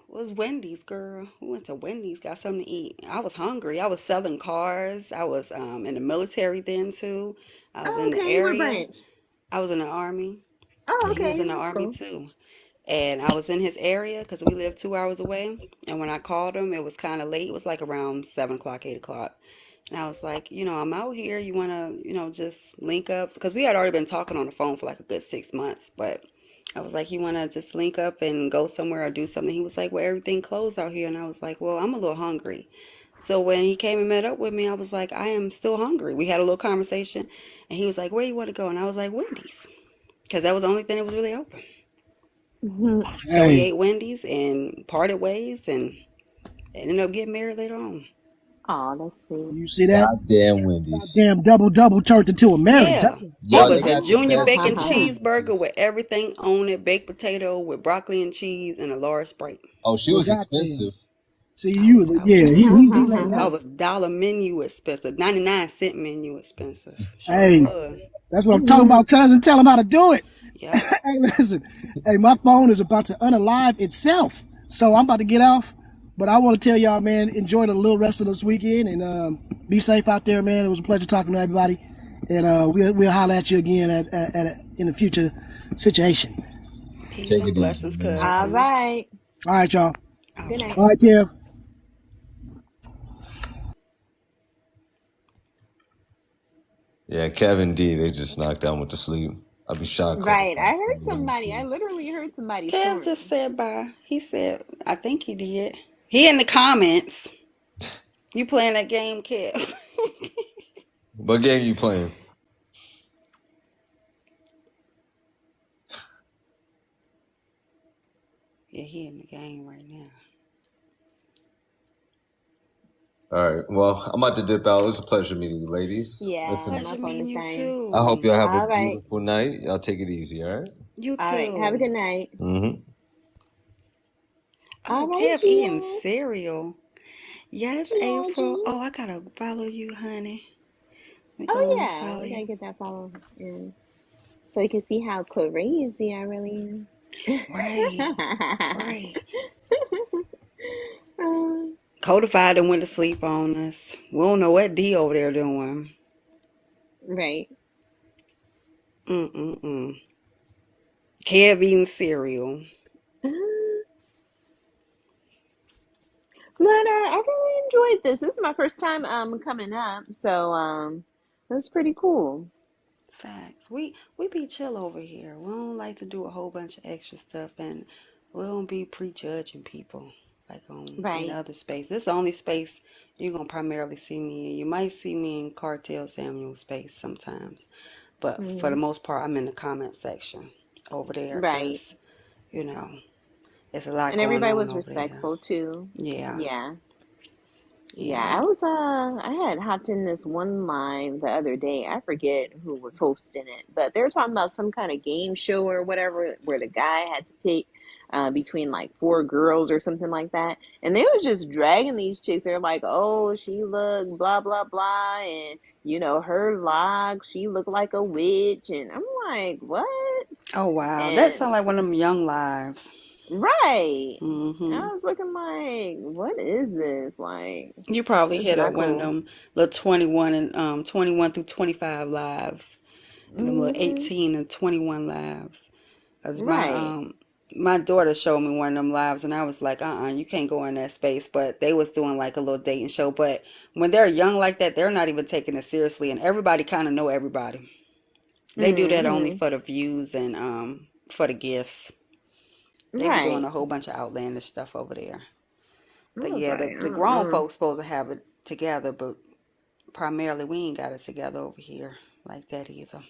was Wendy's, girl. We went to Wendy's, got something to eat. I was hungry. I was selling cars. I was in the military then too. I was Oh, in the okay. What area. branch? I was in the army, Oh, and he was okay. in the That's army cool. too. And I was in his area because we lived 2 hours away. And when I called him, it was kind of late. It was like around 7 o'clock, 8 o'clock. And I was like, I'm out here. You want to, just link up? Because we had already been talking on the phone for like a good 6 months. But I was like, you want to just link up and go somewhere or do something? He was like, well, everything closed out here. And I was like, well, I'm a little hungry. So when he came and met up with me, I was like, I am still hungry. We had a little conversation. And he was like, where you want to go? And I was like, Wendy's. Because that was the only thing that was really open. So we Hey, ate Wendy's and parted ways and ended up getting married later on. Oh, that's sweet. you see that? Goddamn Wendy's. Goddamn double turned into a marriage. Yeah. That's It Yo, crazy. they was a got the junior best bacon chicken cheeseburger sandwiches. with everything on it, baked potato with broccoli and cheese and a large Sprite. Oh, she Well, was goddamn. expensive. See, I was I was yeah, he laid I out. was dollar menu expensive, 99-cent menu expensive. Sure Hey, was. that's what I'm talking about, cousin. Tell him how to do it. Yep. Hey, listen. Hey, my phone is about to unalive itself, so I'm about to get off. But I want to tell y'all, man, enjoy the little rest of this weekend and be safe out there, man. It was a pleasure talking to everybody, and we'll holler at you again in a future situation. Peace Take and it easy, blessings, man. All cousin. right. All right, y'all. All Good right. night. All right, Kev. Yeah, Kevin D, they just knocked down with the sleep. I'd be shocked. Right. I heard somebody. I literally heard somebody Kev just snoring. said bye. He said, I think he did. He in the comments. You playing that game, Kev? What game you playing? Yeah, he in the game right now. All right. Well, I'm about to dip out. It was a pleasure meeting you, ladies. Yeah, Listen, my Pleasure phone meeting is you dying. I hope too. y'all have a All right. beautiful night. Y'all take it easy, all right? You All right. Have a too. good night. Mm-hmm. All Oh, right, Kev eating Gia. cereal. Yes, Yeah, April. Gia. Oh, I gotta follow you, honey. We Oh, gonna yeah. follow We gotta you. get that follow in so you can see how crazy I really am. Right, right. Codified and went to sleep on us. We don't know what D over there doing. Right. Mm-mm-mm. Kev eating cereal. But I really enjoyed this. This is my first time coming up, so that's pretty cool. Facts. We be chill over here. We don't like to do a whole bunch of extra stuff, and we don't be prejudging people like in Right. other space. This is the only space you're gonna primarily see me in. You might see me in Cartel Samuel space sometimes, but for the Hmm. most part, I'm in the comment section over there Right. because you know it's a lot And going everybody on was over there. respectful too. Yeah, Yeah. Yeah, yeah. I had hopped in this one live the other day. I forget who was hosting it, but they were talking about some kind of game show or whatever where the guy had to pick between like four girls or something like that. And they was just dragging these chicks. They're like, "Oh, she looked blah blah blah and her locks, she looked like a witch." And I'm like, "What?" Oh wow, that And sounds like one of them young lives. right. Mm-hmm. I was looking like, "What is this?" Like, You probably it's hit up not one of cool. them little 21 and 21 through 25 lives, and them little Hmm. 18 and 21 lives. Cause Right. my daughter showed me one of them lives, and I was like, you can't go in that space. But they was doing like a little dating show. But when they're young like that, they're not even taking it seriously, and everybody kind of know everybody. They do that only Hmm. for the views and for the gifts. They be doing Right. a whole bunch of outlandish stuff over there. I But was yeah, like, the grown uh-uh. folks supposed to have it together, but primarily we ain't got it together over here like that either.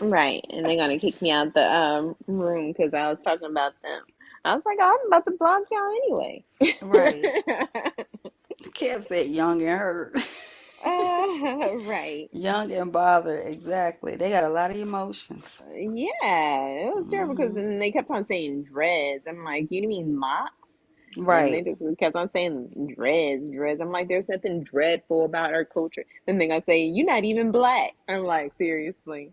Right. And they're gonna kick me out the room because I was talking about them. I was like, I'm about to block y'all anyway. Right. Kev said young and hurt. Right. Young and bothered, exactly. They got a lot of emotions. Yeah, it was terrible because Hmm. then they kept on saying dreads. I'm like, you mean locks? And they Right. just kept on saying dreads, dreads. I'm like, there's nothing dreadful about our culture. Then they gonna say, you're not even black. I'm like, seriously.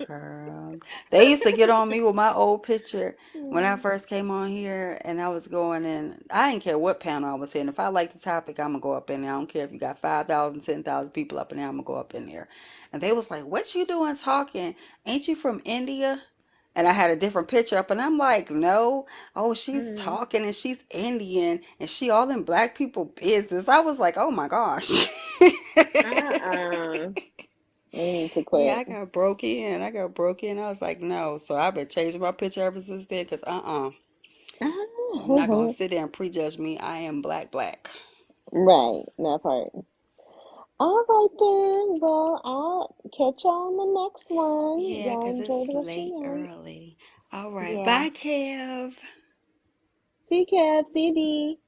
Girl. They used to get on me with my old picture when I first came on here and I was going in. I didn't care what panel I was in. If I like the topic, I'm gonna go up in there. I don't care if you got 5,000, 10,000 people up in there, I'm gonna go up in there. And they was like, what you doing talking? Ain't you from India? And I had a different picture up, and I'm like, no, oh, she's Mm. talking and she's Indian and she all in black people business. I was like, oh my gosh. We need to Yeah, quit. I got broke in. I got broke in. I was like, no. So I've been changing my picture ever since then because you're not gonna sit there and prejudge me. I am black, black. Right, that part. All right then. Well, I'll catch y'all on the next one. Yeah, Y'all because enjoy it's the rest of late your night. early. All right. Yeah. Bye, Kev. See you, Kev. See you, D.